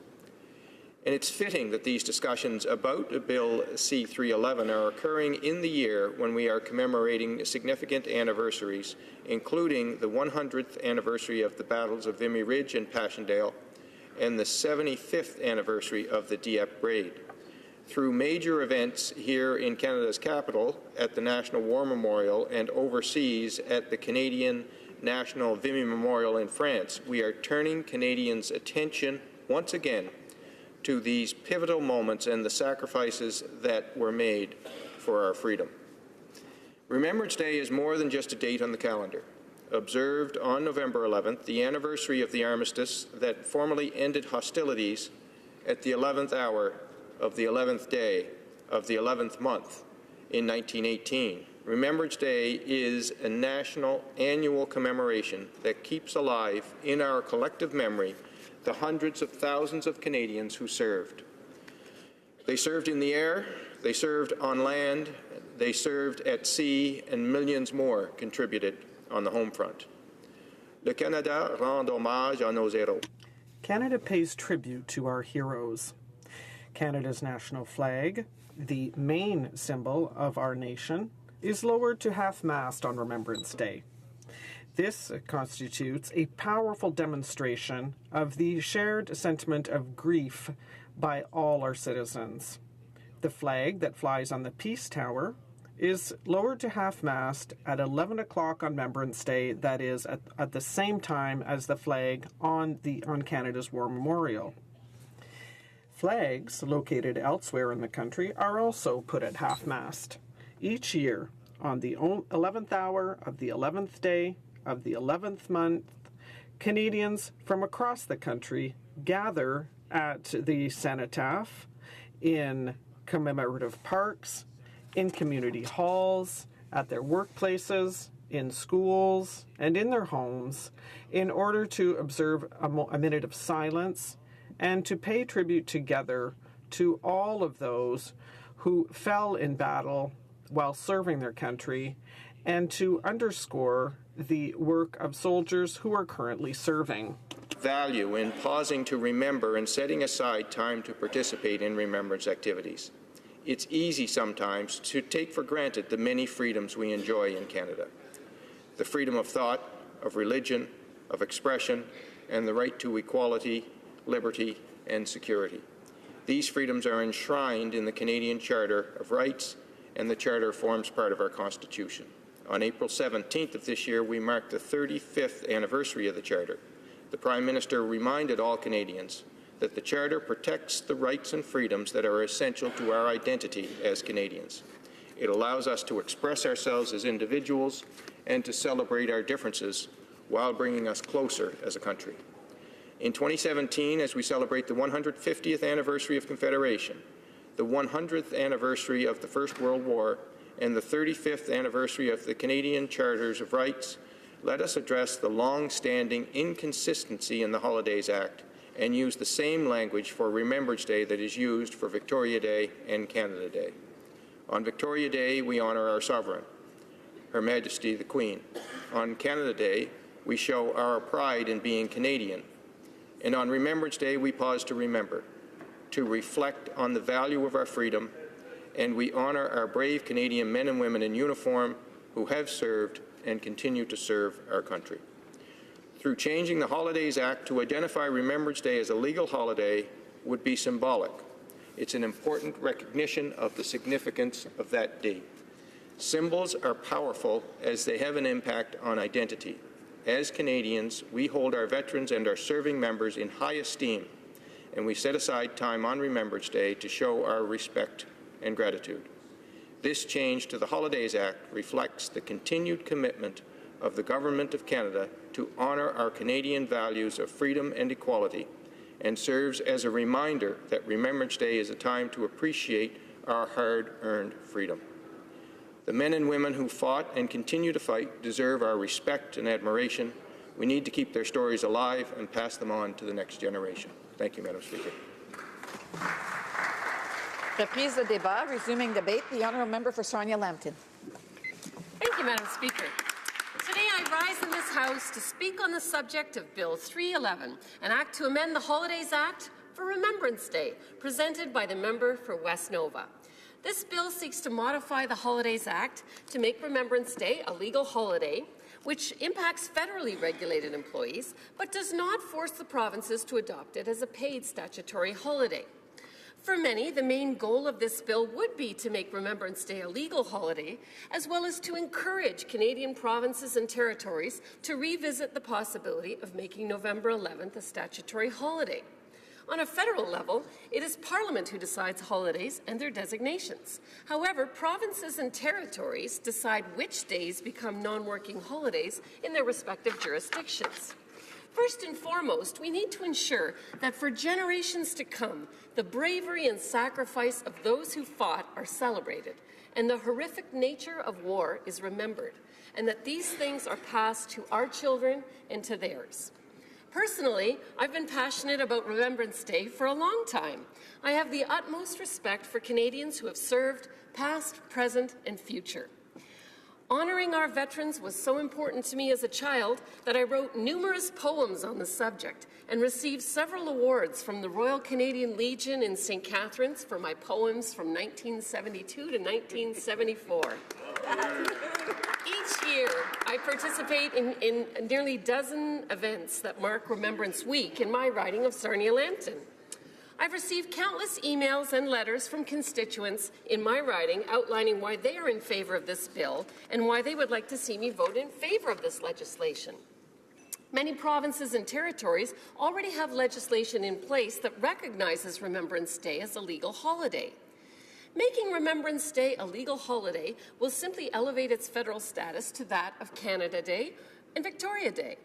And it's fitting that these discussions about Bill C-311 are occurring in the year when we are commemorating significant anniversaries, including the 100th anniversary of the battles of Vimy Ridge and Passchendaele and the 75th anniversary of the Dieppe Raid. Through major events here in Canada's capital, at the National War Memorial, and overseas at the Canadian National Vimy Memorial in France, we are turning Canadians' attention once again to these pivotal moments and the sacrifices that were made for our freedom. Remembrance Day is more than just a date on the calendar. Observed on November 11th, the anniversary of the armistice that formally ended hostilities at the 11th hour of the 11th day of the 11th month in 1918. Remembrance Day is a national annual commemoration that keeps alive in our collective memory the hundreds of thousands of Canadians who served. They served in the air, they served on land, they served at sea, and millions more contributed on the home front. Le Canada rend hommage à nos héros. Canada pays tribute to our heroes. Canada's national flag, the main symbol of our nation, is lowered to half-mast on Remembrance Day. This constitutes a powerful demonstration of the shared sentiment of grief by all our citizens. The flag that flies on the Peace Tower is lowered to half-mast at 11 o'clock on Remembrance Day, that is, at the same time as the flag on Canada's War Memorial. Flags located elsewhere in the country are also put at half-mast. Each year, on the 11th hour of the 11th day of the 11th month, Canadians from across the country gather at the cenotaph, in commemorative parks, in community halls, at their workplaces, in schools, and in their homes, in order to observe a minute of silence and to pay tribute together to all of those who fell in battle while serving their country, and to underscore the work of soldiers who are currently serving. Value in pausing to remember and setting aside time to participate in remembrance activities. It's easy sometimes to take for granted the many freedoms we enjoy in Canada. The freedom of thought, of religion, of expression, and the right to equality, liberty, and security. These freedoms are enshrined in the Canadian Charter of Rights, and the Charter forms part of our Constitution. On April 17th of this year, we marked the 35th anniversary of the Charter. The Prime Minister reminded all Canadians that the Charter protects the rights and freedoms that are essential to our identity as Canadians. It allows us to express ourselves as individuals and to celebrate our differences while bringing us closer as a country. In 2017, as we celebrate the 150th anniversary of Confederation, the 100th anniversary of the First World War, and the 35th anniversary of the Canadian Charters of Rights, let us address the long-standing inconsistency in the Holidays Act and use the same language for Remembrance Day that is used for Victoria Day and Canada Day. On Victoria Day, we honour our Sovereign, Her Majesty the Queen. On Canada Day, we show our pride in being Canadian. And on Remembrance Day, we pause to remember, to reflect on the value of our freedom, and we honour our brave Canadian men and women in uniform who have served and continue to serve our country. Through changing the Holidays Act to identify Remembrance Day as a legal holiday would be symbolic. It's an important recognition of the significance of that date. Symbols are powerful as they have an impact on identity. As Canadians, we hold our veterans and our serving members in high esteem, and we set aside time on Remembrance Day to show our respect and gratitude. This change to the Holidays Act reflects the continued commitment of the Government of Canada to honour our Canadian values of freedom and equality, and serves as a reminder that Remembrance Day is a time to appreciate our hard-earned freedom. The men and women who fought and continue to fight deserve our respect and admiration. We need to keep their stories alive and pass them on to the next generation. Thank you, Madam Speaker. Reprise de débat, resuming debate. The honourable member for Sarnia-Lambton. Thank you, Madam Speaker. Today I rise in this House to speak on the subject of Bill 311, an act to amend the Holidays Act for Remembrance Day, presented by the member for West Nova. This bill seeks to modify the Holidays Act to make Remembrance Day a legal holiday, which impacts federally regulated employees, but does not force the provinces to adopt it as a paid statutory holiday. For many, the main goal of this bill would be to make Remembrance Day a legal holiday, as well as to encourage Canadian provinces and territories to revisit the possibility of making November 11th a statutory holiday. On a federal level, it is Parliament who decides holidays and their designations. However, provinces and territories decide which days become non-working holidays in their respective jurisdictions. First and foremost, we need to ensure that for generations to come, the bravery and sacrifice of those who fought are celebrated, and the horrific nature of war is remembered, and that these things are passed to our children and to theirs. Personally, I've been passionate about Remembrance Day for a long time. I have the utmost respect for Canadians who have served, past, present, and future. Honouring our veterans was so important to me as a child that I wrote numerous poems on the subject and received several awards from the Royal Canadian Legion in St. Catharines for my poems from 1972 to 1974. Each year, I participate in nearly a dozen events that mark Remembrance Week in my riding of Sarnia-Lambton. I've received countless emails and letters from constituents in my riding outlining why they are in favour of this bill and why they would like to see me vote in favour of this legislation. Many provinces and territories already have legislation in place that recognizes Remembrance Day as a legal holiday. Making Remembrance Day a legal holiday will simply elevate its federal status to that of Canada Day and Victoria Day.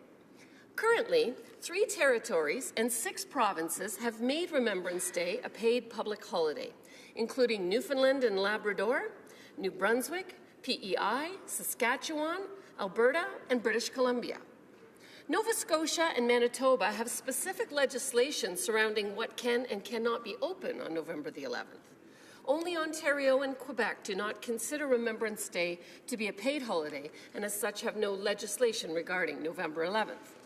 Currently, 3 territories and 6 provinces have made Remembrance Day a paid public holiday, including Newfoundland and Labrador, New Brunswick, PEI, Saskatchewan, Alberta, and British Columbia. Nova Scotia and Manitoba have specific legislation surrounding what can and cannot be open on November the 11th. Only Ontario and Quebec do not consider Remembrance Day to be a paid holiday and as such have no legislation regarding November 11th.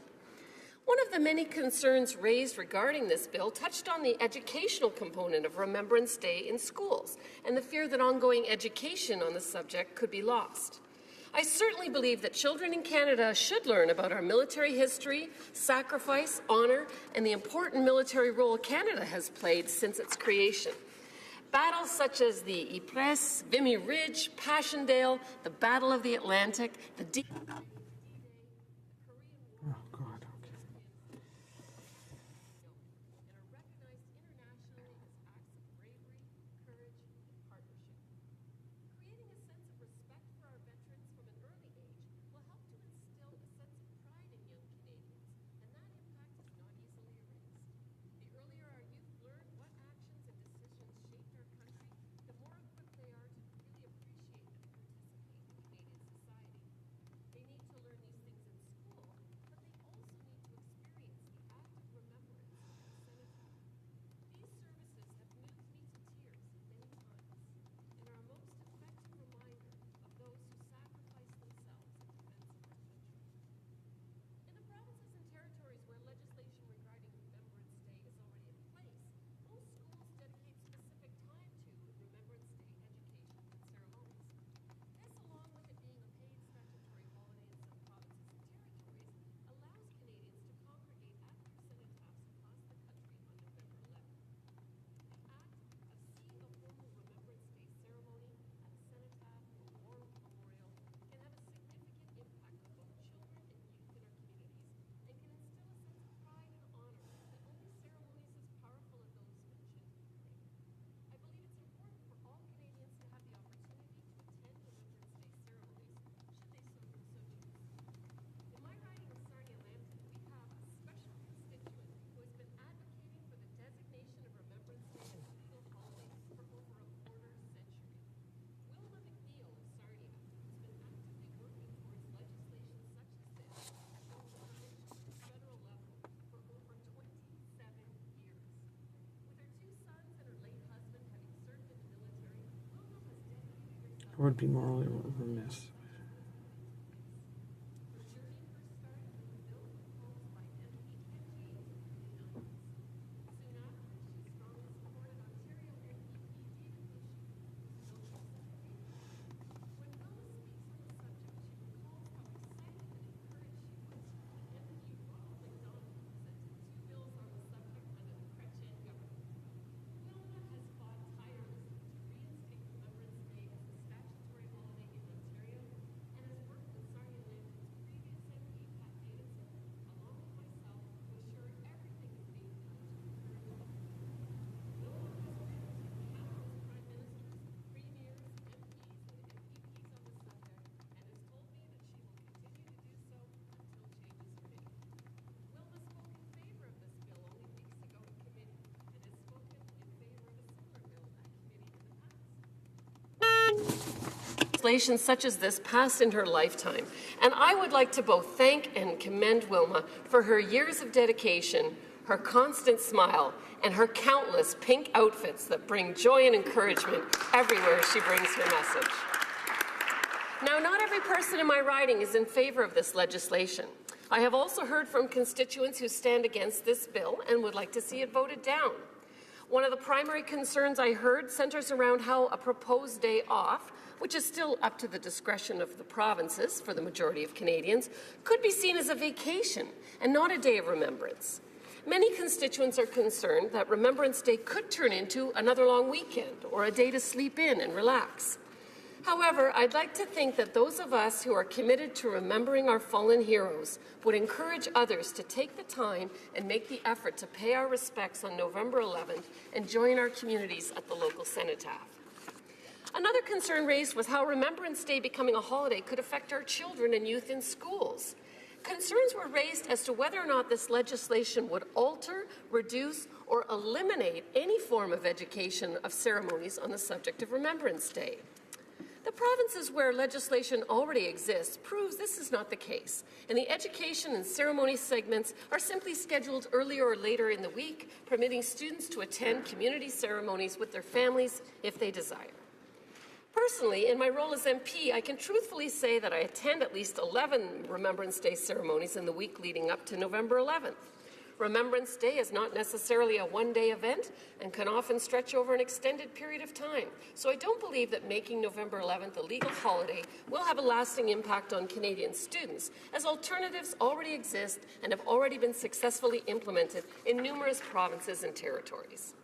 One of the many concerns raised regarding this bill touched on the educational component of Remembrance Day in schools and the fear that ongoing education on the subject could be lost. I certainly believe that children in Canada should learn about our military history, sacrifice, honour, and the important military role Canada has played since its creation. Battles such as the Ypres, Vimy Ridge, Passchendaele, the Battle of the Atlantic, the I would be morally remiss. Legislation such as this passed in her lifetime, and I would like to both thank and commend Wilma for her years of dedication, her constant smile, and her countless pink outfits that bring joy and encouragement everywhere she brings her message. Now, not every person in my riding is in favour of this legislation. I have also heard from constituents who stand against this bill and would like to see it voted down. One of the primary concerns I heard centres around how a proposed day off, which is still up to the discretion of the provinces for the majority of Canadians, could be seen as a vacation and not a day of remembrance. Many constituents are concerned that Remembrance Day could turn into another long weekend or a day to sleep in and relax. However, I'd like to think that those of us who are committed to remembering our fallen heroes would encourage others to take the time and make the effort to pay our respects on November 11th and join our communities at the local cenotaph. Another concern raised was how Remembrance Day becoming a holiday could affect our children and youth in schools. Concerns were raised as to whether or not this legislation would alter, reduce, or eliminate any form of education of ceremonies on the subject of Remembrance Day. The The provinces where legislation already exists proves this is not the case, and the education and ceremony segments are simply scheduled earlier or later in the week, permitting students to attend community ceremonies with their families if they desire. Personally, in my role as MP, I can truthfully say that I attend at least 11 Remembrance Day ceremonies in the week leading up to November 11th. Remembrance Day is not necessarily a one-day event and can often stretch over an extended period of time. So I don't believe that making November 11th a legal holiday will have a lasting impact on Canadian students, as alternatives already exist and have already been successfully implemented in numerous provinces and territories.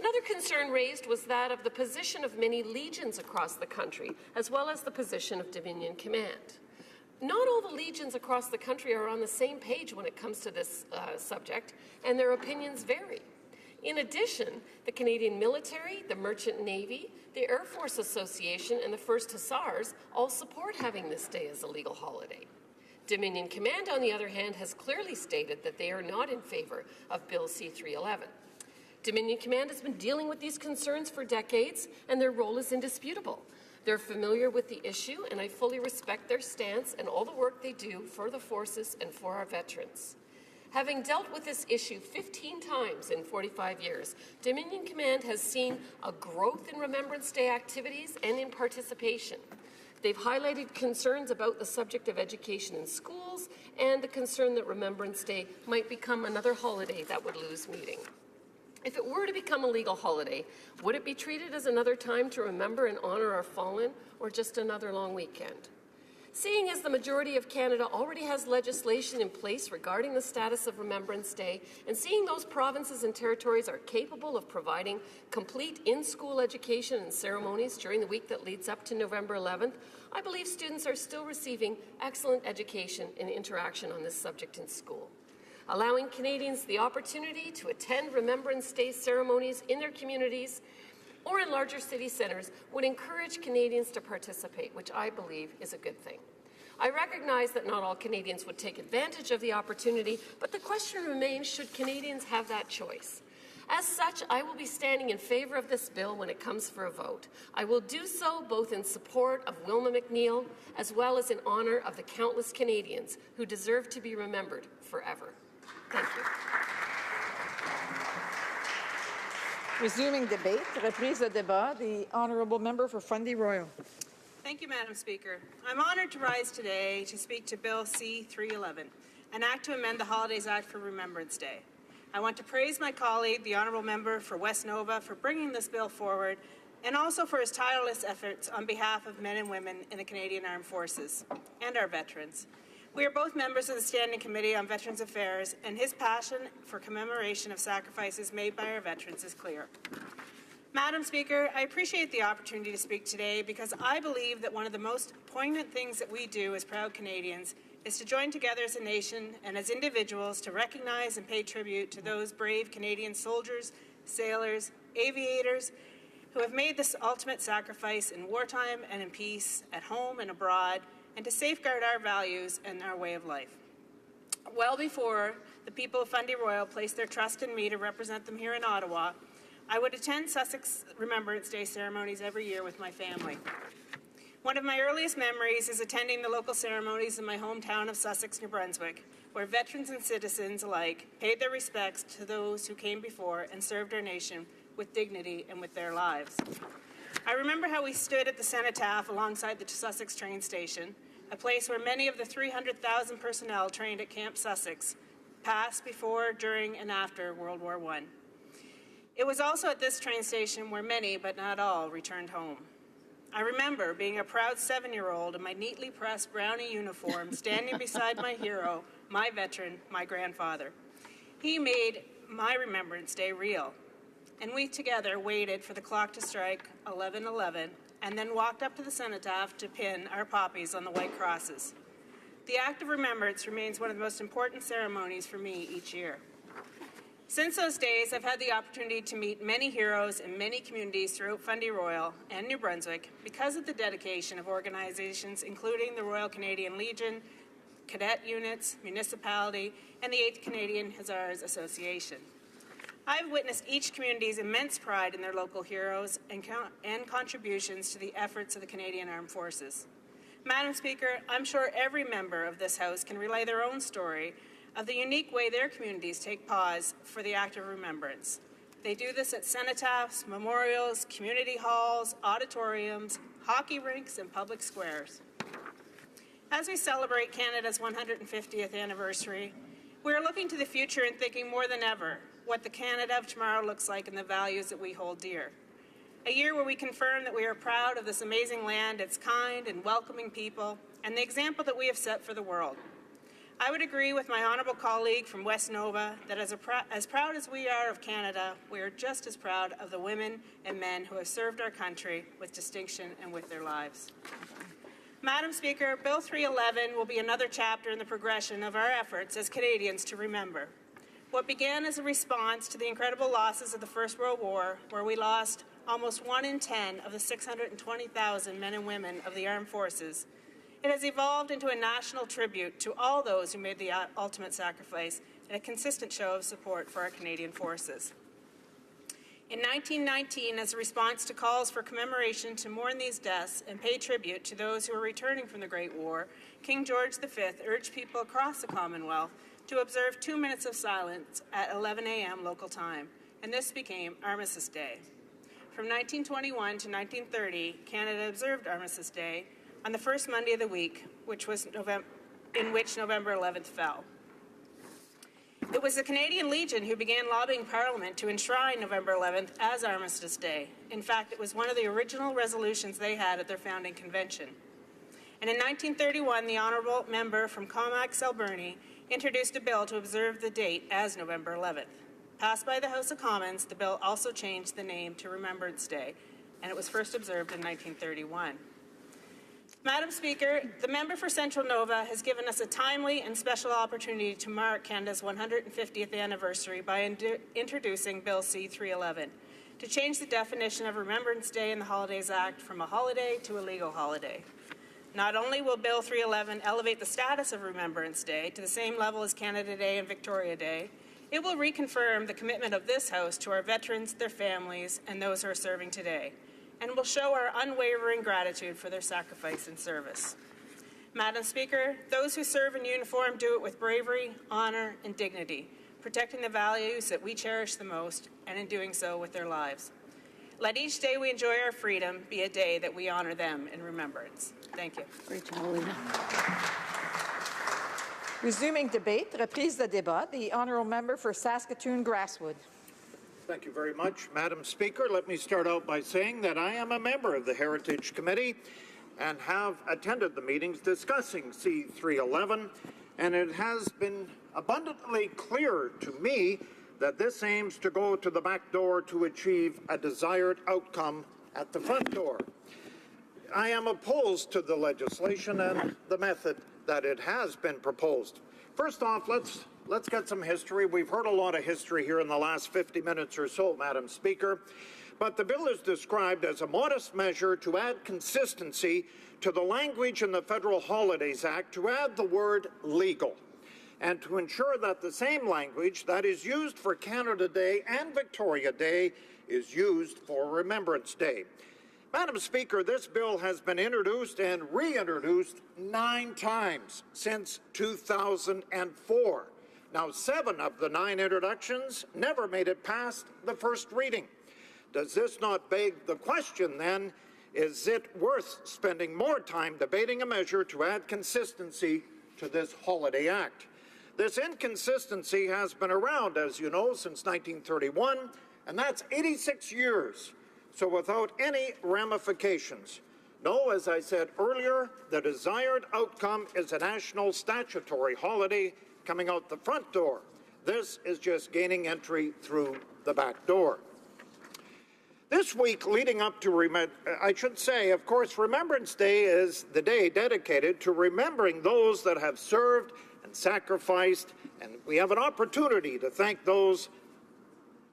Another concern raised was that of the position of many legions across the country, as well as the position of Dominion Command. Not all the legions across the country are on the same page when it comes to this subject, and their opinions vary. In addition, the Canadian military, the Merchant Navy, the Air Force Association, and the 1st Hussars all support having this day as a legal holiday. Dominion Command, on the other hand, has clearly stated that they are not in favor of Bill C-311. Dominion Command has been dealing with these concerns for decades, and their role is indisputable. They're familiar with the issue, and I fully respect their stance and all the work they do for the forces and for our veterans. Having dealt with this issue 15 times in 45 years, Dominion Command has seen a growth in Remembrance Day activities and in participation. They've highlighted concerns about the subject of education in schools and the concern that Remembrance Day might become another holiday that would lose meaning. If it were to become a legal holiday, would it be treated as another time to remember and honor our fallen, or just another long weekend? Seeing as the majority of Canada already has legislation in place regarding the status of Remembrance Day, and seeing those provinces and territories are capable of providing complete in-school education and ceremonies during the week that leads up to November 11th, I believe students are still receiving excellent education and interaction on this subject in school. Allowing Canadians the opportunity to attend Remembrance Day ceremonies in their communities or in larger city centres would encourage Canadians to participate, which I believe is a good thing. I recognize that not all Canadians would take advantage of the opportunity, but the question remains, should Canadians have that choice? As such, I will be standing in favour of this bill when it comes for a vote. I will do so both in support of Wilma McNeil as well as in honour of the countless Canadians who deserve to be remembered forever. Thank you. Resuming debate, reprise de débat, the honourable member for Fundy Royal. Thank you, Madam Speaker. I'm honoured to rise today to speak to Bill C-311, an act to amend the Holidays Act for Remembrance Day. I want to praise my colleague, the honourable member for West Nova, for bringing this bill forward, and also for his tireless efforts on behalf of men and women in the Canadian Armed Forces and our veterans. We are both members of the Standing Committee on Veterans Affairs, and his passion for commemoration of sacrifices made by our veterans is clear. Madam Speaker, I appreciate the opportunity to speak today because I believe that one of the most poignant things that we do as proud Canadians is to join together as a nation and as individuals to recognize and pay tribute to those brave Canadian soldiers, sailors, aviators, who have made this ultimate sacrifice in wartime and in peace, at home and abroad, and to safeguard our values and our way of life. Well before the people of Fundy Royal placed their trust in me to represent them here in Ottawa, I would attend Sussex Remembrance Day ceremonies every year with my family. One of my earliest memories is attending the local ceremonies in my hometown of Sussex, New Brunswick, where veterans and citizens alike paid their respects to those who came before and served our nation with dignity and with their lives. I remember how we stood at the cenotaph alongside the Sussex train station, a place where many of the 300,000 personnel trained at Camp Sussex passed before, during, and after World War I. It was also at this train station where many, but not all, returned home. I remember being a proud 7-year-old in my neatly pressed brownie uniform, standing beside my hero, my veteran, my grandfather. He made my Remembrance Day real. And we together waited for the clock to strike 11:11 and then walked up to the cenotaph to pin our poppies on the white crosses. The act of remembrance remains one of the most important ceremonies for me each year. Since those days, I've had the opportunity to meet many heroes in many communities throughout Fundy Royal and New Brunswick because of the dedication of organizations including the Royal Canadian Legion, cadet units, municipality, and the 8th Canadian Hussars Association. I've witnessed each community's immense pride in their local heroes and contributions to the efforts of the Canadian Armed Forces. Madam Speaker, I'm sure every member of this House can relay their own story of the unique way their communities take pause for the act of remembrance. They do this at cenotaphs, memorials, community halls, auditoriums, hockey rinks, and public squares. As we celebrate Canada's 150th anniversary, we are looking to the future and thinking more than ever what the Canada of tomorrow looks like and the values that we hold dear. A year where we confirm that we are proud of this amazing land, its kind and welcoming people, and the example that we have set for the world. I would agree with my honourable colleague from West Nova that as proud as we are of Canada, we are just as proud of the women and men who have served our country with distinction and with their lives. Madam Speaker, Bill 311 will be another chapter in the progression of our efforts as Canadians to remember. What began as a response to the incredible losses of the First World War, where we lost almost 1 in 10 of the 620,000 men and women of the armed forces, it has evolved into a national tribute to all those who made the ultimate sacrifice and a consistent show of support for our Canadian forces. In 1919, as a response to calls for commemoration to mourn these deaths and pay tribute to those who were returning from the Great War, King George V urged people across the Commonwealth to observe 2 minutes of silence at 11 a.m. local time, and this became Armistice Day. From 1921 to 1930, Canada observed Armistice Day on the first Monday of the week, in which November 11th fell. It was the Canadian Legion who began lobbying Parliament to enshrine November 11th as Armistice Day. In fact, it was one of the original resolutions they had at their founding convention. And in 1931, the honourable member from Comox-Alberni introduced a bill to observe the date as November 11th. Passed by the House of Commons, the bill also changed the name to Remembrance Day, and it was first observed in 1931. Madam Speaker, the member for Central Nova has given us a timely and special opportunity to mark Canada's 150th anniversary by introducing Bill C-311 to change the definition of Remembrance Day in the Holidays Act from a holiday to a legal holiday. Not only will Bill 311 elevate the status of Remembrance Day to the same level as Canada Day and Victoria Day, it will reconfirm the commitment of this House to our veterans, their families, and those who are serving today, and will show our unwavering gratitude for their sacrifice and service. Madam Speaker, those who serve in uniform do it with bravery, honour, and dignity, protecting the values that we cherish the most, and in doing so with their lives. Let each day we enjoy our freedom be a day that we honour them in remembrance. Thank you. Great job, Alina. Resuming debate, reprise de débat, the honourable member for Saskatoon-Grasswood. Thank you very much, Madam Speaker. Let me start out by saying that I am a member of the Heritage Committee and have attended the meetings discussing C-311, and it has been abundantly clear to me that this aims to go to the back door to achieve a desired outcome at the front door. I am opposed to the legislation and the method that it has been proposed. First off, let's get some history. We've heard a lot of history here in the last 50 minutes or so, Madam Speaker, but the bill is described as a modest measure to add consistency to the language in the Federal Holidays Act to add the word legal, and to ensure that the same language that is used for Canada Day and Victoria Day is used for Remembrance Day. Madam Speaker, this bill has been introduced and reintroduced 9 times since 2004. Now, 7 of the 9 introductions never made it past the first reading. Does this not beg the question, then, is it worth spending more time debating a measure to add consistency to this Holiday Act? This inconsistency has been around, as you know, since 1931, and that's 86 years, so without any ramifications. No, as I said earlier, the desired outcome is a national statutory holiday coming out the front door. This is just gaining entry through the back door. This week leading up to, I should say, of course, Remembrance Day is the day dedicated to remembering those that have served and sacrificed, and we have an opportunity to thank those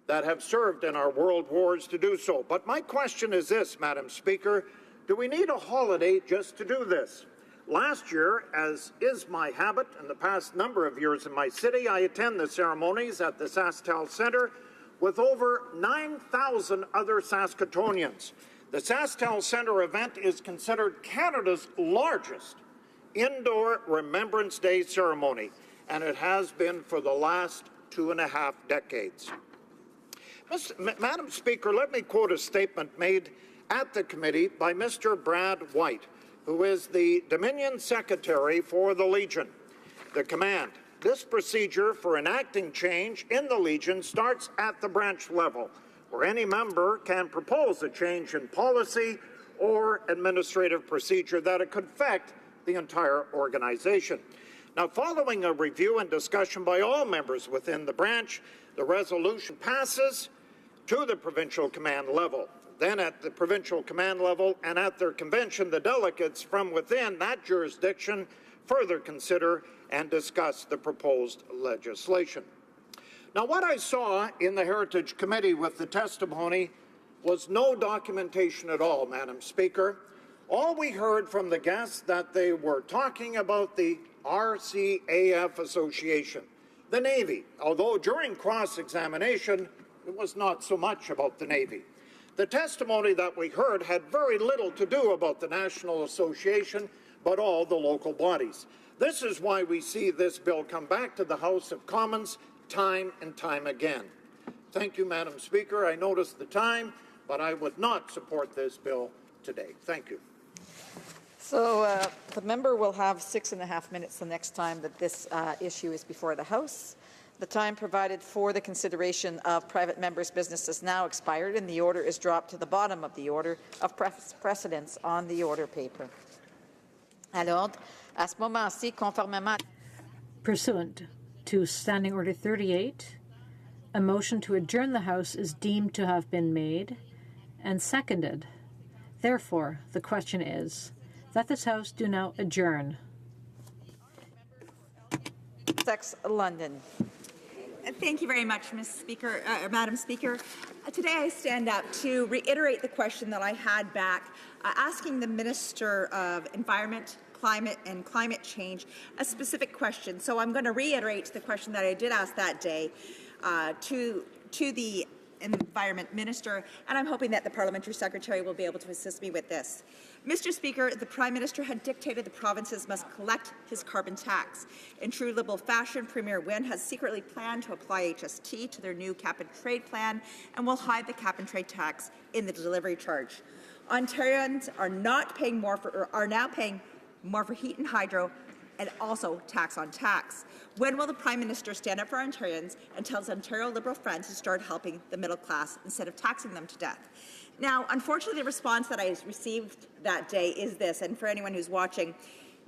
that have served in our world wars to do so. But my question is this, Madam Speaker, do we need a holiday just to do this? Last year, as is my habit in the past number of years in my city, I attend the ceremonies at the SaskTel Centre with over 9,000 other Saskatoonians. The SaskTel Centre event is considered Canada's largest indoor Remembrance Day ceremony, and it has been for the last 2.5 decades. Madam Speaker, let me quote a statement made at the committee by Mr. Brad White, who is the Dominion Secretary for the Legion. The command: this procedure for enacting change in the Legion starts at the branch level, where any member can propose a change in policy or administrative procedure that it could affect the entire organization. Now, following a review and discussion by all members within the branch, the resolution passes to the provincial command level. Then at the provincial command level and at their convention, the delegates from within that jurisdiction further consider and discuss the proposed legislation. Now, what I saw in the Heritage Committee with the testimony was no documentation at all, Madam Speaker. All we heard from the guests that they were talking about the RCAF Association, the Navy, although during cross-examination, it was not so much about the Navy. The testimony that we heard had very little to do about the National Association, but all the local bodies. This is why we see this bill come back to the House of Commons time and time again. Thank you, Madam Speaker. I noticed the time, but I would not support this bill today. Thank you. So the member will have 6.5 minutes the next time that this issue is before the House. The time provided for the consideration of private members' business has now expired, and the order is dropped to the bottom of the order of precedence on the order paper. À l'ordre, à ce moment-ci, conformément. Pursuant to Standing Order 38, a motion to adjourn the House is deemed to have been made and seconded. Therefore, the question is that this House do now adjourn. Sex London. Thank you very much, Madam Speaker. Today I stand up to reiterate the question that I had back, asking the Minister of Environment, Climate and Climate Change a specific question. So I'm going to reiterate the question that I did ask that day to the Environment Minister, and I'm hoping that the Parliamentary Secretary will be able to assist me with this. Mr. Speaker, the Prime Minister had dictated the provinces must collect his carbon tax. In true Liberal fashion, Premier Wynne has secretly planned to apply HST to their new cap-and-trade plan and will hide the cap-and-trade tax in the delivery charge. Ontarians are now paying more for heat and hydro, and also tax on tax. When will the Prime Minister stand up for Ontarians and tell his Ontario Liberal friends to start helping the middle class instead of taxing them to death? Now, unfortunately, the response that I received that day is this, and for anyone who's watching,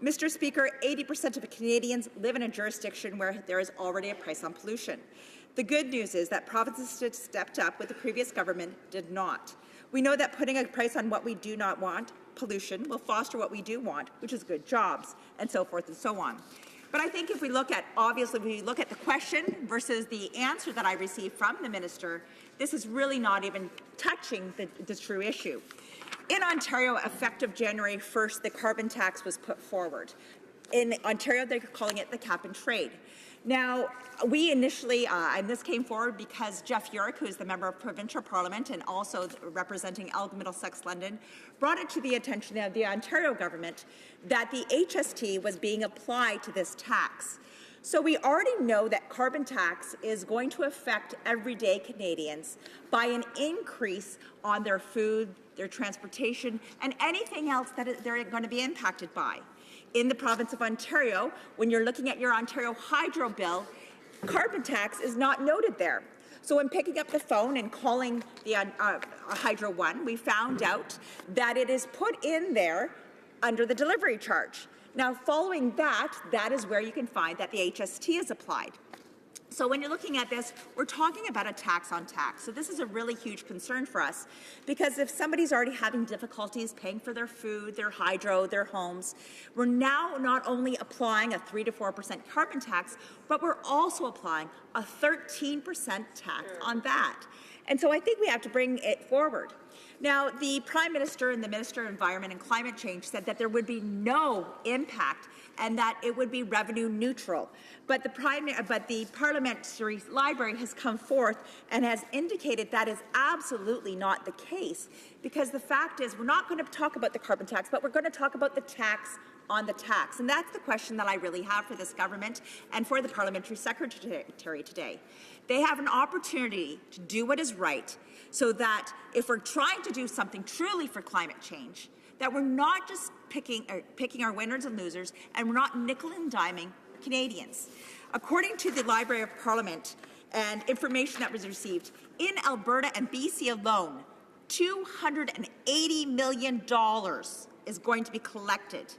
Mr. Speaker, 80% of Canadians live in a jurisdiction where there is already a price on pollution. The good news is that provinces stepped up with the previous government did not. We know that putting a price on what we do not want, pollution, will foster what we do want, which is good jobs, and so forth and so on. But I think if we look at, obviously, if we look at the question versus the answer that I received from the Minister, this is really not even touching the true issue. In Ontario, effective January 1st, the carbon tax was put forward. In Ontario, they're calling it the cap and trade. Now, we initially, and this came forward because Jeff Yorick, who is the member of Provincial Parliament and also representing Elgin Middlesex London, brought it to the attention of the Ontario government that the HST was being applied to this tax. So we already know that carbon tax is going to affect everyday Canadians by an increase on their food, their transportation, and anything else that they're going to be impacted by. In the province of Ontario, when you're looking at your Ontario Hydro bill, carbon tax is not noted there. So when picking up the phone and calling the Hydro One, we found out that it is put in there under the delivery charge. Now, following that, that is where you can find that the HST is applied. So when you're looking at this, we're talking about a tax on tax. So this is a really huge concern for us, because if somebody's already having difficulties paying for their food, their hydro, their homes, we're now not only applying a 3 to 4% carbon tax, but we're also applying a 13% tax on that. And so I think we have to bring it forward. Now, the Prime Minister and the Minister of Environment and Climate Change said that there would be no impact and that it would be revenue neutral. But the Parliamentary Library has come forth and has indicated that is absolutely not the case, because the fact is we're not going to talk about the carbon tax, but we're going to talk about the tax on the tax. And that's the question that I really have for this government and for the Parliamentary Secretary today. They have an opportunity to do what is right, so that if we're trying to do something truly for climate change, that we're not just picking our winners and losers, and we're not nickel and diming Canadians. According to the Library of Parliament and information that was received, in Alberta and BC alone, $280 million is going to be collected,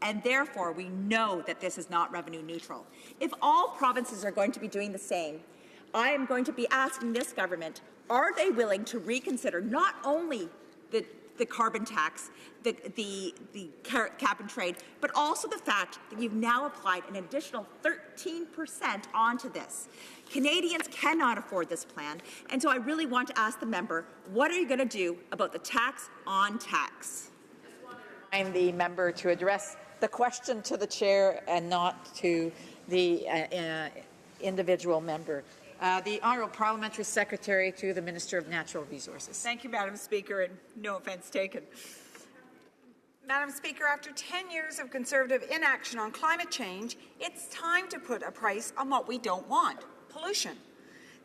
and therefore we know that this is not revenue neutral. If all provinces are going to be doing the same, I am going to be asking this government, are they willing to reconsider not only the carbon tax, the cap and trade, but also the fact that you've now applied an additional 13% onto this. Canadians cannot afford this plan, and so I really want to ask the member, what are you going to do about the tax on tax? I'm the member to address the question to the chair and not to the individual member. The Honourable Parliamentary Secretary to the Minister of Natural Resources. Thank you, Madam Speaker, and no offence taken. Madam Speaker, after 10 years of Conservative inaction on climate change, it's time to put a price on what we don't want, pollution.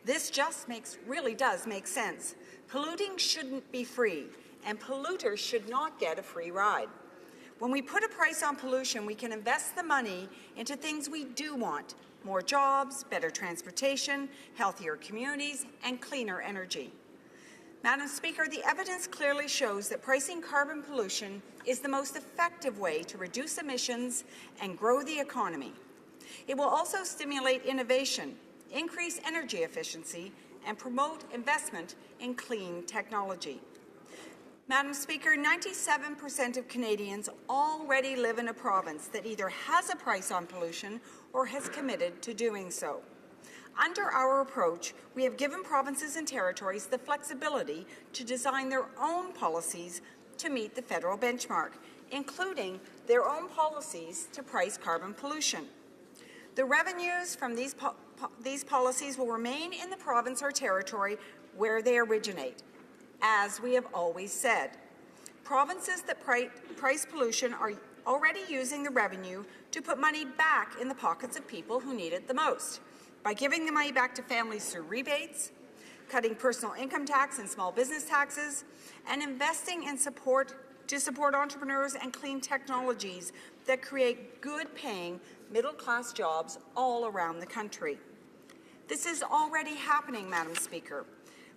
This just really does make sense. Polluting shouldn't be free, and polluters should not get a free ride. When we put a price on pollution, we can invest the money into things we do want: more jobs, better transportation, healthier communities, and cleaner energy. Madam Speaker, the evidence clearly shows that pricing carbon pollution is the most effective way to reduce emissions and grow the economy. It will also stimulate innovation, increase energy efficiency, and promote investment in clean technology. Madam Speaker, 97% of Canadians already live in a province that either has a price on pollution or has committed to doing so. Under our approach, we have given provinces and territories the flexibility to design their own policies to meet the federal benchmark, including their own policies to price carbon pollution. The revenues from these policies will remain in the province or territory where they originate, as we have always said. Provinces that price pollution are already using the revenue to put money back in the pockets of people who need it the most, by giving the money back to families through rebates, cutting personal income tax and small business taxes, and investing in support entrepreneurs and clean technologies that create good-paying middle-class jobs all around the country. This is already happening, Madam Speaker.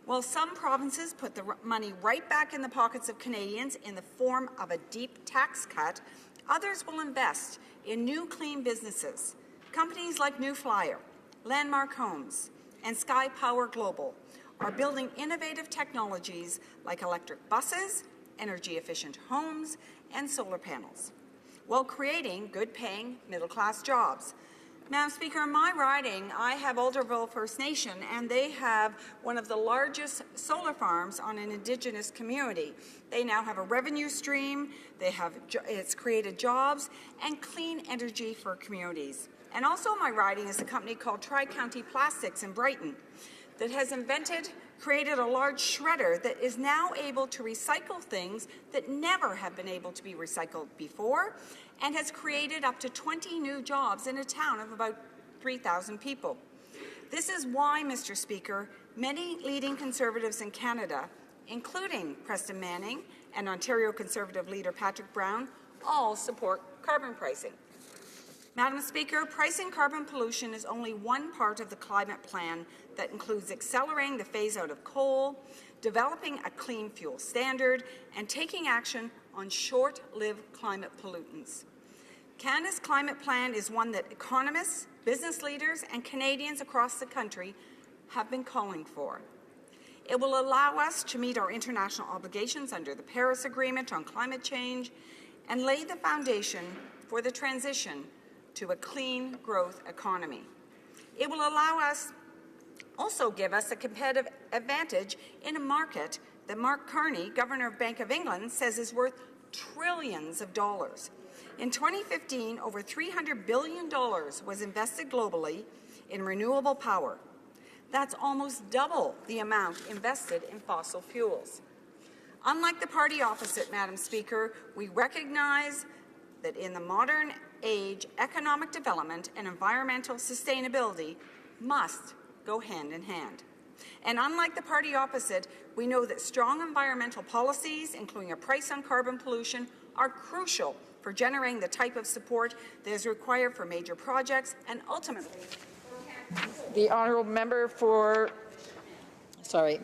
While some provinces put the money right back in the pockets of Canadians in the form of a deep tax cut, others will invest in new clean businesses. Companies like New Flyer, Landmark Homes, and Sky Power Global are building innovative technologies like electric buses, energy-efficient homes, and solar panels, while creating good-paying middle-class jobs. Madam Speaker, in my riding, I have Alderville First Nation, and they have one of the largest solar farms on an Indigenous community. They now have a revenue stream, it's created jobs, and clean energy for communities. And also in my riding is a company called Tri-County Plastics in Brighton that has created a large shredder that is now able to recycle things that never have been able to be recycled before, and has created up to 20 new jobs in a town of about 3,000 people. This is why, Mr. Speaker, many leading Conservatives in Canada, including Preston Manning and Ontario Conservative leader Patrick Brown, all support carbon pricing. Madam Speaker, pricing carbon pollution is only one part of the climate plan that includes accelerating the phase-out of coal, developing a clean fuel standard, and taking action on short-lived climate pollutants. Canada's climate plan is one that economists, business leaders, and Canadians across the country have been calling for. It will allow us to meet our international obligations under the Paris Agreement on climate change and lay the foundation for the transition to a clean growth economy. It will also give us a competitive advantage in a market that Mark Carney, Governor of Bank of England, says is worth trillions of dollars. In 2015, over $300 billion was invested globally in renewable power. That's almost double the amount invested in fossil fuels. Unlike the party opposite, Madam Speaker, we recognize that in the modern age, economic development and environmental sustainability must go hand in hand. And unlike the party opposite, we know that strong environmental policies, including a price on carbon pollution, are crucial for generating the type of support that is required for major projects and ultimately the honourable member for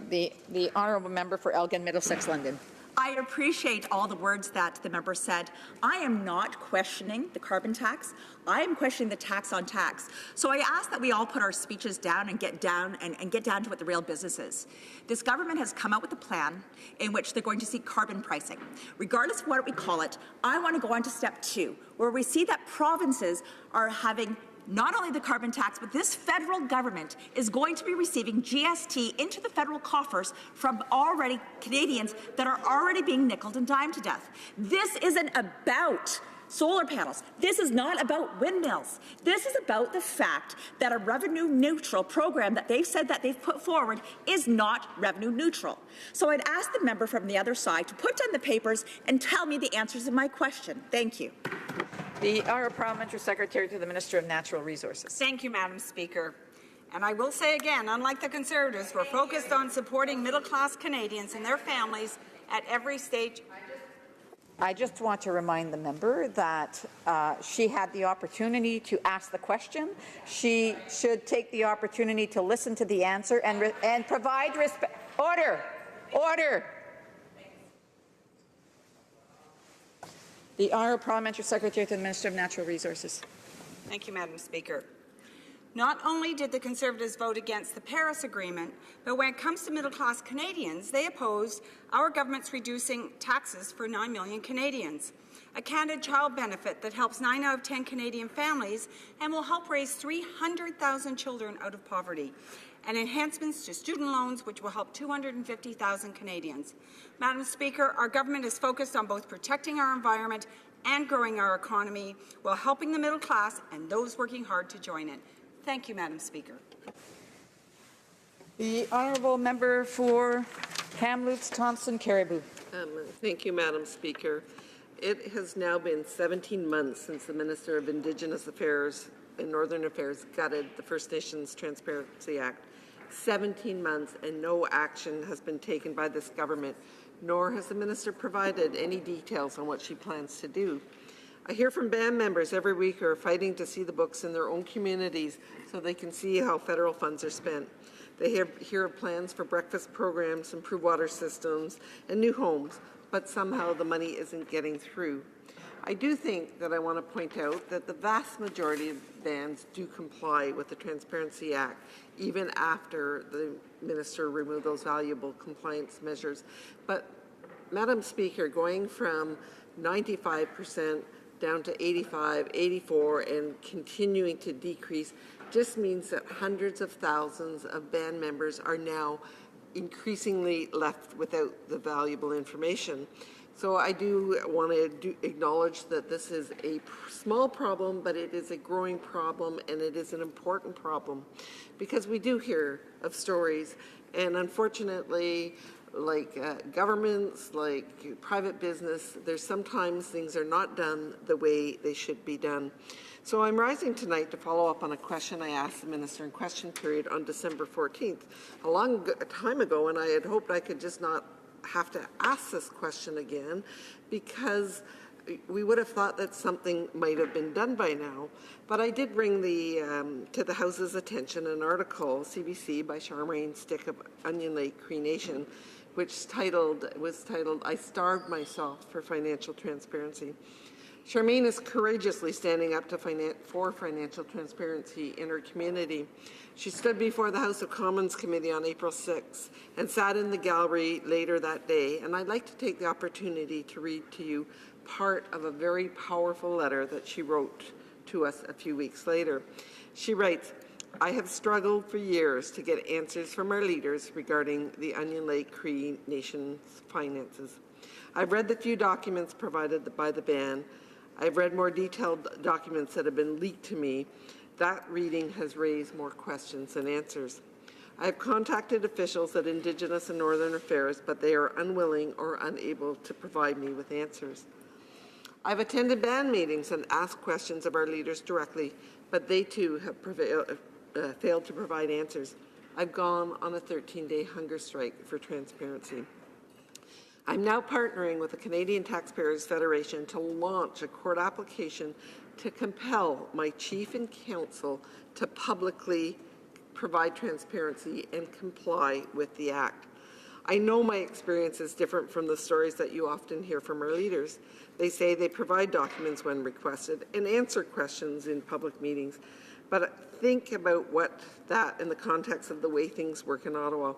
the honourable member for Elgin Middlesex London. I appreciate all the words that the member said. I am not questioning the carbon tax. I am questioning the tax on tax. So I ask that we all put our speeches down and get down to what the real business is. This government has come out with a plan in which they're going to seek carbon pricing. Regardless of what we call it, I want to go on to step 2, where we see that provinces are having not only the carbon tax, but this federal government is going to be receiving GST into the federal coffers from Canadians that are already being nickeled and dimed to death. This isn't about solar panels. This is not about windmills. This is about the fact that a revenue neutral program that they've said that they've put forward is not revenue neutral. So I'd ask the member from the other side to put down the papers and tell me the answers to my question. Thank you. The Honourable Parliamentary Secretary to the Minister of Natural Resources. Thank you, Madam Speaker. And I will say again, unlike the Conservatives, we're focused on supporting middle-class Canadians and their families at every stage. I just want to remind the member that she had the opportunity to ask the question. She should take the opportunity to listen to the answer and provide respect. Order. Order. The Honourable Parliamentary Secretary to the Minister of Natural Resources. Thank you, Madam Speaker. Not only did the Conservatives vote against the Paris Agreement, but when it comes to middle-class Canadians, they opposed our government's reducing taxes for 9 million Canadians, a Canada Child Benefit that helps 9 out of 10 Canadian families and will help raise 300,000 children out of poverty, and enhancements to student loans which will help 250,000 Canadians. Madam Speaker, our government is focused on both protecting our environment and growing our economy while helping the middle class and those working hard to join it. Thank you, Madam Speaker. The Honourable Member for Kamloops Thompson Caribou. Thank you, Madam Speaker. It has now been 17 months since the Minister of Indigenous Affairs and Northern Affairs gutted the First Nations Transparency Act. 17 months and no action has been taken by this government, nor has the minister provided any details on what she plans to do. I hear from band members every week who are fighting to see the books in their own communities so they can see how federal funds are spent. They hear of plans for breakfast programs, improved water systems, and new homes, but somehow the money isn't getting through. I do think that I want to point out that the vast majority of bands do comply with the Transparency Act, even after the minister removed those valuable compliance measures. But, Madam Speaker, going from 95% down to 85, 84, and continuing to decrease just means that hundreds of thousands of band members are now increasingly left without the valuable information. So I do want to acknowledge that this is a small problem, but it is a growing problem, and it is an important problem because we do hear of stories, and unfortunately, like governments, like private business, there's sometimes things are not done the way they should be done. So I'm rising tonight to follow up on a question I asked the minister in question period on December 14th, a long time ago, and I had hoped I could just not have to ask this question again because we would have thought that something might have been done by now. But I did bring to the House's attention an article, CBC, by Charmaine Stick of Onion Lake Cree Nation, which was titled, "I Starved Myself for Financial Transparency." Charmaine is courageously standing up for financial transparency in her community. She stood before the House of Commons Committee on April 6th and sat in the gallery later that day. And I'd like to take the opportunity to read to you part of a very powerful letter that she wrote to us a few weeks later. She writes, "I have struggled for years to get answers from our leaders regarding the Onion Lake Cree Nation's finances. I've read the few documents provided by the band. I've read more detailed documents that have been leaked to me. That reading has raised more questions than answers. I have contacted officials at Indigenous and Northern Affairs, but they are unwilling or unable to provide me with answers. I've attended band meetings and asked questions of our leaders directly, but they too have failed to provide answers. I've gone on a 13-day hunger strike for transparency. I'm now partnering with the Canadian Taxpayers Federation to launch a court application to compel my chief and counsel to publicly provide transparency and comply with the Act. I know my experience is different from the stories that you often hear from our leaders. They say they provide documents when requested and answer questions in public meetings. But think about that in the context of the way things work in Ottawa.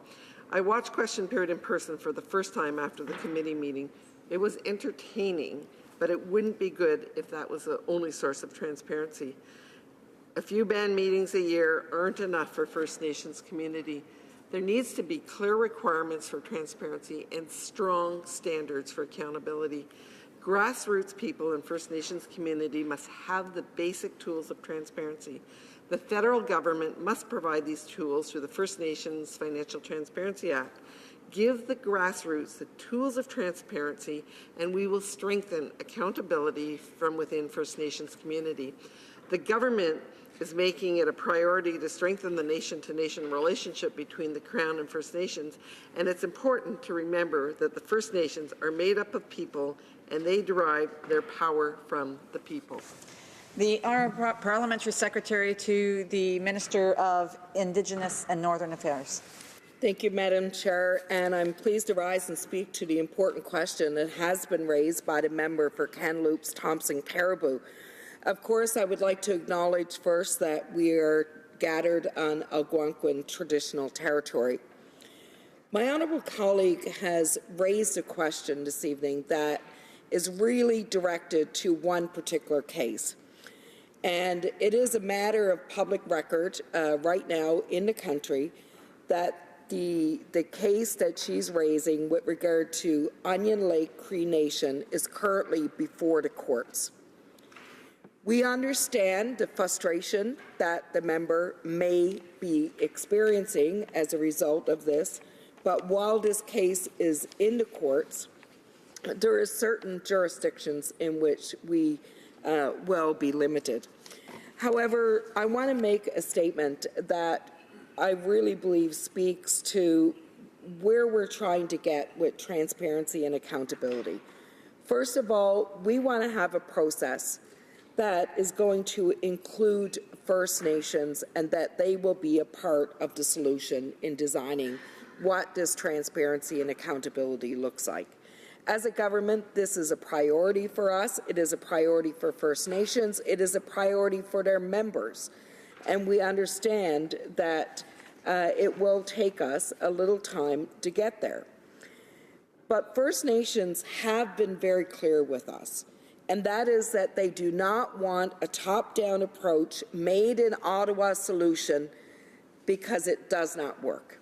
I watched question period in person for the first time after the committee meeting. It was entertaining, but it wouldn't be good if that was the only source of transparency. A few band meetings a year aren't enough for First Nations community. There needs to be clear requirements for transparency and strong standards for accountability. Grassroots people in First Nations community must have the basic tools of transparency. The federal government must provide these tools through the First Nations Financial Transparency Act. Give the grassroots the tools of transparency, and we will strengthen accountability from within First Nations community. The government is making it a priority to strengthen the nation-to-nation relationship between the Crown and First Nations, and it's important to remember that the First Nations are made up of people and they derive their power from the people. The Honourable Parliamentary Secretary to the Minister of Indigenous and Northern Affairs. Thank you, Madam Chair, and I'm pleased to rise and speak to the important question that has been raised by the member for Kamloops Thompson Caribou. Of course, I would like to acknowledge first that we are gathered on Algonquin traditional territory. My honourable colleague has raised a question this evening that is really directed to one particular case. And it is a matter of public record right now in the country that the case that she's raising with regard to Onion Lake Cree Nation is currently before the courts. We understand the frustration that the member may be experiencing as a result of this, but while this case is in the courts, there are certain jurisdictions in which we will be limited. However, I want to make a statement that I really believe speaks to where we're trying to get with transparency and accountability. First of all, we want to have a process that is going to include First Nations and that they will be a part of the solution in designing what this transparency and accountability looks like. As a government, this is a priority for us. It is a priority for First Nations. It is a priority for their members. And we understand that it will take us a little time to get there. But First Nations have been very clear with us, and that is that they do not want a top-down approach made in Ottawa solution because it does not work.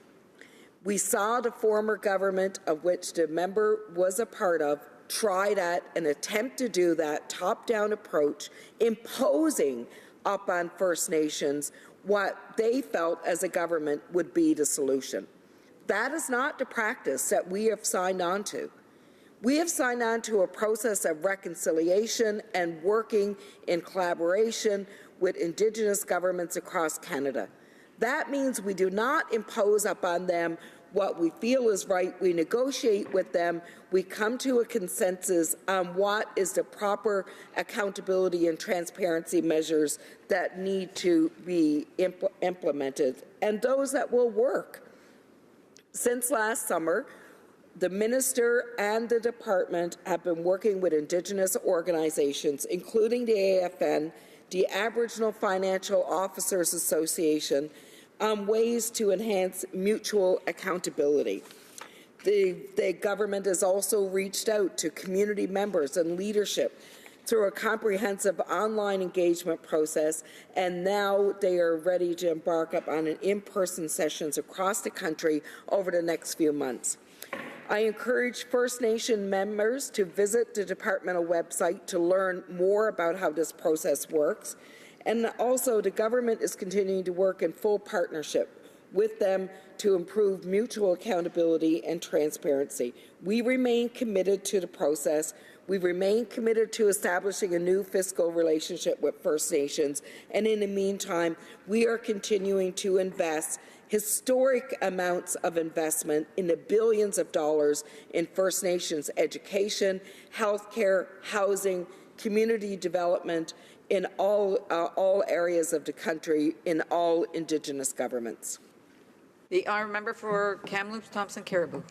We saw the former government, of which the member was a part of, try that and attempt to do that top-down approach, imposing up on First Nations what they felt as a government would be the solution. That is not the practice that we have signed on to. We have signed on to a process of reconciliation and working in collaboration with Indigenous governments across Canada. That means we do not impose upon them what we feel is right. We negotiate with them. We come to a consensus on what is the proper accountability and transparency measures that need to be implemented and those that will work. Since last summer, the minister and the department have been working with Indigenous organizations, including the AFN, the Aboriginal Financial Officers Association, on ways to enhance mutual accountability. The government has also reached out to community members and leadership through a comprehensive online engagement process, and now they are ready to embark upon in-person sessions across the country over the next few months. I encourage First Nation members to visit the departmental website to learn more about how this process works. And also, the government is continuing to work in full partnership with them to improve mutual accountability and transparency. We remain committed to the process. We remain committed to establishing a new fiscal relationship with First Nations. And in the meantime, we are continuing to invest historic amounts of investment in the billions of dollars in First Nations education, healthcare, housing, community development in all areas of the country, in all Indigenous governments. The honourable member for Kamloops Thompson Caribou.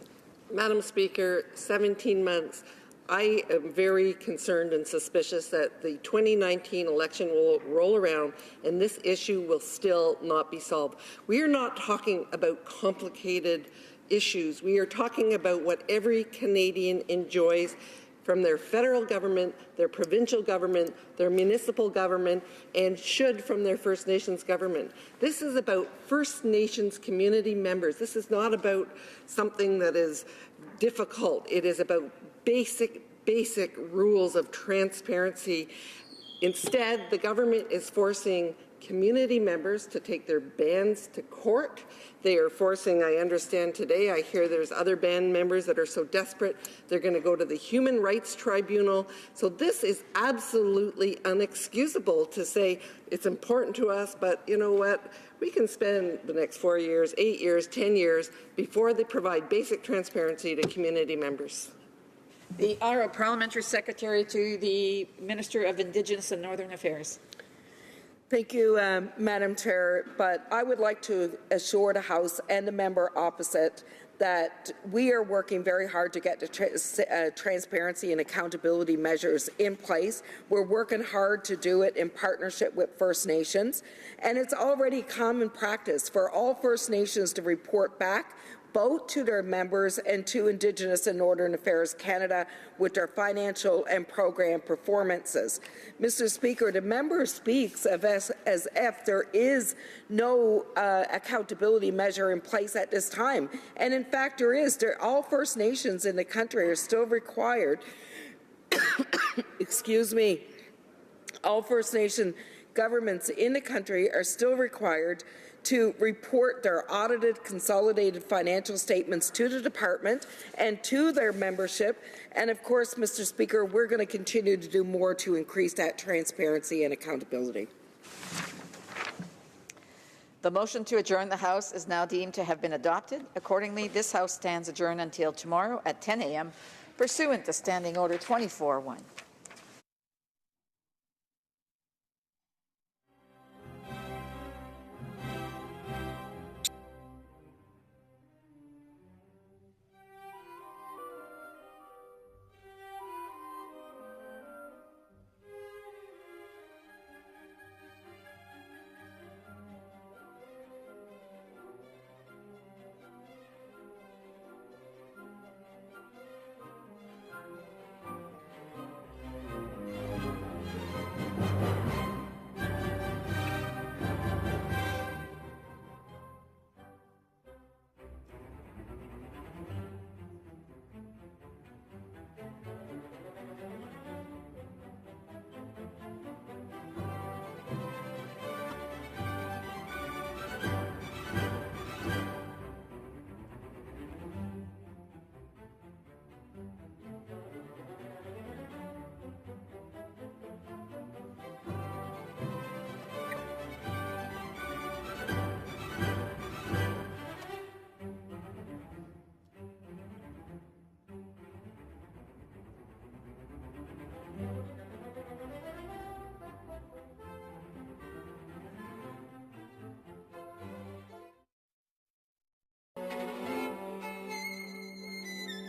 Madam Speaker, 17 months. I am very concerned and suspicious that the 2019 election will roll around and this issue will still not be solved. We are not talking about complicated issues. We are talking about what every Canadian enjoys from their federal government, their provincial government, their municipal government, and should from their First Nations government. This is about First Nations community members. This is not about something that is difficult. It is about basic rules of transparency. Instead, the government is forcing community members to take their bands to court. They are forcing, I understand today, I hear there's other band members that are so desperate, they're going to go to the Human Rights Tribunal. So this is absolutely unexcusable to say it's important to us, but you know what? We can spend the next 4 years, 8 years, 10 years before they provide basic transparency to community members. The Honourable Parliamentary Secretary to the Minister of Indigenous and Northern Affairs. Thank you, Madam Chair, but I would like to assure the House and the member opposite that we are working very hard to get the transparency and accountability measures in place. We're working hard to do it in partnership with First Nations, and it's already common practice for all First Nations to report back both to their members and to Indigenous and Northern Affairs Canada with their financial and program performances. Mr. Speaker, the member speaks of as if there is no accountability measure in place at this time. And in fact, there is. All First Nations in the country are still required, excuse me, all First Nation governments in the country are still required to report their audited consolidated financial statements to the department and to their membership. And of course, Mr. Speaker, we're going to continue to do more to increase that transparency and accountability. The motion to adjourn the House is now deemed to have been adopted. Accordingly, this House stands adjourned until tomorrow at 10 a.m. pursuant to Standing Order 24-1.